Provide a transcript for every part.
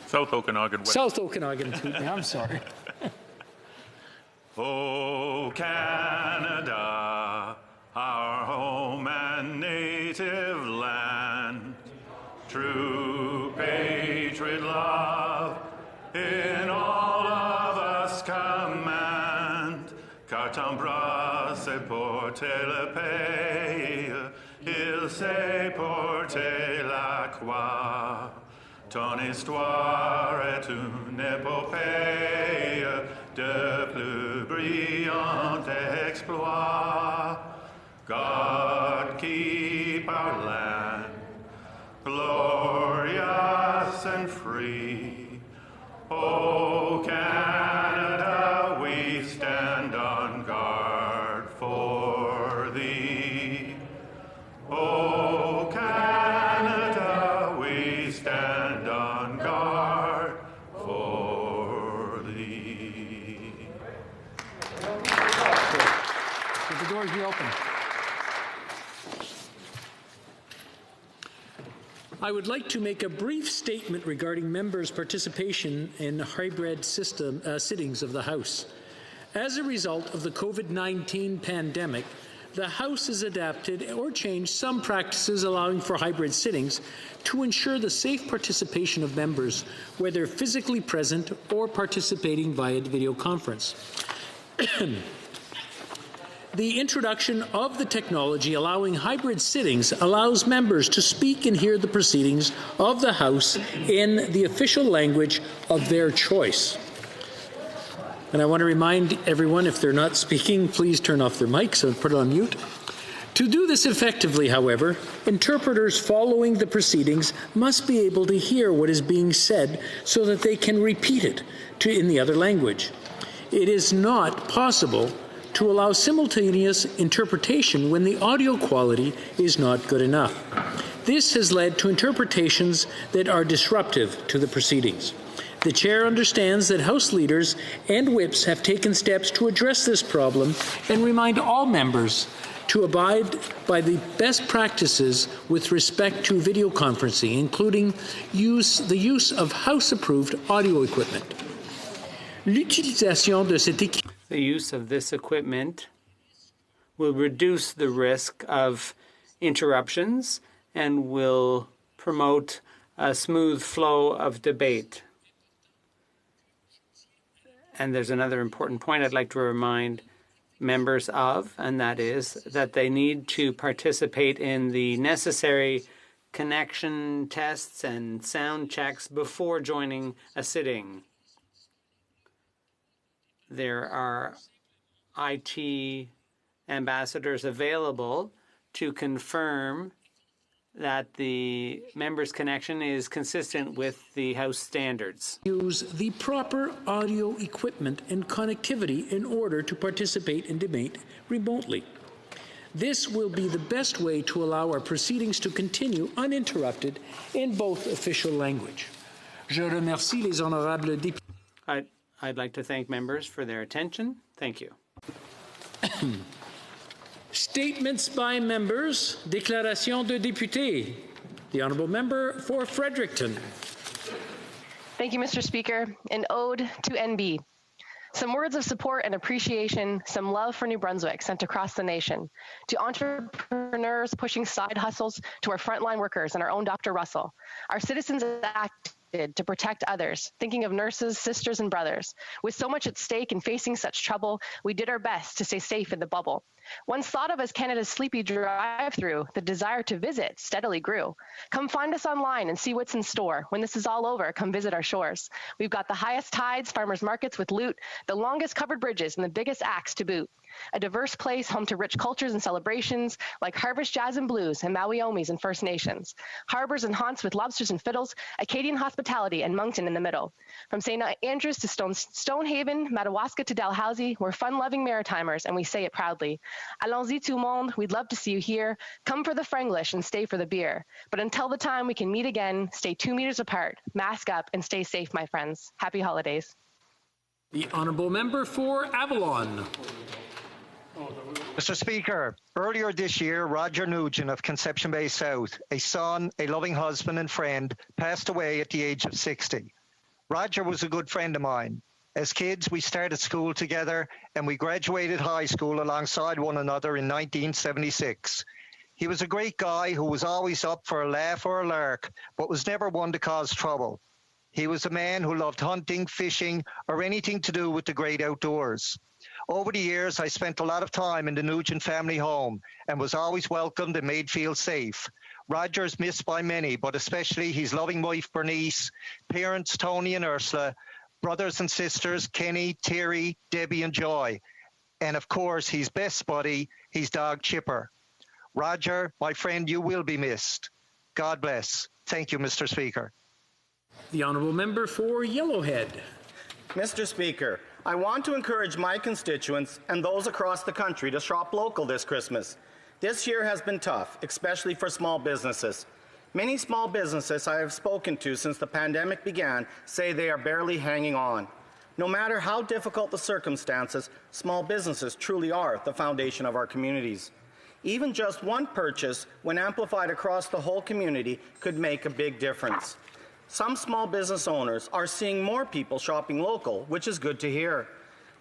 South Okanagan. South Okanagan and Kootenay, I'm sorry. Oh, Canada, our home and native land, true patriot love in all of us command. Car t'embrasse porter le pays, il sait porter la croix. Ton histoire est une épopée de plus brillants exploits. God keep our land glorious and free. O Canada, we stand on guard for thee. O Canada, we stand on guard for thee. The doors be open. I would like to make a brief statement regarding members' participation in hybrid sittings of the House. As a result of the COVID-19 pandemic, the House has adapted or changed some practices allowing for hybrid sittings to ensure the safe participation of members, whether physically present or participating via video conference. The introduction of the technology allowing hybrid sittings allows members to speak and hear the proceedings of the House in the official language of their choice. And I want to remind everyone, if they're not speaking, please turn off their mics and put it on mute. To do this effectively, however, interpreters following the proceedings must be able to hear what is being said so that they can repeat it in the other language. It is not possible to allow simultaneous interpretation when the audio quality is not good enough. This has led to interpretations that are disruptive to the proceedings. The Chair understands that House leaders and whips have taken steps to address this problem and remind all members to abide by the best practices with respect to video conferencing, including the use of House-approved audio equipment. The use of this equipment will reduce the risk of interruptions and will promote a smooth flow of debate. And there's another important point I'd like to remind members of, and that is that they need to participate in the necessary connection tests and sound checks before joining a sitting. There are IT ambassadors available to confirm that the member's connection is consistent with the House standards. Use the proper audio equipment and connectivity in order to participate in debate remotely. This will be the best way to allow our proceedings to continue uninterrupted in both official language. Je remercie les honorables députés. I'd like to thank members for their attention. Thank you. Statements by members. Déclaration de députés. The Honourable Member for Fredericton. Thank you, Mr. Speaker. An ode to NB. Some words of support and appreciation, some love for New Brunswick sent across the nation. To entrepreneurs pushing side hustles, to our frontline workers and our own Dr. Russell. Our citizens acted to protect others, thinking of nurses, sisters, and brothers. With so much at stake and facing such trouble, we did our best to stay safe in the bubble. Once thought of as Canada's sleepy drive-through, the desire to visit steadily grew. Come find us online and see what's in store. When this is all over, come visit our shores. We've got the highest tides, farmers markets with loot, the longest covered bridges, and the biggest acts to boot. A diverse place home to rich cultures and celebrations like Harvest Jazz and Blues and Maui Omis and First Nations. Harbors and haunts with lobsters and fiddles, Acadian hospitality and Moncton in the middle. From St. Andrews to Stonehaven, Madawaska to Dalhousie, we're fun-loving Maritimers and we say it proudly. Allons-y tout le monde, we'd love to see you here. Come for the Franglish and stay for the beer. But until the time we can meet again, stay 2 meters apart, mask up and stay safe, my friends. Happy holidays. The Honourable Member for Avalon. Mr. Speaker, earlier this year, Roger Nugent of Conception Bay South, a son, a loving husband and friend, passed away at the age of 60. Roger was a good friend of mine. As kids, we started school together and we graduated high school alongside one another in 1976. He was a great guy who was always up for a laugh or a lark, but was never one to cause trouble. He was a man who loved hunting, fishing, or anything to do with the great outdoors. Over the years, I spent a lot of time in the Nugent family home and was always welcomed and made feel safe. Roger is missed by many, but especially his loving wife, Bernice, parents, Tony and Ursula, brothers and sisters, Kenny, Terry, Debbie and Joy, and of course, his best buddy, his dog, Chipper. Roger, my friend, you will be missed. God bless. Thank you, Mr. Speaker. The honourable member for Yellowhead. Mr. Speaker, I want to encourage my constituents and those across the country to shop local this Christmas. This year has been tough, especially for small businesses. Many small businesses I have spoken to since the pandemic began say they are barely hanging on. No matter how difficult the circumstances, small businesses truly are the foundation of our communities. Even just one purchase, when amplified across the whole community, could make a big difference. Some small business owners are seeing more people shopping local, which is good to hear.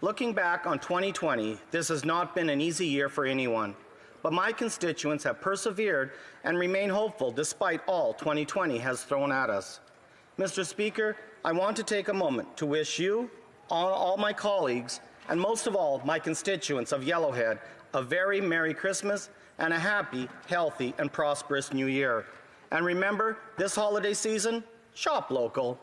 Looking back on 2020, this has not been an easy year for anyone. But my constituents have persevered and remain hopeful despite all 2020 has thrown at us. Mr. Speaker, I want to take a moment to wish you, all my colleagues, and most of all my constituents of Yellowhead, a very Merry Christmas and a happy, healthy, and prosperous New Year. And remember, this holiday season, shop local.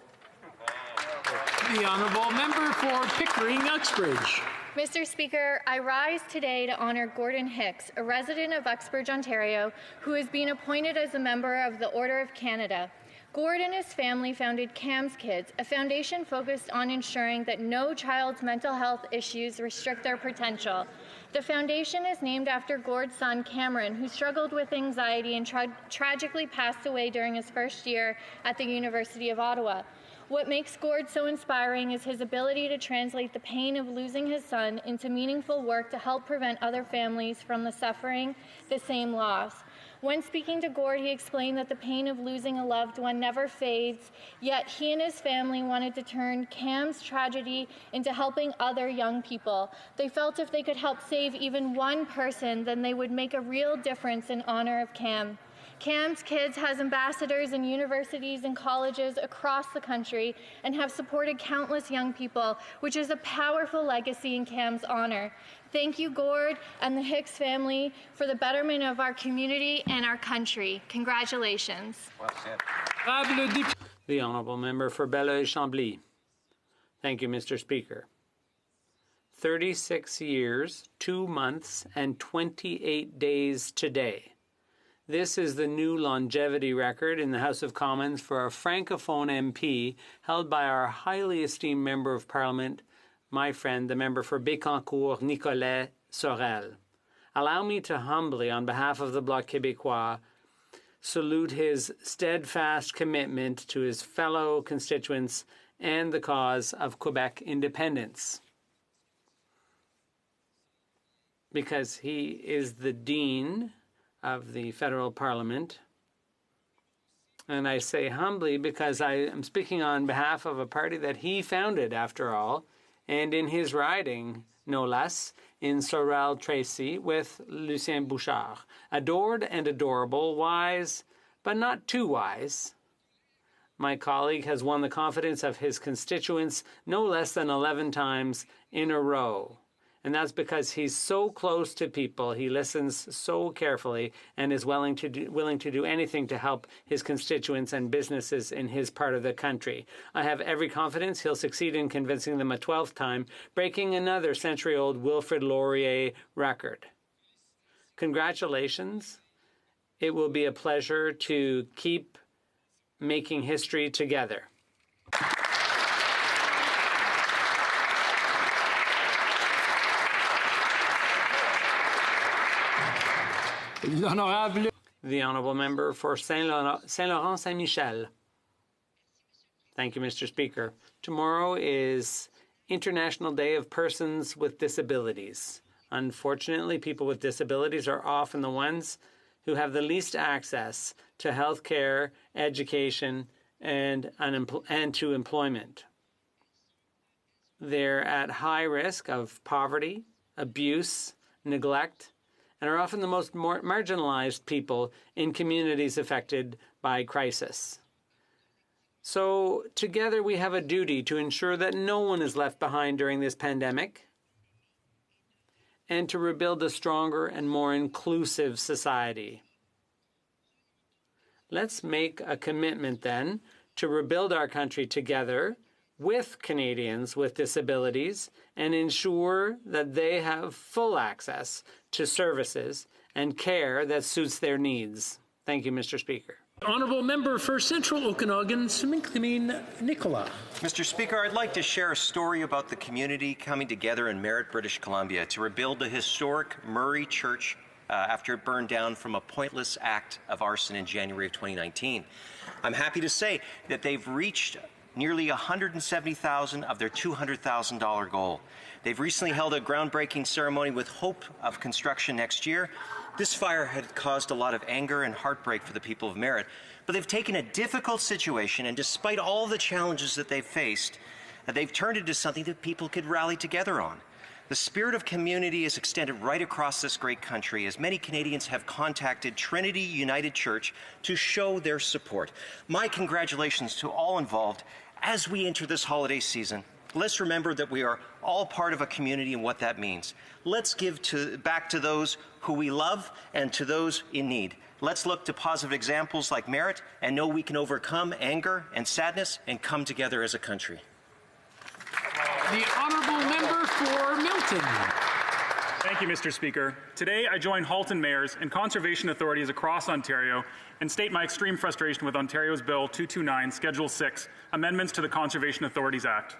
The honourable member for Pickering Uxbridge. Mr. Speaker, I rise today to honour Gordon Hicks, a resident of Uxbridge, Ontario, who has been appointed as a member of the Order of Canada. Gordon and his family founded CAMS Kids, a foundation focused on ensuring that no child's mental health issues restrict their potential. The foundation is named after Gord's son, Cameron, who struggled with anxiety and tragically passed away during his first year at the University of Ottawa. What makes Gord so inspiring is his ability to translate the pain of losing his son into meaningful work to help prevent other families from suffering the same loss. When speaking to Gord, he explained that the pain of losing a loved one never fades, yet he and his family wanted to turn Cam's tragedy into helping other young people. They felt if they could help save even one person, then they would make a real difference in honor of Cam. CAMS Kids has ambassadors in universities and colleges across the country and have supported countless young people, which is a powerful legacy in CAM's honor. Thank you, Gord and the Hicks family, for the betterment of our community and our country. Congratulations. The honourable member for Belleuil-Chambly. Thank you, Mr. Speaker. 36 years, 2 months, and 28 days today. This is the new longevity record in the House of Commons for a Francophone MP held by our highly esteemed Member of Parliament, my friend, the member for Bécancour, Nicolet Sorel. Allow me to humbly, on behalf of the Bloc Québécois, salute his steadfast commitment to his fellow constituents and the cause of Quebec independence. Because he is the Dean of the Federal Parliament. And I say humbly because I am speaking on behalf of a party that he founded, after all, and in his riding, no less, in Sorel-Tracy with Lucien Bouchard. Adored and adorable, wise, but not too wise. My colleague has won the confidence of his constituents no less than 11 times in a row. And that's because he's so close to people, he listens so carefully, and is willing to do anything to help his constituents and businesses in his part of the country. I have every confidence he'll succeed in convincing them a 12th time, breaking another century-old Wilfrid Laurier record. Congratulations. It will be a pleasure to keep making history together. The honourable member for Saint-Laurent-Saint-Michel. Thank you, Mr. Speaker. Tomorrow is International Day of Persons with Disabilities. Unfortunately, people with disabilities are often the ones who have the least access to health care, education, and to employment. They're at high risk of poverty, abuse, neglect, and are often the most marginalized people in communities affected by crisis. So together we have a duty to ensure that no one is left behind during this pandemic and to rebuild a stronger and more inclusive society. Let's make a commitment then to rebuild our country together with Canadians with disabilities and ensure that they have full access to services and care that suits their needs. Thank you, Mr. Speaker. Honourable Member for Central Okanagan, Simiclamine Nicola. Mr. Speaker, I'd like to share a story about the community coming together in Merritt, British Columbia to rebuild the historic Murray Church after it burned down from a pointless act of arson in January of 2019. I'm happy to say that they've reached nearly $170,000 of their $200,000 goal. They've recently held a groundbreaking ceremony with hope of construction next year. This fire had caused a lot of anger and heartbreak for the people of Merritt, but they've taken a difficult situation, and despite all the challenges that they've faced, they've turned it into something that people could rally together on. The spirit of community is extended right across this great country, as many Canadians have contacted Trinity United Church to show their support. My congratulations to all involved. As we enter this holiday season, let's remember that we are all part of a community and what that means. Let's give back to those who we love and to those in need. Let's look to positive examples like Merritt and know we can overcome anger and sadness and come together as a country. The Honourable Member for Milton. Thank you, Mr. Speaker. Today, I join Halton mayors and conservation authorities across Ontario and state my extreme frustration with Ontario's Bill 229, Schedule 6, Amendments to the Conservation Authorities Act.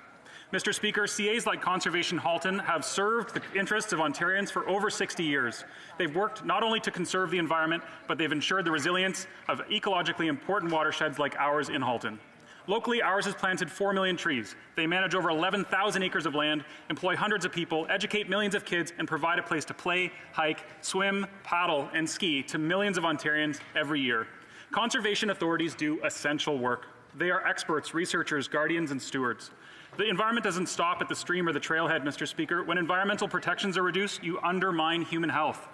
Mr. Speaker, CAs like Conservation Halton have served the interests of Ontarians for over 60 years. They've worked not only to conserve the environment, but they've ensured the resilience of ecologically important watersheds like ours in Halton. Locally, ours has planted 4 million trees. They manage over 11,000 acres of land, employ hundreds of people, educate millions of kids, and provide a place to play, hike, swim, paddle, and ski to millions of Ontarians every year. Conservation authorities do essential work. They are experts, researchers, guardians, and stewards. The environment doesn't stop at the stream or the trailhead, Mr. Speaker. When environmental protections are reduced, you undermine human health.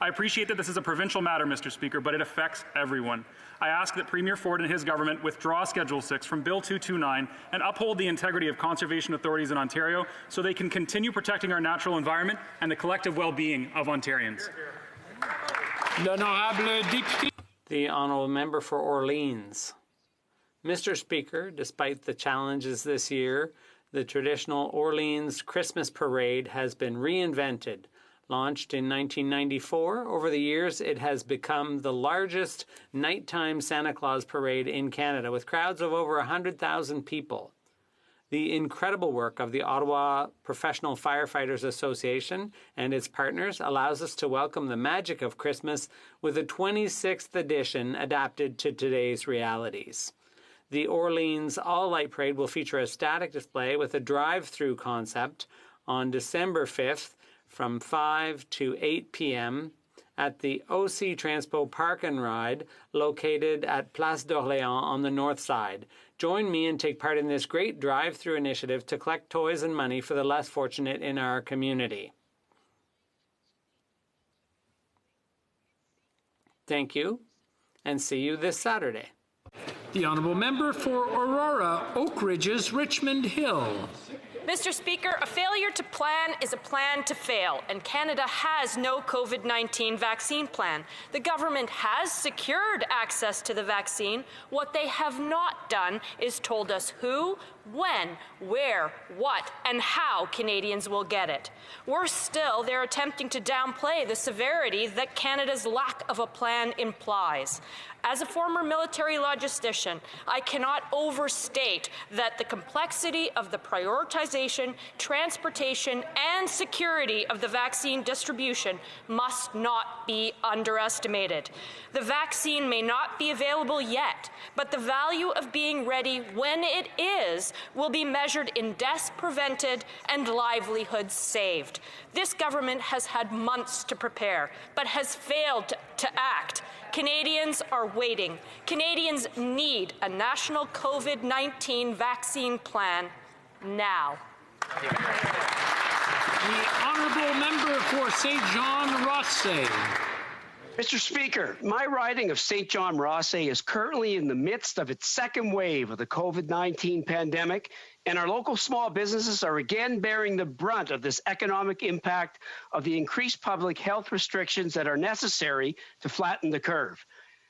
I appreciate that this is a provincial matter, Mr. Speaker, but it affects everyone. I ask that Premier Ford and his government withdraw Schedule 6 from Bill 229 and uphold the integrity of conservation authorities in Ontario so they can continue protecting our natural environment and the collective well-being of Ontarians. The Honourable Member for Orleans. Mr. Speaker, despite the challenges this year, the traditional Orleans Christmas Parade has been reinvented. Launched in 1994, over the years it has become the largest nighttime Santa Claus parade in Canada, with crowds of over 100,000 people. The incredible work of the Ottawa Professional Firefighters Association and its partners allows us to welcome the magic of Christmas with a 26th edition adapted to today's realities. The Orleans All-Light Parade will feature a static display with a drive-through concept on December 5th from 5 to 8 p.m. at the OC Transpo Park and Ride located at Place d'Orléans on the north side. Join me and take part in this great drive-through initiative to collect toys and money for the less fortunate in our community. Thank you, and see you this Saturday. The Honourable Member for Aurora, Oak Ridges, Richmond Hill. Mr. Speaker, a failure to plan is a plan to fail, and Canada has no COVID-19 vaccine plan. The government has secured access to the vaccine. What they have not done is told us who, when, where, what, and how Canadians will get it. Worse still, they're attempting to downplay the severity that Canada's lack of a plan implies. As a former military logistician, I cannot overstate that the complexity of the prioritization, transportation, and security of the vaccine distribution must not be underestimated. The vaccine may not be available yet, but the value of being ready when it is will be measured in deaths prevented and livelihoods saved. This government has had months to prepare, but has failed to act. Canadians are waiting. Canadians need a national COVID-19 vaccine plan now. The honourable member for St. John Rothsay. Mr. Speaker, my riding of St. John Rothsay is currently in the midst of its second wave of the COVID-19 pandemic, and our local small businesses are again bearing the brunt of this economic impact of the increased public health restrictions that are necessary to flatten the curve.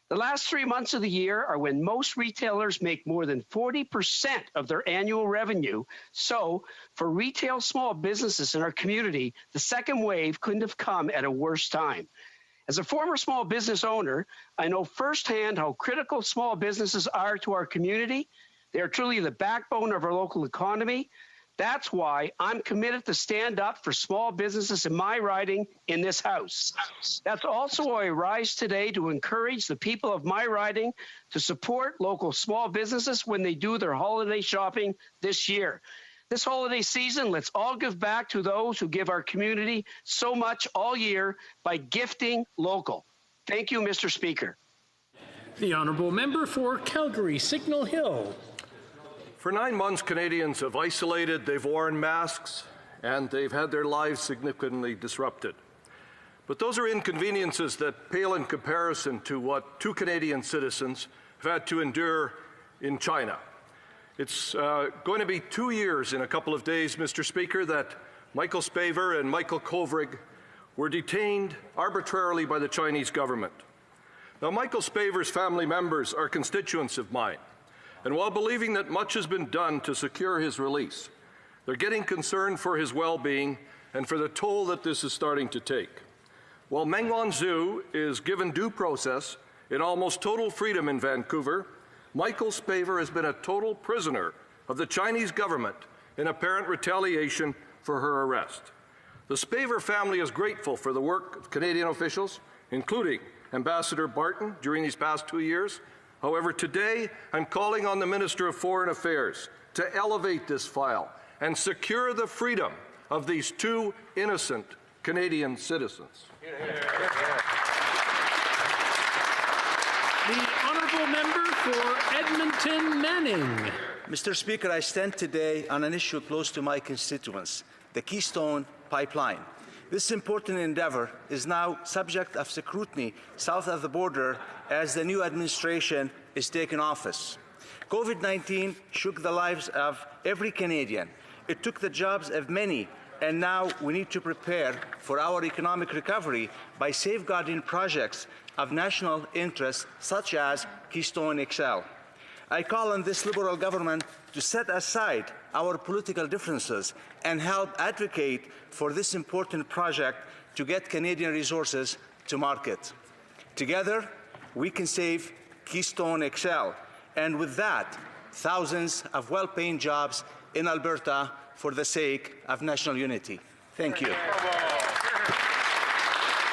The last 3 months of the year are when most retailers make more than 40% of their annual revenue. So for retail small businesses in our community, the second wave couldn't have come at a worse time. As a former small business owner, I know firsthand how critical small businesses are to our community. They are truly the backbone of our local economy. That's why I'm committed to stand up for small businesses in my riding in this House. That's also why I rise today to encourage the people of my riding to support local small businesses when they do their holiday shopping this year. This holiday season, let's all give back to those who give our community so much all year by gifting local. Thank you, Mr. Speaker. The honourable member for Calgary Signal Hill. For 9 months, Canadians have isolated, they've worn masks, and they've had their lives significantly disrupted. But those are inconveniences that pale in comparison to what 2 Canadian citizens have had to endure in China. It's going to be 2 years in a couple of days, Mr. Speaker, that Michael Spavor and Michael Kovrig were detained arbitrarily by the Chinese government. Now, Michael Spavor's family members are constituents of mine, and while believing that much has been done to secure his release, they're getting concerned for his well-being and for the toll that this is starting to take. While Meng Wanzhou is given due process in almost total freedom in Vancouver, Michael Spavor has been a total prisoner of the Chinese government in apparent retaliation for her arrest. The Spavor family is grateful for the work of Canadian officials, including Ambassador Barton, during these past 2 years. However, today I'm calling on the Minister of Foreign Affairs to elevate this file and secure the freedom of these 2 innocent Canadian citizens. The honourable member for Edmonton Manning. Mr. Speaker, I stand today on an issue close to my constituents, the Keystone Pipeline. This important endeavour is now subject of scrutiny south of the border as the new administration is taking office. COVID-19 shook the lives of every Canadian. It took the jobs of many, and now we need to prepare for our economic recovery by safeguarding projects of national interest such as Keystone XL. I call on this Liberal government to set aside our political differences and help advocate for this important project to get Canadian resources to market. Together, we can save Keystone XL, and with that, thousands of well-paying jobs in Alberta for the sake of national unity. Thank you.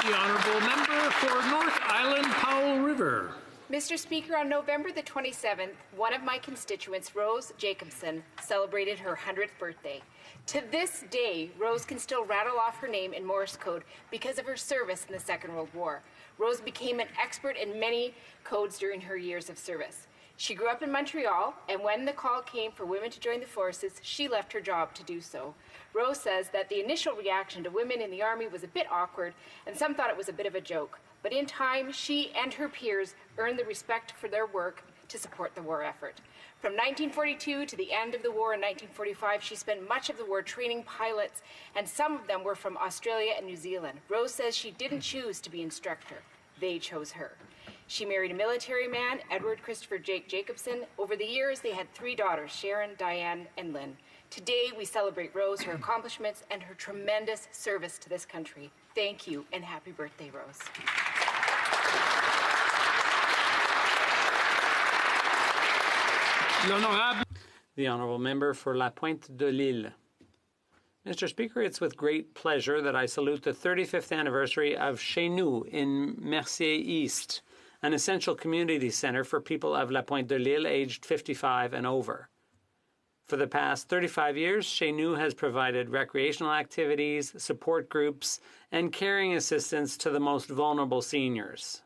The honourable member for North Island Powell River. Mr. Speaker, on November the 27th, one of my constituents, Rose Jacobson, celebrated her 100th birthday. To this day, Rose can still rattle off her name in Morse code because of her service in the Second World War. Rose became an expert in many codes during her years of service. She grew up in Montreal, and when the call came for women to join the forces, she left her job to do so. Rose says that the initial reaction to women in the Army was a bit awkward, and some thought it was a bit of a joke. But in time, she and her peers earned the respect for their work to support the war effort. From 1942 to the end of the war in 1945, she spent much of the war training pilots, and some of them were from Australia and New Zealand. Rose says she didn't choose to be instructor. They chose her. She married a military man, Edward Christopher Jake Jacobson. Over the years, they had 3 daughters, Sharon, Diane, and Lynn. Today, we celebrate Rose, her accomplishments, and her tremendous service to this country. Thank you, and happy birthday, Rose. The honourable member for La Pointe de l'Île. Mr. Speaker, it's with great pleasure that I salute the 35th anniversary of Chez Nous in Mercier East, an essential community centre for people of La Pointe de l'Île aged 55 and over. For the past 35 years, Chez Nous has provided recreational activities, support groups, and caring assistance to the most vulnerable seniors.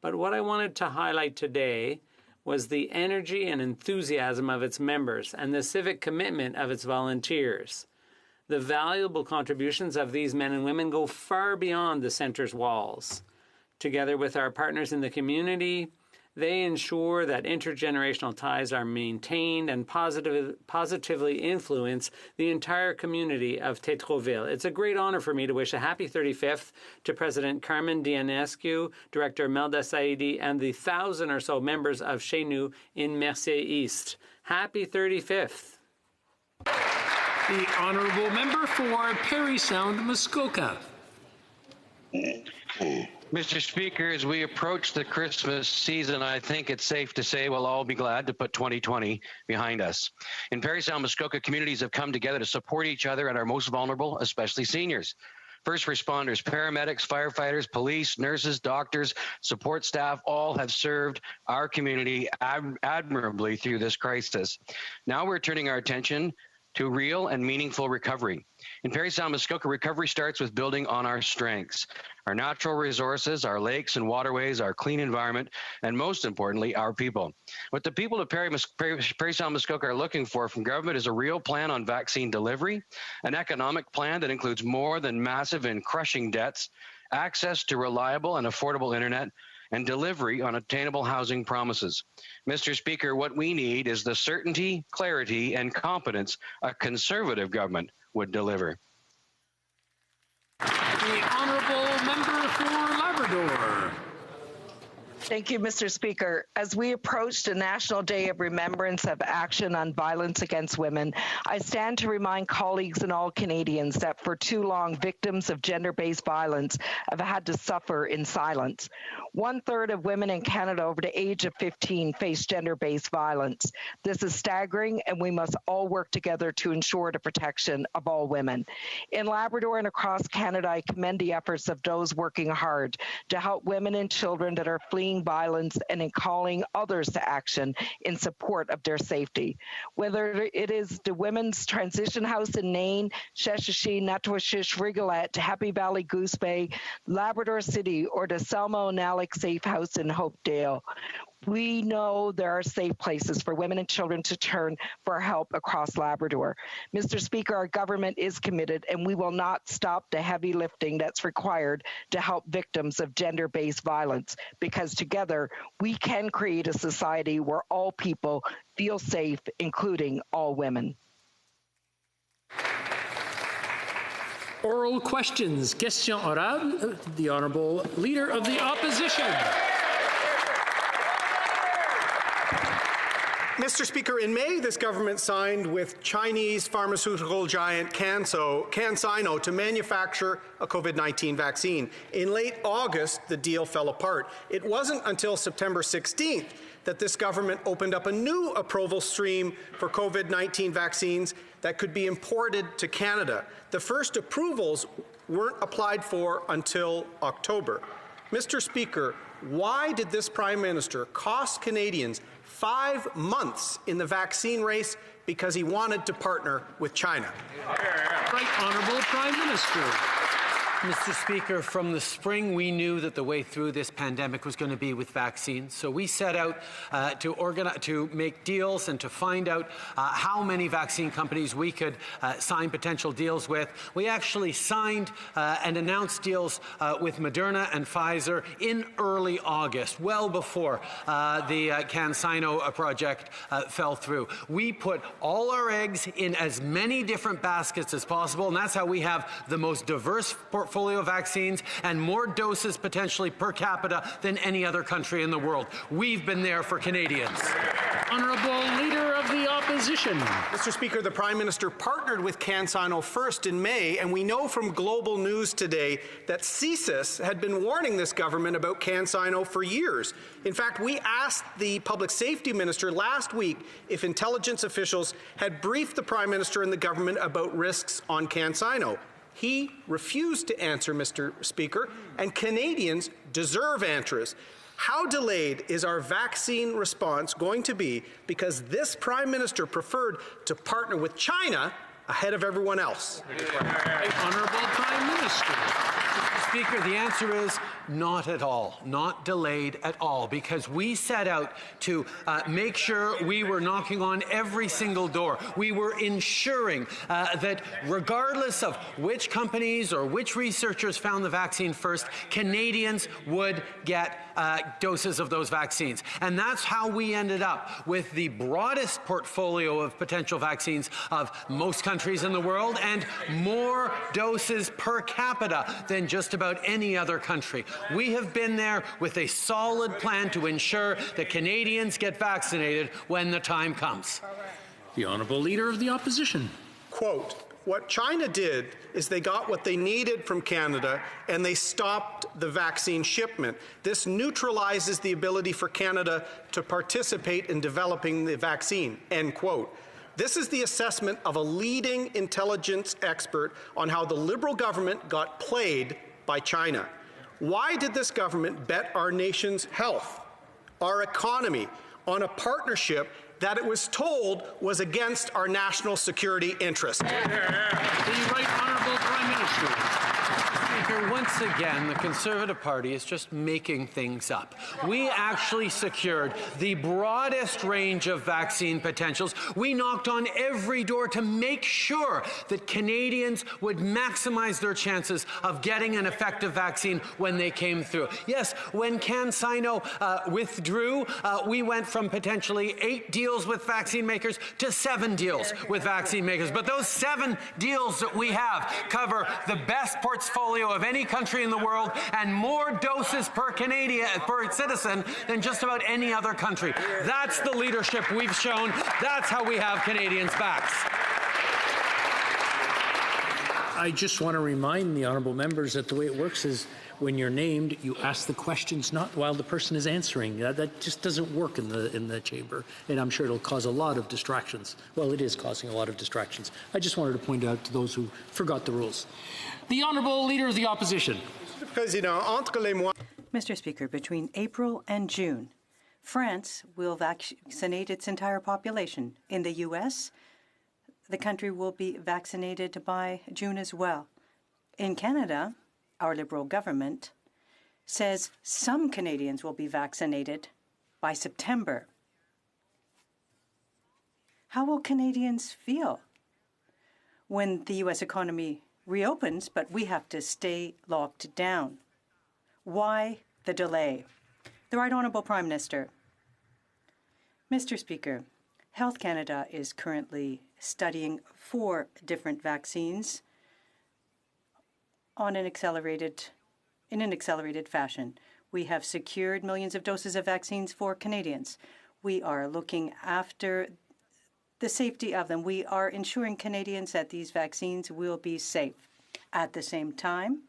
But what I wanted to highlight today was the energy and enthusiasm of its members and the civic commitment of its volunteers. The valuable contributions of these men and women go far beyond the center's walls. Together with our partners in the community, they ensure that intergenerational ties are maintained and positively influence the entire community of Tétroville. It's a great honor for me to wish a happy 35th to President Carmen Dianescu, Director Melda Saidi, and the 1,000 or so members of Chez Nous in Mercier East. Happy 35th. The Honourable Member for Parry Sound, Muskoka. Mr. Speaker, as we approach the Christmas season, I think it's safe to say we'll all be glad to put 2020 behind us. In Parry Sound, Muskoka, communities have come together to support each other and our most vulnerable, especially seniors. First responders, paramedics, firefighters, police, nurses, doctors, support staff, all have served our community admirably through this crisis. Now we're turning our attention to real and meaningful recovery. In Parry Sound, Muskoka, recovery starts with building on our strengths, our natural resources, our lakes and waterways, our clean environment, and most importantly, our people. What the people of Parry Sound, Muskoka are looking for from government is a real plan on vaccine delivery, an economic plan that includes more than massive and crushing debts, access to reliable and affordable internet, and delivery on attainable housing promises. Mr. Speaker, what we need is the certainty, clarity, and competence a conservative government would deliver. The Honourable Member for Labrador. Thank you, Mr. Speaker. As we approach the National Day of Remembrance of Action on Violence Against Women, I stand to remind colleagues and all Canadians that for too long, victims of gender-based violence have had to suffer in silence. 1/3 of women in Canada over the age of 15 face gender-based violence. This is staggering, and we must all work together to ensure the protection of all women. In Labrador and across Canada, I commend the efforts of those working hard to help women and children that are fleeing violence and in calling others to action in support of their safety. Whether it is the Women's Transition House in Nain, Sheshashi, Natawashish, Rigolet, Happy Valley, Goose Bay, Labrador City, or the Selma O'Nalick Safe House in Hopedale, we know there are safe places for women and children to turn for help across Labrador. Mr. Speaker, our government is committed, and we will not stop the heavy lifting that's required to help victims of gender-based violence, because together we can create a society where all people feel safe, including all women. Oral questions. Question orale. The Honourable Leader of the Opposition. Mr. Speaker, in May, this government signed with Chinese pharmaceutical giant CanSino to manufacture a COVID-19 vaccine. In late August, the deal fell apart. It wasn't until September 16th that this government opened up a new approval stream for COVID-19 vaccines that could be imported to Canada. The first approvals weren't applied for until October. Mr. Speaker, why did this Prime Minister cost Canadians 5 months in the vaccine race because he wanted to partner with China? Right Honourable Prime Minister. Mr. Speaker, from the spring, we knew that the way through this pandemic was going to be with vaccines. So we set out to make deals and to find out how many vaccine companies we could sign potential deals with. We actually signed and announced deals with Moderna and Pfizer in early August, well before the CanSino project fell through. We put all our eggs in as many different baskets as possible, and that's how we have the most diverse portfolio of vaccines and more doses potentially per capita than any other country in the world. We've been there for Canadians. Honourable Leader of the Opposition. Mr. Speaker, the Prime Minister partnered with CanSino first in May, and we know from Global News today that CSIS had been warning this government about CanSino for years. In fact, we asked the Public Safety Minister last week if intelligence officials had briefed the Prime Minister and the government about risks on CanSino. He refused to answer, Mr. Speaker, and Canadians deserve answers. How delayed is our vaccine response going to be because this Prime Minister preferred to partner with China ahead of everyone else? Honourable Prime Minister. Mr. Speaker, the answer is Not at all, not delayed at all, because we set out to make sure we were knocking on every single door. We were ensuring that regardless of which companies or which researchers found the vaccine first, Canadians would get doses of those vaccines. And that's how we ended up with the broadest portfolio of potential vaccines of most countries in the world and more doses per capita than just about any other country. We have been there with a solid plan to ensure that Canadians get vaccinated when the time comes. The Honourable Leader of the Opposition. Quote, what China did is they got what they needed from Canada and they stopped the vaccine shipment. This neutralizes the ability for Canada to participate in developing the vaccine, end quote. This is the assessment of a leading intelligence expert on how the Liberal government got played by China. Why did this government bet our nation's health, our economy, on a partnership that it was told was against our national security interests? The Right Honourable Prime Minister. Speaker, once again, the Conservative Party is just making things up. We actually secured the broadest range of vaccine potentials. We knocked on every door to make sure that Canadians would maximize their chances of getting an effective vaccine when they came through. Yes, when CanSino withdrew, we went from potentially 8 deals with vaccine makers to 7 deals with vaccine makers. But those 7 deals that we have cover the best portfolio of any country in the world and more doses per citizen than just about any other country. That's the leadership we've shown. That's how we have Canadians' backs. I just want to remind the honourable members that the way it works is when you're named, you ask the questions not while the person is answering. That just doesn't work in the chamber, and I'm sure it'll cause a lot of distractions. Well, it is causing a lot of distractions. I just wanted to point out to those who forgot the rules. The Honourable Leader of the Opposition. Mr. Speaker, between April and June, France will vaccinate its entire population. In the U.S., the country will be vaccinated by June as well. In Canada, our Liberal government says some Canadians will be vaccinated by September. How will Canadians feel when the U.S. economy reopens, but we have to stay locked down? Why the delay? The Right Honourable Prime Minister. Mr. Speaker, Health Canada is currently studying 4 different vaccines in an accelerated fashion. We have secured millions of doses of vaccines for Canadians. We are looking after the safety of them. We are ensuring Canadians that these vaccines will be safe. At the same time,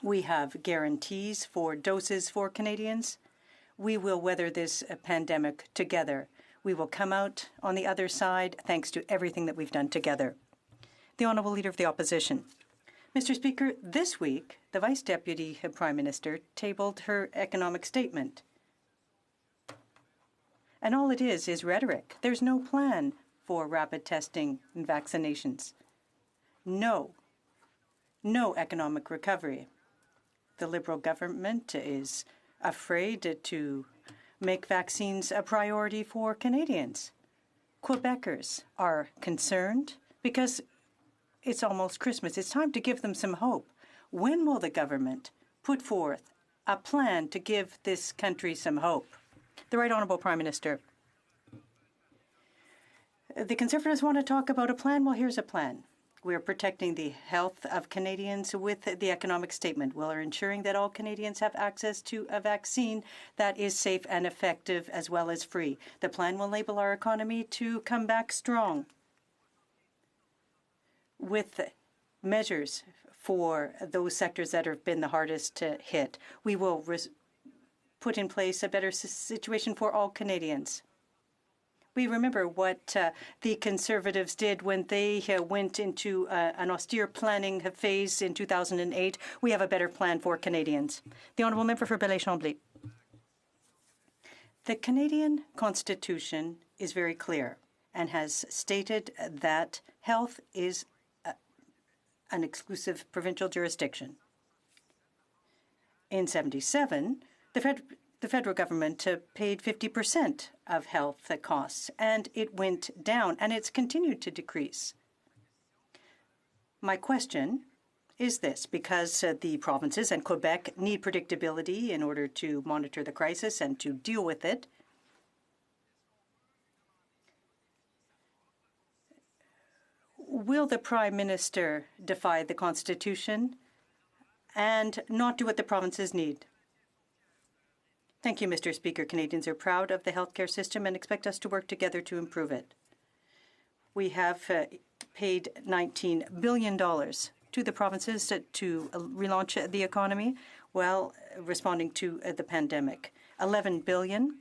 we have guarantees for doses for Canadians. We will weather this pandemic together. We will come out on the other side thanks to everything that we've done together. The Honourable Leader of the Opposition. Mr. Speaker, this week, the Vice Deputy Prime Minister tabled her economic statement. And all it is rhetoric. There's no plan for rapid testing and vaccinations. No economic recovery. The Liberal government is afraid to make vaccines a priority for Canadians. Quebecers are concerned because it's almost Christmas. It's time to give them some hope. When will the government put forth a plan to give this country some hope? The Right Honourable Prime Minister. The Conservatives want to talk about a plan. Well, here's a plan. We are protecting the health of Canadians with the economic statement. We are ensuring that all Canadians have access to a vaccine that is safe and effective as well as free. The plan will enable our economy to come back strong with measures for those sectors that have been the hardest hit. We will put in place a better situation for all Canadians. We remember what the Conservatives did when they went into an austere planning phase in 2008. We have a better plan for Canadians. The Honourable Member for Belleuil-Chambly. The Canadian Constitution is very clear and has stated that health is an exclusive provincial jurisdiction. In 1977, the federal government paid 50% of health costs, and it went down, and it's continued to decrease. My question is this, because the provinces and Quebec need predictability in order to monitor the crisis and to deal with it. Will the Prime Minister defy the Constitution and not do what the provinces need? Thank you, Mr. Speaker. Canadians are proud of the healthcare system and expect us to work together to improve it. We have paid $19 billion to the provinces to relaunch the economy while responding to the pandemic. $11 billion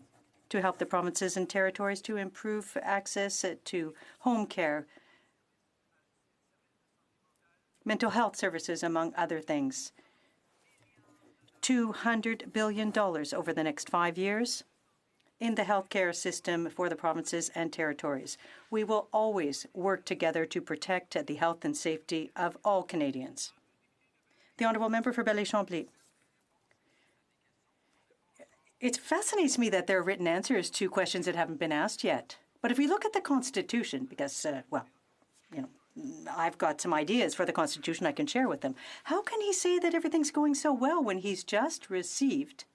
to help the provinces and territories to improve access to home care, mental health services, among other things. $200 billion over the next 5 years in the healthcare system for the provinces and territories. We will always work together to protect the health and safety of all Canadians. The Honourable Member for Belleuil-Chambly. It fascinates me that there are written answers to questions that haven't been asked yet. But if we look at the Constitution, because, I've got some ideas for the Constitution I can share with them. How can he say that everything's going so well when he's just received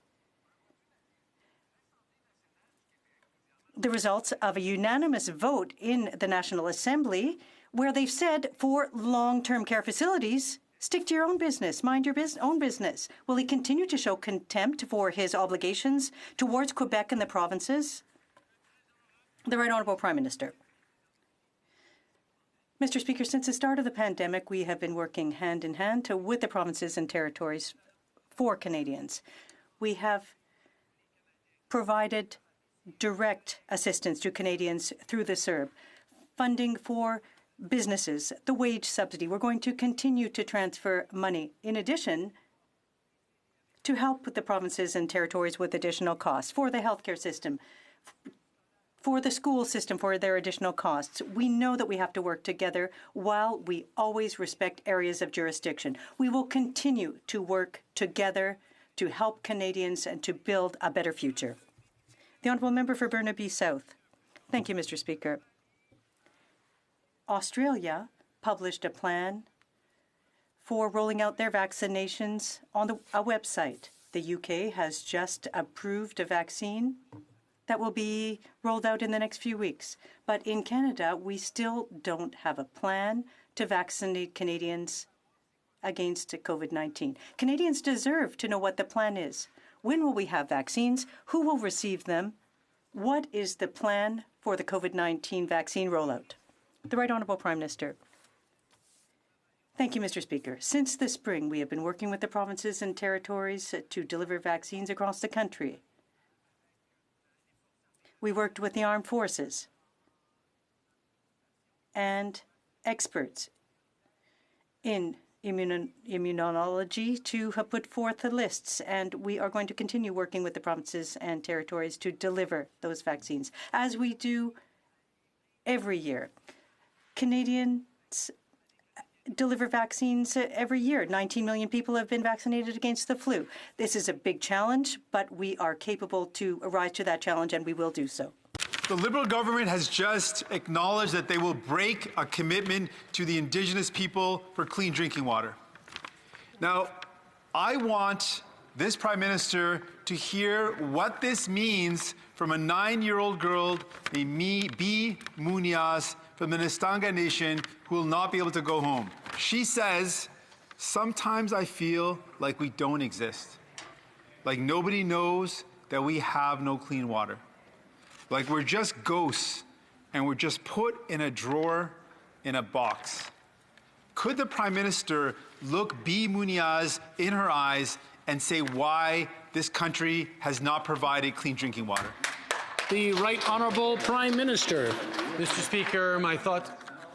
the results of a unanimous vote in the National Assembly where they've said for long-term care facilities, stick to your own business, mind your own business? Will he continue to show contempt for his obligations towards Quebec and the provinces? The Right Honourable Prime Minister. Mr. Speaker, since the start of the pandemic, we have been working hand in hand with the provinces and territories for Canadians. We have provided direct assistance to Canadians through the CERB, funding for businesses, the wage subsidy. We're going to continue to transfer money, in addition to help with the provinces and territories with additional costs for the healthcare system, for the school system, for their additional costs. We know that we have to work together while we always respect areas of jurisdiction. We will continue to work together to help Canadians and to build a better future. The Honourable Member for Burnaby South. Thank you, Mr. Speaker. Australia published a plan for rolling out their vaccinations on a website. The UK has just approved a vaccine that will be rolled out in the next few weeks. But in Canada, we still don't have a plan to vaccinate Canadians against COVID-19. Canadians deserve to know what the plan is. When will we have vaccines? Who will receive them? What is the plan for the COVID-19 vaccine rollout? The Right Honourable Prime Minister. Thank you, Mr. Speaker. Since the spring, we have been working with the provinces and territories to deliver vaccines across the country. We worked with the armed forces and experts in immunology to have put forth the lists, and we are going to continue working with the provinces and territories to deliver those vaccines, as we do every year. Canadians deliver vaccines every year. 19 million people have been vaccinated against the flu. This is a big challenge, but we are capable to rise to that challenge, and we will do so. The Liberal government has just acknowledged that they will break a commitment to the Indigenous people for clean drinking water. Now, I want this Prime Minister to hear what this means from a 9-year-old girl named B. Munoz from the Nestanga Nation who will not be able to go home. She says, "Sometimes I feel like we don't exist, like nobody knows that we have no clean water, like we're just ghosts and we're just put in a drawer in a box." Could the Prime Minister look B. Munoz in her eyes and say why this country has not provided clean drinking water? The Right Honourable Prime Minister. Mr. Speaker, my thoughts.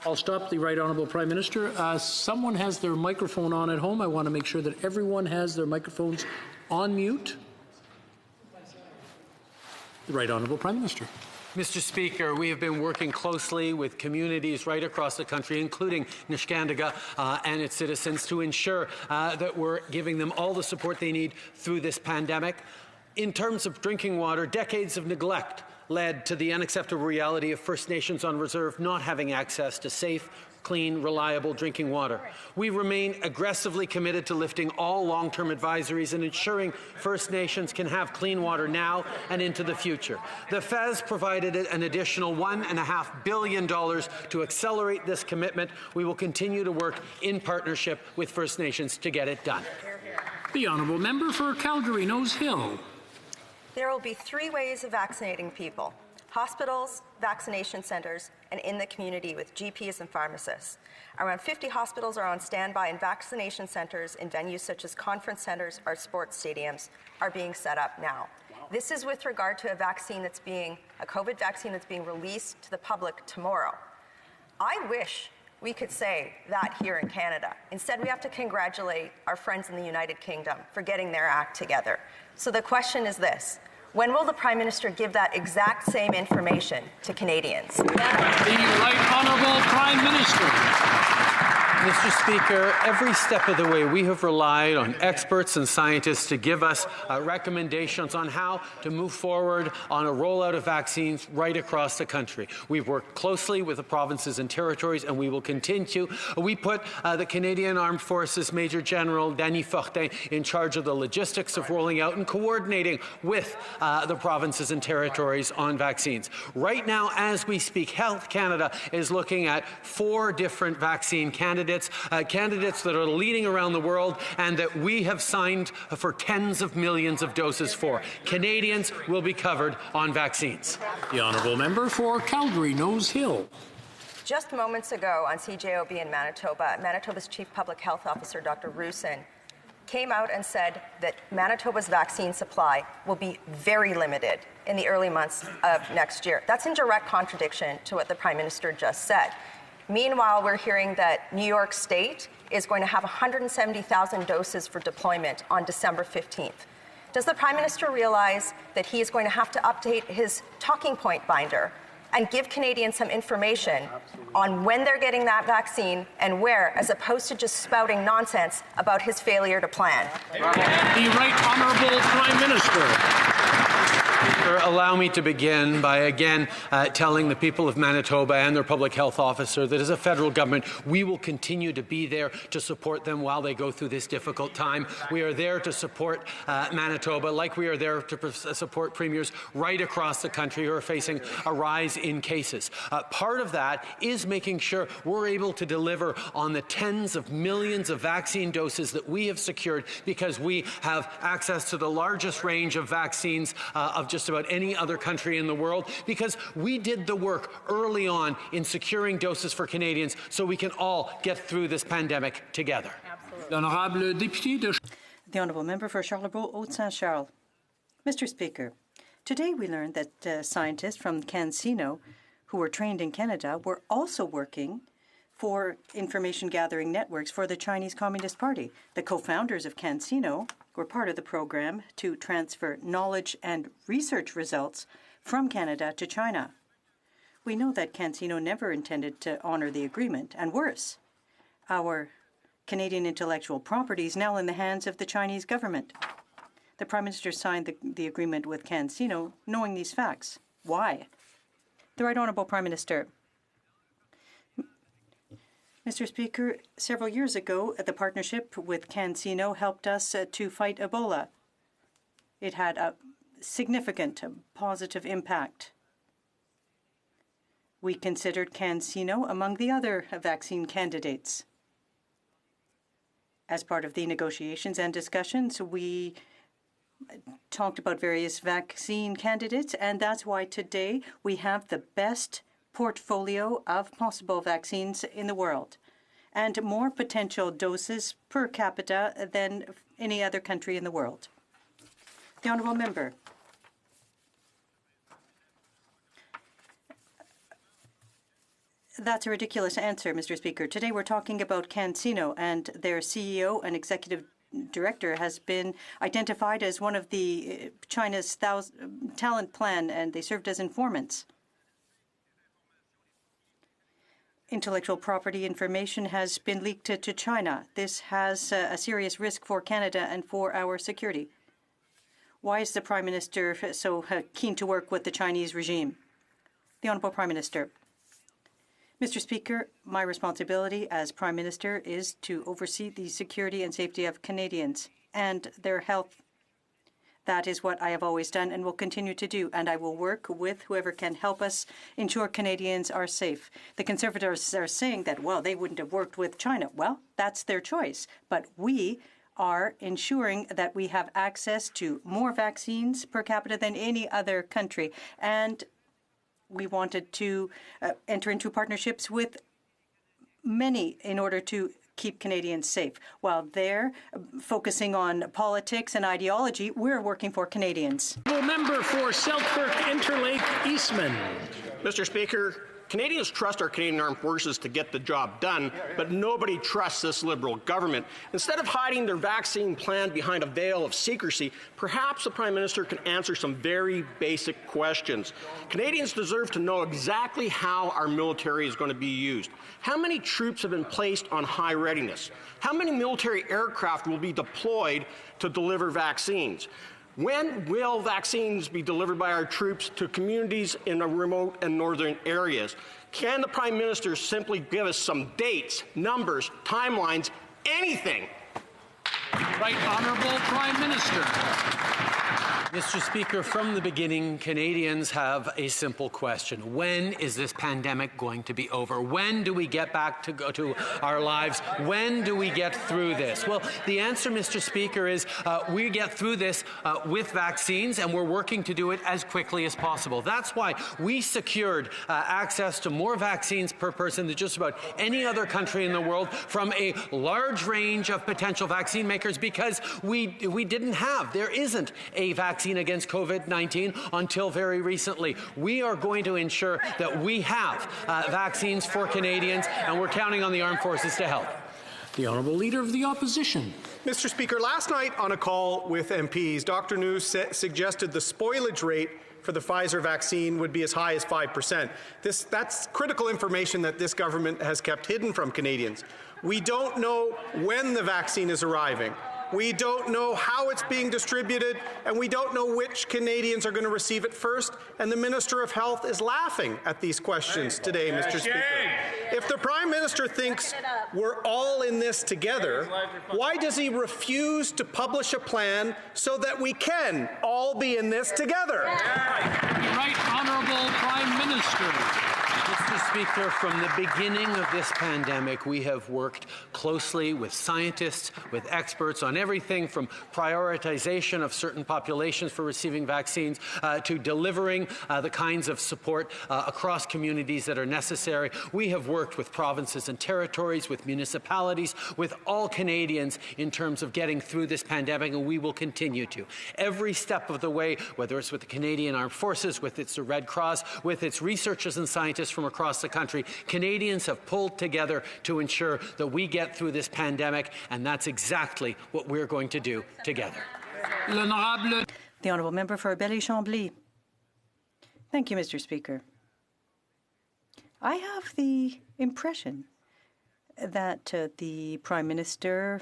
I'll stop the Right Honourable Prime Minister. Someone has their microphone on at home. I want to make sure that everyone has their microphones on mute. The Right Honourable Prime Minister. Mr. Speaker, we have been working closely with communities right across the country, including Niskandaga and its citizens, to ensure that we're giving them all the support they need through this pandemic. In terms of drinking water, decades of neglect led to the unacceptable reality of First Nations on reserve not having access to safe, clean, reliable drinking water. We remain aggressively committed to lifting all long-term advisories and ensuring First Nations can have clean water now and into the future. The FES provided an additional $1.5 billion to accelerate this commitment. We will continue to work in partnership with First Nations to get it done. The honourable member for Calgary Nose Hill. There will be 3 ways of vaccinating people: hospitals, vaccination centres, and in the community with GPs and pharmacists. Around 50 hospitals are on standby, and vaccination centres in venues such as conference centres or sports stadiums are being set up now. This is with regard to a COVID vaccine that's being released to the public tomorrow. I wish we could say that here in Canada. Instead, we have to congratulate our friends in the United Kingdom for getting their act together. So the question is this: when will the Prime Minister give that exact same information to Canadians? The Right Honourable Prime Minister. Mr. Speaker, every step of the way we have relied on experts and scientists to give us recommendations on how to move forward on a rollout of vaccines right across the country. We've worked closely with the provinces and territories, and we will continue. We put the Canadian Armed Forces Major General Danny Fortin in charge of the logistics of rolling out and coordinating with the provinces and territories on vaccines. Right now, as we speak, Health Canada is looking at 4 different vaccine candidates that are leading around the world and that we have signed for tens of millions of doses for. Canadians will be covered on vaccines. The honourable member for Calgary Nose Hill. Just moments ago on CJOB in Manitoba, Manitoba's Chief Public Health Officer, Dr. Rusin, came out and said that Manitoba's vaccine supply will be very limited in the early months of next year. That's in direct contradiction to what the Prime Minister just said. Meanwhile, we're hearing that New York State is going to have 170,000 doses for deployment on December 15th. Does the Prime Minister realize that he is going to have to update his talking point binder and give Canadians some information on when they're getting that vaccine and where, as opposed to just spouting nonsense about his failure to plan? The Right Honourable Prime Minister. Allow me to begin by again telling the people of Manitoba and their public health officer that as a federal government, we will continue to be there to support them while they go through this difficult time. We are there to support Manitoba, like we are there to support premiers right across the country who are facing a rise in cases. Part of that is making sure we're able to deliver on the tens of millions of vaccine doses that we have secured, because we have access to the largest range of vaccines of just about any other country in the world, because we did the work early on in securing doses for Canadians so we can all get through this pandemic together. The Honourable Member for Charlebourg, Haute-Saint-Charles. Mr. Speaker, today we learned that scientists from CanSino who were trained in Canada were also working for information gathering networks for the Chinese Communist Party. The co-founders of CanSino were part of the program to transfer knowledge and research results from Canada to China. We know that CanSino never intended to honour the agreement, and worse, our Canadian intellectual property is now in the hands of the Chinese government. The Prime Minister signed the agreement with CanSino knowing these facts. Why? The Right Honourable Prime Minister. Mr. Speaker, several years ago, the partnership with CanSino helped us to fight Ebola. It had a significant positive impact. We considered CanSino among the other vaccine candidates. As part of the negotiations and discussions, we talked about various vaccine candidates, and that's why today we have the best portfolio of possible vaccines in the world and more potential doses per capita than any other country in the world. The Honourable Member. That's a ridiculous answer, Mr. Speaker. Today we're talking about CanSino, and their CEO and executive director has been identified as one of the China's talent plan, and they served as informants. intellectual property information has been leaked to China. This has a serious risk for Canada and for our security. Why is the Prime Minister so keen to work with the Chinese regime? The Honourable Prime Minister. Mr. Speaker, my responsibility as Prime Minister is to oversee the security and safety of Canadians and their health. That is what I have always done and will continue to do, and I will work with whoever can help us ensure Canadians are safe. The Conservatives are saying that, well, they wouldn't have worked with China. Well, that's their choice. But we are ensuring that we have access to more vaccines per capita than any other country. And we wanted to enter into partnerships with many in order to keep Canadians safe. While they're focusing on politics and ideology, we're working for Canadians. Member for Selkirk Interlake Eastman. Mr. Speaker, Canadians trust our Canadian Armed Forces to get the job done, but nobody trusts this Liberal government. Instead of hiding their vaccine plan behind a veil of secrecy, perhaps the Prime Minister can answer some very basic questions. Canadians deserve to know exactly how our military is going to be used. How many troops have been placed on high readiness? How many military aircraft will be deployed to deliver vaccines? When will vaccines be delivered by our troops to communities in the remote and northern areas? Can the Prime Minister simply give us some dates, numbers, timelines, anything? Right Honourable Prime Minister. Mr. Speaker, from the beginning, Canadians have a simple question. When is this pandemic going to be over? When do we get back to go to our lives? When do we get through this? Well, the answer, Mr. Speaker, is we get through this with vaccines, and we're working to do it as quickly as possible. That's why we secured access to more vaccines per person than just about any other country in the world from a large range of potential vaccine makers, because we didn't have, there isn't a vaccine against COVID-19 until very recently. We are going to ensure that we have vaccines for Canadians, and we're counting on the armed forces to help. The Honourable Leader of the Opposition. Mr. Speaker, last night on a call with MPs, Dr. News suggested the spoilage rate for the Pfizer vaccine would be as high as 5%. That's critical information that this government has kept hidden from Canadians. We don't know when the vaccine is arriving. We don't know how it's being distributed, and we don't know which Canadians are going to receive it first. And the Minister of Health is laughing at these questions today, Mr. Speaker. If the Prime Minister thinks we're all in this together, why does he refuse to publish a plan so that we can all be in this together? Right Honourable Prime Minister. Mr. Speaker, from the beginning of this pandemic, we have worked closely with scientists, with experts on everything from prioritization of certain populations for receiving vaccines to delivering the kinds of support across communities that are necessary. We have worked with provinces and territories, with municipalities, with all Canadians in terms of getting through this pandemic, and we will continue to. Every step of the way, whether it's with the Canadian Armed Forces, with its Red Cross, with its researchers and scientists from across the country, Canadians have pulled together to ensure that we get through this pandemic, and that's exactly what we're going to do together. The Honourable Member for Belleuil-Chambly. Thank you, Mr. Speaker. I have the impression that the Prime Minister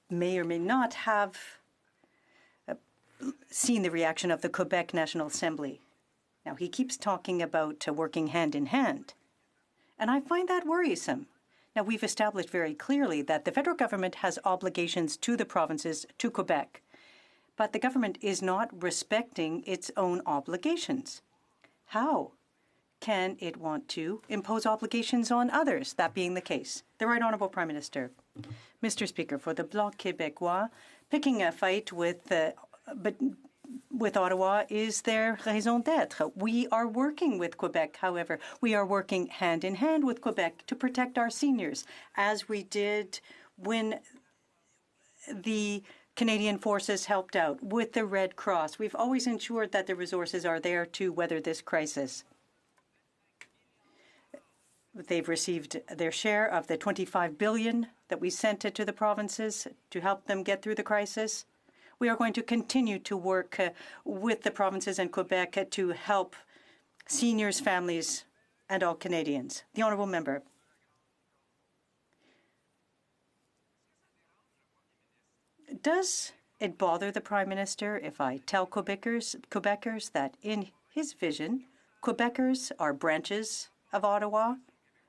may or may not have seen the reaction of the Quebec National Assembly. Now, he keeps talking about working hand in hand, and I find that worrisome. Now, we've established very clearly that the federal government has obligations to the provinces, to Quebec, but the government is not respecting its own obligations. How can it want to impose obligations on others, that being the case? The Right Honourable Prime Minister. Mr. Speaker, for the Bloc Québécois, picking a fight with Ottawa is their raison d'être. We are working with Quebec, however. We are working hand in hand with Quebec to protect our seniors, as we did when the Canadian Forces helped out with the Red Cross. We've always ensured that the resources are there to weather this crisis. They've received their share of the $25 billion that we sent to the provinces to help them get through the crisis. We are going to continue to work with the provinces and Quebec to help seniors' families and all Canadians. The Honourable Member. Does it bother the Prime Minister if I tell Quebecers that in his vision, Quebecers are branches of Ottawa,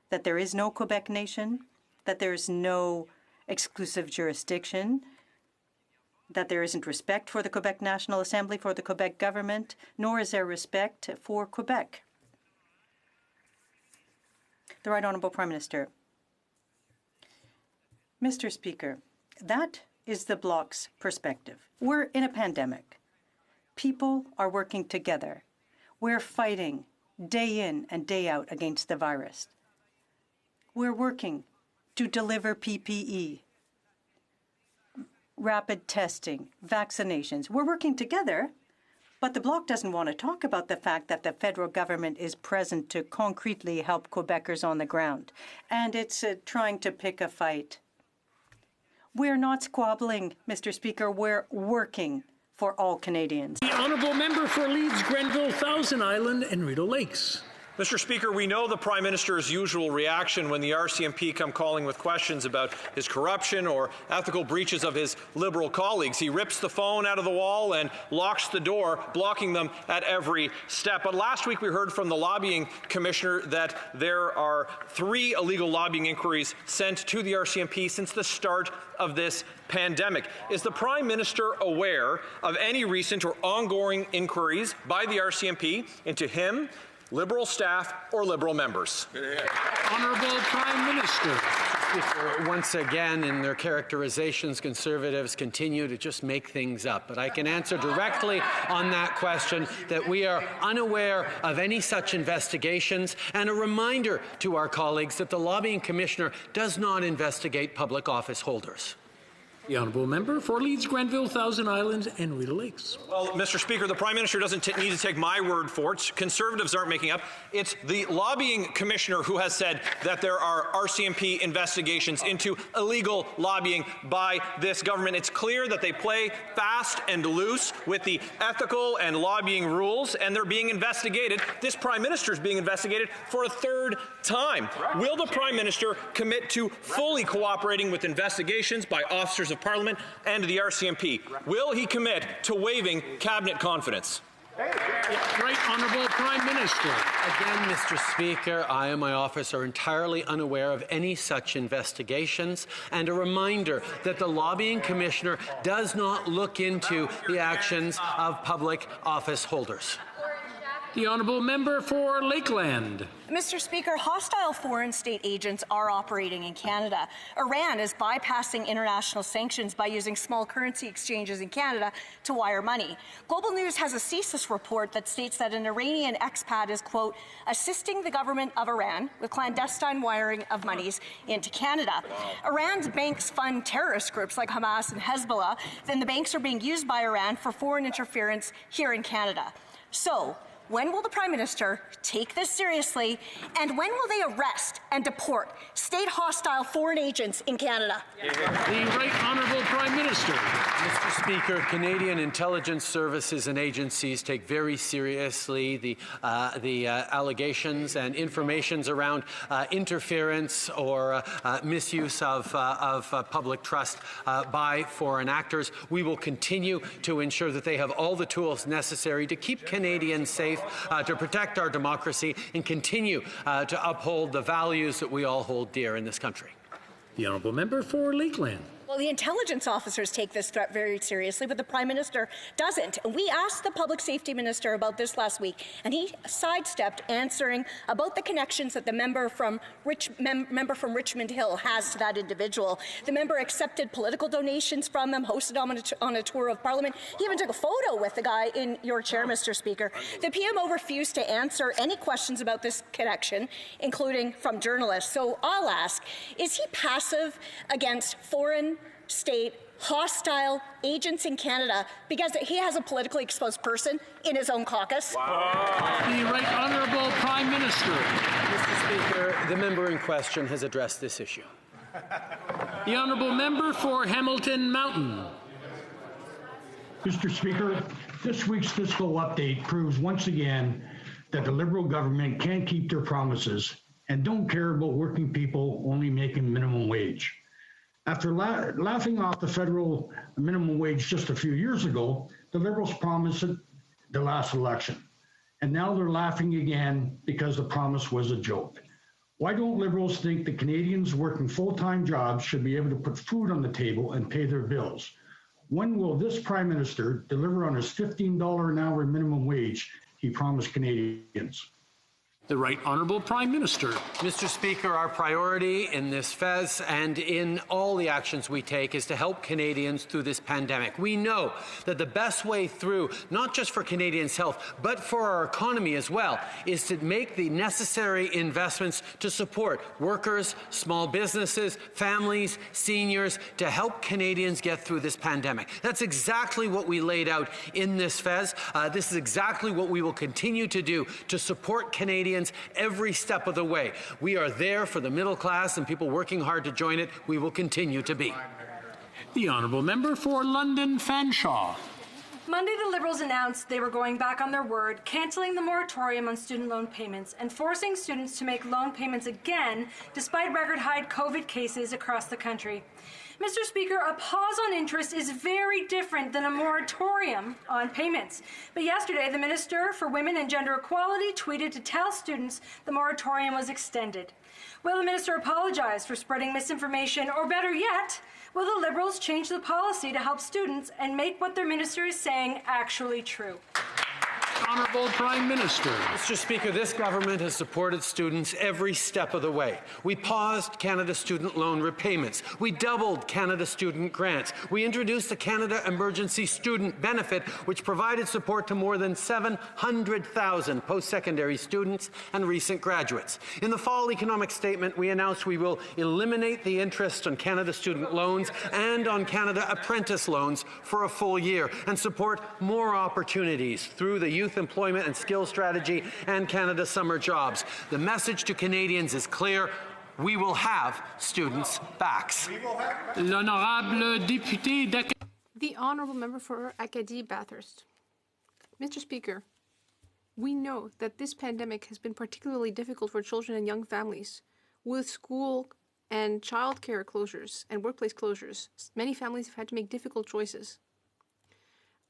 that there is no Quebec nation, that there is no exclusive jurisdiction, that there isn't respect for the Quebec National Assembly, for the Quebec government, nor is there respect for Quebec? The Right Honourable Prime Minister. Mr. Speaker, that is the Bloc's perspective. We're in a pandemic. People are working together. We're fighting day in and day out against the virus. We're working to deliver PPE, rapid testing, vaccinations. We're working together, but the Bloc doesn't want to talk about the fact that the federal government is present to concretely help Quebecers on the ground, and it's trying to pick a fight. We're not squabbling, Mr. Speaker. We're working for all Canadians. The Honourable Member for Leeds, Grenville, Thousand Island and Rideau Lakes. Mr. Speaker, we know the Prime Minister's usual reaction when the RCMP come calling with questions about his corruption or ethical breaches of his Liberal colleagues. He rips the phone out of the wall and locks the door, blocking them at every step. But last week we heard from the Lobbying Commissioner that there are 3 illegal lobbying inquiries sent to the RCMP since the start of this pandemic. Is the Prime Minister aware of any recent or ongoing inquiries by the RCMP into him, Liberal staff, or Liberal members? Honourable Prime Minister. Once again, in their characterizations, Conservatives continue to just make things up. But I can answer directly on that question that we are unaware of any such investigations, and a reminder to our colleagues that the Lobbying Commissioner does not investigate public office holders. The Honourable Member for Leeds, Grenville, Thousand Islands and Rideau Lakes. Well, Mr. Speaker, the Prime Minister doesn't need to take my word for it. Conservatives aren't making up. It's the Lobbying Commissioner who has said that there are RCMP investigations into illegal lobbying by this government. It's clear that they play fast and loose with the ethical and lobbying rules, and they're being investigated. This Prime Minister is being investigated for a 3rd time. Will the Prime Minister commit to fully cooperating with investigations by officers of Parliament and the RCMP? Will he commit to waiving cabinet confidence? Right Honourable Prime Minister. Again, Mr. Speaker, I and my office are entirely unaware of any such investigations, and a reminder that the Lobbying Commissioner does not look into the actions of public office holders. The Honourable Member for Lakeland. Mr. Speaker, hostile foreign state agents are operating in Canada. Iran is bypassing international sanctions by using small currency exchanges in Canada to wire money. Global News has a CSIS report that states that an Iranian expat is, quote, assisting the government of Iran with clandestine wiring of monies into Canada. Iran's banks fund terrorist groups like Hamas and Hezbollah. Then the banks are being used by Iran for foreign interference here in Canada. So, when will the Prime Minister take this seriously, and when will they arrest and deport state-hostile foreign agents in Canada? The Right Honourable Prime Minister. Mr. Speaker, Canadian intelligence services and agencies take very seriously the allegations and informations around interference or misuse of public trust by foreign actors. We will continue to ensure that they have all the tools necessary to keep Canadians safe, to protect our democracy, and continue to uphold the values that we all hold dear in this country. The Honourable Member for Lakeland. Well, the intelligence officers take this threat very seriously, but the Prime Minister doesn't. We asked the Public Safety Minister about this last week, and he sidestepped answering about the connections that the member from Richmond Hill has to that individual. The member accepted political donations from them, hosted them on a tour of Parliament. He even took a photo with the guy in your chair, Mr. Speaker. The PMO refused to answer any questions about this connection, including from journalists. So I'll ask, is he passive against foreign state hostile agents in Canada because he has a politically exposed person in his own caucus? Wow. The Right Honourable Prime Minister. Mr. Speaker, the member in question has addressed this issue. The Honourable Member for Hamilton Mountain. Mr. Speaker, this week's fiscal update proves once again that the Liberal government can't keep their promises and don't care about working people only making minimum wage. After laughing off the federal minimum wage just a few years ago, the Liberals promised it the last election. And now they're laughing again because the promise was a joke. Why don't Liberals think that Canadians working full-time jobs should be able to put food on the table and pay their bills? When will this Prime Minister deliver on his $15 an hour minimum wage he promised Canadians? The Right Honourable Prime Minister. Mr. Speaker, our priority in this FES and in all the actions we take is to help Canadians through this pandemic. We know that the best way through, not just for Canadians' health, but for our economy as well, is to make the necessary investments to support workers, small businesses, families, seniors, to help Canadians get through this pandemic. That's exactly what we laid out in this FES. This is exactly what we will continue to do to support Canadians every step of the way. We are there for the middle class and people working hard to join it. We will continue to be. The Honourable Member for London Fanshawe. Monday, the Liberals announced they were going back on their word, cancelling the moratorium on student loan payments and forcing students to make loan payments again, despite record-high COVID cases across the country. Mr. Speaker, a pause on interest is very different than a moratorium on payments. But yesterday, the Minister for Women and Gender Equality tweeted to tell students the moratorium was extended. Will the Minister apologize for spreading misinformation, or better yet, will the Liberals change the policy to help students and make what their minister is saying actually true? Honourable Prime Minister. Mr. Speaker, this government has supported students every step of the way. We paused Canada student loan repayments. We doubled Canada student grants. We introduced the Canada Emergency Student Benefit, which provided support to more than 700,000 post-secondary students and recent graduates. In the fall economic statement, we announced we will eliminate the interest on Canada student loans and on Canada apprentice loans for a full year and support more opportunities through the Youth Employment and Skills Strategy and Canada Summer Jobs. The message to Canadians is clear. We will have students' backs. L'honorable député d'Acadie. The Honourable Member for Acadie-Bathurst. Mr. Speaker, we know that this pandemic has been particularly difficult for children and young families. With school and childcare closures and workplace closures, many families have had to make difficult choices.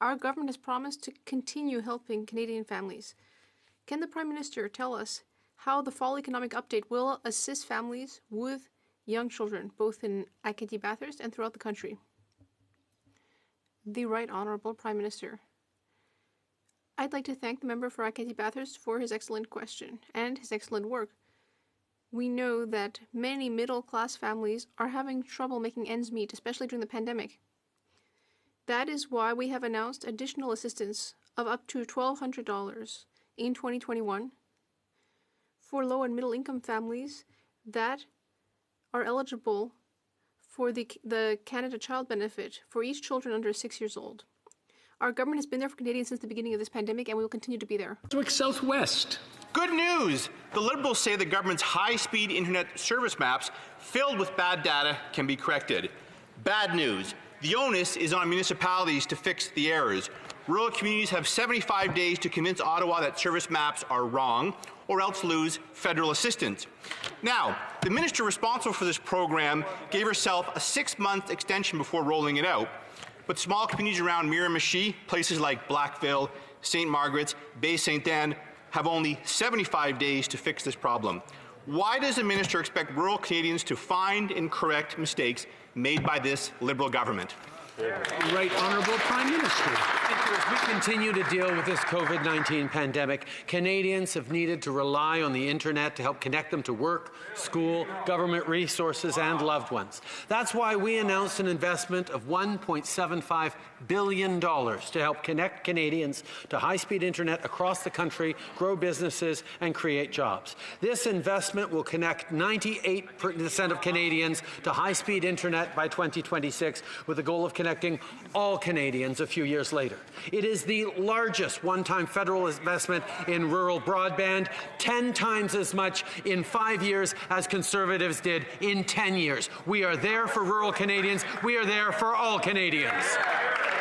Our government has promised to continue helping Canadian families. Can the Prime Minister tell us how the fall economic update will assist families with young children, both in Acadie-Bathurst and throughout the country? The Right Honourable Prime Minister. I'd like to thank the member for Acadie-Bathurst for his excellent question and his excellent work. We know that many middle-class families are having trouble making ends meet, especially during the pandemic. That is why we have announced additional assistance of up to $1,200 in 2021 for low and middle income families that are eligible for the Canada Child Benefit for each children under 6 years old. Our government has been there for Canadians since the beginning of this pandemic, and we will continue to be there. Southwest. Good news! The Liberals say the government's high-speed internet service maps filled with bad data can be corrected. Bad news. The onus is on municipalities to fix the errors. Rural communities have 75 days to convince Ottawa that service maps are wrong, or else lose federal assistance. Now, the minister responsible for this program gave herself a 6-month extension before rolling it out. But small communities around Miramichi, places like Blackville, St. Margaret's, Bay St. Anne, have only 75 days to fix this problem. Why does the minister expect rural Canadians to find and correct mistakes made by this Liberal government? Right Honourable Prime Minister. As we continue to deal with this COVID-19 pandemic, Canadians have needed to rely on the internet to help connect them to work, school, government resources and loved ones. That's why we announced an investment of $1.75 billion to help connect Canadians to high-speed internet across the country, grow businesses and create jobs. This investment will connect 98% of Canadians to high-speed internet by 2026 with the goal of connecting all Canadians a few years later. It is the largest one-time federal investment in rural broadband, 10 times as much in 5 years as Conservatives did in 10 years. We are there for rural Canadians. We are there for all Canadians.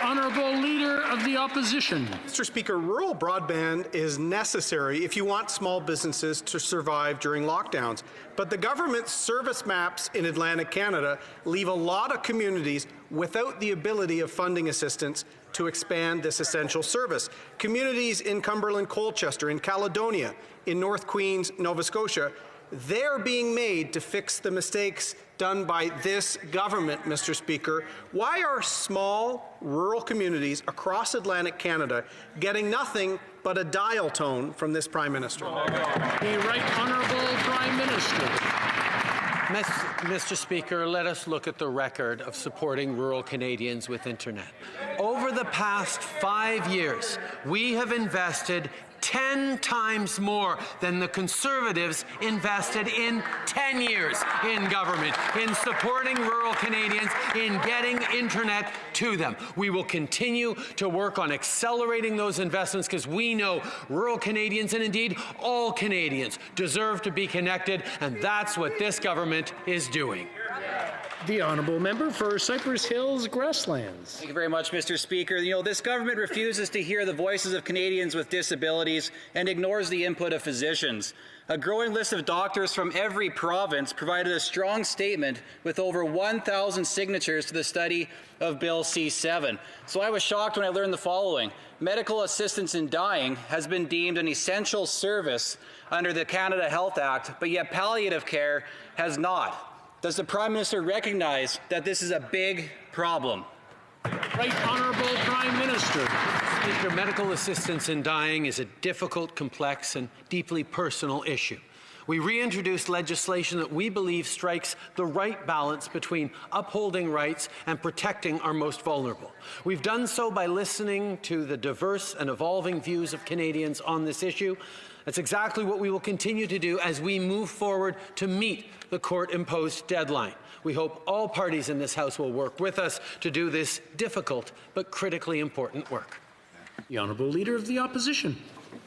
Honourable Leader of the Opposition. Mr. Speaker, rural broadband is necessary if you want small businesses to survive during lockdowns. But the government's service maps in Atlantic Canada leave a lot of communities without the ability of funding assistance to expand this essential service. Communities in Cumberland, Colchester, in Caledonia, in North Queens, Nova Scotia, they're being made to fix the mistakes done by this government, Mr. Speaker. Why are small rural communities across Atlantic Canada getting nothing but a dial tone from this Prime Minister? The Right Honourable Prime Minister. Mr. Speaker, let us look at the record of supporting rural Canadians with internet. Over the past 5 years, we have invested 10 times more than the Conservatives invested in 10 years in government, in supporting rural Canadians, in getting internet to them. We will continue to work on accelerating those investments because we know rural Canadians, and indeed all Canadians, deserve to be connected, and that's what this government is doing. The Honourable Member for Cypress Hills Grasslands. Thank you very much, Mr. Speaker. You know, this government refuses to hear the voices of Canadians with disabilities and ignores the input of physicians. A growing list of doctors from every province provided a strong statement with over 1,000 signatures to the study of Bill C-7. So I was shocked when I learned the following. Medical assistance in dying has been deemed an essential service under the Canada Health Act, but yet palliative care has not. Does the Prime Minister recognize that this is a big problem? Right Honourable Prime Minister. Speaker, medical assistance in dying is a difficult, complex, and deeply personal issue. We reintroduced legislation that we believe strikes the right balance between upholding rights and protecting our most vulnerable. We've done so by listening to the diverse and evolving views of Canadians on this issue. That's exactly what we will continue to do as we move forward to meet the court-imposed deadline. We hope all parties in this House will work with us to do this difficult but critically important work. The Honourable Leader of the Opposition.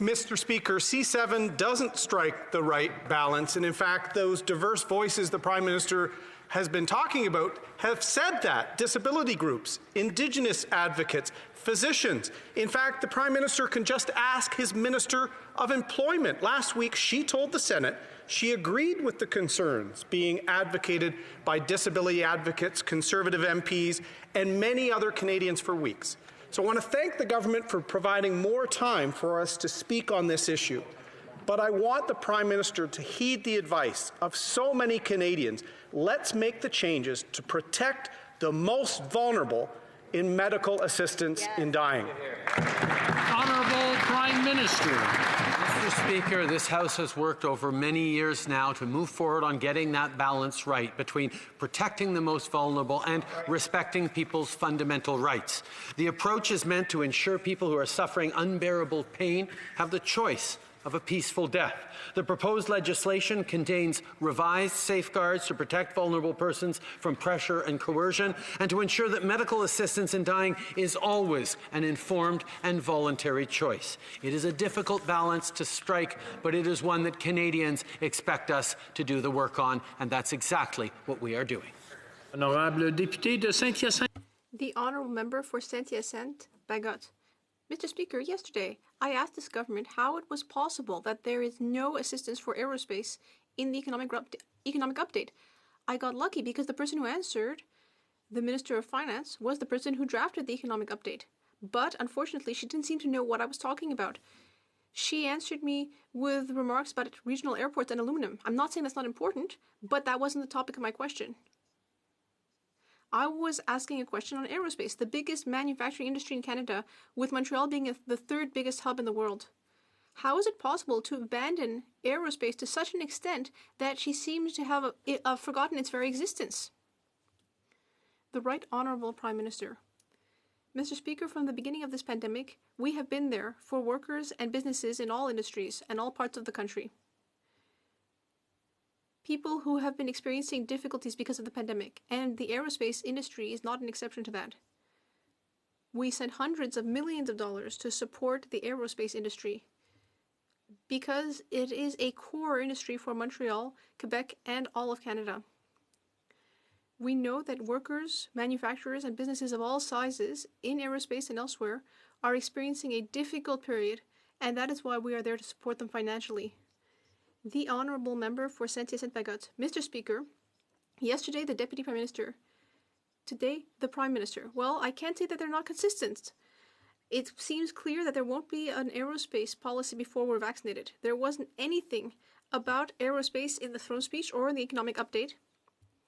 Mr. Speaker, C-7 doesn't strike the right balance, and in fact, those diverse voices the Prime Minister has been talking about have said that. Disability groups, Indigenous advocates, physicians. In fact, the Prime Minister can just ask his Minister of Employment. Last week, she told the Senate she agreed with the concerns being advocated by disability advocates, Conservative MPs, and many other Canadians for weeks. So I want to thank the government for providing more time for us to speak on this issue. But I want the Prime Minister to heed the advice of so many Canadians. Let's make the changes to protect the most vulnerable in medical assistance in dying. Honourable Prime Minister. Mr. Speaker, this House has worked over many years now to move forward on getting that balance right between protecting the most vulnerable and respecting people's fundamental rights. The approach is meant to ensure people who are suffering unbearable pain have the choice of a peaceful death. The proposed legislation contains revised safeguards to protect vulnerable persons from pressure and coercion, and to ensure that medical assistance in dying is always an informed and voluntary choice. It is a difficult balance to strike, but it is one that Canadians expect us to do the work on, and that's exactly what we are doing. Honorable député de Saint-Hyacinthe. The Honourable Member for Saint-Hyacinthe, Bagot. Mr. Speaker, yesterday I asked this government how it was possible that there is no assistance for aerospace in the economic update. I got lucky because the person who answered, the Minister of Finance, was the person who drafted the economic update. But unfortunately, she didn't seem to know what I was talking about. She answered me with remarks about regional airports and aluminum. I'm not saying that's not important, but that wasn't the topic of my question. I was asking a question on aerospace, the biggest manufacturing industry in Canada, with Montreal being the third biggest hub in the world. How is it possible to abandon aerospace to such an extent that she seems to have forgotten its very existence? The Right Honourable Prime Minister. Mr. Speaker, from the beginning of this pandemic, we have been there for workers and businesses in all industries and all parts of the country. People who have been experiencing difficulties because of the pandemic, and the aerospace industry is not an exception to that. We sent hundreds of millions of dollars to support the aerospace industry because it is a core industry for Montreal, Quebec, and all of Canada. We know that workers, manufacturers, and businesses of all sizes in aerospace and elsewhere are experiencing a difficult period, and that is why we are there to support them financially. The Honourable Member for Saint-Hyacinthe-Bagotte. Mr. Speaker, yesterday the Deputy Prime Minister, today the Prime Minister. Well, I can't say that they're not consistent. It seems clear that there won't be an aerospace policy before we're vaccinated. There wasn't anything about aerospace in the throne speech or in the economic update.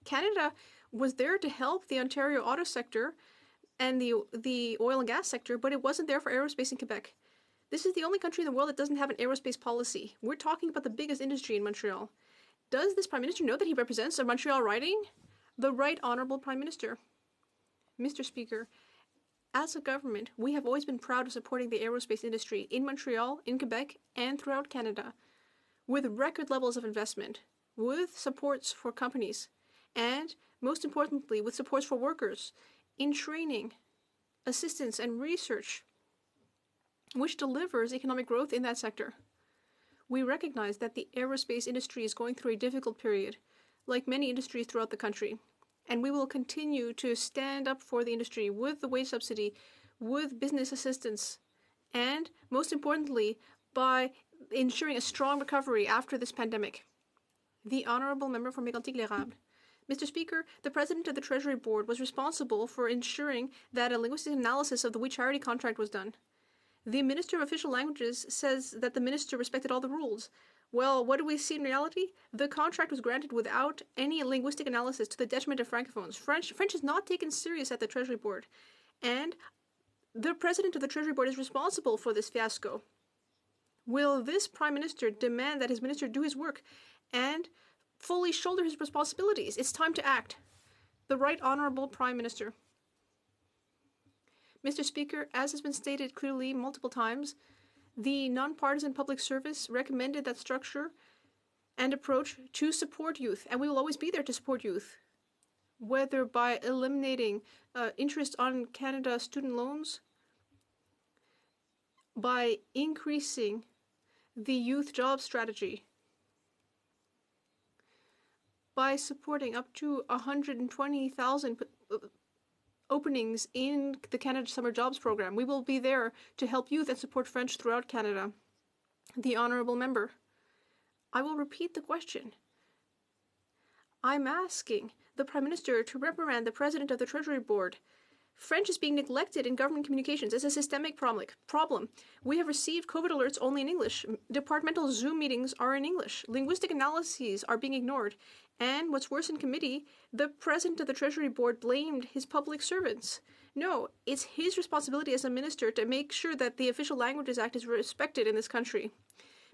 Canada was there to help the Ontario auto sector and the oil and gas sector, but it wasn't there for aerospace in Quebec. This is the only country in the world that doesn't have an aerospace policy. We're talking about the biggest industry in Montreal. Does this Prime Minister know that he represents a Montreal riding? The Right Honourable Prime Minister. Mr. Speaker, as a government, we have always been proud of supporting the aerospace industry in Montreal, in Quebec, and throughout Canada, with record levels of investment, with supports for companies, and, most importantly, with supports for workers in training, assistance, and research, which delivers economic growth in that sector. We recognize that the aerospace industry is going through a difficult period, like many industries throughout the country. And we will continue to stand up for the industry with the wage subsidy, with business assistance, and most importantly, by ensuring a strong recovery after this pandemic. The Honourable Member for Mégantic-L'Érable. Mr. Speaker, the President of the Treasury Board was responsible for ensuring that a linguistic analysis of the We Charity contract was done. The Minister of Official Languages says that the minister respected all the rules. Well, what do we see in reality? The contract was granted without any linguistic analysis to the detriment of Francophones. French is not taken serious at the Treasury Board. And the President of the Treasury Board is responsible for this fiasco. Will this Prime Minister demand that his minister do his work and fully shoulder his responsibilities? It's time to act. The Right Honourable Prime Minister. Mr. Speaker, as has been stated clearly multiple times, the Nonpartisan Public Service recommended that structure and approach to support youth, and we will always be there to support youth, whether by eliminating interest on Canada student loans, by increasing the youth job strategy, by supporting up to 120,000 openings in the Canada Summer Jobs Program. We will be there to help youth and support French throughout Canada. The Honourable Member. I will repeat the question. I'm asking the Prime Minister to reprimand the President of the Treasury Board. French is being neglected in government communications. It's a systemic problem. We have received COVID alerts only in English. Departmental Zoom meetings are in English. Linguistic analyses are being ignored. And what's worse, in committee, the President of the Treasury Board blamed his public servants. No, it's his responsibility as a minister to make sure that the Official Languages Act is respected in this country.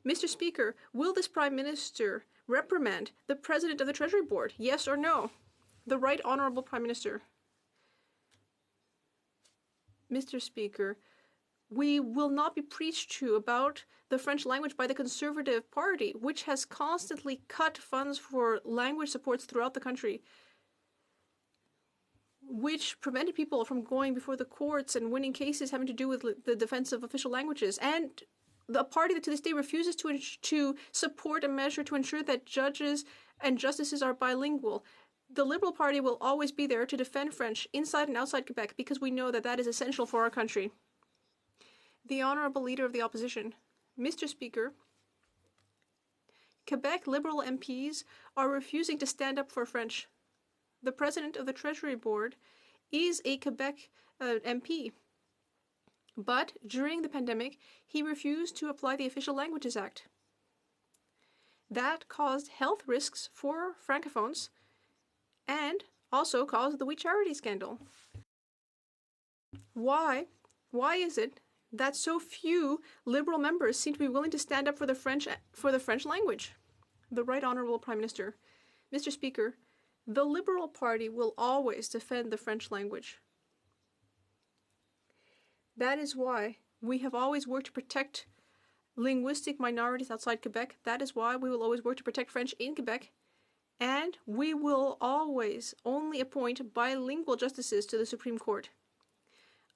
Mr. Speaker, will this Prime Minister reprimand the President of the Treasury Board? Yes or no? The Right Honourable Prime Minister. Mr. Speaker, we will not be preached to about the French language by the Conservative Party, which has constantly cut funds for language supports throughout the country, which prevented people from going before the courts and winning cases having to do with the defense of official languages, and the party that to this day refuses to support a measure to ensure that judges and justices are bilingual. The Liberal Party will always be there to defend French inside and outside Quebec because we know that that is essential for our country. The Honourable Leader of the Opposition. Mr. Speaker, Quebec Liberal MPs are refusing to stand up for French. The President of the Treasury Board is a Quebec MP. But during the pandemic, he refused to apply the Official Languages Act. That caused health risks for Francophones and also caused the We Charity scandal. Why is it that so few Liberal members seem to be willing to stand up for the French language? The Right Honourable Prime Minister. Mr. Speaker, the Liberal Party will always defend the French language. That is why we have always worked to protect linguistic minorities outside Quebec. That is why we will always work to protect French in Quebec. And we will always only appoint bilingual justices to the Supreme Court.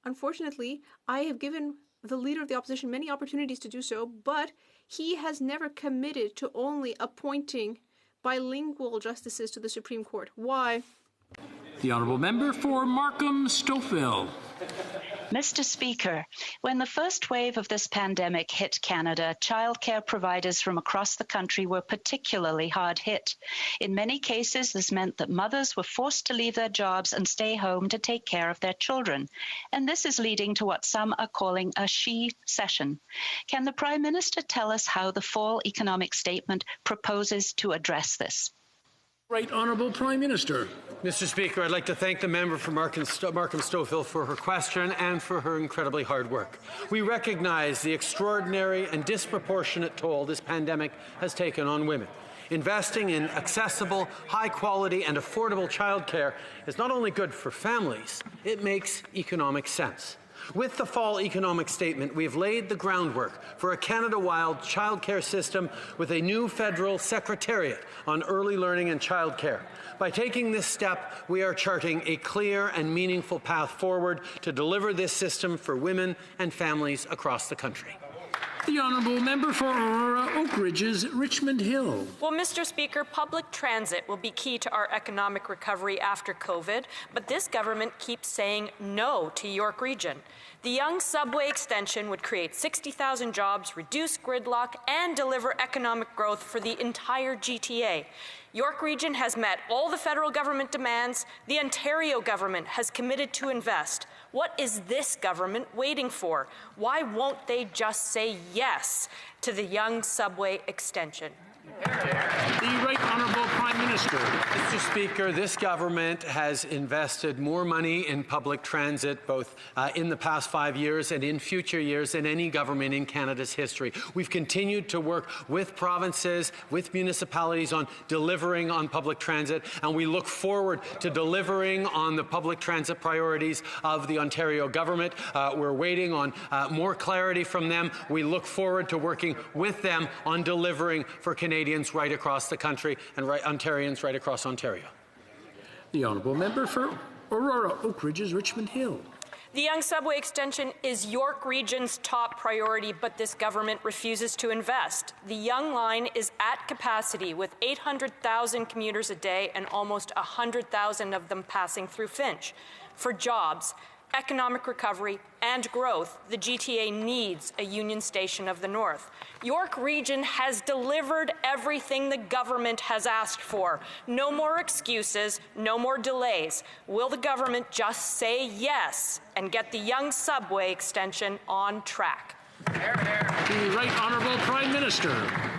Unfortunately, I have given the Leader of the Opposition many opportunities to do so, but he has never committed to only appointing bilingual justices to the Supreme Court. Why? The honourable member for Markham-Stouffville. Mr. Speaker, when the first wave of this pandemic hit Canada, childcare providers from across the country were particularly hard hit. In many cases, this meant that mothers were forced to leave their jobs and stay home to take care of their children. And this is leading to what some are calling a she session. Can the Prime Minister tell us how the fall economic statement proposes to address this? Right Honourable Prime Minister. Mr. Speaker, I'd like to thank the member for Markham-Stouffville for her question and for her incredibly hard work. We recognize the extraordinary and disproportionate toll this pandemic has taken on women. Investing in accessible, high-quality and affordable childcare is not only good for families, it makes economic sense. With the fall economic statement, we have laid the groundwork for a Canada-wide childcare system with a new federal secretariat on early learning and childcare. By taking this step, we are charting a clear and meaningful path forward to deliver this system for women and families across the country. The honourable member for Aurora Oak Ridges, Richmond Hill. Well, Mr. Speaker, public transit will be key to our economic recovery after COVID, but this government keeps saying no to York Region. The Yonge subway extension would create 60,000 jobs, reduce gridlock, and deliver economic growth for the entire GTA. York Region has met all the federal government demands. The Ontario government has committed to invest. What is this government waiting for? Why won't they just say yes to the Yonge subway extension? The Right Honourable Prime Minister. Mr. Speaker, this government has invested more money in public transit, both in the past 5 years and in future years, than any government in Canada's history. We've continued to work with provinces, with municipalities on delivering on public transit, and we look forward to delivering on the public transit priorities of the Ontario government. We're waiting on more clarity from them. We look forward to working with them on delivering for Canadians right across the country and Ontarians right across Ontario. The honourable member for Aurora Oak Ridges, Richmond Hill. The Yonge subway extension is York Region's top priority, but this government refuses to invest. The Yonge line is at capacity with 800,000 commuters a day and almost 100,000 of them passing through Finch. For jobs, economic recovery, and growth, the GTA needs a Union Station of the North. York Region has delivered everything the government has asked for. No more excuses, no more delays. Will the government just say yes and get the Yonge subway extension on track? The Right Honourable Prime Minister.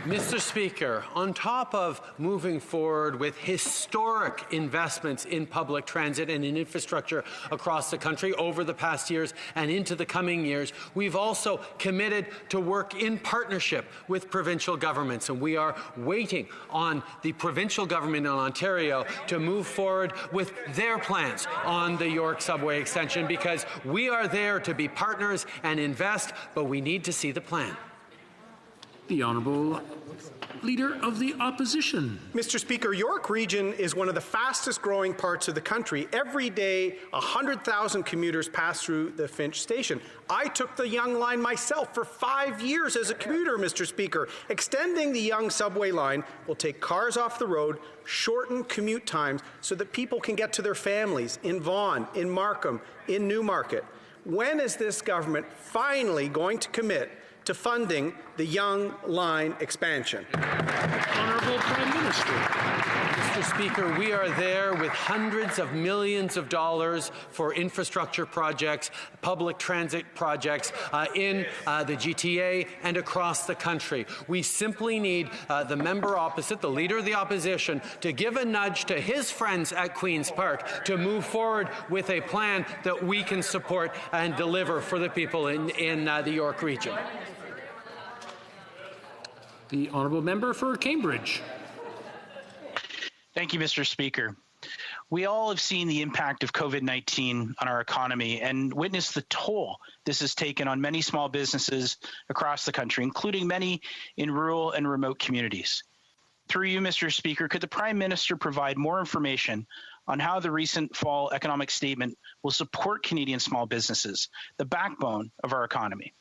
Mr. Speaker, on top of moving forward with historic investments in public transit and in infrastructure across the country over the past years and into the coming years, we've also committed to work in partnership with provincial governments, and we are waiting on the provincial government in Ontario to move forward with their plans on the York subway extension, because we are there to be partners and invest, but we need to see the plan. The Honourable Leader of the Opposition. Mr. Speaker, York Region is one of the fastest growing parts of the country. Every day, 100,000 commuters pass through the Finch station. I took the Yonge line myself for 5 years as a commuter, Mr. Speaker. Extending the Yonge subway line will take cars off the road, shorten commute times so that people can get to their families in Vaughan, in Markham, in Newmarket. When is this government finally going to commit to funding the Yonge line expansion? Honourable Prime Minister. Mr. Speaker, we are there with hundreds of millions of dollars for infrastructure projects, public transit projects in the GTA and across the country. We simply need the member opposite, the Leader of the Opposition, to give a nudge to his friends at Queen's Park to move forward with a plan that we can support and deliver for the people in the York region. The Honourable Member for Cambridge. Thank you, Mr. Speaker. We all have seen the impact of COVID-19 on our economy and witnessed the toll this has taken on many small businesses across the country, including many in rural and remote communities. Through you, Mr. Speaker, could the Prime Minister provide more information on how the recent fall economic statement will support Canadian small businesses, the backbone of our economy?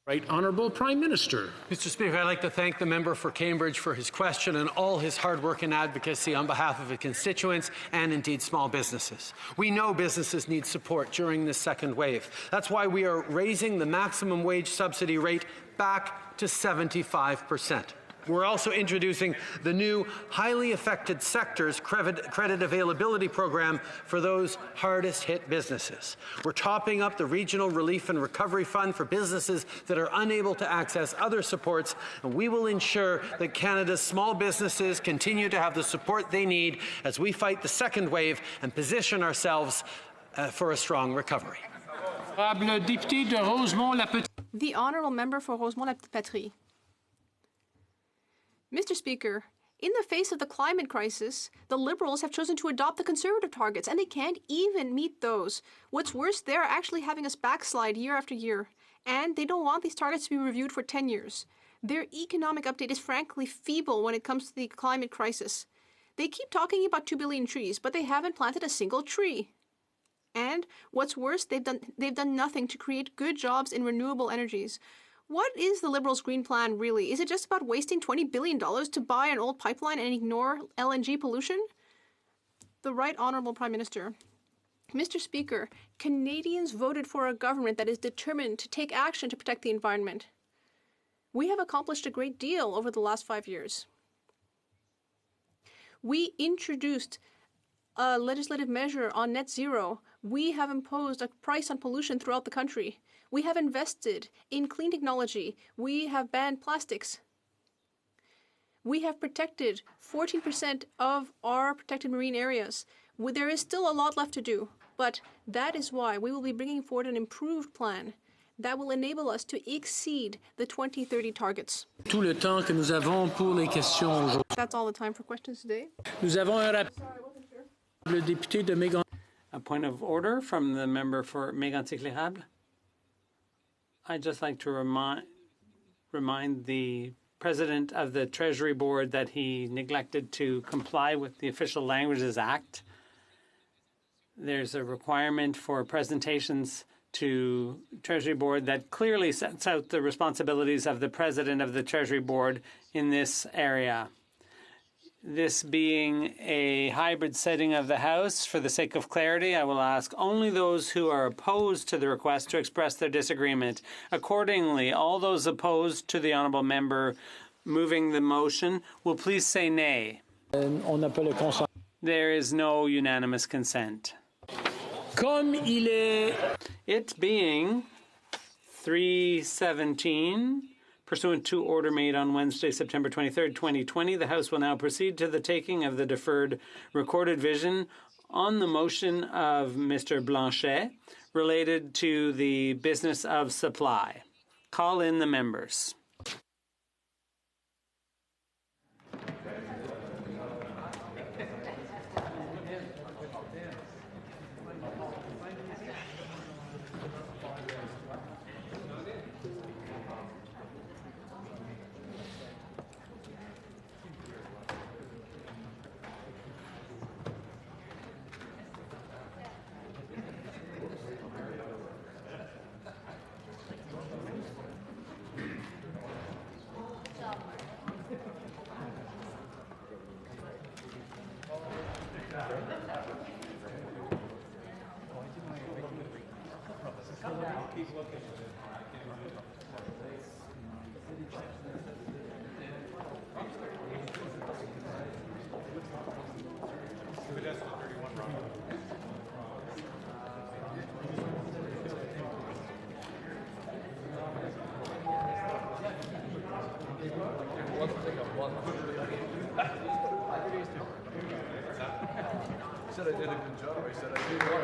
Right Honourable Prime Minister. Mr. Speaker, I'd like to thank the member for Cambridge for his question and all his hard work and advocacy on behalf of his constituents and indeed small businesses. We know businesses need support during this second wave. That's why we are raising the maximum wage subsidy rate back to 75%. We're also introducing the new highly affected sectors credit availability program for those hardest hit businesses. We're topping up the Regional Relief and Recovery Fund for businesses that are unable to access other supports, and we will ensure that Canada's small businesses continue to have the support they need as we fight the second wave and position ourselves for a strong recovery. The Honourable Member for Rosemont-la-Petite. Mr. Speaker, in the face of the climate crisis, the Liberals have chosen to adopt the Conservative targets, and they can't even meet those. What's worse, they're actually having us backslide year after year, and they don't want these targets to be reviewed for 10 years. Their economic update is frankly feeble when it comes to the climate crisis. They keep talking about 2 billion trees, but they haven't planted a single tree. And what's worse, they've done nothing to create good jobs in renewable energies. What is the Liberals' Green Plan really? Is it just about wasting $20 billion to buy an old pipeline and ignore LNG pollution? The Right Honourable Prime Minister. Mr. Speaker, Canadians voted for a government that is determined to take action to protect the environment. We have accomplished a great deal over the last 5 years. We introduced a legislative measure on net zero. We have imposed a price on pollution throughout the country. We have invested in clean technology. We have banned plastics. We have protected 14% of our protected marine areas. There is still a lot left to do, but that is why we will be bringing forward an improved plan that will enable us to exceed the 2030 targets. Tout le temps que nous avons pour les questions aujourd'hui. That's all the time for questions today. Nous avons un rappel. Le député de Mégantic. A point of order from the member for Mégantic-l'Érable. I'd just like to remind the President of the Treasury Board that he neglected to comply with the Official Languages Act. There's a requirement for presentations to Treasury Board that clearly sets out the responsibilities of the President of the Treasury Board in this area. This being a hybrid setting of the House, for the sake of clarity, I will ask only those who are opposed to the request to express their disagreement. Accordingly, all those opposed to the honourable member moving the motion will please say nay. There is no unanimous consent. It being 3:17, pursuant to order made on Wednesday, September 23rd, 2020, the House will now proceed to the taking of the deferred recorded vision on the motion of Mr. Blanchet related to the business of supply. Call in the members. said I did a good job. I said I did well.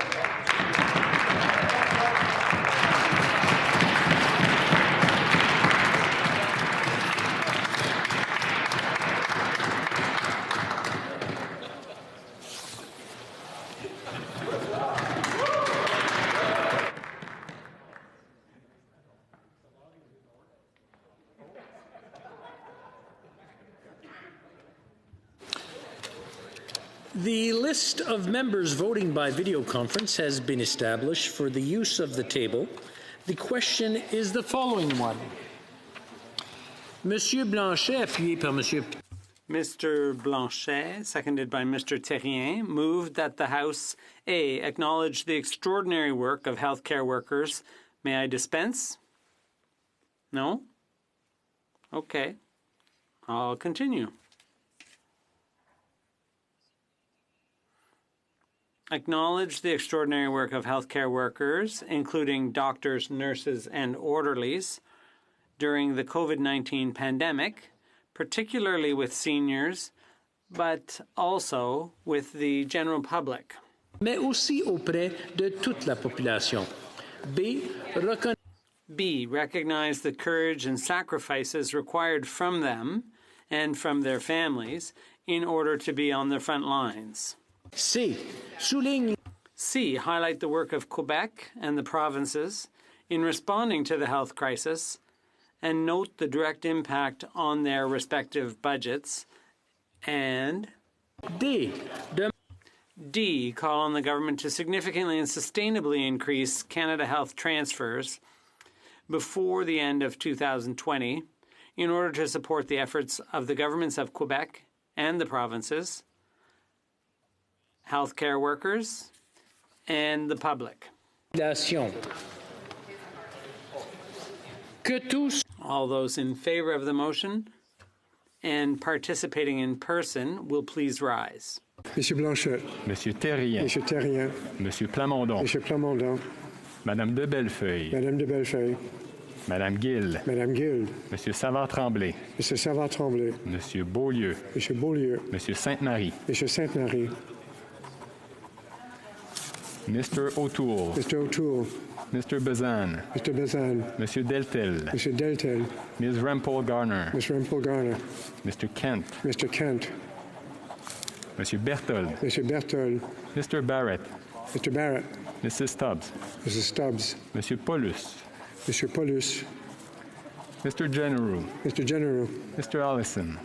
The list of members voting by video conference has been established for the use of the table The question is the following one. Monsieur Blanchet, appuyé par Monsieur... Mr. Blanchet, seconded by Mr. Terrien, moved that the House, A, acknowledge the extraordinary work of healthcare workers. May I dispense? No? Okay. I'll continue. Acknowledge the extraordinary work of healthcare workers, including doctors, nurses, and orderlies, during the COVID-19 pandemic, particularly with seniors, but also with the general public. Mais aussi auprès de toute la population. B. Recognize the courage and sacrifices required from them and from their families in order to be on the front lines. C. Souligne. C. Highlight the work of Quebec and the provinces in responding to the health crisis and note the direct impact on their respective budgets. And D. Call on the government to significantly and sustainably increase Canada Health transfers before the end of 2020 in order to support the efforts of the governments of Quebec and the provinces, healthcare workers, and the public. All those in favor of the motion and participating in person will please rise. Monsieur Blanchet. Monsieur Terrien. Monsieur Terrien. Monsieur Plamondon. Monsieur Plamondon. Madame de Bellefeuille. Madame de Bellefeuille. Madame Gill. Madame Gill. Monsieur Savard-Tremblay. Monsieur Savard-Tremblay. Monsieur Beaulieu. Monsieur Beaulieu. Monsieur Sainte-Marie. Monsieur Sainte-Marie. Mr. O'Toole. Mr. O'Toole. Mr. Bazan. Mr. Bazan. Monsieur Deltel. Monsieur Deltel. Ms. Rempel-Garner. Ms. Rempel-Garner. Mr. Kent. Mr. Kent. Monsieur Berthold. Monsieur Berthold. Mr. Barrett. Mr. Barrett. Mrs. Stubbs. Mrs. Stubbs. Monsieur Paulus. Monsieur Paulus. Mr. General. Mr. General. Mr. Allison.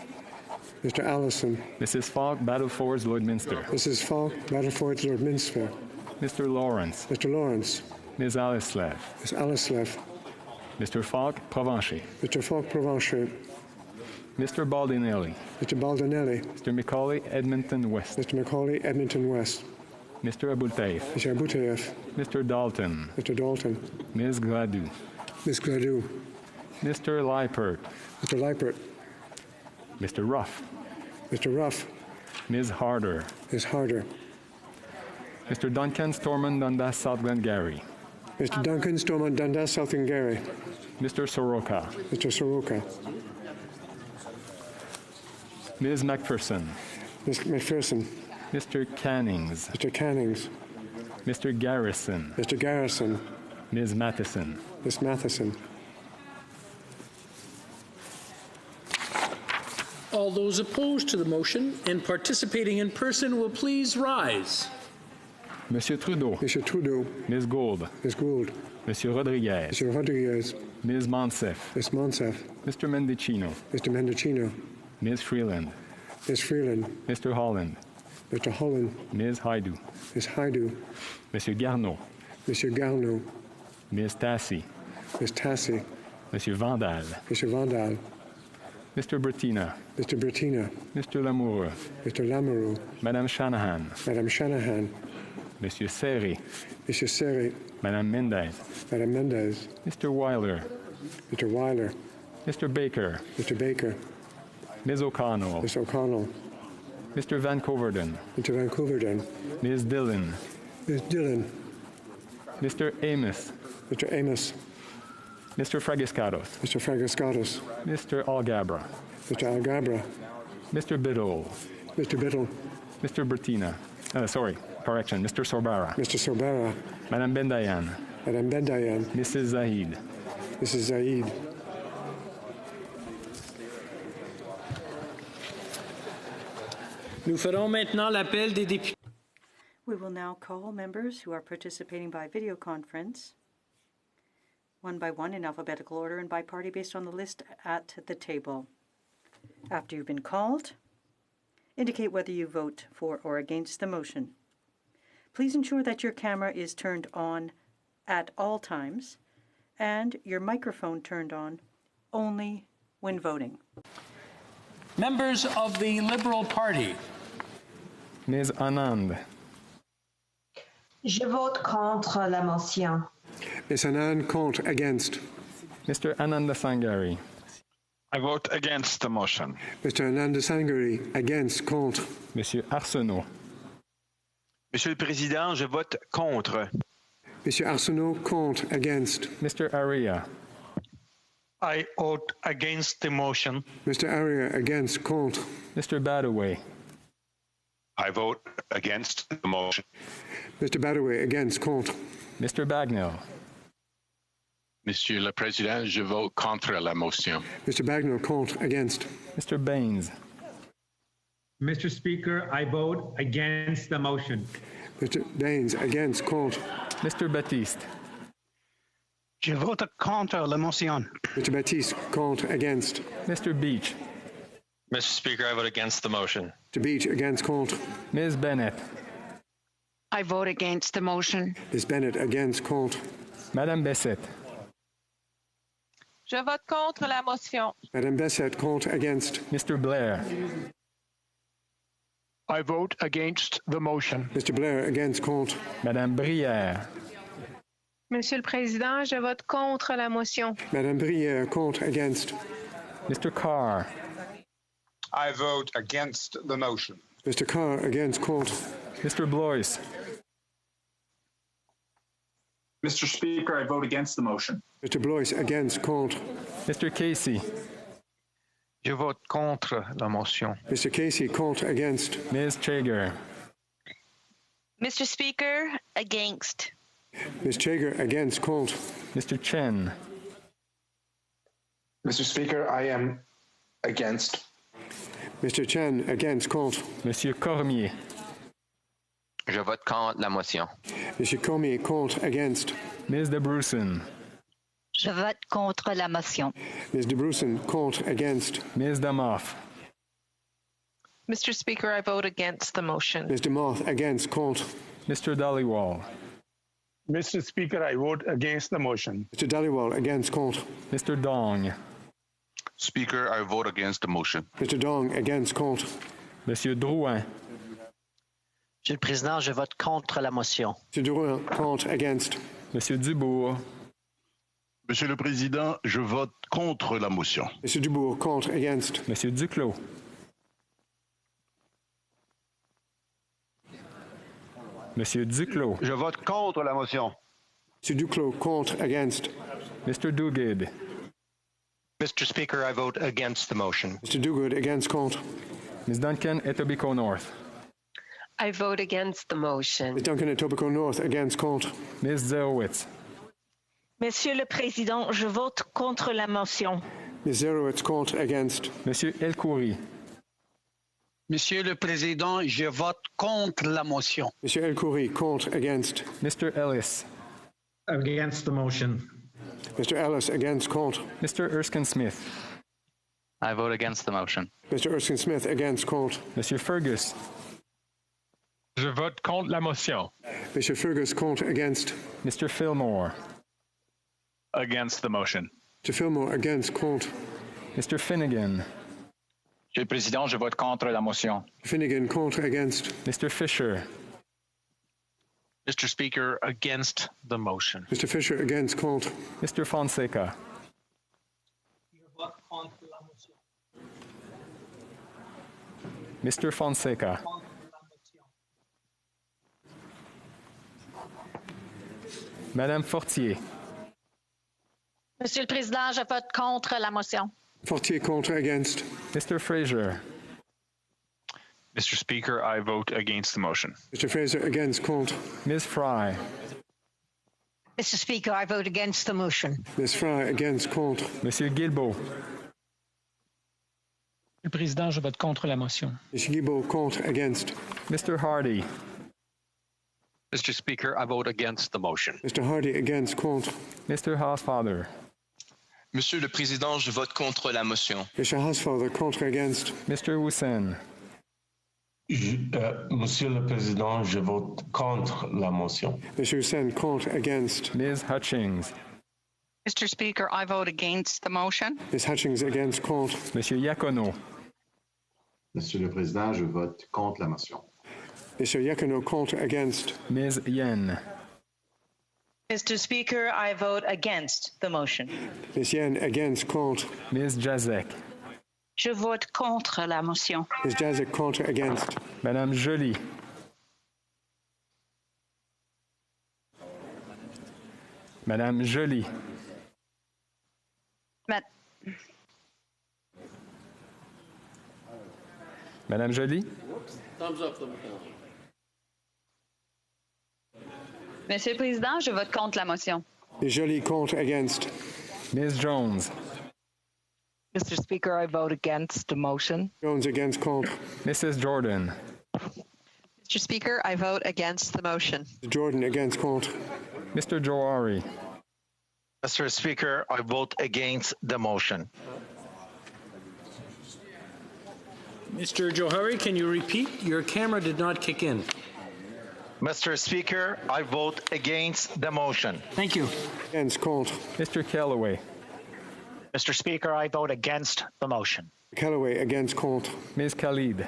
Mr. Allison. Mrs. Falk, Battlefords, Lloydminster. Mrs. Falk, Battlefords, Lloydminster. Mr. Lawrence. Mr. Lawrence. Ms. Alislev. Ms. Alislev. Mr. Falk, Provencher. Mr. Falk, Provencher. Mr. Baldinelli. Mr. Baldinelli. Mr. Macaulay, Edmonton West. Mr. Macaulay, Edmonton West. Mr. Aboultaïf. Mr. Aboultaïf. Mr. Dalton. Mr. Dalton. Ms. Gladue. Ms. Gladue. Mr. Liepert. Mr. Liepert. Mr. Ruff. Mr. Ruff. Ms. Harder. Ms. Harder. Mr. Duncan Stormont Dundas South Glengarry. Mr. Duncan Stormont Dundas South Glengarry. Mr. Soroka. Mr. Soroka. Ms. McPherson. Ms. McPherson. Mr. Cannings. Mr. Cannings. Mr. Garrison. Mr. Garrison. Ms. Matheson. Ms. Matheson. All those opposed to the motion and participating in person will please rise. Monsieur Trudeau. Monsieur Trudeau. Ms. Gould. Ms. Gould. Monsieur Rodriguez. Monsieur Rodriguez. Ms. Monsef. Ms. Monsef. Mr. Mendicino. Mr. Mendicino. Ms. Freeland. Ms. Freeland. Mr. Holland. Mr. Holland. Ms. Haidu. Ms. Haidu. Monsieur Garneau. Monsieur Garneau. Ms. Tassi. Ms. Tassi. Monsieur Vandal. Monsieur Vandal. Mr. Bertina. Mr. Bertina. Mr. Lamoureux. Mr. Lamoureux. Madame Shanahan. Madame Shanahan. Monsieur Serry. Monsieur Serry. Madame Mendez. Madame Mendez. Mr. Weiler. Mr. Weiler. Mr. Baker. Mr. Baker. Ms. O'Connell. Ms. O'Connell. Mr. Van Coverden. Mr. Van Coverden. Ms. Dillon. Ms. Dillon. Mr. Amos. Mr. Amos. Mr. Fragiscatos. Mr. Fragiscatos. Mr. Algabra. Mr. Algabra. Mr. Biddle. Mr. Biddle. Mr. Bertina. Correction. Mr. Sorbara. Mr. Sorbara. Madame Bendayan. Madame Bendayan. Mrs. Zahid. Mrs. Zahid. Nous ferons maintenant l'appel des députés. We will now call members who are participating by video conference, one by one in alphabetical order and by party based on the list at the table. After you've been called, indicate whether you vote for or against the motion. Please ensure that your camera is turned on at all times and your microphone turned on only when voting. Members of the Liberal Party. Ms. Anand. Je vote contre la motion. Ms. Anand, contre, against. Mr. Anandasangari. I vote against the motion. Mr. Anandasangari, against, contre. Monsieur Arsenault. Monsieur le Président, je vote contre. Monsieur Arsenault, contre, against. Mr. Aria. I vote against the motion. Mr. Aria, against, contre. Mr. Badaway. I vote against the motion. Mr. Badaway, against, contre. Mr. Bagnell. Monsieur le Président, je vote contre la motion. Mr. Bagnell, contre, against. Mr. Baines. Mr. Speaker, I vote against the motion. Mr. Baines, against, contre. Mr. Baptiste. Je vote contre la motion. Mr. Baptiste, contre, against. Mr. Beach. Mr. Speaker, I vote against the motion. Mr. Beach, against, contre. Ms. Bennett. I vote against the motion. Ms. Bennett, against, contre. Madame Bessette. Je vote contre la motion. Madame Bessette, contre, against. Mr. Blair. I vote against the motion. Mr. Blair, against, contre. Madame Brière. Monsieur le Président, je vote contre la motion. Madame Brière, contre, against. Mr. Carr. I vote against the motion. Mr. Carr, against, contre. Mr. Blois. Mr. Speaker, I vote against the motion. Mr. Blois, against, contre. Mr. Casey. Je vote contre la motion. Mr. Casey, contre, against. Ms. Chager. Mr. Speaker, against. Ms. Chager, against, contre. Mr. Chen. Mr. Speaker, I am against. Mr. Chen, against, contre. Monsieur Cormier. Je vote contre la motion. Monsieur Cormier, contre, against. Ms. de Brussen. Je vote contre la motion. Ms. de Brussen, contre, against. Ms. Damoff. Mr. Speaker, I vote against the motion. Ms. DeMoth, against, contre. Mr. Dhaliwal. Mr. Speaker, I vote against the motion. Mr. Dhaliwal, against, contre. Mr. Dong. Speaker, I vote against the motion. Mr. Dong, against, contre. Monsieur Drouin. Monsieur le Président, je vote contre la motion. Monsieur Drouin, contre, against. Monsieur Dubourg. Monsieur le Président, je vote contre la motion. Monsieur Dubourg, contre, against. Monsieur Duclos. Monsieur Duclos. Je vote contre la motion. Monsieur Duclos, contre, against. Mr. Duguid. Mr. Speaker, I vote against the motion. Mr. Duguid, against, contre. Ms. Duncan, Etobicoke North. I vote against the motion. Ms. Duncan, Etobicoke North, against, contre. Ms. Zerowitz. Monsieur le Président, je vote contre la motion. Ms. Zerowitz, contre, against. Monsieur El-Khoury. Monsieur le Président, je vote contre la motion. Monsieur El-Khoury, contre, against. Mr. Ellis. Against the motion. Mr. Ellis, against, contre. Mr. Erskine-Smith. I vote against the motion. Mr. Erskine-Smith, against, contre. Monsieur Fergus. Je vote contre la motion. Mr. Fergus, contre, against. Mr. Fillmore. Against the motion. Mr. Fillmore, against, contre. Mr. Finnegan. Monsieur le Président, je vote contre la motion. Finnegan, contre, against. Mr. Fisher. Mr. Speaker, against the motion. Mr. Fisher, against, contre. Mr. Fonseca. Mr. Fonseca. Madame Fortier. Monsieur le Président, je vote contre la motion. Fortier, contre, against. Mr. Fraser. Mr. Speaker, I vote against the motion. Mr. Fraser, against, contre. Ms. Fry. Mr. Speaker, I vote against the motion. Ms. Fry, against, contre. Monsieur Guilbeault. Monsieur le Président, je vote contre la motion. Monsieur Guilbeault, contre, against. Mr. Hardy. Mr. Speaker, I vote against the motion. Mr. Hardy, against, contre. Mr. Hosfather. Monsieur le Président, je vote contre la motion. Mr. Hosfather, contre, against. Mr. Hussain. Monsieur le Président, je vote contre la motion. Mr. Hussain, contre, against. Ms. Hutchings. Mr. Speaker, I vote against the motion. Ms. Hutchings against, contre. Monsieur Iacono. Monsieur le Président, je vote contre la motion. Monsieur Iacono, contre, against. Ms. Yen. Mr. Speaker, I vote against the motion. Ms. Yen against, contre. Ms. Jazek. Je vote contre la motion. Ms. Jazek, contre, against. Madame Joly. Madame Joly. Madame Joly. Thumbs up. Monsieur le Président, je vote contre la motion. Ms. Joly, contre, against. Ms. Jones. Mr. Speaker, I vote against the motion. Jones against, contre. Mrs. Jordan. Mr. Speaker, I vote against the motion. Jordan against, contre. Mr. Johari. Mr. Speaker, I vote against the motion. Mr. Johari, can you repeat? Your camera did not kick in. Mr. Speaker, I vote against the motion. Thank you. Against, contre. Mr. Callaway. Mr. Speaker, I vote against the motion. Callaway against, contre. Ms. Khalid.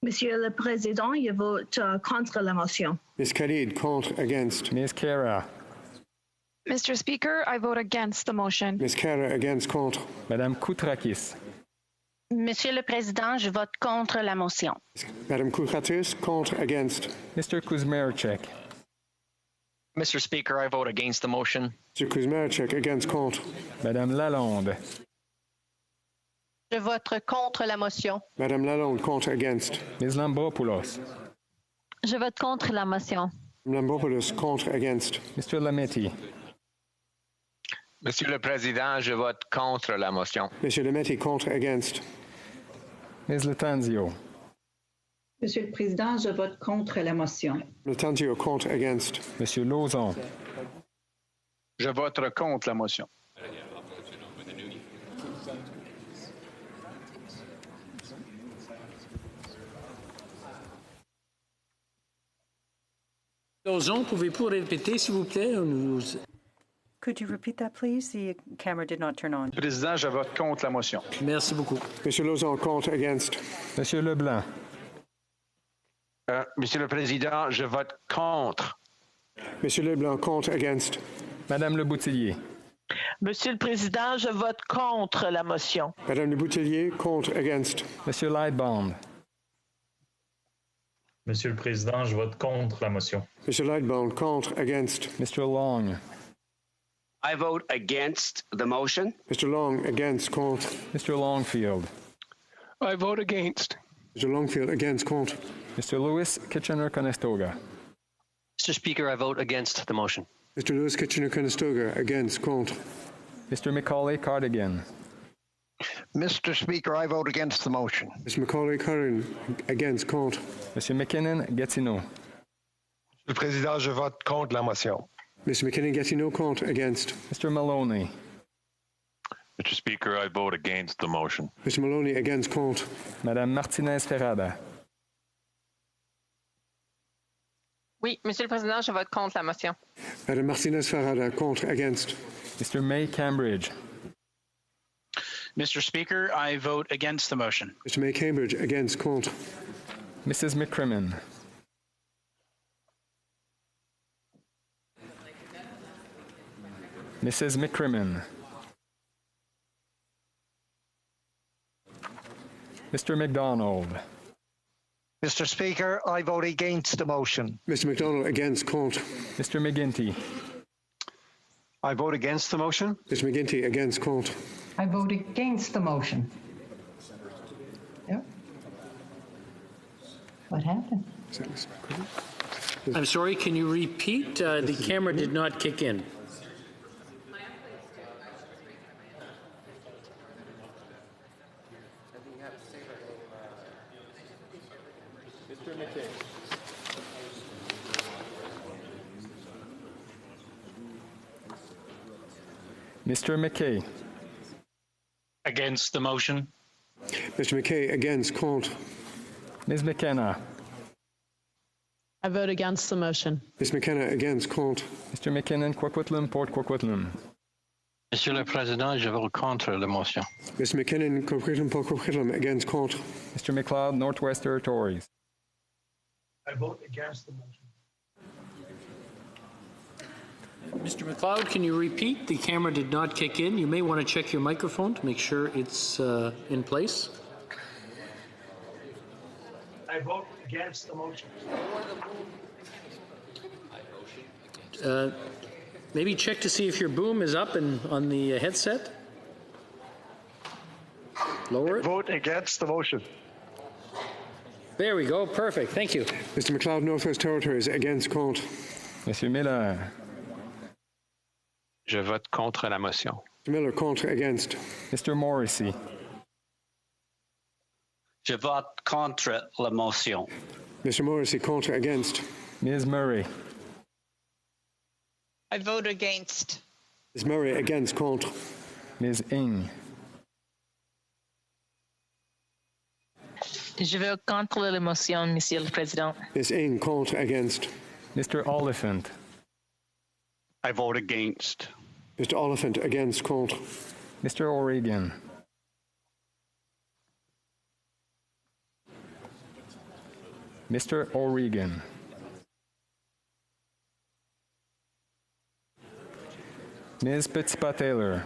Monsieur le Président, je vote contre la motion. Ms. Khalid, contre, against. Ms. Kara. Mr. Speaker, I vote against the motion. Ms. Kara against, contre. Madame Koutrakis. Monsieur le Président, je vote contre la motion. Madame Koutrakis, contre, against. Mr. Kuzmarczyk. Mr. Speaker, I vote against the motion. Mr. Kuzmarczyk against, contre. Madame Lalonde. Je vote contre la motion. Madame Lalonde, contre, against. Ms. Lambropoulos. Je vote contre la motion. Lambropoulos, contre, against. Mr. Lametti. Monsieur le Président, je vote contre la motion. Monsieur Lametti, contre, against. Ms. Latanzio. Monsieur le Président, je vote contre la motion. Latanzio, contre, against. Monsieur Lauzon. Je vote contre la motion. Lauzon, pouvez-vous répéter, s'il vous plaît? Could you repeat that, please? The camera did not turn on. Président, je vote contre la motion. Merci beaucoup. Monsieur Lauzon, contre, against. Monsieur Leblanc. Monsieur le Président, je vote contre. Monsieur Leblanc, contre, against. Madame Le Boutillier. Monsieur le Président, je vote contre la motion. Madame Le Boutillier, contre, against. Monsieur Lightbound. Monsieur le Président, je vote contre la motion. Monsieur Lightbound, contre, against. Mr. Long. I vote against the motion. Mr. Long, against, contre. Mr. Longfield. I vote against. Mr. Longfield, against, contre. Mr. Lewis Kitchener-Conestoga. Mr. Speaker, I vote against the motion. Mr. Lewis Kitchener-Conestoga, against, contre. Mr. Macaulay Cardigan. Mr. Speaker, I vote against the motion. Mr. Macaulay Cardigan, against, contre. Monsieur McKinnon Gatineau. Monsieur le Président, je vote contre la motion. Mr. McKinnon Gatineau, contre, against. Mr. Maloney. Mr. Speaker, I vote against the motion. Mr. Maloney, against, contre. Madame Martinez Ferrada. Oui, Monsieur le Président, je vote contre la motion. Madame Martinez Ferrada, contre, against. Mr. May Cambridge. Mr. Speaker, I vote against the motion. Mr. May Cambridge, against, contre. Mrs. McCrimmon. Mrs. McCrimmon. Mr. McDonald. Mr. Speaker, I vote against the motion. Mr. McDonald, against, contre. Mr. McGuinty. I vote against the motion. Mr. McGuinty, against, contre. I vote against the motion. Yep. What happened? I'm sorry, can you repeat? The camera did not kick in. Mr. McKay. Against the motion. Mr. McKay, against, contre. Ms. McKenna. I vote against the motion. Ms. McKenna against, contre. Mr. McKinnon, Coquitlam, Port Coquitlam. Monsieur le Président, je vote contre la motion. Ms. McKinnon, Coquitlam, Port Coquitlam against, contre. Mr. McLeod, Northwest Territories. I vote against the motion. Mr. McLeod, can you repeat? The camera did not kick in. You may want to check your microphone to make sure it's in place. I vote against the motion. Maybe check to see if your boom is up and on the headset. Lower it. Vote against the motion. There we go. Perfect. Thank you. Mr. McLeod, Northwest Territories against, contre. Monsieur Miller. Je vote contre la motion. Mr. Miller, contre, against. Mr. Morrissey. Je vote contre la motion. Mr. Morrissey, contre, against. Ms. Murray. I vote against. Ms. Murray, against, contre. Ms. Ng. Je vote contre la motion, Monsieur le Président. Ms. Ng, contre, against. Mr. Oliphant. I vote against. Mr. Oliphant, against, contre. Mr. O'Regan. Mr. O'Regan. Ms. Petitpas-Taylor.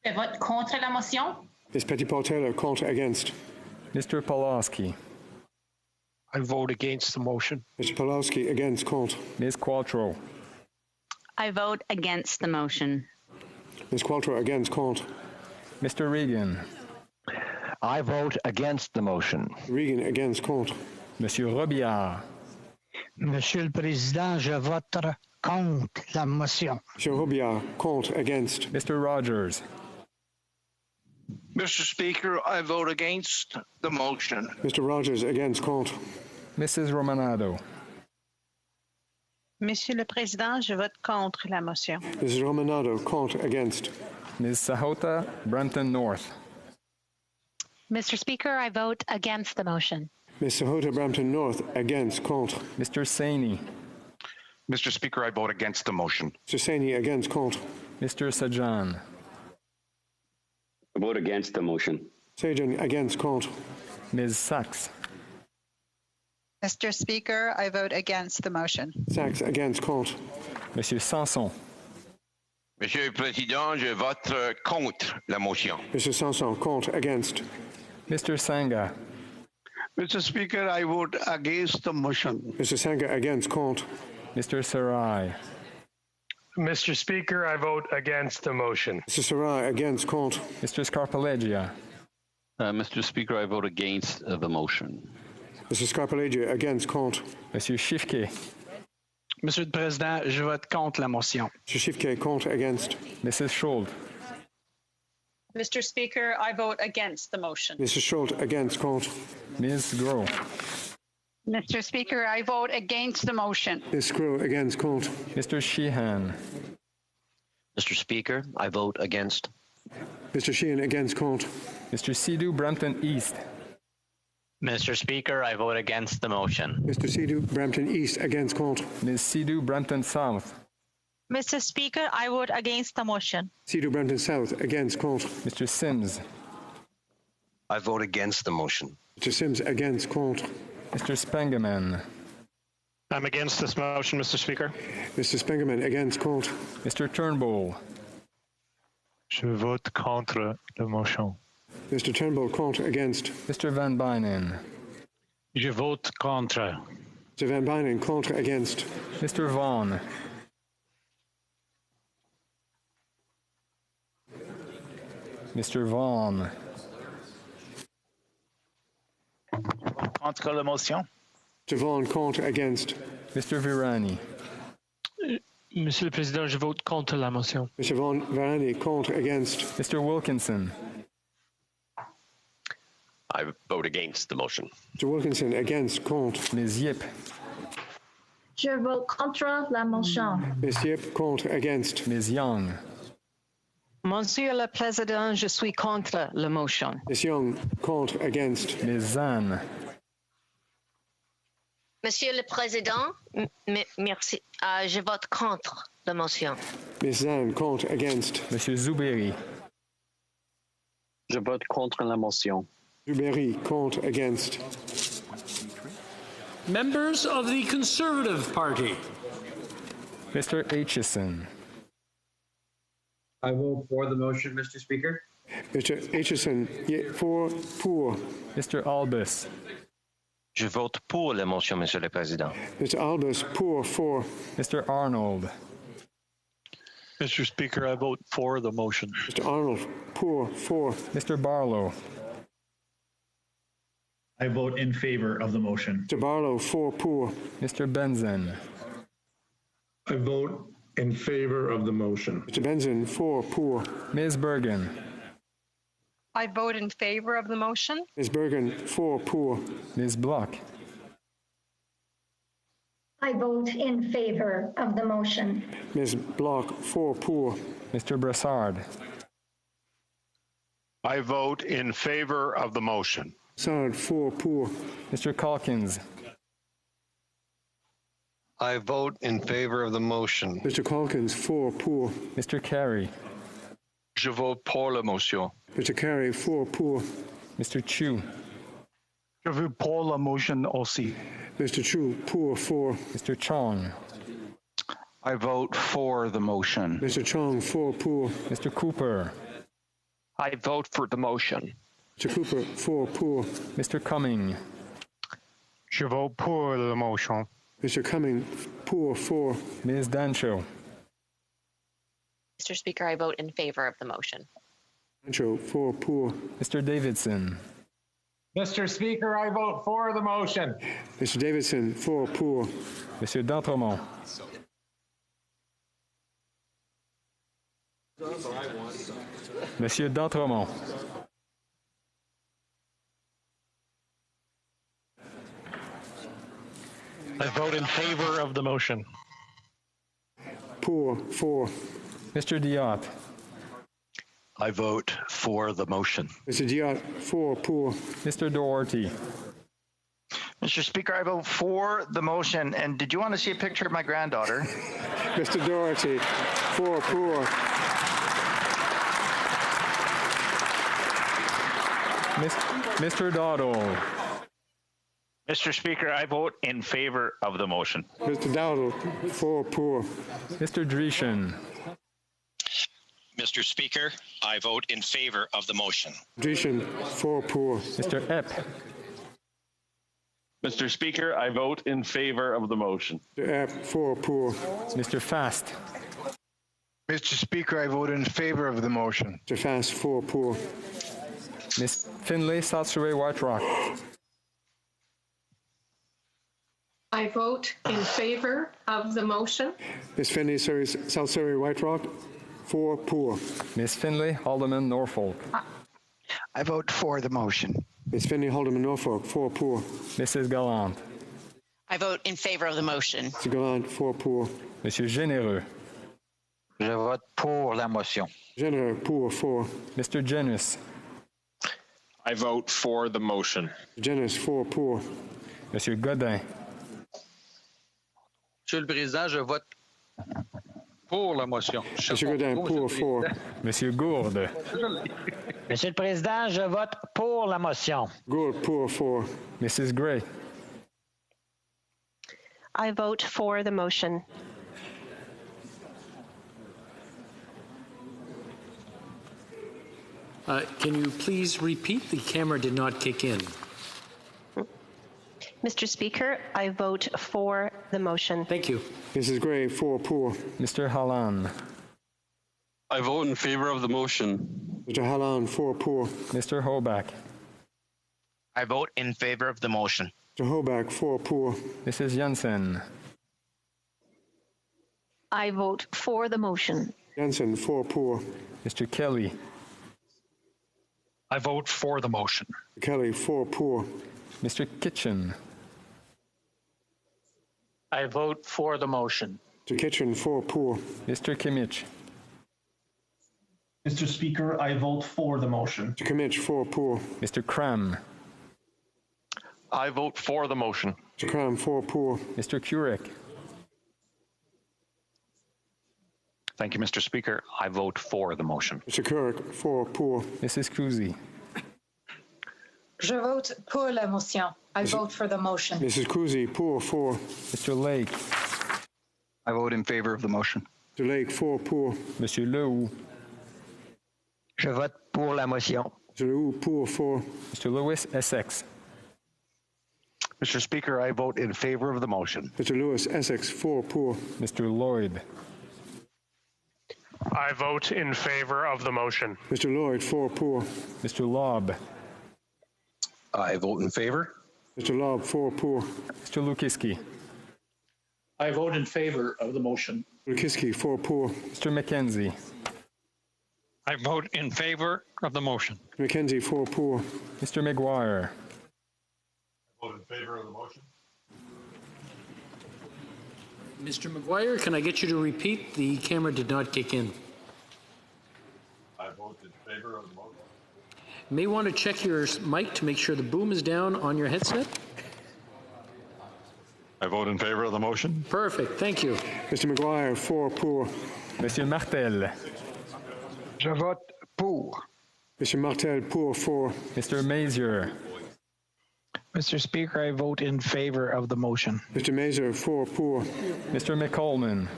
Je vote contre la motion. Ms. Petitpas-Taylor, contre, against. Mr. Pawlowski. I vote against the motion. Mr. Pawlowski, against, contre. Ms. Qualtrough. I vote against the motion. Ms. Qualtrough, against, contre. Mr. Regan. I vote against the motion. Regan, against, contre. Monsieur Robillard. Monsieur le Président, je vote contre la motion. Monsieur Robillard, contre, against. Mr. Rogers. Mr. Speaker, I vote against the motion. Mr. Rogers, against, contre. Mrs. Romanado. Monsieur le Président, je vote contre la motion. Mrs. Romanado, contre, against. Ms. Sahota, Brampton North. Mr. Speaker, I vote against the motion. Ms. Sahota, Brampton North, against, contre. Mr. Saini. Mr. Speaker, I vote against the motion. Mr. Saini, against, contre. Mr. Sajan. I vote against the motion. Sajan, against, contre. Ms. Sachs. Mr. Speaker, I vote against the motion. Sachs, against, contre. Monsieur Sanson. Monsieur le Président, je vote contre la motion. Mr. Sanson, contre, against. Mr. Sangha. Mr. Speaker, I vote against the motion. Mr. Sangha, against, contre. Mr. Sarai. Mr. Speaker, I vote against the motion. Mr. Sarai, against, contre. Mr. Scarpaleggia. Mr. Speaker, I vote against the motion. Mr. Scarpaleggia, against, contre. Monsieur Schiffke. Monsieur le Président, je vote contre la motion. Mr. Schiffke, contre, against. Mrs. Schuld. Mr. Speaker, I vote against the motion. Mr. Schultz, against, contre. Ms. Groh. Mr. Speaker, I vote against the motion. Ms. Groh, against, contre. Mr. Sheehan. Mr. Speaker, I vote against. Mr. Sheehan, against, contre. Mr. Sidhu, Brampton East. Mr. Speaker, I vote against the motion. Mr. Sidhu, Brampton East, against, contre. Ms. Sidhu, Brampton South. Mr. Speaker, I vote against the motion. Sidhu, Brampton South, against, contre. Mr. Sims. I vote against the motion. Mr. Sims, against, contre. Mr. Spengeman. I'm against this motion, Mr. Speaker. Mr. Spengeman, against, contre. Mr. Turnbull. Je vote contre la motion. Mr. Turnbull, contre, against. Mr. Van Bynen. Je vote contre. Mr. Van Bynen, contre, against. Mr. Vaughan. Mr. Vaughan. Contre la motion. Mr. Vaughan, contre, against. Mr. Virani. Monsieur le Président, je vote contre la motion. Mr. Vaughan Virani, contre, against. Mr. Wilkinson. I vote against the motion. Mr. Wilkinson, against, contre. Ms. Yip. Je vote contre la motion. Ms. Yip, contre, against. Ms. Young. Monsieur le Président, je suis contre la motion. Ms. Young, contre, against. Ms. Zan. Monsieur le Président, merci. Je vote contre la motion. Ms. Zan, contre, against. Monsieur Zuberi. Je vote contre la motion. Zuberi, contre, against. Members of the Conservative Party. Mr. Aitchison. I vote for the motion, Mr. Speaker. Mr. Aitchison, pour. Mr. Albus. Je vote pour la motion, Monsieur le Président. Mr. Albus, for. Mr. Arnold. Mr. Speaker, I vote for the motion. Mr. Arnold, for. Mr. Barlow. I vote in favor of the motion. Mr. Barlow, pour. Mr. Benzen. I vote in favor of the motion. Mr. Benzen, pour. Ms. Bergen. I vote in favor of the motion. Ms. Bergen, pour. Ms. Bloch. I vote in favor of the motion. Ms. Bloch, pour. Mr. Brassard. I vote in favor of the motion. Brassard, pour. Mr. Calkins. I vote in favor of the motion. Mr. Calkins, pour. Mr. Carey. Je vote pour la motion. Mr. Carey, pour. Mr. Chu. Je vote pour la motion aussi. Mr. Chu, pour. Mr. Chong. I vote for the motion. Mr. Chong, pour. Mr. Cooper. I vote for the motion. Mr. Cooper, pour. Mr. Cumming. Je vote pour la motion. Mr. Cumming, pour. Ms. Dancho. Mr. Speaker, I vote in favor of the motion. Dancho, pour. Mr. Davidson. Mr. Speaker, I vote for the motion. Mr. Davidson, pour. Monsieur d'Entremont. Monsieur d'Entremont. I vote in favor of the motion. For. Mr. Diot. I vote for the motion. Mr. Diot, pour. Mr. Doherty. Mr. Speaker, I vote for the motion. And did you want to see a picture of my granddaughter? Mr. Doherty, pour. Mr. Dowdle. Mr. Speaker, I vote in favor of the motion. Mr. Dowdle, pour. Mr. Dreeshen. Mr. Speaker, I vote in favor of the motion. Dreeshen, pour. Mr. Epp. Mr. Speaker, I vote in favor of the motion. Mr. Epp, pour. Mr. Fast. Mr. Speaker, I vote in favor of the motion. Mr. Fast, pour. Ms. Finlay, South Surrey, White Rock. I vote in favor of the motion. Ms. Finlay, South Surrey, White Rock, pour. Ms. Finlay, Haldeman, Norfolk. I vote for the motion. Ms. Finlay, Haldeman, Norfolk, pour. Mrs. Gallant. I vote in favor of the motion. Mr. Gallant, pour. Monsieur Généreux. Je vote pour la motion. Généreux, pour. Mr. Genus. I vote for the motion. Genus, pour. Monsieur Godin. Monsieur le Président, je vote pour la motion. Monsieur Godin, pour. Monsieur Gourde. Monsieur le Président, je vote pour la motion. Gourde, pour. Mrs. Gray. I vote for the motion. Can you please repeat? The camera did not kick in. Mr. Speaker, I vote for the motion. Thank you. Mrs. Gray, pour. Mr. Hallan. I vote in favor of the motion. Mr. Hallan, pour. Mr. Hoback. I vote in favor of the motion. Mr. Hoback, pour. Mrs. Jensen. I vote for the motion. Jensen, pour. Mr. Kelly. I vote for the motion. Kelly, pour. Mr. Kitchen. I vote for the motion. Mr. Kitchen, pour. Mr. Kimmich. Mr. Speaker, I vote for the motion. Mr. Kimmich, pour. Mr. Cram. I vote for the motion. Mr. Cram, 4 poor. Mr. Currick. Thank you, Mr. Speaker. I vote for the motion. Mr. Currick, 4 poor. Mrs. Kuzi. Je vote pour la motion. I vote for the motion. Mrs. Kuzi, poor, 4. Mr. Lake. I vote in favor of the motion. Mr. Lake, 4 poor. Monsieur Lehoux. Je vote pour la motion. Mr. Lehoux, poor, 4. Mr. Lewis, Essex. Mr. Speaker, I vote in favor of the motion. Mr. Lewis, Essex, 4 poor. Mr. Lloyd. I vote in favor of the motion. Mr. Lloyd, 4 poor. Mr. Lobb. I vote in favor. Mr. Lobb, 4 poor. Mr. Lukiski. I vote in favor of the motion. Lukiski, 4 poor. Mr. McKenzie. I vote in favor of the motion. McKenzie, 4 poor. Mr. McGuire. I vote in favor of the motion. Mr. McGuire, can I get you to repeat? The camera did not kick in. I vote in favor of the motion. You may want to check your mic to make sure the boom is down on your headset. I vote in favor of the motion. Perfect, thank you. Mr. McGuire, 4 poor. Monsieur Martel. Je vote pour. Mr. Martel, poor, 4. Mr. Mazier. Mr. Speaker, I vote in favor of the motion. Mr. Mazer, 4 poor. Mr. McCollman.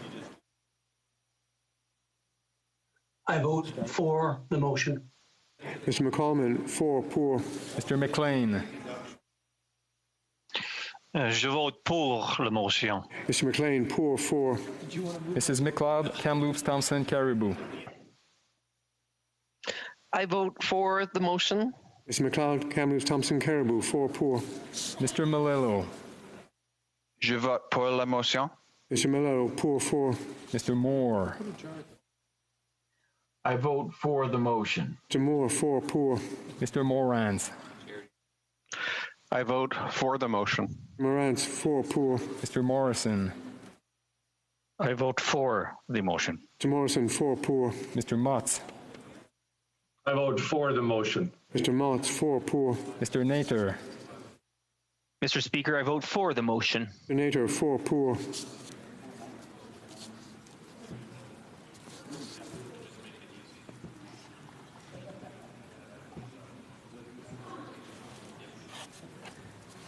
I vote for the motion. Mr. McCollman, 4 poor. Mr. McLean. Je vote pour la motion. Mr. McLean, poor, 4. Mrs. McLeod, Kamloops, Thompson, Caribou. I vote for the motion. Mr. McLeod, Kamloops, Thompson, Caribou, 4 poor. Mr. Malillo. Je vote pour la motion. Mr. Mello, poor, 4. Mr. Moore. I vote for the motion. Mr. Moore, 4 poor. Mr. Morans. I vote for the motion. Morantz, 4 poor. Mr. Morrison. I vote for the motion. Mr. Morrison, 4 poor. Mr. Motz. I vote for the motion. Mr. Motz, 4 poor. Mr. Nater. Mr. Speaker, I vote for the motion. Mr. Nater, 4 poor.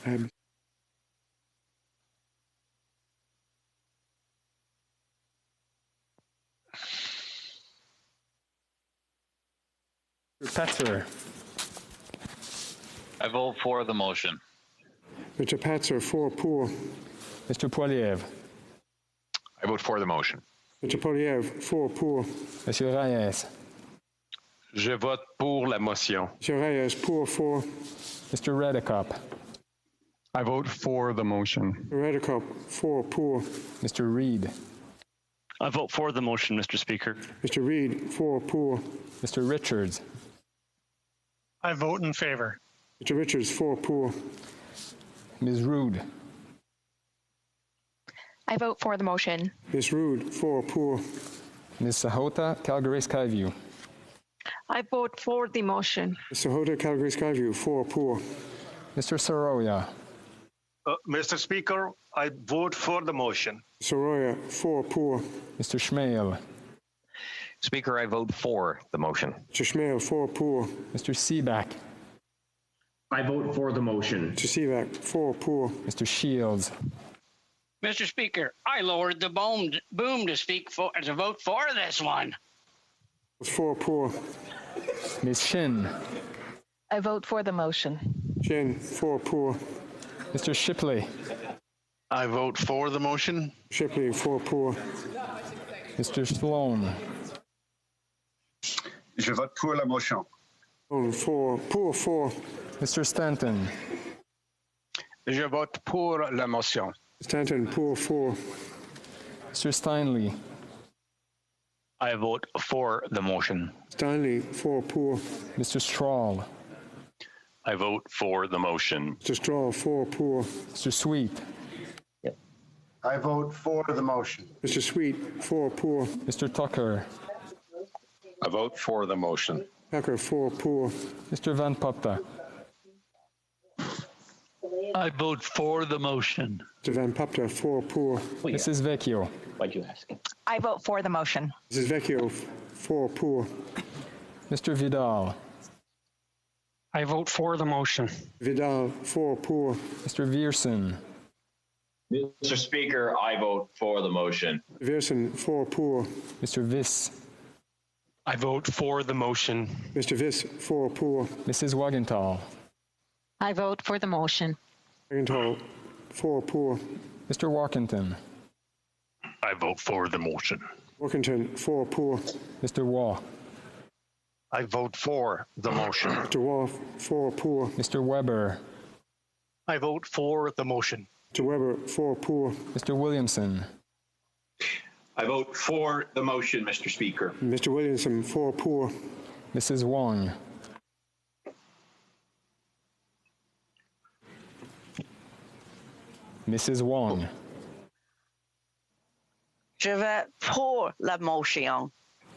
Mr. Petzer. I vote for the motion. Mr. Patzer, 4 poor. Mr. Poiliev. I vote for the motion. Mr. Poliev, 4 poor. Monsieur Reyes. Je vote pour la motion. Mr. Reyes, poor, 4. Mr. Redekop. I vote for the motion. Redekop, 4 poor. Mr. Reed. I vote for the motion, Mr. Speaker. Mr. Reed, 4 poor. Mr. Richards. I vote in favor. Mr. Richards, 4 poor. Ms. Rood. I vote for the motion. Ms. Rood, 4 poor. Ms. Sahota, Calgary Skyview. I vote for the motion. Ms. Sahota, Calgary Skyview, 4 poor. Mr. Soroya. Mr. Speaker, I vote for the motion. Soroya, 4 poor. Mr. Schmale. Speaker, I vote for the motion. Mr. Schmale, 4 poor. Mr. Seaback. I vote for the motion. Mr. Seaback, 4 poor. Mr. Shields. Mr. Speaker, I lowered the boom to vote for this one. 4 poor. Ms. Shin. I vote for the motion. Shin, 4 poor. Mr. Shipley. I vote for the motion. Shipley, 4 poor. Mr. Sloan. Je vote pour la motion. 4 poor, 4. Mr. Stanton. Je vote pour la motion. Stanton, poor, 4. Mr. Steinley. I vote for the motion. Stanley, 4 poor. Mr. Strahl. I vote for the motion. Mr. Straw, 4 poor. Mr. Sweet. I vote for the motion. Mr. Sweet, 4 poor. Mr. Tucker. I vote for the motion. Tucker, 4 poor. Mr. Van Popta. I vote for the motion. Mr. Van Papta, 4 pour. Mrs. Vecchio. Why'd you ask? I vote for the motion. Mrs. Vecchio, 4 pour. Mr. Vidal. I vote for the motion. Vidal, 4 pour. Mr. Viersen. Mr. Speaker, I vote for the motion. Viersen, 4 pour. Mr. Viss. I vote for the motion. Mr. Viss, 4 pour. Mrs. Wagenthal. I vote for the motion. Wagenthal, 4 pour. Mr. Walkington. I vote for the motion. Walkington, 4 pour. Mr. Waugh. I vote for the motion. Mr. Waugh, 4 pour. Mr. Weber. I vote for the motion. Mr. Weber, 4 pour. Mr. Williamson. I vote for the motion, Mr. Speaker. Mr. Williamson, 4 pour. Mrs. Wong. Mrs. Wong. Je vote pour la motion.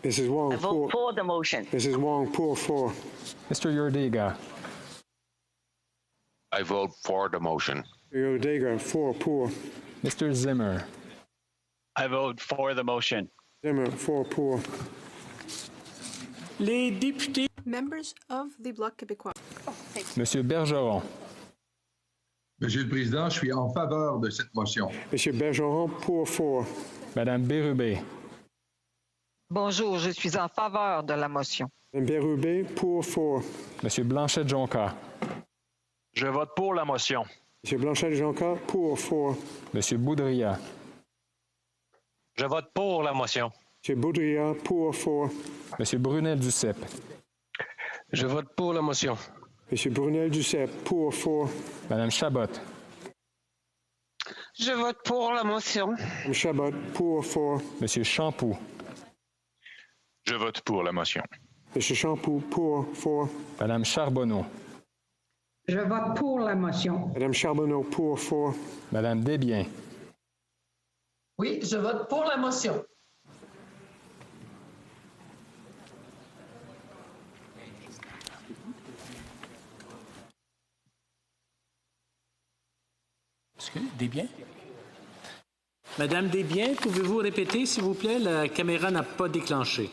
Mrs. Wong, I vote for the motion. Mrs. Wong, pour 4. Mr. Yurdiga. I vote for the motion. Yodega, 4 pour. Mr. Zimmer. I vote for the motion. Zimmer, 4 pour. Les députés. Members of the Bloc québécois. Monsieur Bergeron. Monsieur le Président, je suis en faveur de cette motion. Monsieur Bergeron, pour 4. Madame Bérubé. Bonjour, je suis en faveur de la motion. Madame Bérubé, pour 4. Monsieur Blanchet-Jonca. Je vote pour la motion. Monsieur Blanchet-Jonca, pour 4. Monsieur Boudria. Je vote pour la motion. Monsieur Boudria, pour 4. Monsieur Brunel-Duceppe. Je vote pour la motion. Monsieur Brunel-Duceppe, pour 4. Madame Chabot. Je vote pour la motion. Madame Chabot, pour 4. Monsieur Champoux. Je vote pour la motion. Monsieur Champoux, pour 4. Madame Charbonneau. Je vote pour la motion. Madame Charbonneau, pour 4. Madame Desbiens. Oui, je vote pour la motion. Desbiens? Madame Desbiens, pouvez-vous répéter, s'il vous plaît? La caméra n'a pas déclenché.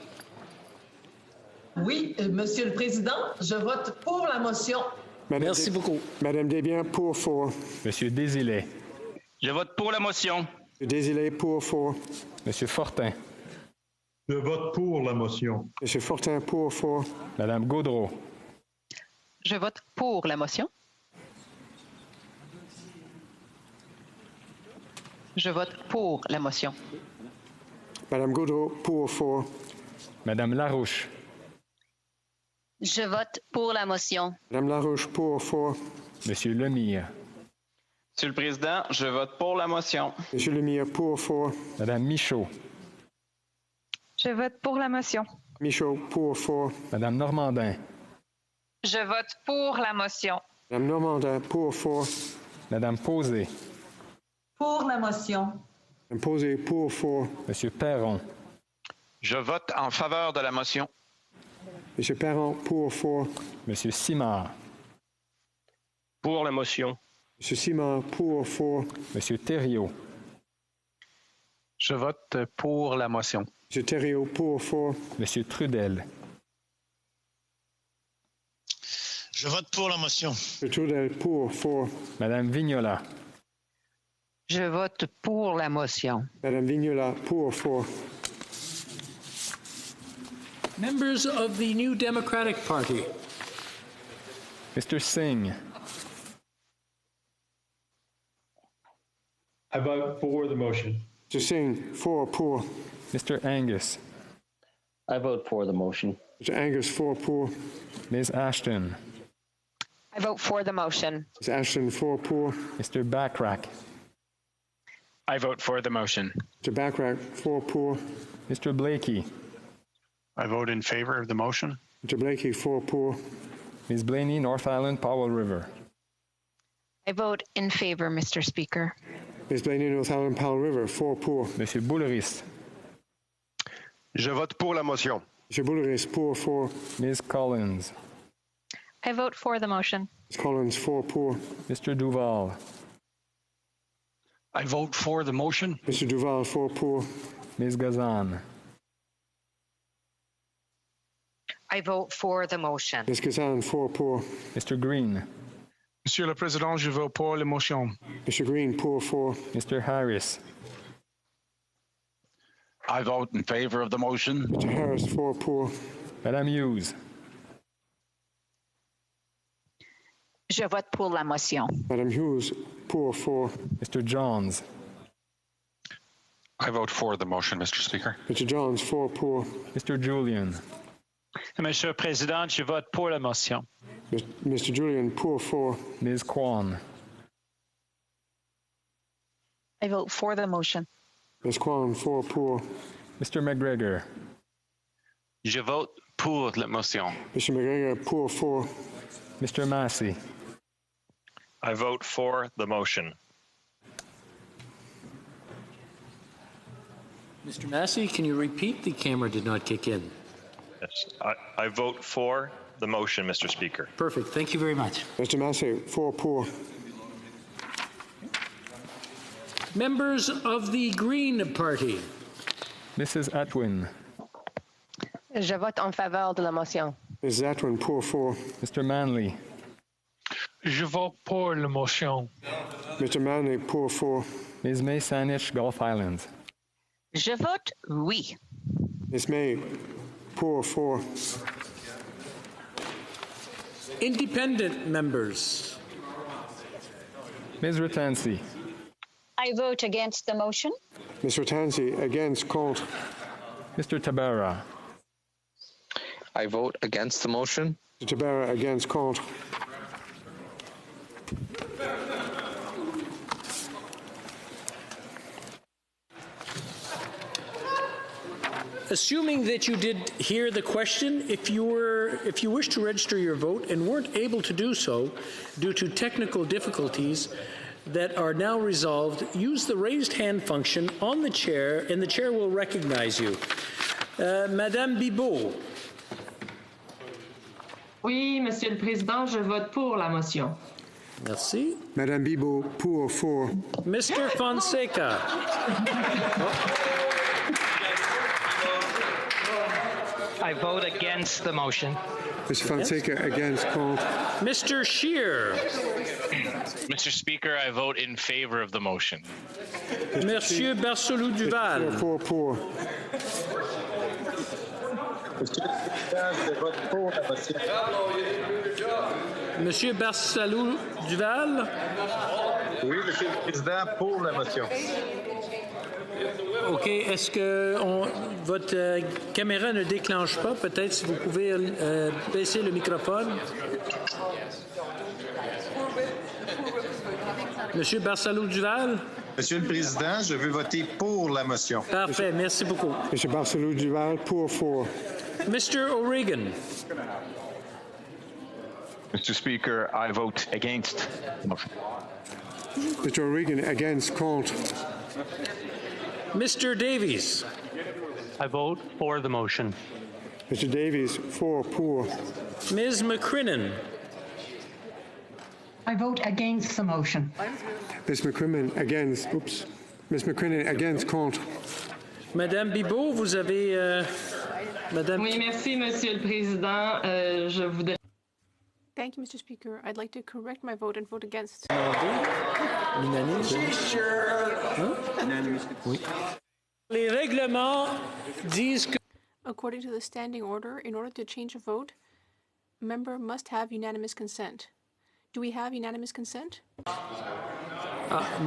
Oui, Monsieur le Président, je vote pour la motion. Merci beaucoup. Madame Desbiens, pour 4. Monsieur Désilet. Je vote pour la motion. Monsieur Désilet, pour 4. Monsieur Fortin. Je vote pour la motion. Monsieur Fortin, pour 4. Madame Gaudreau. Je vote pour la motion. Je vote pour la motion. Madame Gaudreau, pour 4. Madame Larouche. Je vote pour la motion. Madame Larouche, pour 4. Monsieur Lemire. Monsieur le Président, je vote pour la motion. Monsieur Lemire, pour 4. Madame Michaud. Je vote pour la motion. Michaud, pour 4. Madame Normandin. Je vote pour la motion. Madame Normandin, pour 4. Madame Posé. Pour la motion. Madame Posé, pour 4. Monsieur Perron. Je vote en faveur de la motion. Monsieur Perron, pour 4. Monsieur Simard. Pour la motion. Monsieur Simard, pour 4. Monsieur Thériault. Je vote pour la motion. Monsieur Thériault, pour 4. Monsieur Trudel. Je vote pour la motion. Monsieur Trudel, pour 4. Madame Vignola. Je vote pour la motion. Madame Vignola, pour 4. Members of the New Democratic Party. Mr. Singh. I vote for the motion. Mr. Singh, 4 pour. Mr. Angus. I vote for the motion. Mr. Angus, 4 pour. Ms. Ashton. I vote for the motion. Ms. Ashton, 4 pour. Mr. Backrack. I vote for the motion. Mr. Backrack, 4 pour. Mr. Blakey. I vote in favor of the motion. Mr. Blakey, 4 pour. Ms. Blaney, North Island, Powell River. I vote in favor, Mr. Speaker. Ms. Blaney, North Island, Powell River, 4 pour. Monsieur Boulris. Je vote pour la motion. Monsieur Boulris, pour 4. Ms. Collins. I vote for the motion. Ms. Collins, 4 pour. Mr. Duval. I vote for the motion. Mr. Duval, 4 pour. Ms. Gazan. I vote for the motion. Ms. Gazan, 4 pour. Mr. Green. Monsieur le Président, je vote pour la motion. Mr. Green, pour 4. Mr. Harris. I vote in favor of the motion. Mr. Harris, 4 pour. Madame Hughes. Je vote pour la motion. Madame Hughes, pour 4. Mr. Johns. I vote for the motion, Mr. Speaker. Mr. Johns, 4 pour. Mr. Julian. Monsieur le Président, je vote pour la motion. Mr. Julian, pour 4. Ms. Kwan. I vote for the motion. Ms. Kwan, 4 pour. Mr. McGregor. Je vote pour la motion. Mr. McGregor, pour 4. Mr. Massey. I vote for the motion. Mr. Massey, can you repeat? The camera did not kick in. Yes, I vote for the motion, Mr. Speaker. Perfect. Thank you very much. Mr. Massey, 4 pour. Members of the Green Party. Mrs. Atwin. Je vote en faveur de la motion. Mrs. Atwin, pour 4. Mr. Manley. Je vote pour la motion. Mr. Manley, pour 4. Ms. May Sanich, Gulf Islands. Je vote oui. Ms. May, pour 4. Independent members. Ms. Ratansi. I vote against the motion. Ms. Ratansi, against, contre. Mr. Tabara. I vote against the motion. Mr. Tabara, against, contre. Assuming that you did hear the question, if you wish to register your vote and weren't able to do so due to technical difficulties that are now resolved, use the raised hand function on the chair and the chair will recognize you. Madame Bibeau. Oui, Monsieur le Président, je vote pour la motion. Merci. Madame Bibeau, pour 4. Mr. Fonseca. I vote against the motion. Mr. Fonseca, against, contre. Mr. Scheer. Mr. Speaker, I vote in favor of the motion. Monsieur Barcelou Duval. 4 pour. Monsieur Barcelou Duval. Oui, Monsieur le Président, pour la motion. OK. Est-ce que votre caméra ne déclenche pas? Peut-être si vous pouvez baisser le microphone. Monsieur Barcelou Duval. Monsieur le Président, je veux voter pour la motion. Parfait. Merci beaucoup. Mr. Barcelou Duval, pour 4. Mr. O'Regan. Mr. Speaker, I vote against the motion. Mr. O'Regan, against, contre. Mr. Davies. I vote for the motion. Mr. Davies, 4 pour. Ms. McCrinnan. I vote against the motion. Ms. McCrimmon, against, Ms. McCrinnan, against, contre. Madame Bibeau, vous avez... Madame... Oui, merci, Monsieur le Président. Je voudrais... Thank you, Mr. Speaker. I'd like to correct my vote and vote against. Les règlements disent que... According to the standing order, in order to change a vote, a member must have unanimous consent. Do we have unanimous consent?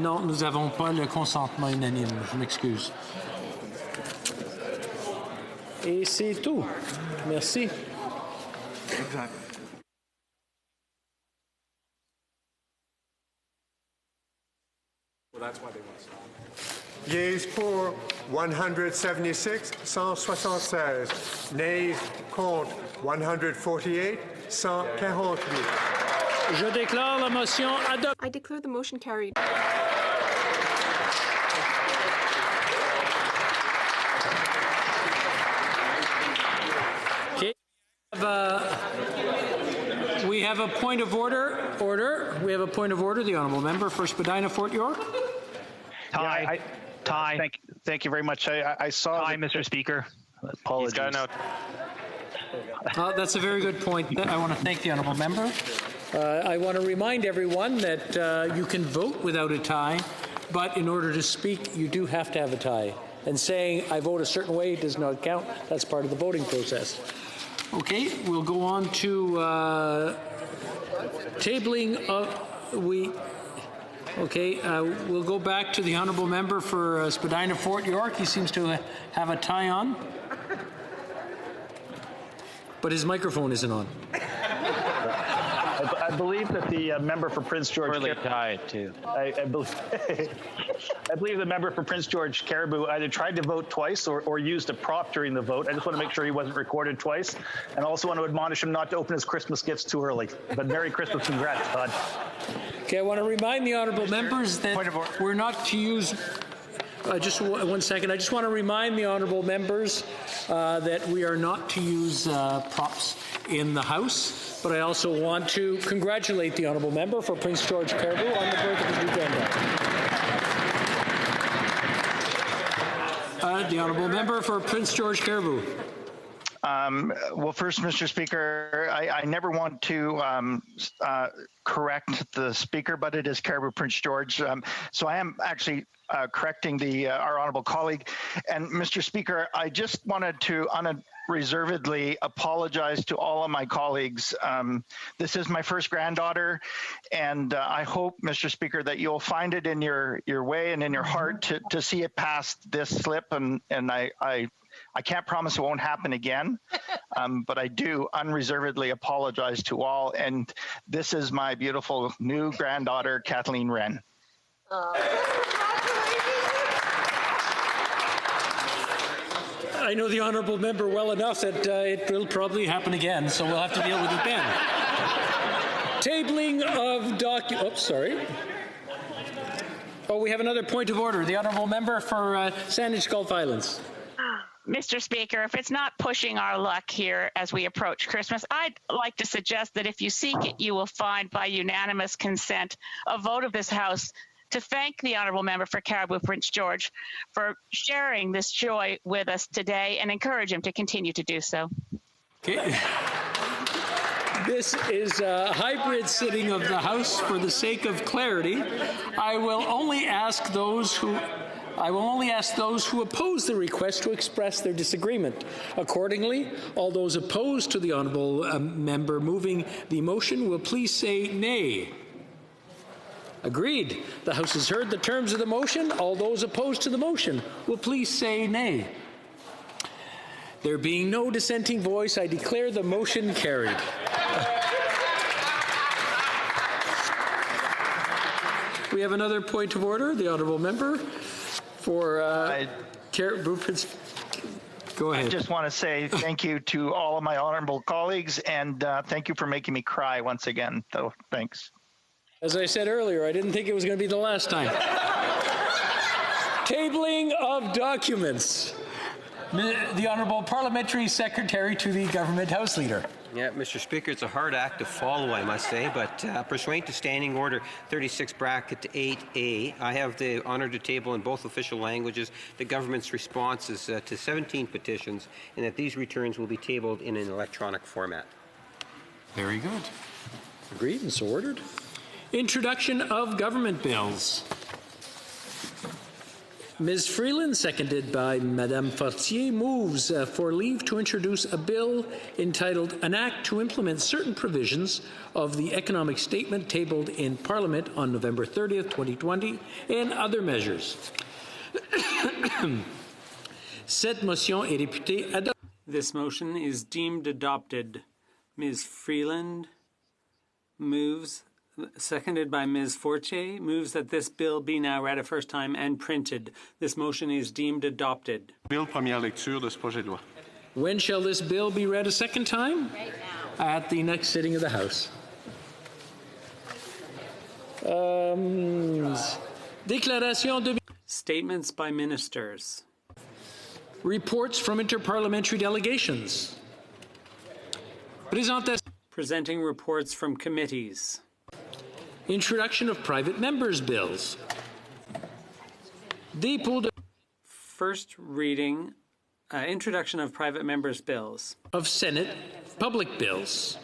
Non, nous n'avons pas le consentement unanime. Je m'excuse. Et c'est tout. Merci. Exact. Well, that's why they want to stop. Yeas pour 176, 176. Nays contre 148, 148. Je déclare la motion adoptée. I declare the motion carried. Okay. We have a point of order. Order. We have a point of order. The honourable member for Spadina, Fort York. Tie. Tie. Thank you very much. I saw. Tie, Mr. Speaker. Apologies. He's gotten out. That's a very good point. I want to thank the honourable member. I want to remind everyone that you can vote without a tie, but in order to speak, you do have to have a tie. And saying I vote a certain way does not count. That's part of the voting process. Okay, we'll go on to tabling of we'll go back to the honourable member for Spadina, Fort York. He seems to have a tie on, but his microphone isn't on. I believe that the member for Prince George tied too. I believe the member for Prince George Caribou either tried to vote twice or used a prop during the vote. I just want to make sure he wasn't recorded twice, and also want to admonish him not to open his Christmas gifts too early. But Merry Christmas, congrats, Todd. Okay, I want to remind the honourable members that we're not to use. Just 1 second. I just want to remind the honourable members that we are not to use props in the House. But I also want to congratulate the honourable member for Prince George Caribou on the birth of his new granddaughter. The honourable member for Prince George Caribou. Well, first, Mr. Speaker, I never want to correct the Speaker, but it is Caribou Prince George. So I am actually correcting our honourable colleague. And Mr. Speaker, I just wanted to unreservedly apologize to all of my colleagues. This is my first granddaughter, and I hope, Mr. Speaker, that you'll find it in your way and in your heart to see it past this slip. And I can't promise it won't happen again, but I do unreservedly apologize to all. And this is my beautiful new granddaughter, Kathleen Wren. I know the honourable member well enough that it will probably happen again, so we'll have to deal with it then. Tabling of Oops, sorry. Oh, we have another point of order. The honourable member for Sandwich Gulf Islands. Mr. Speaker, if it's not pushing our luck here as we approach Christmas, I'd like to suggest that if you seek it, you will find by unanimous consent a vote of this House to thank the honourable member for Caribou Prince George for sharing this joy with us today and encourage him to continue to do so. Okay. This is a hybrid sitting of the House. For the sake of clarity, I will only ask those who oppose the request to express their disagreement. Accordingly, all those opposed to the honourable member moving the motion will please say nay. Agreed. The House has heard the terms of the motion. All those opposed to the motion will please say nay. There being no dissenting voice, I declare the motion carried. We have another point of order. The honourable member for Caribou Prince. Go ahead. I just want to say thank you to all of my honourable colleagues, and thank you for making me cry once again. So thanks. As I said earlier, I didn't think it was going to be the last time. Tabling of documents. The Honourable Parliamentary Secretary to the Government House Leader. Yeah, Mr. Speaker, it's a hard act to follow, I must say, but pursuant to Standing Order 36 bracket 8A, I have the honour to table in both official languages the government's responses to 17 petitions, and that these returns will be tabled in an electronic format. Very good. Agreed and so ordered. Introduction of government bills. Ms. Freeland, seconded by Madame Fortier, moves for leave to introduce a bill entitled An Act to Implement Certain Provisions of the Economic Statement tabled in Parliament on November 30th, 2020, and other measures. Cette motion est réputée adoptée. This motion is deemed adopted. Ms. Freeland moves, seconded by Ms. Fortier, moves that this bill be now read a first time and printed. This motion is deemed adopted. Bill, première lecture de ce projet de loi. When shall this bill be read a second time? Right now. At the next sitting of the House. Déclaration de... Statements by ministers. Reports from interparliamentary delegations. Presenting reports from committees. Introduction of private members' bills. Dépôt de First reading, introduction of private members' bills. Of Senate public bills.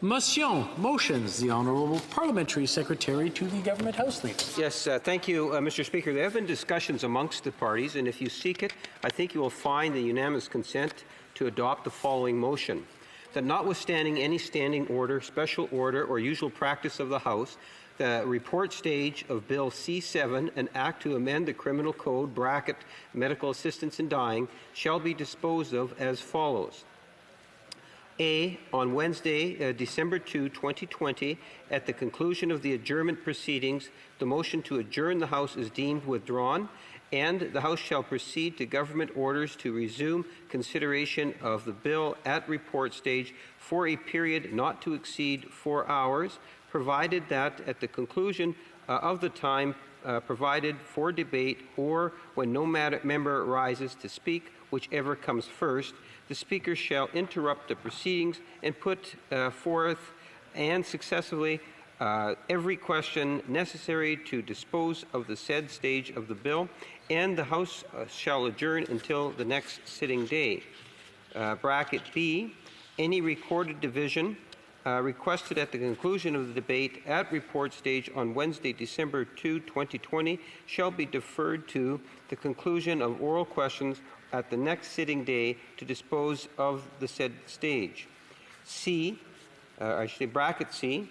Motions. The Honourable Parliamentary Secretary to the Government House Leader. Yes, thank you, Mr. Speaker. There have been discussions amongst the parties, and if you seek it, I think you will find the unanimous consent to adopt the following motion. That notwithstanding any standing order, special order, or usual practice of the House, the report stage of Bill C7, an act to amend the Criminal Code, medical assistance in dying, shall be disposed of as follows. A, on Wednesday, December 2, 2020, at the conclusion of the adjournment proceedings, the motion to adjourn the House is deemed withdrawn, and the House shall proceed to government orders to resume consideration of the bill at report stage for a period not to exceed 4 hours, provided that at the conclusion of the time provided for debate, or when no member rises to speak, whichever comes first, the Speaker shall interrupt the proceedings and put forth and successively every question necessary to dispose of the said stage of the bill, and the House shall adjourn until the next sitting day. Bracket B, any recorded division requested at the conclusion of the debate at report stage on Wednesday, December 2, 2020, shall be deferred to the conclusion of oral questions at the next sitting day to dispose of the said stage. C, I should say bracket C,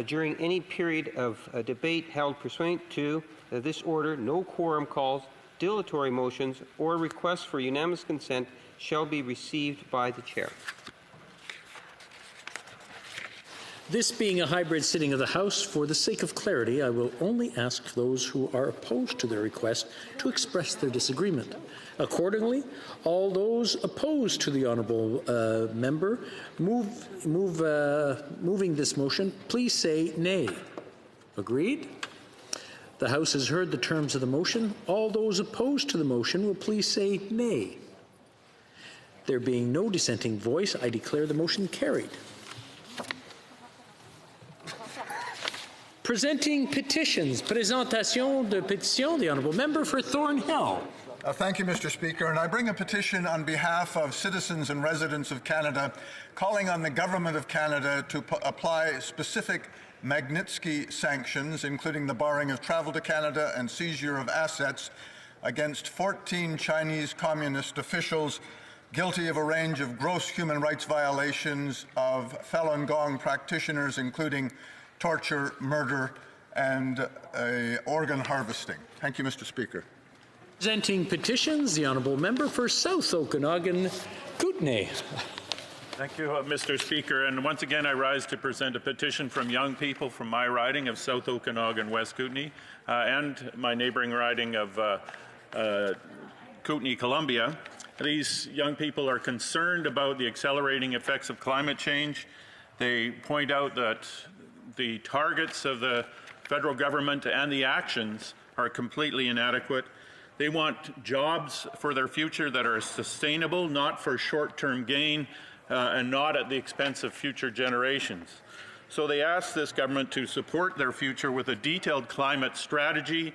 during any period of debate held pursuant to this order, no quorum calls, dilatory motions, or requests for unanimous consent shall be received by the Chair. This being a hybrid sitting of the House, for the sake of clarity, I will only ask those who are opposed to the request to express their disagreement. Accordingly, all those opposed to the honourable member moving this motion, please say nay. Agreed? The House has heard the terms of the motion. All those opposed to the motion will please say nay. There being no dissenting voice, I declare the motion carried. Presenting petitions. Présentation de pétition. The Honourable Member for Thornhill. Thank you, Mr. Speaker. And I bring a petition on behalf of citizens and residents of Canada calling on the Government of Canada to apply specific Magnitsky sanctions, including the barring of travel to Canada and seizure of assets, against 14 Chinese Communist officials guilty of a range of gross human rights violations of Falun Gong practitioners, including torture, murder, and organ harvesting. Thank you, Mr. Speaker. Presenting petitions, the Honourable Member for South Okanagan, Kootenay. Thank you, Mr. Speaker. And once again, I rise to present a petition from young people from my riding of South Okanagan, West Kootenay, and my neighbouring riding of Kootenay, Columbia. These young people are concerned about the accelerating effects of climate change. They point out that the targets of the federal government and the actions are completely inadequate. They want jobs for their future that are sustainable, not for short-term gain, and not at the expense of future generations. So they ask this government to support their future with a detailed climate strategy,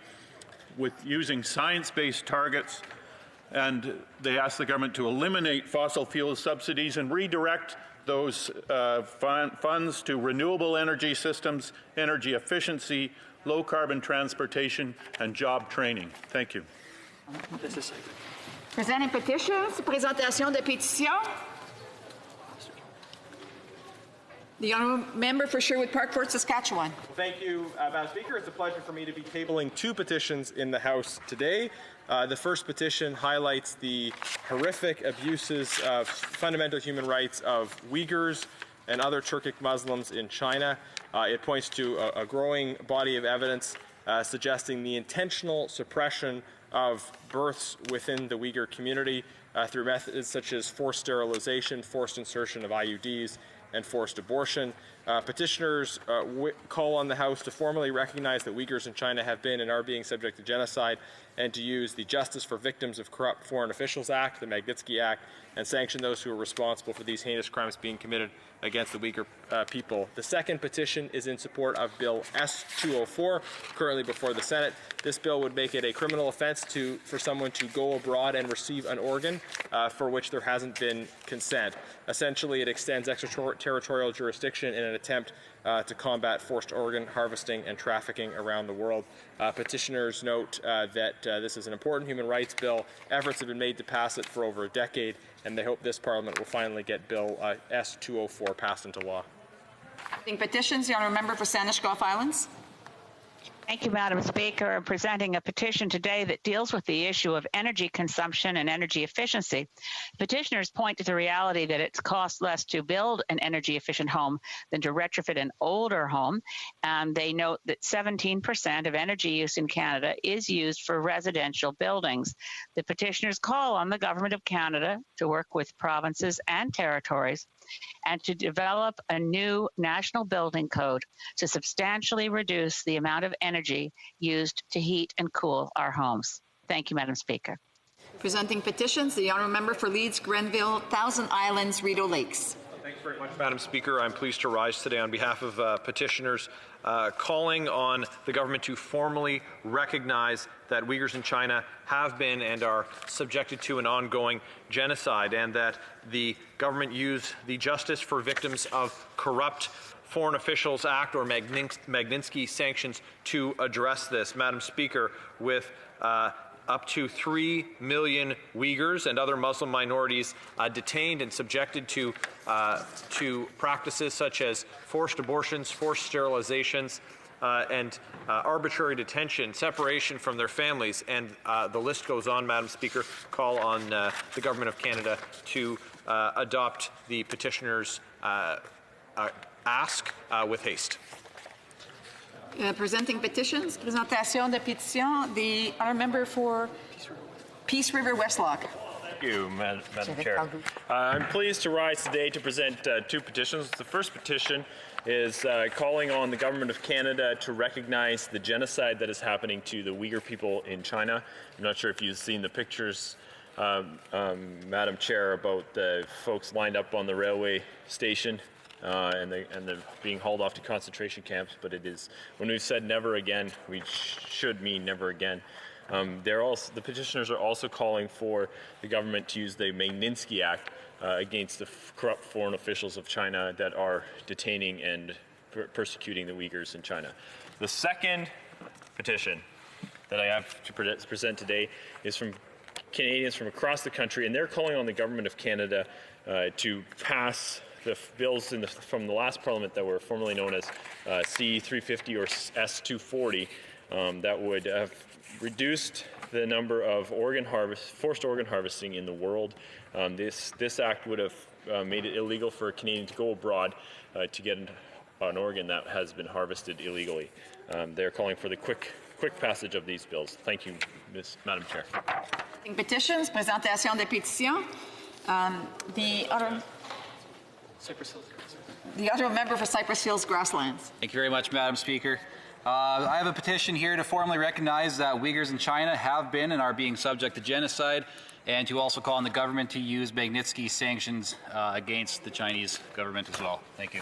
with using science-based targets, and they ask the government to eliminate fossil fuel subsidies and redirect those funds to renewable energy systems, energy efficiency, low-carbon transportation, and job training. Thank you. Presenting petitions, présentation de pétitions. The Honourable Member for Sherwood Park, Fort Saskatchewan. Thank you, Madam Speaker. It's a pleasure for me to be tabling 2 petitions in the House today. The first petition highlights the horrific abuses of fundamental human rights of Uyghurs and other Turkic Muslims in China. It points to a growing body of evidence suggesting the intentional suppression of births within the Uyghur community through methods such as forced sterilization, forced insertion of IUDs, and forced abortion. Petitioners call on the House to formally recognize that Uyghurs in China have been and are being subject to genocide, and to use the Justice for Victims of Corrupt Foreign Officials Act, the Magnitsky Act, and sanction those who are responsible for these heinous crimes being committed against the Uyghur people. The second petition is in support of Bill S-204, currently before the Senate. This bill would make it a criminal offense for someone to go abroad and receive an organ for which there hasn't been consent. Essentially, it extends extraterritorial jurisdiction in an attempt to combat forced organ harvesting and trafficking around the world. Petitioners note that this is an important human rights bill. Efforts have been made to pass it for over a decade, and they hope this Parliament will finally get Bill S-204 passed into law. Petitions, the Honourable Member for Sandwich Gulf Islands. Thank you, Madam Speaker. I'm presenting a petition today that deals with the issue of energy consumption and energy efficiency. Petitioners point to the reality that it costs less to build an energy-efficient home than to retrofit an older home, and they note that 17% of energy use in Canada is used for residential buildings. The petitioners call on the Government of Canada to work with provinces and territories and to develop a new national building code to substantially reduce the amount of energy used to heat and cool our homes. Thank you, Madam Speaker. Presenting petitions, the Honourable Member for Leeds, Grenville, Thousand Islands, Rideau Lakes. Thanks very much, Madam Speaker. I'm pleased to rise today on behalf of petitioners calling on the government to formally recognize that Uyghurs in China have been and are subjected to an ongoing genocide, and that the government use the Justice for Victims of Corrupt Foreign Officials Act, or Magnitsky sanctions, to address this. Madam Speaker, with up to 3 million Uyghurs and other Muslim minorities detained and subjected to practices such as forced abortions, forced sterilizations, and arbitrary detention, separation from their families, and the list goes on, Madam Speaker. Call on the Government of Canada to adopt the petitioner's ask with haste. Presenting petitions, présentation de pétition, the Honourable Member for Peace River Westlock. Thank you, Madam Chair. I'm pleased to rise today to present two petitions. The first petition is calling on the Government of Canada to recognize the genocide that is happening to the Uyghur people in China. I'm not sure if you've seen the pictures, Madam Chair, about the folks lined up on the railway station and they're being hauled off to concentration camps, but it is, when we've said never again, we should mean never again. The petitioners are also calling for the government to use the Magnitsky Act against the corrupt foreign officials of China that are detaining and persecuting the Uyghurs in China. The second petition that I have to present today is from Canadians from across the country, and they're calling on the Government of Canada to pass the bills from the last Parliament that were formerly known as C-350 or S-240 that would have reduced the number of forced organ harvesting in the world. This act would have made it illegal for a Canadian to go abroad to get an organ that has been harvested illegally. They're calling for the quick passage of these bills. Thank you, Madam Chair. Petitions, présentation des pétitions. The Honourable Member for Cypress Hills Grasslands. Thank you very much, Madam Speaker. I have a petition here to formally recognize that Uyghurs in China have been and are being subject to genocide, and to also call on the government to use Magnitsky sanctions against the Chinese government as well. Thank you.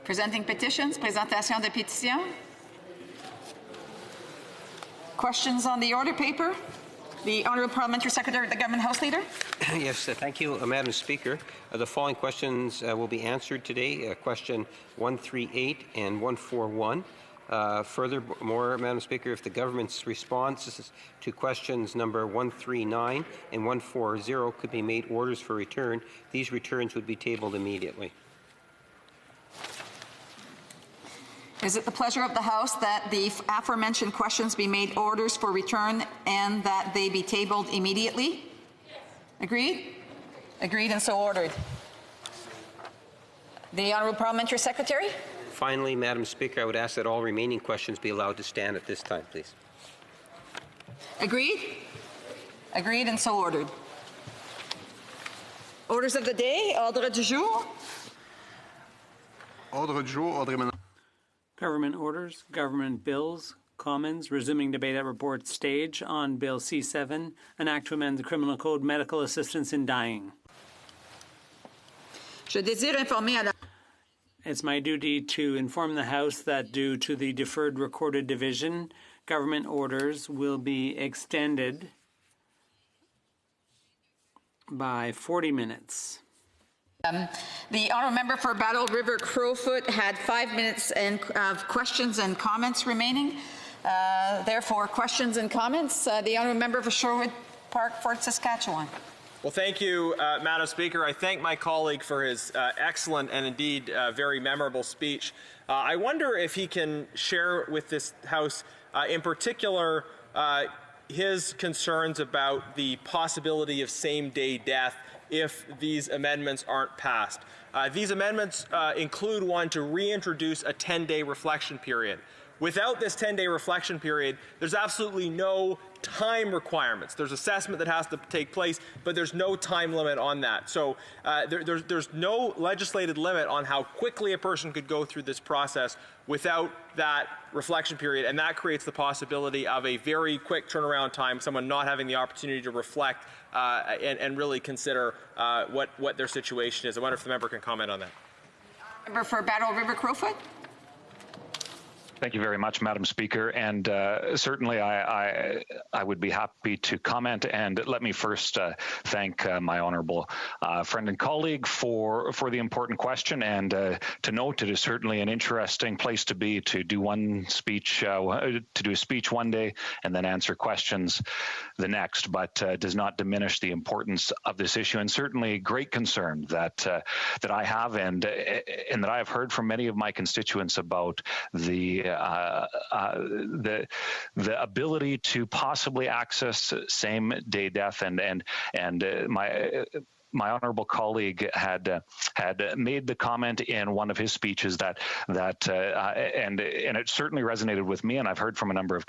Presenting petitions, présentation de pétitions. Questions on the order paper? The Honourable Parliamentary Secretary, the Government House Leader. Yes, thank you, Madam Speaker. The following questions will be answered today. Question 138 and 141. Furthermore, Madam Speaker, if the government's responses to questions number 139 and 140 could be made orders for return, these returns would be tabled immediately. Is it the pleasure of the House that the aforementioned questions be made orders for return and that they be tabled immediately? Yes. Agreed? Agreed and so ordered. The Honourable Parliamentary Secretary. Finally, Madam Speaker, I would ask that all remaining questions be allowed to stand at this time, please. Agreed? Agreed and so ordered. Orders of the day, ordre du jour. Ordre du jour, ordre Government orders, government bills, Commons, resuming debate at report stage on Bill C7, an act to amend the Criminal Code, medical assistance in dying. Je désire informer à la... It's my duty to inform the House that due to the deferred recorded division, government orders will be extended by 40 minutes. The honourable member for Battle River Crowfoot had 5 minutes of questions and comments remaining. Therefore, questions and comments. The honourable member for Sherwood Park, Fort Saskatchewan. Well, thank you, Madam Speaker. I thank my colleague for his excellent and indeed very memorable speech. I wonder if he can share with this House, in particular, his concerns about the possibility of same-day death if these amendments aren't passed. These amendments include one to reintroduce a 10-day reflection period. Without this 10-day reflection period, there's absolutely no time requirements. There's assessment that has to take place, but there's no time limit on that. So there's no legislated limit on how quickly a person could go through this process without that reflection period, and that creates the possibility of a very quick turnaround time, someone not having the opportunity to reflect and really consider what their situation is. I wonder if the member can comment on that. Member for Battle River Crowfoot. Thank you very much, Madam Speaker. And certainly I would be happy to comment. And let me first thank my honourable friend and colleague for the important question. And to note, it is certainly an interesting place to be, to do one speech, to do a speech one day and then answer questions the next, but does not diminish the importance of this issue. And certainly great concern that I have and that I have heard from many of my constituents about the ability to possibly access same-day death, and my honourable colleague had made the comment in one of his speeches that and it certainly resonated with me, and I've heard from a number of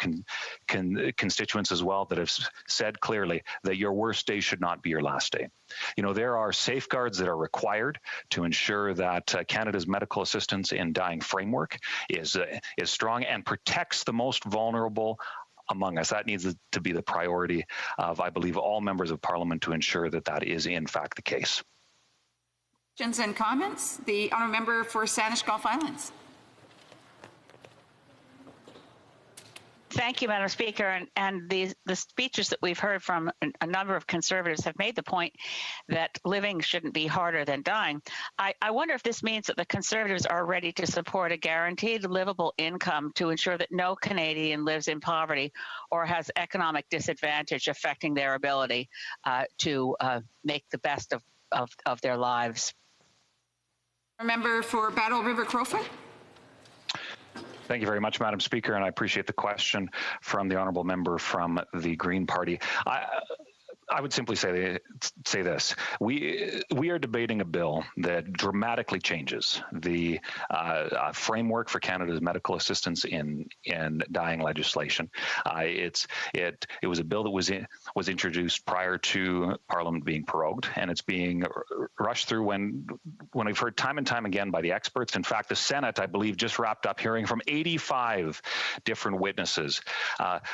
constituents as well that have said clearly that your worst day should not be your last day. You know, there are safeguards that are required to ensure that Canada's medical assistance in dying framework is strong and protects the most vulnerable among us. That needs to be the priority of, I believe, all members of Parliament to ensure that that is in fact the case. Questions and comments? The honourable member for Saanich Gulf Islands. Thank you, Madam Speaker. And the speeches that we've heard from a number of Conservatives have made the point that living shouldn't be harder than dying. I wonder if this means that the Conservatives are ready to support a guaranteed livable income to ensure that no Canadian lives in poverty or has economic disadvantage affecting their ability to make the best of their lives. Member for Battle River Crowfoot. Thank you very much, Madam Speaker, and I appreciate the question from the honourable member from the Green Party. I would simply say this: we are debating a bill that dramatically changes the framework for Canada's medical assistance in dying legislation. It was a bill that was introduced prior to Parliament being prorogued, and it's being rushed through when we've heard time and time again by the experts. In fact, the Senate, I believe, just wrapped up hearing from 85 different witnesses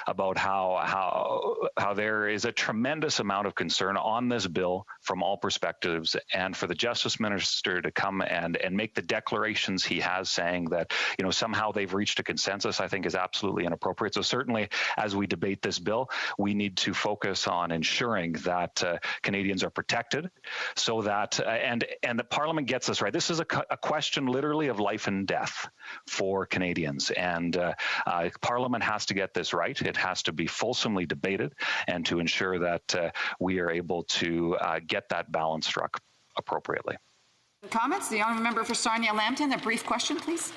about how there is a tremendous amount of concern on this bill from all perspectives, and for the Justice Minister to come and make the declarations he has, saying that, you know, somehow they've reached a consensus, I think is absolutely inappropriate. So certainly as we debate this bill, we need to focus on ensuring that Canadians are protected, so that and the Parliament gets this right. This is a question literally of life and death for Canadians, and Parliament has to get this right. It has to be fulsomely debated, and to ensure that we are able to get that balance struck appropriately. Comments? The honourable member for Sarnia Lambton, a brief question, please.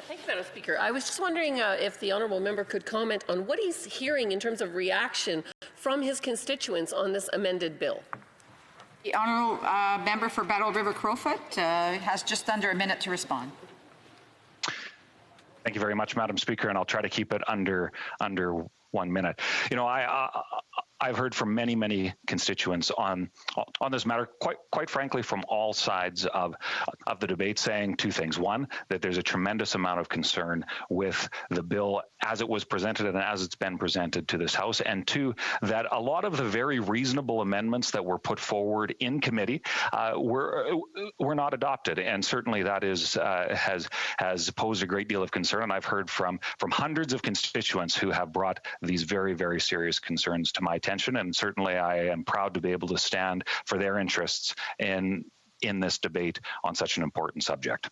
Thank you, Madam Speaker. I was just wondering if the honourable member could comment on what he's hearing in terms of reaction from his constituents on this amended bill. The honourable member for Battle River Crowfoot has just under a minute to respond. Thank you very much, Madam Speaker, and I'll try to keep it under 1 minute. You know, I've heard from many constituents on this matter, quite frankly, from all sides of the debate, saying two things. One, that there's a tremendous amount of concern with the bill as it was presented and as it's been presented to this House. And two, that a lot of the very reasonable amendments that were put forward in committee were not adopted. And certainly that has posed a great deal of concern. And I've heard from hundreds of constituents who have brought these very serious concerns to my attention. And certainly I am proud to be able to stand for their interests in this debate on such an important subject.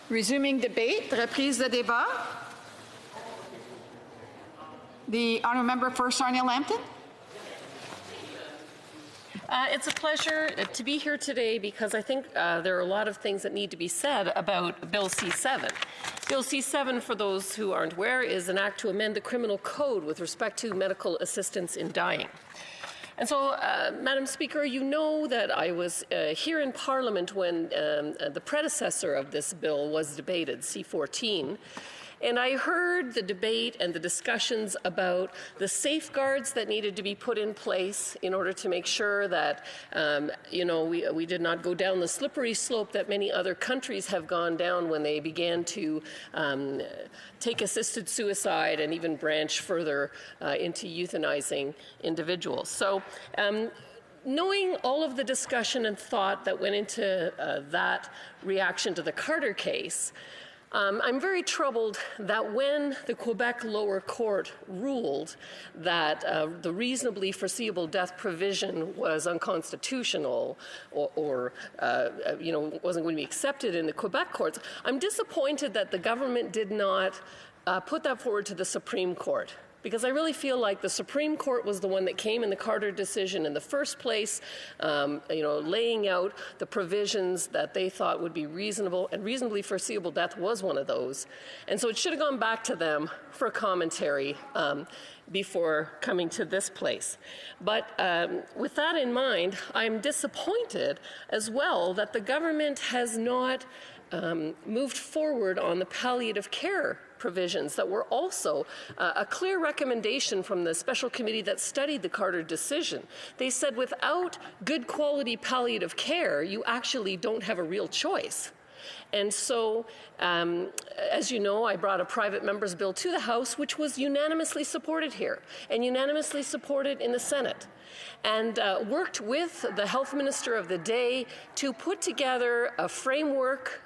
Resuming debate, reprise de débat. The honourable member for Sarnia-Lambton. It's a pleasure to be here today because I think there are a lot of things that need to be said about Bill C-7. Bill C-7, for those who aren't aware, is an act to amend the criminal code with respect to medical assistance in dying. And so, Madam Speaker, you know that I was here in Parliament when the predecessor of this bill was debated, C-14. And I heard the debate and the discussions about the safeguards that needed to be put in place in order to make sure that, we did not go down the slippery slope that many other countries have gone down when they began to take assisted suicide and even branch further into euthanizing individuals. So, knowing all of the discussion and thought that went into that reaction to the Carter case, I'm very troubled that when the Quebec lower court ruled that the reasonably foreseeable death provision was unconstitutional or wasn't going to be accepted in the Quebec courts, I'm disappointed that the government did not put that forward to the Supreme Court. Because I really feel like the Supreme Court was the one that came in the Carter decision in the first place, laying out the provisions that they thought would be reasonable, and reasonably foreseeable death was one of those. And so it should have gone back to them for commentary before coming to this place. But with that in mind, I'm disappointed as well that the government has not moved forward on the palliative care provisions that were also a clear recommendation from the special committee that studied the Carter decision. They said without good quality palliative care, you actually don't have a real choice. And so, as you know, I brought a private member's bill to the House, which was unanimously supported here and unanimously supported in the Senate, and worked with the health minister of the day to put together a framework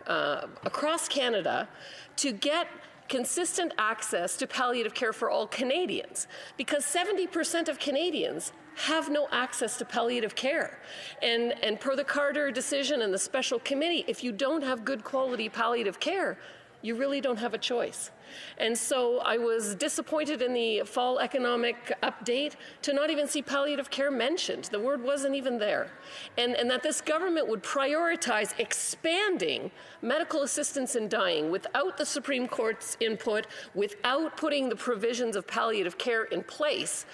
across Canada to get consistent access to palliative care for all Canadians, because 70% of Canadians have no access to palliative care. And per the Carter decision and the special committee, if you don't have good quality palliative care, you really don't have a choice. And so I was disappointed in the fall economic update to not even see palliative care mentioned. The word wasn't even there. And that this government would prioritize expanding medical assistance in dying without the Supreme Court's input, without putting the provisions of palliative care in place,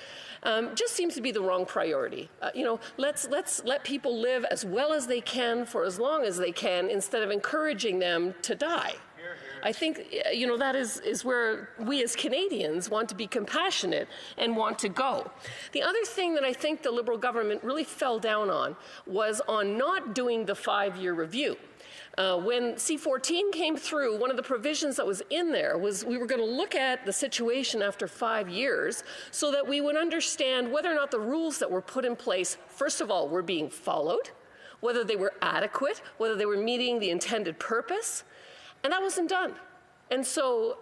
just seems to be the wrong priority. Let's let people live as well as they can for as long as they can instead of encouraging them to die. I think, that is where we as Canadians want to be compassionate and want to go. The other thing that I think the Liberal government really fell down on was on not doing the 5-year review. When C-14 came through, one of the provisions that was in there was we were going to look at the situation after 5 years so that we would understand whether or not the rules that were put in place, first of all, were being followed, whether they were adequate, whether they were meeting the intended purpose. And that wasn't done. And so,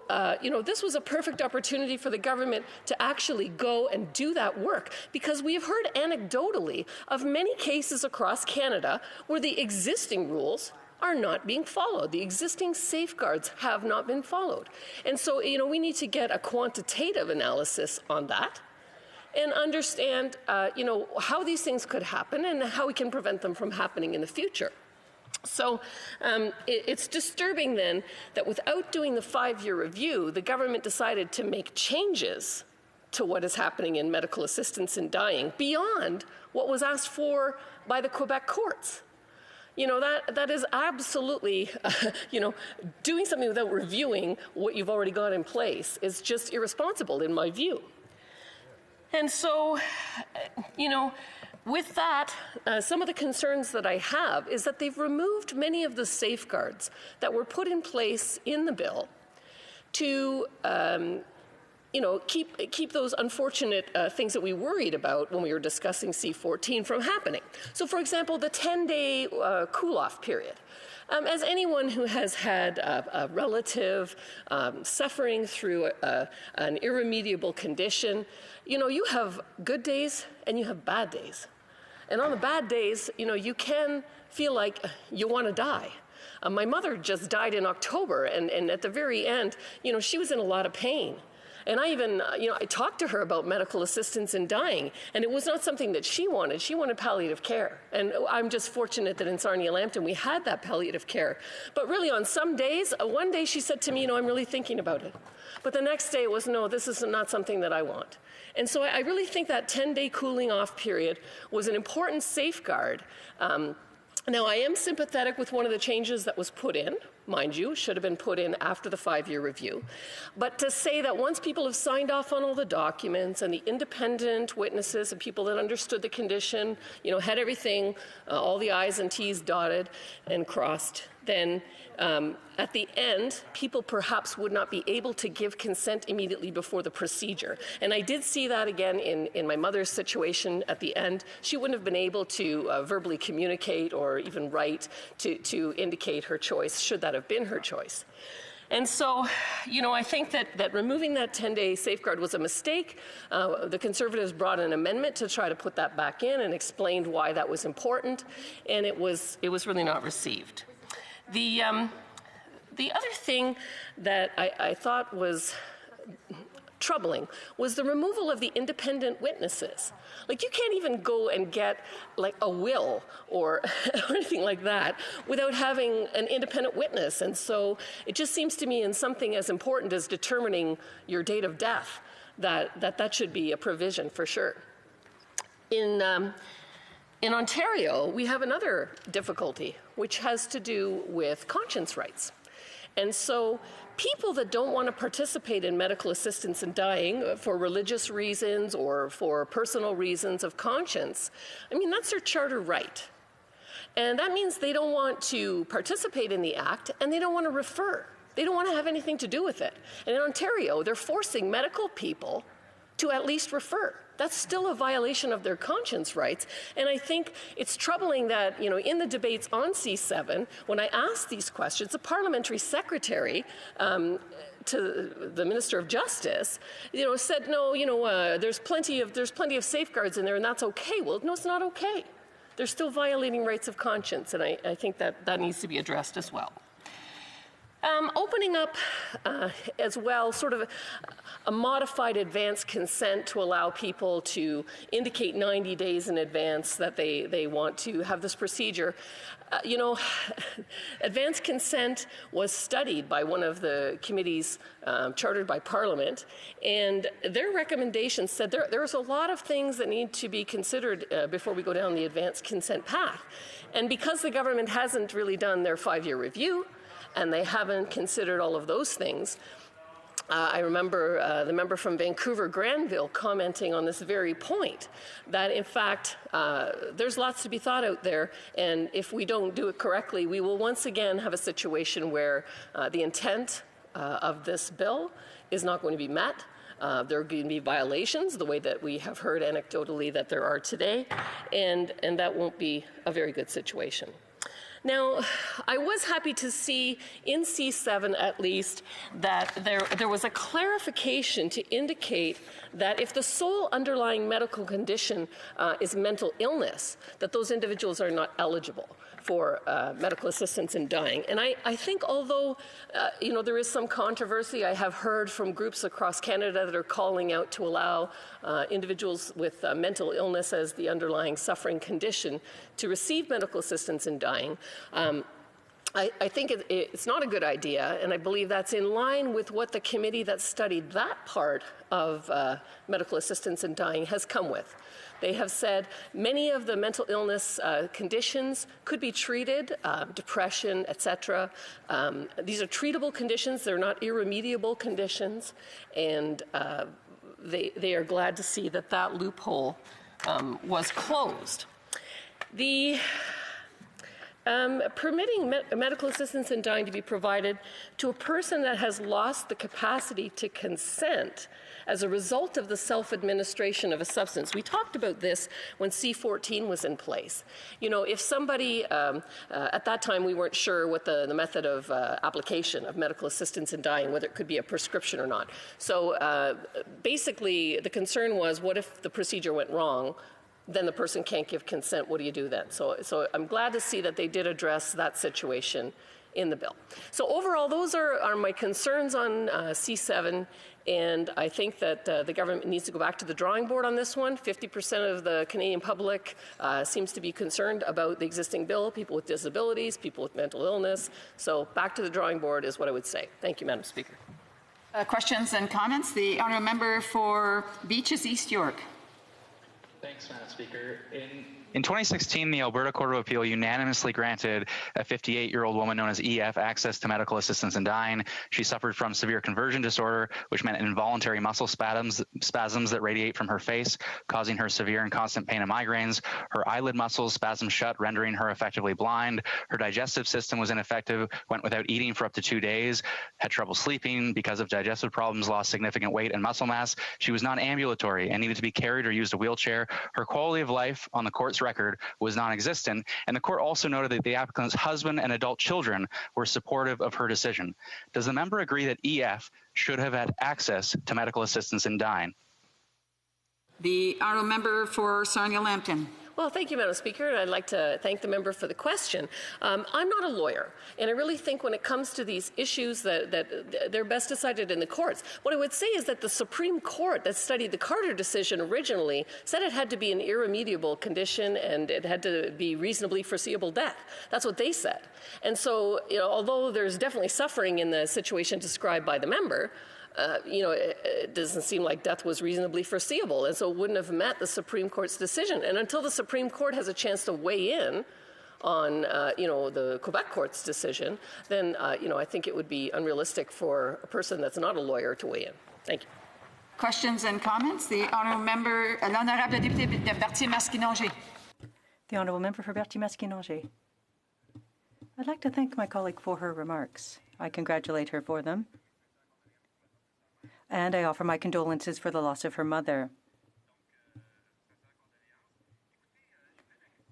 this was a perfect opportunity for the government to actually go and do that work, because we have heard anecdotally of many cases across Canada where the existing rules are not being followed. The existing safeguards have not been followed. And so, we need to get a quantitative analysis on that and understand, how these things could happen and how we can prevent them from happening in the future. So it's disturbing then that without doing the 5-year review, the government decided to make changes to what is happening in medical assistance in dying beyond what was asked for by the Quebec courts. You know, that is absolutely, you know, doing something without reviewing what you've already got in place is just irresponsible in my view. And so, you know, with that, some of the concerns that I have is that they've removed many of the safeguards that were put in place in the bill to you know, keep those unfortunate things that we worried about when we were discussing C-14 from happening. So, for example, the 10-day cool-off period. As anyone who has had a relative suffering through an irremediable condition, you know, you have good days and you have bad days. And on the bad days, you know, you can feel like you want to die. My mother just died in October, and at the very end, you know, she was in a lot of pain. And I even, you know, I talked to her about medical assistance in dying, and it was not something that she wanted. She wanted palliative care. And I'm just fortunate that in Sarnia-Lambton we had that palliative care. But really on some days, one day she said to me, you know, I'm really thinking about it. But the next day it was, no, this is not something that I want. And so I really think that 10-day cooling off period was an important safeguard. Now, I am sympathetic with one of the changes that was put in, mind you, should have been put in after the 5-year review. But to say that once people have signed off on all the documents and the independent witnesses and people that understood the condition, you know, had everything, all the I's and T's dotted and crossed, then at the end, people perhaps would not be able to give consent immediately before the procedure. And I did see that again in my mother's situation at the end. She wouldn't have been able to verbally communicate or even write to indicate her choice, should that have been her choice. And so, you know, I think that removing that 10-day safeguard was a mistake. The Conservatives brought an amendment to try to put that back in and explained why that was important, and it was really not received. The other thing that I thought was troubling was the removal of the independent witnesses. Like, you can't even go and get like a will or anything like that without having an independent witness. And so it just seems to me in something as important as determining your date of death that should be a provision for sure. In Ontario, we have another difficulty, which has to do with conscience rights. And so people that don't want to participate in medical assistance in dying for religious reasons or for personal reasons of conscience, I mean, that's their charter right. And that means they don't want to participate in the act and they don't want to refer. They don't want to have anything to do with it. And in Ontario, they're forcing medical people to at least refer. That's still a violation of their conscience rights. And I think it's troubling that, you know, in the debates on C7, when I asked these questions, the parliamentary secretary to the Minister of Justice, you know, said, no, you know, there's plenty of safeguards in there, and that's okay. Well, no, it's not okay. They're still violating rights of conscience, and I think that needs to be addressed as well. Opening up as well sort of a modified advance consent to allow people to indicate 90 days in advance that they want to have this procedure. You know, advance consent was studied by one of the committees chartered by Parliament, and their recommendations said there's a lot of things that need to be considered before we go down the advance consent path. And because the government hasn't really done their 5-year review, and they haven't considered all of those things. I remember the member from Vancouver Granville commenting on this very point, that in fact there's lots to be thought out there, and if we don't do it correctly, we will once again have a situation where the intent of this bill is not going to be met. There are going to be violations, the way that we have heard anecdotally that there are today, and that won't be a very good situation. Now, I was happy to see in C7 at least that there was a clarification to indicate that if the sole underlying medical condition is mental illness, that those individuals are not eligible for medical assistance in dying. And I think although, you know, there is some controversy, I have heard from groups across Canada that are calling out to allow individuals with mental illness as the underlying suffering condition to receive medical assistance in dying. I think it's not a good idea, and I believe that's in line with what the committee that studied that part of medical assistance in dying has come with. They have said many of the mental illness conditions could be treated, depression, etc. These are treatable conditions. They're not irremediable conditions, and they are glad to see that that loophole was closed. The permitting medical assistance in dying to be provided to a person that has lost the capacity to consent as a result of the self-administration of a substance. We talked about this when C-14 was in place. You know, if somebody, at that time we weren't sure what the method of application of medical assistance in dying, whether it could be a prescription or not. So basically the concern was, what if the procedure went wrong? Then the person can't give consent. What do you do then? So I'm glad to see that they did address that situation in the bill. So overall, those are my concerns on C7, and I think that the government needs to go back to the drawing board on this one. 50% of the Canadian public seems to be concerned about the existing bill, people with disabilities, people with mental illness. So back to the drawing board is what I would say. Thank you, Madam Speaker. Questions and comments? The honourable member for Beaches East York. Thanks, Madam Speaker. In 2016, the Alberta Court of Appeal unanimously granted a 58-year-old woman known as EF access to medical assistance in dying. She suffered from severe conversion disorder, which meant involuntary muscle spasms that radiate from her face, causing her severe and constant pain and migraines. Her eyelid muscles spasmed shut, rendering her effectively blind. Her digestive system was ineffective, went without eating for up to 2 days, had trouble sleeping because of digestive problems, lost significant weight and muscle mass. She was non-ambulatory and needed to be carried or used a wheelchair. Her quality of life on the court's record was non-existent, and the court also noted that the applicant's husband and adult children were supportive of her decision. Does the member agree that EF should have had access to medical assistance in dying? The honourable member for Sarnia-Lambton. Well, thank you, Madam Speaker, and I'd like to thank the member for the question. I'm not a lawyer, and I really think when it comes to these issues that they're best decided in the courts. What I would say is that the Supreme Court that studied the Carter decision originally said it had to be an irremediable condition and it had to be reasonably foreseeable death. That's what they said. And so, you know, although there's definitely suffering in the situation described by the member, it doesn't seem like death was reasonably foreseeable, and so it wouldn't have met the Supreme Court's decision. And until the Supreme Court has a chance to weigh in on, the Quebec Court's decision, then, I think it would be unrealistic for a person that's not a lawyer to weigh in. Thank you. Questions and comments? The honourable member, l'honorable député de Berthier-Masquinongé. The honourable member for Berthier-Masquinongé. I'd like to thank my colleague for her remarks. I congratulate her for them. And I offer my condolences for the loss of her mother.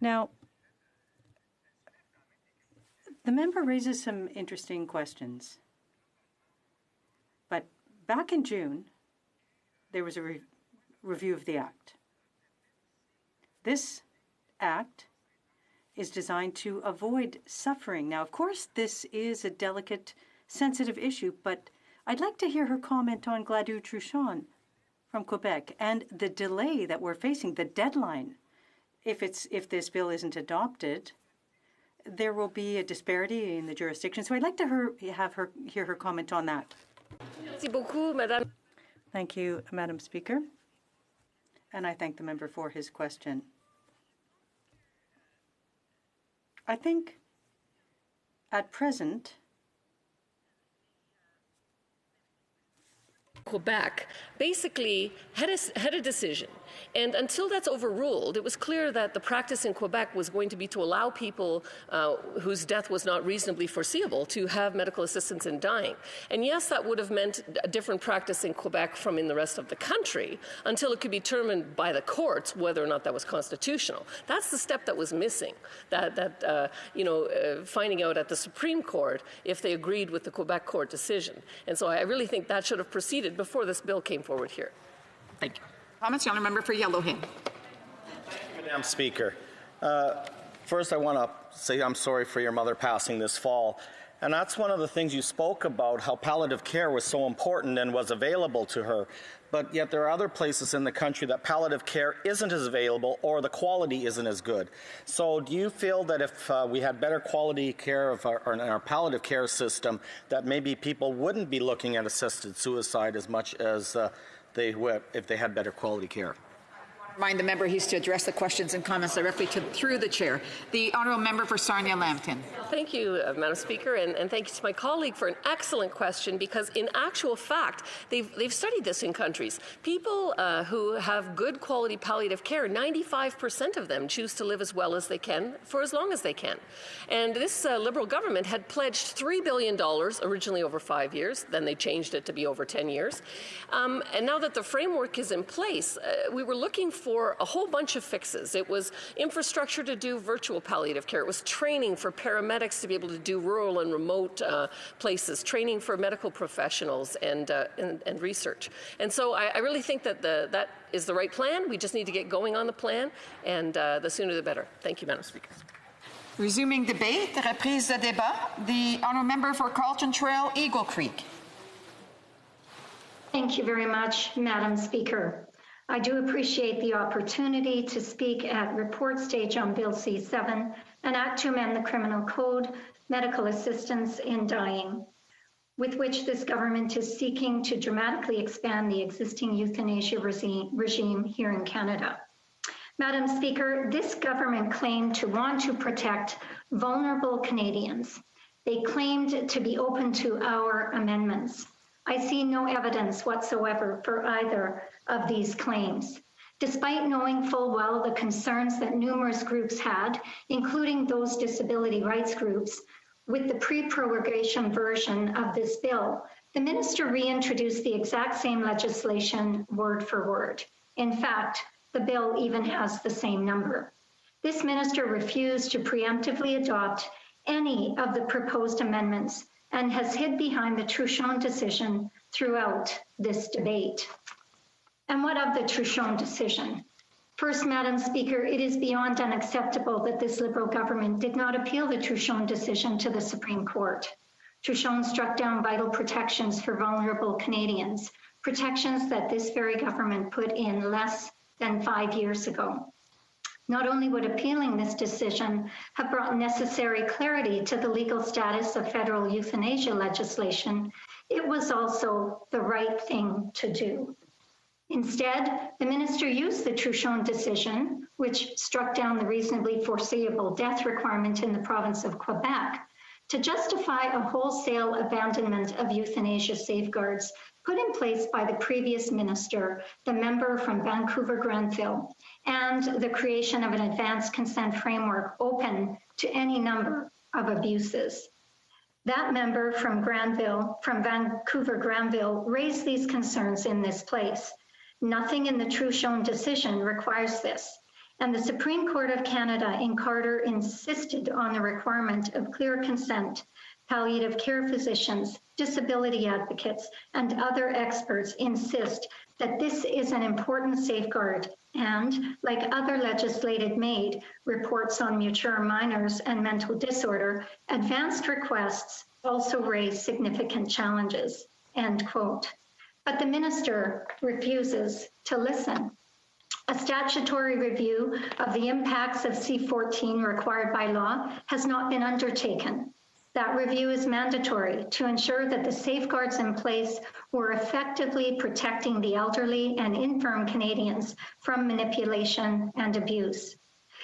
Now, the member raises some interesting questions. But back in June, there was a review of the Act. This Act is designed to avoid suffering. Now, of course, this is a delicate, sensitive issue, but I'd like to hear her comment on Gladue-Truchon from Quebec and the delay that we're facing, the deadline. If this bill isn't adopted, there will be a disparity in the jurisdiction. So I'd like to hear her comment on that. Merci beaucoup, Madame. Thank you, Madam Speaker. And I thank the member for his question. I think at present, Quebec basically had a decision. And until that's overruled, it was clear that the practice in Quebec was going to be to allow people whose death was not reasonably foreseeable to have medical assistance in dying. And yes, that would have meant a different practice in Quebec from in the rest of the country until it could be determined by the courts whether or not that was constitutional. That's the step that was missing, finding out at the Supreme Court if they agreed with the Quebec court decision. And so I really think that should have proceeded before this bill came forward here. Thank you. Comments, the honourable member for Yellowhead. Thank you, Madam Speaker. First, I want to say I'm sorry for your mother passing this fall. And that's one of the things you spoke about, how palliative care was so important and was available to her. But yet there are other places in the country that palliative care isn't as available or the quality isn't as good. So do you feel that if we had better quality care of our palliative care system, that maybe people wouldn't be looking at assisted suicide as much as they would if they had better quality care? Remind the member he's to address the questions and comments directly through the chair. The honourable member for Sarnia-Lambton. Thank you, Madam Speaker, and thank you to my colleague for an excellent question, because in actual fact, they've studied this in countries. People who have good quality palliative care, 95% of them choose to live as well as they can for as long as they can. And this Liberal government had pledged $3 billion, originally over 5 years, then they changed it to be over 10 years. And now that the framework is in place, we were looking for a whole bunch of fixes. It was infrastructure to do virtual palliative care. It was training for paramedics to be able to do rural and remote places, training for medical professionals and research. And so I really think that that is the right plan. We just need to get going on the plan, and the sooner the better. Thank you, Madam Speaker. Resuming debate, reprise de débat. The honourable member for Carlton Trail, Eagle Creek. Thank you very much, Madam Speaker. I do appreciate the opportunity to speak at report stage on Bill C-7, an act to amend the Criminal Code, medical assistance in dying, with which this government is seeking to dramatically expand the existing euthanasia regime here in Canada. Madam Speaker, this government claimed to want to protect vulnerable Canadians. They claimed to be open to our amendments. I see no evidence whatsoever for either of these claims. Despite knowing full well the concerns that numerous groups had, including those disability rights groups, with the pre-prorogation version of this bill, the minister reintroduced the exact same legislation word for word. In fact, the bill even has the same number. This minister refused to preemptively adopt any of the proposed amendments and has hid behind the Truchon decision throughout this debate. And what of the Truchon decision? First, Madam Speaker, it is beyond unacceptable that this Liberal government did not appeal the Truchon decision to the Supreme Court. Truchon struck down vital protections for vulnerable Canadians, protections that this very government put in less than 5 years ago. Not only would appealing this decision have brought necessary clarity to the legal status of federal euthanasia legislation, it was also the right thing to do. Instead, the minister used the Truchon decision, which struck down the reasonably foreseeable death requirement in the province of Quebec, to justify a wholesale abandonment of euthanasia safeguards put in place by the previous minister, the member from Vancouver-Granville, and the creation of an advanced consent framework open to any number of abuses. That member from Vancouver-Granville raised these concerns in this place. Nothing in the Truchon decision requires this. And the Supreme Court of Canada in Carter insisted on the requirement of clear consent. Palliative care physicians, disability advocates, and other experts insist that this is an important safeguard. And like other legislated MAID reports on mature minors and mental disorder, advanced requests also raise significant challenges, end quote. But the minister refuses to listen. A statutory review of the impacts of C-14 required by law has not been undertaken. That review is mandatory to ensure that the safeguards in place were effectively protecting the elderly and infirm Canadians from manipulation and abuse.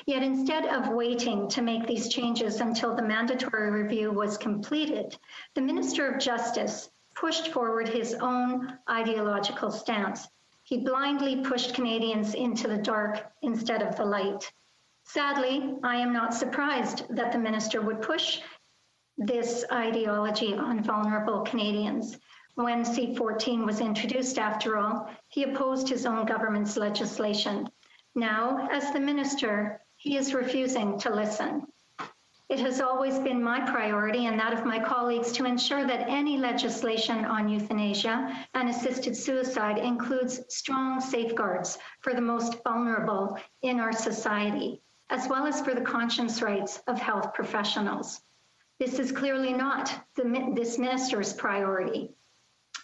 Yet instead of waiting to make these changes until the mandatory review was completed, the Minister of Justice pushed forward his own ideological stance. He blindly pushed Canadians into the dark instead of the light. Sadly, I am not surprised that the minister would push this ideology on vulnerable Canadians. When C-14 was introduced, after all, he opposed his own government's legislation. Now, as the minister, he is refusing to listen. It has always been my priority and that of my colleagues to ensure that any legislation on euthanasia and assisted suicide includes strong safeguards for the most vulnerable in our society, as well as for the conscience rights of health professionals. This is clearly not this minister's priority.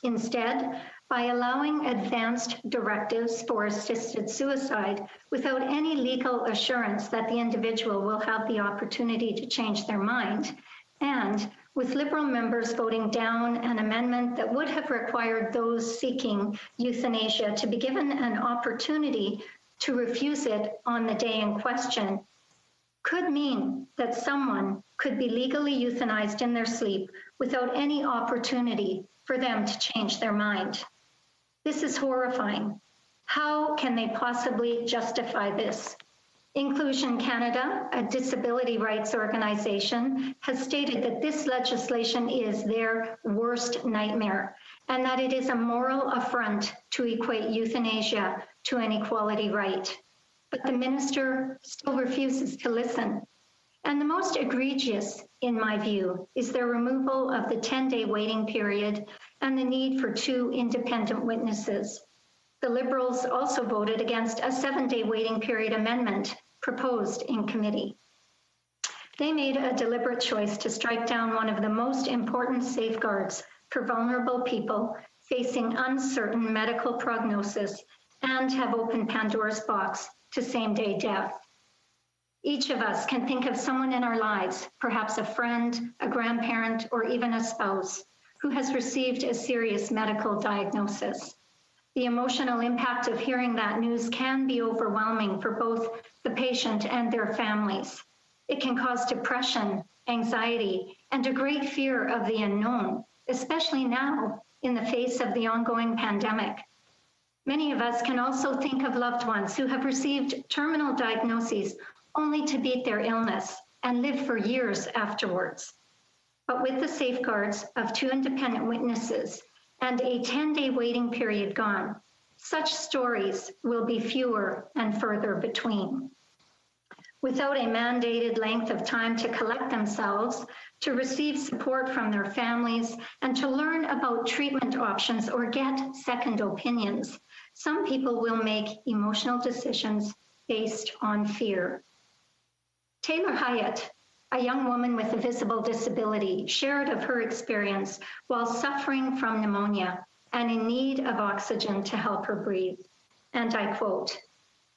Instead, by allowing advanced directives for assisted suicide without any legal assurance that the individual will have the opportunity to change their mind, and with Liberal members voting down an amendment that would have required those seeking euthanasia to be given an opportunity to refuse it on the day in question, could mean that someone could be legally euthanized in their sleep without any opportunity for them to change their mind. This is horrifying. How can they possibly justify this? Inclusion Canada, a disability rights organization, has stated that this legislation is their worst nightmare and that it is a moral affront to equate euthanasia to an equality right. But the minister still refuses to listen. And the most egregious, in my view, is their removal of the 10-day waiting period and the need for 2 independent witnesses. The Liberals also voted against a 7-day waiting period amendment proposed in committee. They made a deliberate choice to strike down one of the most important safeguards for vulnerable people facing uncertain medical prognosis and have opened Pandora's box to same-day death. Each of us can think of someone in our lives, perhaps a friend, a grandparent, or even a spouse, who has received a serious medical diagnosis. The emotional impact of hearing that news can be overwhelming for both the patient and their families. It can cause depression, anxiety, and a great fear of the unknown, especially now in the face of the ongoing pandemic. Many of us can also think of loved ones who have received terminal diagnoses only to beat their illness and live for years afterwards. But with the safeguards of 2 independent witnesses and a 10-day waiting period gone, such stories will be fewer and further between. Without a mandated length of time to collect themselves, to receive support from their families, and to learn about treatment options or get second opinions, some people will make emotional decisions based on fear. Taylor Hyatt, a young woman with a visible disability, shared of her experience while suffering from pneumonia and in need of oxygen to help her breathe. And I quote,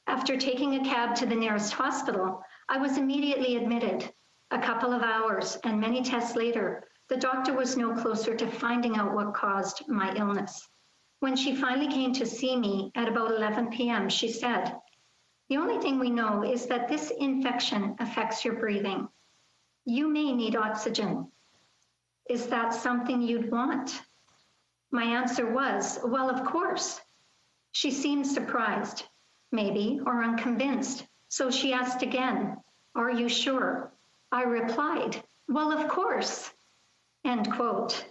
"After taking a cab to the nearest hospital, I was immediately admitted. A couple of hours and many tests later, the doctor was no closer to finding out what caused my illness. When she finally came to see me at about 11 p.m., she said, 'The only thing we know is that this infection affects your breathing. You may need oxygen. Is that something you'd want?' My answer was, 'Well, of course.' She seemed surprised, maybe, or unconvinced. So she asked again, 'Are you sure?' I replied, 'Well, of course.'" End quote.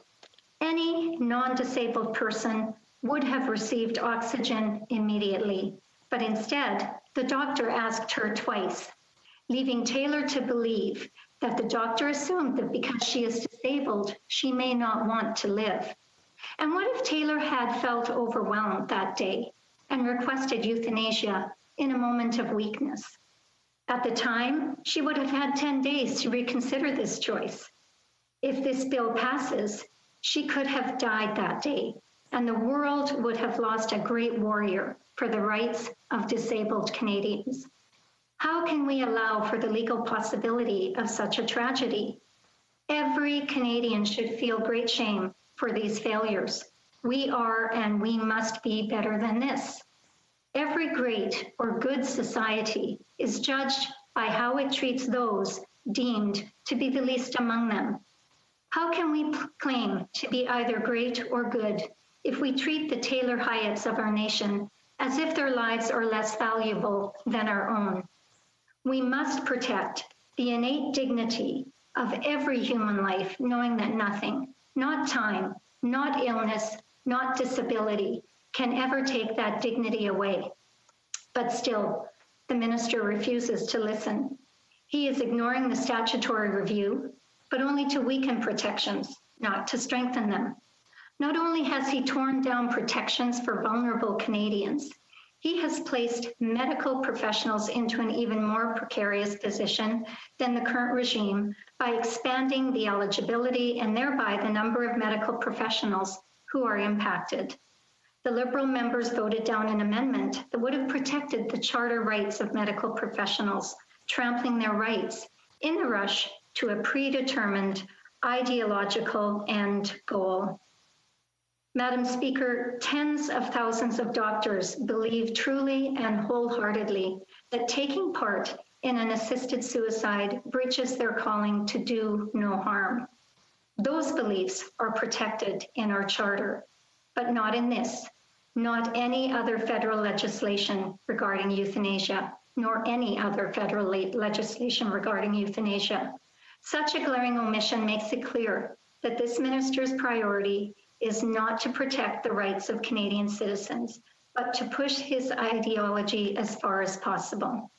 Any non-disabled person would have received oxygen immediately, but instead, the doctor asked her twice, leaving Taylor to believe that the doctor assumed that because she is disabled, she may not want to live. And what if Taylor had felt overwhelmed that day and requested euthanasia in a moment of weakness? At the time, she would have had 10 days to reconsider this choice. If this bill passes, she could have died that day, and the world would have lost a great warrior for the rights of disabled Canadians. How can we allow for the legal possibility of such a tragedy? Every Canadian should feel great shame for these failures. We are and we must be better than this. Every great or good society is judged by how it treats those deemed to be the least among them. How can we claim to be either great or good if we treat the Taylor Hyatts of our nation as if their lives are less valuable than our own? We must protect the innate dignity of every human life, knowing that nothing, not time, not illness, not disability, can ever take that dignity away. But still, the minister refuses to listen. He is ignoring the statutory review, but only to weaken protections, not to strengthen them. Not only has he torn down protections for vulnerable Canadians, he has placed medical professionals into an even more precarious position than the current regime by expanding the eligibility and thereby the number of medical professionals who are impacted. The Liberal members voted down an amendment that would have protected the charter rights of medical professionals, trampling their rights in the rush to a predetermined ideological end goal. Madam Speaker, tens of thousands of doctors believe truly and wholeheartedly that taking part in an assisted suicide breaches their calling to do no harm. Those beliefs are protected in our charter, but not in this, not any other federal legislation regarding euthanasia, nor any other federal legislation regarding euthanasia. Such a glaring omission makes it clear that this minister's priority is not to protect the rights of Canadian citizens, but to push his ideology as far as possible.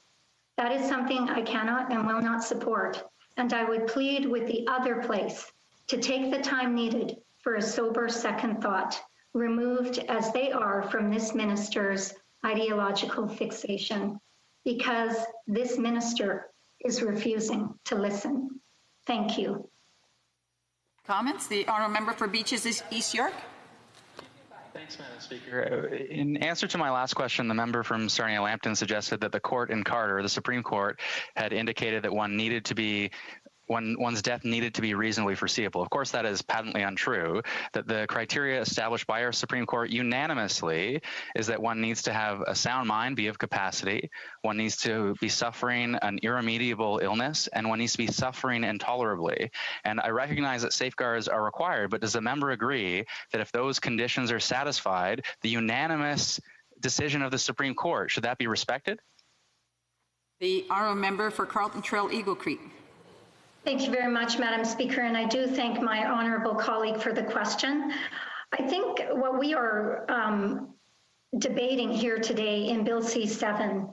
That is something I cannot and will not support, and I would plead with the other place to take the time needed for a sober second thought, removed as they are from this minister's ideological fixation, because this minister is refusing to listen. Thank you. Comments? The honourable member for Beaches East York. Thanks, Madam Speaker. In answer to my last question, the member from Sarnia Lambton suggested that the court in Carter, the Supreme Court, had indicated that one's death needed to be reasonably foreseeable. Of course, that is patently untrue, that the criteria established by our Supreme Court unanimously is that one needs to have a sound mind, be of capacity, one needs to be suffering an irremediable illness, and one needs to be suffering intolerably. And I recognize that safeguards are required, but does the member agree that if those conditions are satisfied, the unanimous decision of the Supreme Court, should that be respected? The honourable member for Carlton Trail Eagle Creek. Thank you very much, Madam Speaker, and I do thank my honourable colleague for the question. I think what we are debating here today in Bill C-7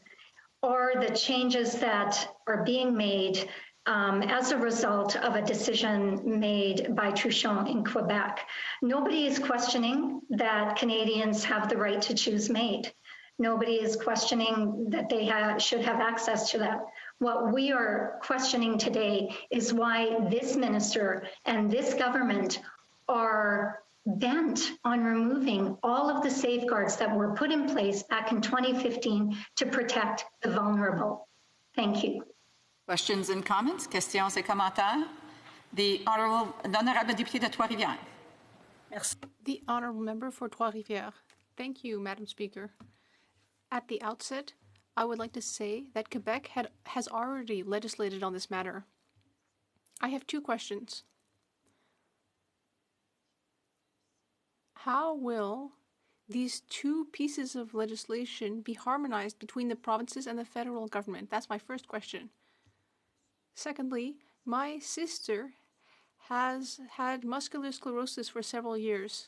are the changes that are being made as a result of a decision made by Truchon in Quebec. Nobody is questioning that Canadians have the right to choose mate. Nobody is questioning that they should have access to that. What we are questioning today is why this minister and this government are bent on removing all of the safeguards that were put in place back in 2015 to protect the vulnerable. Thank you. Questions and comments? Questions et commentaires? The honourable député de Trois-Rivières. Merci. The honourable member for Trois-Rivières. Thank you, Madam Speaker. At the outset, I would like to say that Quebec has already legislated on this matter. I have two questions. How will these two pieces of legislation be harmonized between the provinces and the federal government? That's my first question. Secondly, my sister has had muscular sclerosis for several years.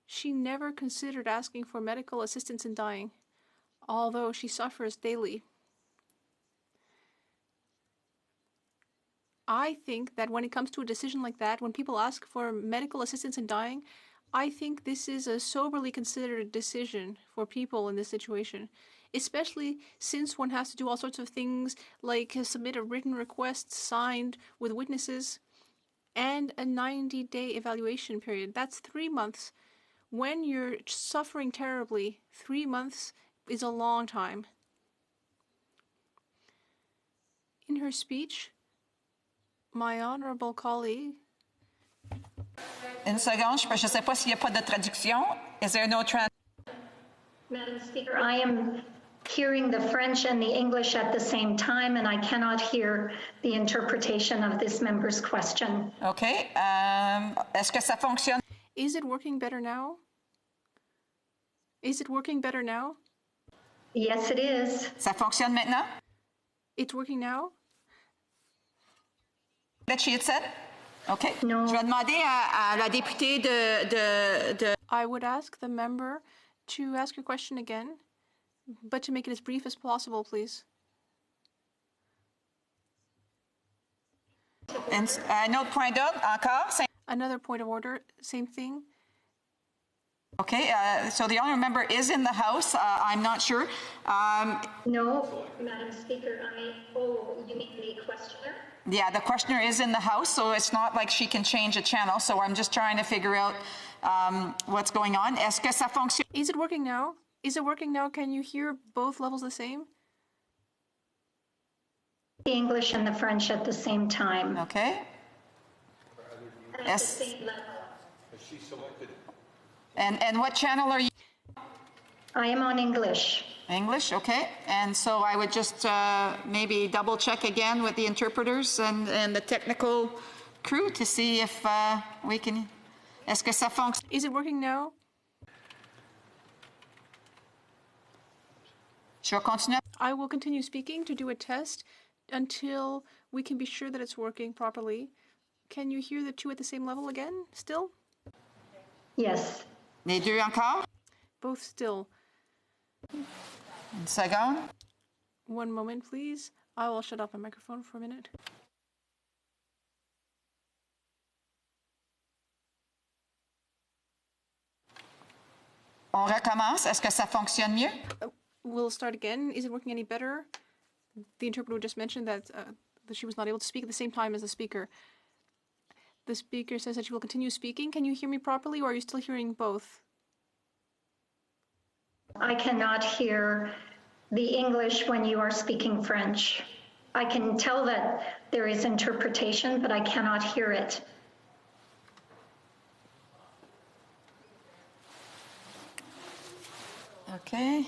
She never considered asking for medical assistance in dying, although she suffers daily. I think that when it comes to a decision like that, when people ask for medical assistance in dying, I think this is a soberly considered decision for people in this situation, especially since one has to do all sorts of things like submit a written request signed with witnesses and a 90-day evaluation period. That's 3 months. When you're suffering terribly, 3 months is a long time. In her speech, my honourable colleague. Une seconde, je ne sais pas s'il n'y a pas de traduction. Is there no translation? Madam Speaker, I am hearing the French and the English at the same time, and I cannot hear the interpretation of this member's question. Okay. Est-ce que ça fonctionne? Is it working better now? Is it working better now? Yes, it is. Ça fonctionne maintenant? It's working now? That she had said? Okay. No. Je vais demander à la députée de... I would ask the member to ask your question again, but to make it as brief as possible, please. Un autre point d'ordre, encore? Another point of order, same thing. Okay, so the honourable member is in the House. I'm not sure. No, Madam Speaker, you mean the questioner? Yeah, the questioner is in the House, so it's not like she can change a channel. So I'm just trying to figure out what's going on. Est-ce que ça fonctionne? Is it working now? Is it working now? Can you hear both levels the same? The English and the French at the same time. Okay. Yes. And what channel are you? I am on English. English, okay. And so I would just maybe double check again with the interpreters and the technical crew to see if we can. Est-ce que ça fonctionne? Is it working now? Je continue. I will continue speaking to do a test until we can be sure that it's working properly. Can you hear the two at the same level again, still? Yes. Les deux encore? Both still. Une seconde. One moment, please. I will shut off my microphone for a minute. On recommence. Est-ce que ça fonctionne mieux? We'll start again. Is it working any better? The interpreter just mentioned that she was not able to speak at the same time as the speaker. The speaker says that she will continue speaking. Can you hear me properly, or are you still hearing both? I cannot hear the English when you are speaking French. I can tell that there is interpretation, but I cannot hear it. Okay.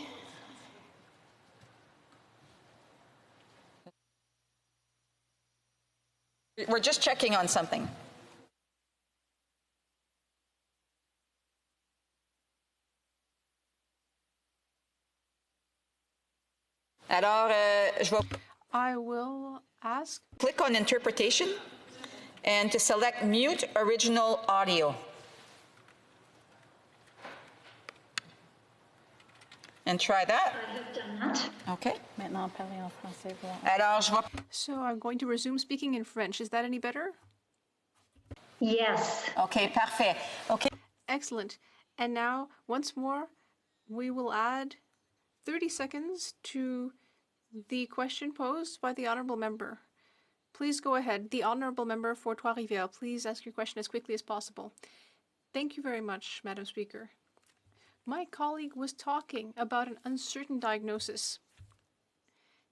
We're just checking on something. Alors, I will ask. Click on interpretation and to select mute original audio. And try that. I have done that. Okay. Maintenant, parler en français. Alors, je vais... So I'm going to resume speaking in French. Is that any better? Yes. Okay, parfait. Okay. Excellent. And now, once more, we will add 30 seconds to the question posed by the honourable member. Please go ahead. The honourable member for Trois-Rivières, please ask your question as quickly as possible. Thank you very much, Madam Speaker. My colleague was talking about an uncertain diagnosis.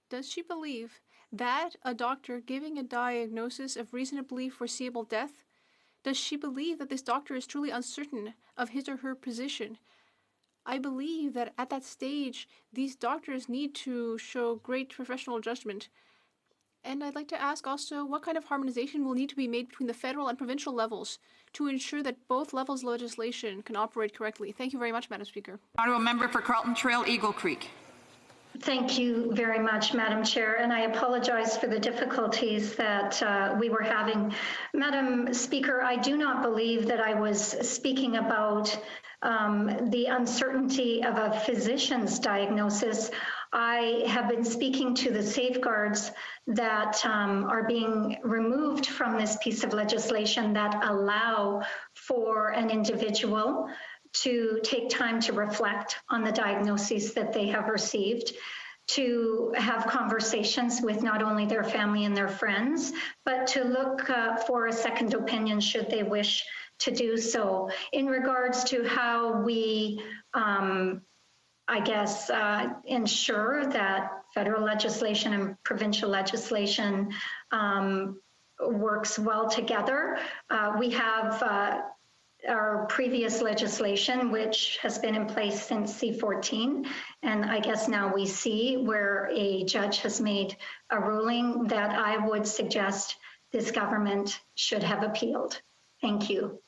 Does she believe that a doctor giving a diagnosis of reasonably foreseeable death, does she believe that this doctor is truly uncertain of his or her position? I believe that at that stage, these doctors need to show great professional judgment. And I'd like to ask also what kind of harmonization will need to be made between the federal and provincial levels to ensure that both levels of legislation can operate correctly. Thank you very much, Madam Speaker. Honourable member for Carlton Trail, Eagle Creek. Thank you very much, Madam Chair, and I apologize for the difficulties that we were having. Madam Speaker, I do not believe that I was speaking about the uncertainty of a physician's diagnosis. I have been speaking to the safeguards that are being removed from this piece of legislation that allow for an individual to take time to reflect on the diagnoses that they have received, to have conversations with not only their family and their friends, but to look for a second opinion should they wish to do so. In regards to how we, ensure that federal legislation and provincial legislation works well together, we have our previous legislation, which has been in place since C-14. And I guess now we see where a judge has made a ruling that I would suggest this government should have appealed. Thank you.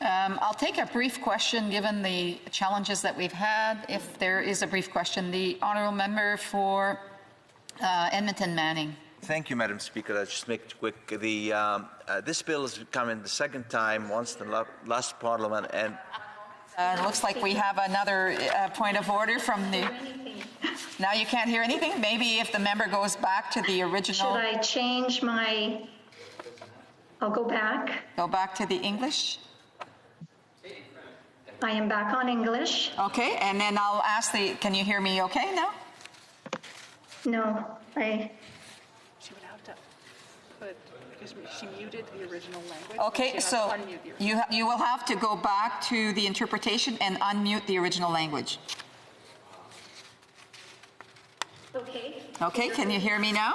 I'll take a brief question given the challenges that we've had. If there is a brief question, the honourable member for Edmonton Manning. Thank you, Madam Speaker. I'll just make it quick. This bill is coming the second time, once the last Parliament, and it looks like we have another point of order from the. Now you can't hear anything. Maybe if the member goes back to the original. Should I change my? I'll go back. Go back to the English. I am back on English. Okay, and then I'll ask can you hear me okay now? No, She would have to put, because she muted the original language. Okay, so you will have to go back to the interpretation and unmute the original language. Okay. Okay, can you hear me now?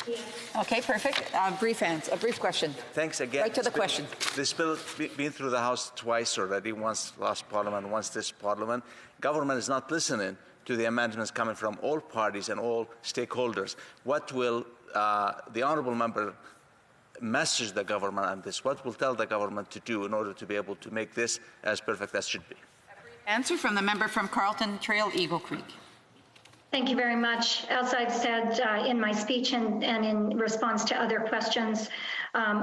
Yes. Okay, perfect. A brief question. Thanks again. Right to the question. This bill been through the House twice already, once last Parliament, once this Parliament. Government is not listening to the amendments coming from all parties and all stakeholders. What will the honourable member message the government on this? What will tell the government to do in order to be able to make this as perfect as should be? Answer from the member from Carlton Trail, Eagle Creek. Thank you very much. As I've said in my speech and in response to other questions,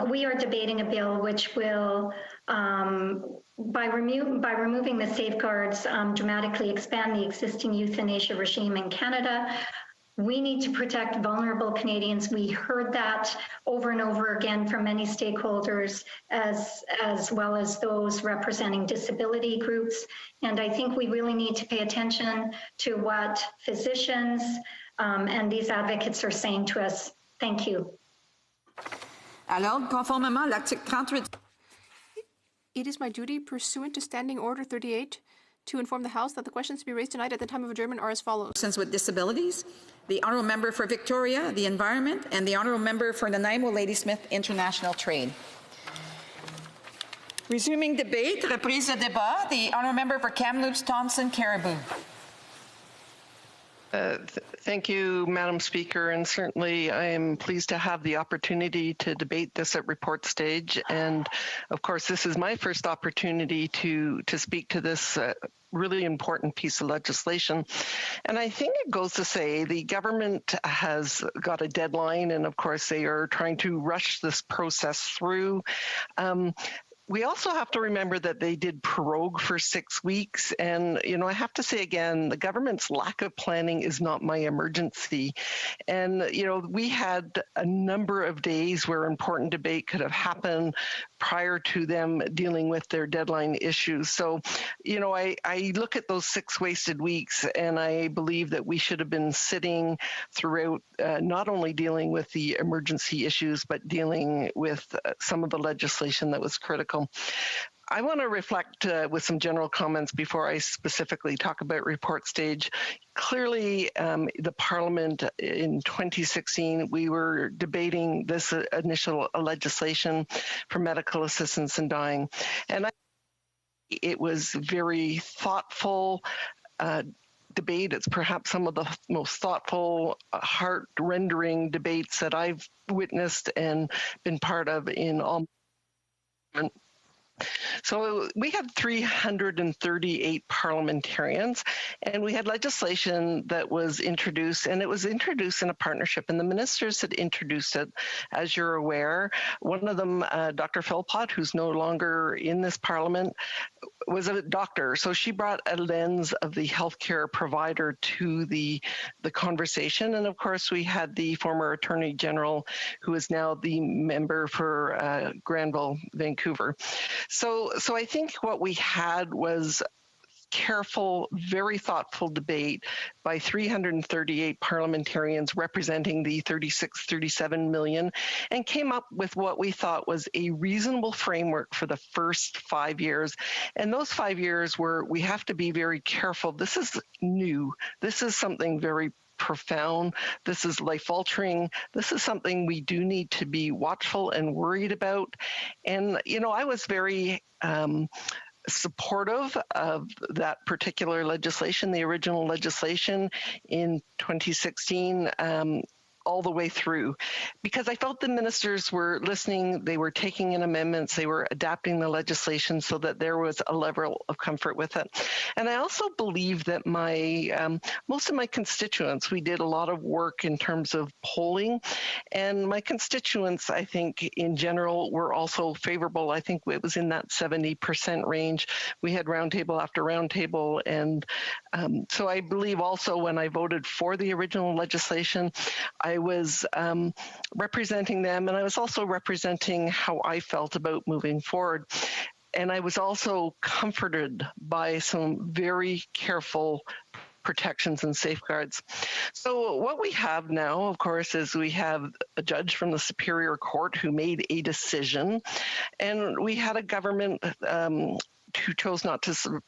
we are debating a bill which will, by removing the safeguards, dramatically expand the existing euthanasia regime in Canada. We need to protect vulnerable Canadians. We heard that over and over again from many stakeholders, as well as those representing disability groups. And I think we really need to pay attention to what physicians and these advocates are saying to us. Thank you. Alors, conformément à l'article 38. It is my duty, pursuant to Standing Order 38, to inform the House that the questions to be raised tonight at the time of adjournment are as follows. Persons with disabilities, the Honourable Member for Victoria, the Environment, and the Honourable Member for Nanaimo Ladysmith International Trade. Resuming debate, reprise de débat, the Honourable Member for Kamloops Thompson Caribou. Thank you, Madam Speaker, and certainly I am pleased to have the opportunity to debate this at report stage. And of course, this is my first opportunity to speak to this really important piece of legislation. And I think it goes to say the government has got a deadline, and of course they are trying to rush this process through. We also have to remember that they did prorogue for 6 weeks. And, you know, I have to say again, the government's lack of planning is not my emergency. And, you know, we had a number of days where important debate could have happened prior to them dealing with their deadline issues. So, you know, I look at those 6 wasted weeks and I believe that we should have been sitting throughout not only dealing with the emergency issues, but dealing with some of the legislation that was critical. I want to reflect with some general comments before I specifically talk about report stage. Clearly, the Parliament in 2016, we were debating this initial legislation for medical assistance in dying. And it was very thoughtful debate. It's perhaps some of the most thoughtful, heart-rendering debates that I've witnessed and been part of in all. So we had 338 parliamentarians, and we had legislation that was introduced, and it was introduced in a partnership, and the ministers had introduced it, as you're aware. One of them, Dr. Philpott, who's no longer in this parliament, was a doctor, so she brought a lens of the healthcare provider to the conversation. And of course, we had the former Attorney General, who is now the member for Granville, Vancouver. So I think what we had was careful, very thoughtful debate by 338 parliamentarians representing the 37 million, and came up with what we thought was a reasonable framework for the first 5 years. And those 5 years were, we have to be very careful. This is new. This is something very profound. This is life-altering. This is something we do need to be watchful and worried about. And, you know, I was very supportive of that particular legislation, the original legislation in 2016, all the way through, because I felt the ministers were listening, they were taking in amendments, they were adapting the legislation so that there was a level of comfort with it. And I also believe that most of my constituents, we did a lot of work in terms of polling, and my constituents, I think, in general, were also favorable. I think it was in that 70% range. We had roundtable after roundtable, and so I believe also when I voted for the original legislation, I was representing them, and I was also representing how I felt about moving forward. And I was also comforted by some very careful protections and safeguards. So what we have now, of course, is we have a judge from the Superior Court who made a decision, and we had a government who chose not to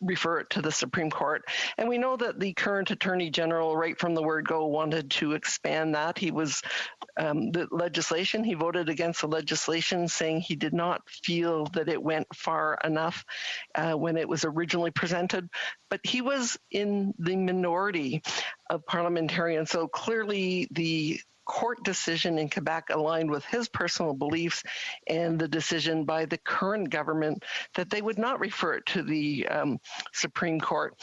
refer it to the Supreme Court. And we know that the current Attorney General, right from the word go, wanted to expand that. He was the legislation, he voted against the legislation, saying he did not feel that it went far enough when it was originally presented. But he was in the minority of parliamentarians. So clearly the court decision in Quebec aligned with his personal beliefs and the decision by the current government that they would not refer it to the Supreme Court.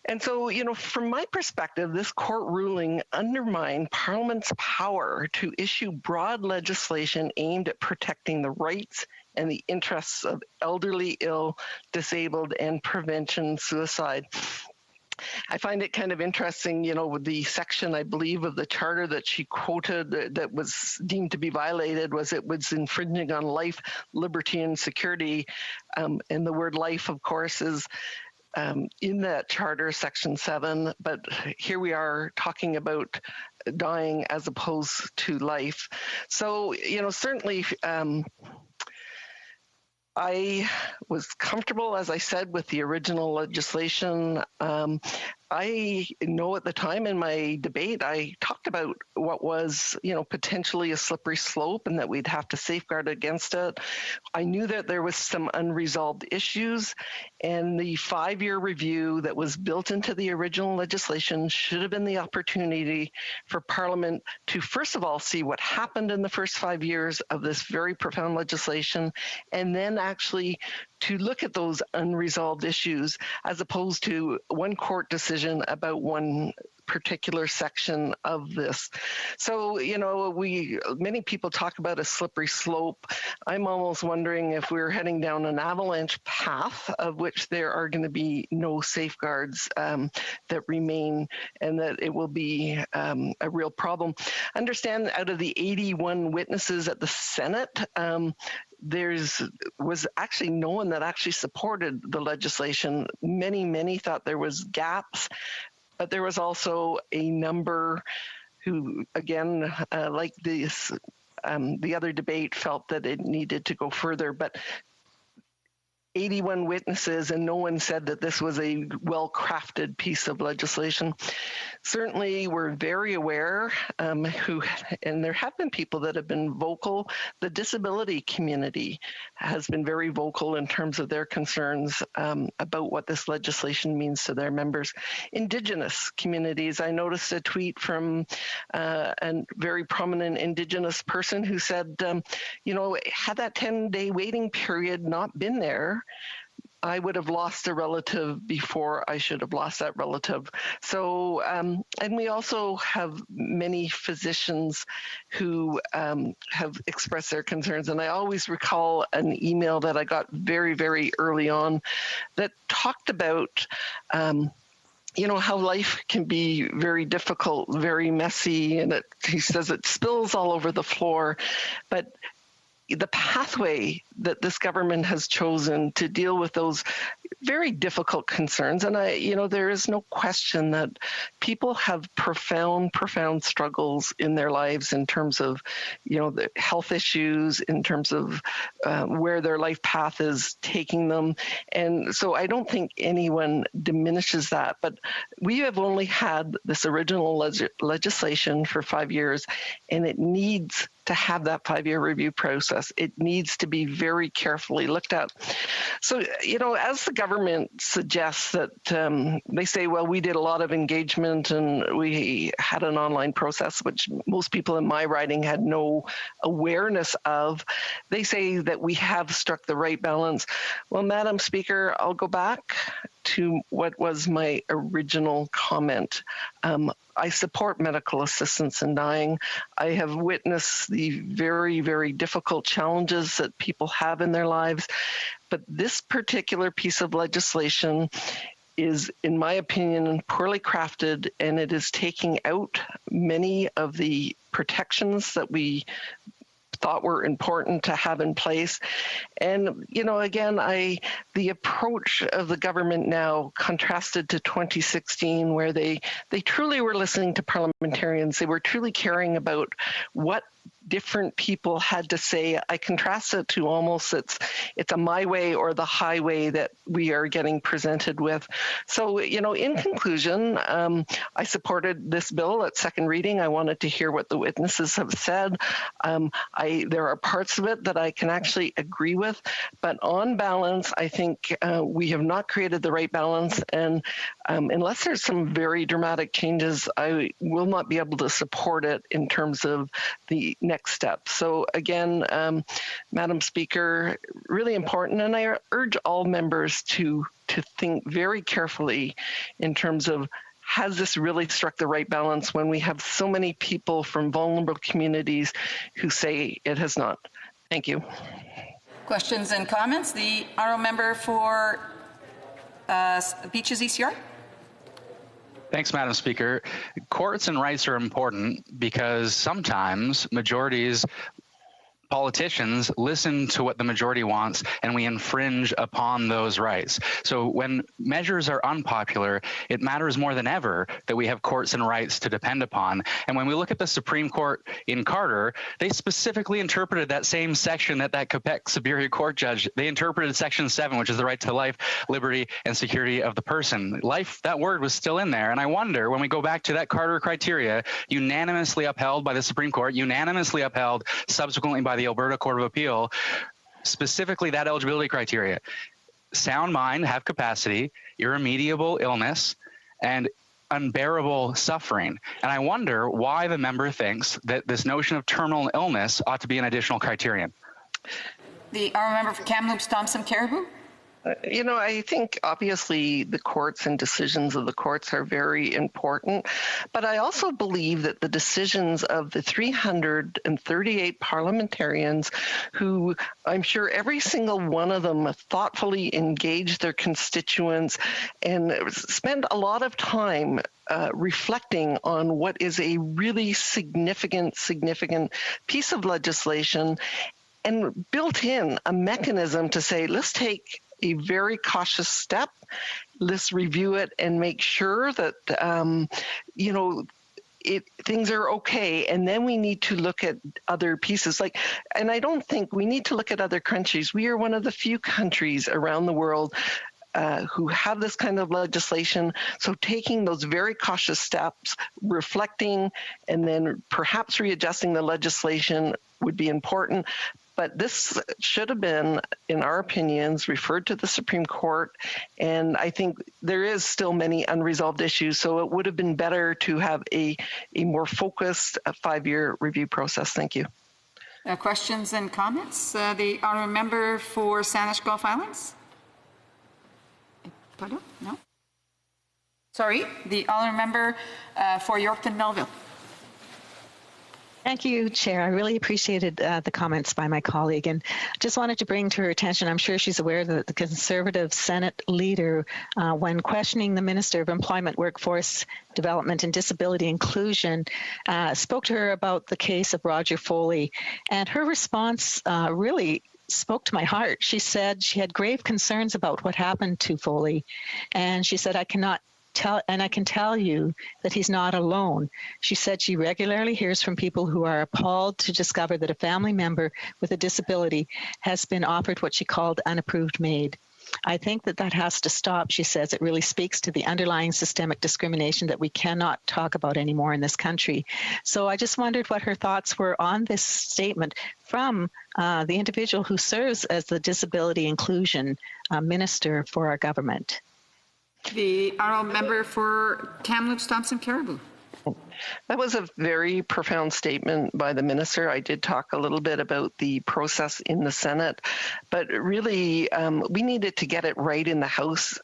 And so, from my perspective, this court ruling undermined Parliament's power to issue broad legislation aimed at protecting the rights and the interests of elderly, ill, disabled, and prevention suicide. I find it kind of interesting, with the section, I believe, of the charter that she quoted that was deemed to be violated was it was infringing on life, liberty, and security. And the word life, of course, is in that charter, section 7. But here we are talking about dying as opposed to life. So, certainly I was comfortable, as I said, with the original legislation. I know at the time in my debate, I talked about what was, potentially a slippery slope and that we'd have to safeguard against it. I knew that there was some unresolved issues, and the 5-year review that was built into the original legislation should have been the opportunity for Parliament to, first of all, see what happened in the first 5 years of this very profound legislation, and then actually to look at those unresolved issues as opposed to one court decision about one particular section of this. So, many people talk about a slippery slope. I'm almost wondering if we're heading down an avalanche path of which there are going to be no safeguards that remain, and that it will be a real problem. Understand out of the 81 witnesses at the Senate, was actually no one that actually supported the legislation. Many thought there was gaps, but there was also a number who, again, like this, the other debate, felt that it needed to go further. But 81 witnesses, and no one said that this was a well-crafted piece of legislation. Certainly, we're very aware and there have been people that have been vocal. The disability community has been very vocal in terms of their concerns about what this legislation means to their members. Indigenous communities, I noticed a tweet from a very prominent Indigenous person who said, had that 10-day waiting period not been there, I would have lost a relative before I should have lost that relative. So, and we also have many physicians who have expressed their concerns. And I always recall an email that I got very, very early on that talked about how life can be very difficult, very messy, and he says it spills all over the floor. But the pathway that this government has chosen to deal with those very difficult concerns, and there is no question that people have profound struggles in their lives in terms of, the health issues, in terms of where their life path is taking them. And so I don't think anyone diminishes that, but we have only had this original legislation for 5 years, and it needs to have that 5-year review process. It needs to be very carefully looked at. So, as the government suggests that they say, well, we did a lot of engagement and we had an online process, which most people in my riding had no awareness of. They say that we have struck the right balance. Well, Madam Speaker, I'll go back to what was my original comment. I support medical assistance in dying. I have witnessed the very, very difficult challenges that people have in their lives. But this particular piece of legislation is, in my opinion, poorly crafted, and it is taking out many of the protections that we thought were important to have in place. And, you know, again, the approach of the government now contrasted to 2016, where they truly were listening to parliamentarians. They were truly caring about what different people had to say. I contrast it to almost it's a my way or the highway that we are getting presented with. So, you know, in conclusion, I supported this bill at second reading. I wanted to hear what the witnesses have said. There are parts of it that I can actually agree with, but on balance, I think we have not created the right balance. And unless there's some very dramatic changes, I will not be able to support it in terms of the next step. So again, Madam Speaker, really important, and I urge all members to think very carefully in terms of, has this really struck the right balance when we have so many people from vulnerable communities who say it has not? Thank you. Questions and comments? The honourable member for Beaches ECR. Thanks, Madam Speaker. Courts and rights are important because sometimes politicians listen to what the majority wants, and we infringe upon those rights. So when measures are unpopular, it matters more than ever that we have courts and rights to depend upon. And when we look at the Supreme Court in Carter, they specifically interpreted that same section that Quebec Superior Court judge, they interpreted Section 7, which is the right to life, liberty, and security of the person. Life, that word was still in there. And I wonder, when we go back to that Carter criteria, unanimously upheld by the Supreme Court, unanimously upheld subsequently by the Alberta Court of Appeal, specifically that eligibility criteria: sound mind, have capacity, irremediable illness, and unbearable suffering. And I wonder why the member thinks that this notion of terminal illness ought to be an additional criterion. The honourable member for Kamloops Thompson Caribou. You know, I think obviously the courts and decisions of the courts are very important, but I also believe that the decisions of the 338 parliamentarians who, I'm sure every single one of them thoughtfully engaged their constituents and spent a lot of time reflecting on what is a really significant piece of legislation, and built in a mechanism to say, let's take a very cautious step. Let's review it and make sure that, things are okay. And then we need to look at other pieces. And I don't think we need to look at other countries. We are one of the few countries around the world who have this kind of legislation. So taking those very cautious steps, reflecting, and then perhaps readjusting the legislation would be important. But this should have been, in our opinions, referred to the Supreme Court. And I think there is still many unresolved issues. So it would have been better to have a more focused 5-year review process. Thank you. Questions and comments? The honourable member for Saanich Gulf Islands. Pardon? No? Sorry, the honourable member for Yorkton Melville. Thank you, Chair. I really appreciated the comments by my colleague, and just wanted to bring to her attention, I'm sure she's aware that the Conservative Senate leader, when questioning the Minister of Employment, Workforce Development and Disability Inclusion, spoke to her about the case of Roger Foley, and her response really spoke to my heart. She said she had grave concerns about what happened to Foley, and she said, I can tell you that he's not alone. She said she regularly hears from people who are appalled to discover that a family member with a disability has been offered what she called unapproved maid. I think that has to stop, she says. It really speaks to the underlying systemic discrimination that we cannot talk about anymore in this country. So I just wondered what her thoughts were on this statement from the individual who serves as the Disability Inclusion Minister for our government. The honourable member for Kamloops Thompson Caribou. That was a very profound statement by the minister. I did talk a little bit about the process in the Senate, but really we needed to get it right in the House.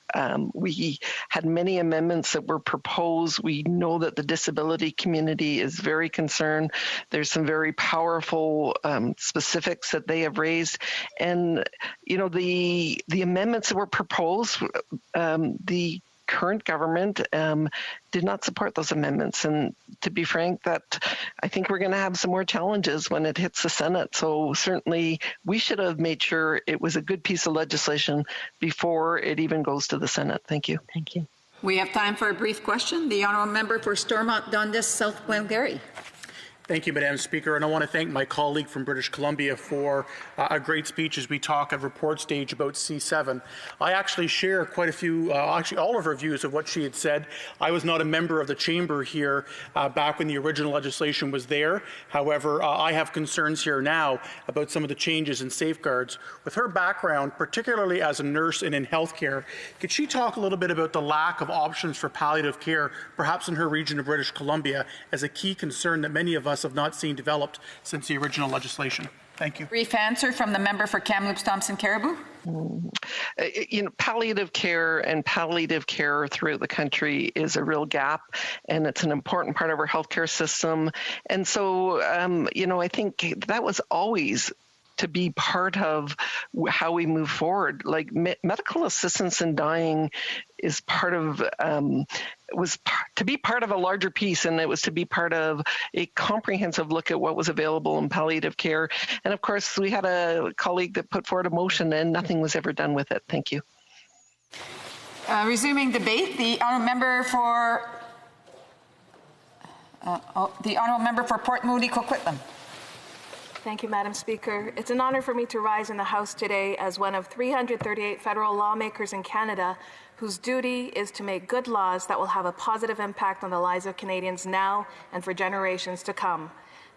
We had many amendments that were proposed. We know that the disability community is very concerned. There's some very powerful specifics that they have raised. And, the amendments that were proposed, the current government did not support those amendments. And to be frank, that I think we're going to have some more challenges when it hits the Senate. So certainly we should have made sure it was a good piece of legislation before it even goes to the Senate. Thank you. Thank you. We have time for a brief question. The honourable member for Stormont Dundas, South Glengarry. Thank you, Madam Speaker, and I want to thank my colleague from British Columbia for a great speech as we talk at report stage about C7. I actually share quite a few, actually all of her views of what she had said. I was not a member of the chamber here back when the original legislation was there. However, I have concerns here now about some of the changes and safeguards. With her background, particularly as a nurse and in healthcare, could she talk a little bit about the lack of options for palliative care, perhaps in her region of British Columbia, as a key concern that many of us have not seen developed since the original legislation? Thank you. Brief answer from the member for Kamloops Thompson Caribou. Palliative care and palliative care throughout the country is a real gap, and it's an important part of our healthcare system. And so, I think that was always to be part of how we move forward. Like medical assistance in dying is part of, to be part of a larger piece, and it was to be part of a comprehensive look at what was available in palliative care. And of course, we had a colleague that put forward a motion and nothing was ever done with it. Thank you. Resuming debate, the honourable member for Port Moody Coquitlam. Thank you, Madam Speaker. It's an honor for me to rise in the House today as one of 338 federal lawmakers in Canada whose duty is to make good laws that will have a positive impact on the lives of Canadians now and for generations to come.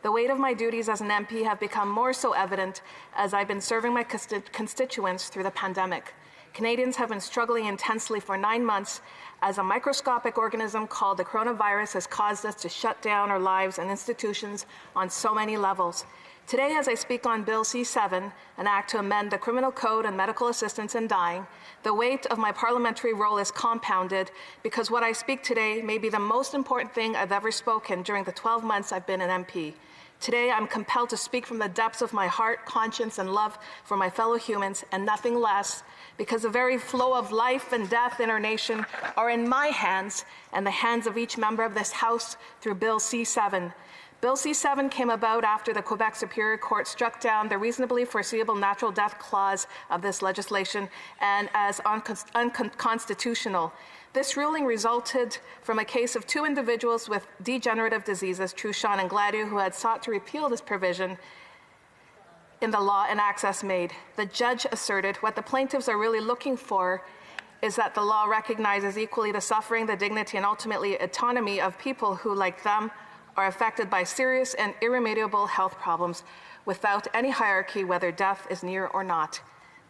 The weight of my duties as an MP have become more so evident as I've been serving my constituents through the pandemic. Canadians have been struggling intensely for 9 months as a microscopic organism called the coronavirus has caused us to shut down our lives and institutions on so many levels. Today, as I speak on Bill C7, an act to amend the Criminal Code and medical assistance in dying, the weight of my parliamentary role is compounded because what I speak today may be the most important thing I've ever spoken during the 12 months I've been an MP. Today, I'm compelled to speak from the depths of my heart, conscience, and love for my fellow humans, and nothing less, because the very flow of life and death in our nation are in my hands and the hands of each member of this House through Bill C7. Bill C7 came about after the Quebec Superior Court struck down the reasonably foreseeable natural death clause of this legislation and as unconstitutional. This ruling resulted from a case of 2 individuals with degenerative diseases, Truchon and Gladue, who had sought to repeal this provision in the law and access made. The judge asserted what the plaintiffs are really looking for is that the law recognizes equally the suffering, the dignity, and ultimately autonomy of people who, like them, are affected by serious and irremediable health problems without any hierarchy whether death is near or not.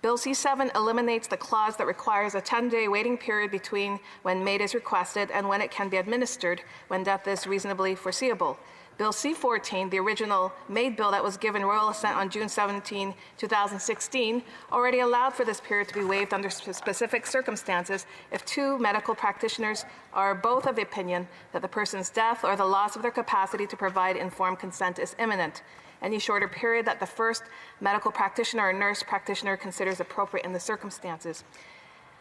Bill C7 eliminates the clause that requires a 10-day waiting period between when MAID is requested and when it can be administered when death is reasonably foreseeable. Bill C14, the original MAID bill that was given royal assent on June 17, 2016, already allowed for this period to be waived under specific circumstances if 2 medical practitioners are both of the opinion that the person's death or the loss of their capacity to provide informed consent is imminent. Any shorter period that the first medical practitioner or nurse practitioner considers appropriate in the circumstances.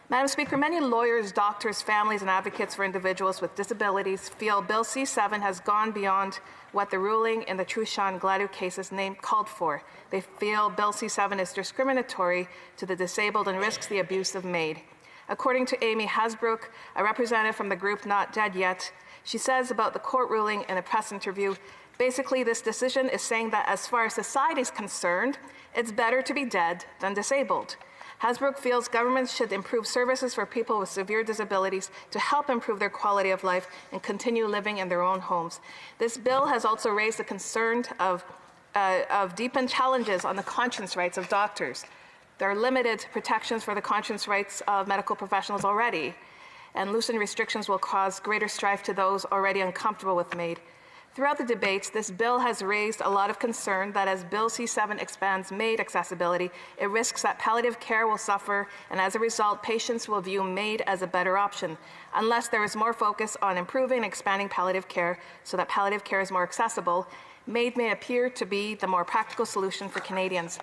Madam Speaker, many lawyers, doctors, families, and advocates for individuals with disabilities feel Bill C7 has gone beyond what the ruling in the Truchon Gladue cases called for. They feel Bill C7 is discriminatory to the disabled and risks the abuse of MAID. According to Amy Hasbrook, a representative from the group Not Dead Yet, she says about the court ruling in a press interview, basically this decision is saying that as far as society is concerned, it's better to be dead than disabled. Hasbrook feels governments should improve services for people with severe disabilities to help improve their quality of life and continue living in their own homes. This bill has also raised the concern of deepened challenges on the conscience rights of doctors. There are limited protections for the conscience rights of medical professionals already, and loosened restrictions will cause greater strife to those already uncomfortable with MAID. Throughout the debates, this bill has raised a lot of concern that as Bill C7 expands MAID accessibility, it risks that palliative care will suffer, and as a result, patients will view MAID as a better option, unless there is more focus on improving and expanding palliative care so that palliative care is more accessible. MAID may appear to be the more practical solution for Canadians.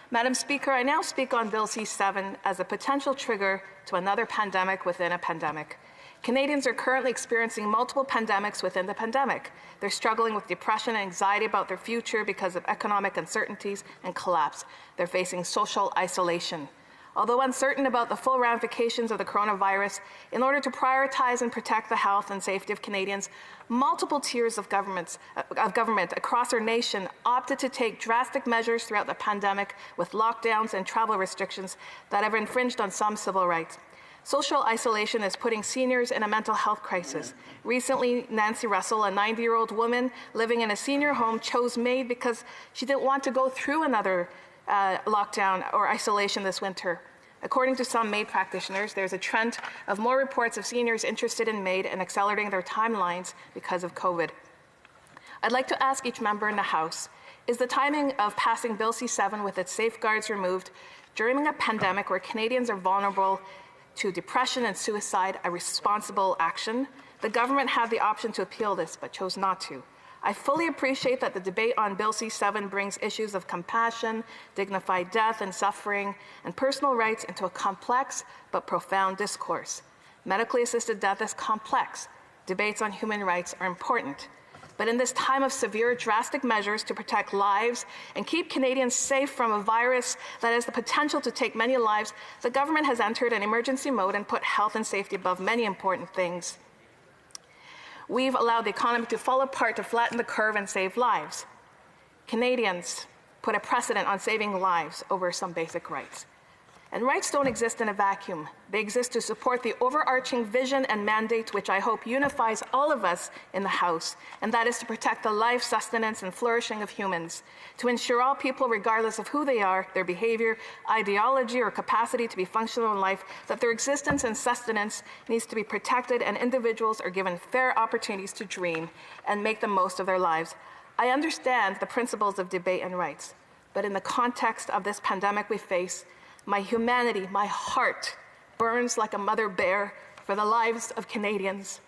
Madam Speaker, I now speak on Bill C7 as a potential trigger to another pandemic within a pandemic. Canadians are currently experiencing multiple pandemics within the pandemic. They're struggling with depression and anxiety about their future because of economic uncertainties and collapse. They're facing social isolation. Although uncertain about the full ramifications of the coronavirus, in order to prioritize and protect the health and safety of Canadians, multiple tiers of government across our nation opted to take drastic measures throughout the pandemic with lockdowns and travel restrictions that have infringed on some civil rights. Social isolation is putting seniors in a mental health crisis. Recently, Nancy Russell, a 90-year-old woman living in a senior home, chose MAID because she didn't want to go through another lockdown or isolation this winter. According to some MAID practitioners, there's a trend of more reports of seniors interested in MAID and accelerating their timelines because of COVID. I'd like to ask each member in the House, is the timing of passing Bill C-7 with its safeguards removed during a pandemic where Canadians are vulnerable to depression and suicide a responsible action? The government had the option to appeal this, but chose not to. I fully appreciate that the debate on Bill C-7 brings issues of compassion, dignified death and suffering, and personal rights into a complex but profound discourse. Medically assisted death is complex. Debates on human rights are important. But in this time of severe, drastic measures to protect lives and keep Canadians safe from a virus that has the potential to take many lives, the government has entered an emergency mode and put health and safety above many important things. We've allowed the economy to fall apart to flatten the curve and save lives. Canadians put a precedent on saving lives over some basic rights. And rights don't exist in a vacuum. They exist to support the overarching vision and mandate which I hope unifies all of us in the House, and that is to protect the life, sustenance, and flourishing of humans, to ensure all people, regardless of who they are, their behavior, ideology, or capacity to be functional in life, that their existence and sustenance needs to be protected and individuals are given fair opportunities to dream and make the most of their lives. I understand the principles of debate and rights, but in the context of this pandemic we face, my humanity, my heart, burns like a mother bear for the lives of Canadians.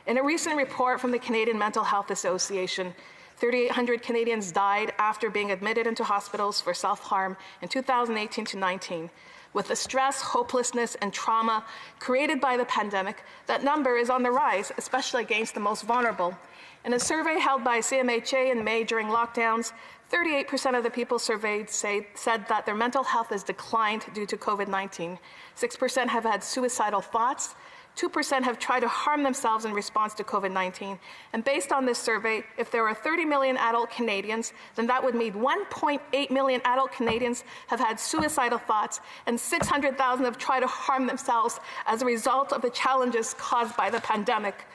In a recent report from the Canadian Mental Health Association, 3,800 Canadians died after being admitted into hospitals for self-harm in 2018 to 19. With the stress, hopelessness, and trauma created by the pandemic, that number is on the rise, especially against the most vulnerable. In a survey held by CMHA in May during lockdowns, 38% of the people surveyed said that their mental health has declined due to COVID-19. 6% have had suicidal thoughts. 2% have tried to harm themselves in response to COVID-19. And based on this survey, if there are 30 million adult Canadians, then that would mean 1.8 million adult Canadians have had suicidal thoughts, and 600,000 have tried to harm themselves as a result of the challenges caused by the pandemic.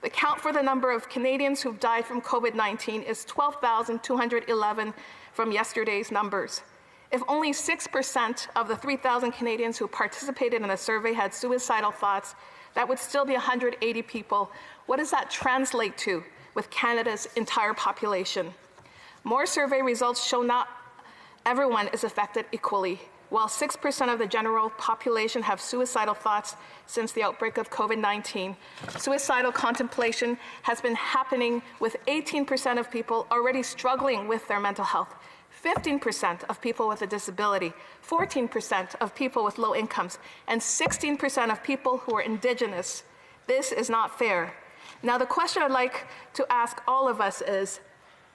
The count for the number of Canadians who've died from COVID-19 is 12,211 from yesterday's numbers. If only 6% of the 3,000 Canadians who participated in the survey had suicidal thoughts, that would still be 180 people. What does that translate to with Canada's entire population? More survey results show not everyone is affected equally. While 6% of the general population have suicidal thoughts since the outbreak of COVID-19, suicidal contemplation has been happening with 18% of people already struggling with their mental health, 15% of people with a disability, 14% of people with low incomes, and 16% of people who are Indigenous. This is not fair. Now, the question I'd like to ask all of us is,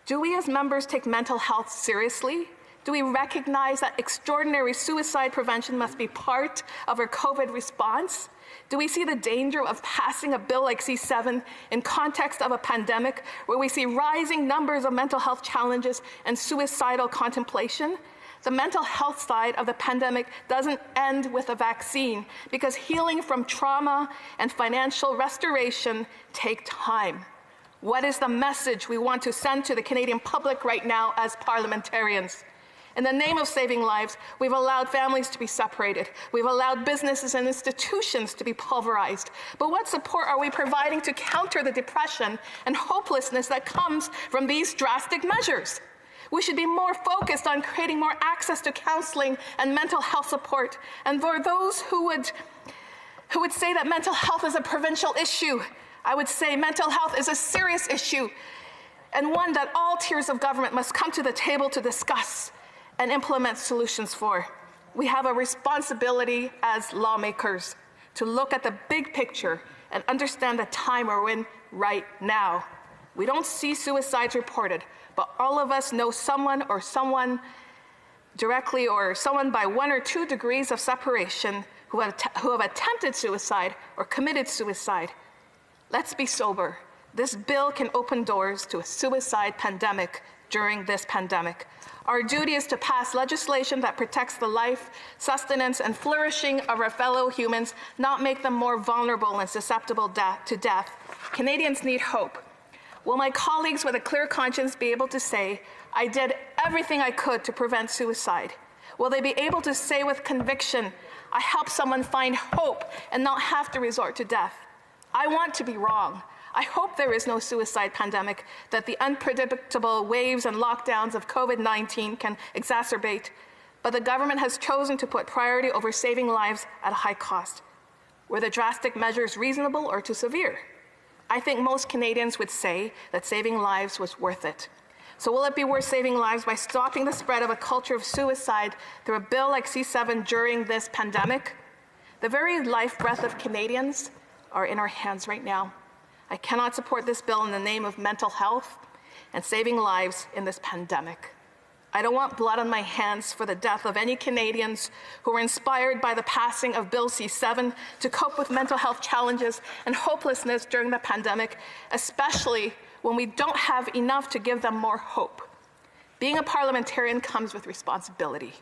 do we as members take mental health seriously? Do we recognize that extraordinary suicide prevention must be part of our COVID response? Do we see the danger of passing a bill like C-7 in context of a pandemic where we see rising numbers of mental health challenges and suicidal contemplation? The mental health side of the pandemic doesn't end with a vaccine because healing from trauma and financial restoration take time. What is the message we want to send to the Canadian public right now as parliamentarians? In the name of saving lives, we've allowed families to be separated. We've allowed businesses and institutions to be pulverized. But what support are we providing to counter the depression and hopelessness that comes from these drastic measures? We should be more focused on creating more access to counseling and mental health support. And for those who would say that mental health is a provincial issue, I would say mental health is a serious issue and one that all tiers of government must come to the table to discuss and implement solutions for. We have a responsibility as lawmakers. to look at the big picture and understand the time we're in right now. We don't see suicides reported, but all of us know someone or someone directly or someone by 1 or 2 degrees of separation who have attempted suicide or committed suicide. Let's be sober. This bill can open doors to a suicide pandemic during this pandemic. Our duty is to pass legislation that protects the life, sustenance, and flourishing of our fellow humans, not make them more vulnerable and susceptible to death. Canadians need hope. Will my colleagues with a clear conscience be able to say, I did everything I could to prevent suicide? Will they be able to say with conviction, I helped someone find hope and not have to resort to death? I want to be wrong. I hope there is no suicide pandemic that the unpredictable waves and lockdowns of COVID-19 can exacerbate, but the government has chosen to put priority over saving lives at a high cost. Were the drastic measures reasonable or too severe? I think most Canadians would say that saving lives was worth it. So will it be worth saving lives by stopping the spread of a culture of suicide through a bill like C7 during this pandemic? The very life breath of Canadians are in our hands right now. I cannot support this bill in the name of mental health and saving lives in this pandemic. I don't want blood on my hands for the death of any Canadians who were inspired by the passing of Bill C7 to cope with mental health challenges and hopelessness during the pandemic, especially when we don't have enough to give them more hope. Being a parliamentarian comes with responsibility.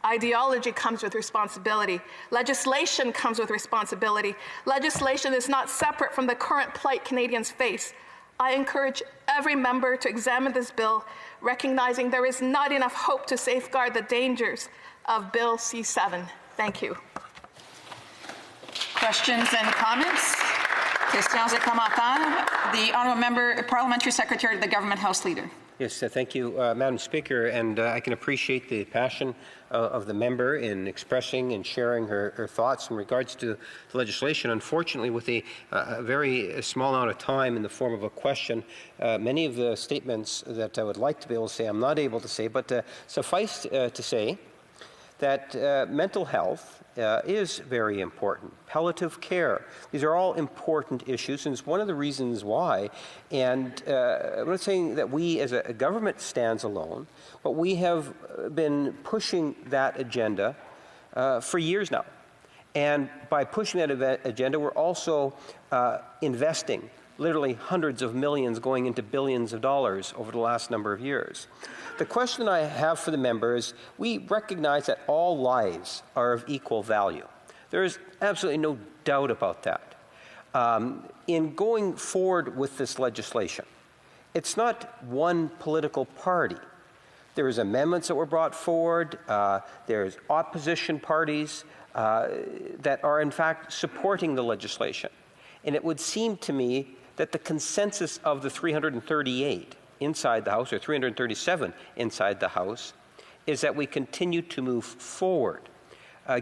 Ideology comes with responsibility. Legislation comes with responsibility. Legislation is not separate from the current plight Canadians face. I encourage every member to examine this bill, recognizing there is not enough hope to safeguard the dangers of Bill C7. Thank you. Questions and comments? Questions et commentaires. The Honourable Member, Parliamentary Secretary to the Government House Leader. Yes, thank you, Madam Speaker, and I can appreciate the passion of the member in expressing and sharing her thoughts in regards to the legislation. Unfortunately, with a very small amount of time in the form of a question, many of the statements that I would like to be able to say I'm not able to say, but suffice to say that mental health is very important. Palliative care. These are all important issues, and it's one of the reasons why. And I'm not saying that we as a government stands alone, but we have been pushing that agenda for years now. And by pushing that agenda, we're also investing literally hundreds of millions going into billions of dollars over the last number of years. The question I have for the member is, we recognize that all lives are of equal value. There is absolutely no doubt about that. In going forward with this legislation, it's not one political party. There's amendments that were brought forward. There's opposition parties that are in fact supporting the legislation. And it would seem to me that the consensus of the 338 inside the House, or 337 inside the House, is that we continue to move forward,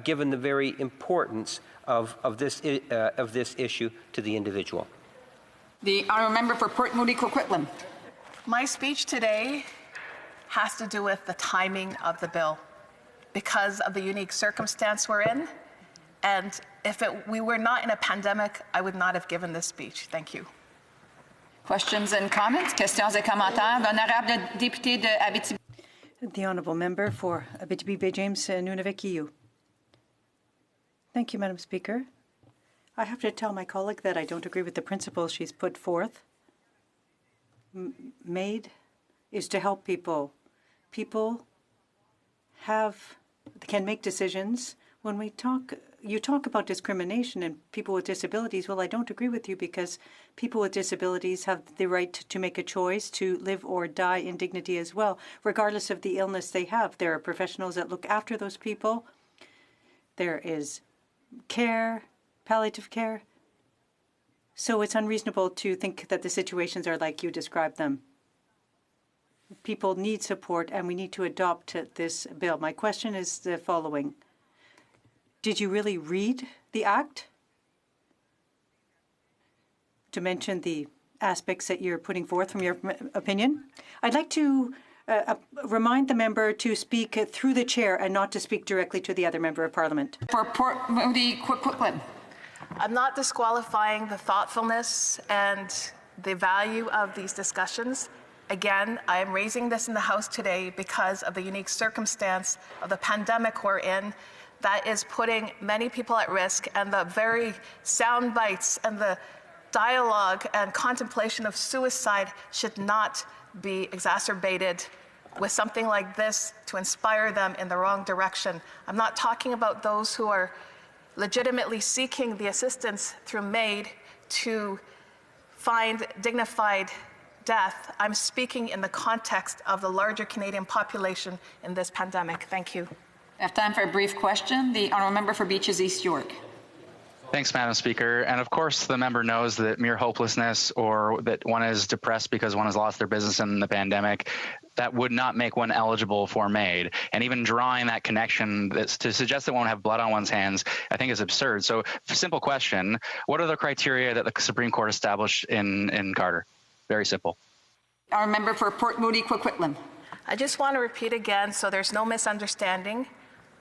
given the very importance of this issue to the individual. The Honourable Member for Port Moody Coquitlam. My speech today has to do with the timing of the bill because of the unique circumstance we're in. And if we were not in a pandemic, I would not have given this speech. Thank you. Questions and comments? Questions et commentaires. L'honorable député de Abitibi. The Honourable Member for Abitibi-Bay James Nunavik. Thank you, Madam Speaker. I have to tell my colleague that I don't agree with the principles she's put forth. MAID is to help people. People can make decisions. When you talk about discrimination and people with disabilities, well, I don't agree with you, because people with disabilities have the right to make a choice to live or die in dignity as well, regardless of the illness they have. There are professionals that look after those people. There is care, palliative care. So it's unreasonable to think that the situations are like you described them. People need support, and we need to adopt this bill. My question is the following. Did you really read the Act to mention the aspects that you're putting forth from your opinion? I'd like to remind the member to speak through the chair and not to speak directly to the other member of Parliament. For Port Moody Coquitlam. I'm not disqualifying the thoughtfulness and the value of these discussions. Again, I am raising this in the House today because of the unique circumstance of the pandemic we're in that is putting many people at risk, and the very sound bites and the dialogue and contemplation of suicide should not be exacerbated with something like this to inspire them in the wrong direction. I'm not talking about those who are legitimately seeking the assistance through MAID to find dignified death. I'm speaking in the context of the larger Canadian population in this pandemic. Thank you. We have time for a brief question. The honourable member for Beaches East York. Thanks, Madam Speaker. And of course, the member knows that mere hopelessness or that one is depressed because one has lost their business in the pandemic, that would not make one eligible for MAID. And even drawing that connection to suggest that one won't have blood on one's hands, I think is absurd. So, simple question, what are the criteria that the Supreme Court established in Carter? Very simple. Our member for Port Moody, Coquitlam. I just want to repeat again so there's no misunderstanding.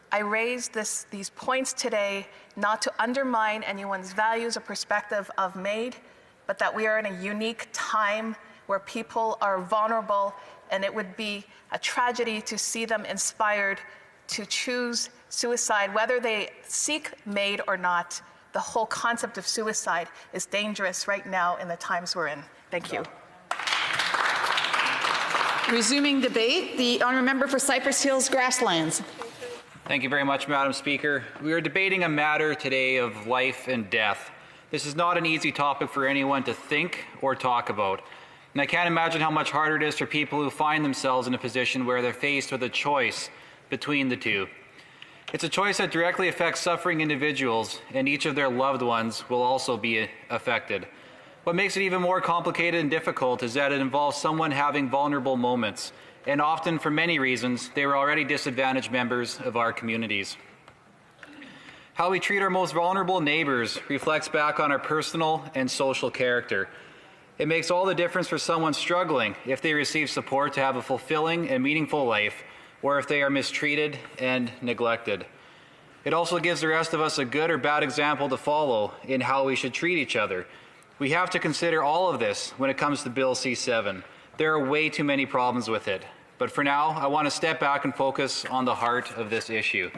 I raised these points today not to undermine anyone's values or perspective of MAID, but that we are in a unique time where people are vulnerable, and it would be a tragedy to see them inspired to choose suicide, whether they seek MAID or not. The whole concept of suicide is dangerous right now in the times we're in. Thank you. Resuming debate, the honourable member for Cypress Hills Grasslands. Thank you very much, Madam Speaker. We are debating a matter today of life and death. This is not an easy topic for anyone to think or talk about. And I can't imagine how much harder it is for people who find themselves in a position where they're faced with a choice between the two. It's a choice that directly affects suffering individuals, and each of their loved ones will also be affected. What makes it even more complicated and difficult is that it involves someone having vulnerable moments, and often, for many reasons, they were already disadvantaged members of our communities. How we treat our most vulnerable neighbors reflects back on our personal and social character. It makes all the difference for someone struggling if they receive support to have a fulfilling and meaningful life, or if they are mistreated and neglected. It also gives the rest of us a good or bad example to follow in how we should treat each other. We have to consider all of this when it comes to Bill C-7. There are way too many problems with it. But for now, I want to step back and focus on the heart of this issue.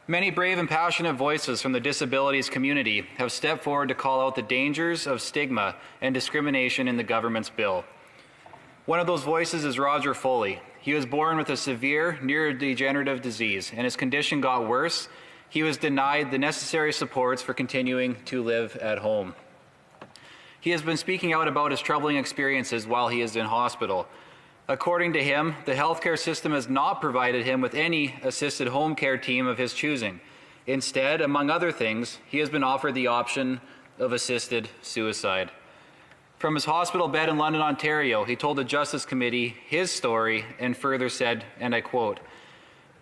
Many brave and passionate voices from the disabilities community have stepped forward to call out the dangers of stigma and discrimination in the government's bill. One of those voices is Roger Foley. He was born with a severe neurodegenerative disease, and his condition got worse. He was denied the necessary supports for continuing to live at home. He has been speaking out about his troubling experiences while he is in hospital. According to him, the healthcare system has not provided him with any assisted home care team of his choosing. Instead, among other things, he has been offered the option of assisted suicide. From his hospital bed in London, Ontario, he told the Justice Committee his story and further said, and I quote,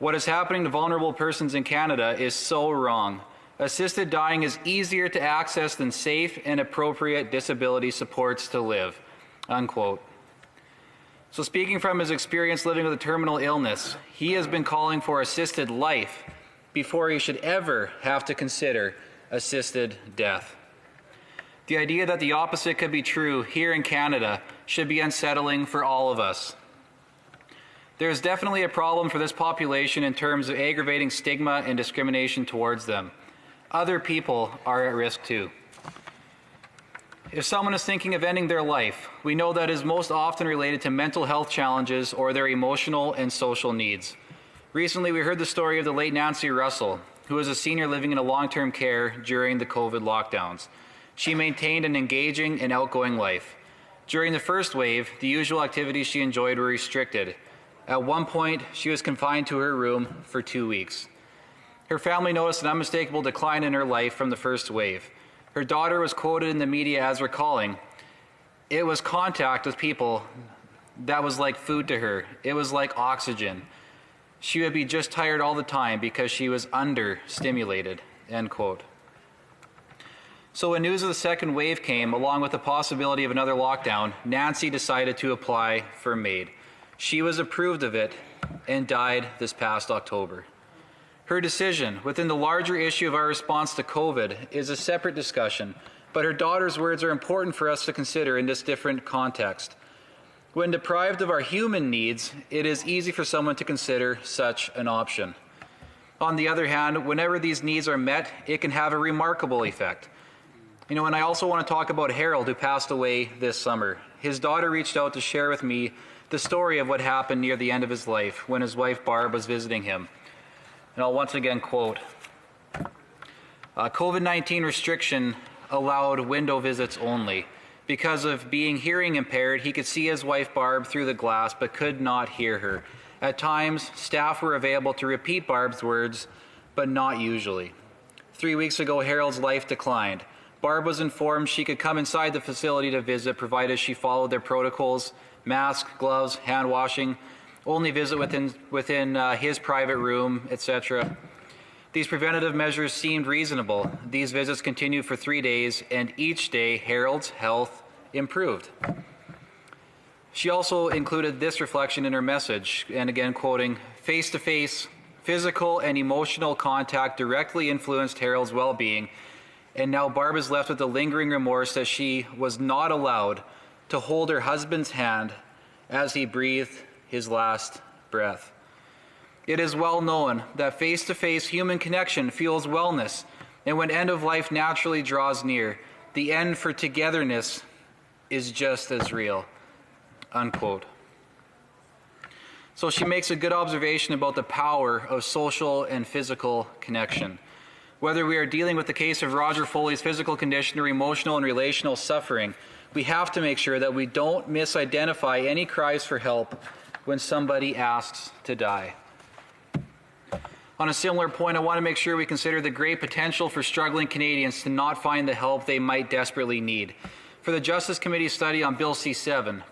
"What is happening to vulnerable persons in Canada is so wrong. Assisted dying is easier to access than safe and appropriate disability supports to live," unquote. So speaking from his experience living with a terminal illness, he has been calling for assisted life before he should ever have to consider assisted death. The idea that the opposite could be true here in Canada should be unsettling for all of us. There is definitely a problem for this population in terms of aggravating stigma and discrimination towards them. Other people are at risk too. If someone is thinking of ending their life, we know that it is most often related to mental health challenges or their emotional and social needs. Recently, we heard the story of the late Nancy Russell, who was a senior living in a long-term care during the COVID lockdowns. She maintained an engaging and outgoing life. During the first wave, the usual activities she enjoyed were restricted. At one point, she was confined to her room for 2 weeks. Her family noticed an unmistakable decline in her life from the first wave. Her daughter was quoted in the media as recalling, "It was contact with people that was like food to her. It was like oxygen. She would be just tired all the time because she was understimulated," end quote. So when news of the second wave came, along with the possibility of another lockdown, Nancy decided to apply for MAID. She was approved of it and died this past October. Her decision within the larger issue of our response to COVID is a separate discussion, but her daughter's words are important for us to consider in this different context. When deprived of our human needs, it is easy for someone to consider such an option. On the other hand, whenever these needs are met, it can have a remarkable effect. And I also want to talk about Harold, who passed away this summer. His daughter reached out to share with me the story of what happened near the end of his life when his wife Barb was visiting him. And I'll once again quote, COVID-19 restriction allowed window visits only. Because of being hearing impaired, he could see his wife Barb through the glass but could not hear her. At times, staff were available to repeat Barb's words, but not usually. 3 weeks ago, Harold's life declined. Barb was informed she could come inside the facility to visit, provided she followed their protocols: mask, gloves, hand washing, only visit within his private room, etc. These preventative measures seemed reasonable. These visits continued for 3 days, and each day Harold's health improved. She also included this reflection in her message, and again quoting, "Face-to-face, physical and emotional contact directly influenced Harold's well-being, and now Barb is left with the lingering remorse that she was not allowed to hold her husband's hand as he breathed his last breath." It is well known that face-to-face human connection fuels wellness, and when end of life naturally draws near, the end for togetherness is just as real. Unquote. So she makes a good observation about the power of social and physical connection. Whether we are dealing with the case of Roger Foley's physical condition or emotional and relational suffering, we have to make sure that we don't misidentify any cries for help when somebody asks to die. On a similar point, I want to make sure we consider the great potential for struggling Canadians to not find the help they might desperately need. For the Justice Committee study on Bill C-7,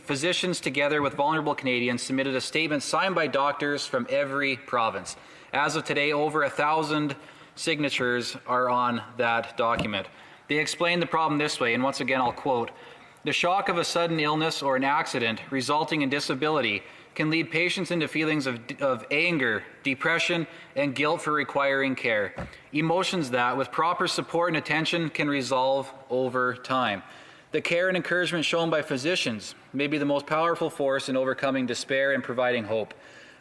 physicians together with vulnerable Canadians submitted a statement signed by doctors from every province. As of today, over 1,000 signatures are on that document. They explained the problem this way, and once again I'll quote, "The shock of a sudden illness or an accident resulting in disability can lead patients into feelings of anger, depression, and guilt for requiring care. Emotions that, with proper support and attention, can resolve over time. The care and encouragement shown by physicians may be the most powerful force in overcoming despair and providing hope.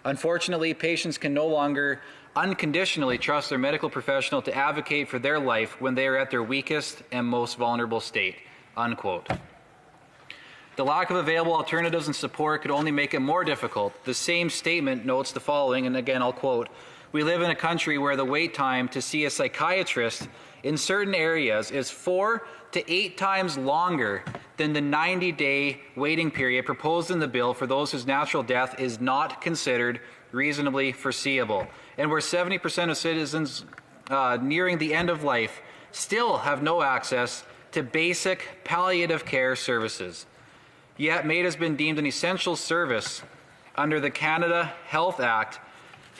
Unfortunately, patients can no longer unconditionally trust their medical professional to advocate for their life when they are at their weakest and most vulnerable state." Unquote. The lack of available alternatives and support could only make it more difficult. The same statement notes the following, and again I'll quote, "We live in a country where the wait time to see a psychiatrist in certain areas is 4 to 8 times longer than the 90-day waiting period proposed in the bill for those whose natural death is not considered reasonably foreseeable, and where 70% of citizens nearing the end of life still have no access to basic palliative care services. Yet MAID has been deemed an essential service under the Canada Health Act,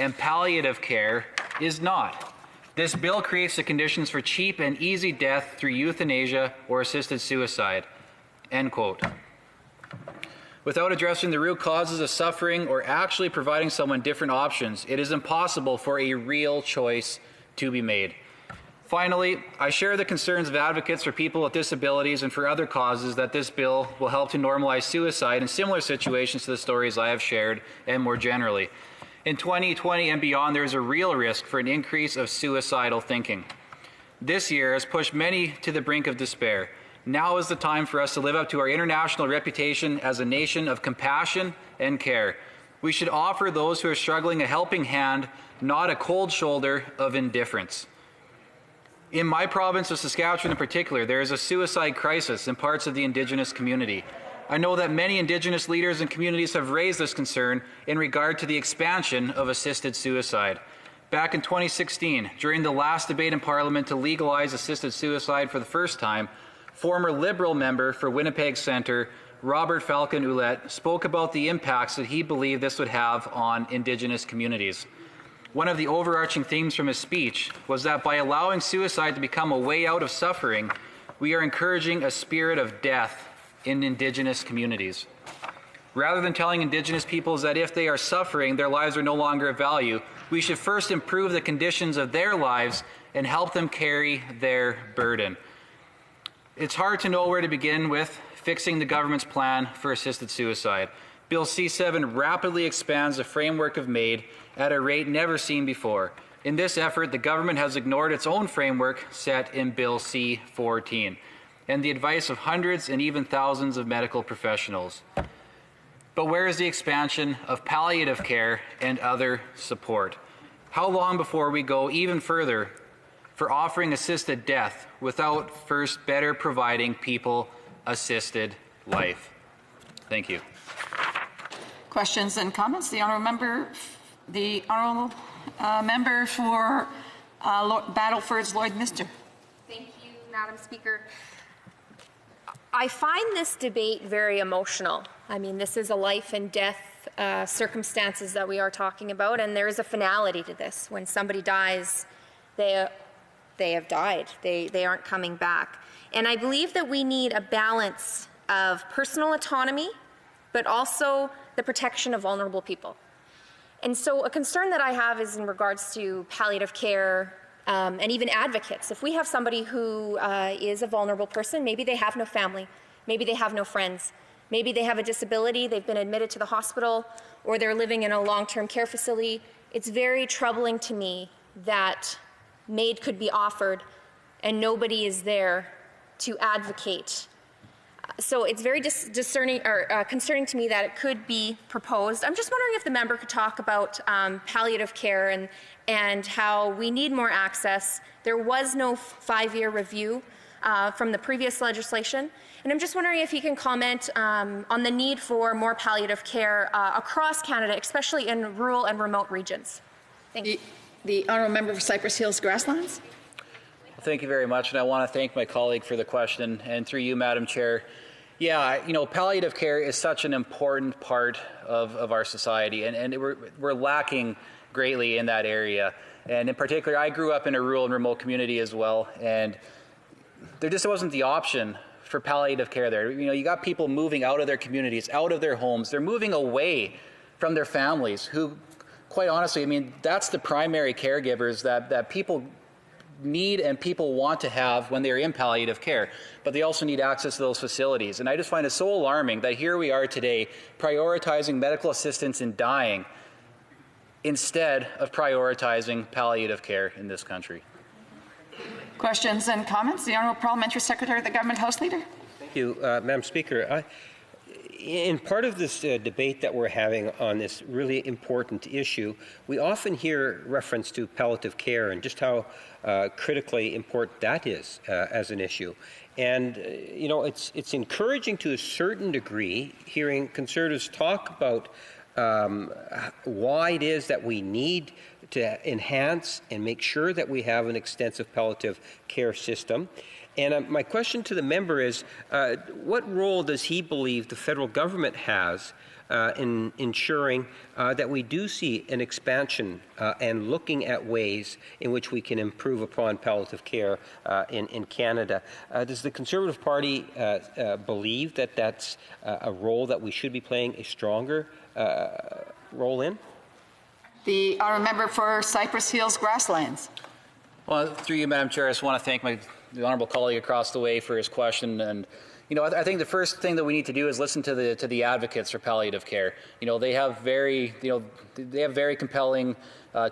and palliative care is not. This bill creates the conditions for cheap and easy death through euthanasia or assisted suicide." End quote. Without addressing the root causes of suffering or actually providing someone different options, it is impossible for a real choice to be made. Finally, I share the concerns of advocates for people with disabilities and for other causes that this bill will help to normalize suicide in similar situations to the stories I have shared, and more generally. In 2020 and beyond, there is a real risk for an increase of suicidal thinking. This year has pushed many to the brink of despair. Now is the time for us to live up to our international reputation as a nation of compassion and care. We should offer those who are struggling a helping hand, not a cold shoulder of indifference. In my province of Saskatchewan in particular, there is a suicide crisis in parts of the Indigenous community. I know that many Indigenous leaders and communities have raised this concern in regard to the expansion of assisted suicide. Back in 2016, during the last debate in Parliament to legalize assisted suicide for the first time, former Liberal member for Winnipeg Centre, Robert Falcon Ouellette, spoke about the impacts that he believed this would have on Indigenous communities. One of the overarching themes from his speech was that by allowing suicide to become a way out of suffering, we are encouraging a spirit of death in Indigenous communities. Rather than telling Indigenous peoples that if they are suffering, their lives are no longer of value, we should first improve the conditions of their lives and help them carry their burden. It's hard to know where to begin with fixing the government's plan for assisted suicide. Bill C-7 rapidly expands the framework of MAID at a rate never seen before. In this effort, the government has ignored its own framework set in Bill C-14 and the advice of hundreds and even thousands of medical professionals. But where is the expansion of palliative care and other support? How long before we go even further for offering assisted death without first better providing people assisted life? Thank you. Questions and comments? The honourable member for Battleford's Lloydminster. Thank you, Madam Speaker. I find this debate very emotional. I mean, this is a life and death circumstances that we are talking about, and there is a finality to this. When somebody dies, they have died. They aren't coming back. And I believe that we need a balance of personal autonomy, but also the protection of vulnerable people. And so a concern that I have is in regards to palliative care and even advocates. If we have somebody who is a vulnerable person, maybe they have no family, maybe they have no friends, maybe they have a disability, they've been admitted to the hospital, or they're living in a long-term care facility, it's very troubling to me that MAID could be offered and nobody is there to advocate. So it's very concerning to me that it could be proposed. I'm just wondering if the member could talk about palliative care and how we need more access. There was no 5-year review from the previous legislation. And I'm just wondering if he can comment on the need for more palliative care across Canada, especially in rural and remote regions. Thank you. The honourable member for Cypress Hills Grasslands. Thank you very much, and I want to thank my colleague for the question, and through you, Madam Chair. Yeah, palliative care is such an important part of our society, and we're lacking greatly in that area. And in particular, I grew up in a rural and remote community as well, and there just wasn't the option for palliative care there. You got people moving out of their communities, out of their homes. They're moving away from their families who, quite honestly, that's the primary caregivers that people need and people want to have when they're in palliative care, but they also need access to those facilities. And I just find it so alarming that here we are today prioritizing medical assistance in dying instead of prioritizing palliative care in this country. Questions and comments? The Honourable Parliamentary Secretary of the Government House Leader. Thank you, Madam Speaker. In part of this debate that we're having on this really important issue, we often hear reference to palliative care and just how critically important that is as an issue. And, it's encouraging to a certain degree hearing Conservatives talk about why it is that we need to enhance and make sure that we have an extensive palliative care system. And my question to the member is, what role does he believe the federal government has in ensuring that we do see an expansion and looking at ways in which we can improve upon palliative care in Canada? Does the Conservative Party believe that that's a role that we should be playing a stronger role in? The honourable member for Cypress Hills Grasslands. Well, through you, Madam Chair, I just want to thank the honourable colleague across the way for his question. And I think the first thing that we need to do is listen to the advocates for palliative care. They have very compelling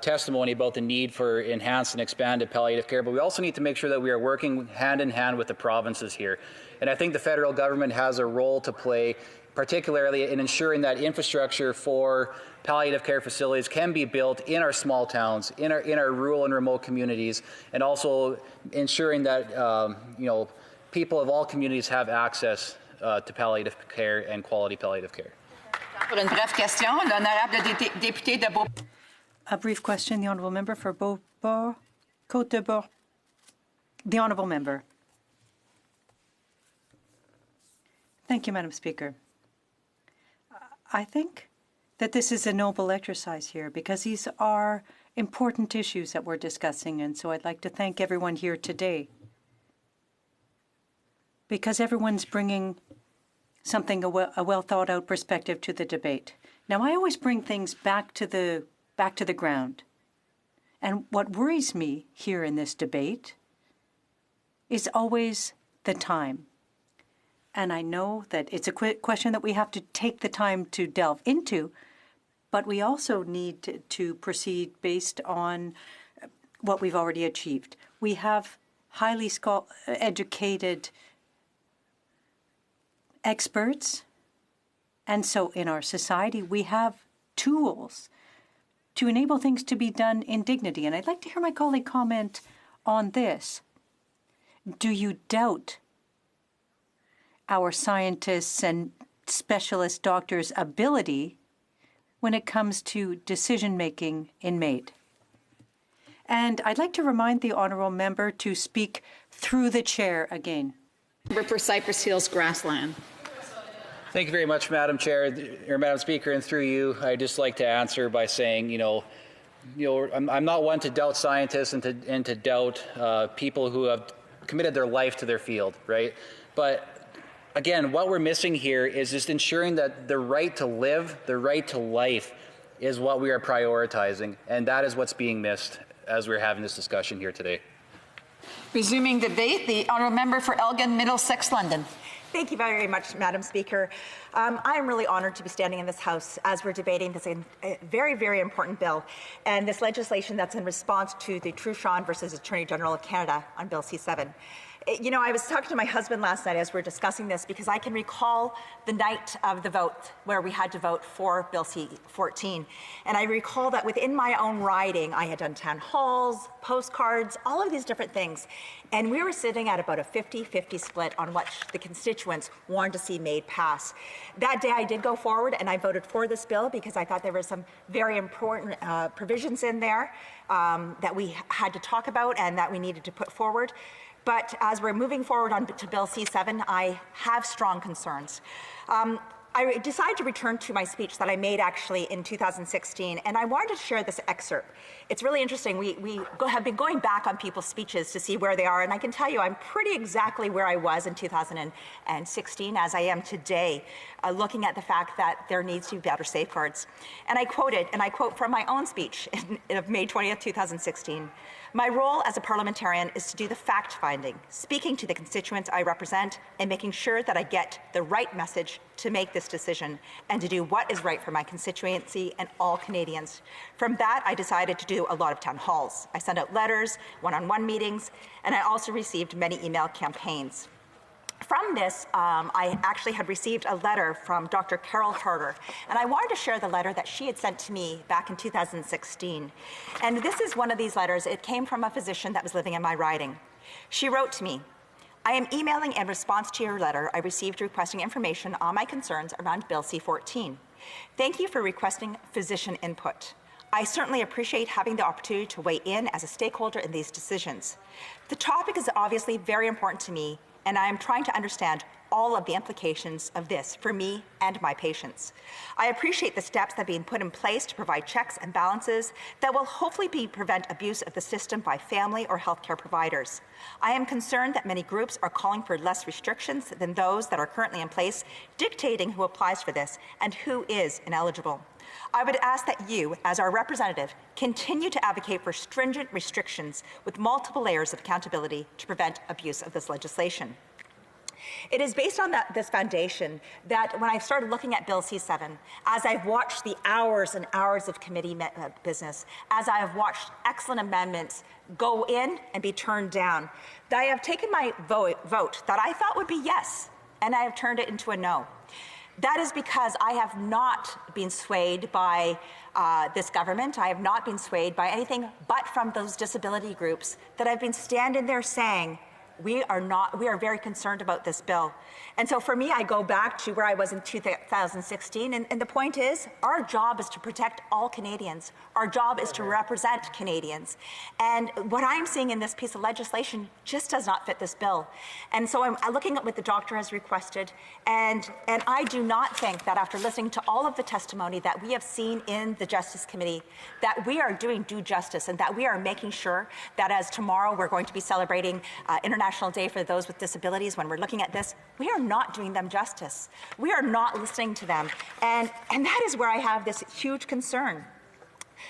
testimony about the need for enhanced and expanded palliative care. But we also need to make sure that we are working hand in hand with the provinces here. And I think the federal government has a role to play, particularly in ensuring that infrastructure for palliative care facilities can be built in our small towns, in our rural and remote communities, and also ensuring that people of all communities have access to palliative care and quality palliative care. A brief question, the honourable member for Beauport, Côte de Bourg. The honourable member. Thank you, Madam Speaker. I think that this is a noble exercise here because these are important issues that we're discussing, and so I'd like to thank everyone here today because everyone's bringing a well thought out perspective to the debate. Now, I always bring things back to the ground. And what worries me here in this debate is always the time. And I know that it's a question that we have to take the time to delve into, but we also need to proceed based on what we've already achieved. We have highly educated experts, and so in our society we have tools to enable things to be done in dignity. And I'd like to hear my colleague comment on this. Do you doubt our scientists and specialist doctors' ability when it comes to decision-making in MAID? And I'd like to remind the honourable member to speak through the chair again. Member for Cypress Hills Grassland. Thank you very much, Madam Chair, or Madam Speaker, and through you, I'd just like to answer by saying, I'm not one to doubt scientists and to doubt people who have committed their life to their field, right? But again, what we're missing here is just ensuring that the right to live, the right to life, is what we are prioritizing, and that is what's being missed as we're having this discussion here today. Resuming debate, the honourable member for Elgin, Middlesex, London. Thank you very much, Madam Speaker. I am really honored to be standing in this House as we're debating this very, very important bill and this legislation that's in response to the Truchon versus Attorney General of Canada on Bill C-7. I was talking to my husband last night as we were discussing this because I can recall the night of the vote where we had to vote for Bill C-14. And I recall that within my own riding, I had done town halls, postcards, all of these different things. And we were sitting at about a 50-50 split on what the constituents wanted to see MAID pass. That day I did go forward and I voted for this bill because I thought there were some very important provisions in there that we had to talk about and that we needed to put forward. But as we're moving forward on to Bill C-7, I have strong concerns. I decided to return to my speech that I made actually in 2016, and I wanted to share this excerpt. It's really interesting. We have been going back on people's speeches to see where they are, and I can tell you I'm pretty exactly where I was in 2016 as I am today, looking at the fact that there needs to be better safeguards. And I quote from my own speech of May 20th, 2016. My role as a parliamentarian is to do the fact-finding, speaking to the constituents I represent and making sure that I get the right message to make this decision and to do what is right for my constituency and all Canadians. From that, I decided to do a lot of town halls. I sent out letters, one-on-one meetings, and I also received many email campaigns. From this, I actually had received a letter from Dr. Carol Harder, and I wanted to share the letter that she had sent to me back in 2016. And this is one of these letters. It came from a physician that was living in my riding. She wrote to me, I am emailing in response to your letter I received requesting information on my concerns around Bill C-14. Thank you for requesting physician input. I certainly appreciate having the opportunity to weigh in as a stakeholder in these decisions. The topic is obviously very important to me, and I am trying to understand all of the implications of this for me and my patients. I appreciate the steps that have been put in place to provide checks and balances that will hopefully prevent abuse of the system by family or healthcare providers. I am concerned that many groups are calling for less restrictions than those that are currently in place, dictating who applies for this and who is ineligible. I would ask that you, as our representative, continue to advocate for stringent restrictions with multiple layers of accountability to prevent abuse of this legislation. It is based on this foundation that when I started looking at Bill C-7, as I've watched the hours and hours of committee business, as I have watched excellent amendments go in and be turned down, that I have taken my vote that I thought would be yes, and I have turned it into a no. That is because I have not been swayed by this government. I have not been swayed by anything but from those disability groups that have been standing there saying, we are very concerned about this bill. And so for me, I go back to where I was in 2016, and the point is, our job is to protect all Canadians. Our job is to represent Canadians. And what I'm seeing in this piece of legislation just does not fit this bill. And so I'm looking at what the doctor has requested, and I do not think that after listening to all of the testimony that we have seen in the Justice Committee, that we are doing due justice and that we are making sure that as tomorrow we're going to be celebrating International International Day for Those with Disabilities, when we're looking at this, we are not doing them justice. We are not listening to them. And that is where I have this huge concern.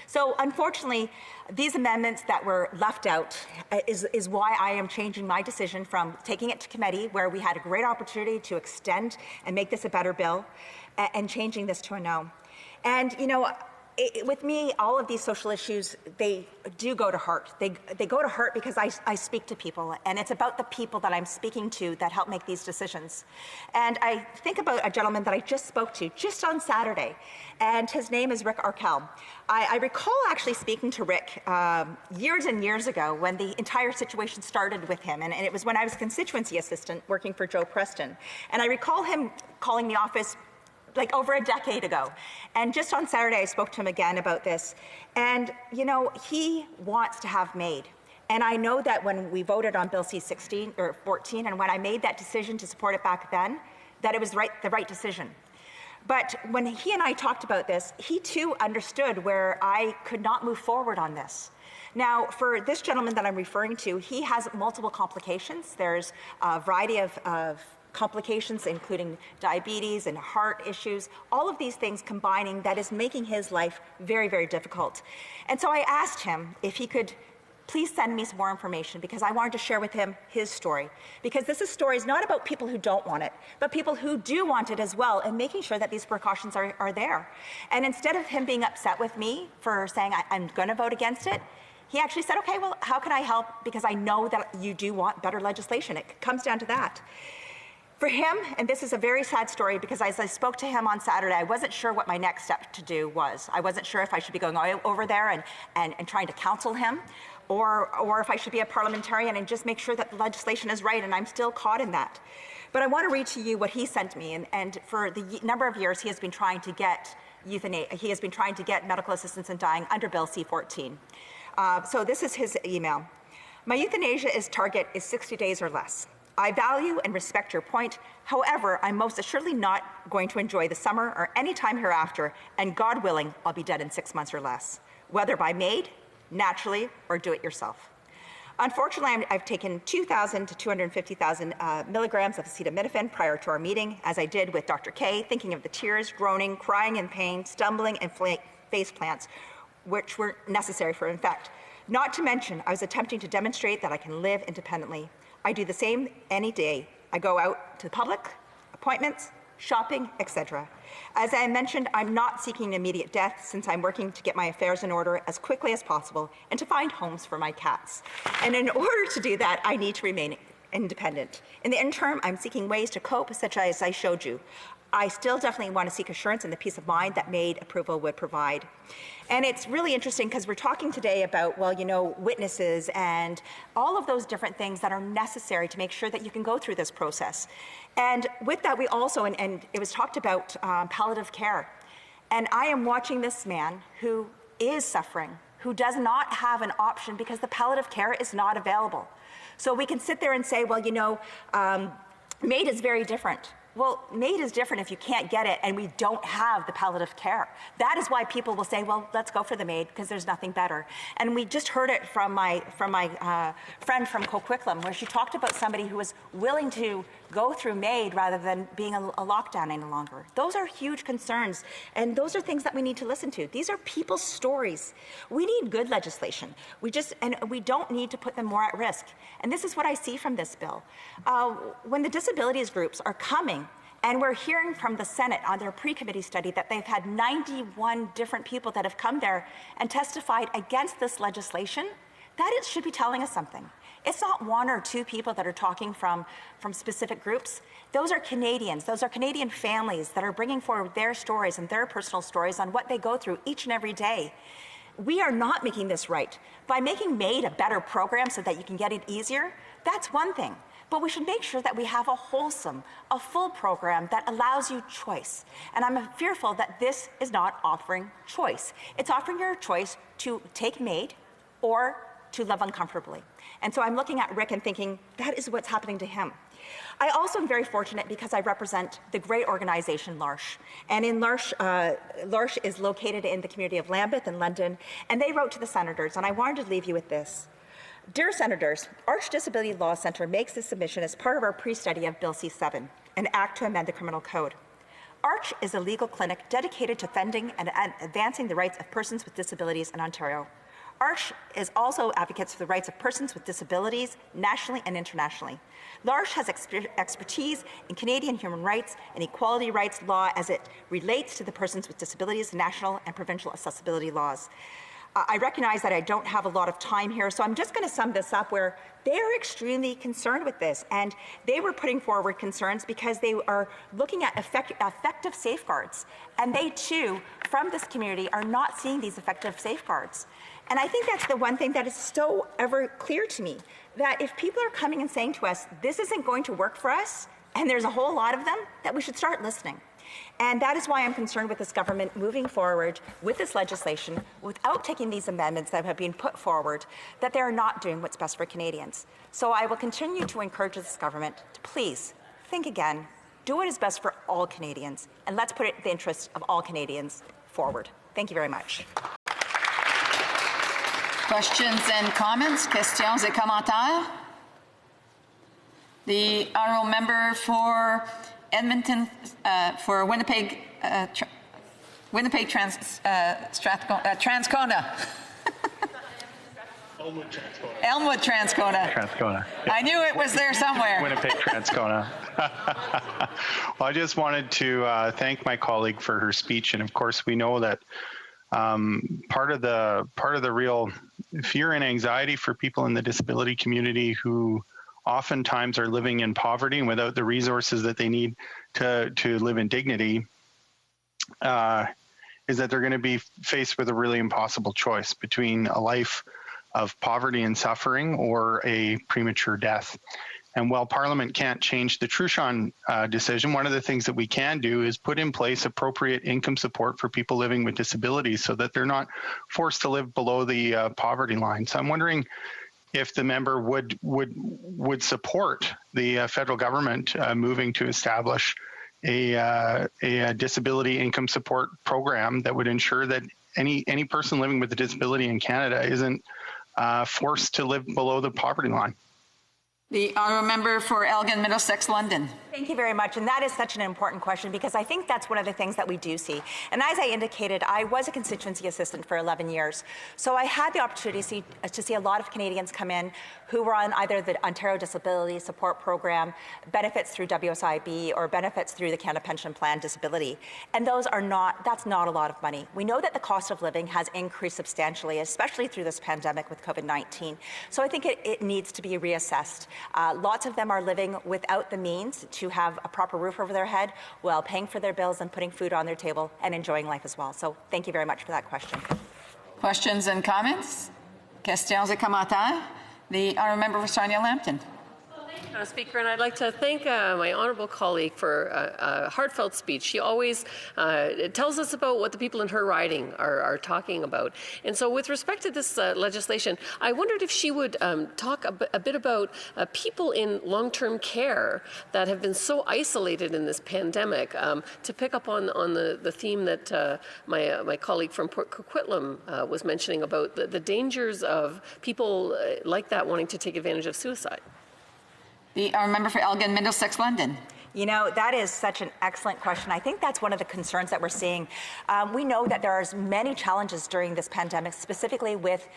So unfortunately, these amendments that were left out is why I am changing my decision from taking it to committee, where we had a great opportunity to extend and make this a better bill, and changing this to a no. And, you know, with me, all of these social issues, they do go to heart. They go to heart because I speak to people, and it's about the people that I'm speaking to that help make these decisions. And I think about a gentleman that I just spoke to just on Saturday, and his name is Rick Arkell. I recall actually speaking to Rick years and years ago when the entire situation started with him, and it was when I was a constituency assistant working for Joe Preston. And I recall him calling the office like over a decade ago. And just on Saturday, I spoke to him again about this. And, you know, he wants to have MAID. And I know that when we voted on Bill C-16 or 14, and when I made that decision to support it back then, that it was the right decision. But when he and I talked about this, he too understood where I could not move forward on this. Now, for this gentleman that I'm referring to, he has multiple complications. There's a variety of complications, including diabetes and heart issues, all of these things combining that is making his life very, very difficult. And so I asked him if he could please send me some more information, because I wanted to share with him his story. Because this story is not about people who don't want it, but people who do want it as well, and making sure that these precautions are there. And instead of him being upset with me for saying I'm going to vote against it, he actually said, okay, well, how can I help? Because I know that you do want better legislation. It comes down to that. For him, and this is a very sad story, because as I spoke to him on Saturday, I wasn't sure what my next step to do was. I wasn't sure if I should be going over there and trying to counsel him, or if I should be a parliamentarian and just make sure that the legislation is right, and I'm still caught in that. But I want to read to you what he sent me, and for the number of years he has been trying to get euthanasia, he has been trying to get medical assistance in dying under Bill C-14. So this is his email. My euthanasia target is 60 days or less. I value and respect your point. However, I'm most assuredly not going to enjoy the summer or any time hereafter, and God willing, I'll be dead in 6 months or less, whether by MAID, naturally, or do it yourself. Unfortunately, I've taken 2,000 to 250,000 milligrams of acetaminophen prior to our meeting, as I did with Dr. K, thinking of the tears, groaning, crying in pain, stumbling, and face plants, which were necessary for effect. Not to mention, I was attempting to demonstrate that I can live independently. I do the same any day. I go out to the public, appointments, shopping, etc. As I mentioned, I'm not seeking immediate death, since I'm working to get my affairs in order as quickly as possible and to find homes for my cats. And in order to do that, I need to remain independent. In the interim, I'm seeking ways to cope, such as I showed you. I still definitely want to seek assurance and the peace of mind that MAID approval would provide. And it's really interesting because we're talking today about, well, you know, witnesses and all of those different things that are necessary to make sure that you can go through this process. And with that, we also, and it was talked about palliative care. And I am watching this man who is suffering, who does not have an option because the palliative care is not available. So we can sit there and say, well, you know, MAID is very different. Well, MAID is different if you can't get it and we don't have the palliative care. That is why people will say, well, let's go for the MAID because there's nothing better. And we just heard it from my friend from Coquitlam, where she talked about somebody who was willing to go through MAID rather than being a lockdown any longer. Those are huge concerns, and those are things that we need to listen to. These are people's stories. We need good legislation. We don't need to put them more at risk. And this is what I see from this bill. When the disabilities groups are coming, and we're hearing from the Senate on their pre-committee study that they've had 91 different people that have come there and testified against this legislation, that should be telling us something. It's not one or two people that are talking from specific groups. Those are Canadians. Those are Canadian families that are bringing forward their stories and their personal stories on what they go through each and every day. We are not making this right. By making MAID a better program so that you can get it easier, that's one thing. But we should make sure that we have a full program that allows you choice. And I'm fearful that this is not offering choice. It's offering you a choice to take MAID or to live uncomfortably. And so I'm looking at Rick and thinking, that is what's happening to him. I also am very fortunate because I represent the great organization L'Arche. And in L'Arche, L'Arche is located in the community of Lambeth in London, and they wrote to the senators, and I wanted to leave you with this. Dear Senators, Arch Disability Law Centre makes this submission as part of our pre-study of Bill C-7, an act to amend the Criminal Code. Arch is a legal clinic dedicated to defending and advancing the rights of persons with disabilities in Ontario. Arch is also advocates for the rights of persons with disabilities nationally and internationally. L'Arche has expertise in Canadian human rights and equality rights law as it relates to the persons with disabilities, national and provincial accessibility laws. I recognize that I don't have a lot of time here, so I'm just going to sum this up where they're extremely concerned with this, and they were putting forward concerns because they are looking at effective safeguards, and they too, from this community, are not seeing these effective safeguards. And I think that's the one thing that is so ever clear to me, that if people are coming and saying to us, this isn't going to work for us, and there's a whole lot of them, that we should start listening. And that is why I'm concerned with this government moving forward with this legislation without taking these amendments that have been put forward, that they are not doing what's best for Canadians. So I will continue to encourage this government to please think again, do what is best for all Canadians, and let's put the interests of all Canadians forward. Thank you very much. Questions and comments? Questions et commentaires? The honourable member for Edmonton, for Winnipeg, Transcona. Elmwood Transcona. Transcona. I knew it was there somewhere. Winnipeg Transcona. Well, I just wanted to thank my colleague for her speech, and of course we know that part of the real fear and anxiety for people in the disability community who oftentimes are living in poverty and without the resources that they need to live in dignity is that they're going to be faced with a really impossible choice between a life of poverty and suffering or a premature death. And while Parliament can't change the Truchon decision, one of the things that we can do is put in place appropriate income support for people living with disabilities so that they're not forced to live below the poverty line. So I'm wondering if the member would support the federal government moving to establish a disability income support program that would ensure that any person living with a disability in Canada isn't forced to live below the poverty line. The honourable member for Elgin Middlesex London. Thank you very much. And that is such an important question because I think that's one of the things that we do see. And as I indicated, I was a constituency assistant for 11 years. So I had the opportunity to see a lot of Canadians come in who were on either the Ontario Disability Support Program, benefits through WSIB, or benefits through the Canada Pension Plan Disability. And that's not a lot of money. We know that the cost of living has increased substantially, especially through this pandemic with COVID-19. So I think it needs to be reassessed. Lots of them are living without the means to have a proper roof over their head while paying for their bills and putting food on their table and enjoying life as well. So thank you very much for that question. Questions and comments? Questions et commentaires? The honourable member for Sarnia Lambton. Speaker, and I'd like to thank my honourable colleague for a heartfelt speech. She always tells us about what the people in her riding are talking about. And so with respect to this legislation, I wondered if she would talk a bit about people in long-term care that have been so isolated in this pandemic, to pick up on the theme that my colleague from Port Coquitlam was mentioning about the dangers of people like that wanting to take advantage of suicide. The honourable member for Elgin Middlesex London. You know, that is such an excellent question. I think that's one of the concerns that we're seeing. We know that there are many challenges during this pandemic, specifically with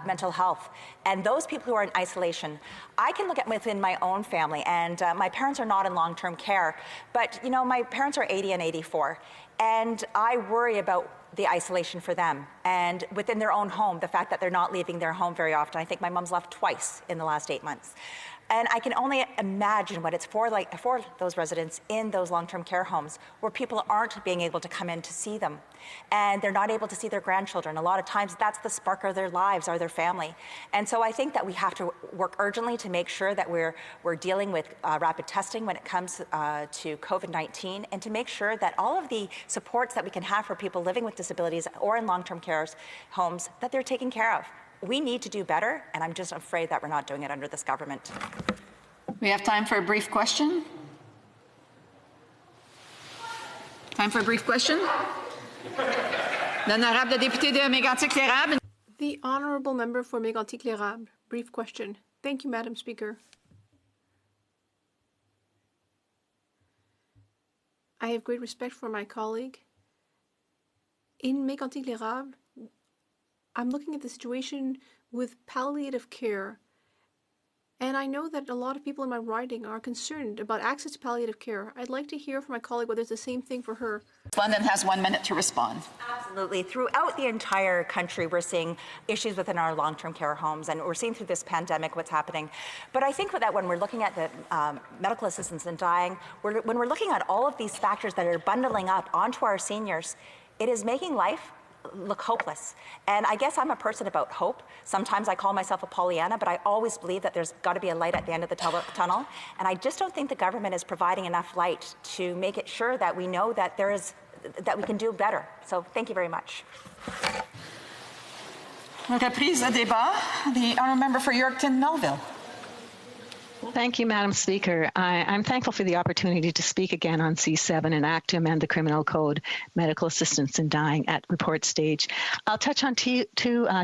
mental health. And those people who are in isolation, I can look at within my own family, and my parents are not in long-term care, but, you know, my parents are 80 and 84, and I worry about the isolation for them. And within their own home, the fact that they're not leaving their home very often. I think my mom's left twice in the last 8 months. And I can only imagine what it's for those residents in those long-term care homes where people aren't being able to come in to see them. And they're not able to see their grandchildren. A lot of times that's the spark of their lives or their family. And so I think that we have to work urgently to make sure that we're dealing with rapid testing when it comes to COVID-19, and to make sure that all of the supports that we can have for people living with disabilities or in long-term care homes, that they're taken care of. We need to do better, and I'm just afraid that we're not doing it under this government. We have time for a brief question. Time for a brief question. L'honorable député de Mégantic-L'Érable. The honourable member for Mégantic-L'Érable. brief question. Thank you, Madam Speaker. I have great respect for my colleague. In Mégantic-l'Érable, I'm looking at the situation with palliative care, and I know that a lot of people in my riding are concerned about access to palliative care. I'd like to hear from my colleague whether it's the same thing for her. London has 1 minute to respond. Absolutely. Throughout the entire country, we're seeing issues within our long-term care homes, and we're seeing through this pandemic what's happening. But I think that when we're looking at the medical assistance in dying, when we're looking at all of these factors that are bundling up onto our seniors, it is making life look hopeless. And I guess I'm a person about hope. Sometimes I call myself a Pollyanna, but I always believe that there's got to be a light at the end of the tunnel. And I just don't think the government is providing enough light to make it sure that we know that that we can do better. So thank you very much. Reprise de débat. The honourable member for Yorkton Melville. Thank you, Madam Speaker. I'm thankful for the opportunity to speak again on C7, an act to amend the Criminal Code, medical assistance in dying at report stage. I'll touch on two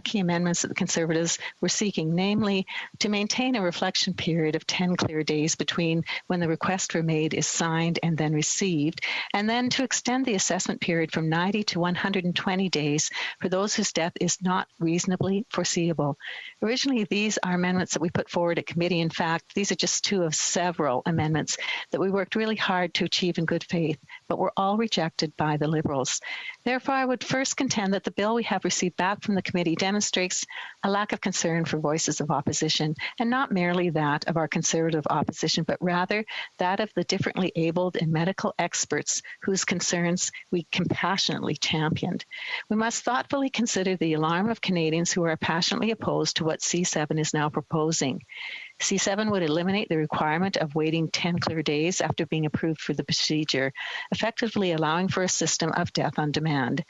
key amendments that the Conservatives were seeking, namely to maintain a reflection period of 10 clear days between when the request for MAID is signed and then received, and then to extend the assessment period from 90 to 120 days for those whose death is not reasonably foreseeable. Originally, these are amendments that we put forward at committee. In fact, these are just two of several amendments that we worked really hard to achieve in good faith, but were all rejected by the Liberals. Therefore, I would first contend that the bill we have received back from the committee demonstrates a lack of concern for voices of opposition, and not merely that of our Conservative opposition, but rather that of the differently abled and medical experts whose concerns we compassionately championed. We must thoughtfully consider the alarm of Canadians who are passionately opposed to what C7 is now proposing. C7 would eliminate the requirement of waiting 10 clear days after being approved for the procedure, effectively allowing for a system of death on demand.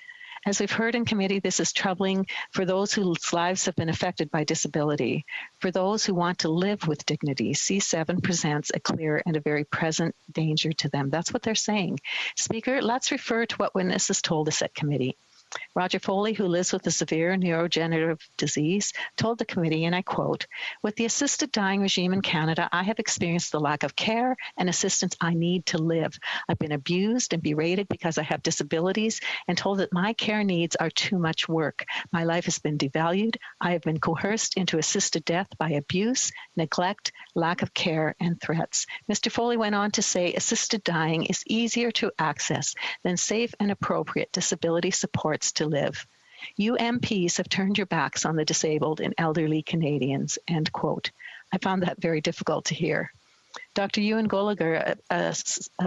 As we've heard in committee, this is troubling for those whose lives have been affected by disability. For those who want to live with dignity, C7 presents a clear and a very present danger to them. That's what they're saying. Speaker, let's refer to what witnesses told us at committee. Roger Foley, who lives with a severe neurodegenerative disease, told the committee, and I quote, "With the assisted dying regime in Canada, I have experienced the lack of care and assistance I need to live. I've been abused and berated because I have disabilities and told that my care needs are too much work. My life has been devalued. I have been coerced into assisted death by abuse, neglect, lack of care, and threats." Mr. Foley went on to say assisted dying is easier to access than safe and appropriate disability supports to live. You MPs have turned your backs on the disabled and elderly Canadians, end quote. I found that very difficult to hear. Dr. Ewan Gallagher, a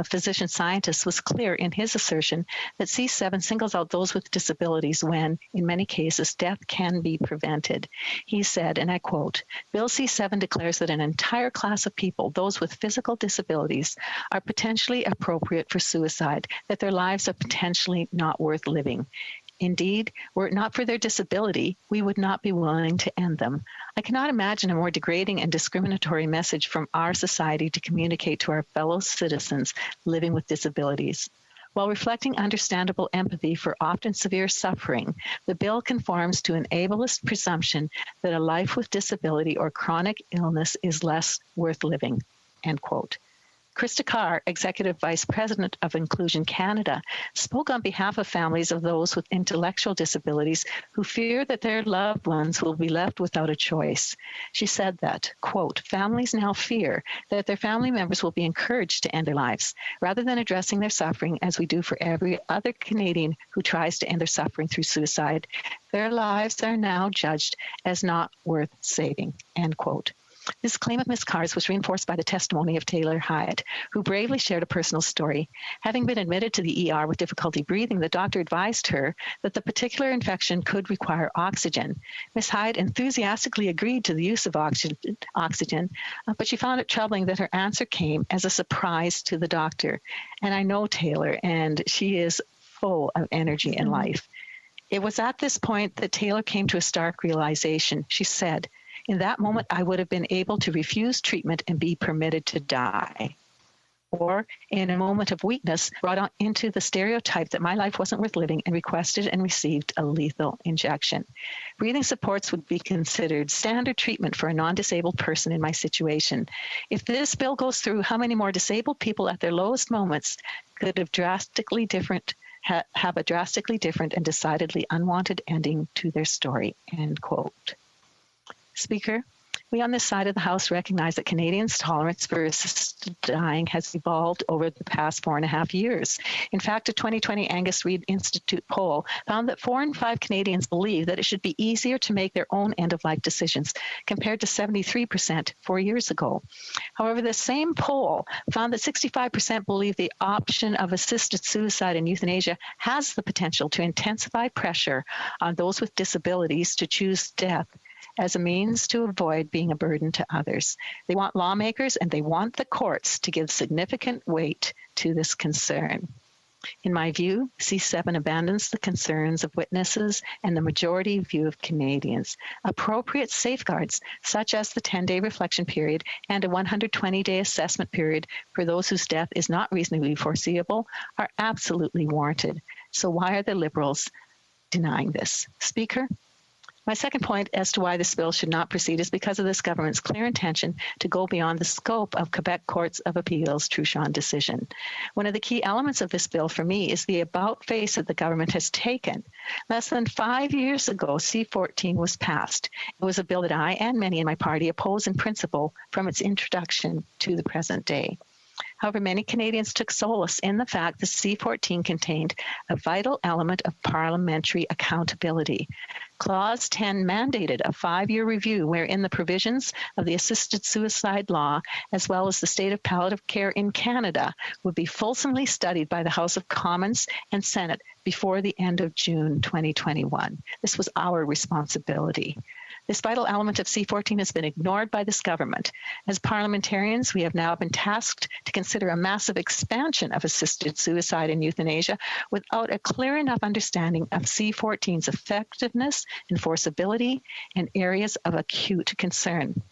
physician scientist, was clear in his assertion that C7 singles out those with disabilities when, in many cases, death can be prevented. He said, and I quote, "Bill C7 declares that an entire class of people, those with physical disabilities, are potentially appropriate for suicide, that their lives are potentially not worth living. Indeed, were it not for their disability, we would not be willing to end them. I cannot imagine a more degrading and discriminatory message from our society to communicate to our fellow citizens living with disabilities." While reflecting understandable empathy for often severe suffering, the bill conforms to an ableist presumption that a life with disability or chronic illness is less worth living, end quote. Krista Carr, Executive Vice President of Inclusion Canada, spoke on behalf of families of those with intellectual disabilities who fear that their loved ones will be left without a choice. She said that, quote, "Families now fear that their family members will be encouraged to end their lives, rather than addressing their suffering as we do for every other Canadian who tries to end their suffering through suicide. Their lives are now judged as not worth saving," end quote. This claim of Ms. Carr's was reinforced by the testimony of Taylor Hyatt, who bravely shared a personal story. Having been admitted to the ER with difficulty breathing, the doctor advised her that the particular infection could require oxygen. Ms. Hyatt enthusiastically agreed to the use of oxygen, but she found it troubling that her answer came as a surprise to the doctor. And I know Taylor, and she is full of energy and life. It was at this point that Taylor came to a stark realization. She said, "In that moment, I would have been able to refuse treatment and be permitted to die." or in a moment of weakness brought on into the stereotype that my life wasn't worth living and requested and received a lethal injection. Breathing supports would be considered standard treatment for a non-disabled person in my situation. If this bill goes through, how many more disabled people at their lowest moments could have have a drastically different and decidedly unwanted ending to their story, end quote. Speaker, we on this side of the House recognize that Canadians' tolerance for assisted dying has evolved over the past 4.5 years. In fact, a 2020 Angus Reid Institute poll found that 4 in 5 Canadians believe that it should be easier to make their own end-of-life decisions, compared to 73% 4 years ago. However, the same poll found that 65% believe the option of assisted suicide and euthanasia has the potential to intensify pressure on those with disabilities to choose death as a means to avoid being a burden to others. They want lawmakers and they want the courts to give significant weight to this concern. In my view, C7 abandons the concerns of witnesses and the majority view of Canadians. Appropriate safeguards, such as the 10-day reflection period and a 120-day assessment period for those whose death is not reasonably foreseeable, are absolutely warranted. So why are the Liberals denying this? Speaker, my second point as to why this bill should not proceed is because of this government's clear intention to go beyond the scope of Quebec Courts of Appeal's Truchon decision. One of the key elements of this bill for me is the about-face that the government has taken. Less than 5 years ago, C-14 was passed. It was a bill that I and many in my party oppose in principle from its introduction to the present day. However, many Canadians took solace in the fact that C-14 contained a vital element of parliamentary accountability. Clause 10 mandated a 5-year review wherein the provisions of the assisted suicide law, as well as the state of palliative care in Canada, would be fulsomely studied by the House of Commons and Senate before the end of June 2021. This was our responsibility. This vital element of C-14 has been ignored by this government. As parliamentarians, we have now been tasked to consider a massive expansion of assisted suicide and euthanasia without a clear enough understanding of C-14's effectiveness, enforceability, and areas of acute concern.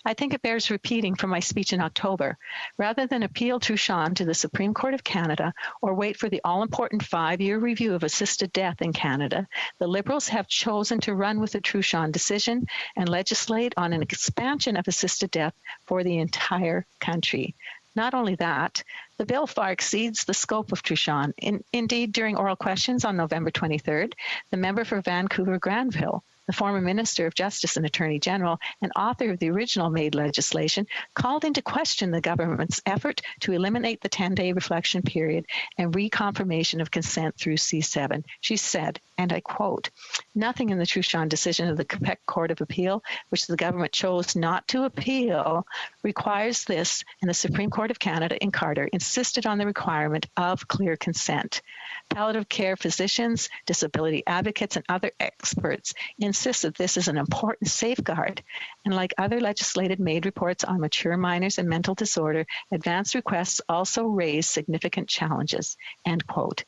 I think it bears repeating from my speech in October. Rather than appeal Truchon to the Supreme Court of Canada or wait for the all-important 5-year review of assisted death in Canada, the Liberals have chosen to run with the Truchon decision and legislate on an expansion of assisted death for the entire country. Not only that, the bill far exceeds the scope of Truchon. Indeed, during oral questions on November 23rd, the member for Vancouver-Granville, the former Minister of Justice and Attorney General and author of the original MAID legislation, called into question the government's effort to eliminate the 10-day reflection period and reconfirmation of consent through C7. She said, and I quote, "Nothing in the Truchon decision of the Quebec Court of Appeal, which the government chose not to appeal, requires this, and the Supreme Court of Canada in Carter insisted on the requirement of clear consent. Palliative care physicians, disability advocates, and other experts insist that this is an important safeguard. And like other legislated MAID reports on mature minors and mental disorder, advance requests also raise significant challenges," end quote.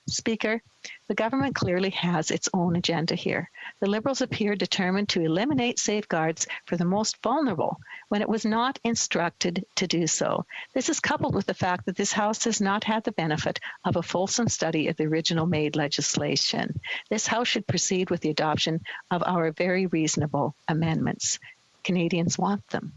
Speaker, the government clearly has its own agenda here. The Liberals appear determined to eliminate safeguards for the most vulnerable when it was not instructed to do so. This is coupled with the fact that this House has not had the benefit of a fulsome study of the original MAID legislation. This House should proceed with the adoption of our very reasonable amendments. Canadians want them.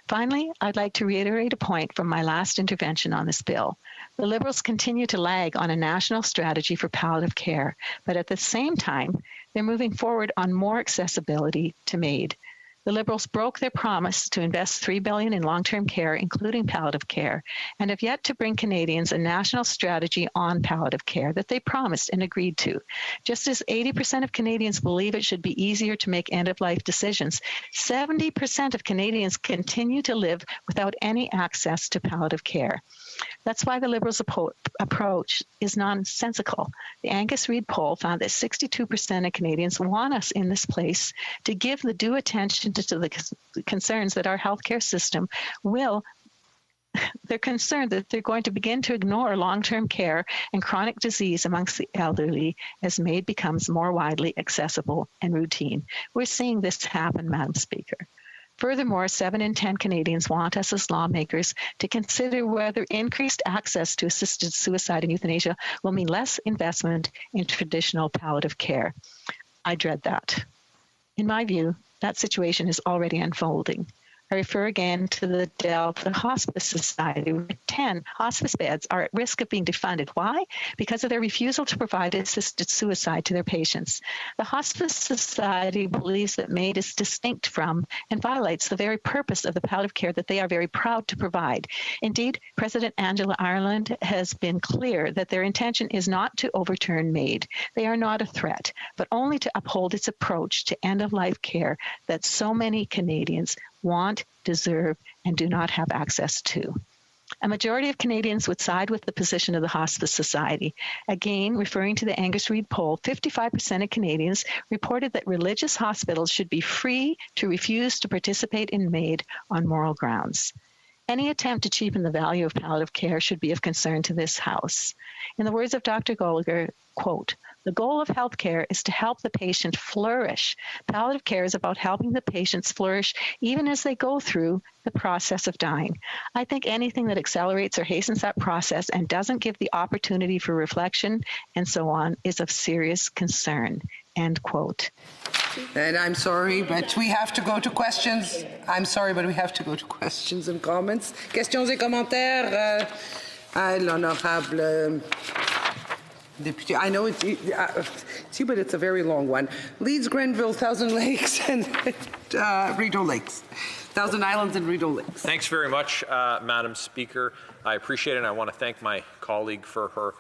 Finally, I'd like to reiterate a point from my last intervention on this bill. The Liberals continue to lag on a national strategy for palliative care, but at the same time, they're moving forward on more accessibility to MAID. The Liberals broke their promise to invest $3 billion in long-term care, including palliative care, and have yet to bring Canadians a national strategy on palliative care that they promised and agreed to. Just as 80% of Canadians believe it should be easier to make end-of-life decisions, 70% of Canadians continue to live without any access to palliative care. That's why the Liberals' approach is nonsensical. The Angus Reid poll found that 62% of Canadians want us in this place to give the due attention to the concerns that our healthcare system will. They're concerned that they're going to begin to ignore long-term care and chronic disease amongst the elderly as MAID becomes more widely accessible and routine. We're seeing this happen, Madam Speaker. Furthermore, 7 in 10 Canadians want us as lawmakers to consider whether increased access to assisted suicide and euthanasia will mean less investment in traditional palliative care. I dread that. In my view, that situation is already unfolding. I refer again to the Delta Hospice Society, where 10 hospice beds are at risk of being defunded. Why? Because of their refusal to provide assisted suicide to their patients. The Hospice Society believes that MAID is distinct from and violates the very purpose of the palliative care that they are very proud to provide. Indeed, President Angela Ireland has been clear that their intention is not to overturn MAID. They are not a threat, but only to uphold its approach to end-of-life care that so many Canadians want, deserve, and do not have access to. A majority of Canadians would side with the position of the Hospice Society. Again, referring to the Angus Reid poll, 55% of Canadians reported that religious hospitals should be free to refuse to participate in MAID on moral grounds. Any attempt to cheapen the value of palliative care should be of concern to this House. In the words of Dr. Gallagher, quote, "The goal of healthcare is to help the patient flourish. Palliative care is about helping the patients flourish even as they go through the process of dying. I think anything that accelerates or hastens that process and doesn't give the opportunity for reflection and so on is of serious concern." End quote. And I'm sorry, but we have to go to questions. I'm sorry, but we have to go to questions and comments. Questions et commentaires à l'honorable député. I know it's you, but it's a very long one. Leeds, Grenville, Thousand Lakes, and Rideau Lakes. Thousand Islands and Rideau Lakes. Thanks very much, Madam Speaker. I appreciate it, and I want to thank my colleague for her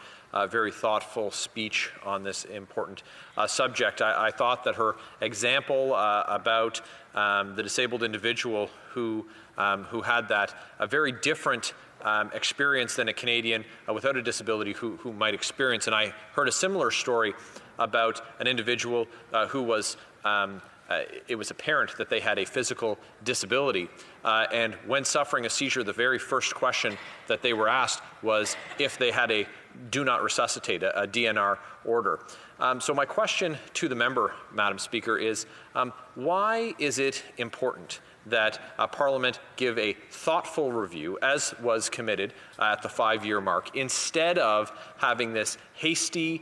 very thoughtful speech on this important subject. I thought that her example about the disabled individual who had that a very different experience than a Canadian without a disability who might experience. And I heard a similar story about an individual who was it was apparent that they had a physical disability. And when suffering a seizure, the very first question that they were asked was if they had a do not resuscitate, a DNR order. So my question to the member, Madam Speaker, is why is it important that Parliament give a thoughtful review, as was committed at the 5-year mark, instead of having this hasty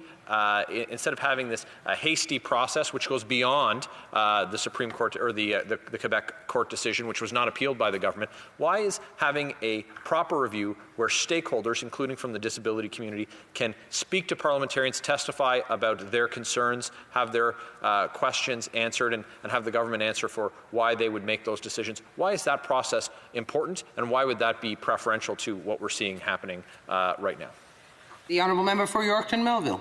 process which goes beyond the Supreme Court or the Quebec court decision, which was not appealed by the government? Why is having a proper review where stakeholders, including from the disability community, can speak to parliamentarians, testify about their concerns, have their questions answered, and have the government answer for why they would make those decisions? Why is that process important, and why would that be preferential to what we're seeing happening right now? The Honourable Member for Yorkton Melville.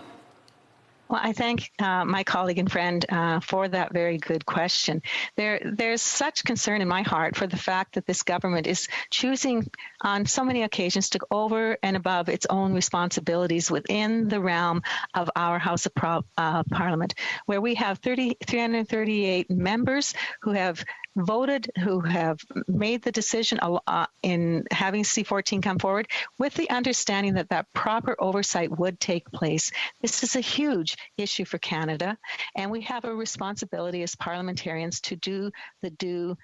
Well, I thank my colleague and friend for that very good question. There's such concern in my heart for the fact that this government is choosing on so many occasions to go over and above its own responsibilities within the realm of our House of Parliament, where we have 338 members who have voted, who have made the decision in having C-14 come forward with the understanding that that proper oversight would take place. This is a huge issue for Canada, and we have a responsibility as parliamentarians to do the due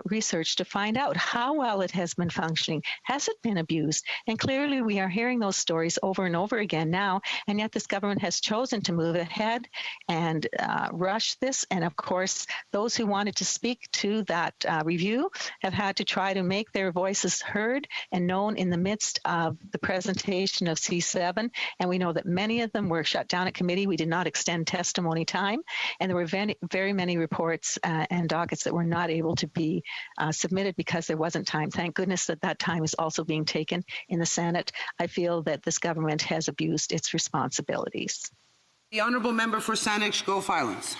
research to find out how well it has been functioning. Has it been abused? And clearly we are hearing those stories over and over again now, and yet this government has chosen to move ahead and rush this. And of course, those who wanted to speak to that review have had to try to make their voices heard and known in the midst of the presentation of C7. And we know that many of them were shut down at committee. We did not extend testimony time, and there were very many reports and dockets that were not able to be submitted because there wasn't time. Thank goodness that that time is also being taken in the Senate. I feel that this government has abused its responsibilities. The Honourable Member for Saanich-Gulf Islands.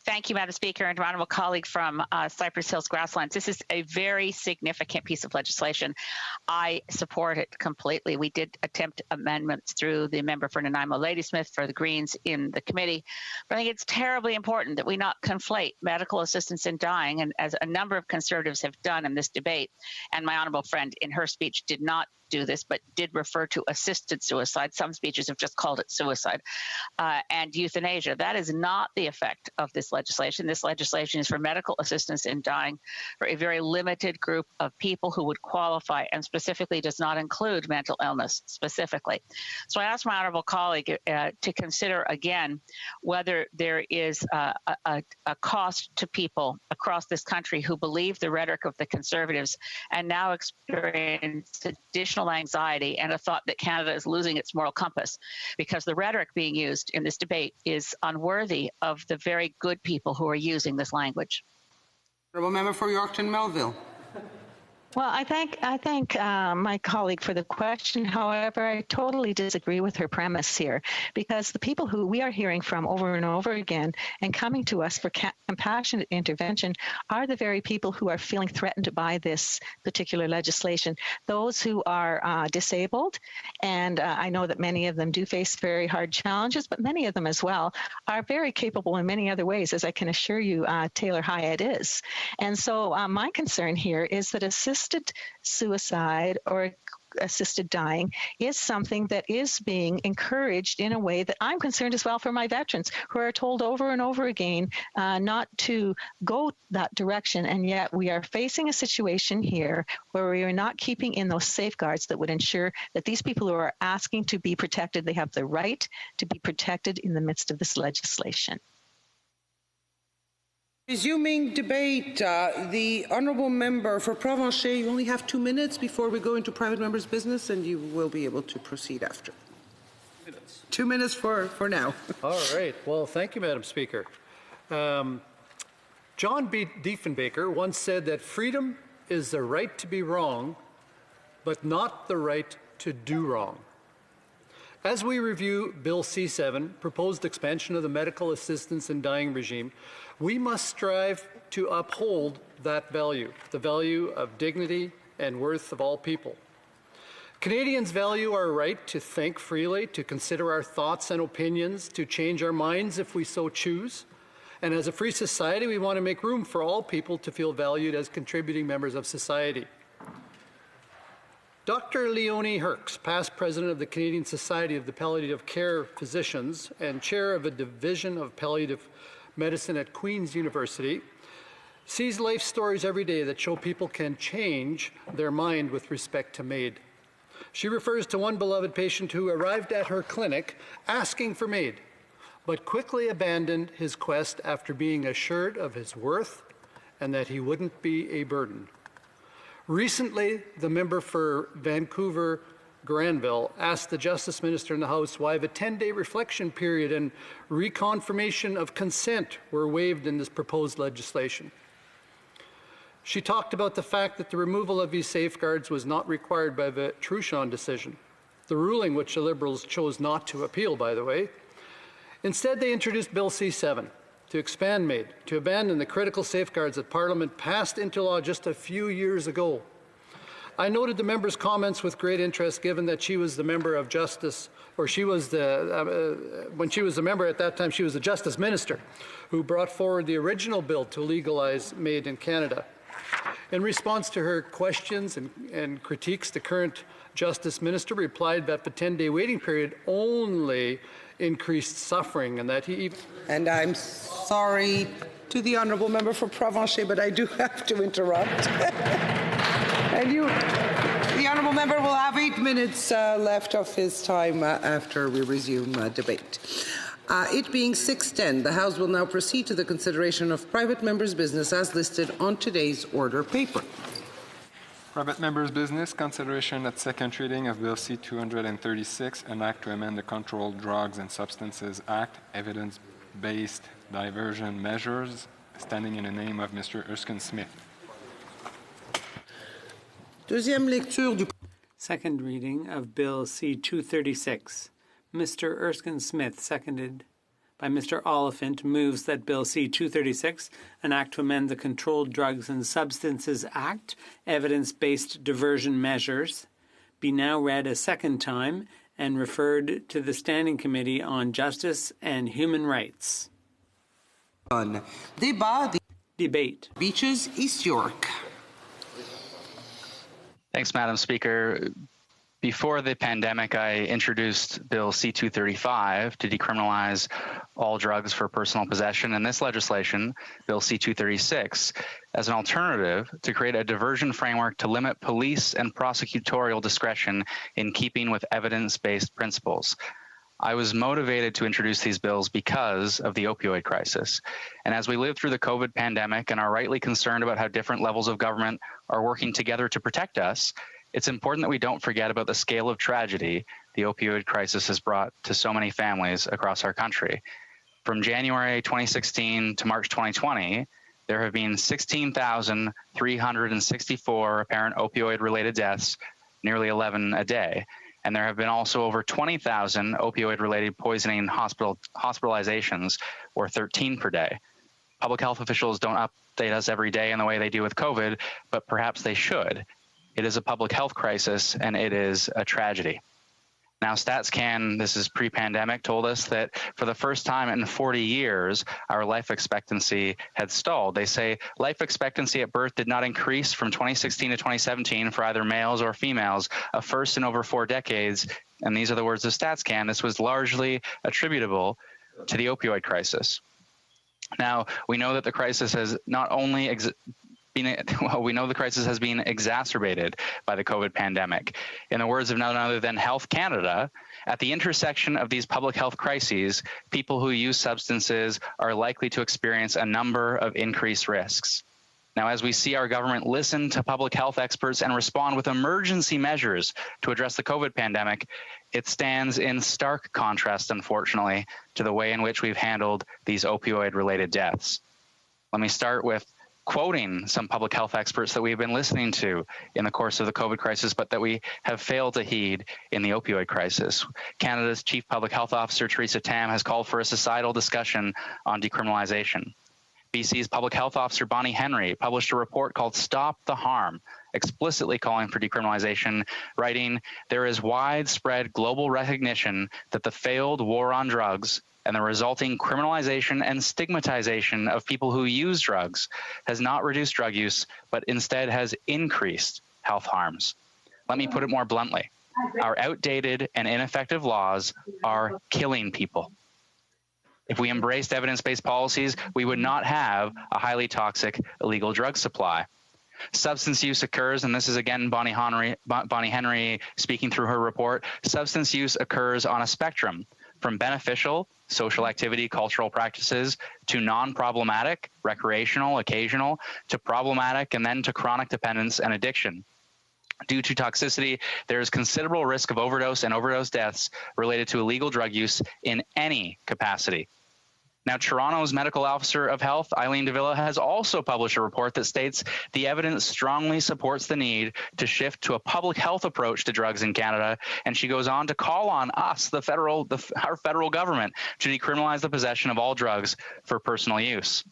Thank you, Madam Speaker, and honourable colleague from Cypress Hills Grasslands. This is a very significant piece of legislation. I support it completely. We did attempt amendments through the member for Nanaimo Ladysmith for the Greens in the committee, but I think it's terribly important that we not conflate medical assistance in dying, and as a number of Conservatives have done in this debate, and my honourable friend in her speech did not do this, but did refer to assisted suicide. Some speeches have just called it suicide, and euthanasia. That is not the effect of this legislation. This legislation is for medical assistance in dying for a very limited group of people who would qualify, and specifically does not include mental illness specifically. So I asked my honourable colleague to consider again whether there is a cost to people across this country who believe the rhetoric of the Conservatives and now experience additional anxiety and a thought that Canada is losing its moral compass, because the rhetoric being used in this debate is unworthy of the very good people who are using this language. Honourable Member for Yorkton Melville. Well, I thank my colleague for the question. However, I totally disagree with her premise here, because the people who we are hearing from over and over again and coming to us for compassionate intervention are the very people who are feeling threatened by this particular legislation. Those who are disabled, and I know that many of them do face very hard challenges, but many of them as well are very capable in many other ways, as I can assure you Taylor Hyatt is. And so my concern here is that assisted suicide or assisted dying is something that is being encouraged in a way that I'm concerned as well for my veterans, who are told over and over again not to go that direction. And yet we are facing a situation here where we are not keeping in those safeguards that would ensure that these people who are asking to be protected, they have the right to be protected in the midst of this legislation. Resuming debate, the Honourable Member for Provencher, you only have 2 minutes before we go into private members' business, and you will be able to proceed after. 2 minutes for now. All right. Well, thank you, Madam Speaker. John B. Diefenbaker once said that freedom is the right to be wrong, but not the right to do wrong. As we review Bill C-7, proposed expansion of the medical assistance in dying regime, we must strive to uphold that value, the value of dignity and worth of all people. Canadians value our right to think freely, to consider our thoughts and opinions, to change our minds if we so choose. And as a free society, we want to make room for all people to feel valued as contributing members of society. Dr. Leonie Herx, past president of the Canadian Society of the Palliative Care Physicians and chair of a division of palliative medicine at Queen's University, sees life stories every day that show people can change their mind with respect to MAID. She refers to one beloved patient who arrived at her clinic asking for MAID, but quickly abandoned his quest after being assured of his worth and that he wouldn't be a burden. Recently, the member for Vancouver Granville asked the Justice Minister in the House why the 10-day reflection period and reconfirmation of consent were waived in this proposed legislation. She talked about the fact that the removal of these safeguards was not required by the Truchon decision, the ruling which the Liberals chose not to appeal, by the way. Instead, they introduced Bill C-7 to expand MAID, to abandon the critical safeguards that Parliament passed into law just a few years ago. I noted the member's comments with great interest, given that she was the member of Justice, or she was the, when she was a member at that time, she was the Justice Minister who brought forward the original bill to legalize MAID in Canada. In response to her questions and critiques, the current Justice Minister replied that the 10-day waiting period only increased suffering, and that he... And I'm sorry to the Honourable Member for Provencher, but I do have to interrupt. And the Honourable Member will have 8 minutes left of his time after we resume debate. It being 6:10, the House will now proceed to the consideration of private members' business as listed on today's order paper. Private members' business, consideration at second reading of Bill C-236, an act to amend the Controlled Drugs and Substances Act, evidence-based diversion measures, standing in the name of Mr. Erskine Smith. Second reading of Bill C-236. Mr. Erskine Smith, seconded by Mr. Oliphant, moves that Bill C-236, an act to amend the Controlled Drugs and Substances Act, evidence-based diversion measures, be now read a second time and referred to the Standing Committee on Justice and Human Rights. Debate. Beaches, East York. Thanks, Madam Speaker. Before the pandemic, I introduced Bill C-235 to decriminalize all drugs for personal possession in this legislation, Bill C-236, as an alternative to create a diversion framework to limit police and prosecutorial discretion in keeping with evidence-based principles. I was motivated to introduce these bills because of the opioid crisis. And as we live through the COVID pandemic and are rightly concerned about how different levels of government are working together to protect us, it's important that we don't forget about the scale of tragedy the opioid crisis has brought to so many families across our country. From January 2016 to March 2020, there have been 16,364 apparent opioid-related deaths, nearly 11 a day. And there have been also over 20,000 opioid-related poisoning hospitalizations, or 13 per day. Public health officials don't update us every day in the way they do with COVID, but perhaps they should. It is a public health crisis, and it is a tragedy. Now, StatsCan, this is pre-pandemic, told us that for the first time in 40 years, our life expectancy had stalled. They say life expectancy at birth did not increase from 2016 to 2017 for either males or females, a first in over 4 decades. And these are the words of StatsCan. This was largely attributable to the opioid crisis. Now, we know that the crisis has not only we know the crisis has been exacerbated by the COVID pandemic. In the words of none other than Health Canada, at the intersection of these public health crises, people who use substances are likely to experience a number of increased risks. Now, as we see our government listen to public health experts and respond with emergency measures to address the COVID pandemic, it stands in stark contrast, unfortunately, to the way in which we've handled these opioid-related deaths. Let me start with quoting some public health experts that we've been listening to in the course of the COVID crisis, but that we have failed to heed in the opioid crisis. Canada's Chief Public Health Officer, Theresa Tam, has called for a societal discussion on decriminalization. BC's Public Health Officer, Bonnie Henry, published a report called Stop the Harm, explicitly calling for decriminalization, writing, "There is widespread global recognition that the failed war on drugs and the resulting criminalization and stigmatization of people who use drugs has not reduced drug use, but instead has increased health harms." Let me put it more bluntly. Our outdated and ineffective laws are killing people. If we embraced evidence-based policies, we would not have a highly toxic illegal drug supply. Substance use occurs, and this is again Bonnie Henry speaking through her report, substance use occurs on a spectrum from beneficial social activity, cultural practices, to non-problematic, recreational, occasional, to problematic, and then to chronic dependence and addiction. Due to toxicity, there is considerable risk of overdose and overdose deaths related to illegal drug use in any capacity. Now, Toronto's medical officer of health, Eileen Davila, has also published a report that states the evidence strongly supports the need to shift to a public health approach to drugs in Canada. And she goes on to call on us, our federal government, to decriminalize the possession of all drugs for personal use.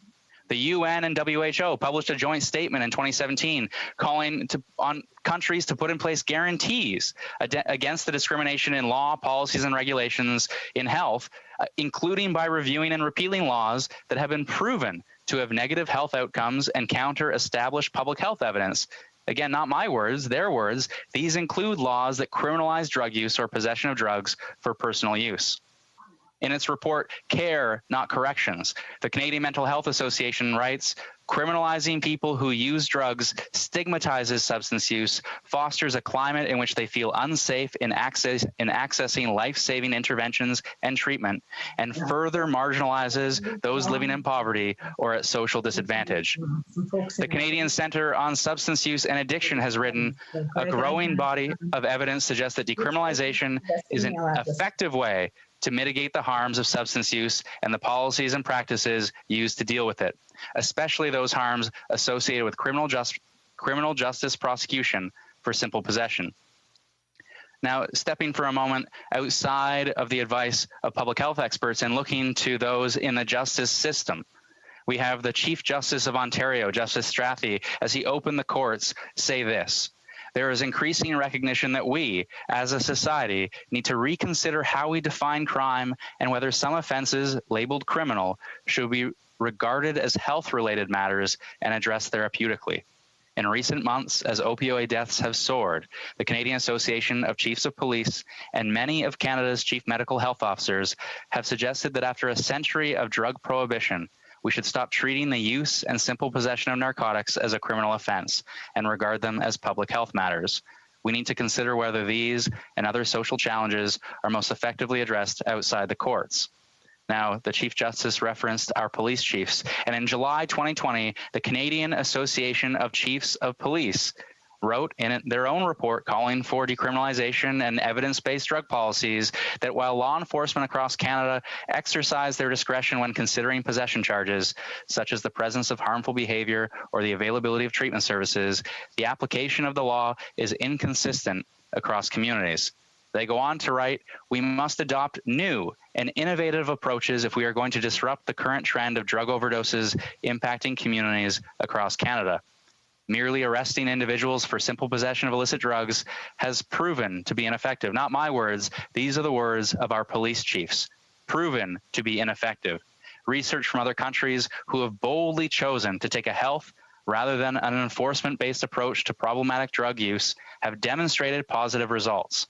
The UN and WHO published a joint statement in 2017 calling on countries to put in place guarantees against the discrimination in law, policies, and regulations in health, including by reviewing and repealing laws that have been proven to have negative health outcomes and counter established public health evidence. Again, not my words, their words. These include laws that criminalize drug use or possession of drugs for personal use. In its report, Care, Not Corrections, the Canadian Mental Health Association writes, criminalizing people who use drugs stigmatizes substance use, fosters a climate in which they feel unsafe in accessing life-saving interventions and treatment, and further marginalizes those living in poverty or at social disadvantage. The Canadian Centre on Substance Use and Addiction has written, a growing body of evidence suggests that decriminalization is an effective way to mitigate the harms of substance use and the policies and practices used to deal with it, especially those harms associated with criminal justice prosecution for simple possession. Now, stepping for a moment outside of the advice of public health experts and looking to those in the justice system, we have the Chief Justice of Ontario, Justice Strathy, as he opened the courts, say this: there is increasing recognition that we, as a society, need to reconsider how we define crime and whether some offenses labeled criminal should be regarded as health-related matters and addressed therapeutically. In recent months, as opioid deaths have soared, the Canadian Association of Chiefs of Police and many of Canada's chief medical health officers have suggested that after a century of drug prohibition, we should stop treating the use and simple possession of narcotics as a criminal offense and regard them as public health matters. We need to consider whether these and other social challenges are most effectively addressed outside the courts. Now, the Chief Justice referenced our police chiefs, and in July 2020, the Canadian Association of Chiefs of Police wrote in their own report calling for decriminalization and evidence-based drug policies that while law enforcement across Canada exercise their discretion when considering possession charges, such as the presence of harmful behavior or the availability of treatment services, the application of the law is inconsistent across communities. They go on to write, we must adopt new and innovative approaches if we are going to disrupt the current trend of drug overdoses impacting communities across Canada. Merely arresting individuals for simple possession of illicit drugs has proven to be ineffective. Not my words, these are the words of our police chiefs. Proven to be ineffective. Research from other countries who have boldly chosen to take a health rather than an enforcement-based approach to problematic drug use have demonstrated positive results.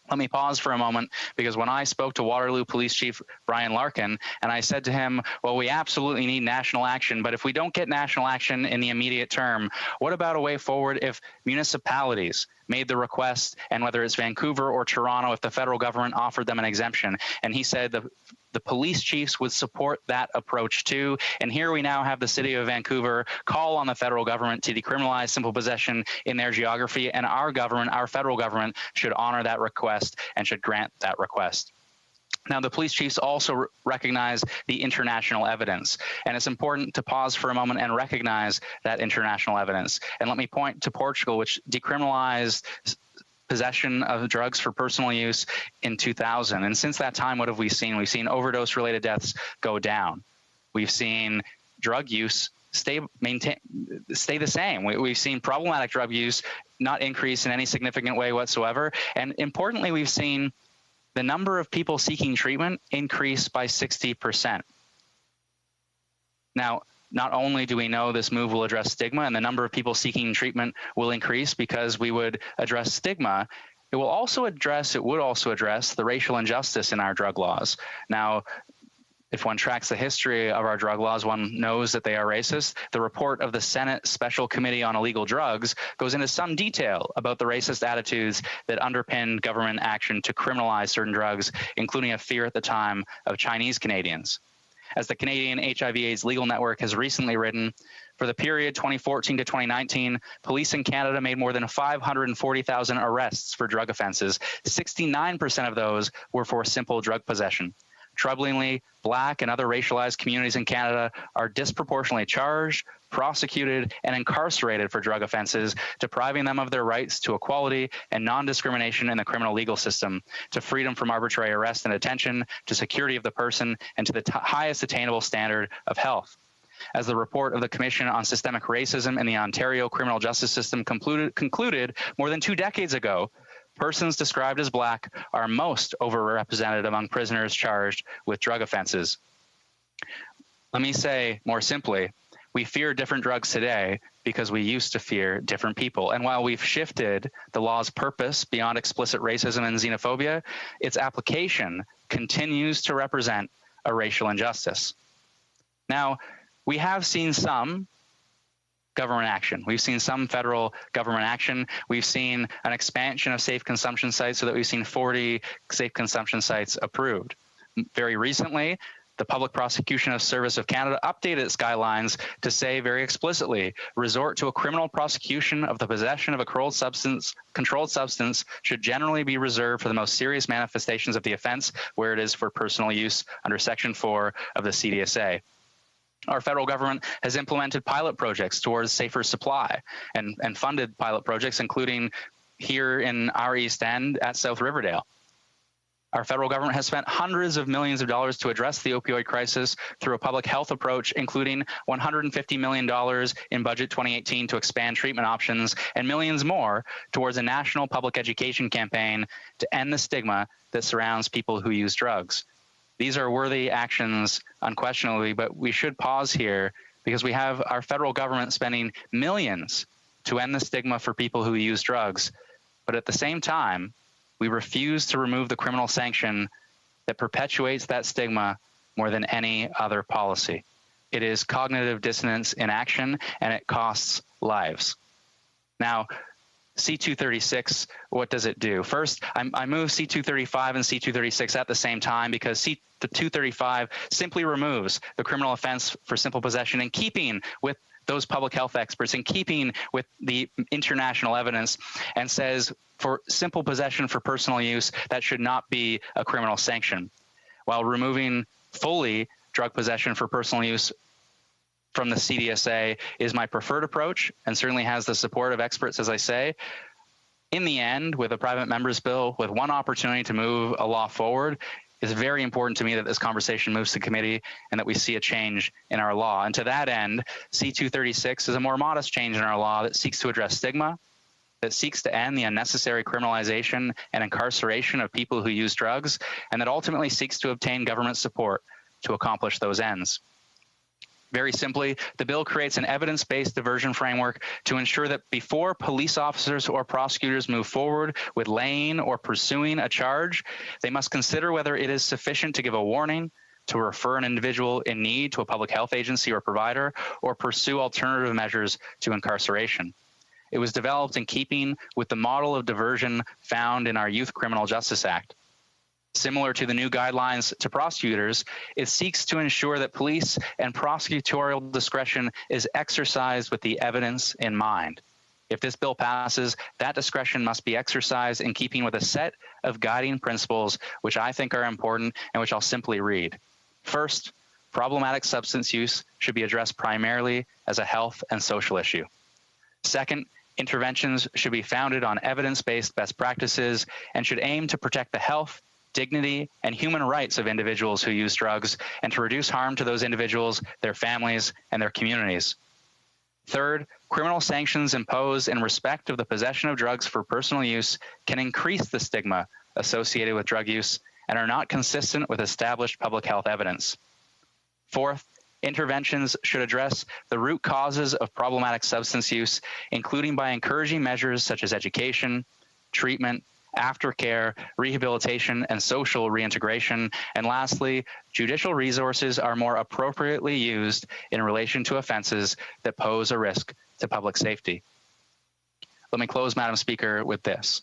Let me pause for a moment, because when I spoke to Waterloo Police Chief Brian Larkin, and I said to him, well, we absolutely need national action, but if we don't get national action in the immediate term, what about a way forward if municipalities made the request, and whether it's Vancouver or Toronto, if the federal government offered them an exemption? And he said the police chiefs would support that approach too. And here we now have the city of Vancouver call on the federal government to decriminalize simple possession in their geography, and our government, our federal government, should honor that request and should grant that request. Now, the police chiefs also recognize the international evidence, and it's important to pause for a moment and recognize that international evidence. And let me point to Portugal, which decriminalized possession of drugs for personal use in 2000. And since that time, what have we seen? We've seen overdose-related deaths go down. We've seen drug use stay the same. We've seen problematic drug use not increase in any significant way whatsoever. And importantly, we've seen the number of people seeking treatment increase by 60%. Now, not only do we know this move will address stigma and the number of people seeking treatment will increase because we would address stigma, it would also address the racial injustice in our drug laws. Now, if one tracks the history of our drug laws, one knows that they are racist. The report of the Senate Special Committee on Illegal Drugs goes into some detail about the racist attitudes that underpinned government action to criminalize certain drugs, including a fear at the time of Chinese Canadians. As the Canadian HIV/AIDS Legal Network has recently written, for the period 2014 to 2019, police in Canada made more than 540,000 arrests for drug offenses. 69% of those were for simple drug possession. Troublingly, Black and other racialized communities in Canada are disproportionately charged, prosecuted, and incarcerated for drug offenses, depriving them of their rights to equality and non-discrimination in the criminal legal system, to freedom from arbitrary arrest and detention, to security of the person, and to the highest attainable standard of health. As the report of the Commission on Systemic Racism in the Ontario criminal justice system concluded more than 2 decades ago, persons described as Black are most overrepresented among prisoners charged with drug offenses. Let me say more simply, we fear different drugs today because we used to fear different people. And while we've shifted the law's purpose beyond explicit racism and xenophobia, its application continues to represent a racial injustice. Now, we have seen some government action. We've seen some federal government action. We've seen an expansion of safe consumption sites so that we've seen 40 safe consumption sites approved. Very recently, the Public Prosecution Service of Canada updated its guidelines to say very explicitly, resort to a criminal prosecution of the possession of a controlled substance should generally be reserved for the most serious manifestations of the offense, where it is for personal use under Section 4 of the CDSA. Our federal government has implemented pilot projects towards safer supply and funded pilot projects, including here in our East End at South Riverdale. Our federal government has spent hundreds of millions of dollars to address the opioid crisis through a public health approach, including $150 million in Budget 2018 to expand treatment options and millions more towards a national public education campaign to end the stigma that surrounds people who use drugs. These are worthy actions, unquestionably, but we should pause here because we have our federal government spending millions to end the stigma for people who use drugs, but at the same time, we refuse to remove the criminal sanction that perpetuates that stigma more than any other policy. It is cognitive dissonance in action, and it costs lives. Now, C-236, what does it do? First, I move C-235 and C-236 at the same time because C-235 simply removes the criminal offense for simple possession in keeping with those public health experts, in keeping with the international evidence, and says for simple possession for personal use, that should not be a criminal sanction, while removing fully drug possession for personal use from the CDSA is my preferred approach and certainly has the support of experts, as I say. In the end, with a private member's bill, with one opportunity to move a law forward, it's very important to me that this conversation moves to committee and that we see a change in our law. And to that end, C-236 is a more modest change in our law that seeks to address stigma, that seeks to end the unnecessary criminalization and incarceration of people who use drugs, and that ultimately seeks to obtain government support to accomplish those ends. Very simply, the bill creates an evidence-based diversion framework to ensure that before police officers or prosecutors move forward with laying or pursuing a charge, they must consider whether it is sufficient to give a warning, to refer an individual in need to a public health agency or provider, or pursue alternative measures to incarceration. It was developed in keeping with the model of diversion found in our Youth Criminal Justice Act. Similar to the new guidelines to prosecutors, it seeks to ensure that police and prosecutorial discretion is exercised with the evidence in mind. If this bill passes, that discretion must be exercised in keeping with a set of guiding principles which I think are important and which I'll simply read. First, problematic substance use should be addressed primarily as a health and social issue. Second, interventions should be founded on evidence-based best practices and should aim to protect the health, dignity, and human rights of individuals who use drugs and to reduce harm to those individuals, their families, and their communities. Third, criminal sanctions imposed in respect of the possession of drugs for personal use can increase the stigma associated with drug use and are not consistent with established public health evidence. Fourth, interventions should address the root causes of problematic substance use, including by encouraging measures such as education, treatment, aftercare, rehabilitation, and social reintegration. And lastly, judicial resources are more appropriately used in relation to offenses that pose a risk to public safety. Let me close, Madam Speaker, with this.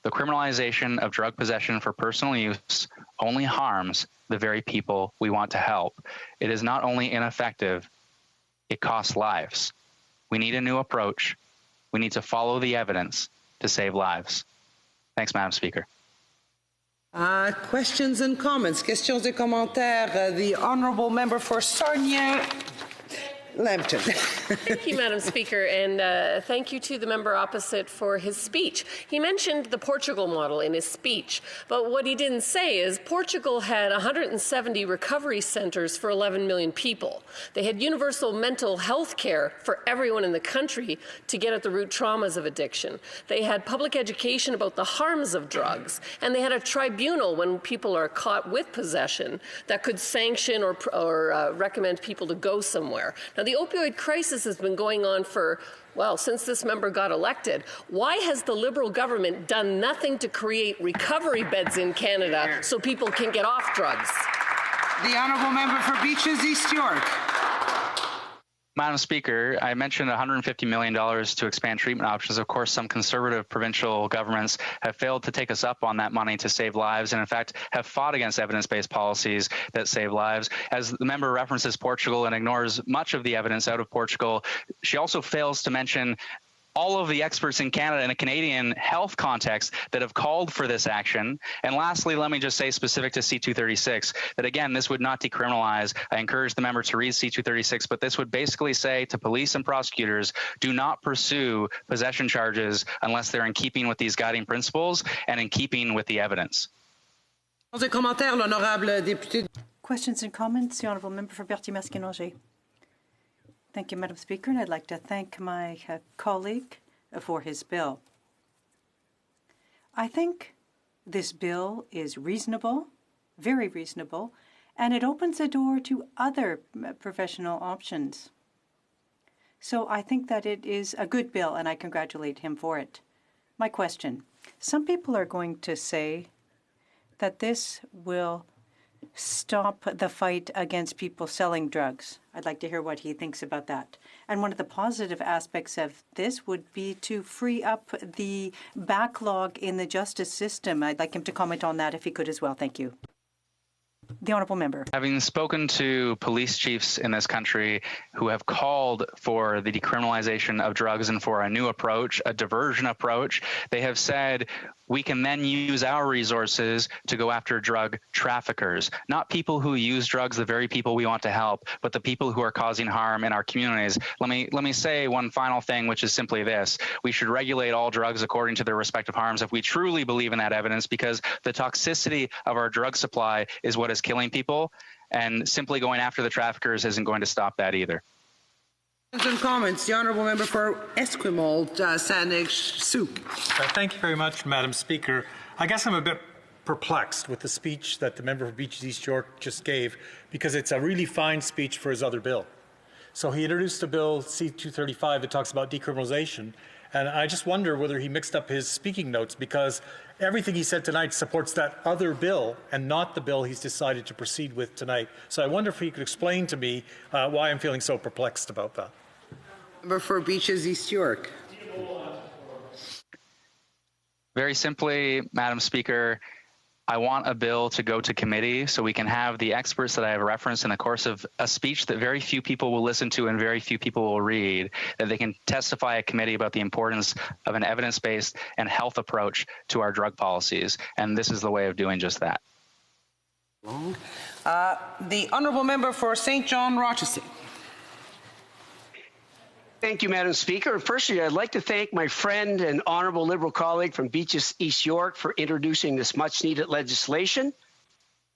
The criminalization of drug possession for personal use only harms the very people we want to help. It is not only ineffective, it costs lives. We need a new approach. We need to follow the evidence to save lives. Thanks, Madam Speaker. Questions and comments. Questions et commentaires. The honourable member for Sarnia-Lambton. Thank you, Madam Speaker, and thank you to the member opposite for his speech. He mentioned the Portugal model in his speech, but what he didn't say is Portugal had 170 recovery centres for 11 million people. They had universal mental health care for everyone in the country to get at the root traumas of addiction. They had public education about the harms of drugs, and they had a tribunal when people are caught with possession that could sanction or recommend people to go somewhere. Now, the opioid crisis has been going on for, well, since this member got elected. Why has the Liberal government done nothing to create recovery beds in Canada so people can get off drugs? The honourable member for Beaches East York. Madam Speaker, I mentioned $150 million to expand treatment options. Of course, some conservative provincial governments have failed to take us up on that money to save lives and, in fact, have fought against evidence-based policies that save lives. As the member references Portugal and ignores much of the evidence out of Portugal, she also fails to mention all of the experts in Canada in a Canadian health context that have called for this action. And lastly, let me just say specific to C-236 that, again, this would not decriminalize. I encourage the member to read C-236, but this would basically say to police and prosecutors, do not pursue possession charges unless they're in keeping with these guiding principles and in keeping with the evidence. Questions and comments? The Honourable Member for Berthier-Masquin-Angers. Thank you, Madam Speaker, and I'd like to thank my colleague for his bill. I think this bill is reasonable, very reasonable, and it opens the door to other professional options. So I think that it is a good bill, and I congratulate him for it. My question, some people are going to say that this will stop the fight against people selling drugs. I'd like to hear what he thinks about that. And one of the positive aspects of this would be to free up the backlog in the justice system. I'd like him to comment on that if he could as well. Thank you. The honourable member. Having spoken to police chiefs in this country who have called for the decriminalization of drugs and for a new approach, a diversion approach, they have said we can then use our resources to go after drug traffickers, not people who use drugs, the very people we want to help, but the people who are causing harm in our communities. Let me say one final thing, which is simply this. We should regulate all drugs according to their respective harms if we truly believe in that evidence, because the toxicity of our drug supply is what is killing people, and simply going after the traffickers isn't going to stop that either. And comments. The honourable member for Esquimalt, Saanich Sooke. Thank you very much, Madam Speaker. I guess I'm a bit perplexed with the speech that the member for Beaches East York just gave, because it's a really fine speech for his other bill. So he introduced a bill, C-235, that talks about decriminalization, and I just wonder whether he mixed up his speaking notes, because everything he said tonight supports that other bill and not the bill he's decided to proceed with tonight. So I wonder if he could explain to me why I'm feeling so perplexed about that. Member for Beaches East York. Very simply, Madam Speaker, I want a bill to go to committee so we can have the experts that I have referenced in the course of a speech that very few people will listen to and very few people will read, that they can testify at committee about the importance of an evidence-based and health approach to our drug policies. And this is the way of doing just that. The honourable member for St. John Rochester. Thank you, Madam Speaker. Firstly, I'd like to thank my friend and honourable Liberal colleague from Beaches East York for introducing this much-needed legislation.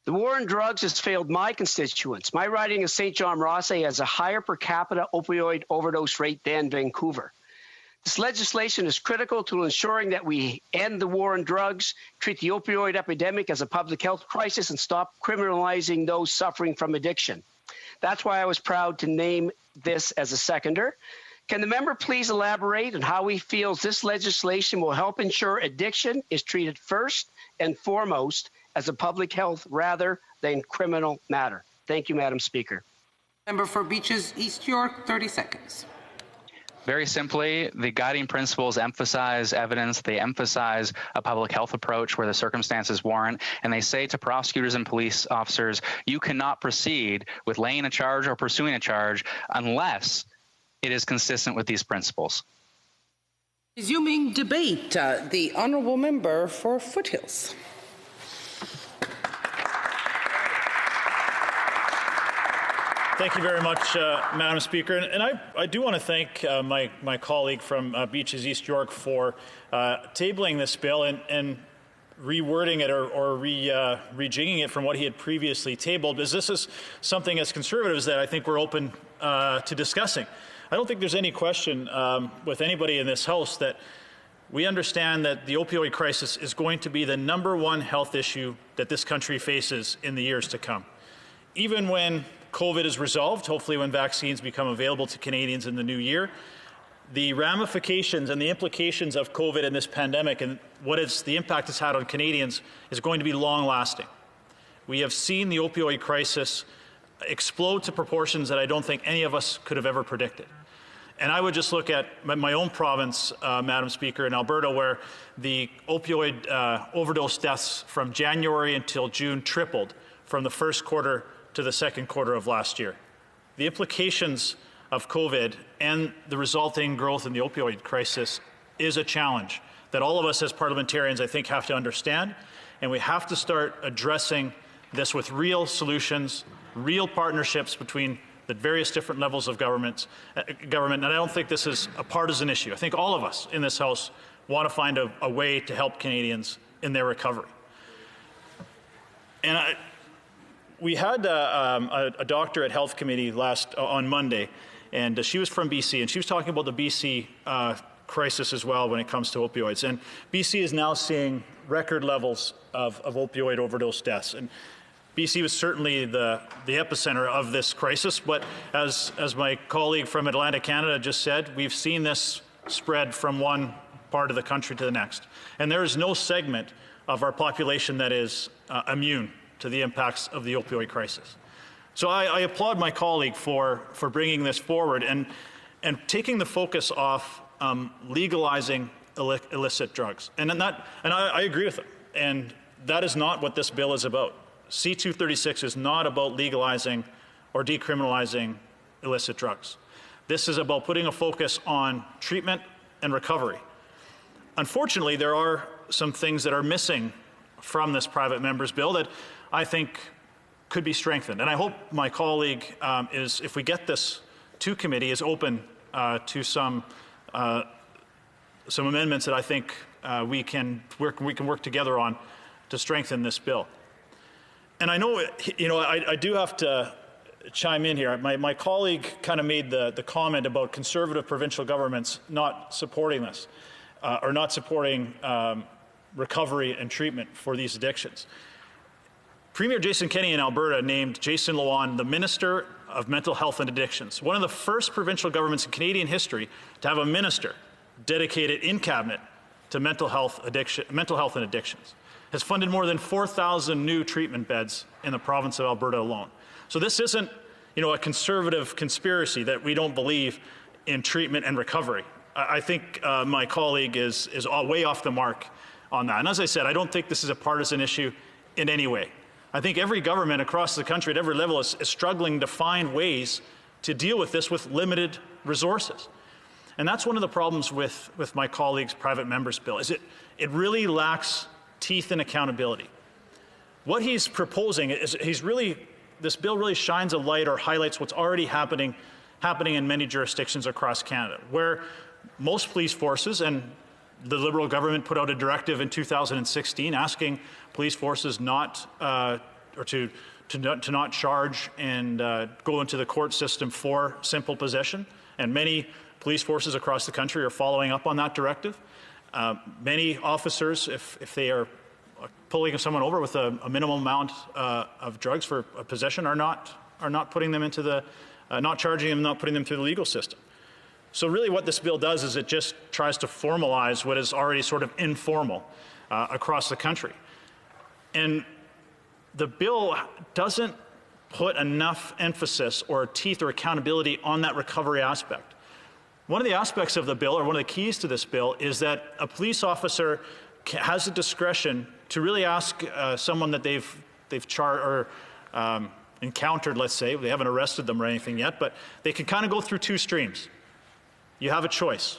The war on drugs has failed my constituents. My riding of St. John Rothesay has a higher per capita opioid overdose rate than Vancouver. This legislation is critical to ensuring that we end the war on drugs, treat the opioid epidemic as a public health crisis, and stop criminalizing those suffering from addiction. That's why I was proud to name this as a seconder. Can the member please elaborate on how he feels this legislation will help ensure addiction is treated first and foremost as a public health rather than criminal matter? Thank you, Madam Speaker. Member for Beaches East York, 30 seconds. Very simply, the guiding principles emphasize evidence, they emphasize a public health approach where the circumstances warrant, and they say to prosecutors and police officers, you cannot proceed with laying a charge or pursuing a charge unless it is consistent with these principles. Resuming debate, the honourable member for Foothills. Thank you very much, Madam Speaker. And I do want to thank my colleague from Beaches East York for tabling this bill and rewording it or rejigging it from what he had previously tabled, because this is something as conservatives that I think we're open to discussing. I don't think there's any question with anybody in this House that we understand that the opioid crisis is going to be the #1 health issue that this country faces in the years to come. Even when COVID is resolved, hopefully when vaccines become available to Canadians in the new year, the ramifications and the implications of COVID and this pandemic and the impact it's had on Canadians is going to be long-lasting. We have seen the opioid crisis explode to proportions that I don't think any of us could have ever predicted. And I would just look at my own province, Madam Speaker, in Alberta, where the opioid overdose deaths from January until June tripled from the first quarter to the second quarter of last year. The implications of COVID and the resulting growth in the opioid crisis is a challenge that all of us as parliamentarians, I think, have to understand, and we have to start addressing this with real solutions, real partnerships between the various different levels of government, and I don't think this is a partisan issue. I think all of us in this House want to find a way to help Canadians in their recovery. And we had a doctor at Health Committee on Monday, and she was from BC, and she was talking about the BC crisis as well when it comes to opioids. And BC is now seeing record levels of opioid overdose deaths. And BC was certainly the epicenter of this crisis, but as my colleague from Atlantic Canada just said, we've seen this spread from one part of the country to the next. And there is no segment of our population that is immune to the impacts of the opioid crisis. So I applaud my colleague for bringing this forward and taking the focus off legalizing illicit drugs. And I agree with him. And that is not what this bill is about. C-236 is not about legalizing or decriminalizing illicit drugs. This is about putting a focus on treatment and recovery. Unfortunately, there are some things that are missing from this private member's bill that I think could be strengthened. And I hope my colleague is, if we get this to committee, is open to some amendments that I think we can work together on to strengthen this bill. And I know, I do have to chime in here. My colleague kind of made the comment about conservative provincial governments not supporting this, or not supporting recovery and treatment for these addictions. Premier Jason Kenney in Alberta named Jason Loan the Minister of Mental Health and Addictions, one of the first provincial governments in Canadian history to have a minister dedicated in cabinet to mental health and addictions. Has funded more than 4,000 new treatment beds in the province of Alberta alone. So this isn't, a conservative conspiracy that we don't believe in treatment and recovery. I think my colleague is way off the mark on that. And as I said, I don't think this is a partisan issue in any way. I think every government across the country at every level is struggling to find ways to deal with this with limited resources. And that's one of the problems with my colleague's private member's bill, is it really lacks teeth and accountability. What he's proposing is this bill really shines a light or highlights what's already happening in many jurisdictions across Canada, where most police forces, and the Liberal government put out a directive in 2016 asking police forces not to not charge and go into the court system for simple possession. And many police forces across the country are following up on that directive. Many officers, if they are pulling someone over with a minimum amount of drugs for possession, are not putting them into the, not charging them, not putting them through the legal system. So really what this bill does is it just tries to formalize what is already sort of informal across the country. And the bill doesn't put enough emphasis or teeth or accountability on that recovery aspect. One of the aspects of the bill, or one of the keys to this bill, is that a police officer has the discretion to really ask someone that they've charged or encountered, let's say. They haven't arrested them or anything yet, but they can kind of go through two streams. You have a choice.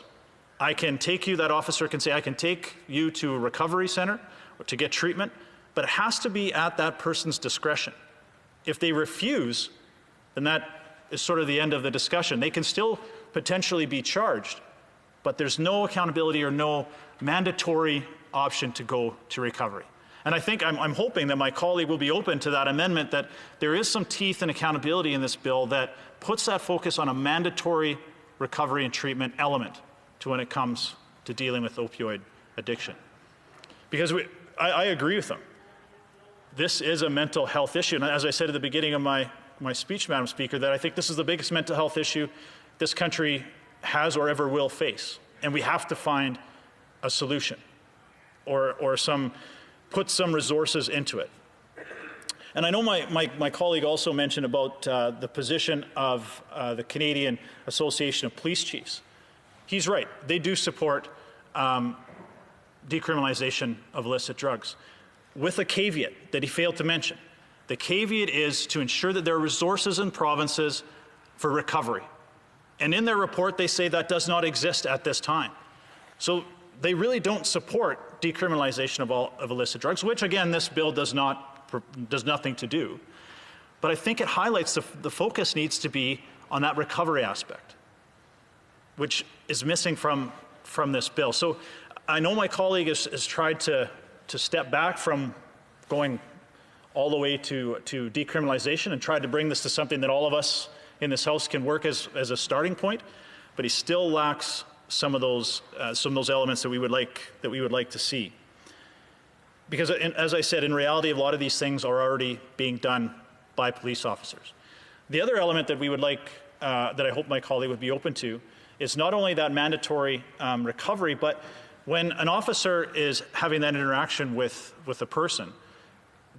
That officer can say, I can take you to a recovery center or to get treatment, but it has to be at that person's discretion. If they refuse, then that is sort of the end of the discussion. They can still potentially be charged, but there's no accountability or no mandatory option to go to recovery. And I think I'm hoping that my colleague will be open to that amendment, that there is some teeth and accountability in this bill that puts that focus on a mandatory recovery and treatment element to when it comes to dealing with opioid addiction. Because I agree with them. This is a mental health issue. And as I said at the beginning of my speech, Madam Speaker, that I think this is the biggest mental health issue this country has or ever will face. And we have to find a solution or put some resources into it. And I know my colleague also mentioned about the position of the Canadian Association of Police Chiefs. He's right. They do support decriminalization of illicit drugs, with a caveat that he failed to mention. The caveat is to ensure that there are resources in provinces for recovery. And in their report, they say that does not exist at this time. So they really don't support decriminalization of illicit drugs, which, again, this bill does nothing to do. But I think it highlights the focus needs to be on that recovery aspect, which is missing from this bill. So I know my colleague has tried to step back from going all the way to decriminalization and tried to bring this to something that all of us in this House can work as a starting point, but he still lacks some of those elements that we would like to see. because as I said, in reality, a lot of these things are already being done by police officers. The other element that we would like, that I hope my colleague would be open to, is not only that mandatory recovery, but when an officer is having that interaction with a person,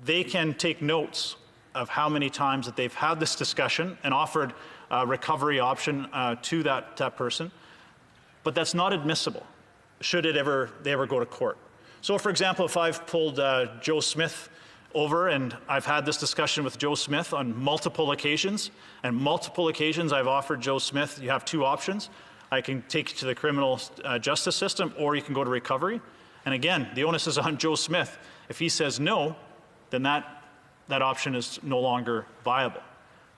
they can take notes of how many times that they've had this discussion and offered a recovery option to that person, but that's not admissible should they ever go to court. So for example, if I've pulled Joe Smith over and I've had this discussion with Joe Smith on multiple occasions, and multiple occasions I've offered Joe Smith, you have two options. I can take you to the criminal justice system, or you can go to recovery. And again, the onus is on Joe Smith. If he says no, then that option is no longer viable.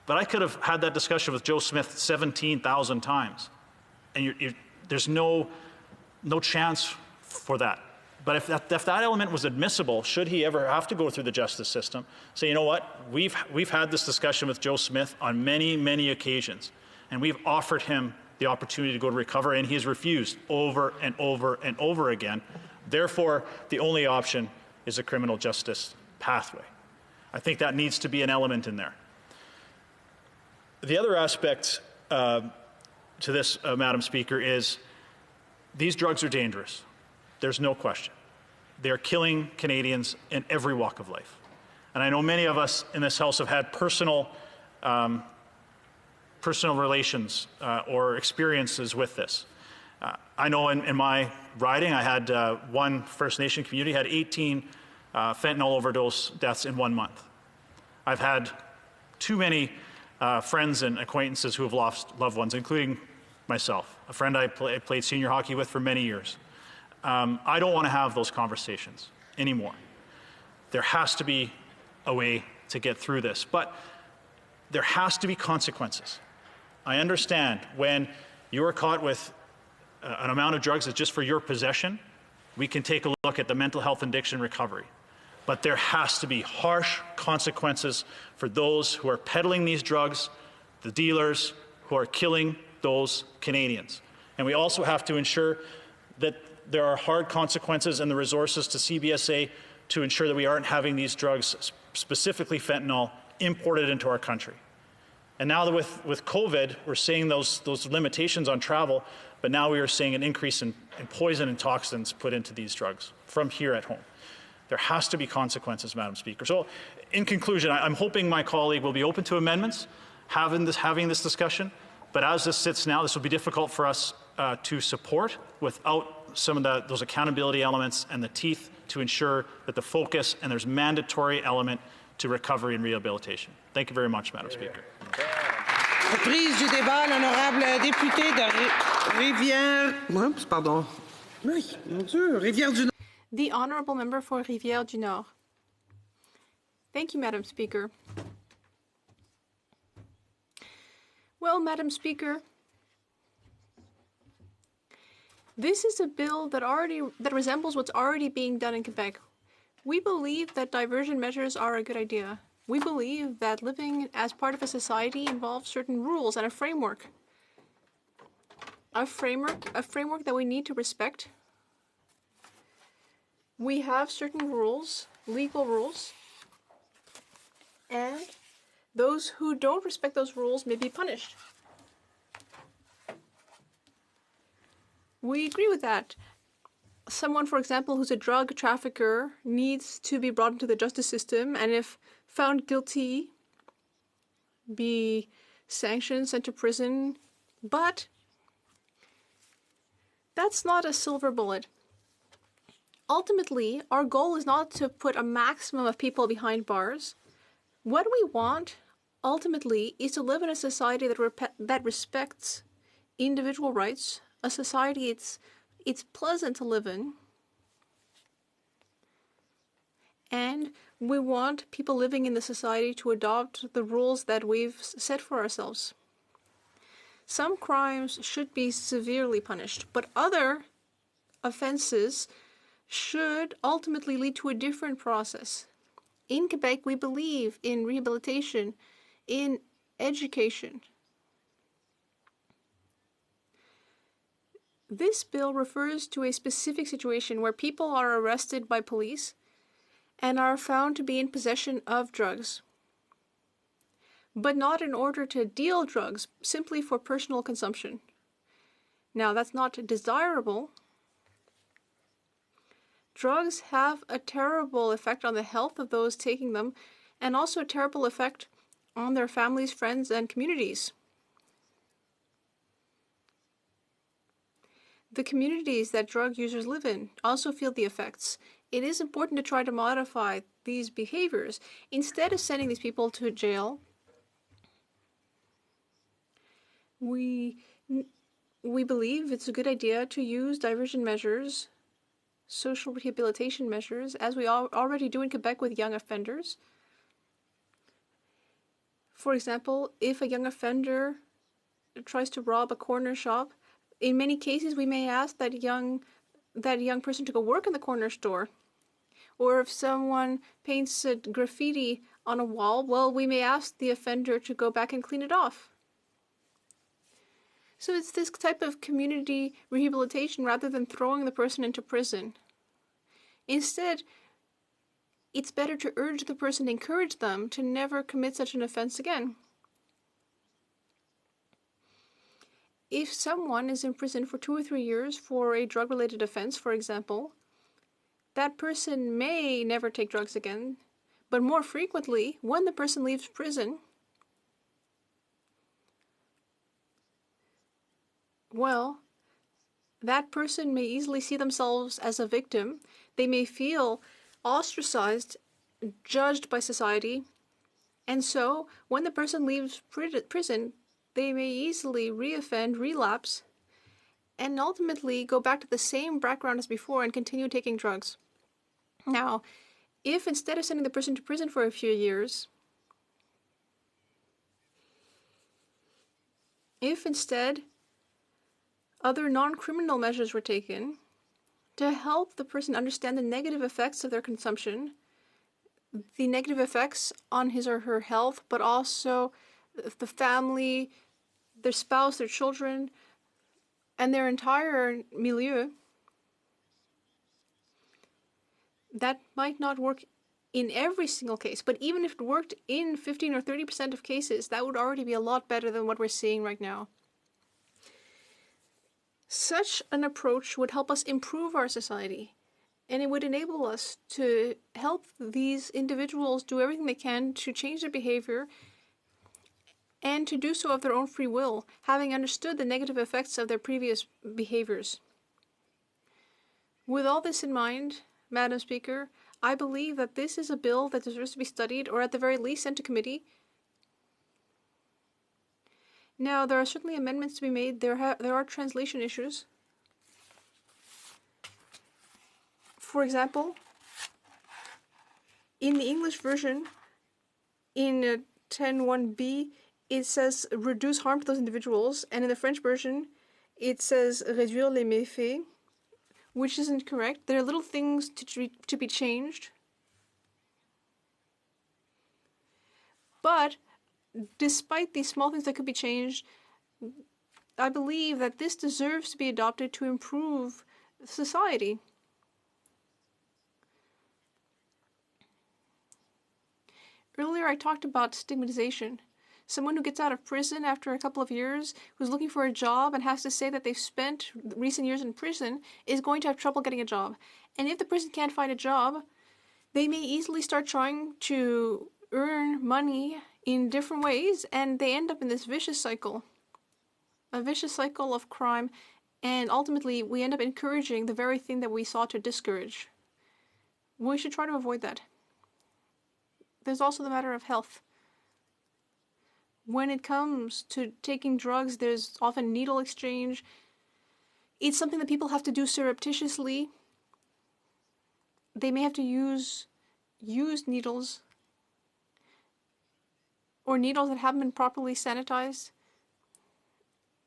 But I could have had that discussion with Joe Smith 17,000 times, and there's no chance for that. But if that element was admissible, should he ever have to go through the justice system, say, you know what, we've had this discussion with Joe Smith on many, many occasions, and we've offered him the opportunity to go to recovery, and he has refused over and over and over again. Therefore, the only option is a criminal justice pathway. I think that needs to be an element in there. The other aspect to this, Madam Speaker, is these drugs are dangerous. There's no question. They're killing Canadians in every walk of life. And I know many of us in this House have had personal relations or experiences with this. I know in my riding, I had one First Nation community had 18 fentanyl overdose deaths in 1 month. I've had too many friends and acquaintances who have lost loved ones, including myself, a friend I played senior hockey with for many years. I don't want to have those conversations anymore. There has to be a way to get through this, but there has to be consequences. I understand when you are caught with an amount of drugs that's just for your possession, we can take a look at the mental health and addiction recovery. But there has to be harsh consequences for those who are peddling these drugs, the dealers who are killing those Canadians. And we also have to ensure that there are hard consequences and the resources to CBSA to ensure that we aren't having these drugs, specifically fentanyl, imported into our country. And now that with COVID, we're seeing those limitations on travel, but now we are seeing an increase in poison and toxins put into these drugs from here at home. There has to be consequences, Madam Speaker. So in conclusion, I'm hoping my colleague will be open to amendments, having this discussion, but as this sits now, this will be difficult for us to support without some of those accountability elements and the teeth to ensure that the focus and there's mandatory element to recovery and rehabilitation. Thank you very much, Madam Speaker. Reprise du débat, l'honorable député de Rivière. Pardon. Oui, mon Dieu, Rivière du Nord. The honourable member for Rivière du Nord. Thank you, Madam Speaker. Well, Madam Speaker, this is a bill that resembles what's already being done in Quebec. We believe that diversion measures are a good idea. We believe that living as part of a society involves certain rules and a framework. A framework that we need to respect. We have certain rules, legal rules, and those who don't respect those rules may be punished. We agree with that. Someone, for example, who's a drug trafficker needs to be brought into the justice system, and if found guilty, be sanctioned, sent to prison. But that's not a silver bullet. Ultimately, our goal is not to put a maximum of people behind bars. What we want, ultimately, is to live in a society that respects individual rights, a society it's pleasant to live in, and we want people living in the society to adopt the rules that we've set for ourselves. Some crimes should be severely punished, but other offenses should ultimately lead to a different process. In Quebec, we believe in rehabilitation, in education. This bill refers to a specific situation where people are arrested by police and are found to be in possession of drugs, but not in order to deal drugs, simply for personal consumption. Now, that's not desirable. Drugs have a terrible effect on the health of those taking them, and also a terrible effect on their families, friends, and communities. The communities that drug users live in also feel the effects. It is important to try to modify these behaviors. Instead of sending these people to jail, we believe it's a good idea to use diversion measures, social rehabilitation measures, as we already do in Quebec with young offenders. For example, if a young offender tries to rob a corner shop, in many cases we may ask that young person to go work in the corner store. Or if someone paints a graffiti on a wall, well, we may ask the offender to go back and clean it off. So it's this type of community rehabilitation rather than throwing the person into prison. Instead, it's better to urge the person, encourage them to never commit such an offense again. If someone is in prison for 2 or 3 years for a drug-related offense, for example, that person may never take drugs again, but more frequently, when the person leaves prison, well, that person may easily see themselves as a victim. They may feel ostracized, judged by society, and so when the person leaves prison, they may easily reoffend, relapse, and ultimately go back to the same background as before and continue taking drugs. Now, if instead of sending the person to prison for a few years, if instead other non-criminal measures were taken to help the person understand the negative effects of their consumption, the negative effects on his or her health, but also the family, their spouse, their children, and their entire milieu, that might not work in every single case, but even if it worked in 15 or 30% of cases, that would already be a lot better than what we're seeing right now. Such an approach would help us improve our society, and it would enable us to help these individuals do everything they can to change their behavior and to do so of their own free will, having understood the negative effects of their previous behaviors. With all this in mind, Madam Speaker, I believe that this is a bill that deserves to be studied, or at the very least sent to committee. Now, there are certainly amendments to be made. There are translation issues. For example, in the English version, in 10.1b, it says reduce harm to those individuals, and in the French version, it says réduire les méfaits, which isn't correct. There are little things to be changed. But despite these small things that could be changed, I believe that this deserves to be adopted to improve society. Earlier I talked about stigmatization. Someone who gets out of prison after a couple of years, who's looking for a job and has to say that they've spent recent years in prison, is going to have trouble getting a job. And if the person can't find a job, they may easily start trying to earn money in different ways, and they end up in this vicious cycle. A vicious cycle of crime, and ultimately we end up encouraging the very thing that we sought to discourage. We should try to avoid that. There's also the matter of health. When it comes to taking drugs, there's often needle exchange. It's something that people have to do surreptitiously. They may have to use used needles or needles that haven't been properly sanitized,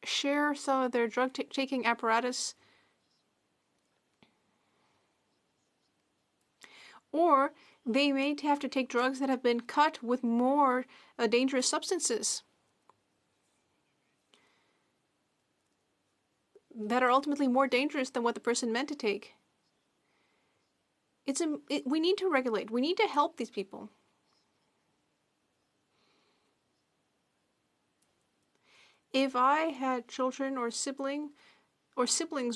share some of their drug-taking apparatus, or they may have to take drugs that have been cut with more dangerous substances that are ultimately more dangerous than what the person meant to take. we need to regulate. We need to help these people. If I had children or siblings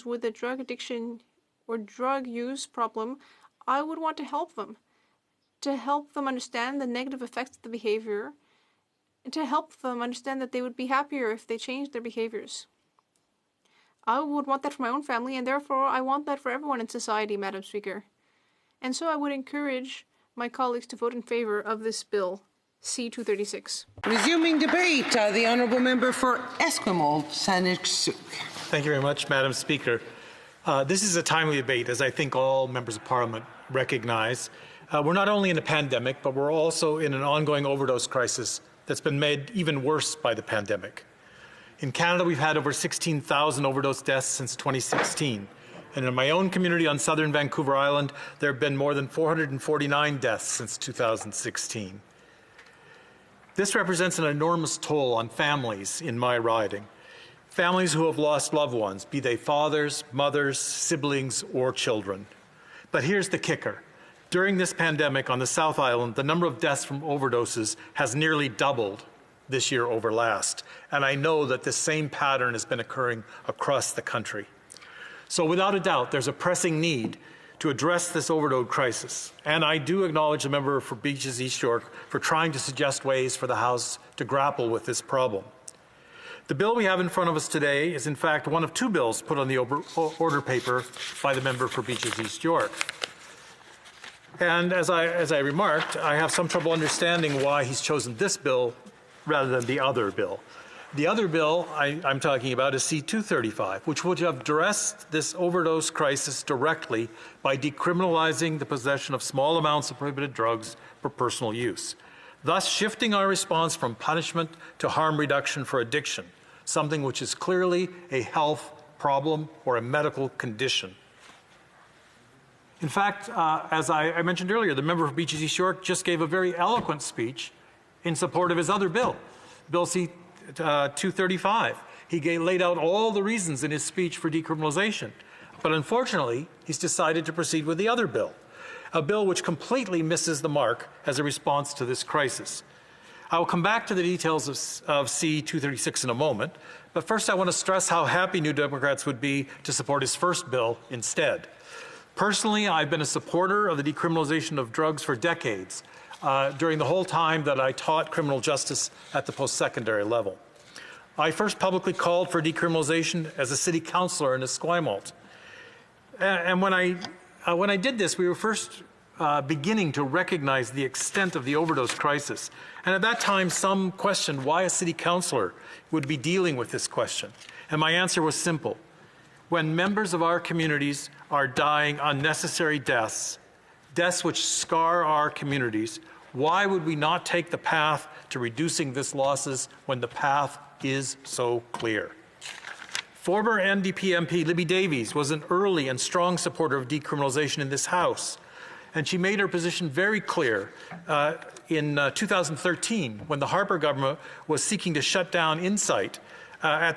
with a drug addiction or drug use problem, I would want to help them understand the negative effects of the behavior, and to help them understand that they would be happier if they changed their behaviors. I would want that for my own family, and therefore I want that for everyone in society, Madam Speaker. And so I would encourage my colleagues to vote in favor of this bill, C-236. Resuming debate, the Honourable Member for Esquimalt, Saniksuk. Thank you very much, Madam Speaker. This is a timely debate, as I think all members of Parliament recognize. We're not only in a pandemic, but we're also in an ongoing overdose crisis that's been made even worse by the pandemic. In Canada, we've had over 16,000 overdose deaths since 2016. And in my own community on southern Vancouver Island, there have been more than 449 deaths since 2016. This represents an enormous toll on families in my riding. Families who have lost loved ones, be they fathers, mothers, siblings, or children. But here's the kicker. During this pandemic on the South Island, the number of deaths from overdoses has nearly doubled this year over last. And I know that this same pattern has been occurring across the country. So without a doubt, there's a pressing need to address this overdose crisis. And I do acknowledge the member for Beaches East York for trying to suggest ways for the House to grapple with this problem. The bill we have in front of us today is in fact one of two bills put on the order paper by the member for Beaches East York. And as I remarked, I have some trouble understanding why he's chosen this bill rather than the other bill. The other bill I'm talking about is C-235, which would have addressed this overdose crisis directly by decriminalizing the possession of small amounts of prohibited drugs for personal use, thus shifting our response from punishment to harm reduction for addiction, something which is clearly a health problem or a medical condition. In fact, as I mentioned earlier, the member for Beaches East York just gave a very eloquent speech in support of his other bill, Bill C-235. He laid out all the reasons in his speech for decriminalization. But unfortunately, he's decided to proceed with the other bill, a bill which completely misses the mark as a response to this crisis. I will come back to the details of C-236 in a moment, but first I want to stress how happy New Democrats would be to support his first bill instead. Personally, I've been a supporter of the decriminalization of drugs for decades, during the whole time that I taught criminal justice at the post-secondary level. I first publicly called for decriminalization as a city councillor in Esquimalt. And when I did this, we were first beginning to recognize the extent of the overdose crisis. And at that time, some questioned why a city councillor would be dealing with this question. And my answer was simple. When members of our communities are dying unnecessary deaths, deaths which scar our communities, why would we not take the path to reducing these losses when the path is so clear? Former NDP MP Libby Davies was an early and strong supporter of decriminalization in this House, and she made her position very clear in 2013 when the Harper government was seeking to shut down Insight, at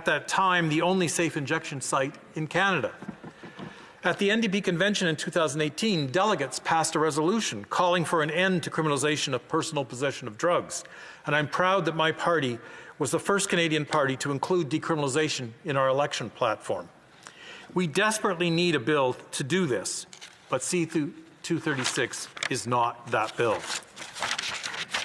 that time the only safe injection site in Canada. At the NDP convention in 2018, delegates passed a resolution calling for an end to criminalization of personal possession of drugs. And I'm proud that my party was the first Canadian party to include decriminalization in our election platform. We desperately need a bill to do this, but C-236 is not that bill.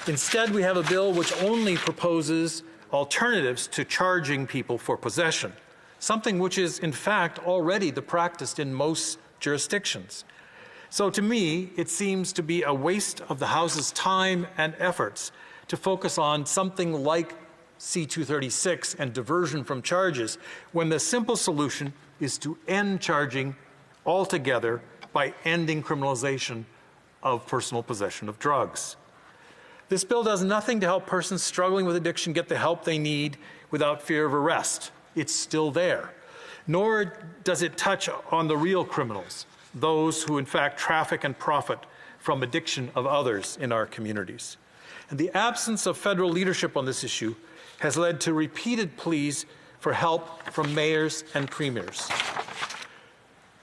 Instead, we have a bill which only proposes alternatives to charging people for possession, something which is, in fact, already the practice in most jurisdictions. So to me, it seems to be a waste of the House's time and efforts to focus on something like C-236 and diversion from charges, when the simple solution is to end charging altogether by ending criminalization of personal possession of drugs. This bill does nothing to help persons struggling with addiction get the help they need without fear of arrest. It's still there. Nor does it touch on the real criminals, those who in fact traffic and profit from addiction of others in our communities. And the absence of federal leadership on this issue has led to repeated pleas for help from mayors and premiers.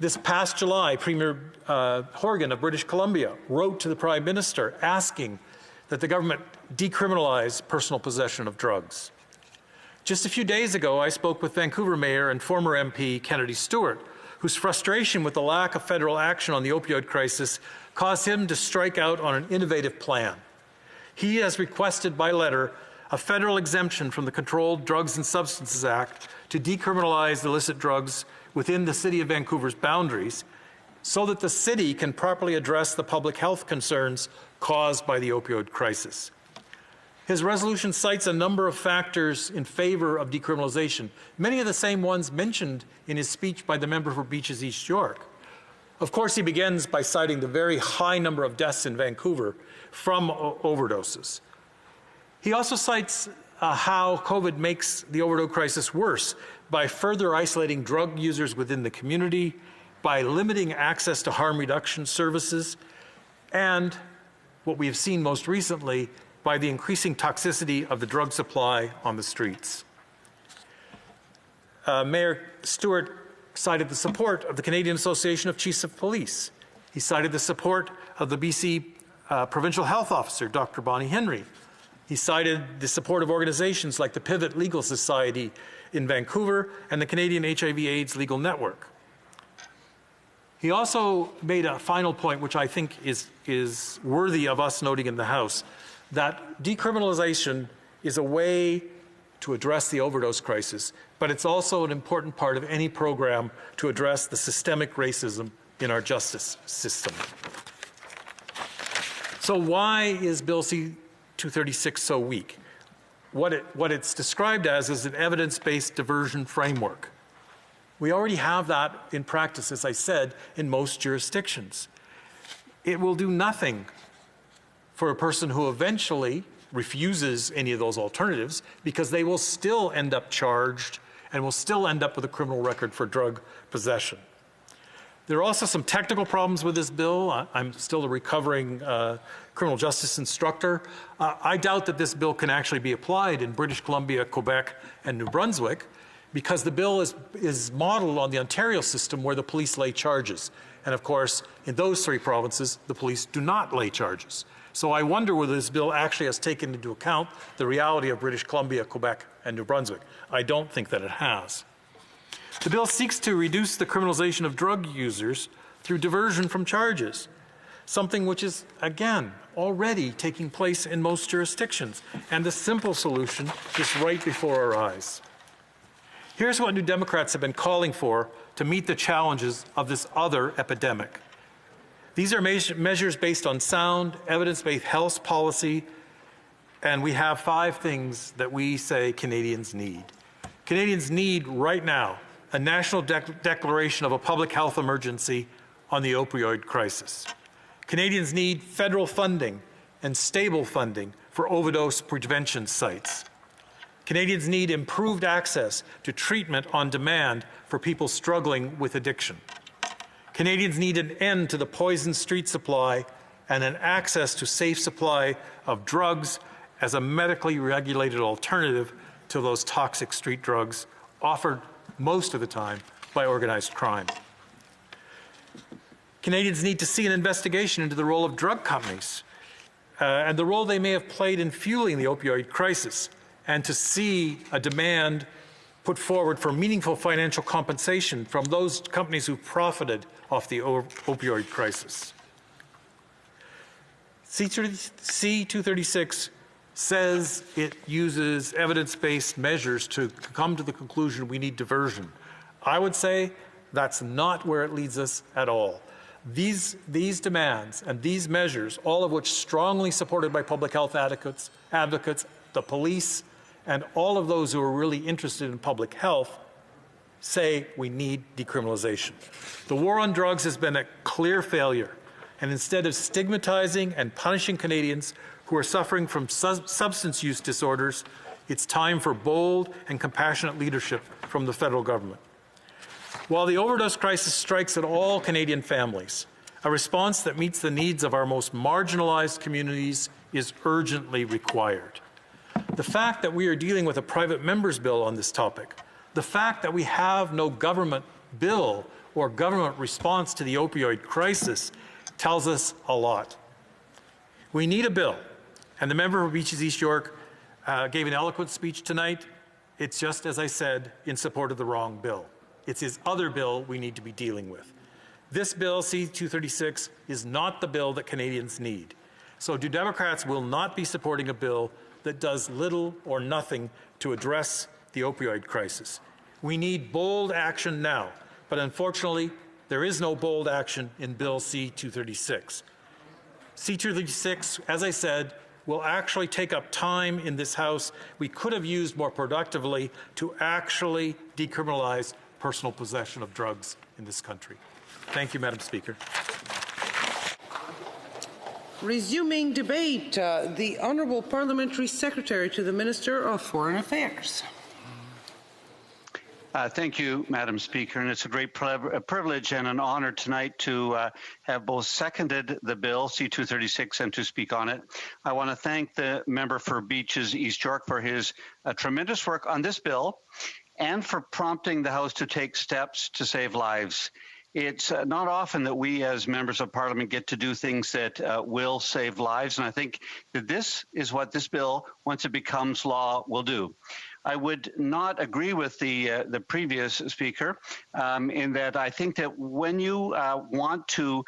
This past July, Premier Horgan of British Columbia wrote to the Prime Minister asking that the government decriminalize personal possession of drugs. Just a few days ago, I spoke with Vancouver Mayor and former MP Kennedy Stewart, whose frustration with the lack of federal action on the opioid crisis caused him to strike out on an innovative plan. He has requested by letter a federal exemption from the Controlled Drugs and Substances Act to decriminalize illicit drugs within the City of Vancouver's boundaries so that the city can properly address the public health concerns caused by the opioid crisis. His resolution cites a number of factors in favor of decriminalization, many of the same ones mentioned in his speech by the member for Beaches East York. Of course, he begins by citing the very high number of deaths in Vancouver from overdoses. He also cites how COVID makes the overdose crisis worse by further isolating drug users within the community, by limiting access to harm reduction services, and what we have seen most recently, by the increasing toxicity of the drug supply on the streets. Mayor Stewart cited the support of the Canadian Association of Chiefs of Police. He cited the support of the BC Provincial Health Officer, Dr. Bonnie Henry. He cited the support of organizations like the Pivot Legal Society in Vancouver and the Canadian HIV/AIDS Legal Network. He also made a final point, which I think is worthy of us noting in the House, that decriminalization is a way to address the overdose crisis, but it's also an important part of any program to address the systemic racism in our justice system. So why is Bill C-236 so weak? What it's described as is an evidence-based diversion framework. We already have that in practice, as I said, in most jurisdictions. It will do nothing for a person who eventually refuses any of those alternatives because they will still end up charged and will still end up with a criminal record for drug possession. There are also some technical problems with this bill. I'm still a recovering criminal justice instructor. I doubt that this bill can actually be applied in British Columbia, Quebec, and New Brunswick because the bill is modeled on the Ontario system where the police lay charges. And of course, in those three provinces, the police do not lay charges. So I wonder whether this bill actually has taken into account the reality of British Columbia, Quebec, and New Brunswick. I don't think that it has. The bill seeks to reduce the criminalization of drug users through diversion from charges, something which is, again, already taking place in most jurisdictions. And the simple solution is right before our eyes. Here's what New Democrats have been calling for to meet the challenges of this other epidemic. These are measures based on sound, evidence-based health policy, and we have 5 things that we say Canadians need. Canadians need right now a national declaration of a public health emergency on the opioid crisis. Canadians need federal funding and stable funding for overdose prevention sites. Canadians need improved access to treatment on demand for people struggling with addiction. Canadians need an end to the poison street supply and an access to safe supply of drugs as a medically regulated alternative to those toxic street drugs offered most of the time by organized crime. Canadians need to see an investigation into the role of drug companies and the role they may have played in fueling the opioid crisis, and to see a demand put forward for meaningful financial compensation from those companies who profited off the opioid crisis. C-236 says it uses evidence-based measures to come to the conclusion we need diversion. I would say that's not where it leads us at all. These demands and these measures, all of which strongly supported by public health advocates, the police, and all of those who are really interested in public health, say we need decriminalization. The war on drugs has been a clear failure, and instead of stigmatizing and punishing Canadians who are suffering from substance use disorders, it's time for bold and compassionate leadership from the federal government. While the overdose crisis strikes at all Canadian families, a response that meets the needs of our most marginalized communities is urgently required. The fact that we are dealing with a private member's bill on this topic, the fact that we have no government bill or government response to the opioid crisis tells us a lot. We need a bill, and the member for Beaches East York gave an eloquent speech tonight. It's just, as I said, in support of the wrong bill. It's his other bill we need to be dealing with. This bill, C-236, is not the bill that Canadians need. So Democrats will not be supporting a bill that does little or nothing to address the opioid crisis. We need bold action now, but unfortunately, there is no bold action in Bill C-236. C-236, as I said, will actually take up time in this House we could have used more productively to actually decriminalize personal possession of drugs in this country. Thank you, Madam Speaker. Resuming debate, the Honourable Parliamentary Secretary to the Minister of Foreign Affairs. Thank you, Madam Speaker, and it's a great privilege and an honour tonight to have both seconded the bill, C-236, and to speak on it. I want to thank the member for Beaches East York for his tremendous work on this bill and for prompting the House to take steps to save lives. It's not often that we as members of Parliament get to do things that will save lives, and I think that this is what this bill, once it becomes law, will do. I would not agree with the previous speaker in that I think that when you want to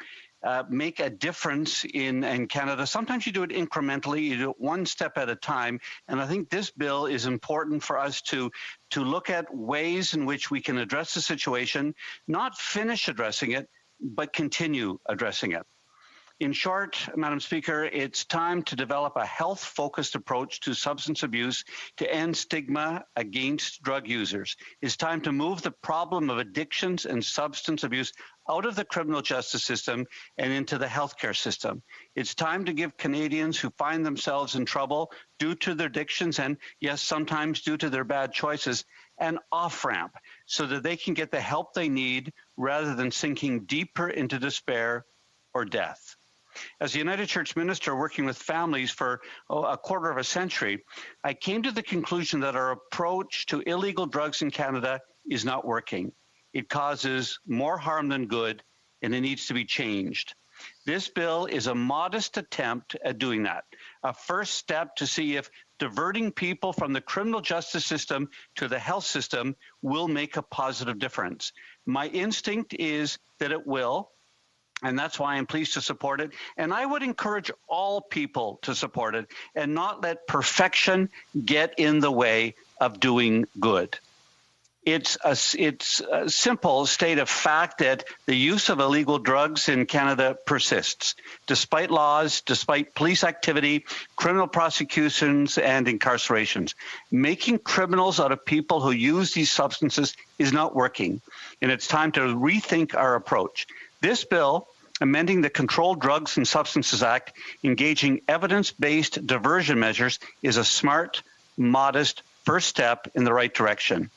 make a difference in Canada, sometimes you do it incrementally, you do it one step at a time, and I think this bill is important for us to look at ways in which we can address the situation, not finish addressing it, but continue addressing it. In short, Madam Speaker, it's time to develop a health-focused approach to substance abuse to end stigma against drug users. It's time to move the problem of addictions and substance abuse out of the criminal justice system and into the healthcare system. It's time to give Canadians who find themselves in trouble due to their addictions and, yes, sometimes due to their bad choices, an off-ramp so that they can get the help they need rather than sinking deeper into despair or death. As a United Church minister working with families for a quarter of a century, I came to the conclusion that our approach to illegal drugs in Canada is not working. It causes more harm than good, and it needs to be changed. This bill is a modest attempt at doing that, a first step to see if diverting people from the criminal justice system to the health system will make a positive difference. My instinct is that it will, and that's why I'm pleased to support it. And I would encourage all people to support it and not let perfection get in the way of doing good. It's a simple state of fact that the use of illegal drugs in Canada persists, despite laws, despite police activity, criminal prosecutions, and incarcerations. Making criminals out of people who use these substances is not working, and it's time to rethink our approach. This bill, amending the Controlled Drugs and Substances Act, engaging evidence-based diversion measures, is a smart, modest first step in the right direction.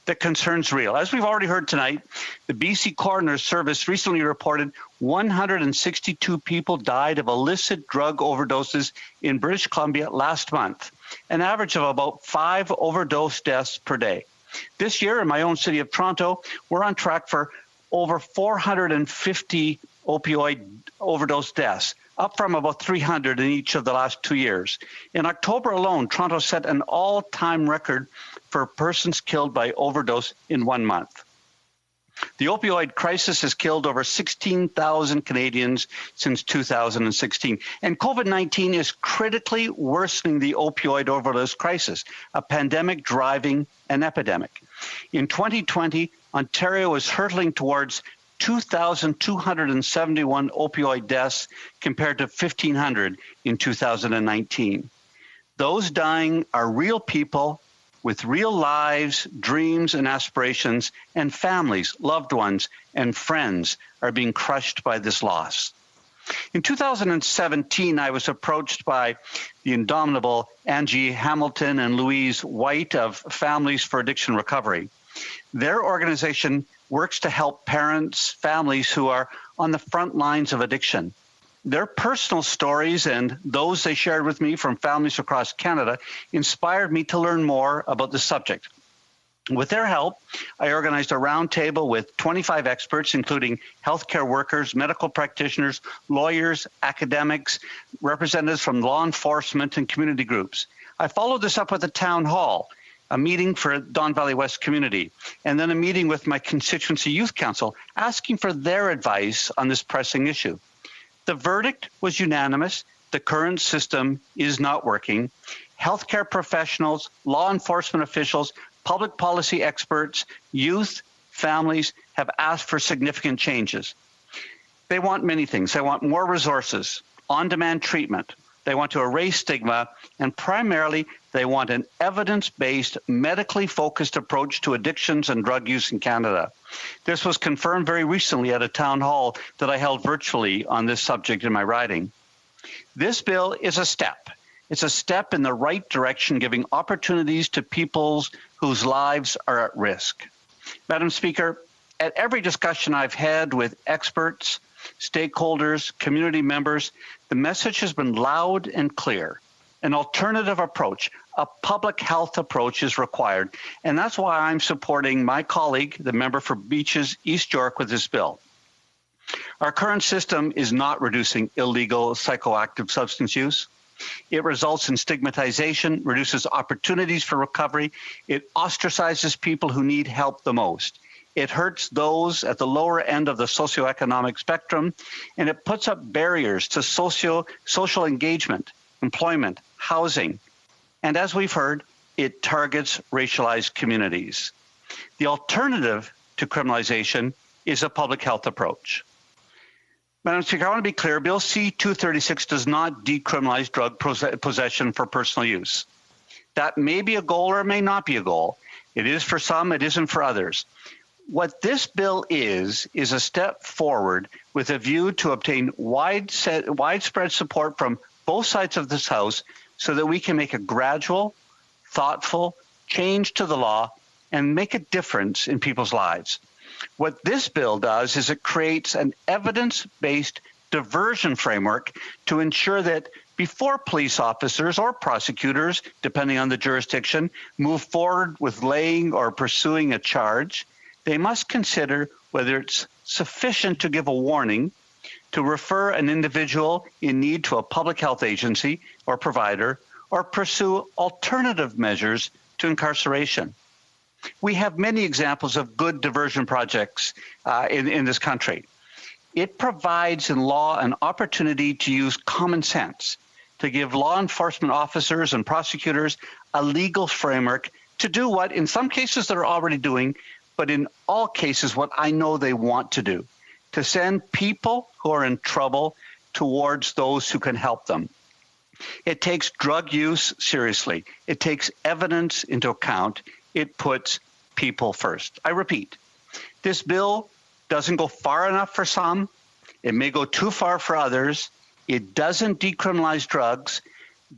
The concern's real. As we've already heard tonight, the BC Coroner's Service recently reported 162 people died of illicit drug overdoses in British Columbia last month, an average of about 5 overdose deaths per day. This year, in my own city of Toronto, we're on track for over 450 opioid overdose deaths, up from about 300 in each of the last 2 years. In October alone, Toronto set an all-time record for persons killed by overdose in 1 month. The opioid crisis has killed over 16,000 Canadians since 2016, and COVID-19 is critically worsening the opioid overdose crisis, a pandemic driving an epidemic. In 2020, Ontario is hurtling towards 2,271 opioid deaths compared to 1,500 in 2019. Those dying are real people with real lives, dreams, and aspirations, and families, loved ones, and friends are being crushed by this loss. In 2017, I was approached by the indomitable Angie Hamilton and Louise White of Families for Addiction Recovery. Their organization works to help parents, families who are on the front lines of addiction. Their personal stories and those they shared with me from families across Canada inspired me to learn more about the subject. With their help, I organized a roundtable with 25 experts, including healthcare workers, medical practitioners, lawyers, academics, representatives from law enforcement, and community groups. I followed this up with a town hall, a meeting for Don Valley West community, and then a meeting with my constituency youth council, asking for their advice on this pressing issue. The verdict was unanimous. The current system is not working. Healthcare professionals, law enforcement officials, public policy experts, youth, families have asked for significant changes. They want many things. They want more resources, on-demand treatment. They want to erase stigma, and primarily, they want an evidence-based, medically focused approach to addictions and drug use in Canada. This was confirmed very recently at a town hall that I held virtually on this subject in my riding. This bill is a step. It's a step in the right direction, giving opportunities to people whose lives are at risk. Madam Speaker, at every discussion I've had with experts, stakeholders, community members, the message has been loud and clear. An alternative approach, a public health approach is required, and that's why I'm supporting my colleague, the member for Beaches East York, with this bill. Our current system is not reducing illegal psychoactive substance use. It results in stigmatization, reduces opportunities for recovery. It ostracizes people who need help the most. It hurts those at the lower end of the socioeconomic spectrum, and it puts up barriers to social engagement, employment, housing. And as we've heard, it targets racialized communities. The alternative to criminalization is a public health approach. Madam Speaker, I want to be clear. Bill C-236 does not decriminalize drug possession for personal use. That may be a goal or it may not be a goal. It is for some, it isn't for others. What this bill is a step forward with a view to obtain widespread support from both sides of this House so that we can make a gradual, thoughtful change to the law and make a difference in people's lives. What this bill does is it creates an evidence-based diversion framework to ensure that before police officers or prosecutors, depending on the jurisdiction, move forward with laying or pursuing a charge, they must consider whether it's sufficient to give a warning, to refer an individual in need to a public health agency or provider, or pursue alternative measures to incarceration. We have many examples of good diversion projects in this country. It provides in law an opportunity to use common sense, to give law enforcement officers and prosecutors a legal framework to do what in some cases they're already doing, but in all cases what I know they want to do, to send people who are in trouble towards those who can help them. It takes drug use seriously. It takes evidence into account. It puts people first. I repeat, this bill doesn't go far enough for some. It may go too far for others. It doesn't decriminalize drugs,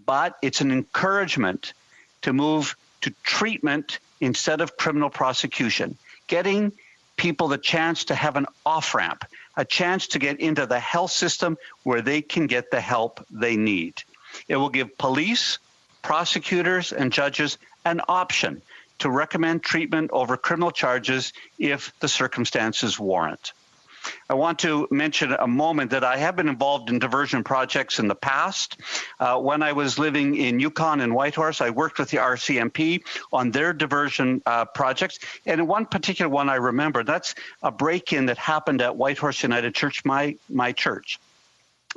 but it's an encouragement to move to treatment instead of criminal prosecution, getting people the chance to have an off-ramp, a chance to get into the health system where they can get the help they need. It will give police, prosecutors, and judges an option to recommend treatment over criminal charges if the circumstances warrant. I want to mention a moment that I have been involved in diversion projects in the past. When I was living in Yukon and Whitehorse, I worked with the RCMP on their diversion projects. And in one particular one I remember, that's a break-in that happened at Whitehorse United Church, my church.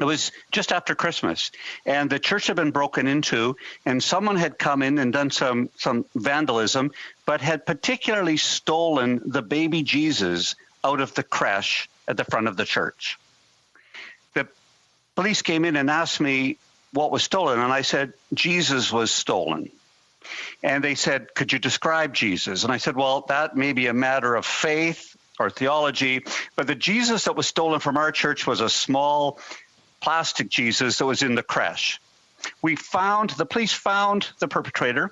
It was just after Christmas, and the church had been broken into, and someone had come in and done some vandalism, but had particularly stolen the baby Jesus out of the creche at the front of the church. The police came in and asked me what was stolen, and I said, Jesus was stolen. And they said, could you describe Jesus? And I said, well, that may be a matter of faith or theology, but the Jesus that was stolen from our church was a small plastic Jesus that was in the creche. The police found the perpetrator.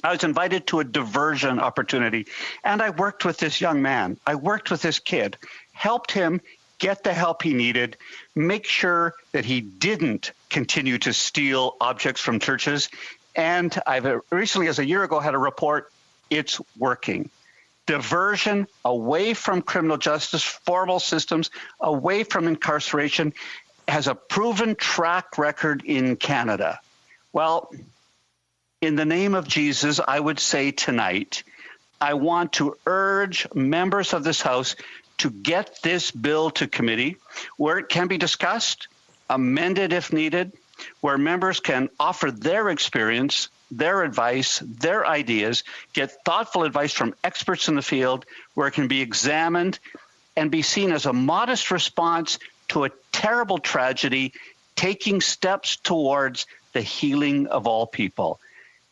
I was invited to a diversion opportunity, and I worked with this young man. I worked with this kid, helped him get the help he needed, make sure that he didn't continue to steal objects from churches. And I've recently, as a year ago, had a report It's working. Diversion away from criminal justice, formal systems, away from incarceration, has a proven track record in Canada. Well, in the name of Jesus, I would say tonight, I want to urge members of this House to get this bill to committee where it can be discussed, amended if needed, where members can offer their experience, their advice, their ideas, get thoughtful advice from experts in the field, where it can be examined and be seen as a modest response to a terrible tragedy, taking steps towards the healing of all people.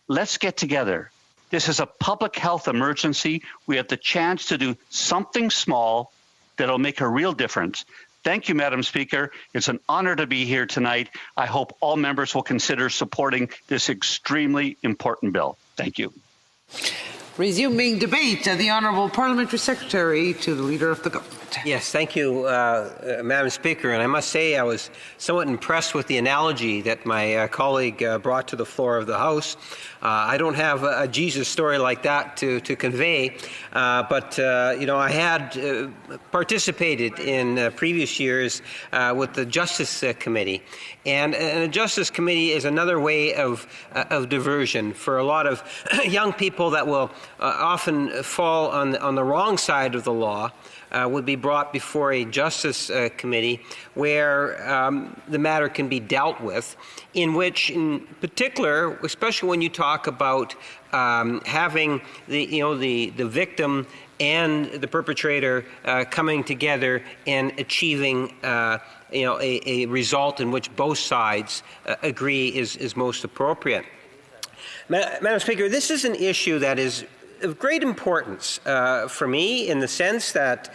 Let's get together. This is a public health emergency. We have the chance to do something small that'll make a real difference. Thank you, Madam Speaker. It's an honor to be here tonight. I hope all members will consider supporting this extremely important bill. Thank you. Resuming debate, the Honourable Parliamentary Secretary to the Leader of the Government. Yes, thank you, Madam Speaker. And I must say I was somewhat impressed with the analogy that my colleague brought to the floor of the House. I don't have a Jesus story like that to convey, but you know, I had participated in previous years with the Justice Committee, and a Justice Committee is another way of diversion for a lot of young people that will often fall on the wrong side of the law. Would be brought before a Justice Committee where the matter can be dealt with, in which, in particular, especially when you talk about having the victim and the perpetrator coming together and achieving a result in which both sides agree is most appropriate. Madam Speaker, this is an issue that is of great importance for me, in the sense that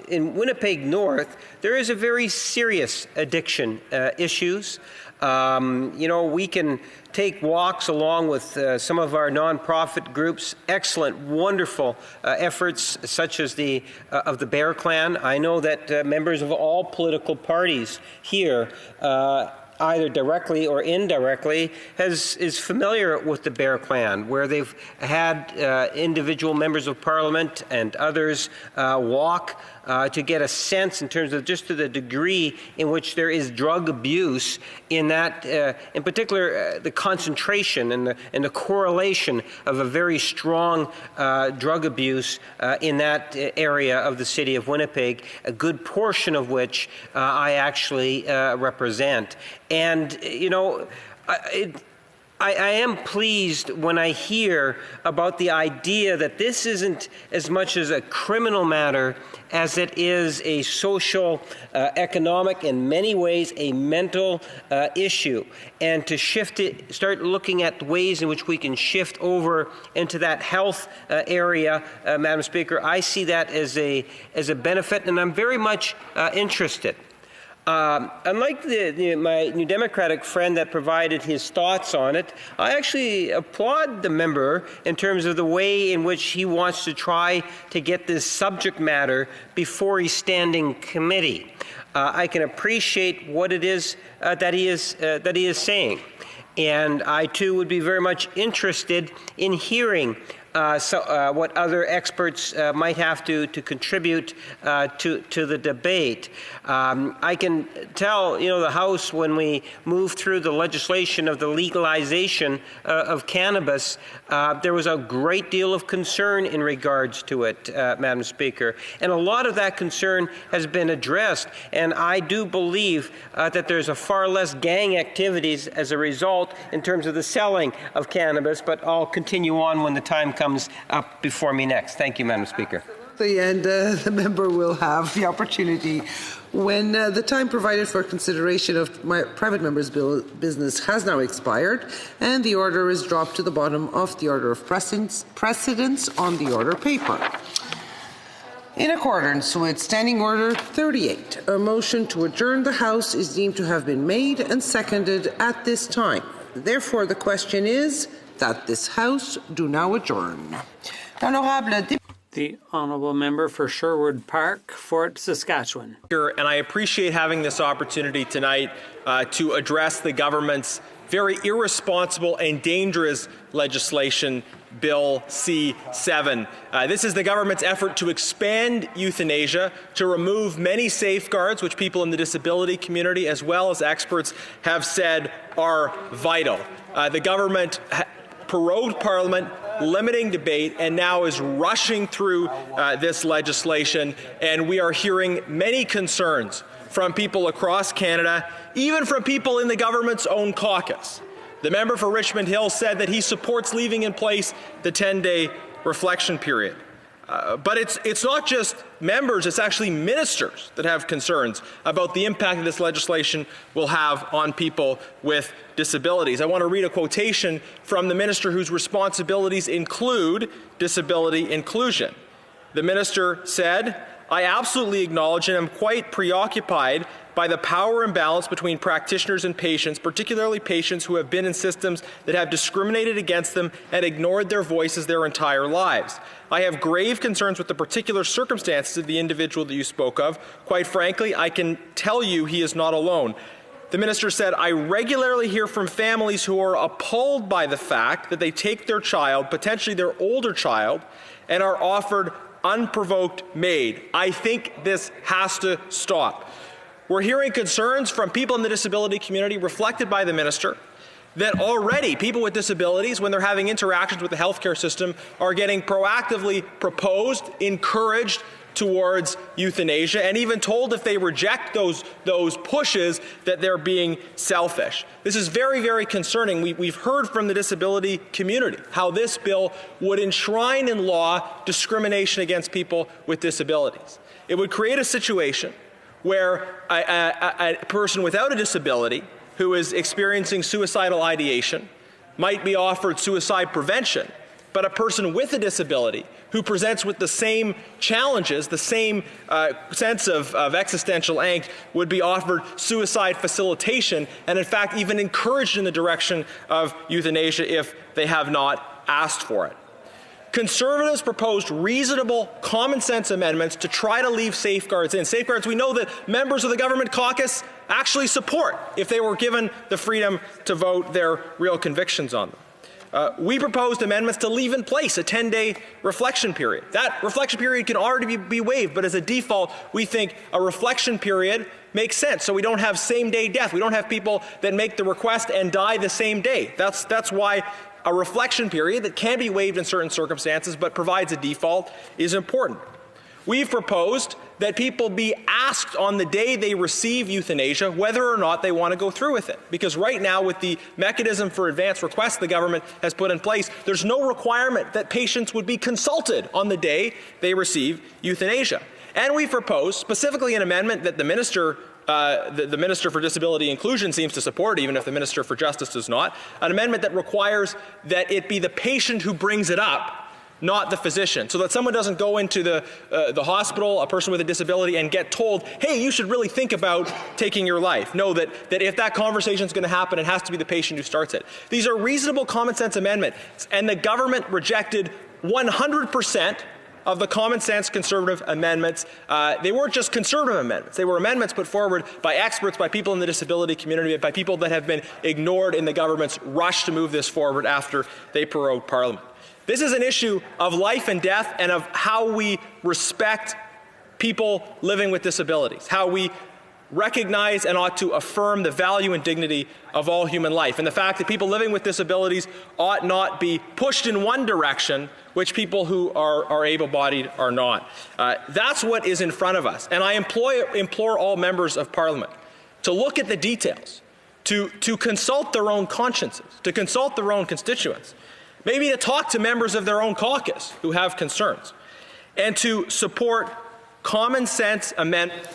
in Winnipeg North, there is a very serious addiction issues. You know, we can take walks along with some of our nonprofit groups, excellent, wonderful efforts such as the Bear Clan. I know that members of all political parties here either directly or indirectly, is familiar with the Bear Clan, where they've had individual members of Parliament and others walk to get a sense in terms of just to the degree in which there is drug abuse in that, in particular, the concentration and the correlation of a very strong drug abuse in that area of the city of Winnipeg, a good portion of which I actually represent. And, you know, I am pleased when I hear about the idea that this isn't as much as a criminal matter as it is a social, economic, in many ways a mental issue, and to shift it, start looking at ways in which we can shift over into that health area, Madam Speaker. I see that as a benefit, and I'm very much interested. Unlike my New Democratic friend that provided his thoughts on it, I actually applaud the member in terms of the way in which he wants to try to get this subject matter before his standing committee. I can appreciate what it is that he is saying, and I too would be very much interested in hearing what other experts might have to contribute to the debate. I can tell, the House, when we moved through the legislation of the legalization of cannabis, there was a great deal of concern in regards to it, Madam Speaker. And a lot of that concern has been addressed, and I do believe that there's a far less gang activities as a result in terms of the selling of cannabis, but I'll continue on when the time comes up before me next. Thank you, Madam Speaker. And the member will have the opportunity when the time provided for consideration of my private member's business has now expired, and the order is dropped to the bottom of the order of precedence on the order paper. In accordance with Standing Order 38, a motion to adjourn the House is deemed to have been made and seconded at this time. Therefore, the question is that this House do now adjourn. The Honourable Member for Sherwood Park, Fort Saskatchewan. And I appreciate having this opportunity tonight to address the government's very irresponsible and dangerous legislation, Bill C-7. This is the government's effort to expand euthanasia, to remove many safeguards which people in the disability community as well as experts have said are vital. The government prorogued Parliament, limiting debate, and now is rushing through this legislation, and we are hearing many concerns from people across Canada, even from people in the government's own caucus. The member for Richmond Hill said that he supports leaving in place the 10-day reflection period. But it's not just members, it's actually ministers that have concerns about the impact that this legislation will have on people with disabilities. I want to read a quotation from the minister whose responsibilities include disability inclusion. The minister said, "I absolutely acknowledge and am quite preoccupied by the power imbalance between practitioners and patients, particularly patients who have been in systems that have discriminated against them and ignored their voices their entire lives. I have grave concerns with the particular circumstances of the individual that you spoke of. Quite frankly, I can tell you he is not alone." The minister said, "I regularly hear from families who are appalled by the fact that they take their child, potentially their older child, and are offered unprovoked MAID. I think this has to stop." We're hearing concerns from people in the disability community reflected by the minister that already people with disabilities, when they're having interactions with the healthcare system, are getting proactively proposed, encouraged towards euthanasia, and even told if they reject those pushes that they're being selfish. This is very, very concerning. We've heard from the disability community how this bill would enshrine in law discrimination against people with disabilities. It would create a situation where a person without a disability who is experiencing suicidal ideation might be offered suicide prevention, but a person with a disability who presents with the same challenges, the same sense of existential angst, would be offered suicide facilitation and, in fact, even encouraged in the direction of euthanasia if they have not asked for it. Conservatives proposed reasonable, common-sense amendments to try to leave safeguards in. Safeguards we know that members of the government caucus actually support if they were given the freedom to vote their real convictions on them. We proposed amendments to leave in place a 10-day reflection period. That reflection period can already be waived, but as a default, we think a reflection period makes sense, so we don't have same-day death. We don't have people that make the request and die the same day. That's why a reflection period that can be waived in certain circumstances but provides a default is important. We've proposed that people be asked on the day they receive euthanasia whether or not they want to go through with it. Because right now, with the mechanism for advance requests the government has put in place, there's no requirement that patients would be consulted on the day they receive euthanasia. And we proposed specifically an amendment that the Minister for Disability Inclusion seems to support, even if the Minister for Justice does not, an amendment that requires that it be the patient who brings it up, not the physician, so that someone doesn't go into the hospital, a person with a disability, and get told, hey, you should really think about taking your life. No, that if that conversation is going to happen, it has to be the patient who starts it. These are reasonable common sense amendments, and the government rejected 100% of the common sense conservative amendments. They weren't just conservative amendments. They were amendments put forward by experts, by people in the disability community, by people that have been ignored in the government's rush to move this forward after they prorogued Parliament. This is an issue of life and death and of how we respect people living with disabilities, how we recognize and ought to affirm the value and dignity of all human life, and the fact that people living with disabilities ought not be pushed in one direction, which people who are able-bodied are not. That's what is in front of us. And I implore all members of Parliament to look at the details, to consult their own consciences, to consult their own constituents, maybe to talk to members of their own caucus who have concerns, and to support common sense amendments.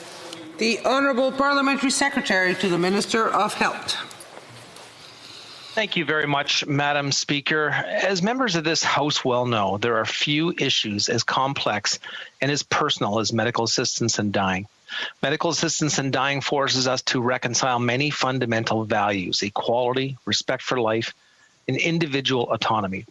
The Honourable Parliamentary Secretary to the Minister of Health. Thank you very much, Madam Speaker. As members of this House well know, there are few issues as complex and as personal as medical assistance in dying. Medical assistance in dying forces us to reconcile many fundamental values: equality, respect for life, and individual autonomy.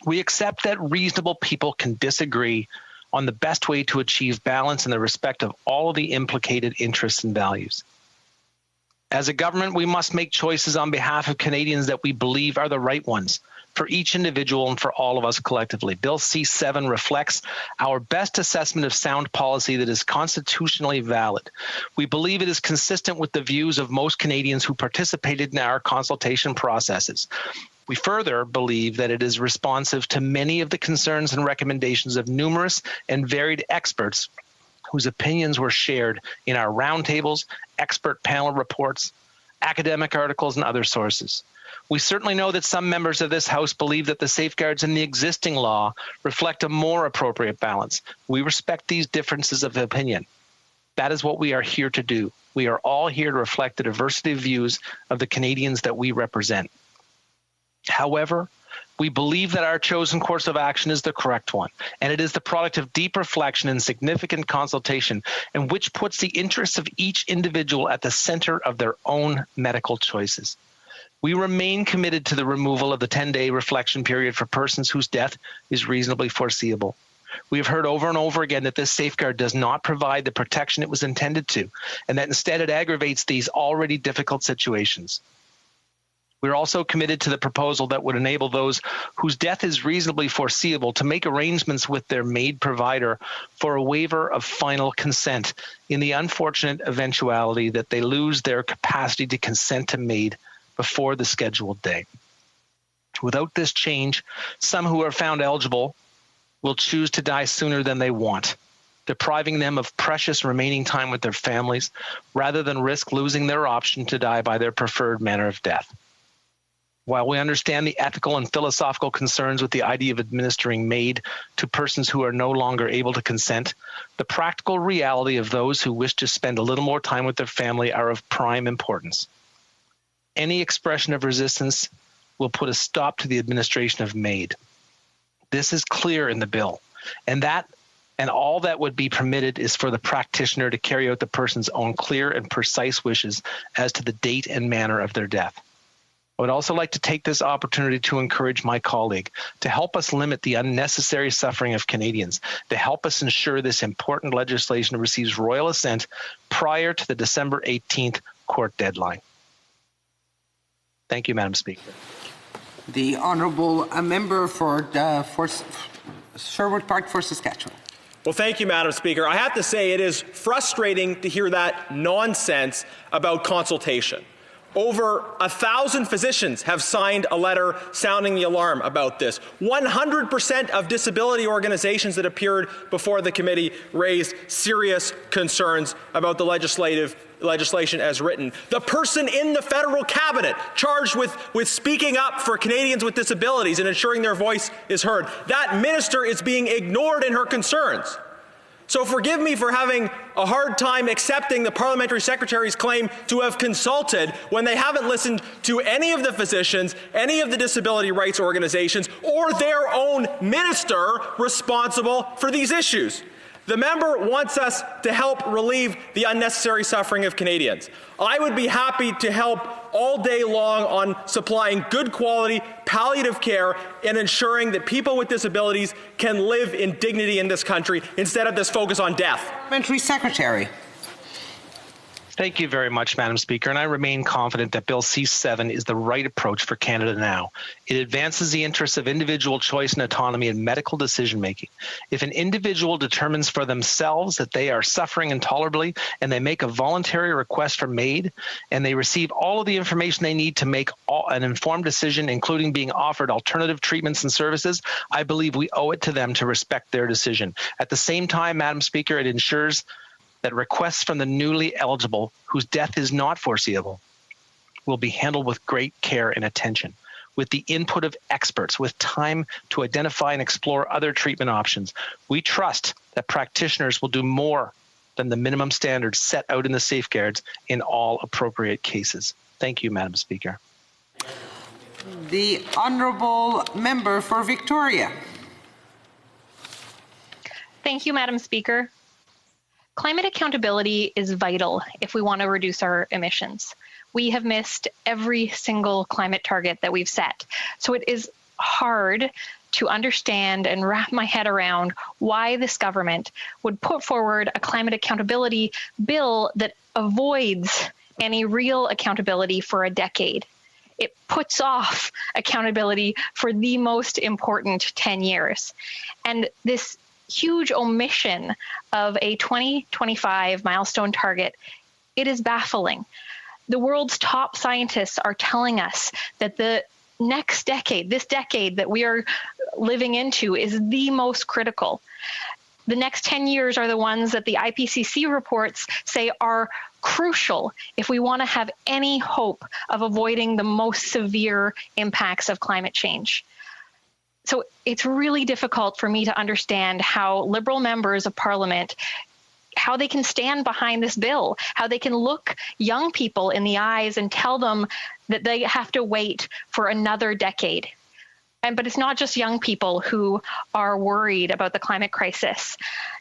We accept that reasonable people can disagree on the best way to achieve balance in the respect of all of the implicated interests and values. As a government, we must make choices on behalf of Canadians that we believe are the right ones for each individual and for all of us collectively. Bill C-7 reflects our best assessment of sound policy that is constitutionally valid. We believe it is consistent with the views of most Canadians who participated in our consultation processes. We further believe that it is responsive to many of the concerns and recommendations of numerous and varied experts whose opinions were shared in our roundtables, expert panel reports, academic articles, and other sources. We certainly know that some members of this House believe that the safeguards in the existing law reflect a more appropriate balance. We respect these differences of opinion. That is what we are here to do. We are all here to reflect the diversity of views of the Canadians that we represent. However, we believe that our chosen course of action is the correct one, and it is the product of deep reflection and significant consultation, and which puts the interests of each individual at the center of their own medical choices. We remain committed to the removal of the 10-day reflection period for persons whose death is reasonably foreseeable. We have heard over and over again that this safeguard does not provide the protection it was intended to, and that instead it aggravates these already difficult situations. We're also committed to the proposal that would enable those whose death is reasonably foreseeable to make arrangements with their MAID provider for a waiver of final consent in the unfortunate eventuality that they lose their capacity to consent to MAID before the scheduled day. Without this change, some who are found eligible will choose to die sooner than they want, depriving them of precious remaining time with their families rather than risk losing their option to die by their preferred manner of death. While we understand the ethical and philosophical concerns with the idea of administering MAID to persons who are no longer able to consent, the practical reality of those who wish to spend a little more time with their family are of prime importance. Any expression of resistance will put a stop to the administration of MAID. This is clear in the bill, and all that would be permitted is for the practitioner to carry out the person's own clear and precise wishes as to the date and manner of their death. I would also like to take this opportunity to encourage my colleague to help us limit the unnecessary suffering of Canadians, to help us ensure this important legislation receives royal assent prior to the December 18th court deadline. Thank you, Madam Speaker. The Honourable Member for Sherwood Park for Saskatchewan. Well, thank you, Madam Speaker. I have to say it is frustrating to hear that nonsense about consultation. Over 1,000 physicians have signed a letter sounding the alarm about this. 100% of disability organizations that appeared before the committee raised serious concerns about the legislation as written. The person in the federal cabinet charged with speaking up for Canadians with disabilities and ensuring their voice is heard, that minister is being ignored in her concerns. So forgive me for having a hard time accepting the parliamentary secretary's claim to have consulted when they haven't listened to any of the physicians, any of the disability rights organizations, or their own minister responsible for these issues. The member wants us to help relieve the unnecessary suffering of Canadians. I would be happy to help all day long on supplying good quality palliative care and ensuring that people with disabilities can live in dignity in this country instead of this focus on death. Parliamentary Secretary. Thank you very much, Madam Speaker, and I remain confident that Bill C-7 is the right approach for Canada now. It advances the interests of individual choice and autonomy in medical decision-making. If an individual determines for themselves that they are suffering intolerably and they make a voluntary request for MAID and they receive all of the information they need to make an informed decision, including being offered alternative treatments and services, I believe we owe it to them to respect their decision. At the same time, Madam Speaker, it ensures that requests from the newly eligible whose death is not foreseeable will be handled with great care and attention, with the input of experts, with time to identify and explore other treatment options. We trust that practitioners will do more than the minimum standards set out in the safeguards in all appropriate cases. Thank you, Madam Speaker. The Honourable Member for Victoria. Thank you, Madam Speaker. Climate accountability is vital if we want to reduce our emissions. We have missed every single climate target that we've set. So it is hard to understand and wrap my head around why this government would put forward a climate accountability bill that avoids any real accountability for a decade. It puts off accountability for the most important 10 years. And this huge omission of a 2025 milestone target, it is baffling. The world's top scientists are telling us that the next decade, this decade that we are living into, is the most critical. The next 10 years are the ones that the IPCC reports say are crucial if we want to have any hope of avoiding the most severe impacts of climate change. So it's really difficult for me to understand how Liberal members of Parliament, how they can stand behind this bill, how they can look young people in the eyes and tell them that they have to wait for another decade. But it's not just young people who are worried about the climate crisis.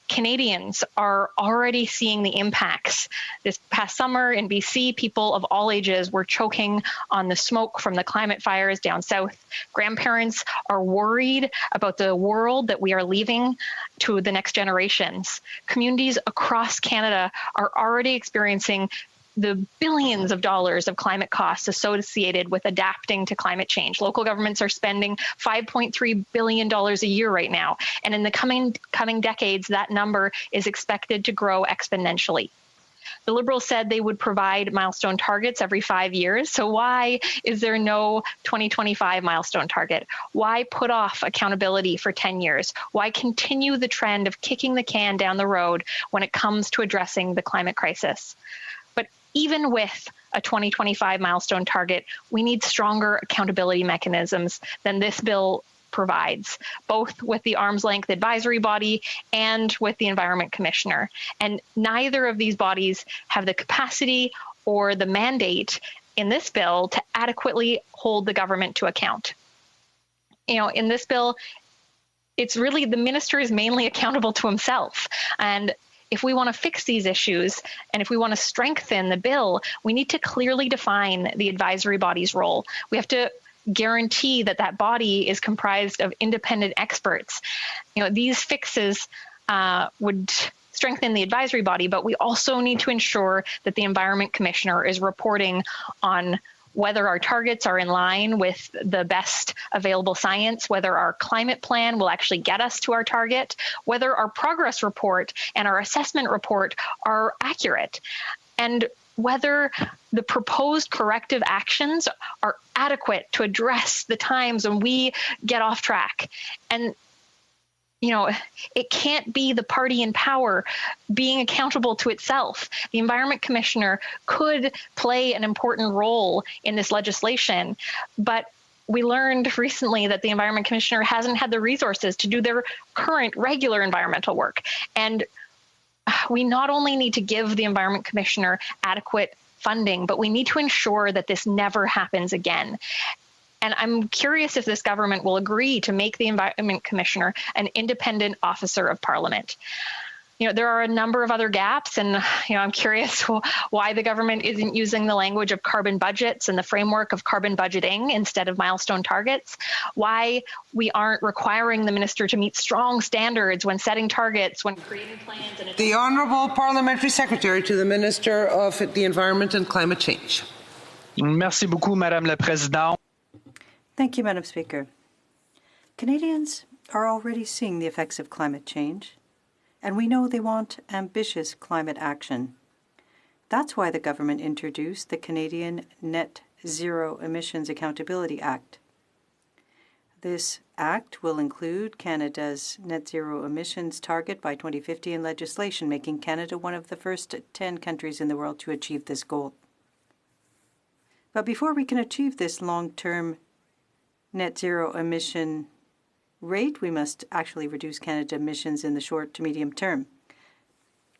Canadians are already seeing the impacts. This past summer in BC, people of all ages were choking on the smoke from the climate fires down south. Grandparents are worried about the world that we are leaving to the next generations. Communities across Canada are already experiencing the billions of dollars of climate costs associated with adapting to climate change. Local governments are spending $5.3 billion a year right now. And in the coming decades, that number is expected to grow exponentially. The Liberals said they would provide milestone targets every 5 years. So why is there no 2025 milestone target? Why put off accountability for 10 years? Why continue the trend of kicking the can down the road when it comes to addressing the climate crisis? Even with a 2025 milestone target, we need stronger accountability mechanisms than this bill provides, both with the arm's length advisory body and with the Environment Commissioner. And neither of these bodies have the capacity or the mandate in this bill to adequately hold the government to account. In this bill, it's really the minister is mainly accountable to himself. And if we want to fix these issues and if we want to strengthen the bill, we need to clearly define the advisory body's role. We have to guarantee that that body is comprised of independent experts. These fixes would strengthen the advisory body, but we also need to ensure that the Environment Commissioner is reporting on whether our targets are in line with the best available science, whether our climate plan will actually get us to our target, whether our progress report and our assessment report are accurate, and whether the proposed corrective actions are adequate to address the times when we get off track. And it can't be the party in power being accountable to itself. The Environment Commissioner could play an important role in this legislation, but we learned recently that the Environment Commissioner hasn't had the resources to do their current regular environmental work. And we not only need to give the Environment Commissioner adequate funding, but we need to ensure that this never happens again. And I'm curious if this government will agree to make the Environment Commissioner an independent officer of Parliament. There are a number of other gaps, and I'm curious why the government isn't using the language of carbon budgets and the framework of carbon budgeting instead of milestone targets, why we aren't requiring the minister to meet strong standards when setting targets, when creating plans. And the Honourable Parliamentary Secretary to the Minister of the Environment and Climate Change. Merci beaucoup, Madame la Présidente. Thank you, Madam Speaker. Canadians are already seeing the effects of climate change, and we know they want ambitious climate action. That's why the government introduced the Canadian Net Zero Emissions Accountability Act. This act will include Canada's net zero emissions target by 2050 in legislation, making Canada one of the first 10 countries in the world to achieve this goal. But before we can achieve this long-term net zero emission rate, we must actually reduce Canada emissions in the short to medium term.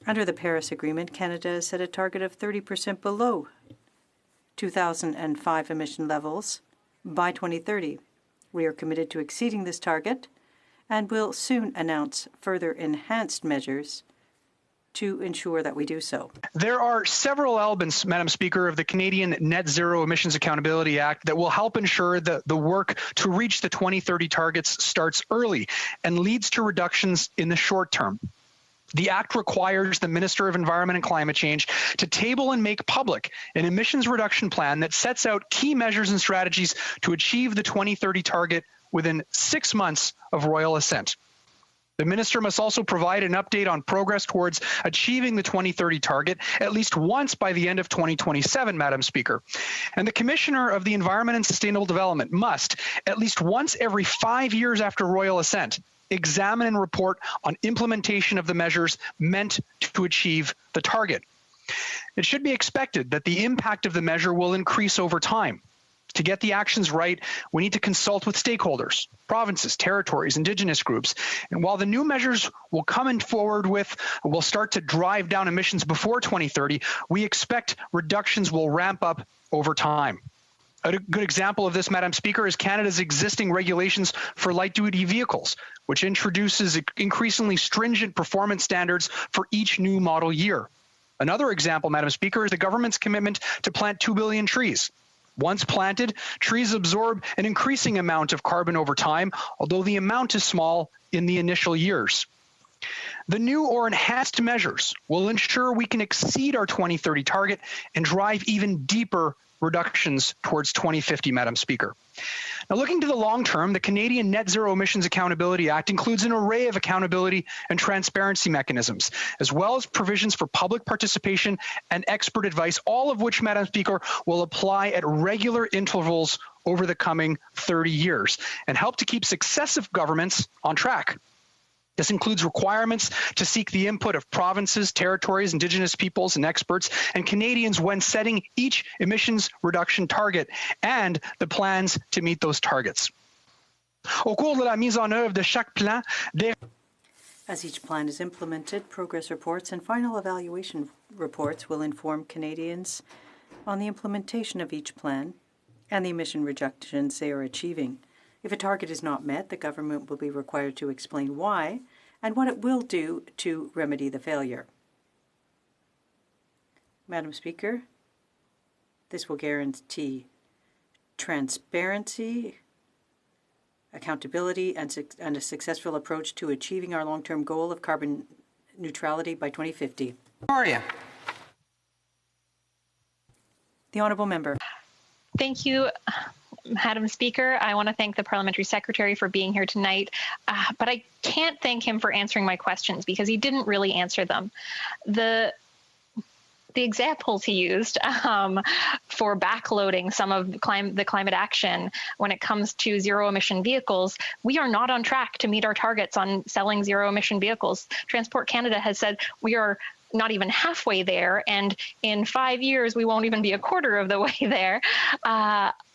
Under the Paris Agreement, Canada has set a target of 30% below 2005 emission levels by 2030. We are committed to exceeding this target and will soon announce further enhanced measures to ensure that we do so. There are several elements, Madam Speaker, of the Canadian Net Zero Emissions Accountability Act that will help ensure that the work to reach the 2030 targets starts early and leads to reductions in the short term. The Act requires the Minister of Environment and Climate Change to table and make public an emissions reduction plan that sets out key measures and strategies to achieve the 2030 target within 6 months of royal assent. The minister must also provide an update on progress towards achieving the 2030 target at least once by the end of 2027, Madam Speaker. And the Commissioner of the Environment and Sustainable Development must, at least once every 5 years after royal assent, examine and report on implementation of the measures meant to achieve the target. It should be expected that the impact of the measure will increase over time. To get the actions right, we need to consult with stakeholders, provinces, territories, Indigenous groups. And while the new measures will will start to drive down emissions before 2030, we expect reductions will ramp up over time. A good example of this, Madam Speaker, is Canada's existing regulations for light-duty vehicles, which introduces increasingly stringent performance standards for each new model year. Another example, Madam Speaker, is the government's commitment to plant 2 billion trees. Once planted, trees absorb an increasing amount of carbon over time, although the amount is small in the initial years. The new or enhanced measures will ensure we can exceed our 2030 target and drive even deeper reductions towards 2050, Madam Speaker. Now, looking to the long term, the Canadian Net Zero Emissions Accountability Act includes an array of accountability and transparency mechanisms, as well as provisions for public participation and expert advice, all of which, Madam Speaker, will apply at regular intervals over the coming 30 years and help to keep successive governments on track. This includes requirements to seek the input of provinces, territories, Indigenous peoples, and experts, and Canadians when setting each emissions reduction target and the plans to meet those targets. Au cours de la mise en œuvre de chaque plan, as each plan is implemented, progress reports and final evaluation reports will inform Canadians on the implementation of each plan and the emission reductions they are achieving. If a target is not met, the government will be required to explain why and what it will do to remedy the failure. Madam Speaker, this will guarantee transparency, accountability, and a successful approach to achieving our long-term goal of carbon neutrality by 2050. Victoria. The Honourable Member. Thank you, Madam Speaker. I want to thank the Parliamentary Secretary for being here tonight, but I can't thank him for answering my questions because he didn't really answer them. The examples he used for backloading some of the climate action when it comes to zero-emission vehicles, we are not on track to meet our targets on selling zero-emission vehicles. Transport Canada has said we are not even halfway there, and in 5 years we won't even be a quarter of the way there.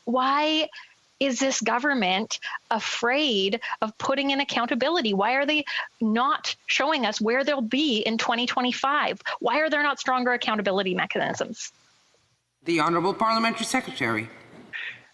Why is this government afraid of putting in accountability? Why are they not showing us where they'll be in 2025? Why are there not stronger accountability mechanisms? The Honourable Parliamentary Secretary.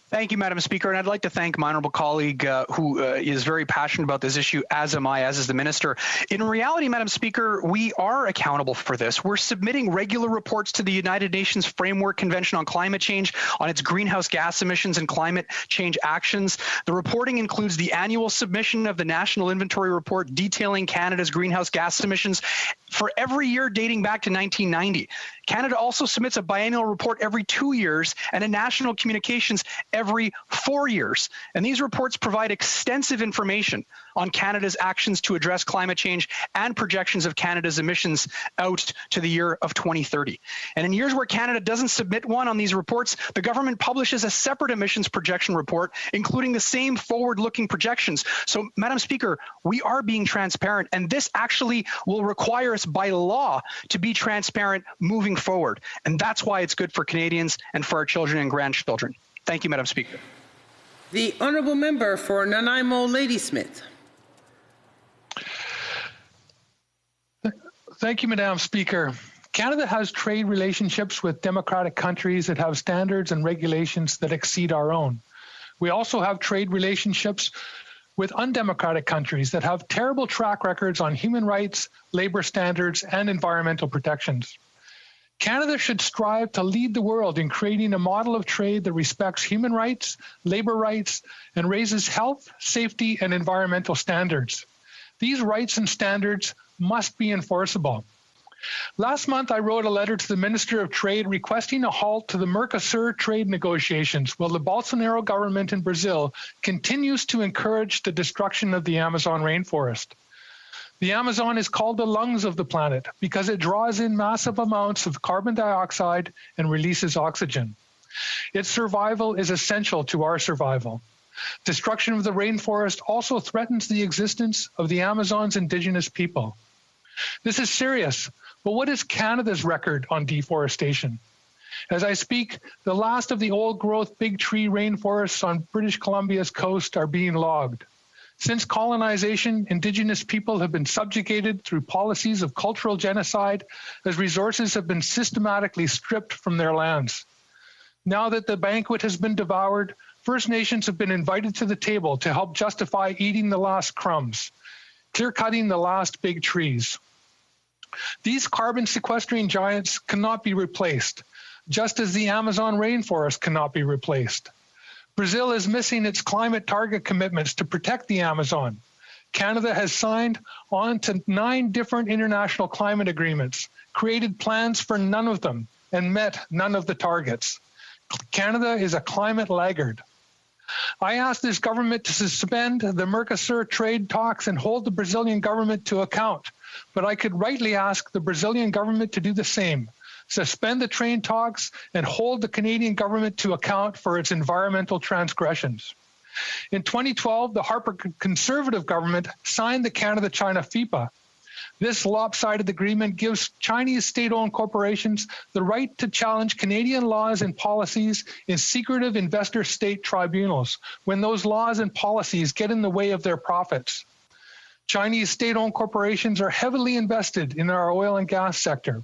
Thank you, Madam Speaker, and I'd like to thank my honourable colleague who is very passionate about this issue, as am I, as is the Minister. In reality, Madam Speaker, we are accountable for this. We're submitting regular reports to the United Nations Framework Convention on Climate Change on its greenhouse gas emissions and climate change actions. The reporting includes the annual submission of the National Inventory Report detailing Canada's greenhouse gas emissions for every year dating back to 1990. Canada also submits a biennial report every 2 years and a national communications every 4 years. And these reports provide extensive information on Canada's actions to address climate change and projections of Canada's emissions out to the year of 2030. And in years where Canada doesn't submit one on these reports, the government publishes a separate emissions projection report, including the same forward-looking projections. So, Madam Speaker, we are being transparent, and this actually will require us by law to be transparent moving forward. And that's why it's good for Canadians and for our children and grandchildren. Thank you, Madam Speaker. The Honourable Member for Nanaimo Ladysmith. Thank you, Madam Speaker. Canada has trade relationships with democratic countries that have standards and regulations that exceed our own. We also have trade relationships with undemocratic countries that have terrible track records on human rights, labor standards, and environmental protections. Canada should strive to lead the world in creating a model of trade that respects human rights, labor rights, and raises health, safety, and environmental standards. These rights and standards must be enforceable. Last month, I wrote a letter to the Minister of Trade requesting a halt to the Mercosur trade negotiations while the Bolsonaro government in Brazil continues to encourage the destruction of the Amazon rainforest. The Amazon is called the lungs of the planet because it draws in massive amounts of carbon dioxide and releases oxygen. Its survival is essential to our survival. Destruction of the rainforest also threatens the existence of the Amazon's indigenous people. This is serious, but what is Canada's record on deforestation? As I speak, the last of the old-growth big tree rainforests on British Columbia's coast are being logged. Since colonization, Indigenous people have been subjugated through policies of cultural genocide as resources have been systematically stripped from their lands. Now that the banquet has been devoured, First Nations have been invited to the table to help justify eating the last crumbs, clear-cutting the last big trees. These carbon sequestering giants cannot be replaced, just as the Amazon rainforest cannot be replaced. Brazil is missing its climate target commitments to protect the Amazon. Canada has signed on to 9 different international climate agreements, created plans for none of them, and met none of the targets. Canada is a climate laggard. I asked this government to suspend the Mercosur trade talks and hold the Brazilian government to account, but I could rightly ask the Brazilian government to do the same. Suspend the trade talks and hold the Canadian government to account for its environmental transgressions. In 2012, the Harper Conservative government signed the Canada-China FIPA. This lopsided agreement gives Chinese state-owned corporations the right to challenge Canadian laws and policies in secretive investor-state tribunals when those laws and policies get in the way of their profits. Chinese state-owned corporations are heavily invested in our oil and gas sector.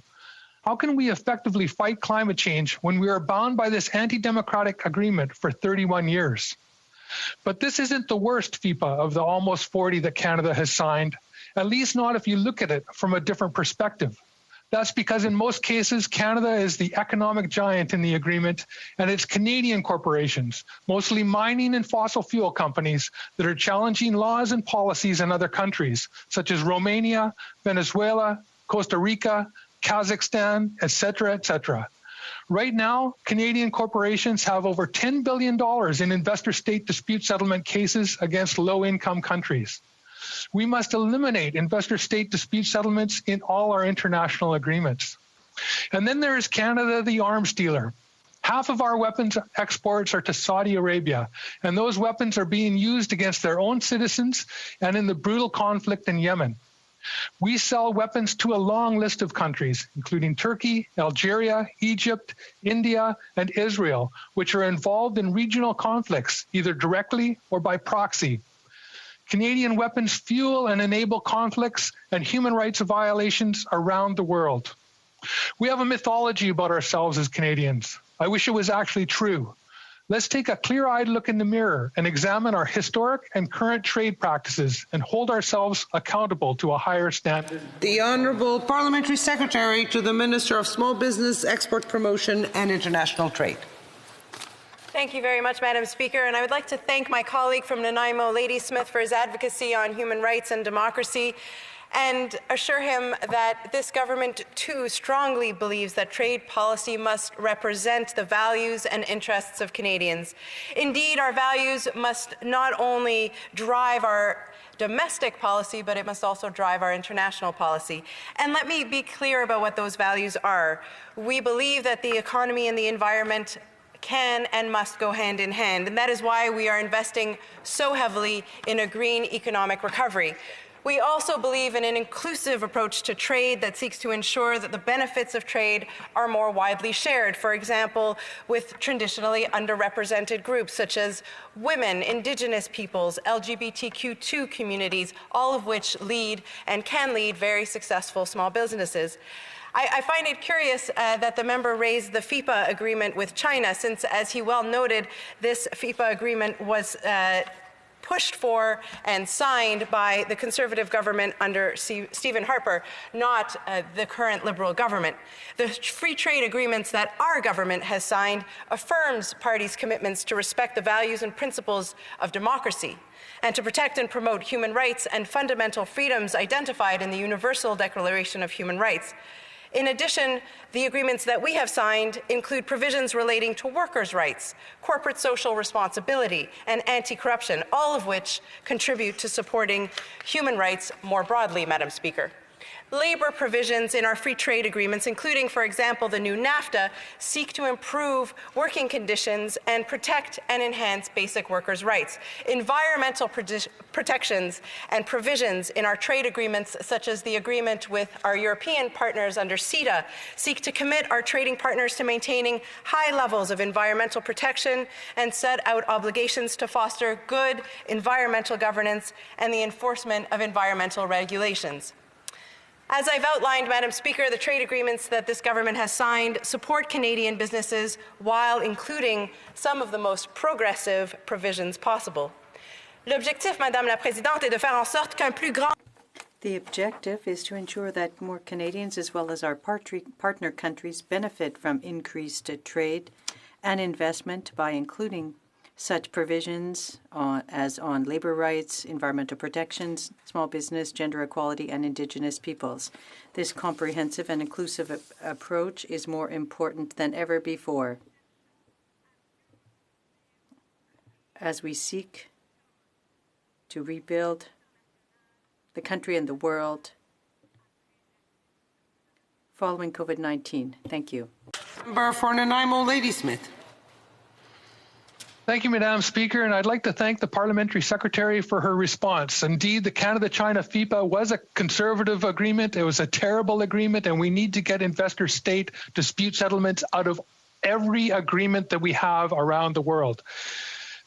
How can we effectively fight climate change when we are bound by this anti-democratic agreement for 31 years? But this isn't the worst FIPA of the almost 40 that Canada has signed, at least not if you look at it from a different perspective. That's because in most cases, Canada is the economic giant in the agreement, and it's Canadian corporations, mostly mining and fossil fuel companies, that are challenging laws and policies in other countries, such as Romania, Venezuela, Costa Rica, Kazakhstan, etc., etc. Right now, Canadian corporations have over $10 billion in investor-state dispute settlement cases against low-income countries. We must eliminate investor-state dispute settlements in all our international agreements. And then there is Canada, the arms dealer. Half of our weapons exports are to Saudi Arabia, and those weapons are being used against their own citizens and in the brutal conflict in Yemen. We sell weapons to a long list of countries, including Turkey, Algeria, Egypt, India, and Israel, which are involved in regional conflicts, either directly or by proxy. Canadian weapons fuel and enable conflicts and human rights violations around the world. We have a mythology about ourselves as Canadians. I wish it was actually true. Let's take a clear-eyed look in the mirror and examine our historic and current trade practices and hold ourselves accountable to a higher standard. The Honourable Parliamentary Secretary to the Minister of Small Business, Export Promotion and International Trade. Thank you very much, Madam Speaker, and I would like to thank my colleague from Nanaimo, Lady Smith, for his advocacy on human rights and democracy, and assure him that this government too strongly believes that trade policy must represent the values and interests of Canadians. Indeed, our values must not only drive our domestic policy, but it must also drive our international policy. And let me be clear about what those values are. We believe that the economy and the environment can and must go hand in hand, and that is why we are investing so heavily in a green economic recovery. We also believe in an inclusive approach to trade that seeks to ensure that the benefits of trade are more widely shared, for example, with traditionally underrepresented groups such as women, Indigenous peoples, LGBTQ2 communities, all of which lead and can lead very successful small businesses. I find it curious that the member raised the FIPA agreement with China, since, as he well noted, this FIPA agreement was pushed for and signed by the Conservative government under Stephen Harper, not the current Liberal government. The free trade agreements that our government has signed affirms parties' commitments to respect the values and principles of democracy and to protect and promote human rights and fundamental freedoms identified in the Universal Declaration of Human Rights. In addition, the agreements that we have signed include provisions relating to workers' rights, corporate social responsibility, and anti-corruption, all of which contribute to supporting human rights more broadly, Madam Speaker. Labor provisions in our free trade agreements, including, for example, the new NAFTA, seek to improve working conditions and protect and enhance basic workers' rights. Environmental protections and provisions in our trade agreements, such as the agreement with our European partners under CETA, seek to commit our trading partners to maintaining high levels of environmental protection and set out obligations to foster good environmental governance and the enforcement of environmental regulations. As I've outlined, Madam Speaker, the trade agreements that this government has signed support Canadian businesses while including some of the most progressive provisions possible. L'objectif, Madame la Présidente, est de faire en sorte qu'un plus grand... The objective is to ensure that more Canadians as well as our partner countries benefit from increased trade and investment by including such provisions as on labor rights, environmental protections, small business, gender equality, and Indigenous peoples. This comprehensive and inclusive approach is more important than ever before as we seek to rebuild the country and the world following COVID-19. Thank you. Member for Nanaimo, Ladysmith. Thank you, Madam Speaker, and I'd like to thank the Parliamentary Secretary for her response. Indeed, the Canada-China FIPA was a conservative agreement. It was a terrible agreement, and we need to get investor-state dispute settlements out of every agreement that we have around the world.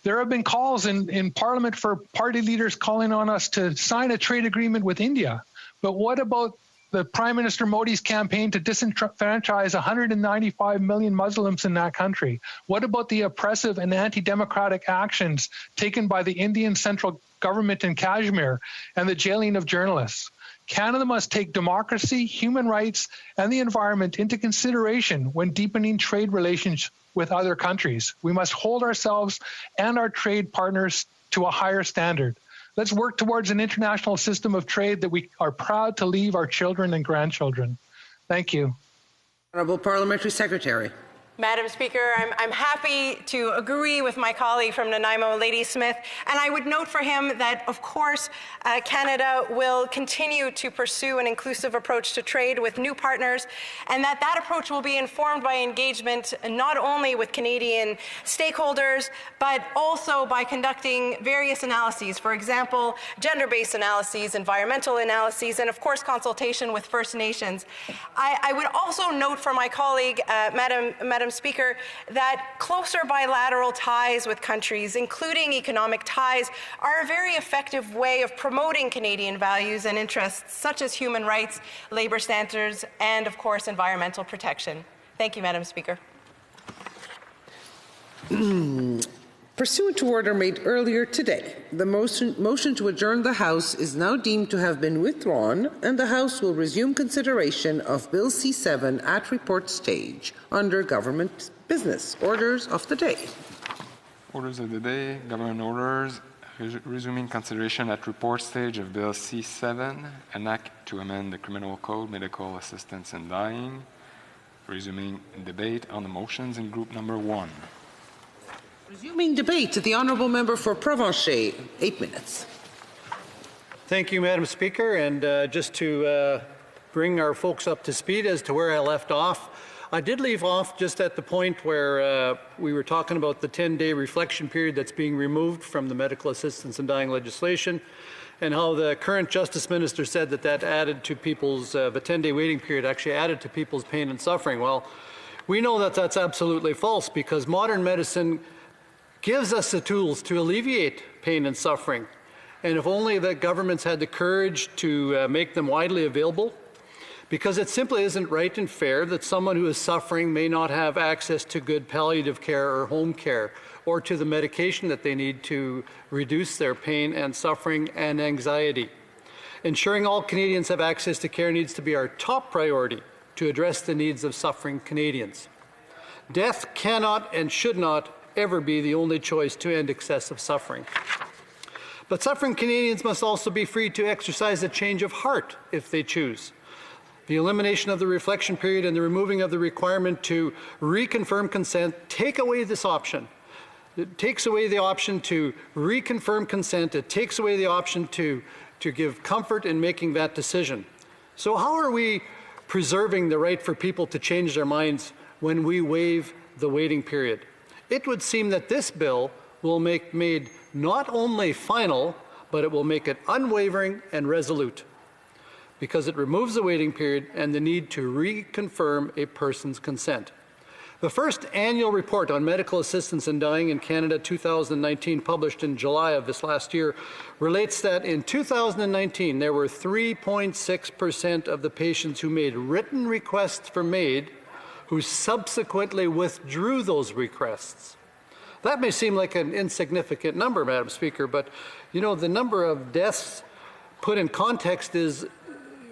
There have been calls in Parliament for party leaders calling on us to sign a trade agreement with India. But what about the Prime Minister Modi's campaign to disenfranchise 195 million Muslims in that country? What about the oppressive and anti-democratic actions taken by the Indian central government in Kashmir and the jailing of journalists? Canada must take democracy, human rights, and the environment into consideration when deepening trade relations with other countries. We must hold ourselves and our trade partners to a higher standard. Let's work towards an international system of trade that we are proud to leave our children and grandchildren. Thank you. Honourable Parliamentary Secretary. Madam Speaker, I'm happy to agree with my colleague from Nanaimo, Ladysmith, and I would note for him that, of course, Canada will continue to pursue an inclusive approach to trade with new partners, and that approach will be informed by engagement not only with Canadian stakeholders, but also by conducting various analyses, for example, gender-based analyses, environmental analyses, and of course, consultation with First Nations. I would also note for my colleague, Madam Speaker, that closer bilateral ties with countries, including economic ties, are a very effective way of promoting Canadian values and interests, such as human rights, labor standards, and, of course, environmental protection. Thank you, Madam Speaker. Pursuant to order made earlier today, the motion to adjourn the House is now deemed to have been withdrawn, and the House will resume consideration of Bill C-7 at report stage under government business. Orders of the day. Orders of the day, government orders, resuming consideration at report stage of Bill C-7, an act to amend the Criminal Code, medical assistance in dying. Resuming debate on the motions in group number 1. Resuming debate, the Honourable Member for Provencher, 8 minutes. Thank you, Madam Speaker. And just to bring our folks up to speed as to where I left off, I did leave off just at the point where we were talking about the 10-day reflection period that's being removed from the medical assistance in dying legislation, and how the current Justice Minister said that added to people's, the 10-day waiting period actually added to people's pain and suffering. Well, we know that that's absolutely false, because modern medicine gives us the tools to alleviate pain and suffering. And if only the governments had the courage to make them widely available. because it simply isn't right and fair that someone who is suffering may not have access to good palliative care or home care, or to the medication that they need to reduce their pain and suffering and anxiety. Ensuring all Canadians have access to care needs to be our top priority to address the needs of suffering Canadians. Death cannot and should not ever be the only choice to end excessive suffering. But suffering Canadians must also be free to exercise a change of heart if they choose. The elimination of the reflection period and the removing of the requirement to reconfirm consent take away this option. It takes away the option to reconfirm consent. It takes away the option to give comfort in making that decision. So how are we preserving the right for people to change their minds when we waive the waiting period? It would seem that this bill will make MAID not only final, but it will make it unwavering and resolute, because it removes the waiting period and the need to reconfirm a person's consent. The first annual report on medical assistance in dying in Canada 2019, published in July of this last year, relates that in 2019 there were 3.6% of the patients who made written requests for MAID who subsequently withdrew those requests. That may seem like an insignificant number, Madam Speaker, but you know, the number of deaths put in context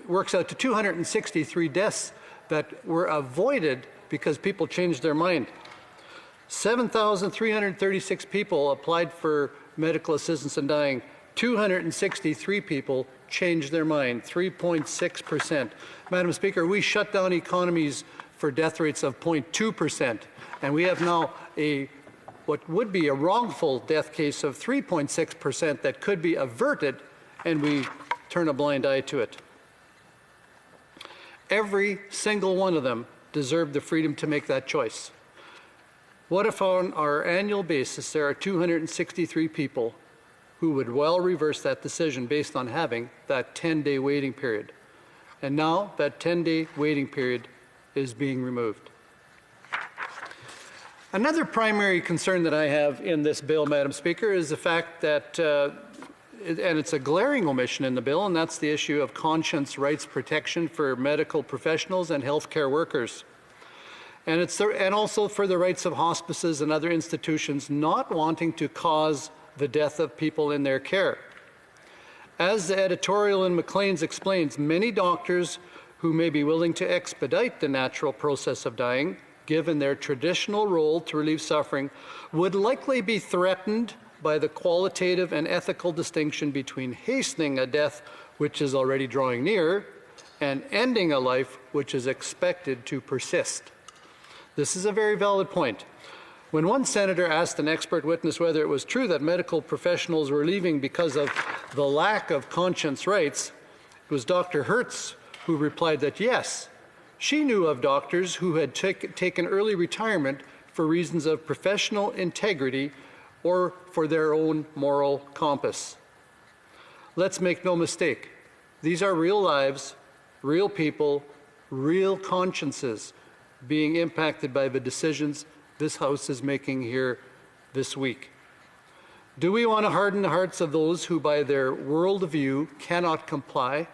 works out to 263 deaths that were avoided because people changed their mind. 7,336 people applied for medical assistance in dying. 263 people changed their mind, 3.6%. Madam Speaker, we shut down economies for death rates of 0.2%, and we have now what would be a wrongful death case of 3.6% that could be averted, and we turn a blind eye to it. Every single one of them deserved the freedom to make that choice. What if on our annual basis there are 263 people who would well reverse that decision based on having that 10-day waiting period? And now that 10-day waiting period is being removed. Another primary concern that I have in this bill, Madam Speaker, is the fact that, and it's a glaring omission in the bill, and that's the issue of conscience rights protection for medical professionals and healthcare workers. And also for the rights of hospices and other institutions not wanting to cause the death of people in their care. As the editorial in Maclean's explains, many doctors who may be willing to expedite the natural process of dying, given their traditional role to relieve suffering, would likely be threatened by the qualitative and ethical distinction between hastening a death which is already drawing near and ending a life which is expected to persist. This is a very valid point. When one senator asked an expert witness whether it was true that medical professionals were leaving because of the lack of conscience rights, it was Dr. Hertz who replied that yes, she knew of doctors who had taken early retirement for reasons of professional integrity or for their own moral compass. Let's make no mistake. These are real lives, real people, real consciences being impacted by the decisions this House is making here this week. Do we want to harden the hearts of those who by their worldview cannot comply?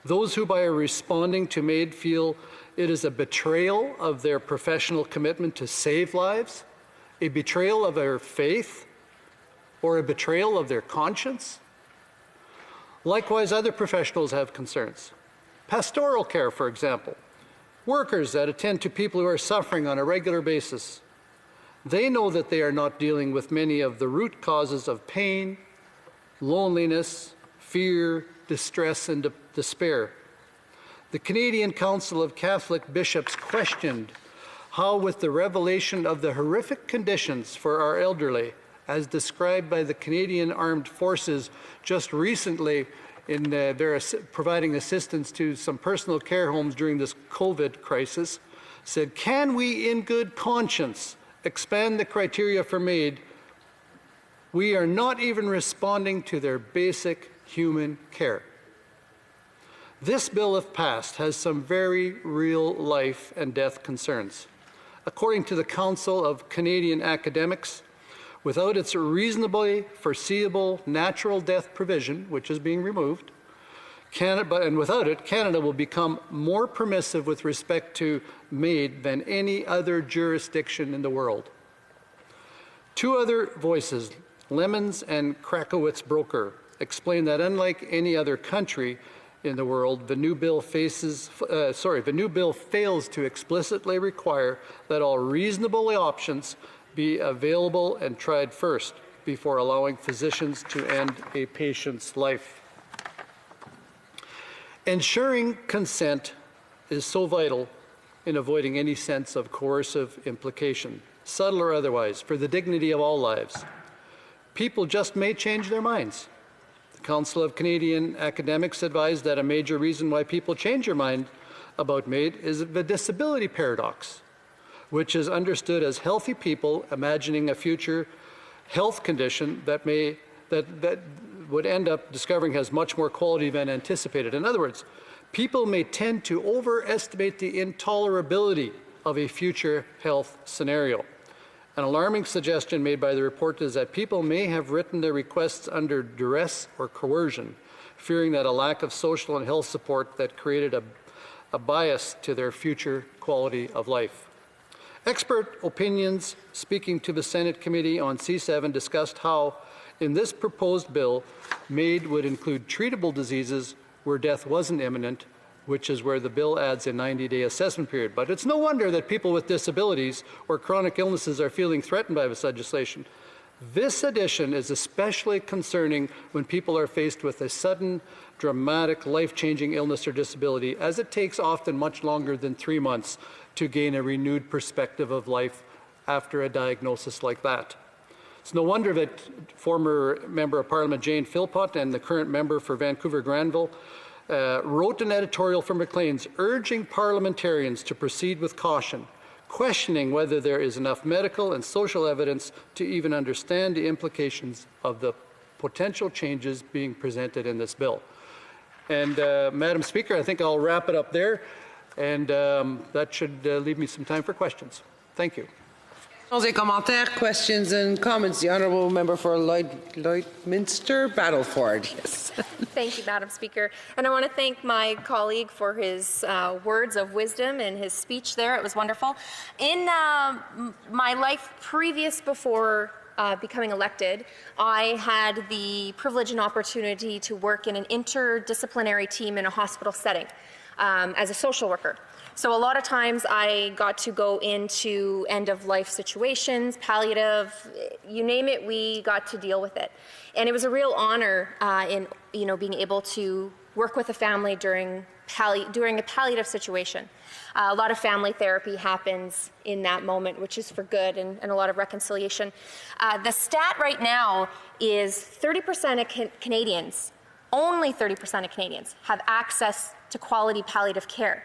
Those who by responding to MAID feel it is a betrayal of their professional commitment to save lives, a betrayal of their faith, or a betrayal of their conscience? Likewise, other professionals have concerns. Pastoral care, for example. Workers that attend to people who are suffering on a regular basis. They know that they are not dealing with many of the root causes of pain, loneliness, fear, distress, and despair. The Canadian Council of Catholic Bishops questioned how, with the revelation of the horrific conditions for our elderly, as described by the Canadian Armed Forces just recently in their providing assistance to some personal care homes during this COVID crisis, said, can we in good conscience expand the criteria for MAID? We are not even responding to their basic human care. This bill, if passed, has some very real life and death concerns. According to the Council of Canadian Academics, without its reasonably foreseeable natural death provision, which is being removed, Canada, and without it, Canada will become more permissive with respect to MAID than any other jurisdiction in the world. Two other voices, Lemons and Krakowitz Broker, explain that unlike any other country in the world, the new bill fails to explicitly require that all reasonable options be available and tried first before allowing physicians to end a patient's life. Ensuring consent is so vital in avoiding any sense of coercive implication, subtle or otherwise, for the dignity of all lives. People just may change their minds. The Council of Canadian Academics advised that a major reason why people change their mind about MAID is the disability paradox, which is understood as healthy people imagining a future health condition that would end up discovering has much more quality than anticipated. In other words, people may tend to overestimate the intolerability of a future health scenario. An alarming suggestion made by the report is that people may have written their requests under duress or coercion, fearing that a lack of social and health support that created a bias to their future quality of life. Expert opinions speaking to the Senate Committee on C7 discussed how, in this proposed bill, MAID would include treatable diseases where death wasn't imminent, which is where the bill adds a 90-day assessment period. But it's no wonder that people with disabilities or chronic illnesses are feeling threatened by this legislation. This addition is especially concerning when people are faced with a sudden, dramatic, life-changing illness or disability, as it takes often much longer than 3 months to gain a renewed perspective of life after a diagnosis like that. It's no wonder that former Member of Parliament Jane Philpott and the current member for Vancouver-Granville wrote an editorial for Maclean's urging parliamentarians to proceed with caution, questioning whether there is enough medical and social evidence to even understand the implications of the potential changes being presented in this bill. And Madam Speaker, I think I'll wrap it up there, and that should leave me some time for questions. Thank you. Questions and comments. The Honourable Member for Lloydminster, Battleford. Yes. Thank you, Madam Speaker. And I want to thank my colleague for his words of wisdom and his speech there. It was wonderful. In my life before becoming elected, I had the privilege and opportunity to work in an interdisciplinary team in a hospital setting as a social worker. So a lot of times I got to go into end-of-life situations, palliative, you name it, we got to deal with it. And it was a real honor in being able to work with a family during a palliative situation. A lot of family therapy happens in that moment, which is for good, and a lot of reconciliation. The stat right now is 30% of Canadians, only 30% of Canadians, have access to quality palliative care.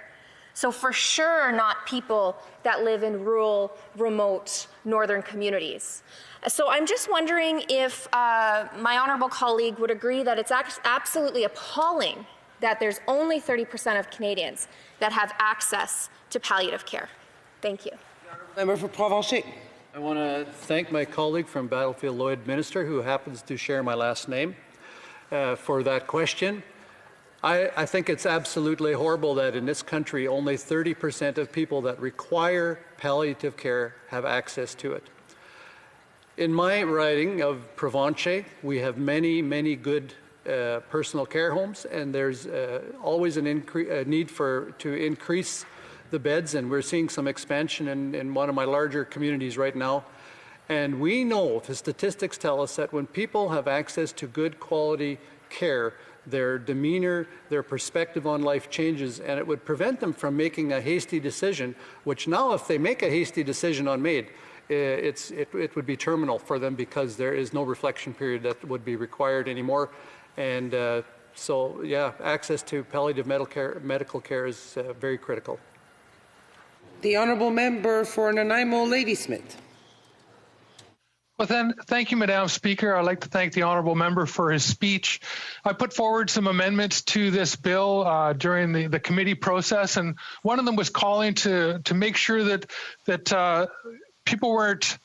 So for sure not people that live in rural, remote, northern communities. So I'm just wondering if my honourable colleague would agree that it's absolutely appalling that there's only 30% of Canadians that have access to palliative care. Thank you. Member for Provencher. I want to thank my colleague from Battlefield Lloydminster, who happens to share my last name, for that question. I think it's absolutely horrible that in this country only 30% of people that require palliative care have access to it. In my riding of Provencher, we have many, many good personal care homes, and there's always a need to increase the beds, and we're seeing some expansion in one of my larger communities right now. And we know, the statistics tell us that when people have access to good quality care, their demeanor, their perspective on life changes, and it would prevent them from making a hasty decision, which now if they make a hasty decision on MAID, it would be terminal for them because there is no reflection period that would be required anymore. And so, yeah, access to palliative medical care is very critical. The Honourable Member for Nanaimo, Ladysmith. Well, then, thank you, Madam Speaker. I'd like to thank the Honourable Member for his speech. I put forward some amendments to this bill during the committee process, and one of them was calling to make sure that people weren't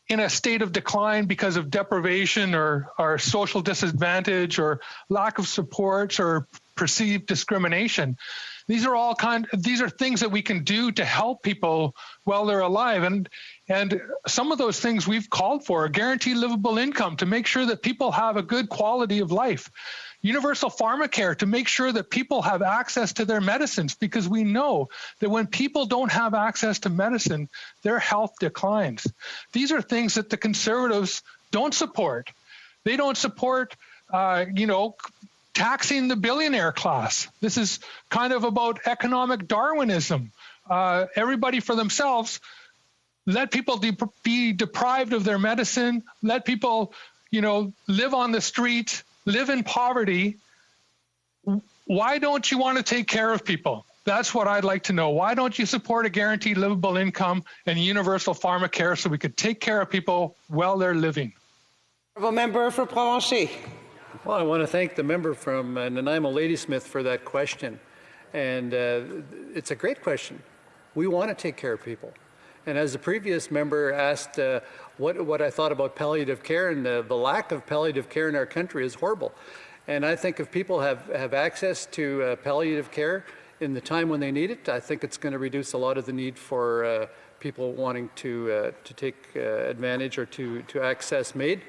in a state of decline because of deprivation or social disadvantage or lack of supports or perceived discrimination. These are things that we can do to help people while they're alive. And some of those things we've called for: a guaranteed livable income to make sure that people have a good quality of life, universal pharmacare to make sure that people have access to their medicines, because we know that when people don't have access to medicine, their health declines. These are things that the Conservatives don't support. They don't support, taxing the billionaire class. This is kind of about economic Darwinism. Everybody for themselves. Let people be deprived of their medicine. Let people, live on the street, live in poverty. Why don't you want to take care of people? That's what I'd like to know. Why don't you support a guaranteed livable income and universal pharmacare so we could take care of people while they're living? Member for Provencher. Well, I want to thank the member from Nanaimo Ladysmith for that question. And it's a great question. We want to take care of people. And as the previous member asked what I thought about palliative care, and the lack of palliative care in our country is horrible. And I think if people have access to palliative care in the time when they need it, I think it's going to reduce a lot of the need for people wanting to take advantage or to access MAID.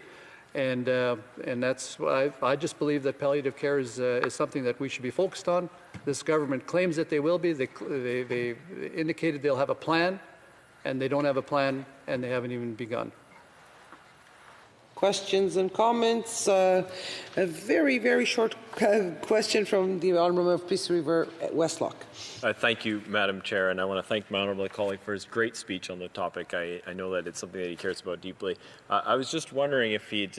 And that's why I just believe that palliative care is something that we should be focused on. This government claims that they will be. They indicated they'll have a plan, and they don't have a plan, and they haven't even begun. Questions and comments? A very, very short question from the Honourable Member of Peace River Westlock. Thank you, Madam Chair, and I want to thank my honourable colleague for his great speech on the topic. I know that it's something that he cares about deeply. I was just wondering if he'd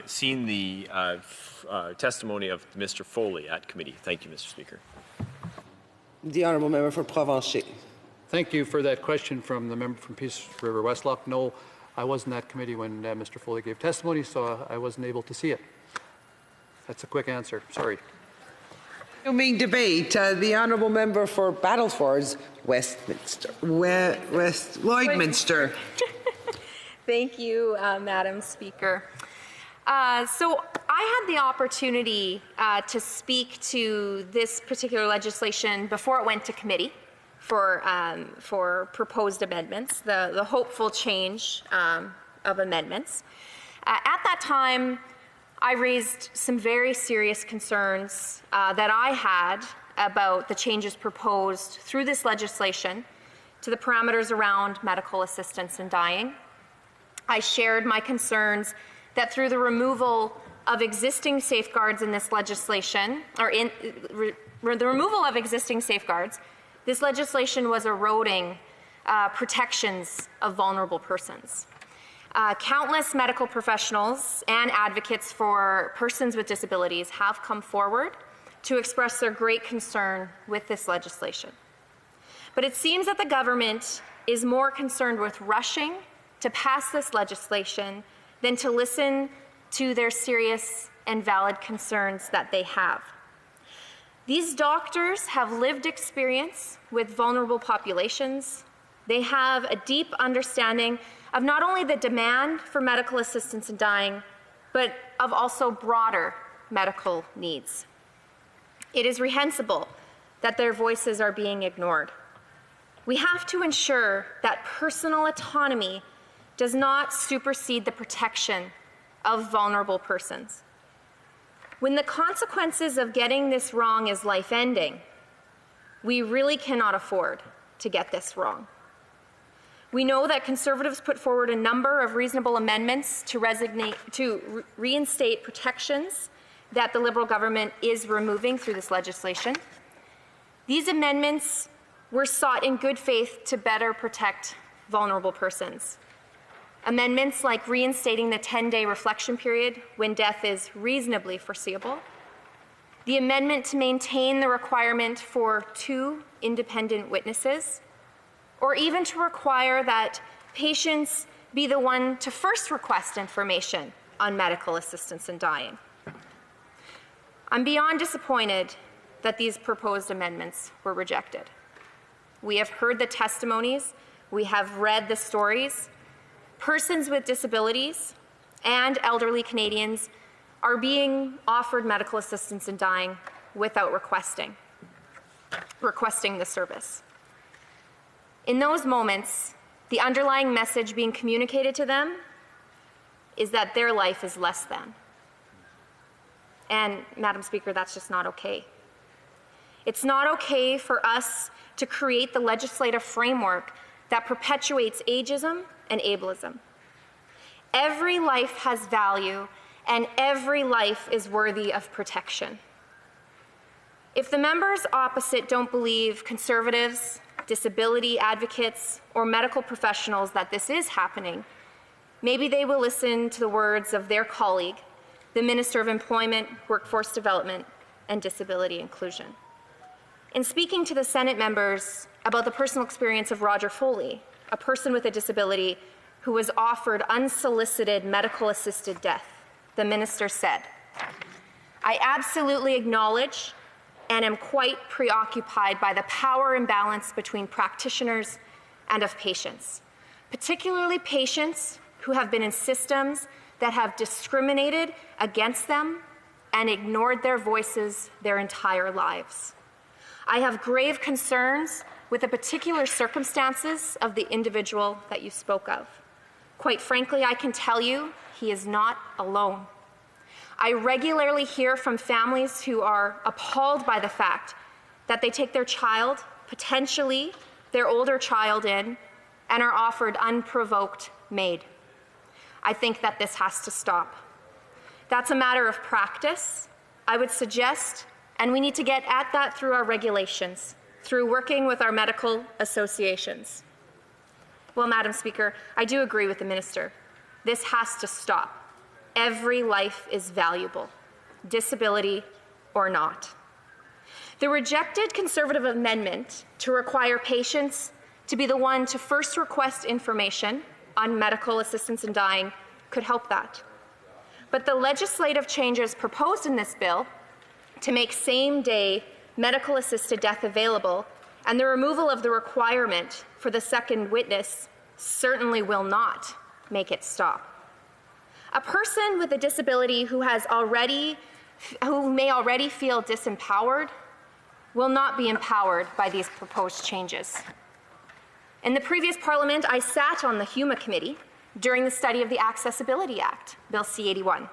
seen the testimony of Mr. Foley at committee. Thank you, Mr. Speaker. The Honourable Member for Provencher. Thank you for that question from the member from Peace River Westlock. No, I wasn't at committee when Mr. Foley gave testimony, so I wasn't able to see it. That's a quick answer. Sorry. Resuming debate, the Honourable Member for Battlefords, Westminster. Lloydminster. Thank you, Madam Speaker. So I had the opportunity to speak to this particular legislation before it went to committee for proposed amendments, the hopeful change of amendments. At that time, I raised some very serious concerns that I had about the changes proposed through this legislation to the parameters around medical assistance in dying. I shared my concerns that through the removal of existing safeguards in this legislation, or the removal of existing safeguards, this legislation was eroding protections of vulnerable persons. Countless medical professionals and advocates for persons with disabilities have come forward to express their great concern with this legislation. But it seems that the government is more concerned with rushing to pass this legislation than to listen to their serious and valid concerns that they have. These doctors have lived experience with vulnerable populations. They have a deep understanding of not only the demand for medical assistance in dying, but of also broader medical needs. It is reprehensible that their voices are being ignored. We have to ensure that personal autonomy does not supersede the protection of vulnerable persons. When the consequences of getting this wrong is life-ending, we really cannot afford to get this wrong. We know that Conservatives put forward a number of reasonable amendments to reinstate protections that the Liberal government is removing through this legislation. These amendments were sought in good faith to better protect vulnerable persons. Amendments like reinstating the 10-day reflection period when death is reasonably foreseeable, the amendment to maintain the requirement for 2 independent witnesses, or even to require that patients be the one to first request information on medical assistance in dying. I'm beyond disappointed that these proposed amendments were rejected. We have heard the testimonies, we have read the stories. Persons with disabilities and elderly Canadians are being offered medical assistance in dying without requesting the service. In those moments, the underlying message being communicated to them is that their life is less than. And, Madam Speaker, that's just not okay. It's not okay for us to create the legislative framework that perpetuates ageism and ableism. Every life has value, and every life is worthy of protection. If the members opposite don't believe conservatives, disability advocates, or medical professionals that this is happening, maybe they will listen to the words of their colleague, the Minister of Employment, Workforce Development, and Disability Inclusion. In speaking to the Senate members about the personal experience of Roger Foley, a person with a disability who was offered unsolicited medical-assisted death, the minister said, "I absolutely acknowledge and am quite preoccupied by the power imbalance between practitioners and of patients, particularly patients who have been in systems that have discriminated against them and ignored their voices their entire lives. I have grave concerns with the particular circumstances of the individual that you spoke of. Quite frankly, I can tell you he is not alone. I regularly hear from families who are appalled by the fact that they take their child, potentially their older child, in and are offered unprovoked MAID. I think that this has to stop. That's a matter of practice, I would suggest, and we need to get at that through our regulations, through working with our medical associations. Well, Madam Speaker, I do agree with the minister. This has to stop. Every life is valuable, disability or not. The rejected Conservative amendment to require patients to be the one to first request information on medical assistance in dying could help that. But the legislative changes proposed in this bill to make same-day medical assisted death available and the removal of the requirement for the second witness certainly will not make it stop. A person with a disability who may already feel disempowered will not be empowered by these proposed changes. In the previous Parliament, I sat on the HUMA committee during the study of the Accessibility Act, Bill C-81.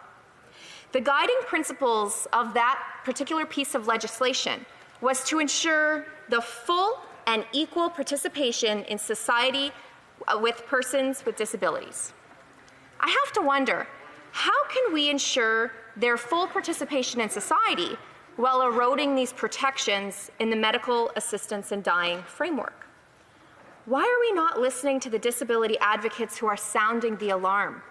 The guiding principles of that particular piece of legislation was to ensure the full and equal participation in society with persons with disabilities. I have to wonder, how can we ensure their full participation in society while eroding these protections in the medical assistance in dying framework? Why are we not listening to the disability advocates who are sounding the alarm?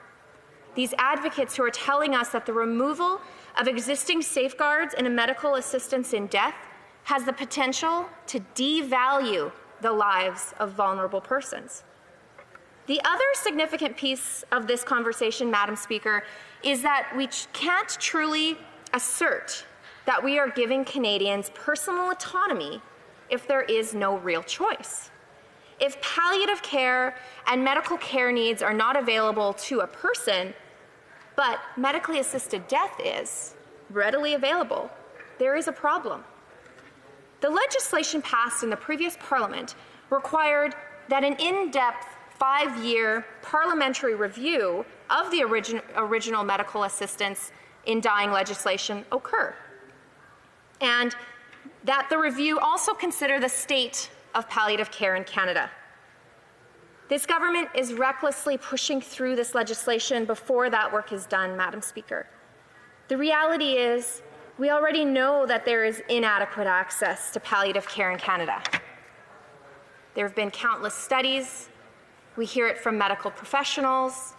These advocates who are telling us that the removal of existing safeguards in a medical assistance in death has the potential to devalue the lives of vulnerable persons. The other significant piece of this conversation, Madam Speaker, is that we can't truly assert that we are giving Canadians personal autonomy if there is no real choice. If palliative care and medical care needs are not available to a person, but medically assisted death is readily available, there is a problem. The legislation passed in the previous Parliament required that an in-depth 5-year parliamentary review of the original medical assistance in dying legislation occur, and that the review also consider the state of palliative care in Canada. This government is recklessly pushing through this legislation before that work is done, Madam Speaker. The reality is, we already know that there is inadequate access to palliative care in Canada. There have been countless studies. We hear it from medical professionals.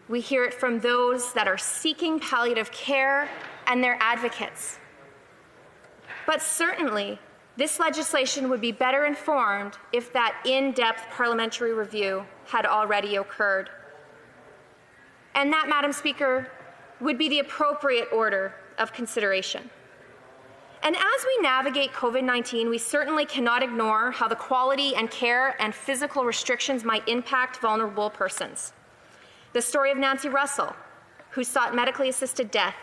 We hear it from those that are seeking palliative care and their advocates. But certainly, this legislation would be better informed if that in-depth parliamentary review had already occurred. And that, Madam Speaker, would be the appropriate order of consideration. And as we navigate COVID-19, we certainly cannot ignore how the quality and care and physical restrictions might impact vulnerable persons. The story of Nancy Russell, who sought medically assisted death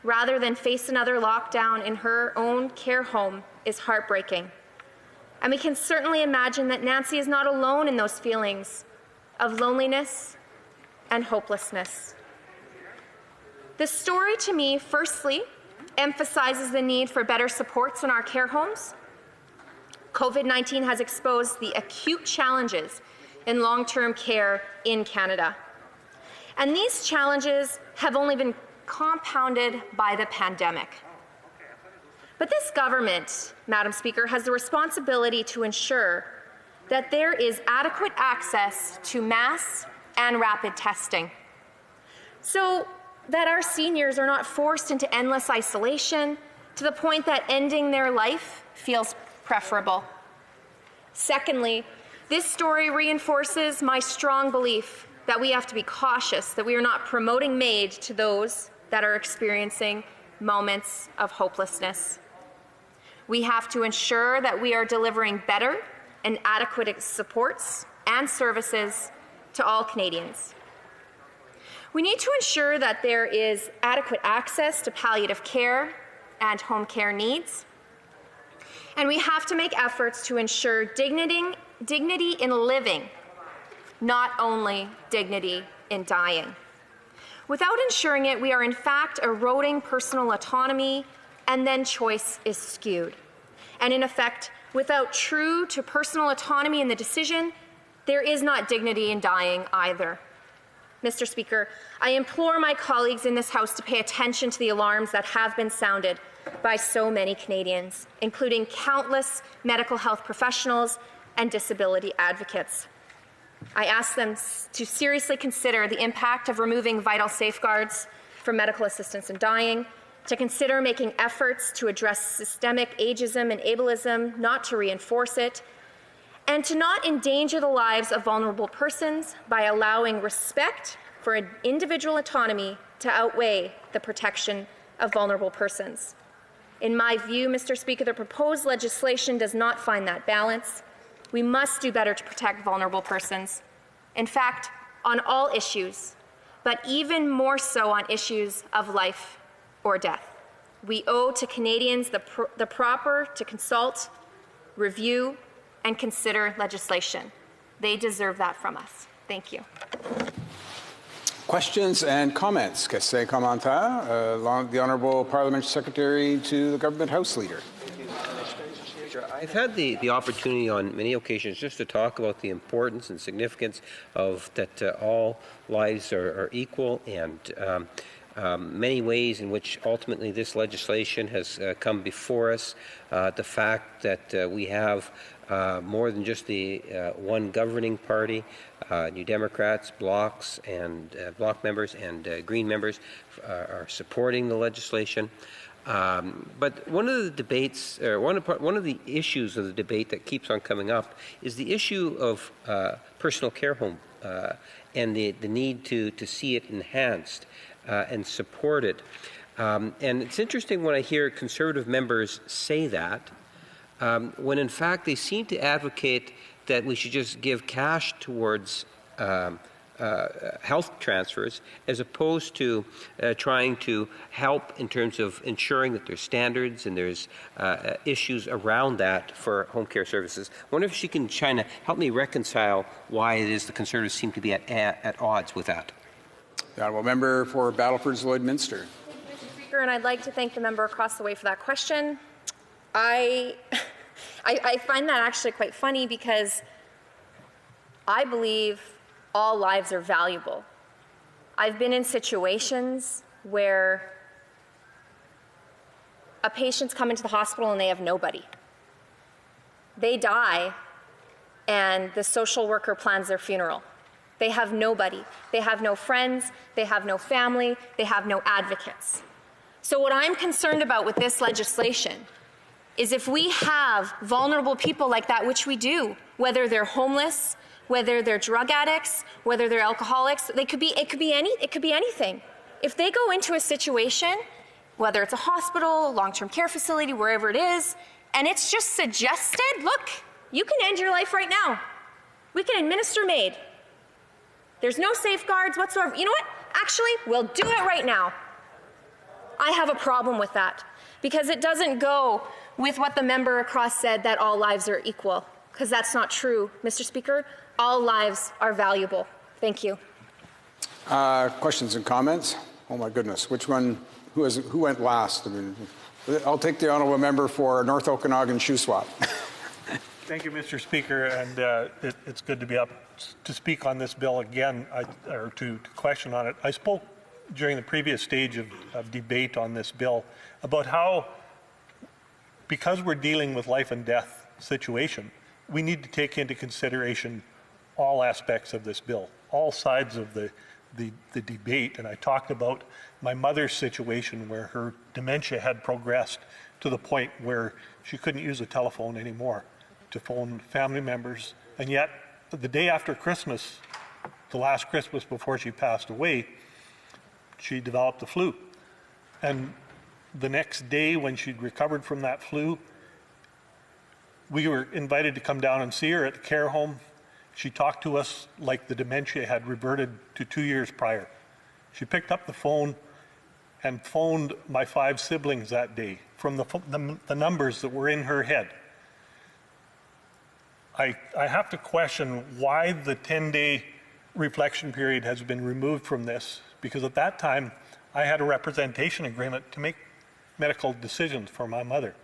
rather than face another lockdown in her own care home is heartbreaking. And we can certainly imagine that Nancy is not alone in those feelings of loneliness and hopelessness. This story, to me, firstly, emphasizes the need for better supports in our care homes. COVID-19 has exposed the acute challenges in long-term care in Canada. And these challenges have only been compounded by the pandemic. But this government, Madam Speaker, has the responsibility to ensure that there is adequate access to mass and rapid testing, so that our seniors are not forced into endless isolation to the point that ending their life feels preferable. Secondly, this story reinforces my strong belief that we have to be cautious, that we are not promoting MAID to those that are experiencing moments of hopelessness. We have to ensure that we are delivering better and adequate supports and services to all Canadians. We need to ensure that there is adequate access to palliative care and home care needs. And we have to make efforts to ensure dignity in living, not only dignity in dying. Without ensuring it, we are in fact eroding personal autonomy, and then choice is skewed. And in effect, without true to personal autonomy in the decision, there is not dignity in dying either. Mr. Speaker, I implore my colleagues in this House to pay attention to the alarms that have been sounded by so many Canadians, including countless medical health professionals and disability advocates. I ask them to seriously consider the impact of removing vital safeguards for medical assistance in dying, to consider making efforts to address systemic ageism and ableism, not to reinforce it, and to not endanger the lives of vulnerable persons by allowing respect for individual autonomy to outweigh the protection of vulnerable persons. In my view, Mr. Speaker, the proposed legislation does not find that balance. We must do better to protect vulnerable persons. In fact, on all issues, but even more so on issues of life or death. We owe to Canadians the proper to consult, review, and consider legislation. They deserve that from us. Thank you. Questions and comments? Questions et commentaires. The Honourable Parliamentary Secretary to the Government House Leader. I've had the opportunity on many occasions just to talk about the importance and significance of that all lives are equal, and many ways in which ultimately this legislation has come before us. The fact that we have more than just the one governing party, New Democrats, Blocs, and Bloc members and Green members are supporting the legislation. But one of the debates, or one of the issues of the debate that keeps on coming up is the issue of personal care home and the need to see it enhanced and supported. And it's interesting when I hear Conservative members say that, when in fact they seem to advocate that we should just give cash towards health transfers, as opposed to trying to help in terms of ensuring that there's standards and there's issues around that for home care services. I wonder if she can try to help me reconcile why it is the Conservatives seem to be at odds with that. The Honourable Member for Battleford Lloydminster. Mr. Speaker, and I'd like to thank the member across the way for that question. I find that actually quite funny, because I believe all lives are valuable. I've been in situations where a patient's come into the hospital and they have nobody. They die and the social worker plans their funeral. They have nobody. They have no friends. They have no family. They have no advocates. So what I'm concerned about with this legislation is if we have vulnerable people like that, which we do, whether they're homeless, whether they're drug addicts, whether they're alcoholics, it could be anything. If they go into a situation, whether it's a hospital, long-term care facility, wherever it is, and it's just suggested, look, you can end your life right now. We can administer MAID. There's no safeguards whatsoever. You know what? Actually, we'll do it right now. I have a problem with that because it doesn't go with what the member across said, that all lives are equal, because that's not true, Mr. Speaker. All lives are valuable. Thank you. Questions and comments? Oh my goodness, which one? Who went last? I mean, I'll take the honourable member for North Okanagan Shuswap. Thank you, Mr. Speaker, and it's good to be up to speak on this bill again, or to question on it. I spoke during the previous stage of debate on this bill about how, because we're dealing with life and death situation, we need to take into consideration all aspects of this bill, all sides of the debate. And I talked about my mother's situation where her dementia had progressed to the point where she couldn't use a telephone anymore to phone family members. And yet, the day after Christmas, the last Christmas before she passed away, she developed the flu. And the next day when she'd recovered from that flu, we were invited to come down and see her at the care home. She talked to us like the dementia had reverted to 2 years prior. She picked up the phone and phoned my 5 siblings that day from the numbers that were in her head. I have to question why the 10-day reflection period has been removed from this, because at that time I had a representation agreement to make medical decisions for my mother.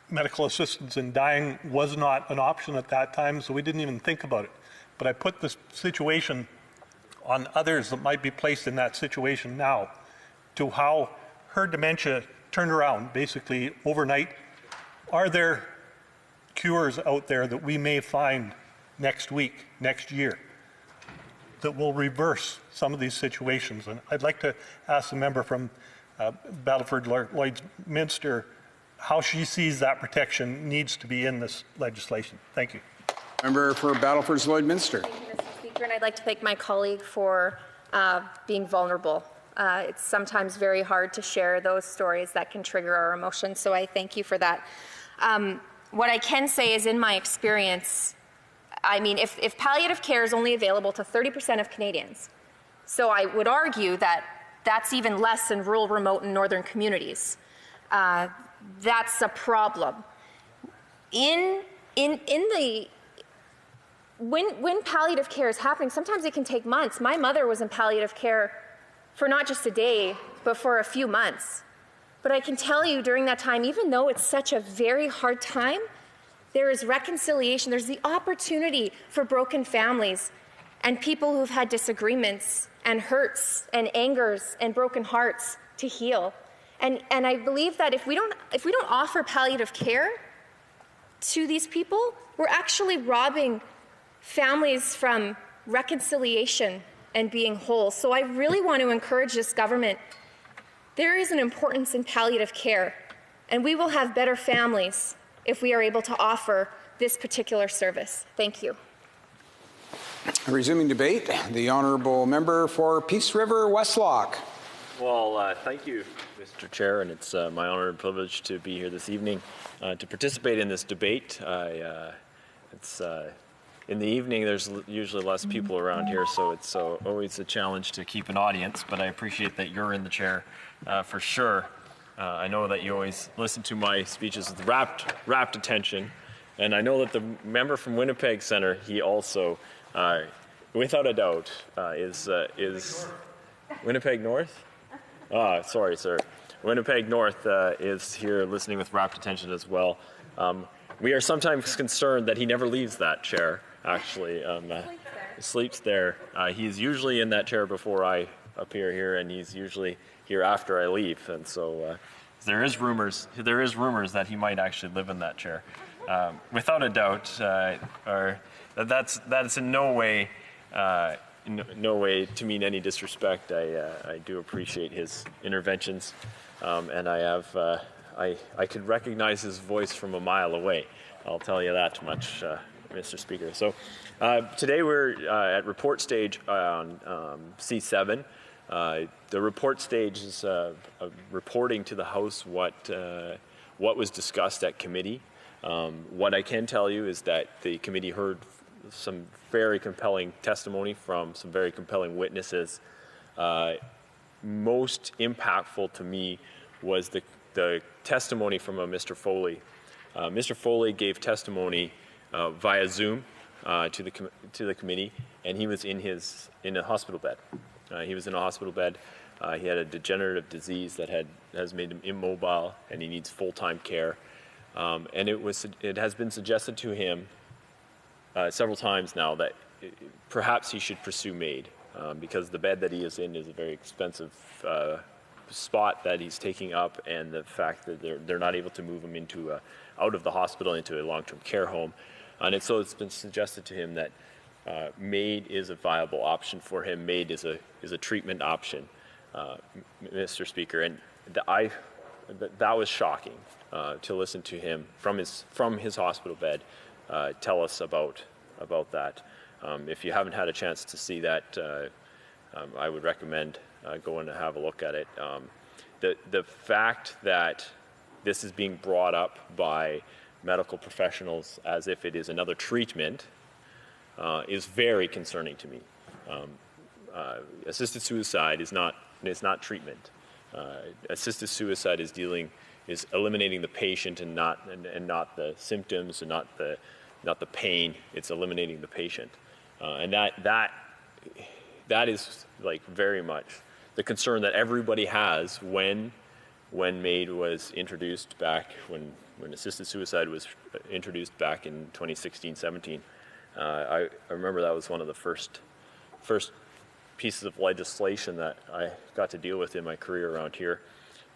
Medical assistance in dying was not an option at that time, so we didn't even think about it. But I put this situation on others that might be placed in that situation now, to how her dementia turned around basically overnight. Are there cures out there that we may find next week, next year, that will reverse some of these situations? And I'd like to ask the member from Battleford Lloydminster how she sees that protection needs to be in this legislation. Thank you. Member for Battleford Lloydminster. Thank you, Mr. Speaker, and I'd like to thank my colleague for being vulnerable. It's sometimes very hard to share those stories that can trigger our emotions, so I thank you for that. What I can say is, in my experience, I mean, if palliative care is only available to 30% of Canadians, so I would argue that that's even less in rural, remote, and northern communities. That's a problem. When palliative care is happening, sometimes it can take months. My mother was in palliative care for not just a day, but for a few months. But I can tell you during that time, even though it's such a very hard time, there is reconciliation. There's the opportunity for broken families and people who've had disagreements and hurts and angers and broken hearts to heal. And I believe that if we don't offer palliative care to these people, we're actually robbing families from reconciliation and being whole. So I really want to encourage this government. There is an importance in palliative care, and we will have better families if we are able to offer this particular service. Thank you. Resuming debate, the honourable member for Peace River Westlock. Well, thank you, Mr. Chair, and it's my honor and privilege to be here this evening to participate in this debate. In the evening, there's usually less people around here, so it's always a challenge to keep an audience, but I appreciate that you're in the chair for sure. I know that you always listen to my speeches with rapt attention, and I know that the member from Winnipeg Centre, he also, without a doubt, is Winnipeg North? Sorry, sir. Winnipeg North is here listening with rapt attention as well. We are sometimes concerned that he never leaves that chair, actually. Sleeps there. He's usually in that chair before I appear here, and he's usually here after I leave. And so there is rumors that he might actually live in that chair. Without a doubt, that's in no way to mean any disrespect. I do appreciate his interventions, and I could recognize his voice from a mile away. I'll tell you that much, Mr. Speaker. So today we're at report stage on C7. The report stage is reporting to the House what was discussed at committee. What I can tell you is that the committee heard some very compelling testimony from some very compelling witnesses. most impactful to me was the testimony from a Mr. Foley. Mr. Foley gave testimony via Zoom to the committee, and he was in a hospital bed. He was in a hospital bed. He had a degenerative disease that has made him immobile, and he needs full-time care. And it has been suggested to him several times now that perhaps he should pursue MAID, because the bed that he is in is a very expensive spot that he's taking up, and the fact that they're not able to move him out of the hospital into a long-term care home. And so it's been suggested to him that MAID is a viable option for him. MAID is a treatment option, Mr. Speaker, and that was shocking to listen to him from his hospital bed tell us about that. If you haven't had a chance to see that, I would recommend going to have a look at it. The fact that this is being brought up by medical professionals as if it is another treatment is very concerning to me. Assisted suicide is not treatment. Assisted suicide is eliminating the patient and not the symptoms and not the pain. It's eliminating the patient, and that is like very much the concern that everybody has when MAID was introduced back when assisted suicide was introduced back in 2016-17. I remember that was one of the first pieces of legislation that I got to deal with in my career around here,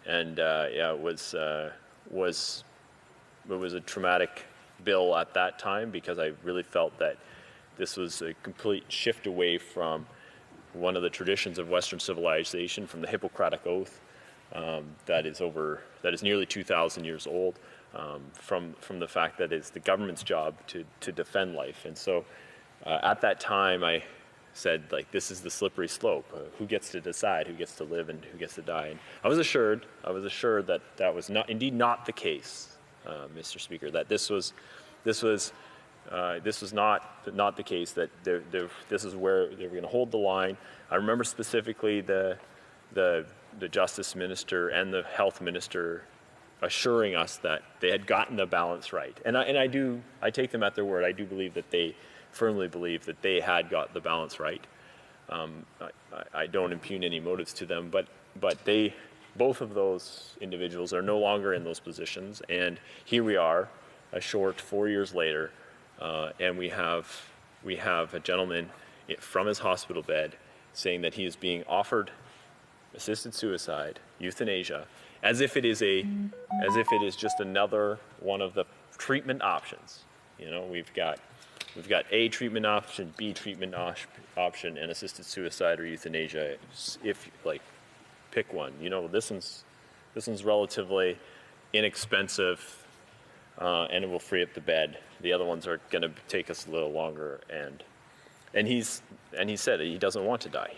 and it was a traumatic bill at that time, because I really felt that this was a complete shift away from one of the traditions of Western civilization, from the Hippocratic Oath, that is nearly 2,000 years old, from the fact that it's the government's job to defend life. And so at that time I said, like, this is the slippery slope. Who gets to decide who gets to live and who gets to die? And I was assured that was indeed not the case, Mr. Speaker, that this was not the case, that this is where they were going to hold the line. I remember specifically the Justice Minister and the Health Minister assuring us that they had gotten the balance right. And I take them at their word. I do believe that they firmly believe that they had got the balance right. I don't impugn any motives to them, but both of those individuals are no longer in those positions, and here we are, a short 4 years later, and we have a gentleman from his hospital bed saying that he is being offered assisted suicide, euthanasia, as if it is just another one of the treatment options. You know, we've got A treatment option, B treatment option, and assisted suicide or euthanasia. If pick one. You know, this one's relatively inexpensive, and it will free up the bed. The other ones are going to take us a little longer, and he said he doesn't want to die.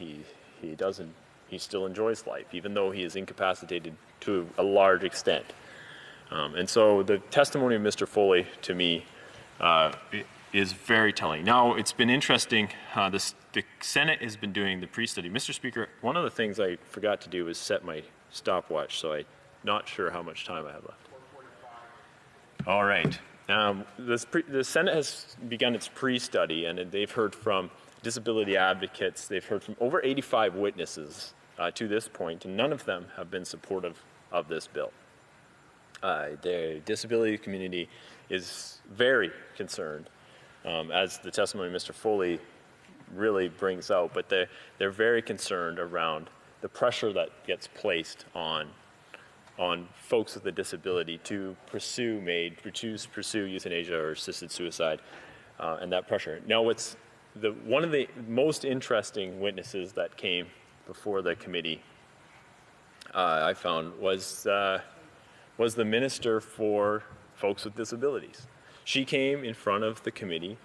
He still enjoys life, even though he is incapacitated to a large extent. And so the testimony of Mr. Foley to me is very telling. Now, it's been interesting. The Senate has been doing the pre-study. Mr. Speaker, one of the things I forgot to do was set my stopwatch, so I'm not sure how much time I have left. All right. The Senate has begun its pre-study, and they've heard from disability advocates. They've heard from over 85 witnesses to this point, and none of them have been supportive of this bill. The disability community is very concerned, as the testimony of Mr. Foley really brings out, but they're very concerned around the pressure that gets placed on folks with a disability to pursue MAID, pursue euthanasia or assisted suicide, and that pressure. Now, one of the most interesting witnesses that came before the committee, I found, was the Minister for Folks with Disabilities. She came in front of the committee,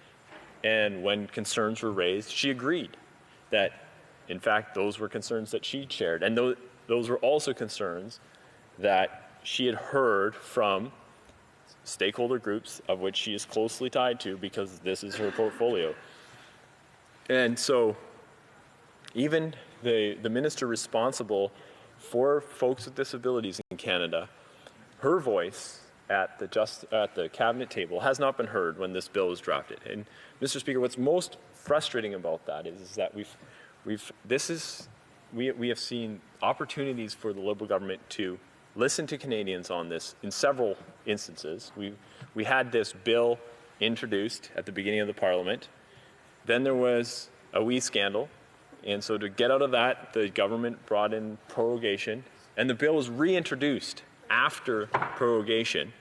and when concerns were raised, she agreed that, in fact, those were concerns that she shared, and those were also concerns that she had heard from stakeholder groups of which she is closely tied to, because this is her portfolio. And so Even the minister responsible for folks with disabilities in Canada, her voice at the cabinet table has not been heard when this bill was drafted. And Mr. Speaker, what's most frustrating about that is that we have seen opportunities for the Liberal government to listen to Canadians on this in several instances. We had this bill introduced at the beginning of the Parliament. Then there was a wee scandal. And so to get out of that, the government brought in prorogation, and the bill was reintroduced after prorogation.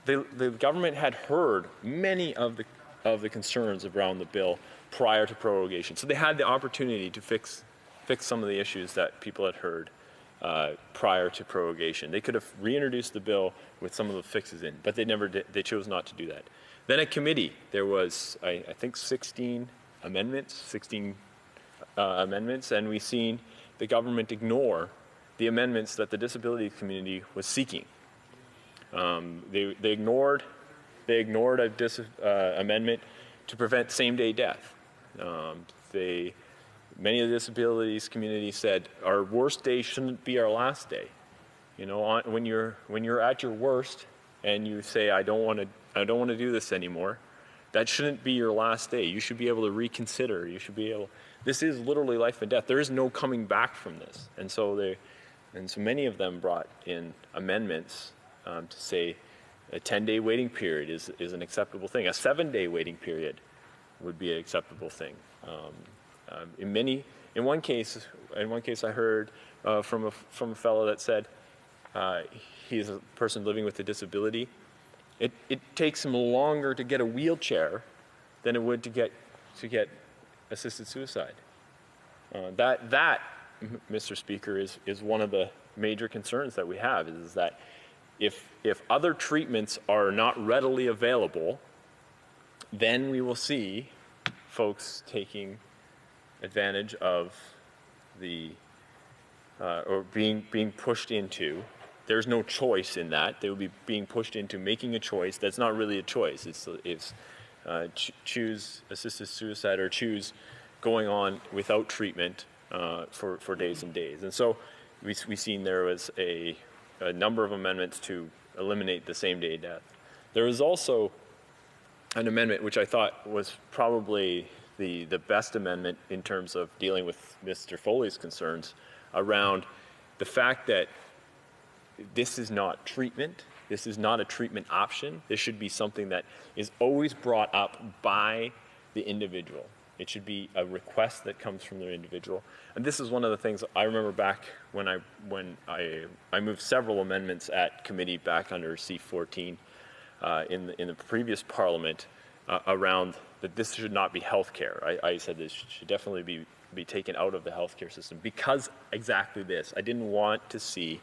The government had heard many of the concerns around the bill prior to prorogation. So they had the opportunity to fix some of the issues that people had heard prior to prorogation. They could have reintroduced the bill with some of the fixes in, but they never did. They chose not to do that. Then at committee, there was, I think, 16 amendments, and we've seen the government ignore the amendments that the disability community was seeking. They ignored a amendment to prevent same-day death. Many of the disabilities community said our worst day shouldn't be our last day. You know, when you're at your worst and you say I don't want to do this anymore, that shouldn't be your last day. You should be able to reconsider. You should be able. This is literally life and death. There is no coming back from this. And so many of them brought in amendments to say a 10-day waiting period is an acceptable thing. A 7-day waiting period would be an acceptable thing. In one case, I heard from a fellow that said he's a person living with a disability. It takes him longer to get a wheelchair than it would to get assisted suicide. That, Mr. Speaker, is one of the major concerns that we have, is that if other treatments are not readily available, then we will see folks taking advantage of or being pushed into. There's no choice in that. They will be being pushed into making a choice that's not really a choice. It's choose assisted suicide or choose going on without treatment for days and days. And so we've seen there was a number of amendments to eliminate the same-day death. There was also an amendment which I thought was probably the best amendment in terms of dealing with Mr. Foley's concerns around the fact that this is not treatment. This is not a treatment option. This should be something that is always brought up by the individual. It should be a request that comes from the individual. And this is one of the things I remember back when I moved several amendments at committee back under C-14 in the previous Parliament around that this should not be health care. I said this should definitely be taken out of the healthcare system because exactly this. I didn't want to see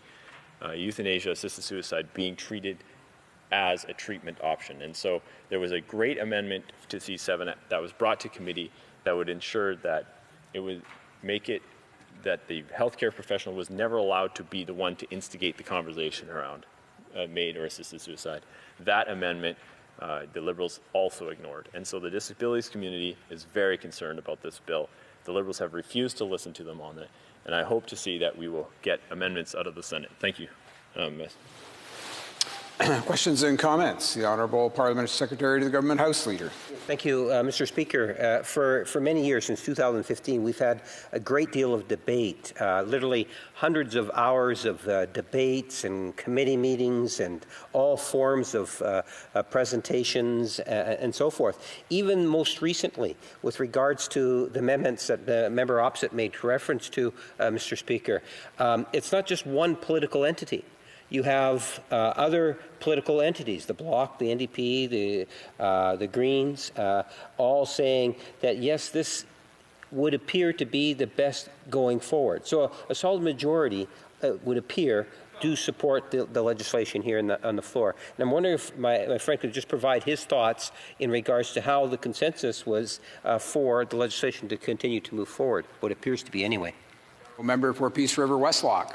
euthanasia, assisted suicide being treated as a treatment option. And so there was a great amendment to C7 that was brought to committee that would ensure that it would make it that the healthcare professional was never allowed to be the one to instigate the conversation around MAID or assisted suicide. That amendment the Liberals also ignored. And so the disabilities community is very concerned about this bill. The Liberals have refused to listen to them on it. And I hope to see that we will get amendments out of the Senate. Thank you, Ms. Questions and comments. The Honourable Parliamentary Secretary to the Government House Leader. Thank you, Mr. Speaker. For many years, since 2015, we've had a great deal of debate, literally hundreds of hours of debates and committee meetings and all forms of presentations and so forth. Even most recently, with regards to the amendments that the member opposite made reference to, Mr. Speaker, it's not just one political entity. You have other political entities, the Bloc, the NDP, the Greens, all saying that, yes, this would appear to be the best going forward. So a solid majority would appear do support the legislation here on the floor. And I'm wondering if my friend could just provide his thoughts in regards to how the consensus was for the legislation to continue to move forward, what appears to be anyway. Member for Peace River Westlock.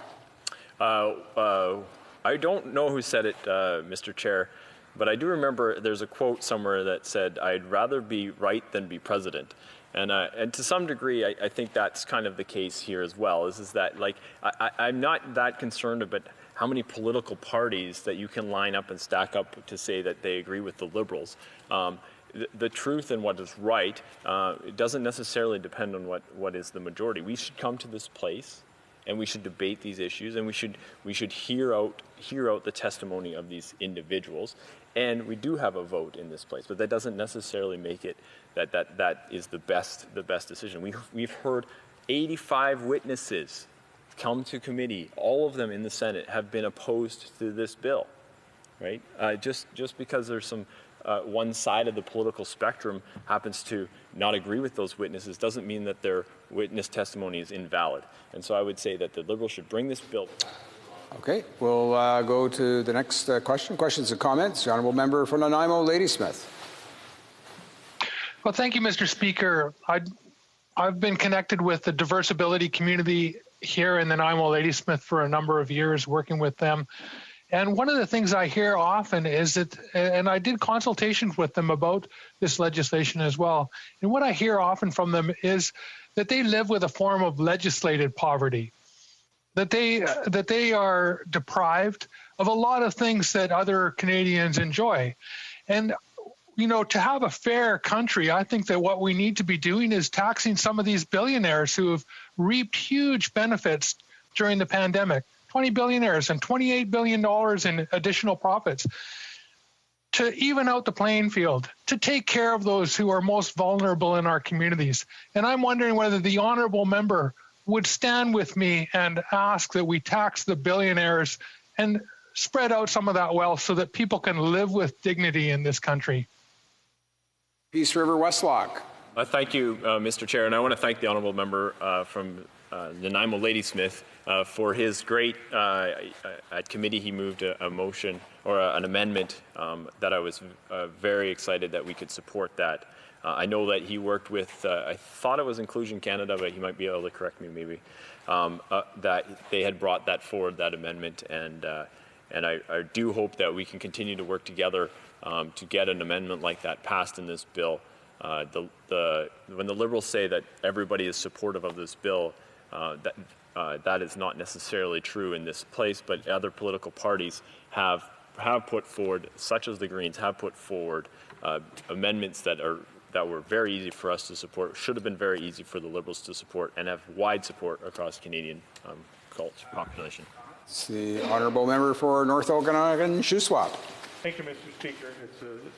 I don't know who said it, Mr. Chair, but I do remember there's a quote somewhere that said, "I'd rather be right than be president." And to some degree, I think that's kind of the case here as well, is that, like, I'm not that concerned about how many political parties that you can line up and stack up to say that they agree with the Liberals. The truth and what is right, it doesn't necessarily depend on what is the majority. We should come to this place and we should debate these issues, and we should hear out the testimony of these individuals. And we do have a vote in this place, but that doesn't necessarily make it that is the best decision. We've heard 85 witnesses come to committee. All of them in the Senate have been opposed to this bill, right? Just because there's some one side of the political spectrum happens to not agree with those witnesses doesn't mean that their witness testimony is invalid. And so I would say that the Liberals should bring this bill. Okay, we'll go to the next question. Questions and comments? The Honourable Member for Nanaimo, Ladysmith. Well, thank you, Mr. Speaker. I've been connected with the diverse ability community here in Nanaimo, Ladysmith for a number of years, working with them. And one of the things I hear often is that, and I did consultations with them about this legislation as well, and what I hear often from them is that they live with a form of legislated poverty, that they are deprived of a lot of things that other Canadians enjoy. And, you know, to have a fair country, I think that what we need to be doing is taxing some of these billionaires who have reaped huge benefits during the pandemic. 20 billionaires and $28 billion in additional profits, to even out the playing field, to take care of those who are most vulnerable in our communities. And I'm wondering whether the honourable member would stand with me and ask that we tax the billionaires and spread out some of that wealth so that people can live with dignity in this country. Peace River Westlock. Thank you, Mr. Chair, and I want to thank the honourable member from Nanaimo Ladysmith for his great, at committee he moved a motion or an amendment that I was very excited that we could support that. I know that he worked with, I thought it was Inclusion Canada, but he might be able to correct me maybe, that they had brought that forward, that amendment, and I do hope that we can continue to work together to get an amendment like that passed in this bill. When the Liberals say that everybody is supportive of this bill, that is not necessarily true in this place, but other political parties have put forward, such as the Greens, have put forward amendments that were very easy for us to support, should have been very easy for the Liberals to support, and have wide support across Canadian culture population. It's the honourable member for North Okanagan, Shuswap. Thank you, Mr. Speaker.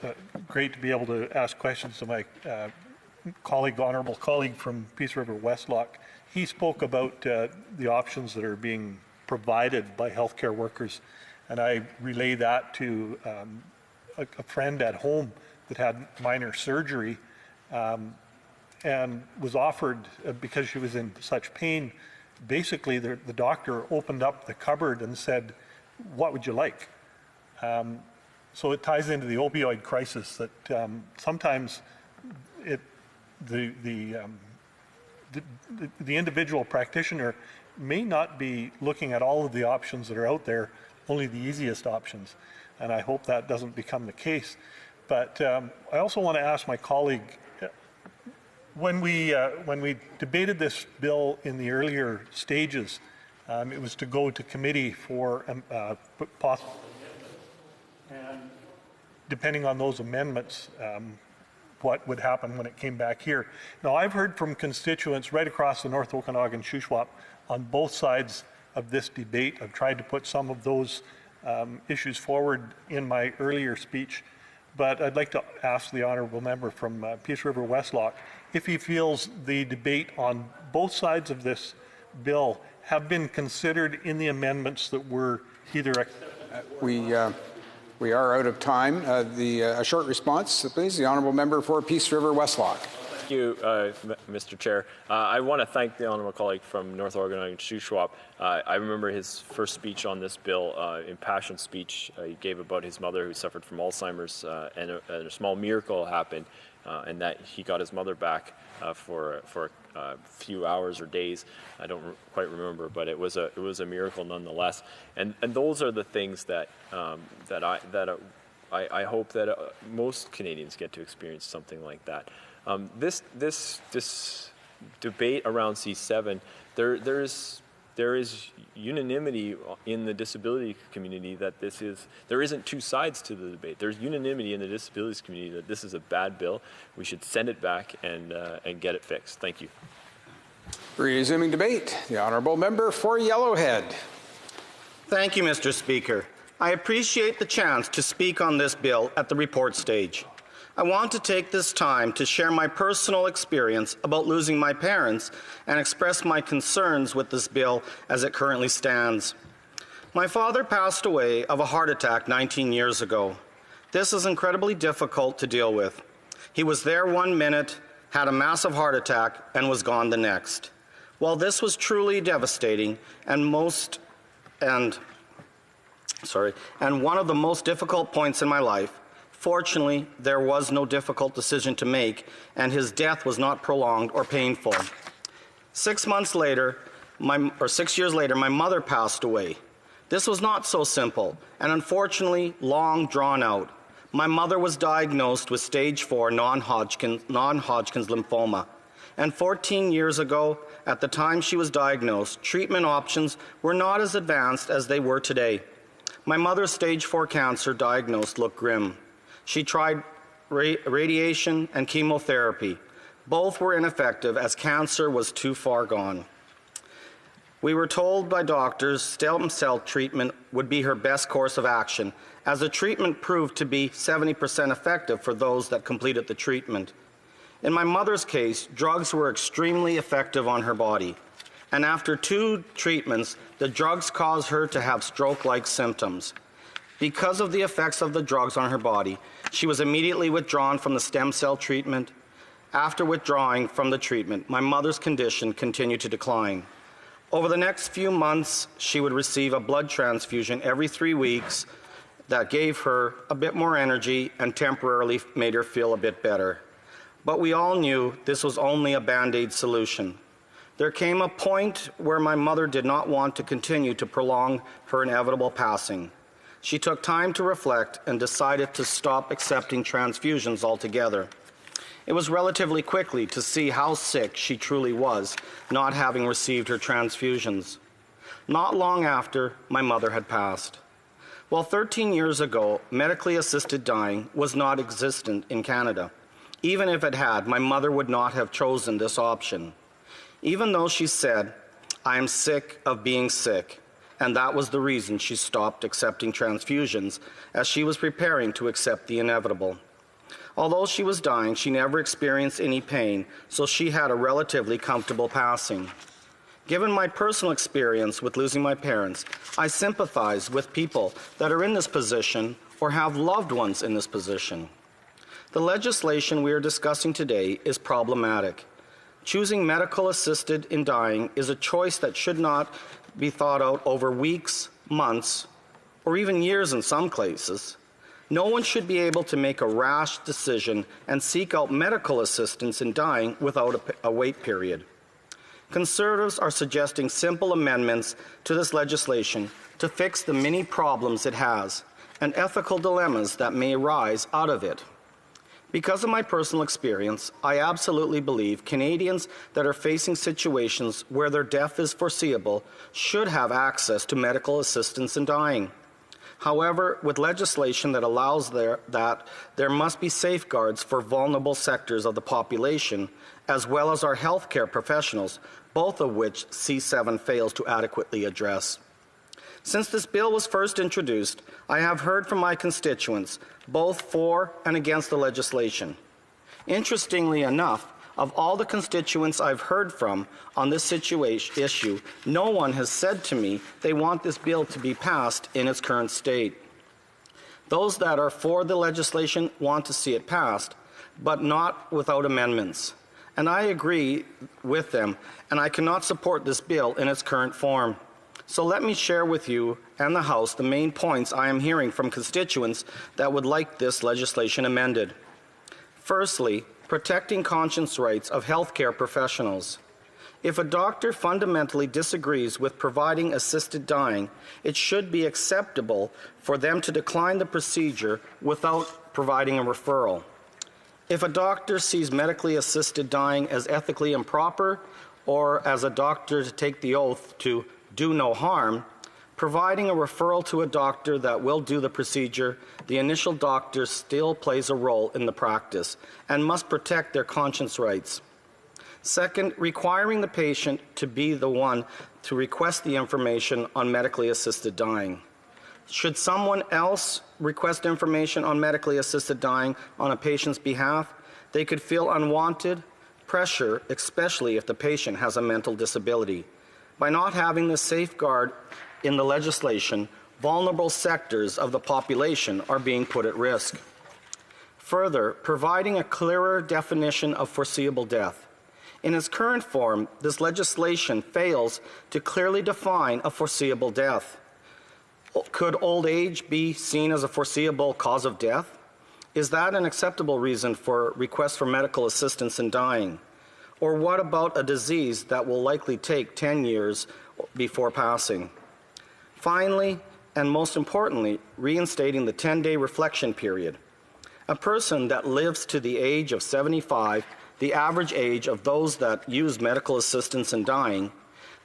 It's great to be able to ask questions to my honourable colleague from Peace River Westlock. He spoke about the options that are being provided by healthcare workers, and I relay that to a friend at home that had minor surgery and was offered, because she was in such pain, basically the doctor opened up the cupboard and said, "What would you like?" So it ties into the opioid crisis that sometimes the individual practitioner may not be looking at all of the options that are out there, only the easiest options. And I hope that doesn't become the case. But I also want to ask my colleague, when we debated this bill in the earlier stages, it was to go to committee for possible, and depending on those amendments, what would happen when it came back here. Now, I've heard from constituents right across the North Okanagan Shuswap on both sides of this debate. I've tried to put some of those issues forward in my earlier speech, but I'd like to ask the honourable member from Peace River Westlock if he feels the debate on both sides of this bill have been considered in the amendments that were either... We are out of time. A short response, please. The honourable member for Peace River Westlock. Thank you, Mr. Chair. I want to thank the honourable colleague from North Okanagan Shuswap. I remember his first speech on this bill, impassioned speech he gave about his mother who suffered from Alzheimer's, and a small miracle happened, and that he got his mother back for a few hours or days. I don't quite remember, but it was a miracle nonetheless. And those are the things that I hope that most Canadians get to experience something like that. This debate around C7, there is unanimity in the disability community that there isn't two sides to the debate. There's unanimity in the disabilities community that this is a bad bill. We should send it back and get it fixed. Thank you. Resuming debate, the honourable member for Yellowhead. Thank you, Mr. Speaker. I appreciate the chance to speak on this bill at the report stage. I want to take this time to share my personal experience about losing my parents and express my concerns with this bill as it currently stands. My father passed away of a heart attack 19 years ago. This is incredibly difficult to deal with. He was there 1 minute, had a massive heart attack, and was gone the next. While this was truly devastating and one of the most difficult points in my life, fortunately, there was no difficult decision to make, and his death was not prolonged or painful. 6 years later, my mother passed away. This was not so simple, and unfortunately, long drawn out. My mother was diagnosed with stage 4 non-Hodgkin's lymphoma, and 14 years ago, at the time she was diagnosed, treatment options were not as advanced as they were today. My mother's stage 4 cancer diagnosis looked grim. She tried radiation and chemotherapy. Both were ineffective as cancer was too far gone. We were told by doctors stem cell treatment would be her best course of action, as the treatment proved to be 70% effective for those that completed the treatment. In my mother's case, drugs were extremely effective on her body, and after 2 treatments, the drugs caused her to have stroke-like symptoms. Because of the effects of the drugs on her body, she was immediately withdrawn from the stem cell treatment. After withdrawing from the treatment, my mother's condition continued to decline. Over the next few months, she would receive a blood transfusion every 3 weeks that gave her a bit more energy and temporarily made her feel a bit better. But we all knew this was only a Band-Aid solution. There came a point where my mother did not want to continue to prolong her inevitable passing. She took time to reflect and decided to stop accepting transfusions altogether. It was relatively quickly to see how sick she truly was, not having received her transfusions. Not long after, my mother had passed. Well, 13 years ago, medically assisted dying was not existent in Canada. Even if it had, my mother would not have chosen this option. Even though she said, "I am sick of being sick," and that was the reason she stopped accepting transfusions, as she was preparing to accept the inevitable. Although she was dying, she never experienced any pain, so she had a relatively comfortable passing. Given my personal experience with losing my parents, I sympathize with people that are in this position or have loved ones in this position. The legislation we are discussing today is problematic. Choosing medical assisted in dying is a choice that should not be thought out over weeks, months, or even years in some cases. No one should be able to make a rash decision and seek out medical assistance in dying without a wait period. Conservatives are suggesting simple amendments to this legislation to fix the many problems it has and ethical dilemmas that may arise out of it. Because of my personal experience, I absolutely believe Canadians that are facing situations where their death is foreseeable should have access to medical assistance in dying. However, with legislation that allows that, there must be safeguards for vulnerable sectors of the population, as well as our healthcare professionals, both of which C7 fails to adequately address. Since this bill was first introduced, I have heard from my constituents, both for and against the legislation. Interestingly enough, of all the constituents I've heard from on this issue, no one has said to me they want this bill to be passed in its current state. Those that are for the legislation want to see it passed, but not without amendments. And I agree with them, and I cannot support this bill in its current form. So let me share with you and the House the main points I am hearing from constituents that would like this legislation amended. Firstly, protecting conscience rights of healthcare professionals. If a doctor fundamentally disagrees with providing assisted dying, it should be acceptable for them to decline the procedure without providing a referral. If a doctor sees medically assisted dying as ethically improper, or as a doctor to take the oath to do no harm, providing a referral to a doctor that will do the procedure, the initial doctor still plays a role in the practice and must protect their conscience rights. Second, requiring the patient to be the one to request the information on medically assisted dying. Should someone else request information on medically assisted dying on a patient's behalf, they could feel unwanted pressure, especially if the patient has a mental disability. By not having this safeguard in the legislation, vulnerable sectors of the population are being put at risk. Further, providing a clearer definition of foreseeable death. In its current form, this legislation fails to clearly define a foreseeable death. Could old age be seen as a foreseeable cause of death? Is that an acceptable reason for requests for medical assistance in dying? Or what about a disease that will likely take 10 years before passing? Finally, and most importantly, reinstating the 10-day reflection period. A person that lives to the age of 75, the average age of those that use medical assistance in dying,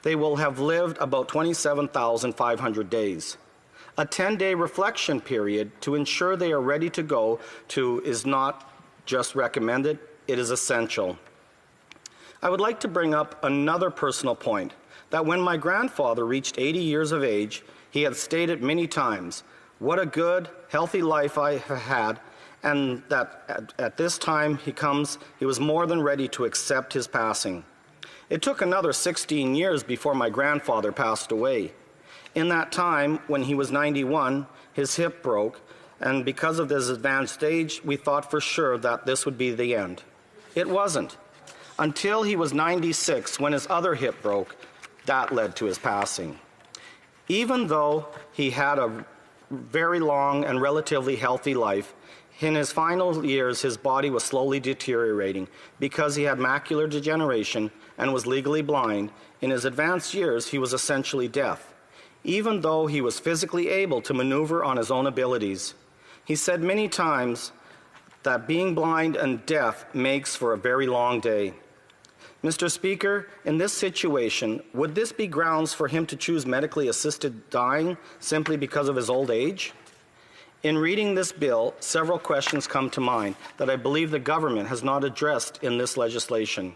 they will have lived about 27,500 days. A 10-day reflection period to ensure they are ready to go to is not just recommended, it is essential. I would like to bring up another personal point, that when my grandfather reached 80 years of age, he had stated many times, what a good, healthy life I have had, and that at this time he was more than ready to accept his passing. It took another 16 years before my grandfather passed away. In that time, when he was 91, his hip broke, and because of this advanced age, we thought for sure that this would be the end. It wasn't. Until he was 96, when his other hip broke, that led to his passing. Even though he had a very long and relatively healthy life, in his final years, his body was slowly deteriorating because he had macular degeneration and was legally blind. In his advanced years, he was essentially deaf, even though he was physically able to maneuver on his own abilities. He said many times that being blind and deaf makes for a very long day. Mr. Speaker, in this situation, would this be grounds for him to choose medically assisted dying simply because of his old age? In reading this bill, several questions come to mind that I believe the government has not addressed in this legislation.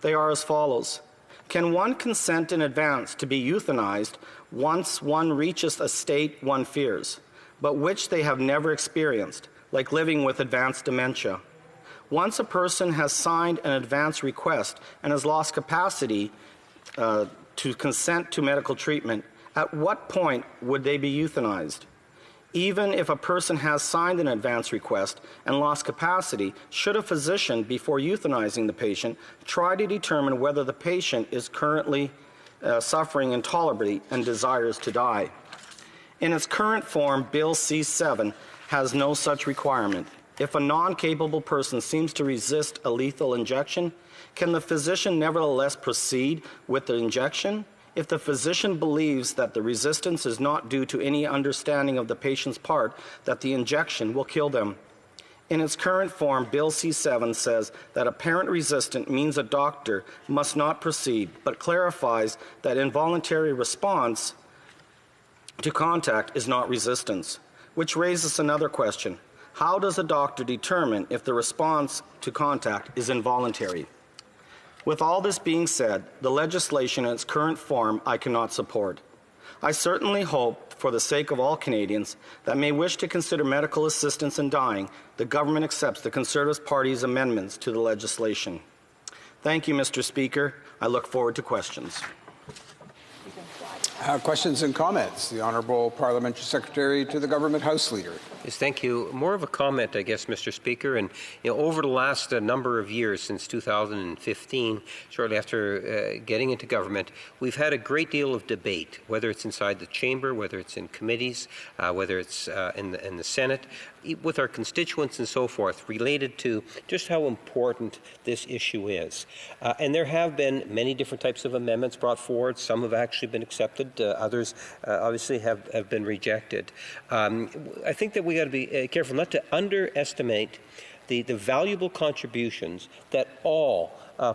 They are as follows. Can one consent in advance to be euthanized once one reaches a state one fears, but which they have never experienced, like living with advanced dementia? Once a person has signed an advance request and has lost capacity to consent to medical treatment, at what point would they be euthanized? Even if a person has signed an advance request and lost capacity, should a physician, before euthanizing the patient, try to determine whether the patient is currently suffering intolerably and desires to die? In its current form, Bill C-7 has no such requirement. If a non-capable person seems to resist a lethal injection, can the physician nevertheless proceed with the injection? If the physician believes that the resistance is not due to any understanding of the patient's part that the injection will kill them. In its current form, Bill C-7 says that apparent resistance means a doctor must not proceed, but clarifies that involuntary response to contact is not resistance, which raises another question. How does a doctor determine if the response to contact is involuntary? With all this being said, the legislation in its current form I cannot support. I certainly hope, for the sake of all Canadians that may wish to consider medical assistance in dying, the government accepts the Conservative Party's amendments to the legislation. Thank you, Mr. Speaker. I look forward to questions. Questions and comments. The Honourable Parliamentary Secretary to the Government House Leader. Yes, thank you. More of a comment, I guess, Mr. Speaker. And over the last number of years, since 2015, shortly after getting into government, we've had a great deal of debate, whether it's inside the chamber, whether it's in committees, whether it's in the Senate, with our constituents and so forth, related to just how important this issue is. And there have been many different types of amendments brought forward. Some have actually been accepted. Others obviously have been rejected. I think that we got to be careful not to underestimate the valuable contributions that all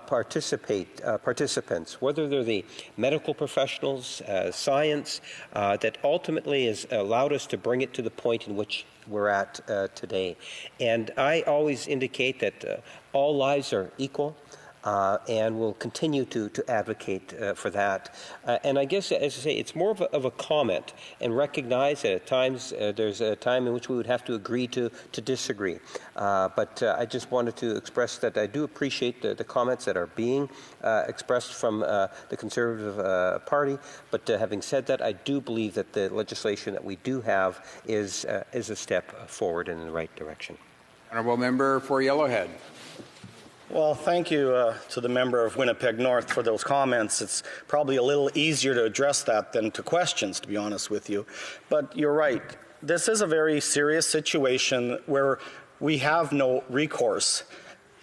participants, whether they're the medical professionals, science, that ultimately has allowed us to bring it to the point in which we're at today. And I always indicate that all lives are equal. And we'll continue to advocate for that. And I guess, as I say, it's more of a comment, and recognize that at times there's a time in which we would have to agree to disagree. But I just wanted to express that I do appreciate the comments that are being expressed from the Conservative Party. But having said that, I do believe that the legislation that we do have is a step forward in the right direction. Honourable Member for Yellowhead. Well, thank you to the member of Winnipeg North for those comments. It's probably a little easier to address that than to questions, to be honest with you. But you're right. This is a very serious situation where we have no recourse.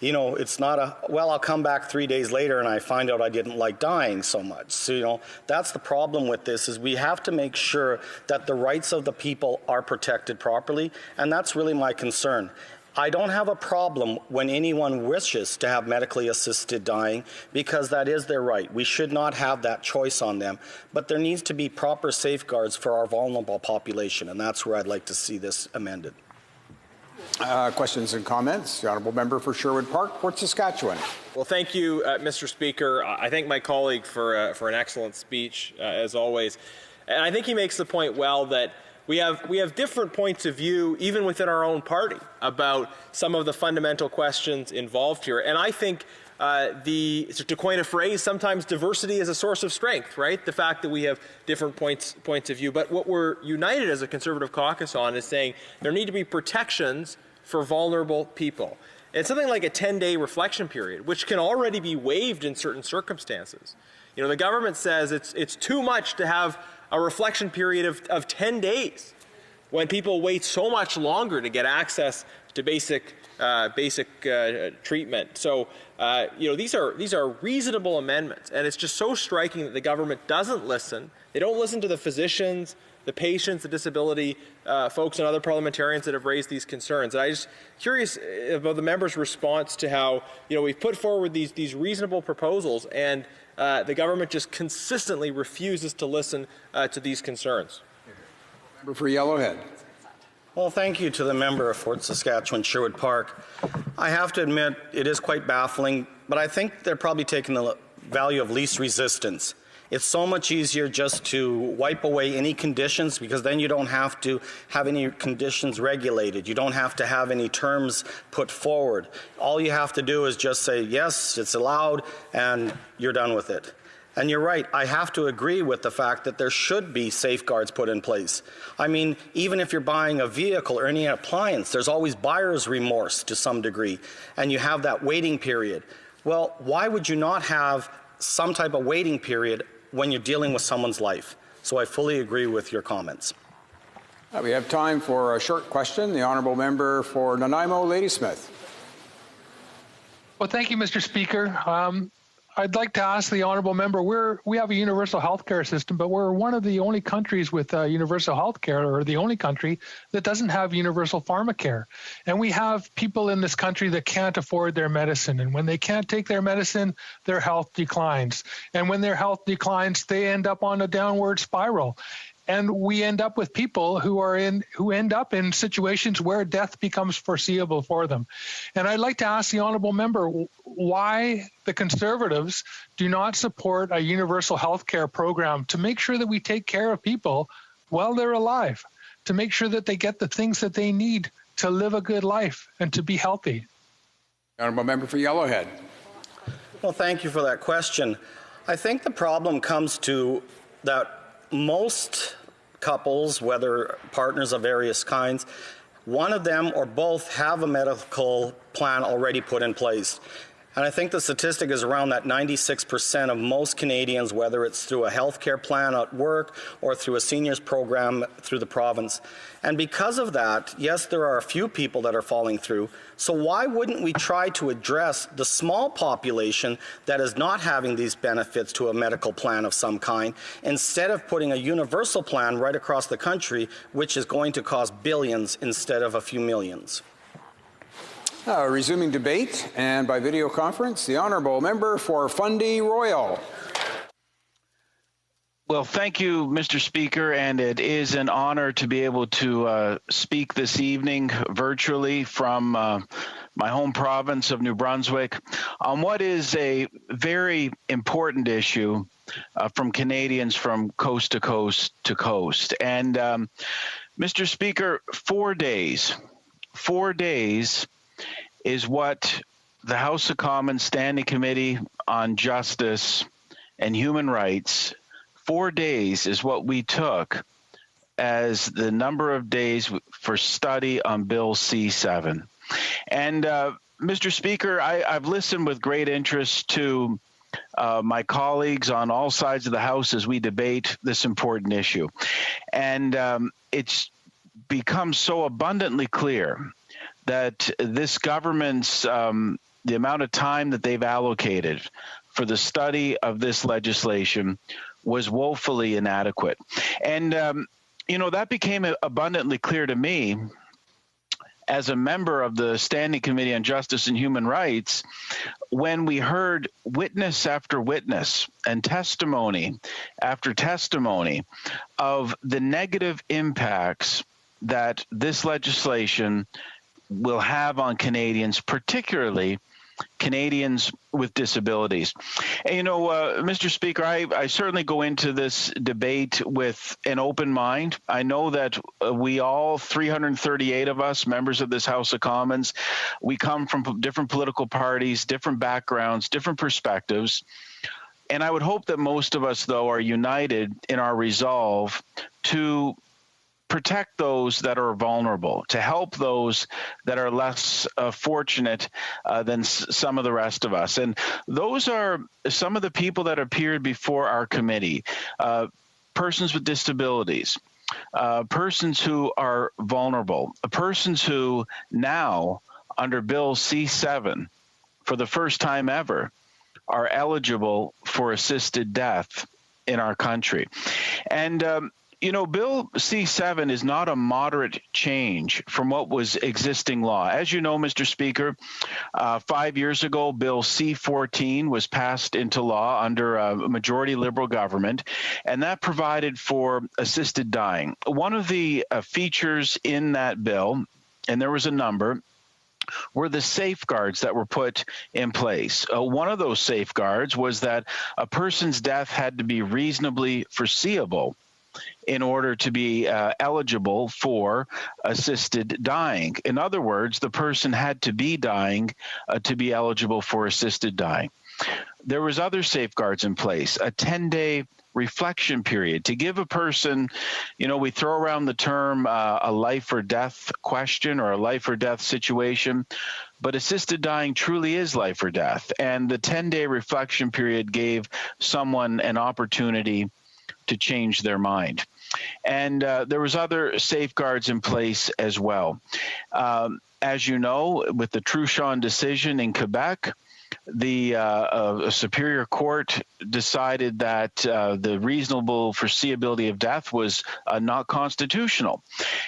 You know, it's not well, I'll come back 3 days later and I find out I didn't like dying so much. So, you know, that's the problem with this, is we have to make sure that the rights of the people are protected properly, and that's really my concern. I don't have a problem when anyone wishes to have medically assisted dying, because that is their right. We should not have that choice on them. But there needs to be proper safeguards for our vulnerable population, and that's where I'd like to see this amended. Questions and comments? The Honourable Member for Sherwood Park, Fort Saskatchewan. Well, thank you, Mr. Speaker. I thank my colleague for an excellent speech, as always. And I think he makes the point well that we have different points of view, even within our own party, about some of the fundamental questions involved here. And I think to coin a phrase, sometimes diversity is a source of strength, right? The fact that we have different points of view. But what we're united as a Conservative caucus on is saying there need to be protections for vulnerable people. And something like a 10-day reflection period, which can already be waived in certain circumstances. You know, the government says it's too much to have a reflection period of 10 days when people wait so much longer to get access to basic treatment. So, you know, these are reasonable amendments, and it's just so striking that the government doesn't listen. They don't listen to the physicians, the patients, the disability folks, and other parliamentarians that have raised these concerns. And I'm just curious about the member's response to how, you know, we've put forward these reasonable proposals, and the government just consistently refuses to listen to these concerns. Member for Yellowhead. Well, thank you to the member of Fort Saskatchewan, Sherwood Park. I have to admit it is quite baffling, but I think they're probably taking the value of least resistance. It's so much easier just to wipe away any conditions, because then you don't have to have any conditions regulated. You don't have to have any terms put forward. All you have to do is just say, yes, it's allowed, and you're done with it. And you're right, I have to agree with the fact that there should be safeguards put in place. I mean, even if you're buying a vehicle or any appliance, there's always buyer's remorse to some degree, and you have that waiting period. Well, why would you not have some type of waiting period when you're dealing with someone's life? So I fully agree with your comments. We have time for a short question. The Honourable Member for Nanaimo, Ladysmith. Well, thank you, Mr. Speaker. I'd like to ask the Honourable Member, we have a universal health care system, but we're one of the only countries with universal health care, or the only country that doesn't have universal pharmacare. And we have people in this country that can't afford their medicine. And when they can't take their medicine, their health declines. And when their health declines, they end up on a downward spiral. And we end up with people who end up in situations where death becomes foreseeable for them. And I'd like to ask the Honourable Member why the Conservatives do not support a universal health care program to make sure that we take care of people while they're alive, to make sure that they get the things that they need to live a good life and to be healthy. Honourable Member for Yellowhead. Well, thank you for that question. I think the problem comes to that most couples, whether partners of various kinds, one of them or both have a medical plan already put in place. And I think the statistic is around that 96% of most Canadians, whether it's through a healthcare plan at work or through a seniors program through the province. And because of that, yes, there are a few people that are falling through. So why wouldn't we try to address the small population that is not having these benefits to a medical plan of some kind, instead of putting a universal plan right across the country, which is going to cost billions instead of a few millions? Resuming debate, and by video conference, the honourable member for Fundy Royal. Well, thank you, Mr. Speaker, and it is an honor to be able to speak this evening virtually from my home province of New Brunswick on what is a very important issue from Canadians from coast to coast to coast. And Mr. Speaker, 4 days is what the House of Commons Standing Committee on Justice and Human Rights, 4 days is what we took as the number of days for study on Bill C-7. And Mr. Speaker, I've listened with great interest to my colleagues on all sides of the House as we debate this important issue. And it's become so abundantly clear that this government's, the amount of time that they've allocated for the study of this legislation was woefully inadequate. And, that became abundantly clear to me as a member of the Standing Committee on Justice and Human Rights when we heard witness after witness and testimony after testimony of the negative impacts that this legislation will have on Canadians, particularly Canadians with disabilities. And, Mr. Speaker, I certainly go into this debate with an open mind. I know that we all, 338 of us, members of this House of Commons, we come from different political parties, different backgrounds, different perspectives. And I would hope that most of us, though, are united in our resolve to protect those that are vulnerable, to help those that are less fortunate than some of the rest of us. And those are some of the people that appeared before our committee, persons with disabilities, persons who are vulnerable, persons who now, under Bill C-7, for the first time ever, are eligible for assisted death in our country. And Bill C-7 is not a moderate change from what was existing law. As you know, Mr. Speaker, 5 years ago, Bill C-14 was passed into law under a majority Liberal government, and that provided for assisted dying. One of the features in that bill, and there was a number, were the safeguards that were put in place. One of those safeguards was that a person's death had to be reasonably foreseeable in order to be eligible for assisted dying. In other words, the person had to be dying to be eligible for assisted dying. There was other safeguards in place, a 10-day reflection period to give a person, we throw around the term a life or death question or a life or death situation, but assisted dying truly is life or death. And the 10-day reflection period gave someone an opportunity to change their mind. And there was other safeguards in place as well. As you know, with the Truchon decision in Quebec, the Superior Court decided that the reasonable foreseeability of death was not constitutional.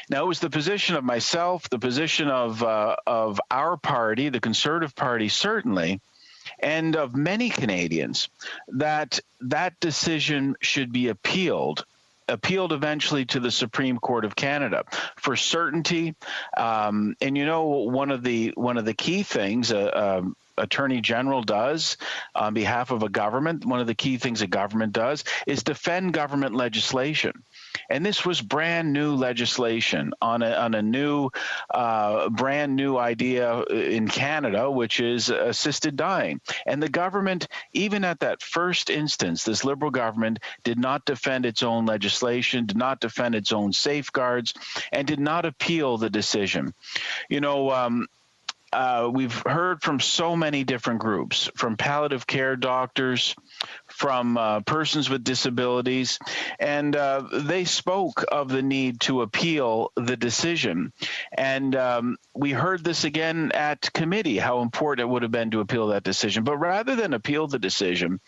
Now, it was the position of myself, the position of our party, the Conservative Party certainly, and of many Canadians, that decision should be appealed eventually to the Supreme Court of Canada for certainty. And one of the key things Attorney General does on behalf of a government, one of the key things a government does is defend government legislation. And this was brand new legislation on a new, brand new idea in Canada, which is assisted dying. And the government, even at that first instance, this Liberal government did not defend its own legislation, did not defend its own safeguards, and did not appeal the decision. We've heard from so many different groups, from palliative care doctors, from persons with disabilities, and they spoke of the need to appeal the decision. And we heard this again at committee, how important it would have been to appeal that decision. But rather than appeal the decision,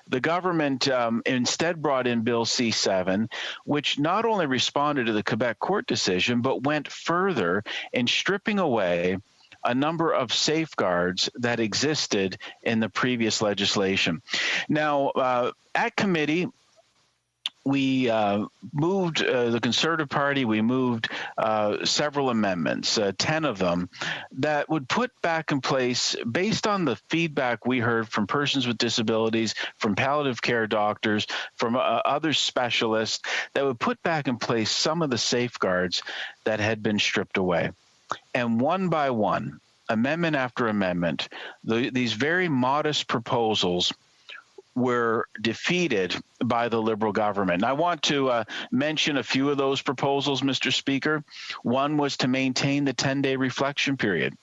the government instead brought in Bill C-7, which not only responded to the Quebec court decision, but went further in stripping away a number of safeguards that existed in the previous legislation. Now, at committee, we moved the Conservative Party, we moved several amendments, 10 of them, that would put back in place, based on the feedback we heard from persons with disabilities, from palliative care doctors, from other specialists, that would put back in place some of the safeguards that had been stripped away. And one by one, amendment after amendment, these very modest proposals were defeated by the Liberal government. And I want to mention a few of those proposals, Mr. Speaker. One was to maintain the 10-day reflection period,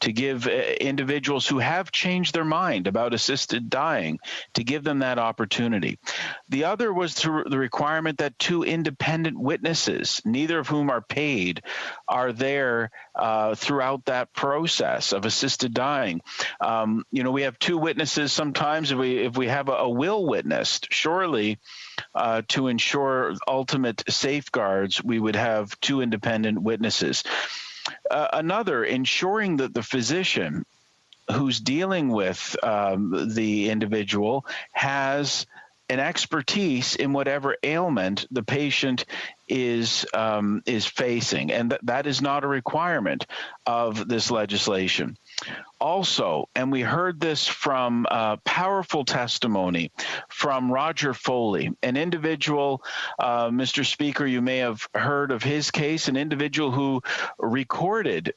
to give individuals who have changed their mind about assisted dying, to give them that opportunity. The other was the requirement that 2 independent witnesses, neither of whom are paid, are there throughout that process of assisted dying. We have 2 witnesses sometimes. If we have a will witnessed, surely to ensure ultimate safeguards, we would have 2 independent witnesses. Another, ensuring that the physician who's dealing with the individual has an expertise in whatever ailment the patient is facing, and that is not a requirement of this legislation. Also, and we heard this from powerful testimony from Roger Foley, an individual, Mr. Speaker, you may have heard of his case, an individual who recorded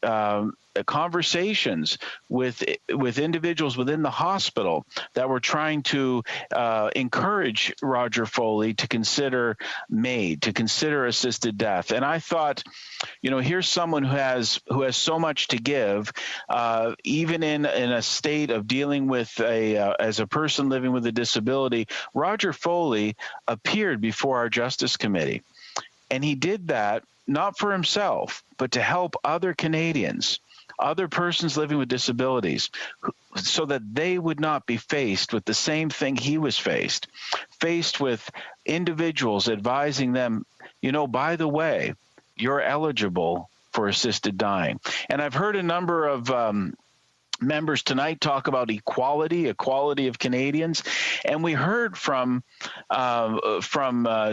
conversations with individuals within the hospital that were trying to encourage Roger Foley to consider MAID, to consider assisted death. And I thought, here's someone who has so much to give, even in a state of dealing with as a person living with a disability. Roger Foley appeared before our Justice Committee, and he did that not for himself, but to help other Canadians, other persons living with disabilities, so that they would not be faced with the same thing he was faced with individuals advising them, by the way, you're eligible for assisted dying. And I've heard a number of members tonight talk about equality of Canadians, and we heard from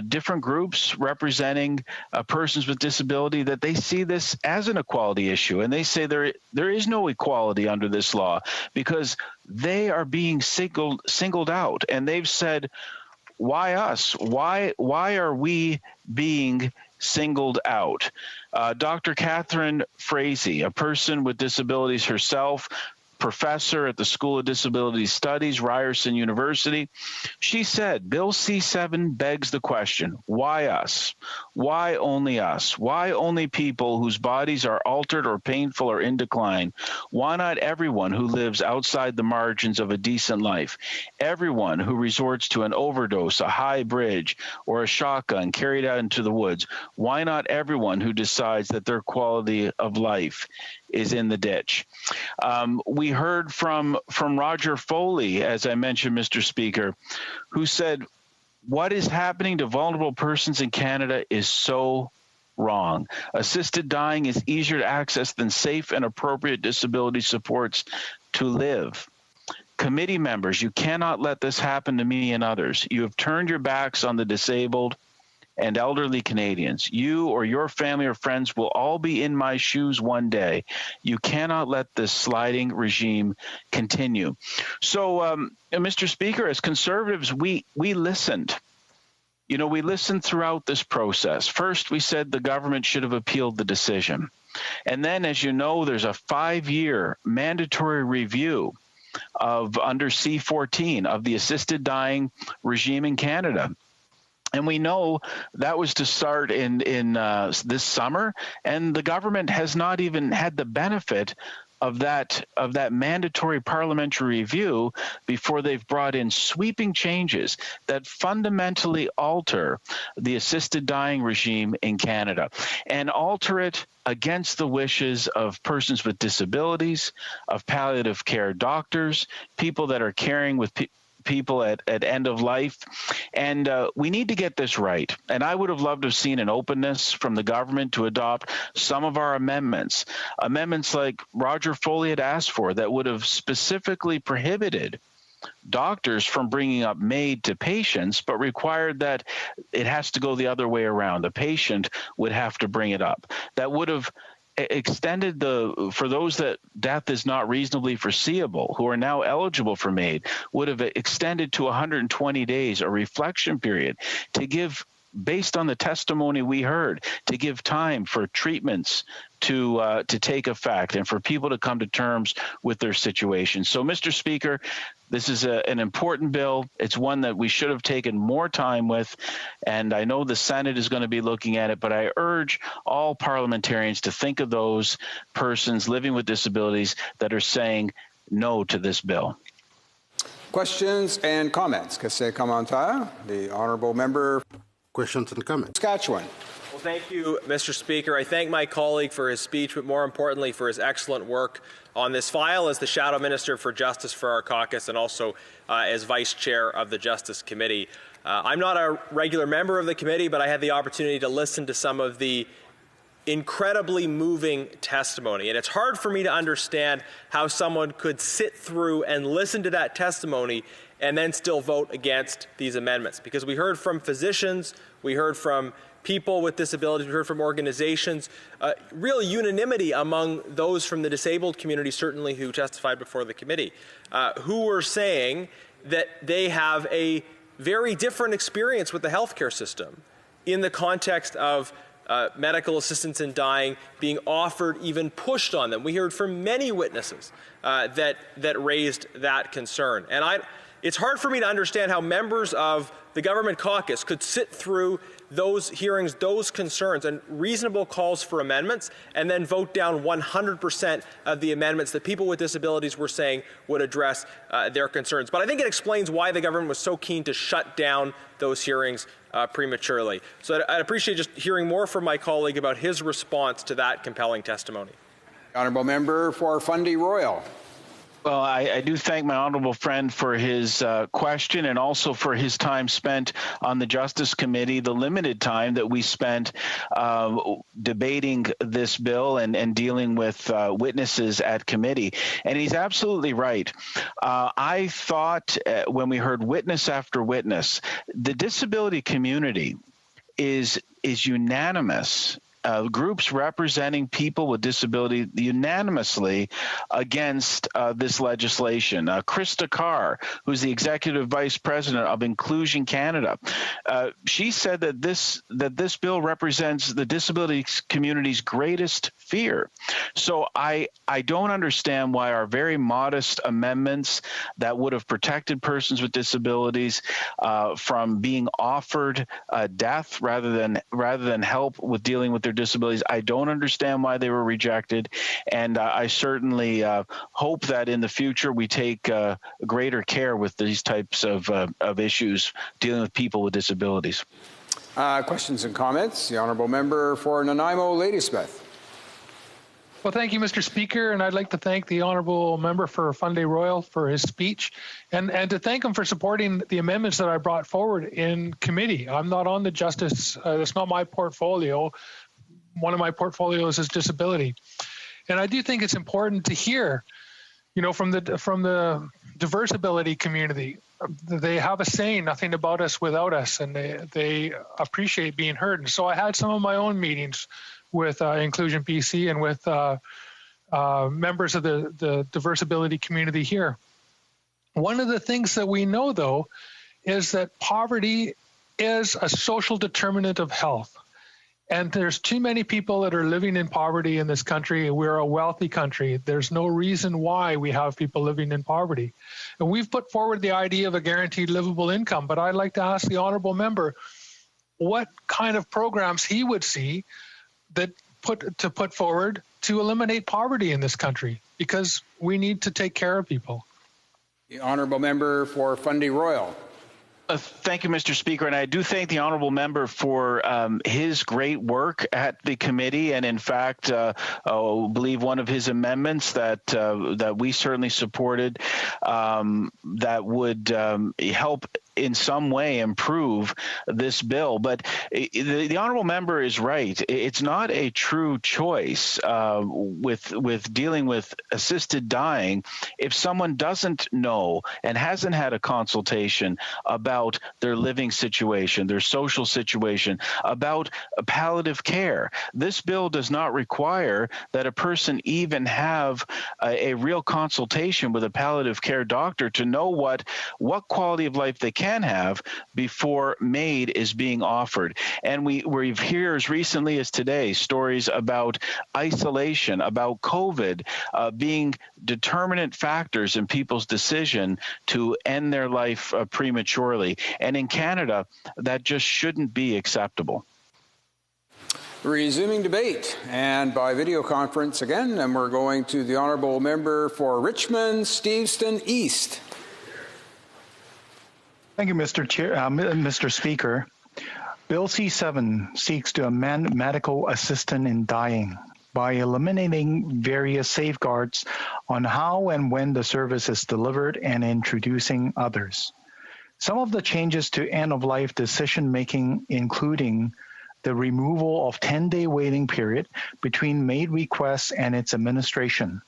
different groups representing persons with disability that they see this as an equality issue, and they say there is no equality under this law because they are being singled out, and they've said, why us? Why are we being singled out? Dr. Catherine Frazee, a person with disabilities herself, professor at the School of Disability Studies, Ryerson University, she said, Bill C-7 begs the question, why us? Why only us? Why only people whose bodies are altered or painful or in decline? Why not everyone who lives outside the margins of a decent life? Everyone who resorts to an overdose, a high bridge, or a shotgun carried out into the woods? Why not everyone who decides that their quality of life is in the ditch? We heard from Roger Foley, as I mentioned, Mr. Speaker, who said, what is happening to vulnerable persons in Canada is so wrong. Assisted dying is easier to access than safe and appropriate disability supports to live. Committee members, you cannot let this happen to me and others. You have turned your backs on the disabled and elderly Canadians. You or your family or friends will all be in my shoes one day. You cannot let this sliding regime continue. So, Mr. Speaker, as Conservatives, we listened. We listened throughout this process. First, we said the government should have appealed the decision. And then, as you know, there's a 5-year mandatory review under C-14 of the assisted dying regime in Canada. And we know that was to start in this summer, and the government has not even had the benefit of that mandatory parliamentary review before they've brought in sweeping changes that fundamentally alter the assisted dying regime in Canada and alter it against the wishes of persons with disabilities, of palliative care doctors, people that are caring people at end of life. And we need to get this right. And I would have loved to have seen an openness from the government to adopt some of our amendments like Roger Foley had asked for, that would have specifically prohibited doctors from bringing up MAID to patients, but required that it has to go the other way around. The patient would have to bring it up. That would have extended for those that death is not reasonably foreseeable, who are now eligible for MAID, would have extended to 120 days, a reflection period, to give, based on the testimony we heard, to give time for treatments to take effect and for people to come to terms with their situation. So, Mr. Speaker, this is an important bill. It's one that we should have taken more time with, and I know the Senate is going to be looking at it, but I urge all parliamentarians to think of those persons living with disabilities that are saying no to this bill. Questions and comments? Qu'est-ce commentaire? The honourable member. Questions and comments. Saskatchewan. Well, thank you, Mr. Speaker. I thank my colleague for his speech, but more importantly for his excellent work on this file as the Shadow Minister for Justice for our caucus and also as Vice Chair of the Justice Committee. I'm not a regular member of the committee, but I had the opportunity to listen to some of the incredibly moving testimony. And it's hard for me to understand how someone could sit through and listen to that testimony and then still vote against these amendments. Because we heard from physicians, we heard from people with disabilities, we heard from organizations, real unanimity among those from the disabled community, certainly who testified before the committee, who were saying that they have a very different experience with the healthcare system in the context of medical assistance in dying being offered, even pushed on them. We heard from many witnesses that raised that concern. And it's hard for me to understand how members of the government caucus could sit through those hearings, those concerns, and reasonable calls for amendments, and then vote down 100% of the amendments that people with disabilities were saying would address their concerns. But I think it explains why the government was so keen to shut down those hearings prematurely. So I'd appreciate just hearing more from my colleague about his response to that compelling testimony. Honourable member for Fundy Royal. Well, I do thank my honourable friend for his question and also for his time spent on the Justice Committee, the limited time that we spent debating this bill and dealing with witnesses at committee. And he's absolutely right. I thought when we heard witness after witness, the disability community is unanimous. Groups representing people with disability unanimously against this legislation. Krista Carr, who's the executive vice president of Inclusion Canada, she said that this bill represents the disability community's greatest fear. So I don't understand why our very modest amendments that would have protected persons with disabilities from being offered death rather than help with dealing with their disabilities. I don't understand why they were rejected, and I certainly hope that in the future we take greater care with these types of issues dealing with people with disabilities. Questions and comments? The honourable member for Nanaimo, Ladysmith. Well, thank you, Mr. Speaker, and I'd like to thank the honourable member for Fundy Royal for his speech, and to thank him for supporting the amendments that I brought forward in committee. I'm not on the Justice, that's not my portfolio. One of my portfolios is disability. And I do think it's important to hear, from the diverse ability community. They have a saying, nothing about us without us, and they appreciate being heard. And so I had some of my own meetings with Inclusion BC and with members of the diverse ability community here. One of the things that we know, though, is that poverty is a social determinant of health. And there's too many people that are living in poverty in this country. We're a wealthy country. There's no reason why we have people living in poverty. And we've put forward the idea of a guaranteed livable income, but I'd like to ask the honourable member what kind of programs he would see that put forward to eliminate poverty in this country, because we need to take care of people. The honourable member for Fundy Royal. Thank you, Mr. Speaker, and I do thank the honourable member for his great work at the committee, and in fact, I believe one of his amendments that we certainly supported that would help in some way improve this bill. But the honourable member is right. It's not a true choice with dealing with assisted dying if someone doesn't know and hasn't had a consultation about their living situation, their social situation, about palliative care. This bill does not require that a person even have a real consultation with a palliative care doctor to know what quality of life they can have before MAID is being offered. And we've heard as recently as today stories about isolation, about COVID being determinant factors in people's decision to end their life prematurely. And in Canada, that just shouldn't be acceptable. Resuming debate, and by video conference again, and we're going to the honourable member for Richmond, Steveston East. Thank you, Mr. Speaker. Bill C-7 seeks to amend medical assistance in dying by eliminating various safeguards on how and when the service is delivered and introducing others. Some of the changes to end-of-life decision-making, including the removal of 10-day waiting period between MAID requests and its administration,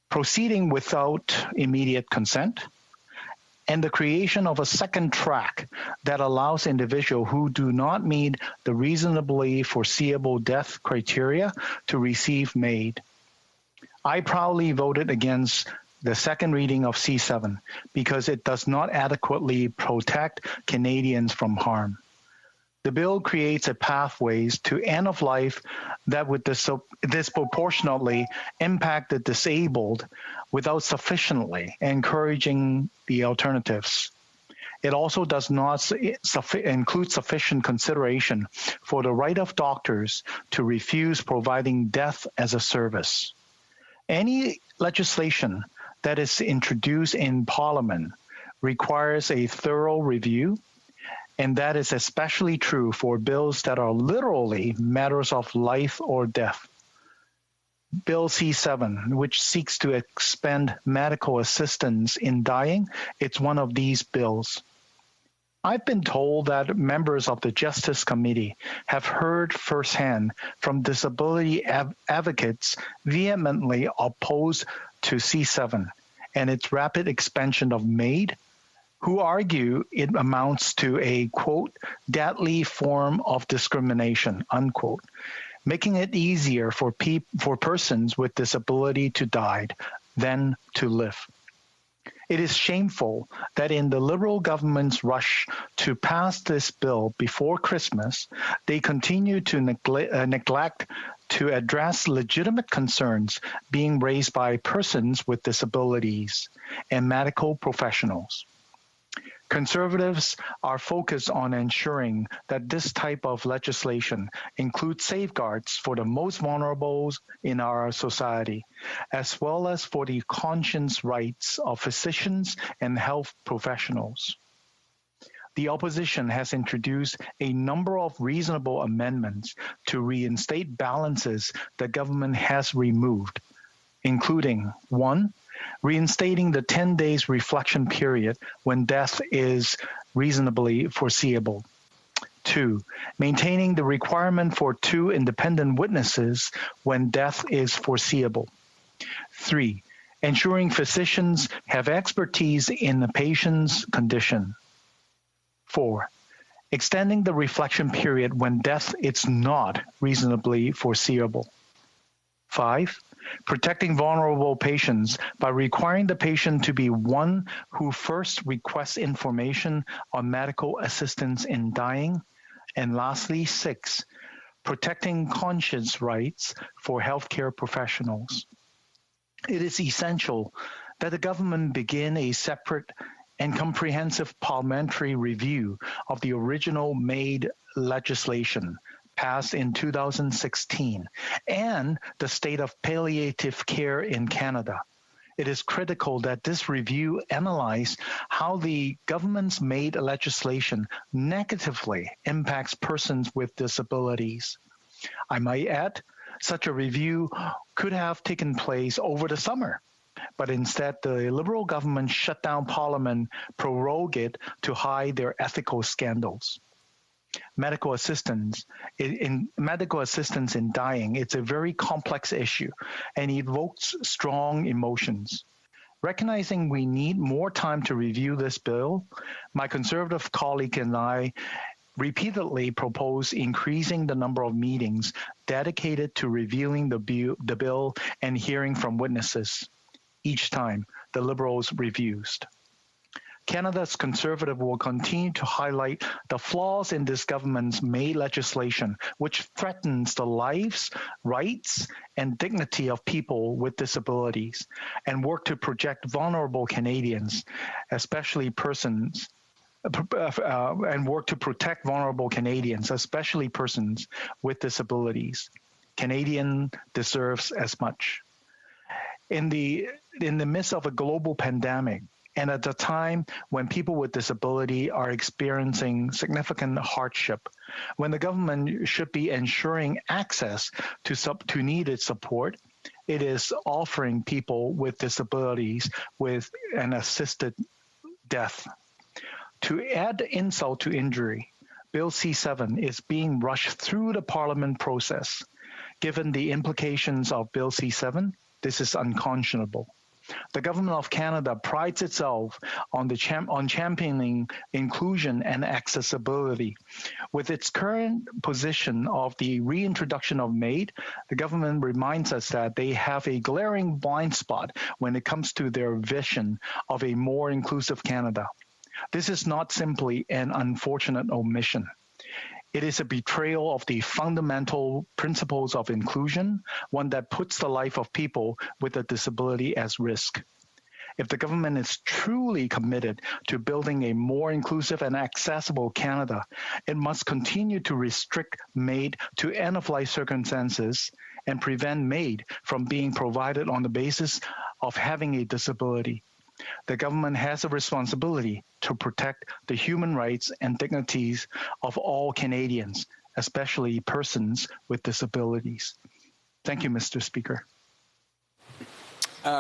proceeding without immediate consent, and the creation of a second track that allows individuals who do not meet the reasonably foreseeable death criteria to receive MAID. I proudly voted against the second reading of C-7 because it does not adequately protect Canadians from harm. The bill creates a pathways to end of life that would disproportionately impact the disabled without sufficiently encouraging the alternatives. It also does not include sufficient consideration for the right of doctors to refuse providing death as a service. Any legislation that is introduced in Parliament requires a thorough review, and that is especially true for bills that are literally matters of life or death. Bill C-7, which seeks to expand medical assistance in dying, it's one of these bills. I've been told that members of the Justice Committee have heard firsthand from disability advocates vehemently opposed to C-7 and its rapid expansion of MAID, who argue it amounts to a, quote, deadly form of discrimination, unquote, making it easier for persons with disability to die than to live. It is shameful that in the Liberal government's rush to pass this bill before Christmas, they continue to neglect to address legitimate concerns being raised by persons with disabilities and medical professionals. Conservatives are focused on ensuring that this type of legislation includes safeguards for the most vulnerable in our society, as well as for the conscience rights of physicians and health professionals. The opposition has introduced a number of reasonable amendments to reinstate balances the government has removed, including 1, reinstating the 10 days reflection period when death is reasonably foreseeable. 2, maintaining the requirement for 2 independent witnesses when death is foreseeable. 3, ensuring physicians have expertise in the patient's condition. 4, extending the reflection period when death is not reasonably foreseeable. 5, protecting vulnerable patients by requiring the patient to be one who first requests information on medical assistance in dying. And lastly, 6, protecting conscience rights for healthcare professionals. It is essential that the government begin a separate and comprehensive parliamentary review of the original MAID legislation passed in 2016, and the state of palliative care in Canada, it is critical that this review analyze how the government's made legislation negatively impacts persons with disabilities. I might add, such a review could have taken place over the summer, but instead the Liberal government shut down Parliament, prorogued it to hide their ethical scandals. Medical assistance in dying, it's a very complex issue and it evokes strong emotions. Recognizing we need more time to review this bill, my Conservative colleague and I repeatedly propose increasing the number of meetings dedicated to reviewing the bill and hearing from witnesses each time the Liberals reviews. Canada's Conservative will continue to highlight the flaws in this government's made legislation, which threatens the lives, rights, and dignity of people with disabilities, and work to protect vulnerable Canadians, especially persons with disabilities. Canadian deserves as much. In the midst of a global pandemic, and at a time when people with disability are experiencing significant hardship, when the government should be ensuring access to needed support, it is offering people with disabilities with an assisted death. To add insult to injury, Bill C-7 is being rushed through the Parliament process. Given the implications of Bill C-7, this is unconscionable. The Government of Canada prides itself on championing inclusion and accessibility. With its current position of the reintroduction of MAID, the government reminds us that they have a glaring blind spot when it comes to their vision of a more inclusive Canada. This is not simply an unfortunate omission. It is a betrayal of the fundamental principles of inclusion, one that puts the life of people with a disability at risk. If the government is truly committed to building a more inclusive and accessible Canada, it must continue to restrict MAID to end-of-life circumstances and prevent MAID from being provided on the basis of having a disability. The government has a responsibility to protect the human rights and dignities of all Canadians, especially persons with disabilities. Thank you, Mr. Speaker.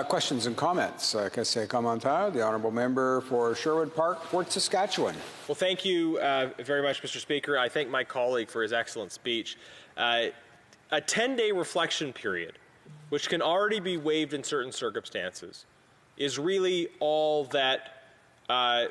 Questions and comments? Question commentaire. The honourable member for Sherwood Park, Fort Saskatchewan. Well, thank you very much, Mr. Speaker. I thank my colleague for his excellent speech. A 10-day reflection period, which can already be waived in certain circumstances, is really all that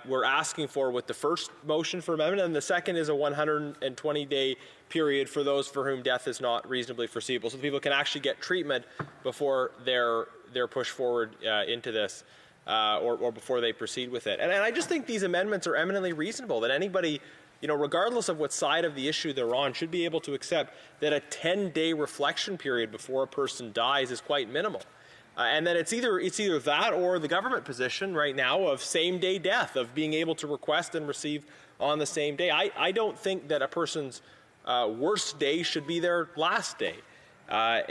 we're asking for with the first motion for amendment, and the second is a 120-day period for those for whom death is not reasonably foreseeable, so that people can actually get treatment before they're pushed forward into this or before they proceed with it. And I just think these amendments are eminently reasonable, that anybody, regardless of what side of the issue they're on, should be able to accept that a 10-day reflection period before a person dies is quite minimal. And that it's either that or the government position right now of same-day death, of being able to request and receive on the same day. I don't think that a person's worst day should be their last day. I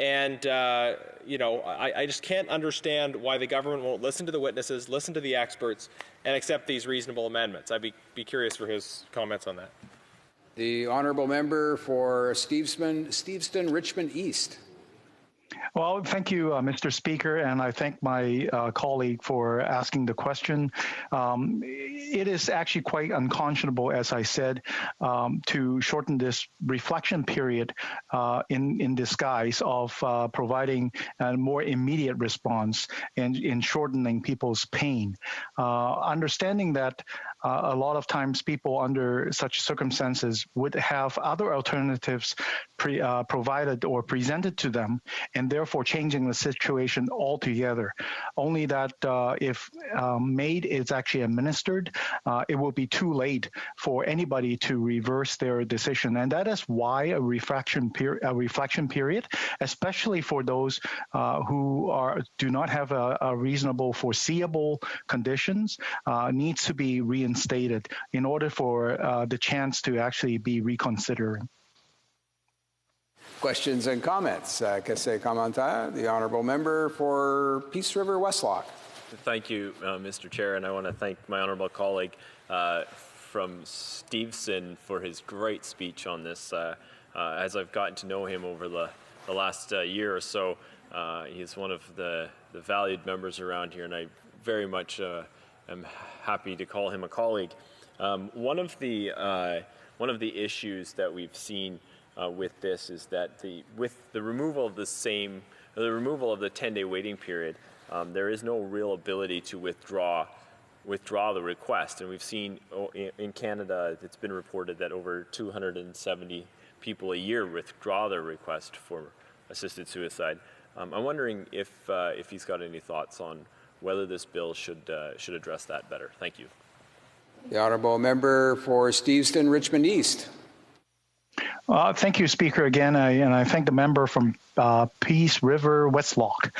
just can't understand why the government won't listen to the witnesses, listen to the experts, and accept these reasonable amendments. I'd be curious for his comments on that. The honourable member for Steveston, Richmond East. Well, thank you, Mr. Speaker, and I thank my colleague for asking the question. It is actually quite unconscionable, as I said, to shorten this reflection period in disguise of providing a more immediate response and in shortening people's pain. Understanding that a lot of times people under such circumstances would have other alternatives provided or presented to them, and therefore changing the situation altogether. Only that if MAID is actually administered, it will be too late for anybody to reverse their decision. And that is why a reflection period, especially for those who do not have a reasonable foreseeable conditions, needs to be reinstated in order for the chance to actually be reconsidering. Questions and comments? Question commentaire. The honourable member for Peace River Westlock. Thank you, Mr. Chair, and I want to thank my honourable colleague from Steveston for his great speech on this. As I've gotten to know him over the last year or so, he's one of the valued members around here, and I very much am happy to call him a colleague. One of the issues that we've seen with this is that with the removal of the 10-day waiting period, there is no real ability to withdraw the request. And we've seen in Canada, it's been reported that over 270 people a year withdraw their request for assisted suicide. I'm wondering if he's got any thoughts on whether this bill should address that better. Thank you. The honourable member for Steveston, Richmond East. Thank you, Speaker, again, and I thank the member from Peace River, Westlock.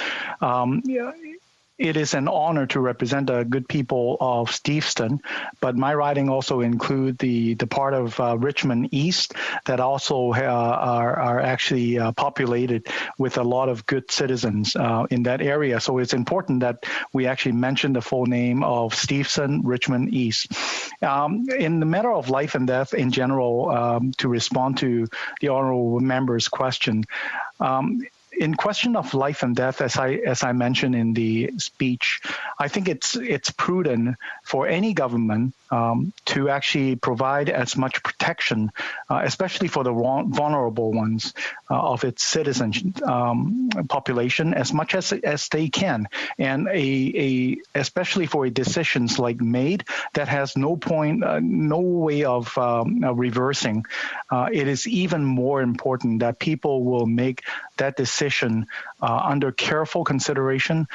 It is an honor to represent the good people of Steveston, but my riding also include the part of Richmond East that also are actually populated with a lot of good citizens in that area. So it's important that we actually mention the full name of Steveston, Richmond East. In the matter of life and death in general, to respond to the honourable member's question, in question of life and death, as I mentioned in the speech, I think it's prudent for any government to actually provide as much protection, especially for the vulnerable ones of its citizen population, as much as they can, and especially for decisions like made that has no way of reversing. It is even more important that people will make that decision under careful consideration,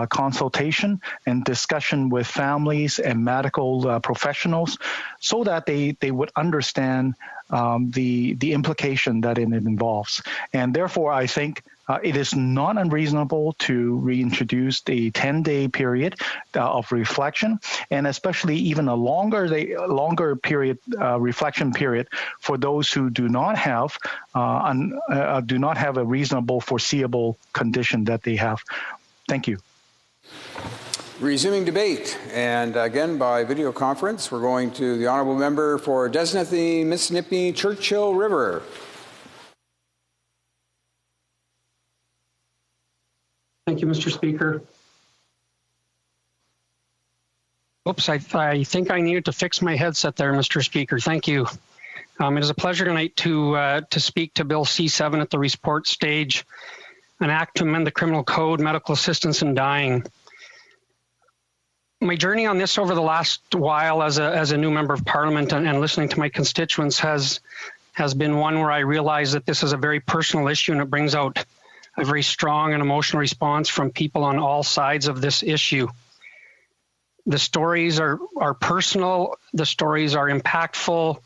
consultation, and discussion with families and medical professionals, so that they would understand the implication that it involves. And therefore, I think it is not unreasonable to reintroduce the 10-day period of reflection, and especially even a longer period reflection period for those who do not have a reasonable foreseeable condition that they have. Thank you. Resuming debate, and again by video conference, we're going to the honourable member for Desnathy, Mississippi, Churchill River. Thank you, Mr. Speaker. Oops, I think I needed to fix my headset there, Mr. Speaker. Thank you. It is a pleasure tonight to speak to Bill C7 at the report stage, an act to amend the Criminal Code, medical assistance in dying. My journey on this over the last while as a new member of Parliament and listening to my constituents has been one where I realize that this is a very personal issue, and it brings out a very strong and emotional response from people on all sides of this issue. The stories are personal, the stories are impactful,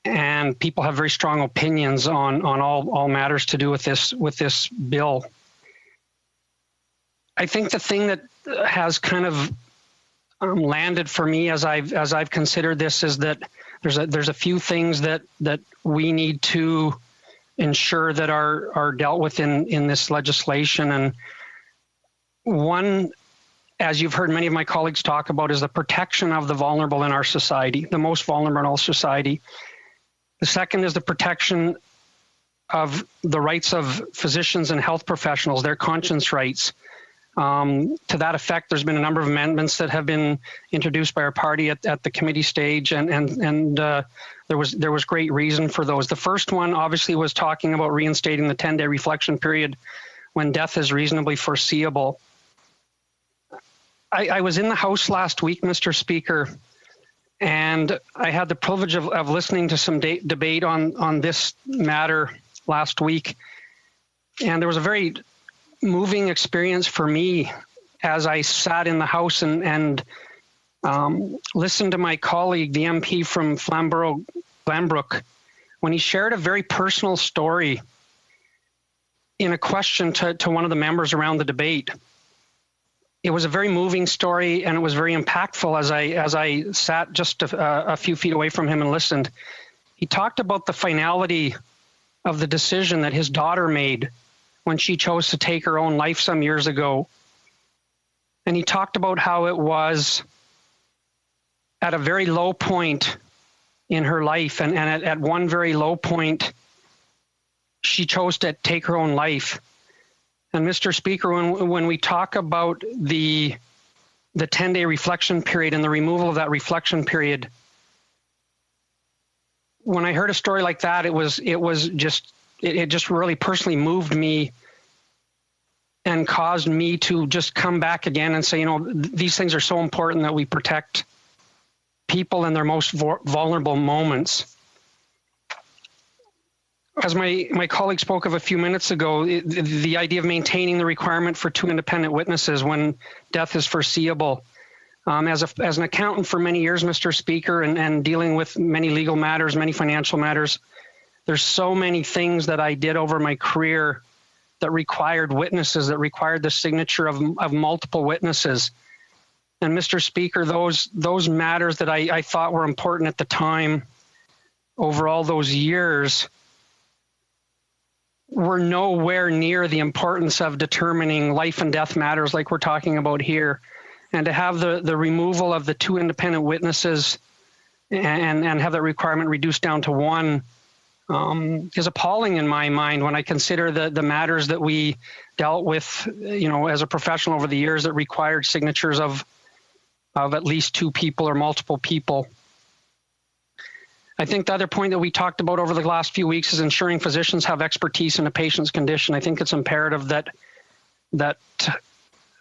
and people have very strong opinions on all matters to do with this bill. I think the thing that has kind of landed for me as I've considered this is that there's a few things that we need to ensure that are dealt with in this legislation. And one, as you've heard many of my colleagues talk about, is the protection of the vulnerable in our society, the most vulnerable in our society. The second is the protection of the rights of physicians and health professionals, their conscience rights. To that effect, there's been a number of amendments that have been introduced by our party at the committee stage, and there was great reason for those. The first one obviously was talking about reinstating the 10-day reflection period when death is reasonably foreseeable. I was in the House last week, Mr. Speaker, and I had the privilege of listening to some debate on this matter last week, and there was a very moving experience for me as I sat in the House and listened to my colleague, the MP from Flamborough-Glanbrook, when he shared a very personal story in a question to one of the members around the debate. It was a very moving story, and it was very impactful as I sat just a few feet away from him and listened. He talked about the finality of the decision that his daughter made when she chose to take her own life some years ago. And he talked about how it was at a very low point in her life. And at one very low point, she chose to take her own life. And Mr. Speaker, when we talk about the 10-day reflection period and the removal of that reflection period, when I heard a story like that, it just really personally moved me and caused me to just come back again and say, these things are so important that we protect people in their most vulnerable moments. As my colleague spoke of a few minutes ago, the idea of maintaining the requirement for 2 independent witnesses when death is foreseeable. As an accountant for many years, Mr. Speaker, and dealing with many legal matters, many financial matters, there's so many things that I did over my career that required witnesses, that required the signature of multiple witnesses. And Mr. Speaker, those matters that I thought were important at the time over all those years were nowhere near the importance of determining life and death matters like we're talking about here. And to have the removal of the 2 independent witnesses and have that requirement reduced down to 1 is appalling in my mind when I consider the matters that we dealt with, as a professional over the years that required signatures of at least 2 people or multiple people. I think the other point that we talked about over the last few weeks is ensuring physicians have expertise in a patient's condition. I think it's imperative that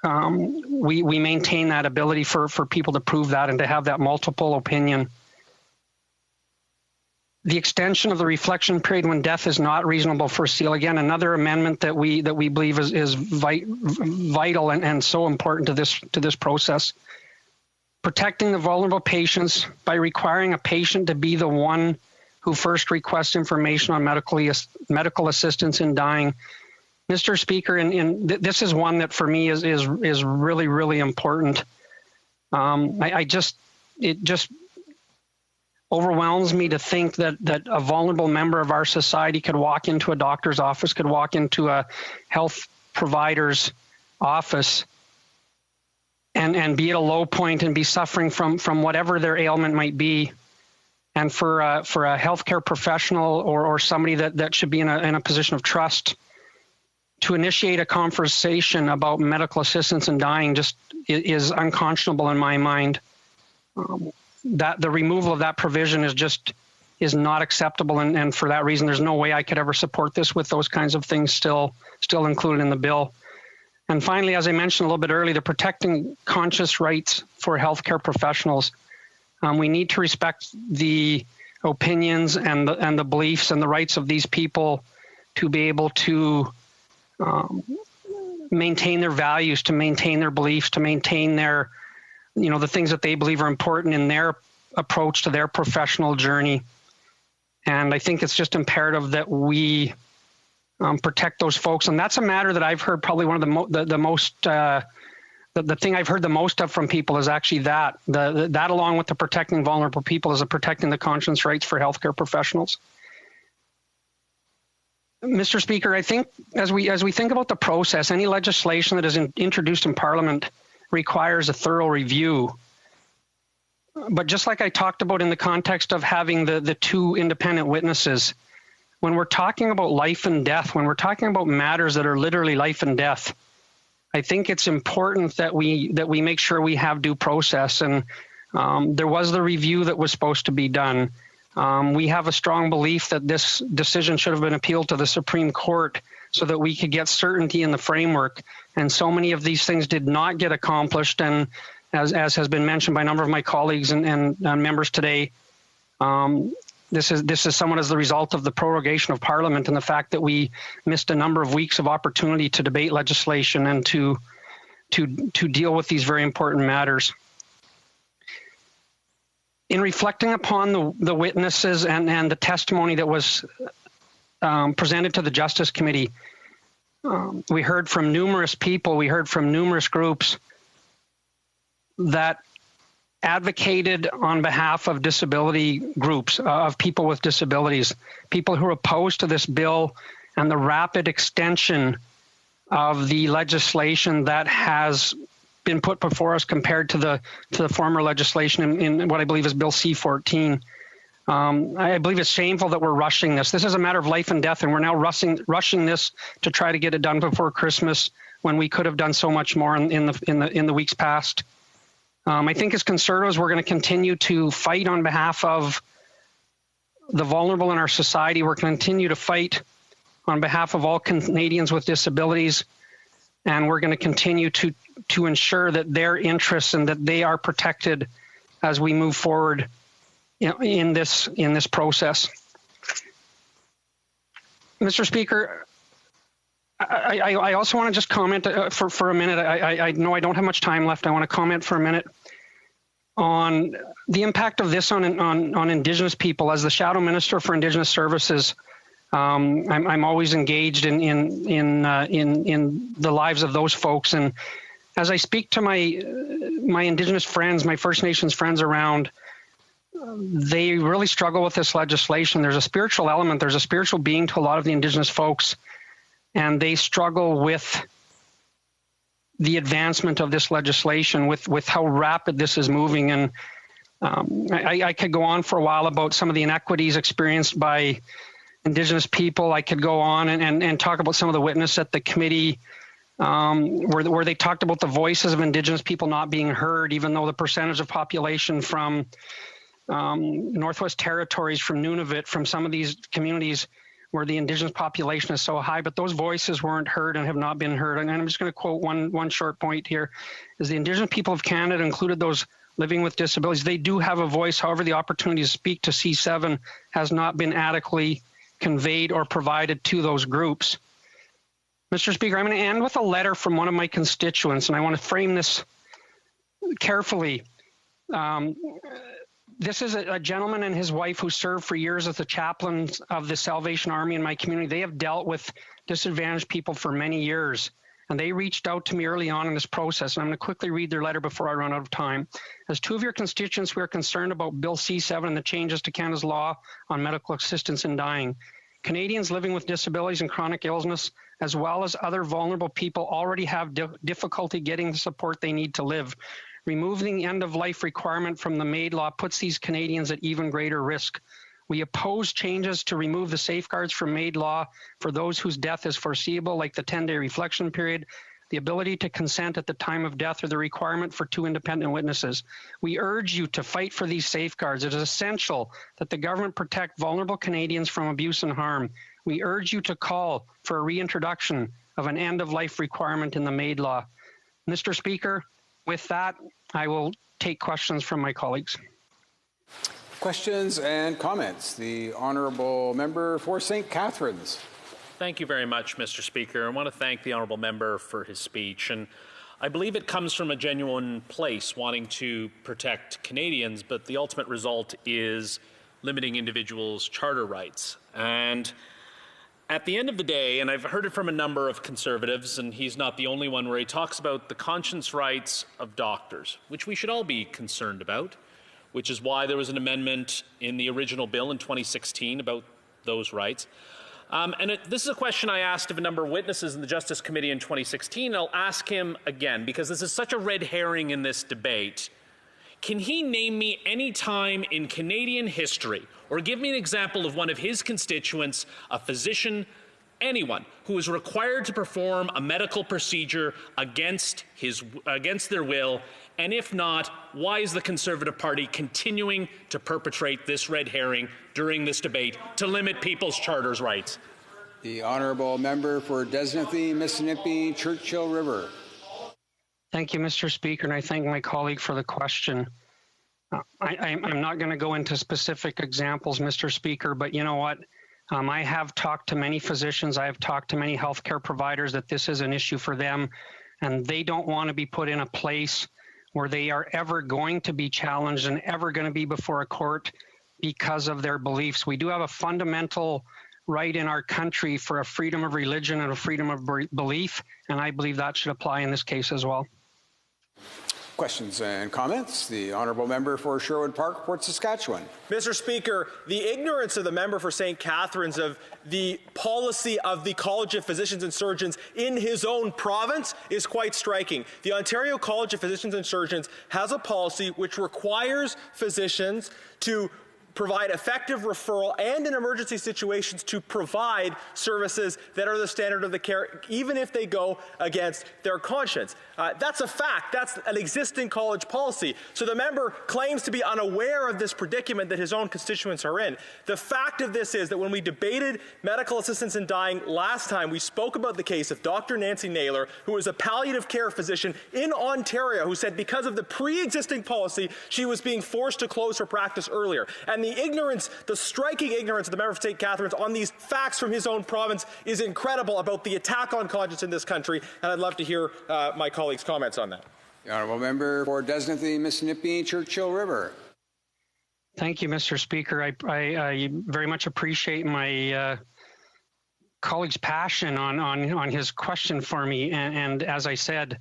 we maintain that ability for people to prove that and to have that multiple opinion. The extension of the reflection period when death is not reasonable foreseeable. Again, another amendment that we believe is vital and so important to this process. Protecting the vulnerable patients by requiring a patient to be the one who first requests information on medical assistance in dying. Mr. Speaker, this is one that for me is really, really important. It just overwhelms me to think that a vulnerable member of our society could walk into a doctor's office, could walk into a health provider's office and be at a low point and be suffering from whatever their ailment might be. And for a healthcare professional or somebody that should be in a position of trust to initiate a conversation about medical assistance in dying just is unconscionable in my mind. That the removal of that provision is not acceptable, and for that reason, there's no way I could ever support this with those kinds of things still included in the bill. And finally, as I mentioned a little bit earlier, the protecting conscious rights for healthcare professionals. We need to respect the opinions and the beliefs and the rights of these people to be able to maintain their values, to maintain their beliefs, to maintain their, the things that they believe are important in their approach to their professional journey. And I think it's just imperative that we protect those folks. And that's a matter that I've heard probably one of the most, the thing I've heard the most of from people is actually that along with the protecting vulnerable people is protecting the conscience rights for healthcare professionals. Mr. Speaker, I think as we think about the process, any legislation that is introduced in Parliament requires a thorough review. But just like I talked about in the context of having the 2 independent witnesses, when we're talking about life and death, when we're talking about matters that are literally life and death, I think it's important that we make sure we have due process. And there was the review that was supposed to be done. We have a strong belief that this decision should have been appealed to the Supreme Court so that we could get certainty in the framework. And so many of these things did not get accomplished. And as has been mentioned by a number of my colleagues and members today, this is somewhat as the result of the prorogation of Parliament and the fact that we missed a number of weeks of opportunity to debate legislation and to deal with these very important matters. In reflecting upon the witnesses and the testimony that was presented to the Justice Committee, we heard from numerous people, we heard from numerous groups that advocated on behalf of disability groups, of people with disabilities, people who are opposed to this bill and the rapid extension of the legislation that has been put before us compared to the former legislation in what I believe is Bill C-14. I believe it's shameful that we're rushing this. This is a matter of life and death, and we're now rushing this to try to get it done before Christmas when we could have done so much more in the weeks past. I think as Conservatives, we're going to continue to fight on behalf of the vulnerable in our society. We're going to continue to fight on behalf of all Canadians with disabilities, and we're going to continue to ensure that their interests and that they are protected as we move forward in this process. Mr. Speaker, I also want to just comment for a minute. I know I don't have much time left. I want to comment for a minute on the impact of this on Indigenous people. As the Shadow Minister for Indigenous Services, I'm always engaged in the lives of those folks. And as I speak to my Indigenous friends, my First Nations friends around, they really struggle with this legislation. There's a spiritual element. There's a spiritual being to a lot of the Indigenous folks, and they struggle with the advancement of this legislation, with how rapid this is moving. And I could go on for a while about some of the inequities experienced by Indigenous people. I could go on and talk about some of the witness at the committee where they talked about the voices of Indigenous people not being heard, even though the percentage of population from Northwest Territories, from Nunavut, from some of these communities where the Indigenous population is so high, but those voices weren't heard and have not been heard. And I'm just going to quote one short point here, is the Indigenous people of Canada, included those living with disabilities, they do have a voice. However, the opportunity to speak to C7 has not been adequately conveyed or provided to those groups. Mr. Speaker, I'm going to end with a letter from one of my constituents, and I want to frame this carefully. This is a gentleman and his wife who served for years as the chaplains of the Salvation Army in my community. They have dealt with disadvantaged people for many years, and they reached out to me early on in this process. And I'm going to quickly read their letter before I run out of time. As two of your constituents, we are concerned about Bill C-7 and the changes to Canada's law on medical assistance in dying. Canadians living with disabilities and chronic illness, as well as other vulnerable people, already have difficulty getting the support they need to live. Removing the end-of-life requirement from the MAID law puts these Canadians at even greater risk. We oppose changes to remove the safeguards from MAID law for those whose death is foreseeable, like the 10-day reflection period, the ability to consent at the time of death, or the requirement for 2 independent witnesses. We urge you to fight for these safeguards. It is essential that the government protect vulnerable Canadians from abuse and harm. We urge you to call for a reintroduction of an end-of-life requirement in the MAID law. Mr. Speaker, with that, I will take questions from my colleagues. Questions and comments. The Honourable Member for St. Catharines. Thank you very much, Mr. Speaker. I want to thank the Honourable Member for his speech. And I believe it comes from a genuine place, wanting to protect Canadians, but the ultimate result is limiting individuals' charter rights. And at the end of the day, and I've heard it from a number of Conservatives, and he's not the only one, where he talks about the conscience rights of doctors, which we should all be concerned about, which is why there was an amendment in the original bill in 2016 about those rights. This is a question I asked of a number of witnesses in the Justice Committee in 2016. I'll ask him again, because this is such a red herring in this debate. Can he name me any time in Canadian history, or give me an example of one of his constituents, a physician, anyone, who is required to perform a medical procedure against their will? And if not, why is the Conservative Party continuing to perpetrate this red herring during this debate to limit people's charters' rights? The Honourable Member for Desnathy, Mississippi, Churchill River. Thank you, Mr. Speaker, and I thank my colleague for the question. I'm not going to go into specific examples, Mr. Speaker, but you know what? I have talked to many physicians. I have talked to many healthcare providers that this is an issue for them, and they don't want to be put in a place where they are ever going to be challenged and ever going to be before a court because of their beliefs. We do have a fundamental right in our country for a freedom of religion and a freedom of belief, and I believe that should apply in this case as well. Questions and comments? The honourable member for Sherwood Park, Port Saskatchewan. Mr. Speaker, the ignorance of the member for St. Catharines of the policy of the College of Physicians and Surgeons in his own province is quite striking. The Ontario College of Physicians and Surgeons has a policy which requires physicians to provide effective referral and in emergency situations to provide services that are the standard of the care, even if they go against their conscience. That's a fact. That's an existing college policy. So the member claims to be unaware of this predicament that his own constituents are in. The fact of this is that when we debated medical assistance in dying last time, we spoke about the case of Dr. Nancy Naylor, who is a palliative care physician in Ontario, who said because of the pre-existing policy, she was being forced to close her practice earlier. And the ignorance, the striking ignorance of the member of St. Catharines on these facts from his own province is incredible about the attack on conscience in this country, and I'd love to hear my colleagues' comments on that. The honourable member for Desnathy, Mississippi, Churchill River. Thank you, Mr. Speaker. I very much appreciate my colleague's passion on his question for me, and as I said,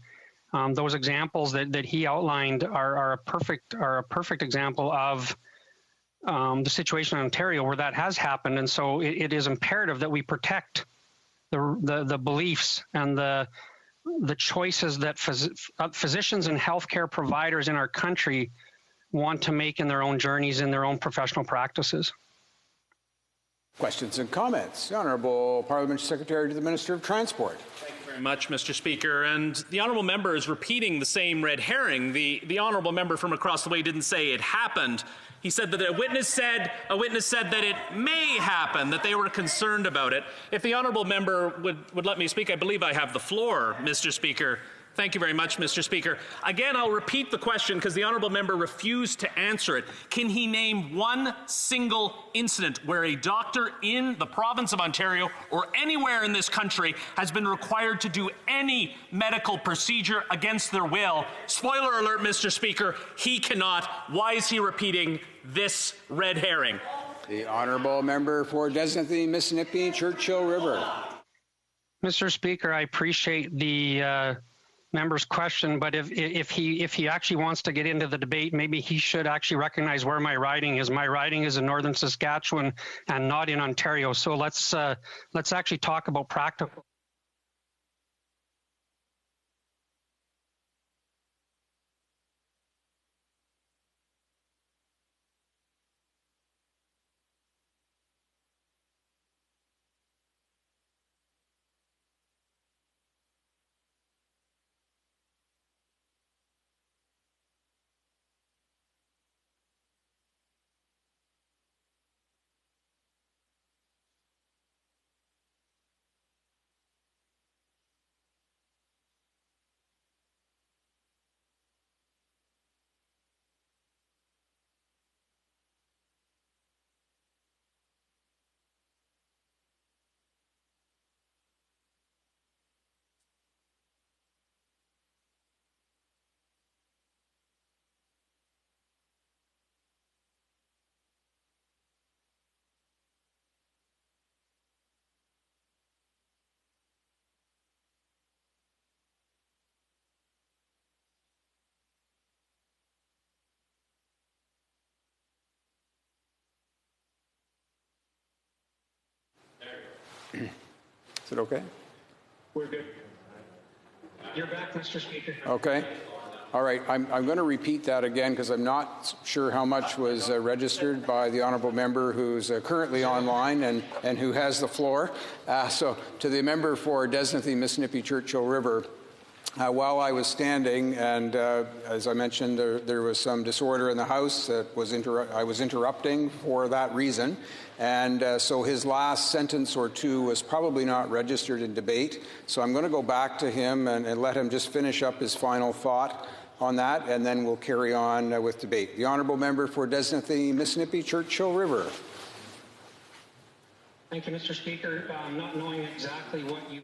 those examples that he outlined are a perfect example of the situation in Ontario where that has happened, and so it is imperative that we protect the beliefs and the choices that physicians and healthcare providers in our country want to make in their own journeys, in their own professional practices. Questions and comments. The Honourable Parliamentary Secretary to the Minister of Transport. Very much, Mr. Speaker, and the honourable member is repeating the same red herring. The honourable member from across the way didn't say it happened. He said that a witness said that it may happen, that they were concerned about it. If the honourable member would let me speak, I believe I have the floor, Mr. Speaker. Thank you very much, Mr. Speaker. Again, I'll repeat the question because the honourable member refused to answer it. Can he name one single incident where a doctor in the province of Ontario or anywhere in this country has been required to do any medical procedure against their will? Spoiler alert, Mr. Speaker, he cannot. Why is he repeating this red herring? The honourable member for Desnathy, Mississippi, Churchill River. Mr. Speaker, I appreciate the member's question, but if he actually wants to get into the debate, maybe he should actually recognize where my riding is. My riding is in northern Saskatchewan and not in Ontario. So let's actually talk about practical. Is it okay? We're good. You're back, Mr. Speaker. Okay. All right. I'm going to repeat that again because I'm not sure how much was registered by the honourable member who's currently online and who has the floor. So to the member for Desnathy, Mississippi, Churchill River, while I was standing, and as I mentioned, there was some disorder in the House that I was interrupting for that reason, and so his last sentence or two was probably not registered in debate. So I'm going to go back to him and let him just finish up his final thought on that, and then we'll carry on with debate. The honourable member for Desnathy, Mississippi, Churchill River. Thank you, Mr. Speaker. Not knowing exactly what you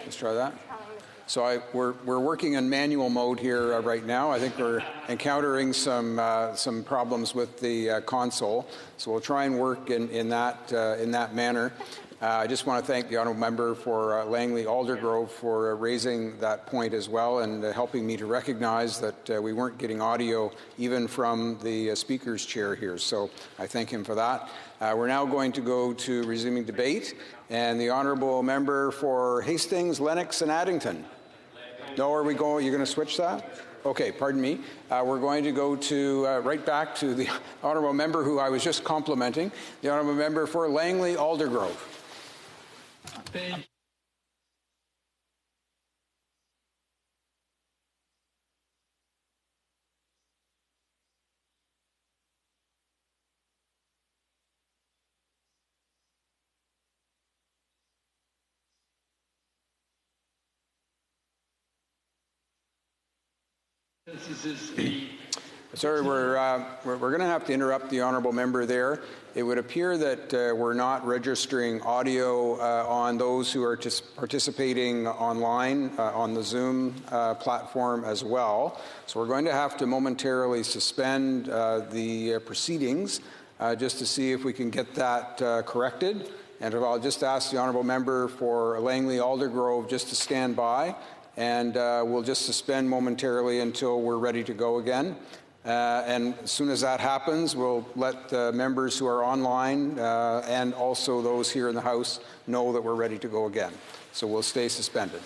Let's try that. So we're working in manual mode here right now. I think we're encountering some problems with the console. So we'll try and work in that manner. I just want to thank the honourable member for Langley Aldergrove for raising that point as well and helping me to recognize that we weren't getting audio even from the speaker's chair here. So I thank him for that. We're now going to go to resuming debate, and the honourable member for Hastings, Lennox and Addington. No, are we going? You're going to switch that? Okay, pardon me. We're going to go to right back to the honourable member who I was just complimenting, the honourable member for Langley Aldergrove. Sorry, we're going to have to interrupt the honourable member there. It would appear that we're not registering audio on those who are participating online on the Zoom platform as well. So we're going to have to momentarily suspend the proceedings just to see if we can get that corrected. And I'll just ask the honourable member for Langley Aldergrove just to stand by, and we'll just suspend momentarily until we're ready to go again. And as soon as that happens, we'll let members who are online and also those here in the House know that we're ready to go again. So we'll stay suspended.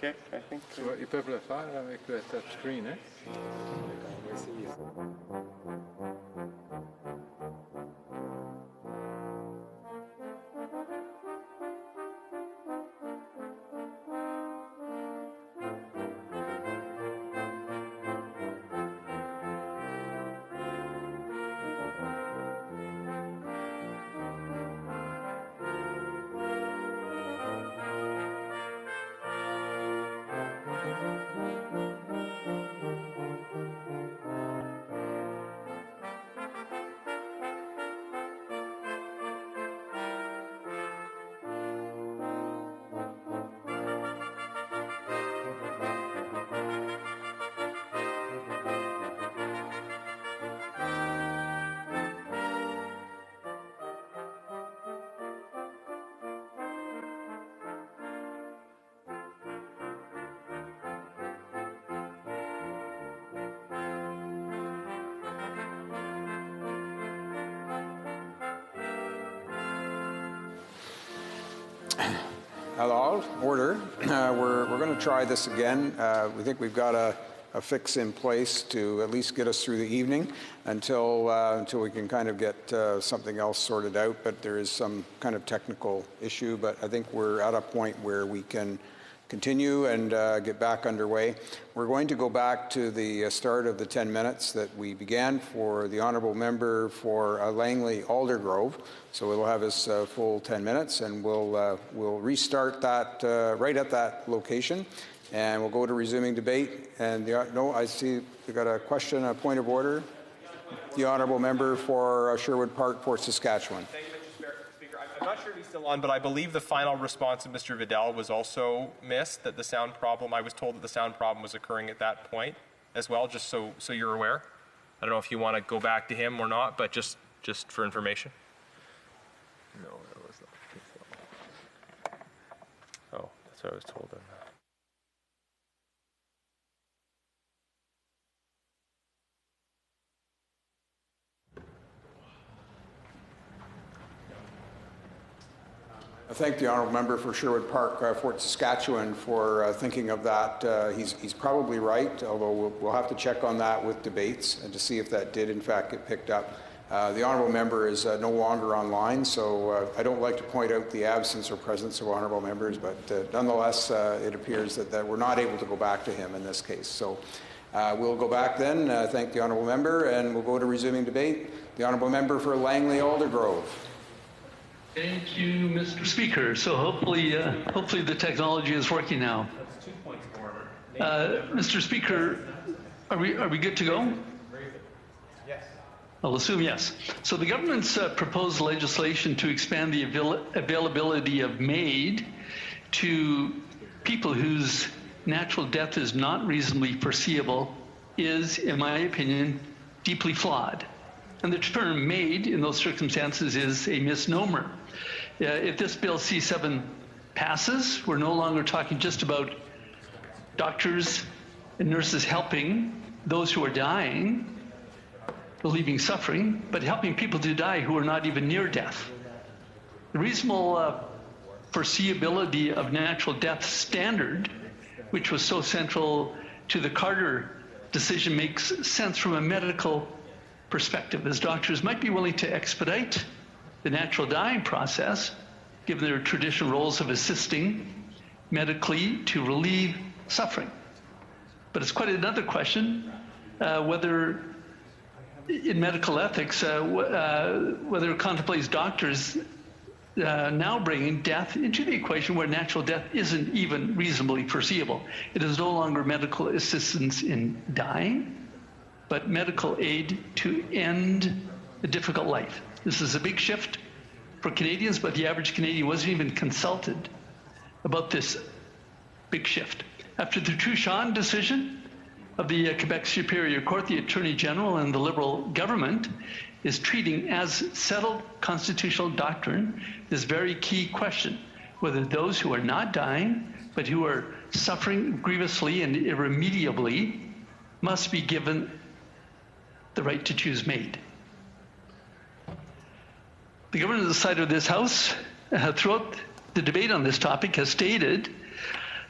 OK, I think. Ils peuvent le faire avec le touchscreen, hein? On va essayer ça. Hello, order. We're going to try this again. We think we've got a fix in place to at least get us through the evening until we can kind of get something else sorted out. But there is some kind of technical issue. But I think we're at a point where we can continue and get back underway. We're going to go back to the start of the 10 minutes that we began for the honourable member for Langley Aldergrove. So we'll have his full 10 minutes, and we'll restart that right at that location, and we'll go to resuming debate. And no, I see we got a question, a point of order. The honourable member for Sherwood Park, Fort Saskatchewan. Thank you, Mr. Speaker. I'm not sure if he's still on, but I believe the final response of Mr. Vidal was also missed, that the sound problem, I was told that the sound problem was occurring at that point as well, just so you're aware. I don't know if you want to go back to him or not, but just for information. No, that was not. Oh, that's what I was told then. I thank the honourable member for Sherwood Park, Fort Saskatchewan, for thinking of that. He's probably right, although we'll have to check on that with debates and to see if that did in fact get picked up. The honourable member is no longer online, so I don't like to point out the absence or presence of honourable members, but nonetheless, it appears that we're not able to go back to him in this case. So we'll go back then, thank the honourable member, and we'll go to resuming debate. The honourable member for Langley Aldergrove. Thank you, Mr. Speaker. So hopefully the technology is working now. That's 2 points of order. Mr. Speaker, are we good to go? Yes. I'll assume yes. So the government's proposed legislation to expand the availability of MAID to people whose natural death is not reasonably foreseeable is, in my opinion, deeply flawed. And the term MAID in those circumstances is a misnomer. If this Bill C7 passes, we're no longer talking just about doctors and nurses helping those who are dying, relieving suffering, but helping people to die who are not even near death. The reasonable foreseeability of natural death standard, which was so central to the Carter decision, makes sense from a medical perspective, as doctors might be willing to expedite the natural dying process, given their traditional roles of assisting medically to relieve suffering. But it's quite another question whether, in medical ethics, whether it contemplates doctors now bringing death into the equation where natural death isn't even reasonably foreseeable. It is no longer medical assistance in dying, but medical aid to end a difficult life. This is a big shift for Canadians, but the average Canadian wasn't even consulted about this big shift. After the Truchon decision of the Quebec Superior Court, the Attorney General and the Liberal government is treating as settled constitutional doctrine this very key question, whether those who are not dying, but who are suffering grievously and irremediably, must be given the right to choose MAID. The government on the side of this House, throughout the debate on this topic, has stated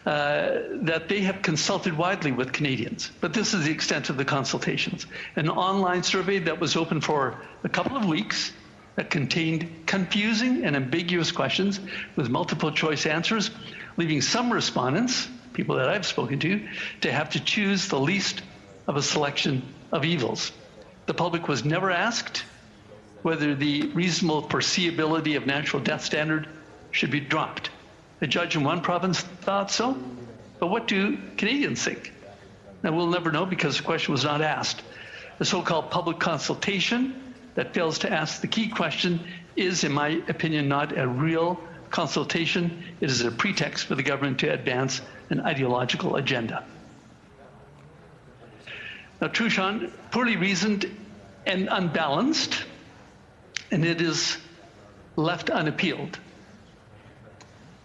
that they have consulted widely with Canadians, but this is the extent of the consultations. An online survey that was open for a couple of weeks that contained confusing and ambiguous questions with multiple choice answers, leaving some respondents, people that I've spoken to have to choose the least of a selection of evils. The public was never asked whether the reasonable foreseeability of natural death standard should be dropped. A judge in one province thought so, but what do Canadians think? Now, we'll never know because the question was not asked. The so-called public consultation that fails to ask the key question is, in my opinion, not a real consultation. It is a pretext for the government to advance an ideological agenda. Now, Truchon, poorly reasoned and unbalanced, and it is left unappealed.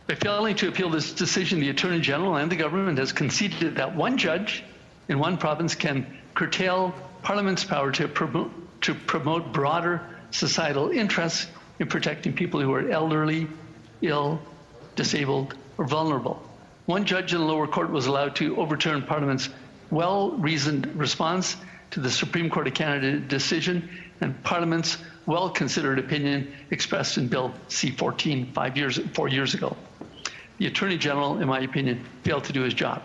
By failing to appeal this decision, the Attorney General and the government has conceded that one judge in one province can curtail Parliament's power to promote broader societal interests in protecting people who are elderly, ill, disabled, or vulnerable. One judge in the lower court was allowed to overturn Parliament's well-reasoned response to the Supreme Court of Canada decision and Parliament's well-considered opinion expressed in Bill C-14 4 years ago. The Attorney General, in my opinion, failed to do his job.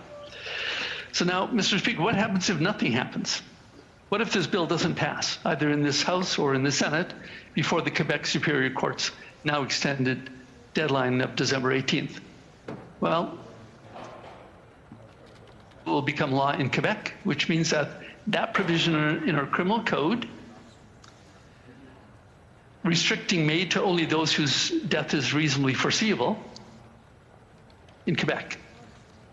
So now, Mr. Speaker, what happens if nothing happens? What if this bill doesn't pass, either in this House or in the Senate, before the Quebec Superior Court's now extended deadline of December 18th? Well, it will become law in Quebec, which means that that provision in our criminal code restricting MAID to only those whose death is reasonably foreseeable in Quebec.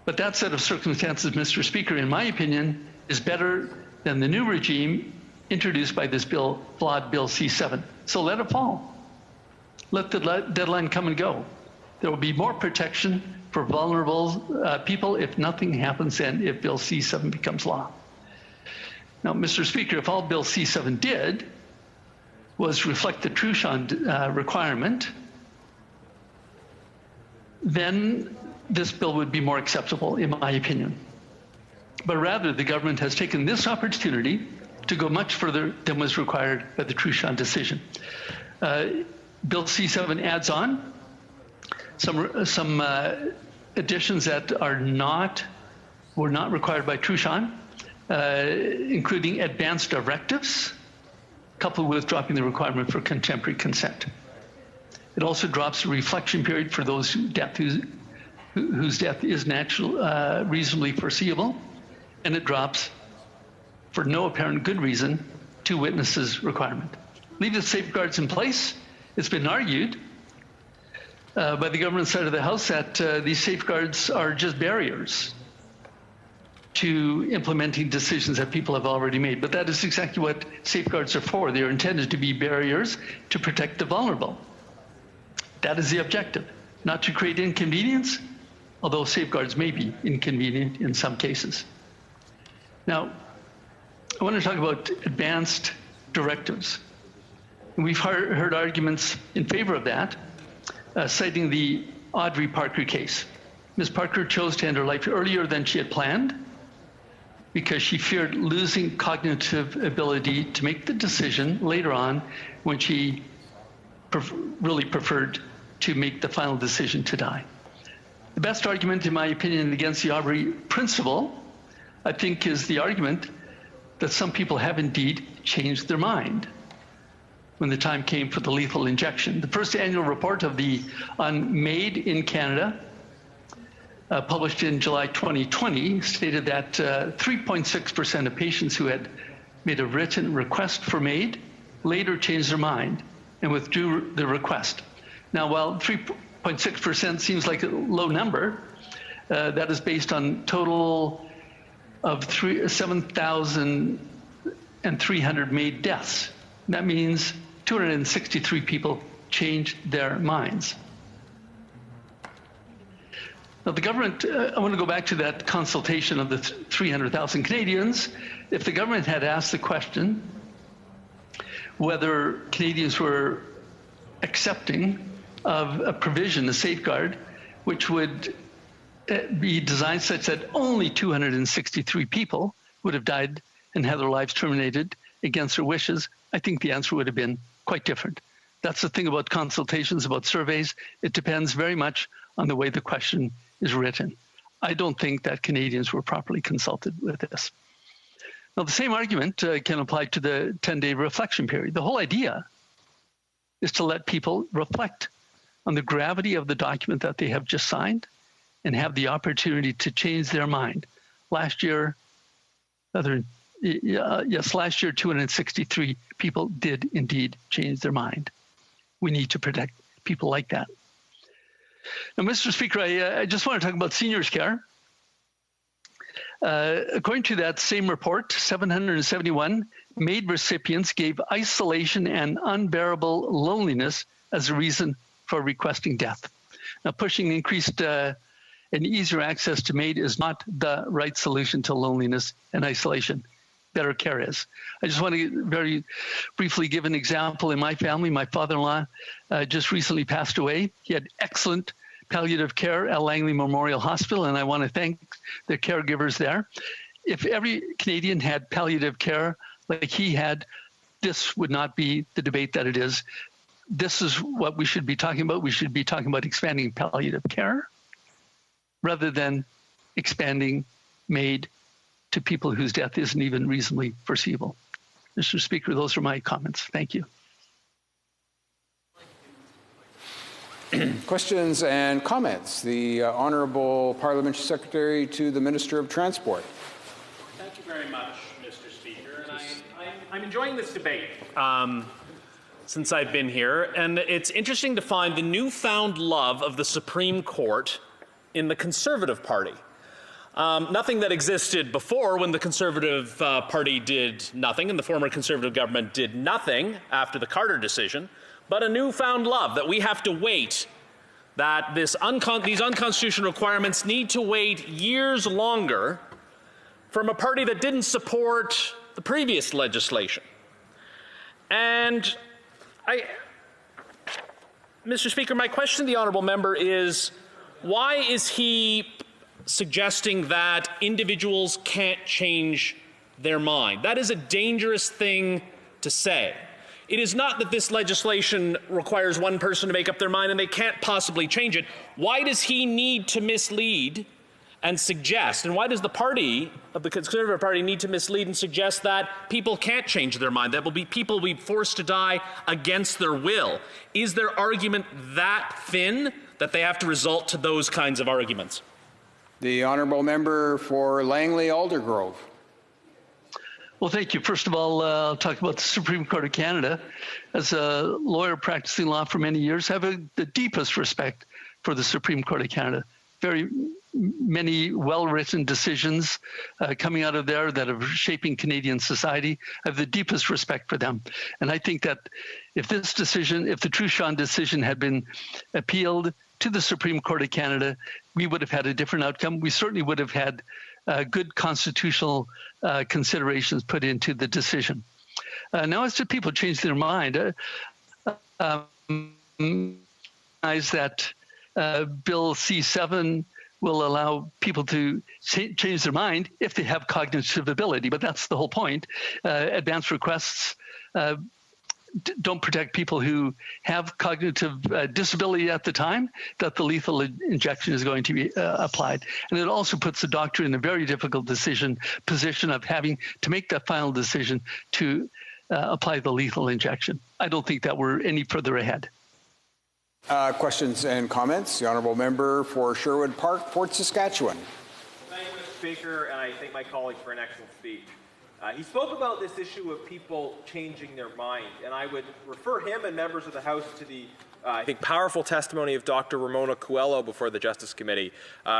But that set of circumstances, Mr. Speaker, in my opinion, is better than the new regime introduced by this bill, flawed Bill C-7. So let it fall. Let the deadline come and go. There will be more protection for vulnerable people if nothing happens and if Bill C-7 becomes law. Now, Mr. Speaker, if all Bill C-7 did was reflect the Truchon requirement, then this bill would be more acceptable, in my opinion. But rather, the government has taken this opportunity to go much further than was required by the Truchon decision. Bill C-7 adds on some additions that were not required by Truchon, including advanced directives, coupled with dropping the requirement for contemporary consent. It also drops the reflection period for those whose death is reasonably foreseeable, and it drops, for no apparent good reason, two witnesses requirement. Leave the safeguards in place. It's been argued by the government side of the House that these safeguards are just barriers to implementing decisions that people have already made. But that is exactly what safeguards are for. They are intended to be barriers to protect the vulnerable. That is the objective, not to create inconvenience, although safeguards may be inconvenient in some cases. Now, I want to talk about advanced directives. We've heard arguments in favor of that, citing the Audrey Parker case. Ms. Parker chose to end her life earlier than she had planned because she feared losing cognitive ability to make the decision later on when she really preferred to make the final decision to die. The best argument, in my opinion, against the Audrey principle, I think, is the argument that some people have indeed changed their mind when the time came for the lethal injection. The first annual report on MAID in Canada, published in July 2020, stated that 3.6% of patients who had made a written request for MAID later changed their mind and withdrew the request. Now, while 3.6% seems like a low number, that is based on total of 7,300 MAID deaths. That means 263 people changed their minds. Now, the government, I want to go back to that consultation of the 300,000 Canadians. If the government had asked the question whether Canadians were accepting of a provision, a safeguard, which would be designed such that only 263 people would have died and had their lives terminated against their wishes, I think the answer would have been quite different. That's the thing about consultations, about surveys. It depends very much on the way the question is written. I don't think that Canadians were properly consulted with this. Now, the same argument can apply to the 10-day reflection period. The whole idea is to let people reflect on the gravity of the document that they have just signed and have the opportunity to change their mind. Last year, last year, 263 people did indeed change their mind. We need to protect people like that. Now, Mr. Speaker, I just want to talk about seniors' care. According to that same report, 771 MAID recipients gave isolation and unbearable loneliness as a reason for requesting death. Now, pushing increased and easier access to MAID is not the right solution to loneliness and isolation. Better care is. I just want to very briefly give an example. In my family, my father-in-law just recently passed away. He had excellent palliative care at Langley Memorial Hospital, and I want to thank the caregivers there. If every Canadian had palliative care like he had, this would not be the debate that it is. This is what we should be talking about. We should be talking about expanding palliative care rather than expanding MAID to people whose death isn't even reasonably foreseeable. Mr. Speaker, those are my comments. Thank you. Questions and comments. The Honourable Parliamentary Secretary to the Minister of Transport. Thank you very much, Mr. Speaker. And I'm enjoying this debate since I've been here. And it's interesting to find the newfound love of the Supreme Court in the Conservative Party. Nothing that existed before when the Conservative Party did nothing and the former Conservative government did nothing after the Carter decision, but a newfound love that we have to wait, that these unconstitutional requirements need to wait years longer from a party that didn't support the previous legislation. And Mr. Speaker, my question to the honourable member is, why is he suggesting that individuals can't change their mind? That is a dangerous thing to say. It is not that this legislation requires one person to make up their mind and they can't possibly change it. Why does he need to mislead and suggest, and why does the party of the Conservative Party need to mislead and suggest that people can't change their mind, that people will be forced to die against their will? Is their argument that thin that they have to resort to those kinds of arguments? The Honourable Member for Langley Aldergrove. Well, thank you. First of all, I'll talk about the Supreme Court of Canada. As a lawyer practicing law for many years, I have the deepest respect for the Supreme Court of Canada. Very many well-written decisions coming out of there that are shaping Canadian society. I have the deepest respect for them. And I think that if this decision, if the Truchon decision had been appealed to the Supreme Court of Canada, we would have had a different outcome. We certainly would have had good constitutional considerations put into the decision. Now, as to people change their mind, is that Bill C-7 will allow people to change their mind if they have cognitive ability, but that's the whole point. Advance requests don't protect people who have cognitive disability at the time that the lethal injection is going to be applied. And it also puts the doctor in a very difficult position of having to make that final decision to apply the lethal injection. I don't think that we're any further ahead. Questions and comments. The Honourable Member for Sherwood Park, Fort Saskatchewan. Thank you, Mr. Speaker, and I thank my colleague for an excellent speech. He spoke about this issue of people changing their mind, and I would refer him and members of the House to the, I think, powerful testimony of Dr. Ramona Coelho before the Justice Committee,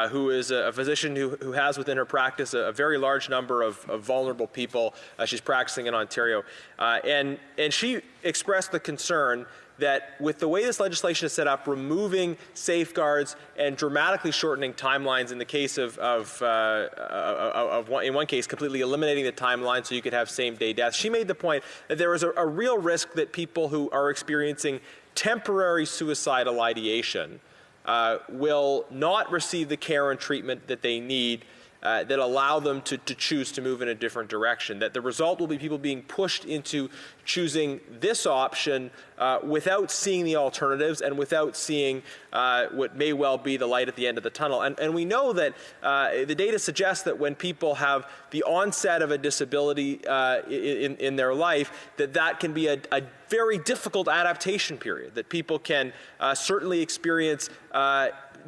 who is a physician who has within her practice a very large number of vulnerable people. She's practicing in Ontario, and she expressed the concern that with the way this legislation is set up, removing safeguards and dramatically shortening timelines in the case of in one case, completely eliminating the timeline so you could have same-day deaths. She made the point that there is a real risk that people who are experiencing temporary suicidal ideation will not receive the care and treatment that they need that allow them to choose to move in a different direction. That the result will be people being pushed into choosing this option without seeing the alternatives and without seeing what may well be the light at the end of the tunnel. And we know that the data suggests that when people have the onset of a disability in their life, that can be a very difficult adaptation period, that people can certainly experience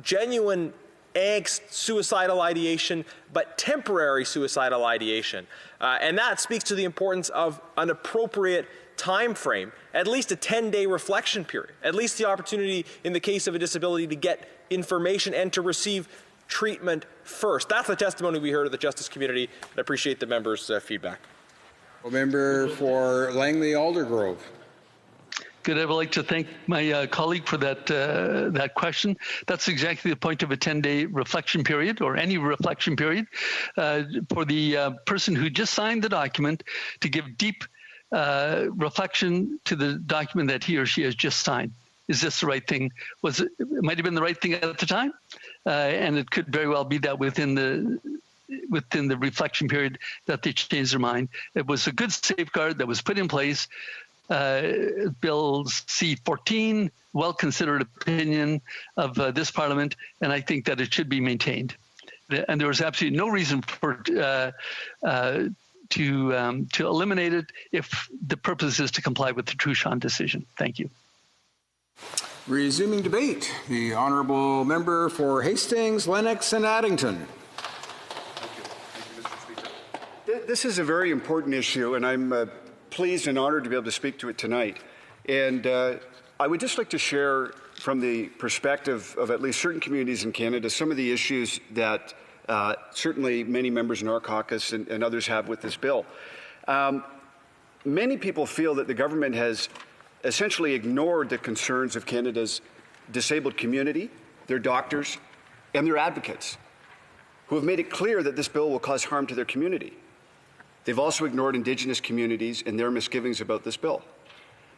genuine angst, suicidal ideation, but temporary suicidal ideation. And that speaks to the importance of an appropriate time frame, at least a 10-day reflection period, at least the opportunity in the case of a disability to get information and to receive treatment first. That's the testimony we heard of the justice community. I appreciate the members' feedback. Member for Langley Aldergrove. Good. I would like to thank my colleague for that question. That's exactly the point of a 10-day reflection period, or any reflection period, for the person who just signed the document to give deep reflection to the document that he or she has just signed. Is this the right thing? It might have been the right thing at the time, and it could very well be that within the reflection period that they changed their mind. It was a good safeguard that was put in place. Bill C-14, well-considered opinion of this Parliament, and I think that it should be maintained. And there was absolutely no reason for to eliminate it if the purpose is to comply with the Truchon decision. Thank you. Resuming debate, the honourable member for Hastings, Lennox and Addington. This is a very important issue, and I'm pleased and honored to be able to speak to it tonight. And I would just like to share from the perspective of at least certain communities in Canada some of the issues that certainly many members in our caucus and others have with this bill. Many people feel that the government has essentially ignored the concerns of Canada's disabled community, their doctors, and their advocates, who have made it clear that this bill will cause harm to their community. They've also ignored Indigenous communities and their misgivings about this bill.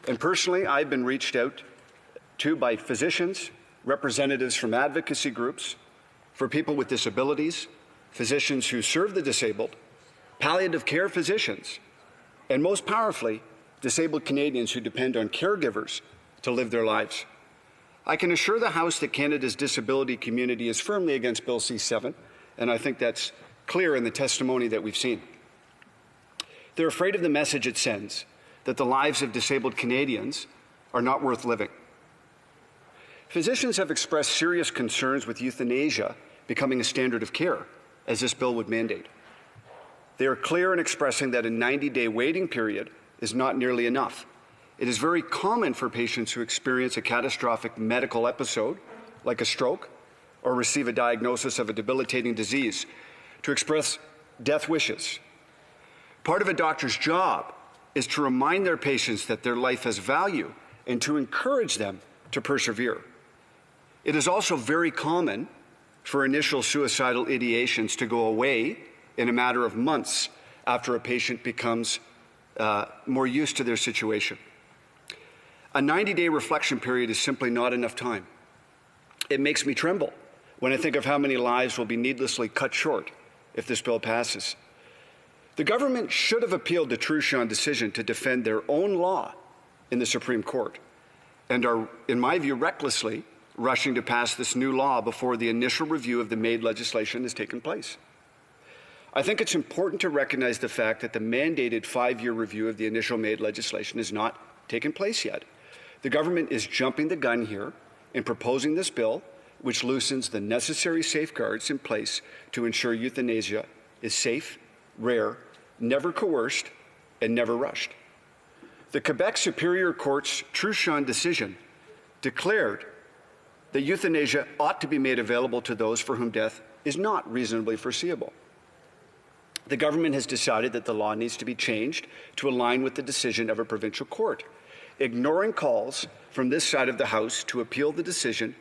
And personally, I've been reached out to by physicians, representatives from advocacy groups, for people with disabilities, physicians who serve the disabled, palliative care physicians, and most powerfully, disabled Canadians who depend on caregivers to live their lives. I can assure the House that Canada's disability community is firmly against Bill C-7, and I think that's clear in the testimony that we've seen. They're afraid of the message it sends, that the lives of disabled Canadians are not worth living. Physicians have expressed serious concerns with euthanasia becoming a standard of care, as this bill would mandate. They are clear in expressing that a 90-day waiting period is not nearly enough. It is very common for patients who experience a catastrophic medical episode, like a stroke, or receive a diagnosis of a debilitating disease, to express death wishes. Part of a doctor's job is to remind their patients that their life has value and to encourage them to persevere. It is also very common for initial suicidal ideations to go away in a matter of months after a patient becomes more used to their situation. A 90-day reflection period is simply not enough time. It makes me tremble when I think of how many lives will be needlessly cut short if this bill passes. The government should have appealed the Truchon decision to defend their own law in the Supreme Court and are, in my view, recklessly rushing to pass this new law before the initial review of the MAID legislation has taken place. I think it's important to recognize the fact that the mandated 5-year review of the initial MAID legislation has not taken place yet. The government is jumping the gun here in proposing this bill, which loosens the necessary safeguards in place to ensure euthanasia is safe, rare, never coerced, and never rushed. The Quebec Superior Court's Truchon decision declared that euthanasia ought to be made available to those for whom death is not reasonably foreseeable. The government has decided that the law needs to be changed to align with the decision of a provincial court, ignoring calls from this side of the House to appeal the decision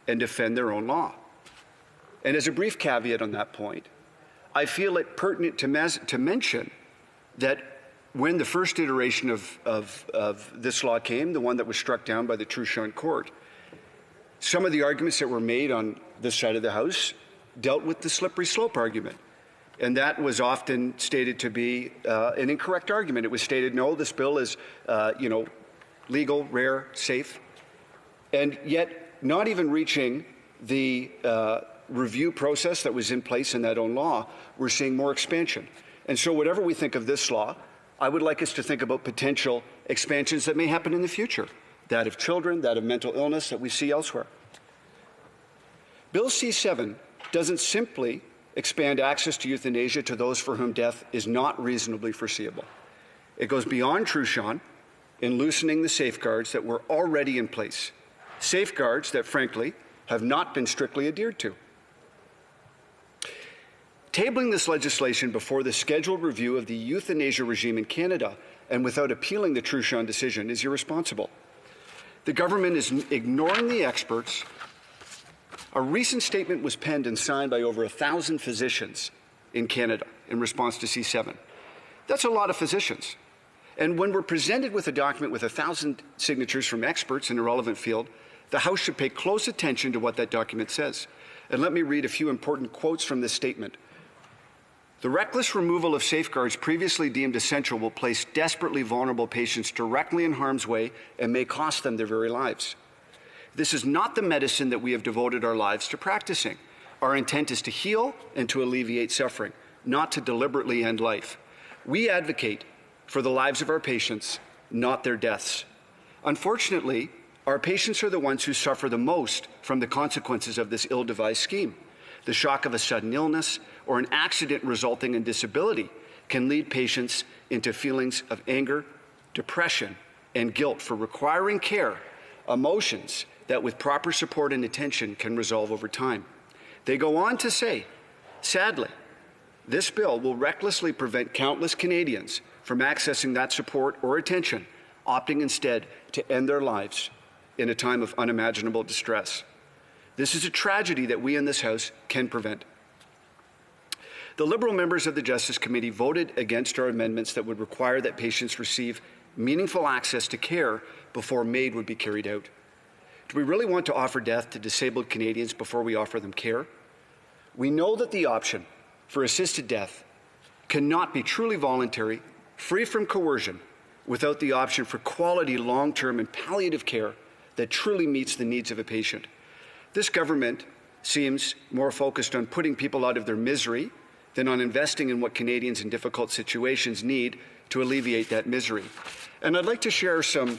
and defend their own law. And as a brief caveat on that point, I feel it pertinent to mention that when the first iteration of this law came, the one that was struck down by the Truchon Court, Some of the arguments that were made on this side of the House dealt with the slippery slope argument. And that was often stated to be an incorrect argument. It was stated, no, this bill is, legal, rare, safe. And yet, not even reaching the review process that was in place in that own law, we're seeing more expansion. And so whatever we think of this law, I would like us to think about potential expansions that may happen in the future, that of children, that of mental illness that we see elsewhere. Bill C-7 doesn't simply expand access to euthanasia to those for whom death is not reasonably foreseeable. It goes beyond Truchon in loosening the safeguards that were already in place, safeguards that, frankly, have not been strictly adhered to. Tabling this legislation before the scheduled review of the euthanasia regime in Canada and without appealing the Truchon decision is irresponsible. The government is ignoring the experts. A recent statement was penned and signed by over 1,000 physicians in Canada in response to C-7. That's a lot of physicians. And when we're presented with a document with 1,000 signatures from experts in a relevant field, the House should pay close attention to what that document says. And let me read a few important quotes from this statement. The reckless removal of safeguards previously deemed essential will place desperately vulnerable patients directly in harm's way and may cost them their very lives. This is not the medicine that we have devoted our lives to practicing. Our intent is to heal and to alleviate suffering, not to deliberately end life. We advocate for the lives of our patients, not their deaths. Unfortunately, our patients are the ones who suffer the most from the consequences of this ill-devised scheme. The shock of a sudden illness or an accident resulting in disability can lead patients into feelings of anger, depression, and guilt for requiring care, emotions that with proper support and attention can resolve over time. They go on to say, sadly, this bill will recklessly prevent countless Canadians from accessing that support or attention, opting instead to end their lives in a time of unimaginable distress. This is a tragedy that we in this House can prevent. The Liberal members of the Justice Committee voted against our amendments that would require that patients receive meaningful access to care before MAID would be carried out. Do we really want to offer death to disabled Canadians before we offer them care? We know that the option for assisted death cannot be truly voluntary, free from coercion, without the option for quality long-term and palliative care that truly meets the needs of a patient. This government seems more focused on putting people out of their misery than on investing in what Canadians in difficult situations need to alleviate that misery. And I'd like to share some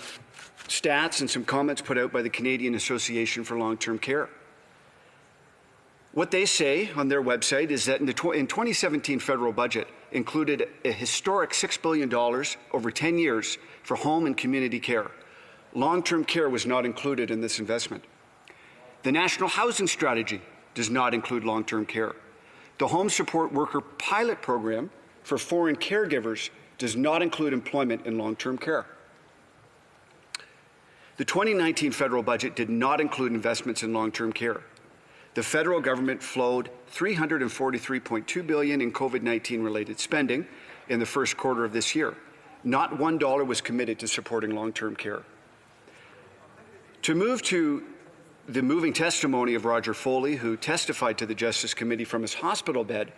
stats and some comments put out by the Canadian Association for Long-Term Care. What they say on their website is that in the 2017 federal budget included a historic $6 billion over 10 years for home and community care. Long-term care was not included in this investment. The National Housing Strategy does not include long-term care. The Home Support Worker Pilot Program for foreign caregivers does not include employment in long-term care. The 2019 federal budget did not include investments in long-term care. The federal government flowed $343.2 billion in COVID-19 related spending in the first quarter of this year. Not $1 was committed to supporting long-term care. To move to the moving testimony of Roger Foley, who testified to the Justice Committee from his hospital bed,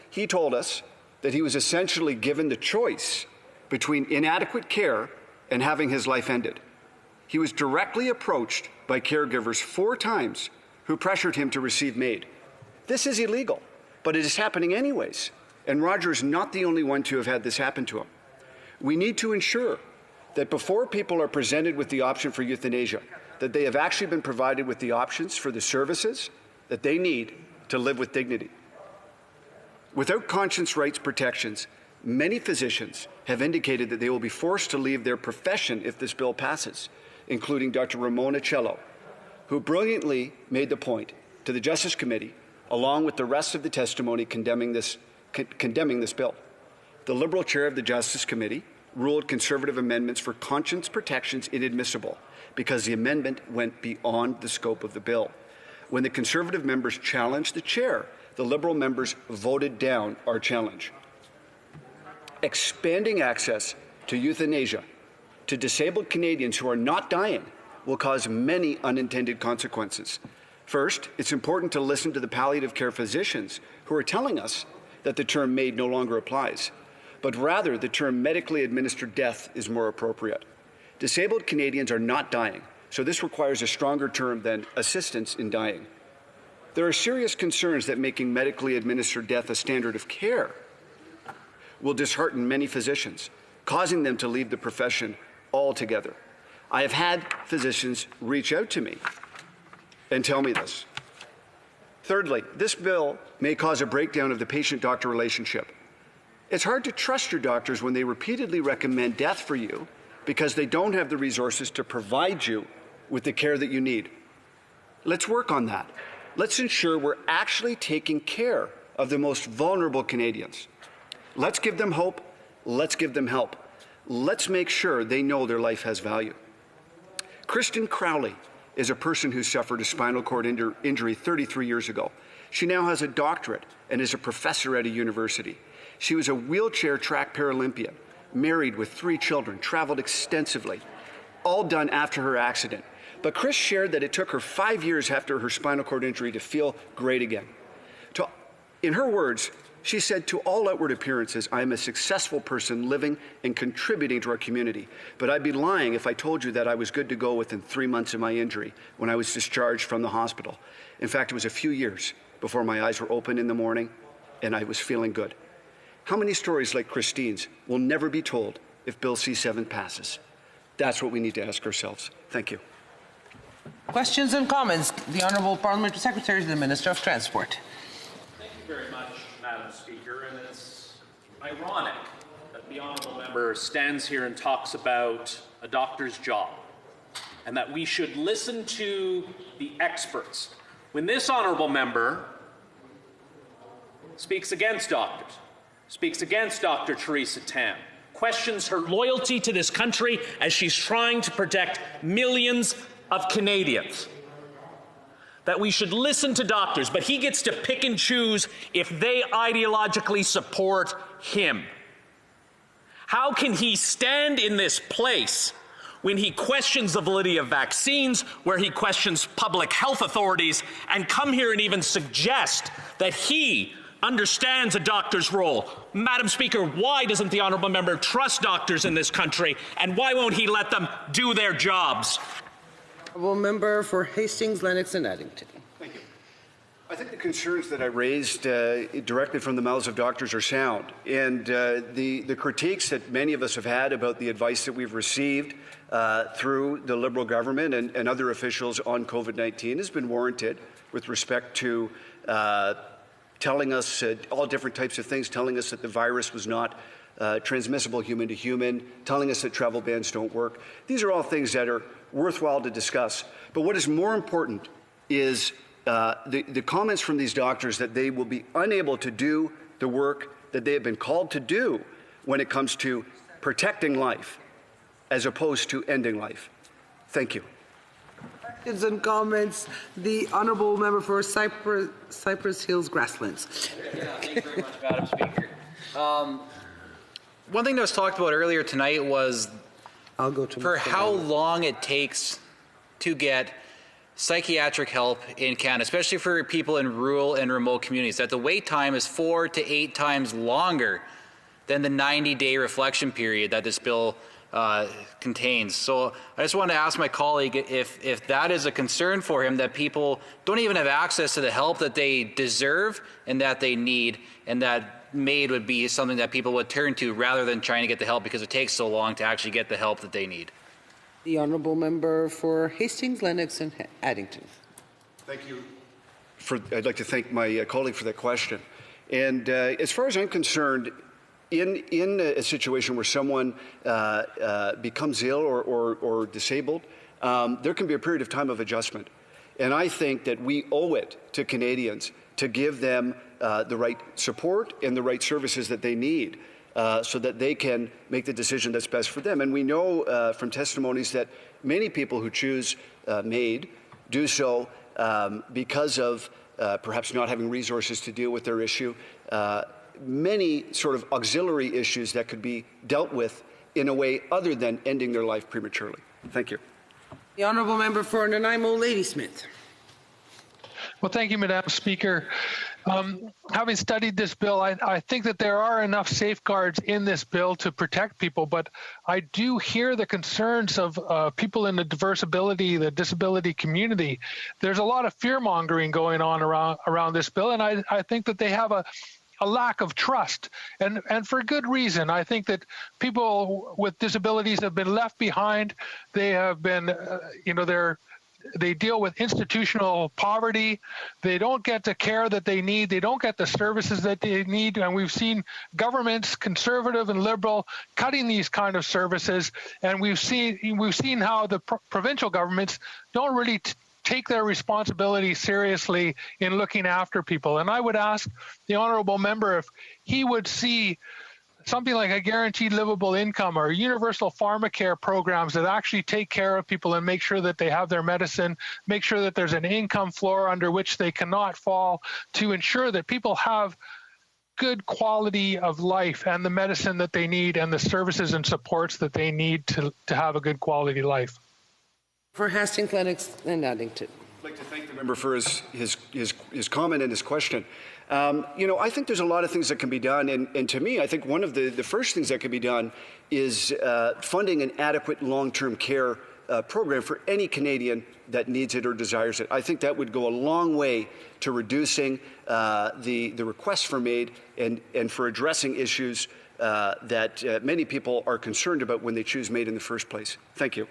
he told us that he was essentially given the choice between inadequate care and having his life ended. He was directly approached by caregivers 4 times who pressured him to receive MAID. This is illegal, but it is happening anyways, and Roger is not the only one to have had this happen to him. We need to ensure that before people are presented with the option for euthanasia, that they have actually been provided with the options for the services that they need to live with dignity. Without conscience rights protections, many physicians have indicated that they will be forced to leave their profession if this bill passes, including Dr. Ramona Cello, who brilliantly made the point to the Justice Committee, along with the rest of the testimony condemning this bill. The Liberal chair of the Justice Committee ruled Conservative amendments for conscience protections inadmissible because the amendment went beyond the scope of the bill. When the Conservative members challenged the chair, the Liberal members voted down our challenge. Expanding access to euthanasia to disabled Canadians who are not dying will cause many unintended consequences. First, it's important to listen to the palliative care physicians who are telling us that the term MAID no longer applies, but rather the term medically administered death is more appropriate. Disabled Canadians are not dying, so this requires a stronger term than assistance in dying. There are serious concerns that making medically administered death a standard of care will dishearten many physicians, causing them to leave the profession altogether. I have had physicians reach out to me and tell me this. Thirdly, this bill may cause a breakdown of the patient-doctor relationship. It's hard to trust your doctors when they repeatedly recommend death for you because they don't have the resources to provide you with the care that you need. Let's work on that. Let's ensure we're actually taking care of the most vulnerable Canadians. Let's give them hope. Let's give them help. Let's make sure they know their life has value. Kristen Crowley is a person who suffered a spinal cord injury 33 years ago. She now has a doctorate and is a professor at a university. She was a wheelchair track Paralympian, married with 3 children, traveled extensively, all done after her accident. But Chris shared that it took her 5 years after her spinal cord injury to feel great again. In her words, she said, "To all outward appearances, I am a successful person living and contributing to our community. But I'd be lying if I told you that I was good to go within 3 months of my injury when I was discharged from the hospital. In fact, it was a few years before my eyes were open in the morning and I was feeling good." How many stories like Christine's will never be told if Bill C-7 passes? That's what we need to ask ourselves. Thank you. Questions and comments? The Honourable Parliamentary Secretary to the Minister of Transport. Thank you very much, Madam Speaker. And it's ironic that the Honourable Member stands here and talks about a doctor's job and that we should listen to the experts when this Honourable Member speaks against doctors, speaks against Dr. Theresa Tam, questions her loyalty to this country as she's trying to protect millions of Canadians. That we should listen to doctors, but he gets to pick and choose if they ideologically support him. How can he stand in this place when he questions the validity of vaccines, where he questions public health authorities, and come here and even suggest that he understands a doctor's role? Madam Speaker, why doesn't the Honourable Member trust doctors in this country, and why won't he let them do their jobs? Honourable Member for Hastings, Lennox and Addington. Thank you. I think the concerns that I raised directly from the mouths of doctors are sound, and the critiques that many of us have had about the advice that we've received through the Liberal government and other officials on COVID-19 has been warranted with respect to telling us all different types of things, telling us that the virus was not transmissible human to human, telling us that travel bans don't work. These are all things that are worthwhile to discuss. But what is more important is the comments from these doctors that they will be unable to do the work that they have been called to do when it comes to protecting life as opposed to ending life. Thank you. Questions and comments. The Honourable Member for Cypress Hills Grasslands. Thank you very much, Madam Speaker. One thing that was talked about earlier tonight was for how long it takes to get psychiatric help in Canada, especially for people in rural and remote communities, that the wait time is 4 to 8 times longer than the 90-day reflection period that this bill contains. So I just want to ask my colleague if that is a concern for him, that people don't even have access to the help that they deserve and that they need, and that MAID would be something that people would turn to rather than trying to get the help because it takes so long to actually get the help that they need. The Honourable Member for Hastings, Lennox and Addington. Thank you. I'd like to thank my colleague for that question. And as far as I'm concerned, in a situation where someone becomes ill or disabled, there can be a period of time of adjustment. And I think that we owe it to Canadians to give them the right support and the right services that they need so that they can make the decision that's best for them. And we know from testimonies that many people who choose MAID do so because of perhaps not having resources to deal with their issue, many sort of auxiliary issues that could be dealt with in a way other than ending their life prematurely. Thank you. The honourable member for Nanaimo, Ladysmith. Well, thank you, Madam Speaker. Having studied this bill, I think that there are enough safeguards in this bill to protect people, but I do hear the concerns of people in the the disability community. There's a lot of fear-mongering going on around this bill, and I think that they have a lack of trust, and for good reason. I think that people with disabilities have been left behind. They have been, they deal with institutional poverty. They don't get the care that they need. They don't get the services that they need. And we've seen governments, conservative and liberal, cutting these kind of services. And we've seen how the provincial governments don't really take their responsibility seriously in looking after people. And I would ask the honourable member if he would see something like a guaranteed livable income or universal pharmacare programs that actually take care of people and make sure that they have their medicine, make sure that there's an income floor under which they cannot fall, to ensure that people have good quality of life and the medicine that they need and the services and supports that they need to have a good quality life. For Hastings, Lennox and Addington. I'd like to thank the member for his comment and his question. I think there's a lot of things that can be done, and to me, I think one of the first things that can be done is funding an adequate long-term care program for any Canadian that needs it or desires it. I think that would go a long way to reducing the requests for MAID and for addressing issues that many people are concerned about when they choose MAID in the first place. Thank you.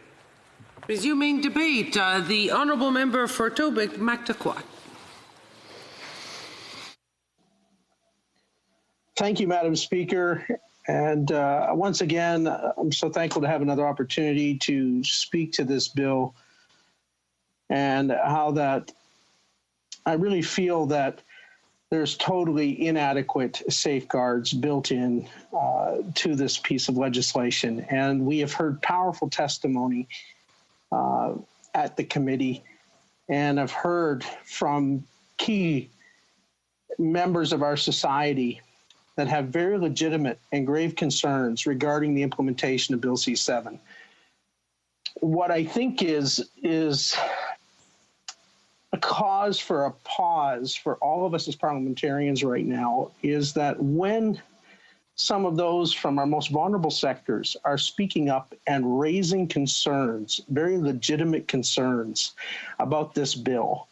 Resuming debate, the honourable member for Tobic, Mactaquac. Thank you, Madam Speaker. And once again, I'm so thankful to have another opportunity to speak to this bill and how that I really feel that there's totally inadequate safeguards built in to this piece of legislation. And we have heard powerful testimony at the committee, and I've heard from key members of our society that have very legitimate and grave concerns regarding the implementation of Bill C-7. What I think is a cause for a pause for all of us as parliamentarians right now is that when some of those from our most vulnerable sectors are speaking up and raising concerns, very legitimate concerns about this bill,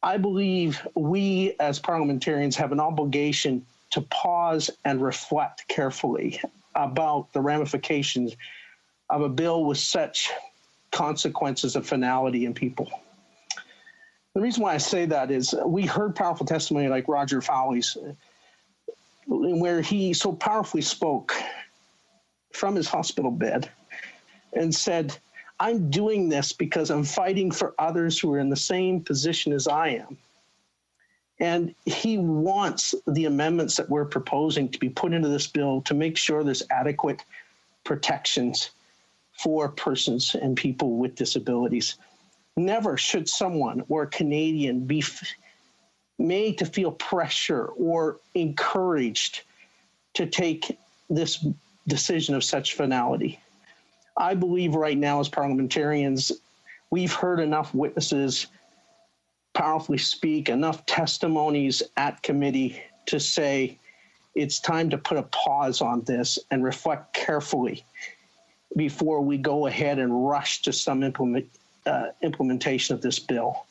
I believe we as parliamentarians have an obligation to pause and reflect carefully about the ramifications of a bill with such consequences of finality in people. The reason why I say that is we heard powerful testimony like Roger Fowley's, where he so powerfully spoke from his hospital bed and said, I'm doing this because I'm fighting for others who are in the same position as I am. And he wants the amendments that we're proposing to be put into this bill to make sure there's adequate protections for persons and people with disabilities. Never should someone or a Canadian be made to feel pressure or encouraged to take this decision of such finality. I believe right now as parliamentarians, we've heard enough witnesses powerfully speak, enough testimonies at committee to say it's time to put a pause on this and reflect carefully before we go ahead and rush to some implementation of this bill.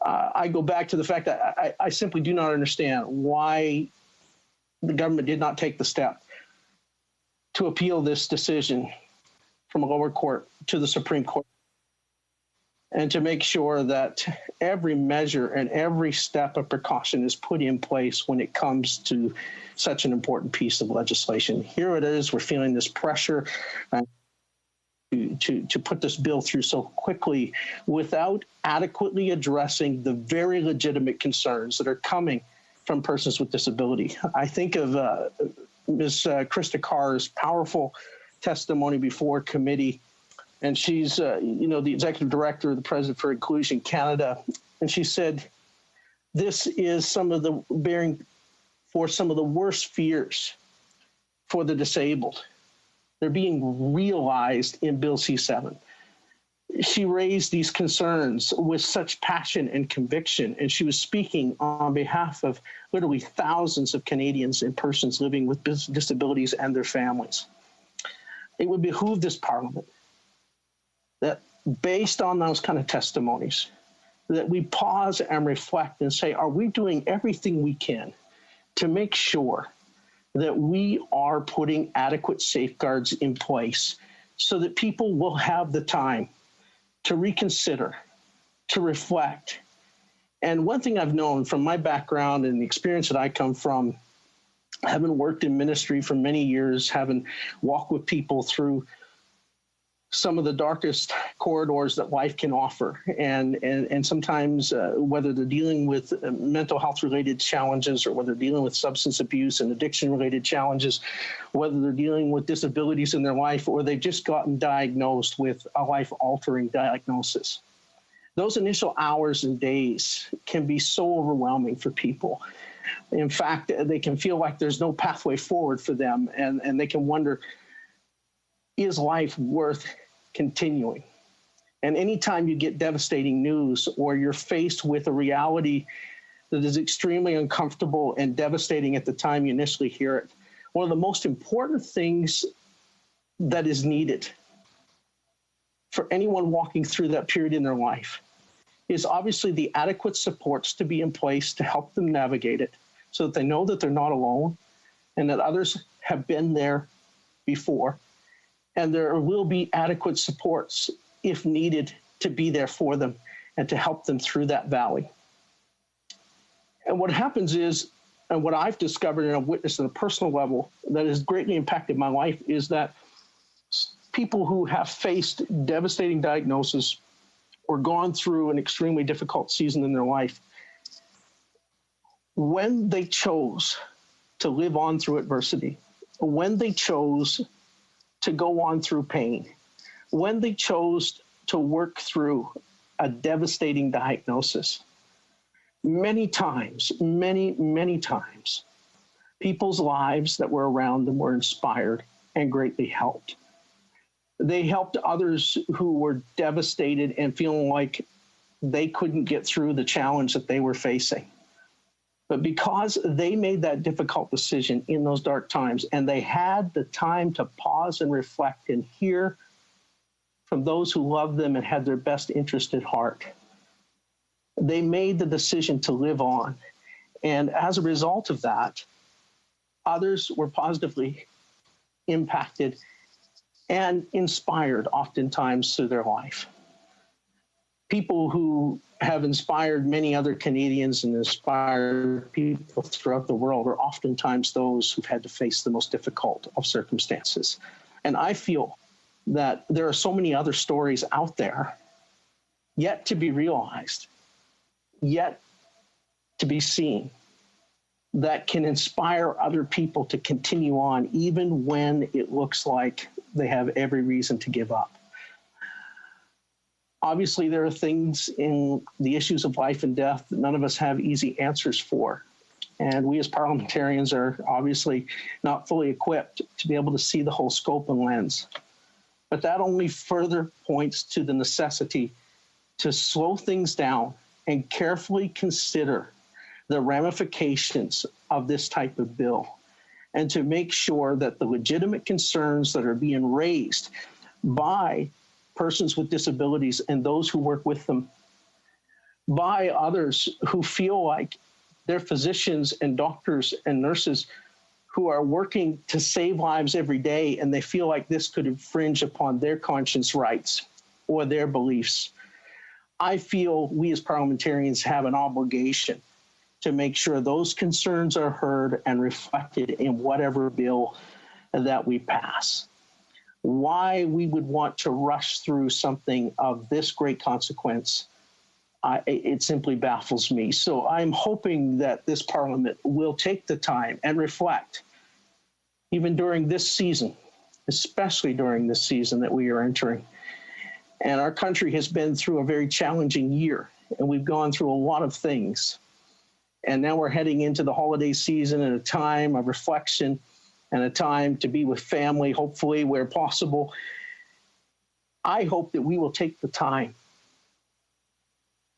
I go back to the fact that I simply do not understand why the government did not take the step to appeal this decision from a lower court to the Supreme Court, and to make sure that every measure and every step of precaution is put in place when it comes to such an important piece of legislation. Here it is, we're feeling this pressure to put this bill through so quickly without adequately addressing the very legitimate concerns that are coming from persons with disability. I think of Ms. Krista Carr's powerful testimony before committee, and she's the executive director of the President for Inclusion Canada, and she said this is some of the bearing for some of the worst fears for the disabled. They're being realized in Bill C-7. she raised these concerns with such passion and conviction, and she was speaking on behalf of literally thousands of Canadians and persons living with disabilities and their families. It would behoove this Parliament that, based on those kind of testimonies, that we pause and reflect and say, are we doing everything we can to make sure that we are putting adequate safeguards in place so that people will have the time to reconsider, to reflect. And one thing I've known from my background and the experience that I come from, having worked in ministry for many years, having walked with people through some of the darkest corridors that life can offer, and sometimes whether they're dealing with mental health related challenges, or whether they're dealing with substance abuse and addiction related challenges, whether they're dealing with disabilities in their life, or they've just gotten diagnosed with a life altering diagnosis. Those initial hours and days can be so overwhelming for people. In fact, they can feel like there's no pathway forward for them, and they can wonder, is life worth continuing? And anytime you get devastating news, or you're faced with a reality that is extremely uncomfortable and devastating at the time you initially hear it, one of the most important things that is needed for anyone walking through that period in their life is obviously the adequate supports to be in place to help them navigate it, so that they know that they're not alone and that others have been there before. And there will be adequate supports, if needed, to be there for them and to help them through that valley. And what happens is, and what I've discovered and I've witnessed on a personal level that has greatly impacted my life, is that people who have faced devastating diagnosis or gone through an extremely difficult season in their life, when they chose to live on through adversity, when they chose to go on through pain, when they chose to work through a devastating diagnosis, many times, many times, people's lives that were around them were inspired and greatly helped. They helped others who were devastated and feeling like they couldn't get through the challenge that they were facing. But because they made that difficult decision in those dark times, and they had the time to pause and reflect and hear from those who loved them and had their best interest at heart, they made the decision to live on. And as a result of that, others were positively impacted and inspired oftentimes through their life. People who have inspired many other Canadians and inspired people throughout the world are oftentimes those who've had to face the most difficult of circumstances. And I feel that there are so many other stories out there yet to be realized, yet to be seen, that can inspire other people to continue on even when it looks like they have every reason to give up. Obviously, there are things in the issues of life and death that none of us have easy answers for. And we as parliamentarians are obviously not fully equipped to be able to see the whole scope and lens. But that only further points to the necessity to slow things down and carefully consider the ramifications of this type of bill, and to make sure that the legitimate concerns that are being raised by persons with disabilities and those who work with them, by others who feel like they're physicians and doctors and nurses who are working to save lives every day, and they feel like this could infringe upon their conscience rights or their beliefs. I feel we as parliamentarians have an obligation to make sure those concerns are heard and reflected in whatever bill that we pass. Why we would want to rush through something of this great consequence, it simply baffles me. So I'm hoping that this Parliament will take the time and reflect, even during this season, especially during this season that we are entering. And our country has been through a very challenging year, and we've gone through a lot of things. And now we're heading into the holiday season at a time of reflection and a time to be with family, hopefully, where possible. I hope that we will take the time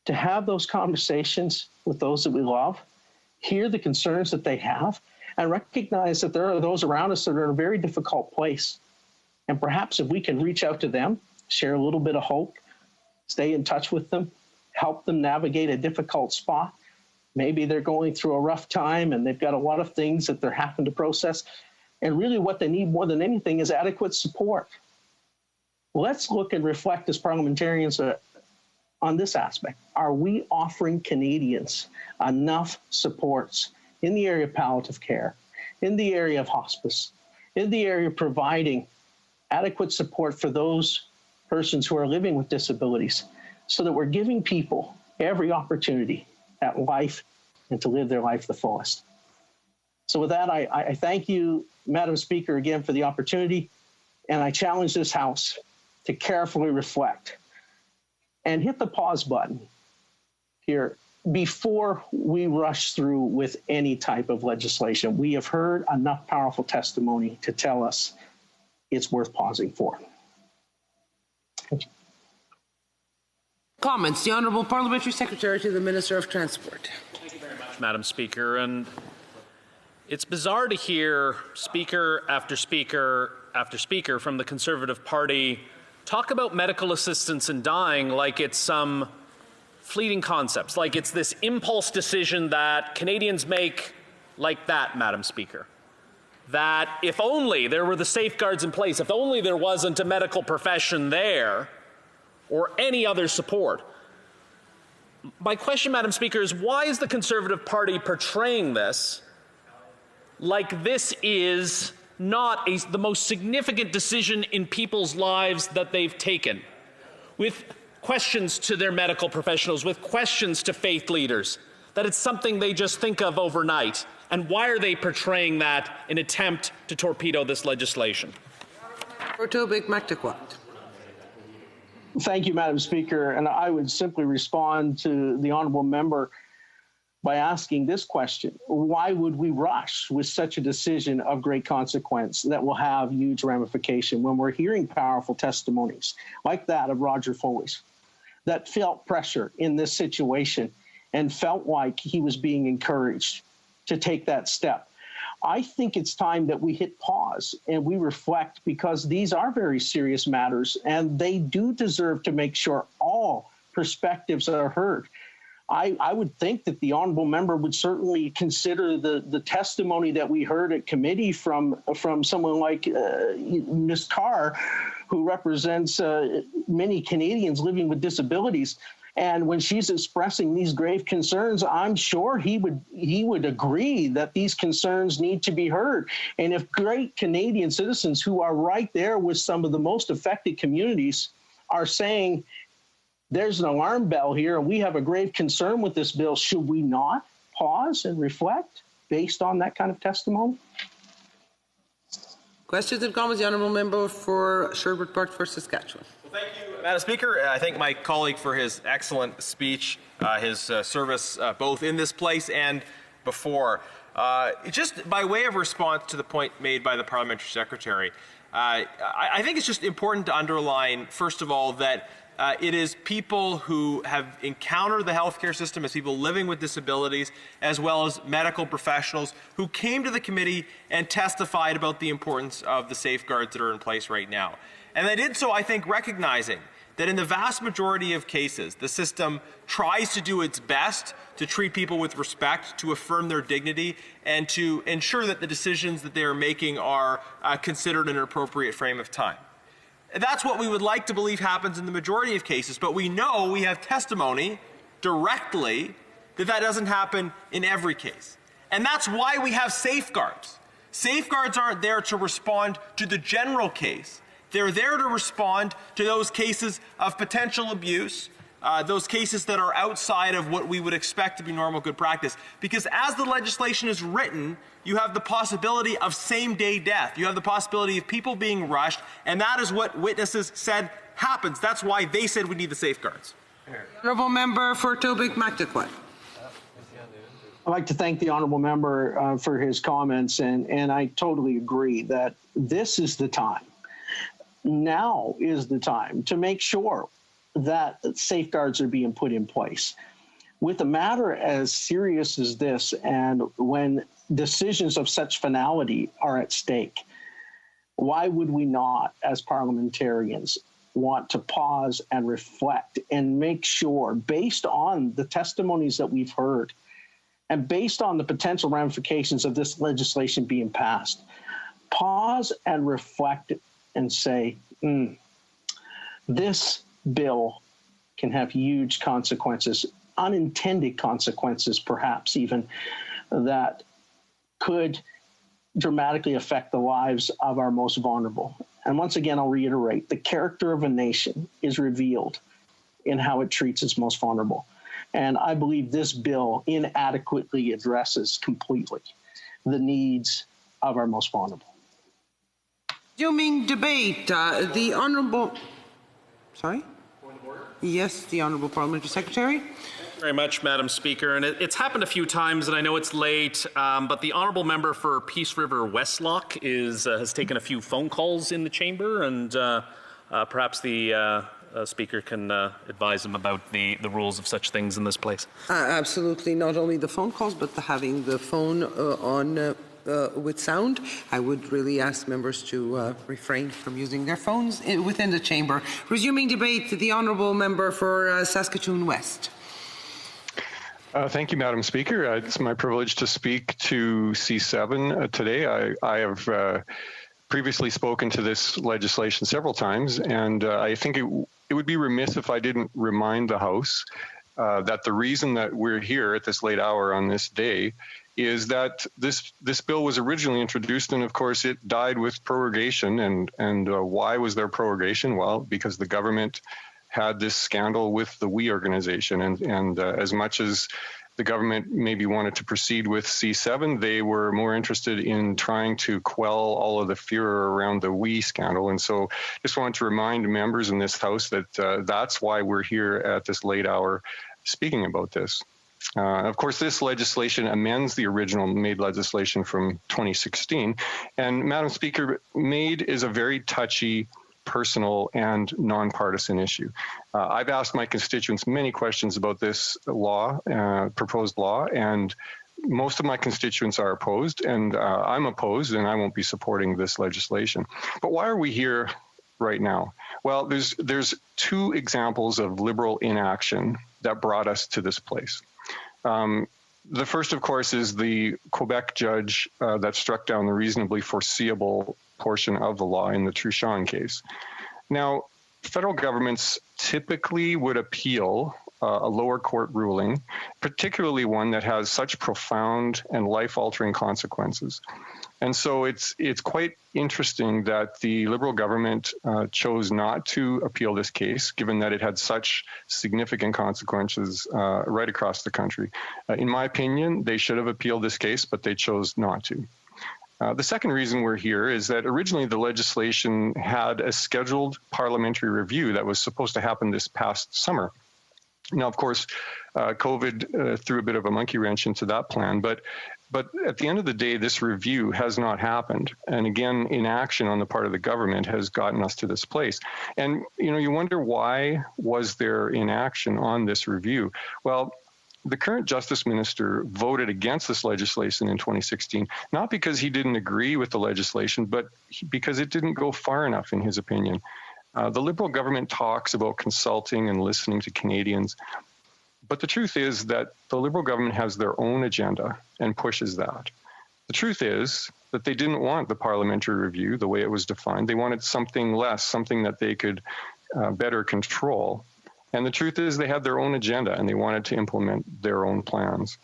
to have those conversations with those that we love, hear the concerns that they have, and recognize that there are those around us that are in a very difficult place. And perhaps if we can reach out to them, share a little bit of hope, stay in touch with them, help them navigate a difficult spot. Maybe they're going through a rough time and they've got a lot of things that they're having to process. And really what they need more than anything is adequate support. Let's look and reflect as parliamentarians on this aspect. Are we offering Canadians enough supports in the area of palliative care, in the area of hospice, in the area of providing adequate support for those persons who are living with disabilities, so that we're giving people every opportunity at life and to live their life the fullest? So with that, I thank you, Madam Speaker, again for the opportunity, and I challenge this House to carefully reflect and hit the pause button here before we rush through with any type of legislation. We have heard enough powerful testimony to tell us it's worth pausing for. Thank you. Comments. The Honourable Parliamentary Secretary to the Minister of Transport. Thank you very much, Madam Speaker. And it's bizarre to hear speaker after speaker after speaker from the Conservative Party talk about medical assistance in dying like it's some fleeting concepts, like it's this impulse decision that Canadians make like that, Madam Speaker. That if only there were the safeguards in place, if only there wasn't a medical profession there or any other support. My question, Madam Speaker, is why is the Conservative Party portraying this like this is not the most significant decision in people's lives that they've taken, with questions to their medical professionals, with questions to faith leaders, that it's something they just think of overnight? And why are they portraying that in an attempt to torpedo this legislation? Thank you, Madam Speaker. And I would simply respond to the honourable member by asking this question. Why would we rush with such a decision of great consequence that will have huge ramification when we're hearing powerful testimonies like that of Roger Foley's that felt pressure in this situation and felt like he was being encouraged to take that step? I think it's time that we hit pause and we reflect, because these are very serious matters and they do deserve to make sure all perspectives are heard. I would think that the honourable member would certainly consider the testimony that we heard at committee from someone like Ms. Carr, who represents many Canadians living with disabilities. And when she's expressing these grave concerns, I'm sure he would agree that these concerns need to be heard. And if great Canadian citizens who are right there with some of the most affected communities are saying, there's an alarm bell here and we have a grave concern with this bill, should we not pause and reflect based on that kind of testimony? Questions and comments? The Honourable Member for Sherwood Park for Saskatchewan. Well, thank you, Madam Speaker. I thank my colleague for his excellent speech, his service both in this place and before. Just by way of response to the point made by the Parliamentary Secretary, I think it's just important to underline, first of all, that it is people who have encountered the healthcare system as people living with disabilities, as well as medical professionals who came to the committee and testified about the importance of the safeguards that are in place right now. And they did so, I think, recognizing that in the vast majority of cases, the system tries to do its best to treat people with respect, to affirm their dignity, and to ensure that the decisions that they are making are considered in an appropriate frame of time. That's what we would like to believe happens in the majority of cases, but we know, we have testimony directly that that doesn't happen in every case. And that's why we have safeguards. Safeguards aren't there to respond to the general case. They're there to respond to those cases of potential abuse, those cases that are outside of what we would expect to be normal good practice. Because as the legislation is written, you have the possibility of same-day death. You have the possibility of people being rushed, and that is what witnesses said happens. That's why they said we need the safeguards. Honourable Member for Tobique-Mactaquac. I'd like to thank the honourable member for his comments, and I totally agree that this is the time now is the time to make sure that safeguards are being put in place. With a matter as serious as this, and when decisions of such finality are at stake, why would we not, as parliamentarians, want to pause and reflect and make sure, based on the testimonies that we've heard and based on the potential ramifications of this legislation being passed, pause and reflect and say, this bill can have huge consequences, unintended consequences perhaps even, that could dramatically affect the lives of our most vulnerable. And once again, I'll reiterate, the character of a nation is revealed in how it treats its most vulnerable. And I believe this bill inadequately addresses completely the needs of our most vulnerable. Resuming debate, the Honourable... Sorry? Yes, the Honourable Parliamentary Secretary. Very much, Madam Speaker. And it's happened a few times, and I know it's late, but the Honourable Member for Peace River Westlock has taken a few phone calls in the chamber, and perhaps the Speaker can advise him about the rules of such things in this place. Absolutely. Not only the phone calls, but having the phone on with sound. I would really ask members to refrain from using their phones within the chamber. Resuming debate, the Honourable Member for Saskatoon West. Thank you, Madam Speaker. It's my privilege to speak to C7 today. I have previously spoken to this legislation several times, and I think it would be remiss if I didn't remind the House that the reason that we're here at this late hour on this day is that this bill was originally introduced, and of course it died with prorogation. And why was there prorogation? Well, because the government had this scandal with the WE organization, and as much as the government maybe wanted to proceed with C7, they were more interested in trying to quell all of the fear around the WE scandal. And so just wanted to remind members in this House that that's why we're here at this late hour speaking about this. Of course, this legislation amends the original MAID legislation from 2016. And Madam Speaker, MAID is a very touchy, personal, and nonpartisan issue. I've asked my constituents many questions about this law, proposed law, and most of my constituents are opposed, and I'm opposed, and I won't be supporting this legislation. But why are we here right now? Well, there's two examples of Liberal inaction that brought us to this place. The first, of course, is the Quebec judge that struck down the reasonably foreseeable portion of the law in the Truchon case. Now, federal governments typically would appeal a lower court ruling, particularly one that has such profound and life-altering consequences. And so it's quite interesting that the Liberal government chose not to appeal this case, given that it had such significant consequences right across the country. In my opinion, they should have appealed this case, but they chose not to. The second reason we're here is that originally the legislation had a scheduled parliamentary review that was supposed to happen this past summer. Now, of course, COVID threw a bit of a monkey wrench into that plan, but at the end of the day, this review has not happened. And again, inaction on the part of the government has gotten us to this place. And, you wonder, why was there inaction on this review? Well, the current Justice Minister voted against this legislation in 2016, not because he didn't agree with the legislation, but because it didn't go far enough, in his opinion. The Liberal government talks about consulting and listening to Canadians, but the truth is that the Liberal government has their own agenda and pushes that. The truth is that they didn't want the parliamentary review the way it was defined. They wanted something less, something that they could better control. And the truth is they had their own agenda and they wanted to implement their own plans.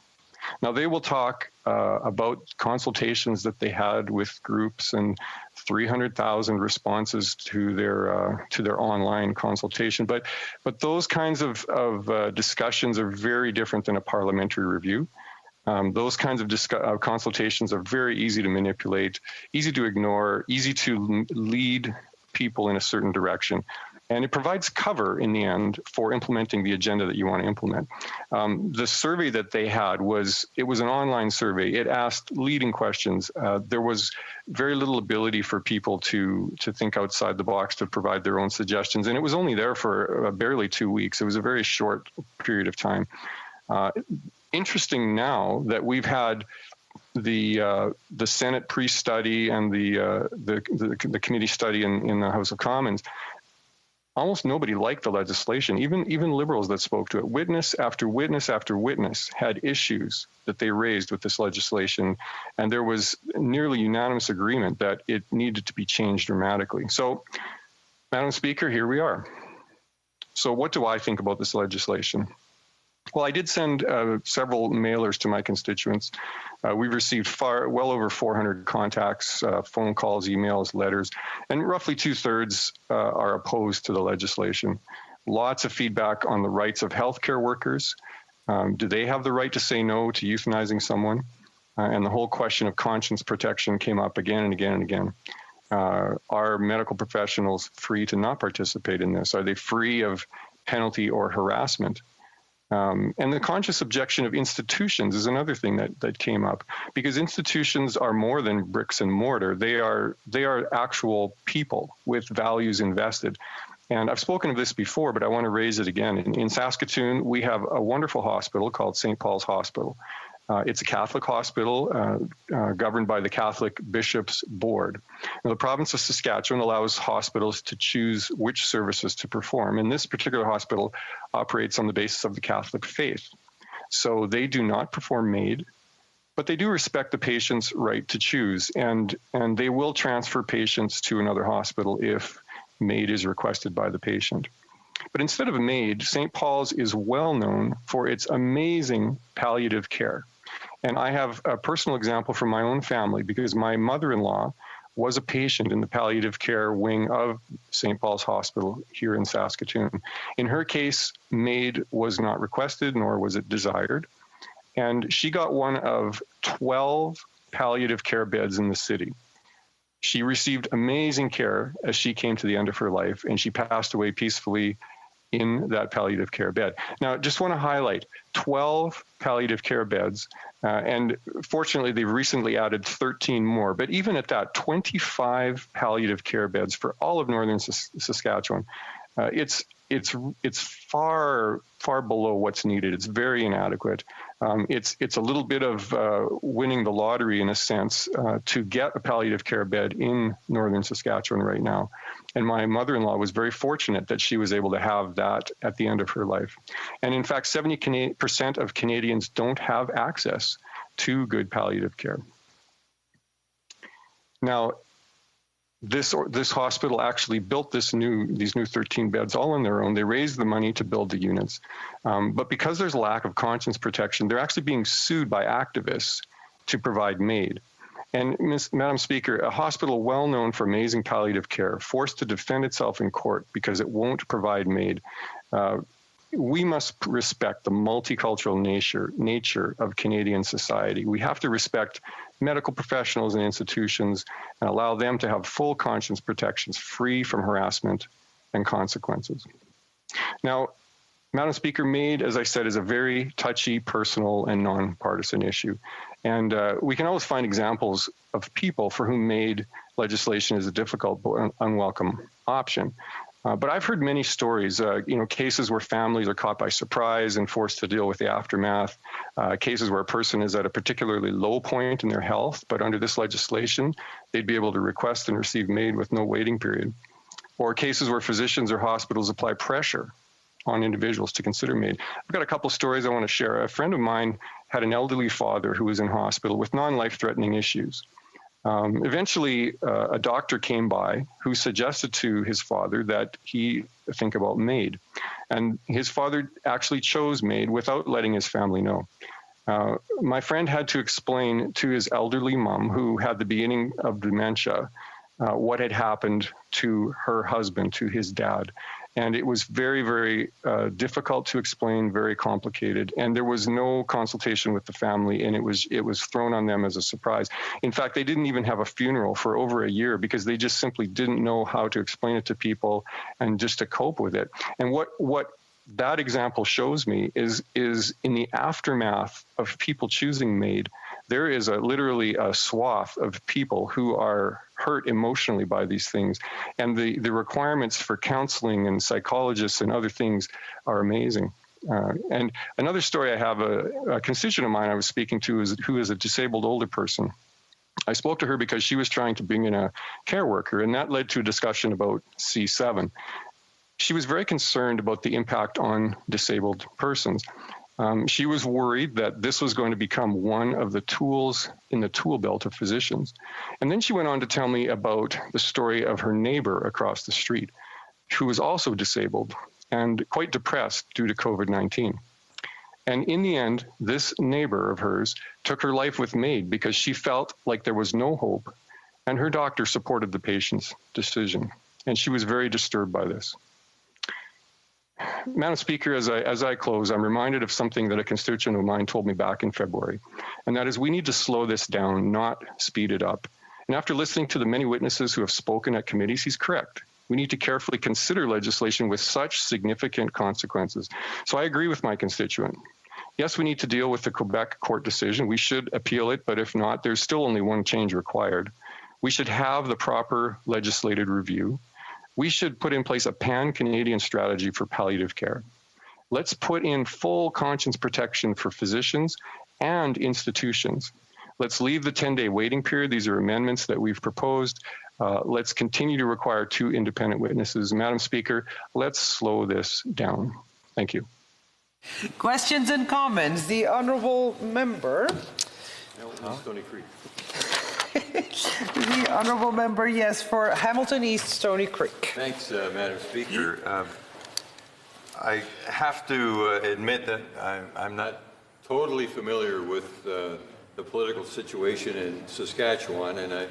Now, they will talk about consultations that they had with groups and 300,000 responses to their online consultation. But those kinds of discussions are very different than a parliamentary review. Those kinds of consultations are very easy to manipulate, easy to ignore, easy to lead people in a certain direction. And it provides cover in the end for implementing the agenda that you want to implement. The survey that they had it was an online survey. It asked leading questions. There was very little ability for people to think outside the box to provide their own suggestions. And it was only there for barely 2 weeks. It was a very short period of time. Interesting now that we've had the Senate pre-study and the committee study in the House of Commons. Almost nobody liked the legislation, even Liberals that spoke to it. Witness after witness after witness had issues that they raised with this legislation, and there was nearly unanimous agreement that it needed to be changed dramatically. So, Madam Speaker, here we are. So what do I think about this legislation? Well, I did send several mailers to my constituents. We've received well over 400 contacts, phone calls, emails, letters, and roughly 2/3 are opposed to the legislation. Lots of feedback on the rights of healthcare workers. Do they have the right to say no to euthanizing someone? And the whole question of conscience protection came up again and again and again. Are medical professionals free to not participate in this? Are they free of penalty or harassment? And the conscious objection of institutions is another thing that came up, because institutions are more than bricks and mortar. They are actual people with values invested. And I've spoken of this before, but I want to raise it again. In Saskatoon, we have a wonderful hospital called St. Paul's Hospital. It's a Catholic hospital governed by the Catholic Bishops' Board. Now, the province of Saskatchewan allows hospitals to choose which services to perform, and this particular hospital operates on the basis of the Catholic faith. So they do not perform MAID, but they do respect the patient's right to choose, and they will transfer patients to another hospital if MAID is requested by the patient. But instead of MAID, St. Paul's is well known for its amazing palliative care. And I have a personal example from my own family, because my mother-in-law was a patient in the palliative care wing of St. Paul's Hospital here in Saskatoon. In her case, MAID was not requested, nor was it desired. And she got one of 12 palliative care beds in the city. She received amazing care as she came to the end of her life, and she passed away peacefully in that palliative care bed. Now, just want to highlight 12 palliative care beds, and fortunately, they've recently added 13 more. But even at that, 25 palliative care beds for all of northern Saskatchewan, it's far below what's needed. It's very inadequate. It's a little bit of winning the lottery in a sense to get a palliative care bed in northern Saskatchewan right now. And my mother-in-law was very fortunate that she was able to have that at the end of her life. And in fact, 70% of Canadians don't have access to good palliative care. Now, this hospital actually built these new 13 beds all on their own. They raised the money to build the units. But because there's a lack of conscience protection, they're actually being sued by activists to provide MAID. And Madam Speaker, a hospital well known for amazing palliative care, forced to defend itself in court because it won't provide MAID. We must respect the multicultural nature of Canadian society. We have to respect medical professionals and institutions and allow them to have full conscience protections free from harassment and consequences. Now, Madam Speaker, MAID, as I said, is a very touchy, personal, and nonpartisan issue. And we can always find examples of people for whom MAID legislation is a difficult but unwelcome option. But I've heard many stories, cases where families are caught by surprise and forced to deal with the aftermath, cases where a person is at a particularly low point in their health, but under this legislation, they'd be able to request and receive MAID with no waiting period. Or cases where physicians or hospitals apply pressure on individuals to consider MAID. I've got a couple stories I want to share. A friend of mine had an elderly father who was in hospital with non-life-threatening issues. Eventually, a doctor came by who suggested to his father that he think about MAID. And his father actually chose MAID without letting his family know. My friend had to explain to his elderly mom, who had the beginning of dementia, what had happened to her husband, to his dad. And it was very, very difficult to explain, very complicated. And there was no consultation with the family, and it was thrown on them as a surprise. In fact, they didn't even have a funeral for over a year because they just simply didn't know how to explain it to people and just to cope with it. And what that example shows me is in the aftermath of people choosing MAID, there is literally a swath of people who are hurt emotionally by these things. And the requirements for counseling and psychologists and other things are amazing. And another story I have, a constituent of mine I was speaking to who is a disabled older person. I spoke to her because she was trying to bring in a care worker, and that led to a discussion about C7. She was very concerned about the impact on disabled persons. She was worried that this was going to become one of the tools in the tool belt of physicians. And then she went on to tell me about the story of her neighbor across the street, who was also disabled and quite depressed due to COVID-19. And in the end, this neighbor of hers took her life with MAID because she felt like there was no hope, and her doctor supported the patient's decision. And she was very disturbed by this. Madam Speaker, as I close, I'm reminded of something that a constituent of mine told me back in February, and that is we need to slow this down, not speed it up. And after listening to the many witnesses who have spoken at committees, he's correct. We need to carefully consider legislation with such significant consequences. So I agree with my constituent. Yes, we need to deal with the Quebec court decision. We should appeal it, but if not, there's still only one change required. We should have the proper legislative review. We should put in place a pan-Canadian strategy for palliative care. Let's put in full conscience protection for physicians and institutions. Let's leave the 10-day waiting period. These are amendments that we've proposed. Let's continue to require 2 independent witnesses. Madam Speaker, let's slow this down. Thank you. Questions and comments? The honourable member. Stony Creek. The honourable member, yes, for Hamilton East, Stony Creek. Thanks, Madam Speaker. I have to admit that I'm not totally familiar with the political situation in Saskatchewan, and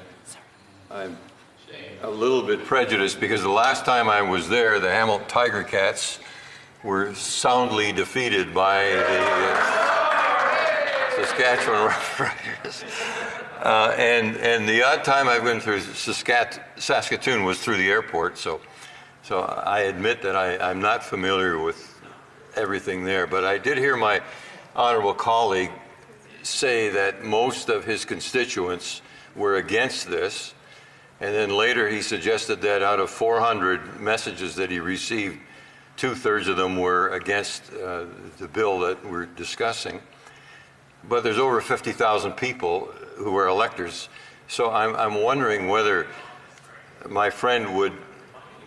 I'm a little bit prejudiced because the last time I was there, the Hamilton Tiger Cats were soundly defeated by the Saskatchewan Roughriders. And the odd time I've been through Saskatoon was through the airport, so I admit that I'm not familiar with everything there. But I did hear my honourable colleague say that most of his constituents were against this, and then later he suggested that out of 400 messages that he received, 2/3 of them were against the bill that we're discussing. But there's over 50,000 people who are electors. So I'm wondering whether my friend would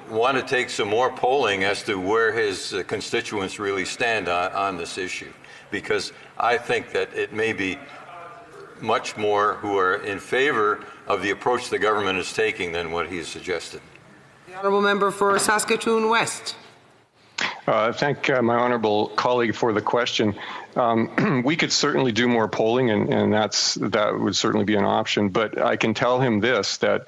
want to take some more polling as to where his constituents really stand on this issue. Because I think that it may be much more who are in favor of the approach the government is taking than what he has suggested. The honourable member for Saskatoon West. Thank my honourable colleague for the question. We could certainly do more polling, and that would certainly be an option. But I can tell him this, that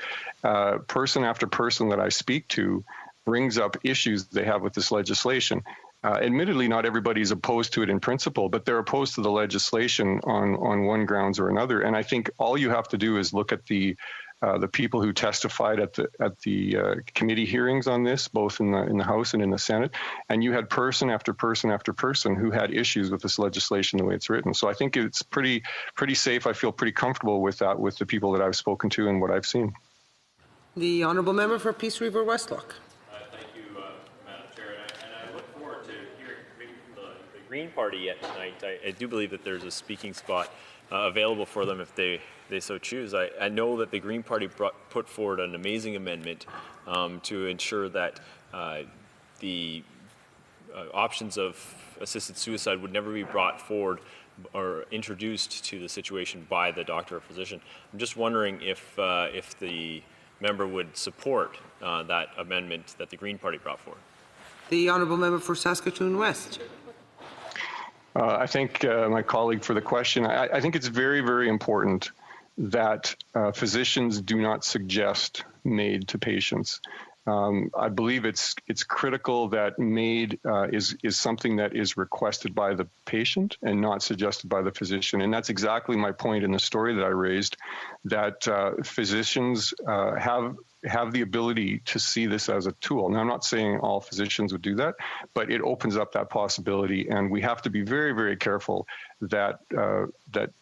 person after person that I speak to brings up issues they have with this legislation. Admittedly, not everybody is opposed to it in principle, but they're opposed to the legislation on one grounds or another. And I think all you have to do is look at the people who testified at the committee hearings on this, both in the House and in the Senate, and you had person after person after person who had issues with this legislation the way it's written. So I think it's pretty safe. I feel pretty comfortable with that, with the people that I've spoken to and what I've seen. The honourable member for Peace River Westlock. Thank you, Madam Chair, and I look forward to hearing from the Green Party yet tonight. I do believe that there's a speaking spot available for them if they so choose. I know that the Green Party put forward an amazing amendment to ensure that the options of assisted suicide would never be brought forward or introduced to the situation by the doctor or physician. I'm just wondering if the member would support that amendment that the Green Party brought forward. The honourable member for Saskatoon West. I thank my colleague for the question. I think it's very, very important that physicians do not suggest MAID to patients. I believe it's critical that MAID is something that is requested by the patient and not suggested by the physician. And that's exactly my point in the story that I raised, that physicians have the ability to see this as a tool. Now, I'm not saying all physicians would do that, but it opens up that possibility. And we have to be very, very careful that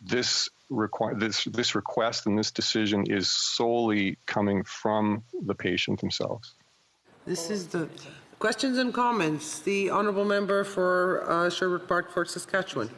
this request and this decision is solely coming from the patient themselves. This is the questions and comments. The honourable member for Sherwood Park, Fort Saskatchewan.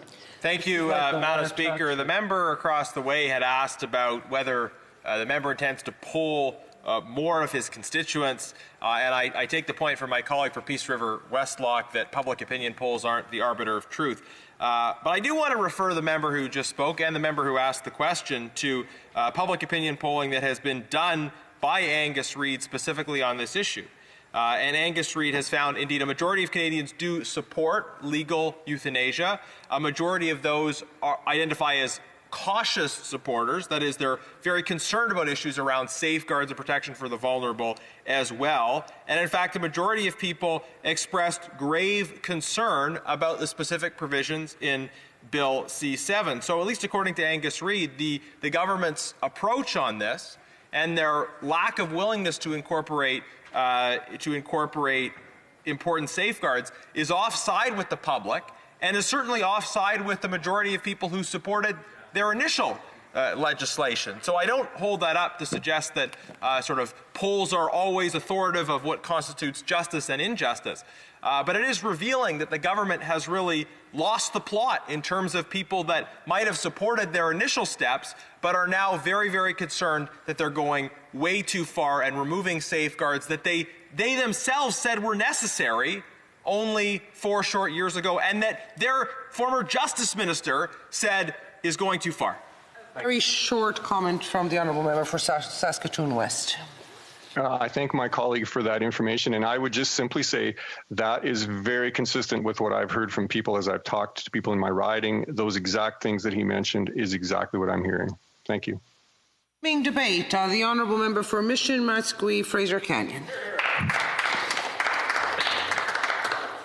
Thank you, Madam Speaker. The member across the way had asked about whether the member intends to poll more of his constituents, and I take the point from my colleague for Peace River Westlock that public opinion polls aren't the arbiter of truth. But I do want to refer the member who just spoke and the member who asked the question to public opinion polling that has been done by Angus Reid specifically on this issue. And Angus Reid has found, indeed, a majority of Canadians do support legal euthanasia. A majority of those identify as cautious supporters. That is, they're very concerned about issues around safeguards and protection for the vulnerable as well. And in fact, the majority of people expressed grave concern about the specific provisions in Bill C-7. So at least according to Angus Reid, the government's approach on this and their lack of willingness to incorporate important safeguards is offside with the public and is certainly offside with the majority of people who supported their initial legislation. So I don't hold that up to suggest that sort of polls are always authoritative of what constitutes justice and injustice. But it is revealing that the government has really lost the plot in terms of people that might have supported their initial steps but are now very, very concerned that they're going way too far and removing safeguards that they themselves said were necessary only 4 short years ago, and that their former justice minister said is going too far. Very short comment from the honourable member for Saskatoon West. I thank my colleague for that information, and I would just simply say that is very consistent with what I've heard from people as I've talked to people in my riding. Those exact things that he mentioned is exactly what I'm hearing. Thank you. Being debate, the honourable member for Mission, Musqueam, Fraser Canyon.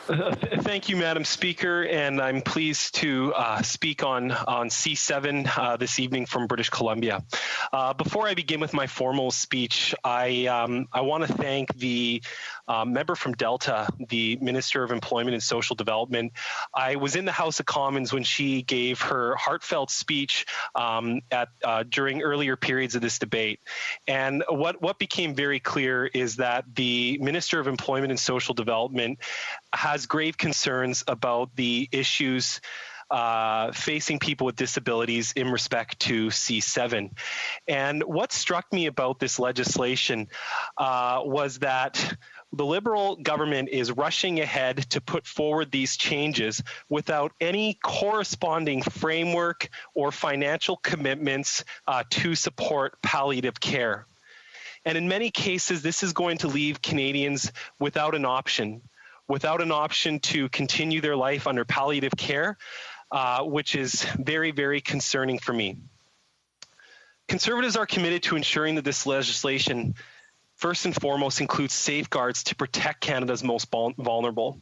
Thank you, Madam Speaker, and I'm pleased to speak on C7 this evening from British Columbia. Before I begin with my formal speech, I want to thank the member from Delta, the Minister of Employment and Social Development. I was in the House of Commons when she gave her heartfelt speech during earlier periods of this debate. And what became very clear is that the Minister of Employment and Social Development has grave concerns about the issues facing people with disabilities in respect to C7. And what struck me about this legislation was that the Liberal government is rushing ahead to put forward these changes without any corresponding framework or financial commitments to support palliative care. And in many cases, this is going to leave Canadians without an option to continue their life under palliative care, which is very, very concerning for me. Conservatives are committed to ensuring that this legislation first and foremost includes safeguards to protect Canada's most vulnerable.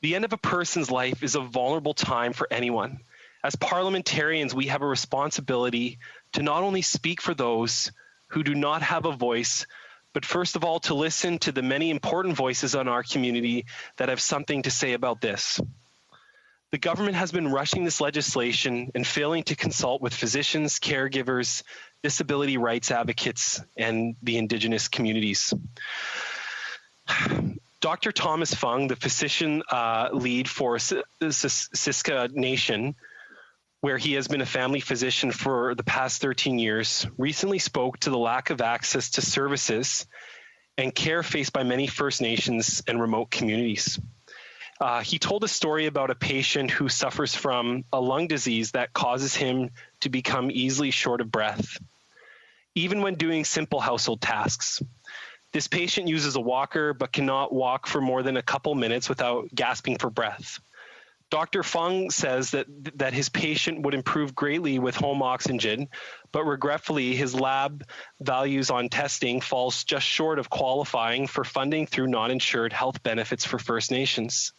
The end of a person's life is a vulnerable time for anyone. As parliamentarians, we have a responsibility to not only speak for those who do not have a voice, but first of all, to listen to the many important voices in our community that have something to say about this. The government has been rushing this legislation and failing to consult with physicians, caregivers, disability rights advocates, and the Indigenous communities. Dr. Thomas Fung, the physician lead for Siksika Nation, where he has been a family physician for the past 13 years, recently spoke to the lack of access to services and care faced by many First Nations and remote communities. He told a story about a patient who suffers from a lung disease that causes him to become easily short of breath, even when doing simple household tasks. This patient uses a walker but cannot walk for more than a couple minutes without gasping for breath. Dr. Fung says that his patient would improve greatly with home oxygen, but regretfully, his lab values on testing falls just short of qualifying for funding through non-insured health benefits for First Nations.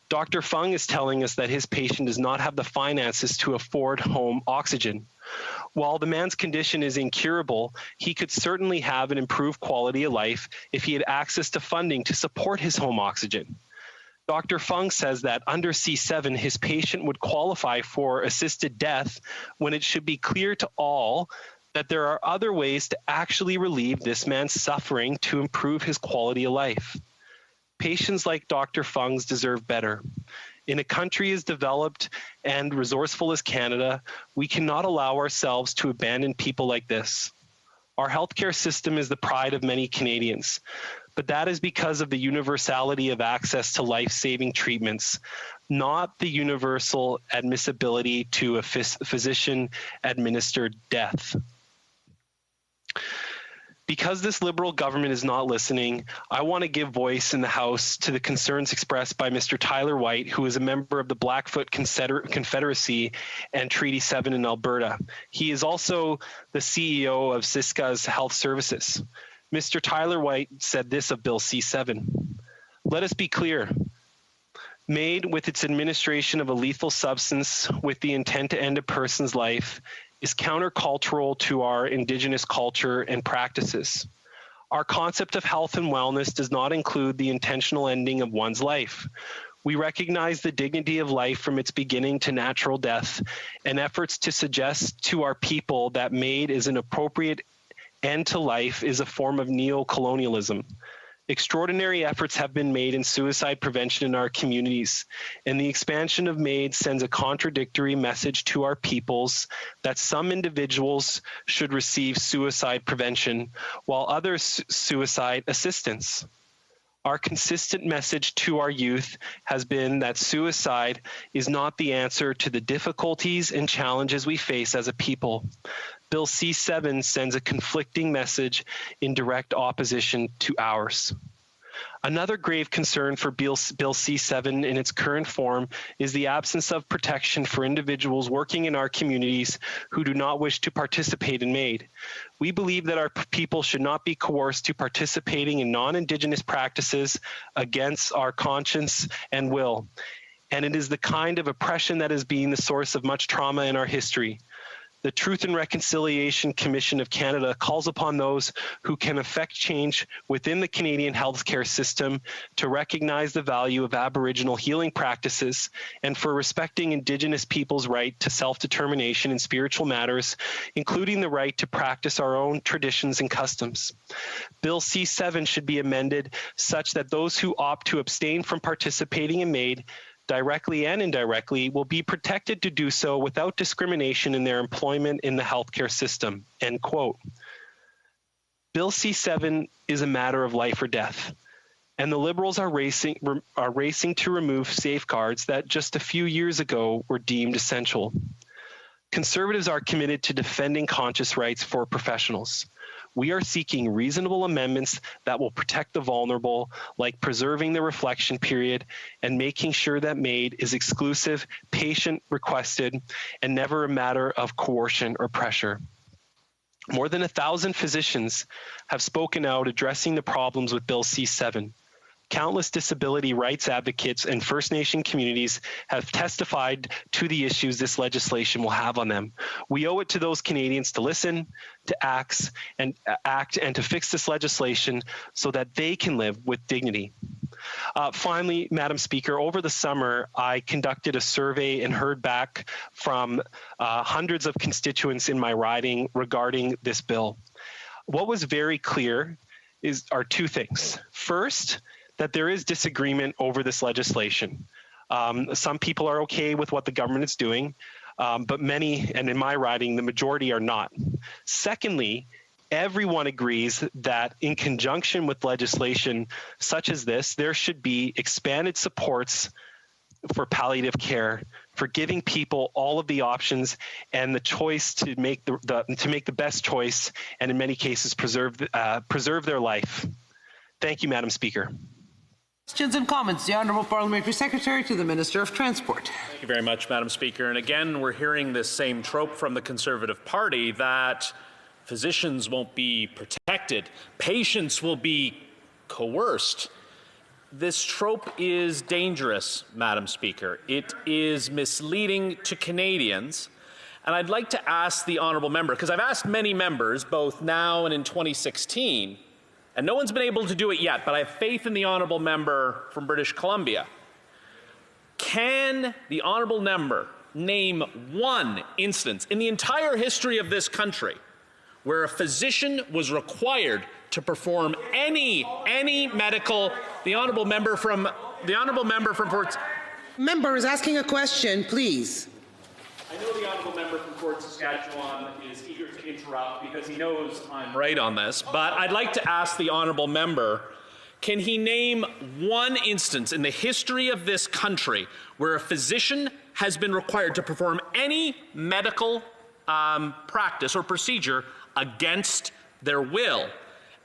Dr. Fung is telling us that his patient does not have the finances to afford home oxygen. While the man's condition is incurable, he could certainly have an improved quality of life if he had access to funding to support his home oxygen. Dr. Fung says that under C7, his patient would qualify for assisted death when it should be clear to all that there are other ways to actually relieve this man's suffering to improve his quality of life. Patients like Dr. Fung's deserve better. In a country as developed and resourceful as Canada, we cannot allow ourselves to abandon people like this. Our healthcare system is the pride of many Canadians, but that is because of the universality of access to life-saving treatments, not the universal admissibility to a physician-administered death. Because this Liberal government is not listening, I want to give voice in the House to the concerns expressed by Mr. Tyler White, who is a member of the Blackfoot Confederacy and Treaty 7 in Alberta. He is also the CEO of Siska's Health Services. Mr. Tyler White said this of Bill C7. Let us be clear. MAID, with its administration of a lethal substance with the intent to end a person's life, is countercultural to our Indigenous culture and practices. Our concept of health and wellness does not include the intentional ending of one's life. We recognize the dignity of life from its beginning to natural death, and efforts to suggest to our people that MAID is an appropriate end to life is a form of neo-colonialism. Extraordinary efforts have been made in suicide prevention in our communities, and the expansion of MAID sends a contradictory message to our peoples that some individuals should receive suicide prevention while others suicide assistance. Our consistent message to our youth has been that suicide is not the answer to the difficulties and challenges we face as a people. Bill C7 sends a conflicting message in direct opposition to ours. Another grave concern for Bill C7 in its current form is the absence of protection for individuals working in our communities who do not wish to participate in MAID. We believe that our people should not be coerced to participating in non-Indigenous practices against our conscience and will. And it is the kind of oppression that has been the source of much trauma in our history. The Truth and Reconciliation Commission of Canada calls upon those who can effect change within the Canadian healthcare system to recognize the value of Aboriginal healing practices and for respecting Indigenous people's right to self-determination in spiritual matters, including the right to practice our own traditions and customs. Bill C7 should be amended such that those who opt to abstain from participating in MAID directly and indirectly, will be protected to do so without discrimination in their employment in the healthcare system, end quote. Bill C7 is a matter of life or death, and the Liberals are racing to remove safeguards that just a few years ago were deemed essential. Conservatives are committed to defending conscious rights for professionals. We are seeking reasonable amendments that will protect the vulnerable, like preserving the reflection period and making sure that MAID is exclusive, patient-requested, and never a matter of coercion or pressure. More than 1,000 physicians have spoken out addressing the problems with Bill C7. Countless disability rights advocates and First Nation communities have testified to the issues this legislation will have on them. We owe it to those Canadians to listen, to act, and to fix this legislation so that they can live with dignity. Finally, Madam Speaker, over the summer, I conducted a survey and heard back from hundreds of constituents in my riding regarding this bill. What was very clear are two things. First, that there is disagreement over this legislation. Some people are okay with what the government is doing, but many, and in my riding, the majority are not. Secondly, everyone agrees that in conjunction with legislation such as this, there should be expanded supports for palliative care, for giving people all of the options and the choice to make the best choice, and in many cases preserve their life. Thank you, Madam Speaker. Questions and comments. The Honourable Parliamentary Secretary to the Minister of Transport. Thank you very much, Madam Speaker. And again, we're hearing this same trope from the Conservative Party that physicians won't be protected, patients will be coerced. This trope is dangerous, Madam Speaker. It is misleading to Canadians. And I'd like to ask the honourable member, because I've asked many members, both now and in 2016, and no one's been able to do it yet, but I have faith in the honourable member from British Columbia. Can the honourable member name one instance in the entire history of this country where a physician was required to perform any medical? The honourable member from Fort. Member is asking a question, please. I know the honourable member from Fort Saskatchewan is eager to interrupt because he knows I'm right on this, but I'd like to ask the honourable member, can he name one instance in the history of this country where a physician has been required to perform any medical practice or procedure against their will?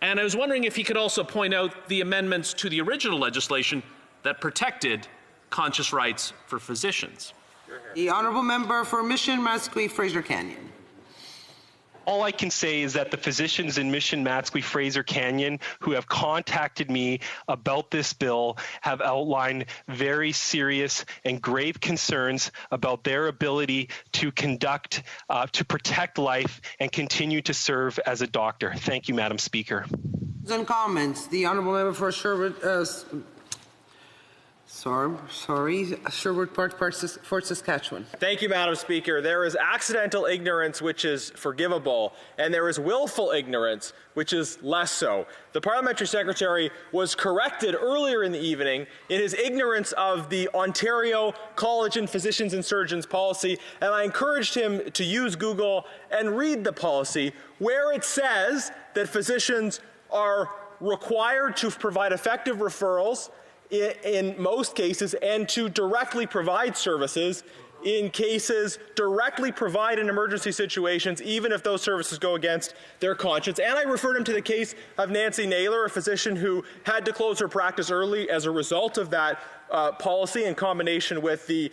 And I was wondering if he could also point out the amendments to the original legislation that protected conscious rights for physicians. The Honourable Member for Mission, Matsqui, Fraser Canyon. All I can say is that the physicians in Mission, Matsqui, Fraser Canyon who have contacted me about this bill have outlined very serious and grave concerns about their ability to conduct, to protect life and continue to serve as a doctor. Thank you, Madam Speaker. And comments. The Honourable Member for Sherwood, Sherwood Park, Fort Saskatchewan. Thank you, Madam Speaker. There is accidental ignorance, which is forgivable, and there is willful ignorance, which is less so. The Parliamentary Secretary was corrected earlier in the evening in his ignorance of the Ontario College and Physicians and Surgeons policy, and I encouraged him to use Google and read the policy, where it says that physicians are required to provide effective referrals in most cases, and to directly provide services in cases, directly provide in emergency situations, even if those services go against their conscience. And I referred him to the case of Nancy Naylor, a physician who had to close her practice early as a result of that policy in combination with the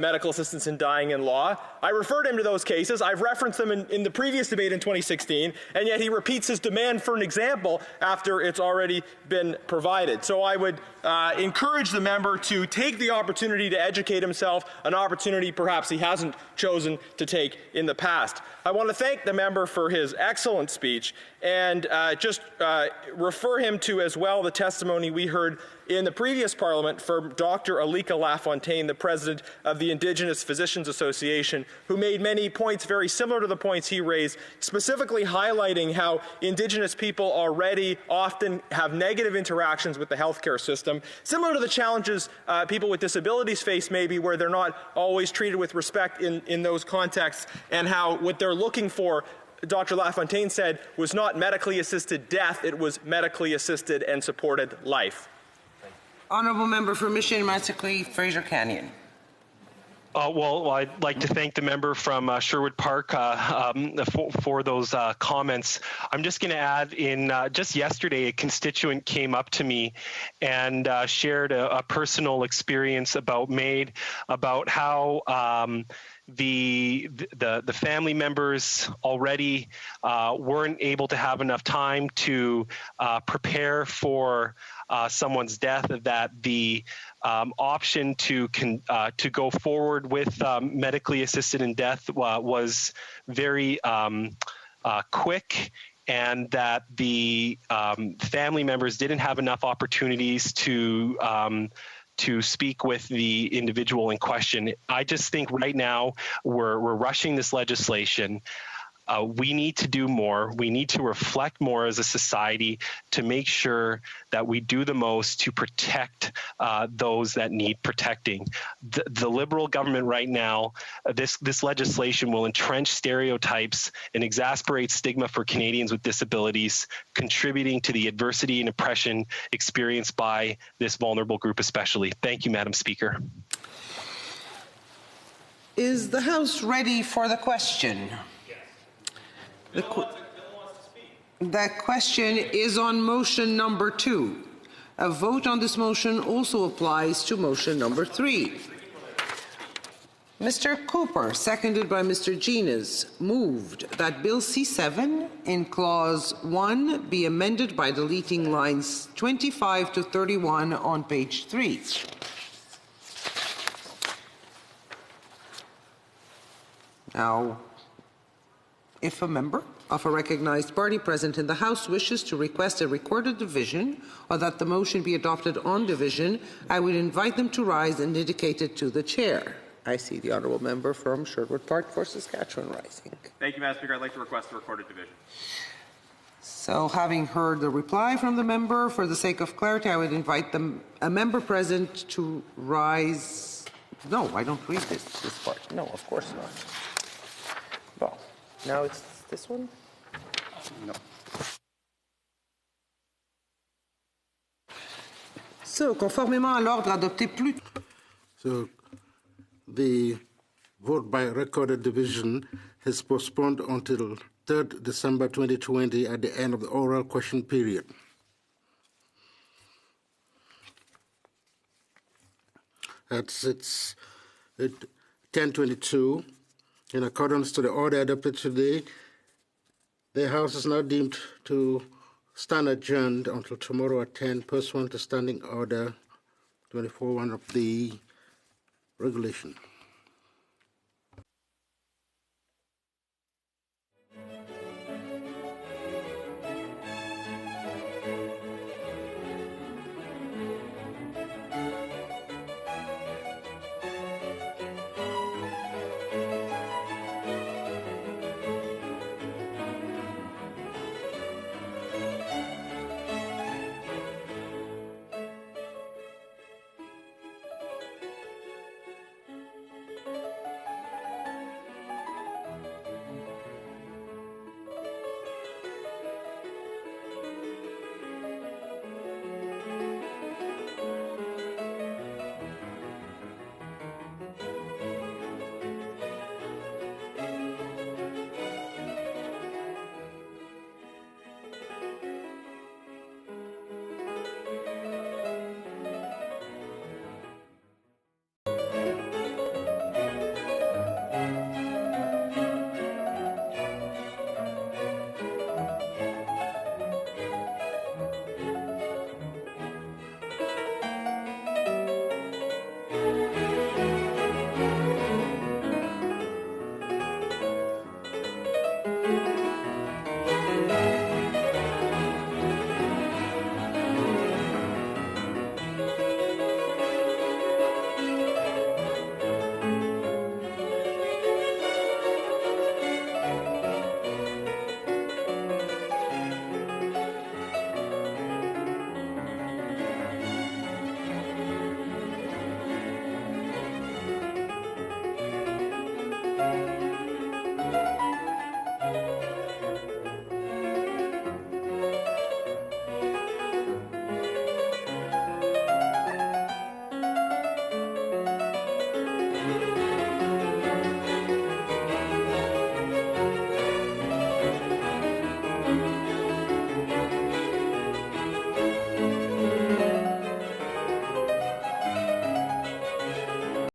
medical assistance in dying in law. I referred him to those cases. I've referenced them in the previous debate in 2016, and yet he repeats his demand for an example after it's already been provided. So I would encourage the member to take the opportunity to educate himself, an opportunity perhaps he hasn't chosen to take in the past. I want to thank the member for his excellent speech and just refer him to as well the testimony we heard in the previous Parliament from Dr. Alika Lafontaine, the President of the Indigenous Physicians Association, who made many points very similar to the points he raised, specifically highlighting how Indigenous people already often have negative interactions with the healthcare system, similar to the challenges people with disabilities face maybe, where they're not always treated with respect in those contexts, and how what they're looking for, Dr. Lafontaine said, was not medically assisted death, it was medically assisted and supported life. Honourable Member for Mission, Matsqui, Fraser Canyon. Well, I'd like to thank the member from Sherwood Park for those comments. I'm just going to add in just yesterday, a constituent came up to me and shared a personal experience about MAID, about how the family members already weren't able to have enough time to prepare for someone's death, that the option to go forward with medically assisted in death was very quick, and that the family members didn't have enough opportunities to speak with the individual in question. I just think right now we're rushing this legislation. We need to do more. We need to reflect more as a society to make sure that we do the most to protect those that need protecting. The Liberal government right now, this legislation will entrench stereotypes and exasperate stigma for Canadians with disabilities, contributing to the adversity and oppression experienced by this vulnerable group especially. Thank you, Madam Speaker. Is the House ready for the question? That question is on motion number 2. A vote on this motion also applies to motion number 3. Mr. Cooper, seconded by Mr. Ginas, moved that Bill C7 in Clause 1 be amended by deleting lines 25 to 31 on page 3. Now, if a member of a recognized party present in the House wishes to request a recorded division or that the motion be adopted on division, I would invite them to rise and indicate it to the chair. I see the honourable member from Sherwood Park for Saskatchewan rising. Thank you, Madam Speaker. I'd like to request a recorded division. So, having heard the reply from the member, for the sake of clarity, I would invite a member present to rise. No, I don't read this part. No, of course not. Well, now it's this one? No. So, conformément à l'ordre adopté plus. So, the vote by recorded division is postponed until 3rd December 2020 at the end of the oral question period. It's 10:22. In accordance to the order adopted today, the House is now deemed to stand adjourned until tomorrow at 10, pursuant to Standing Order 24.1 of the regulation.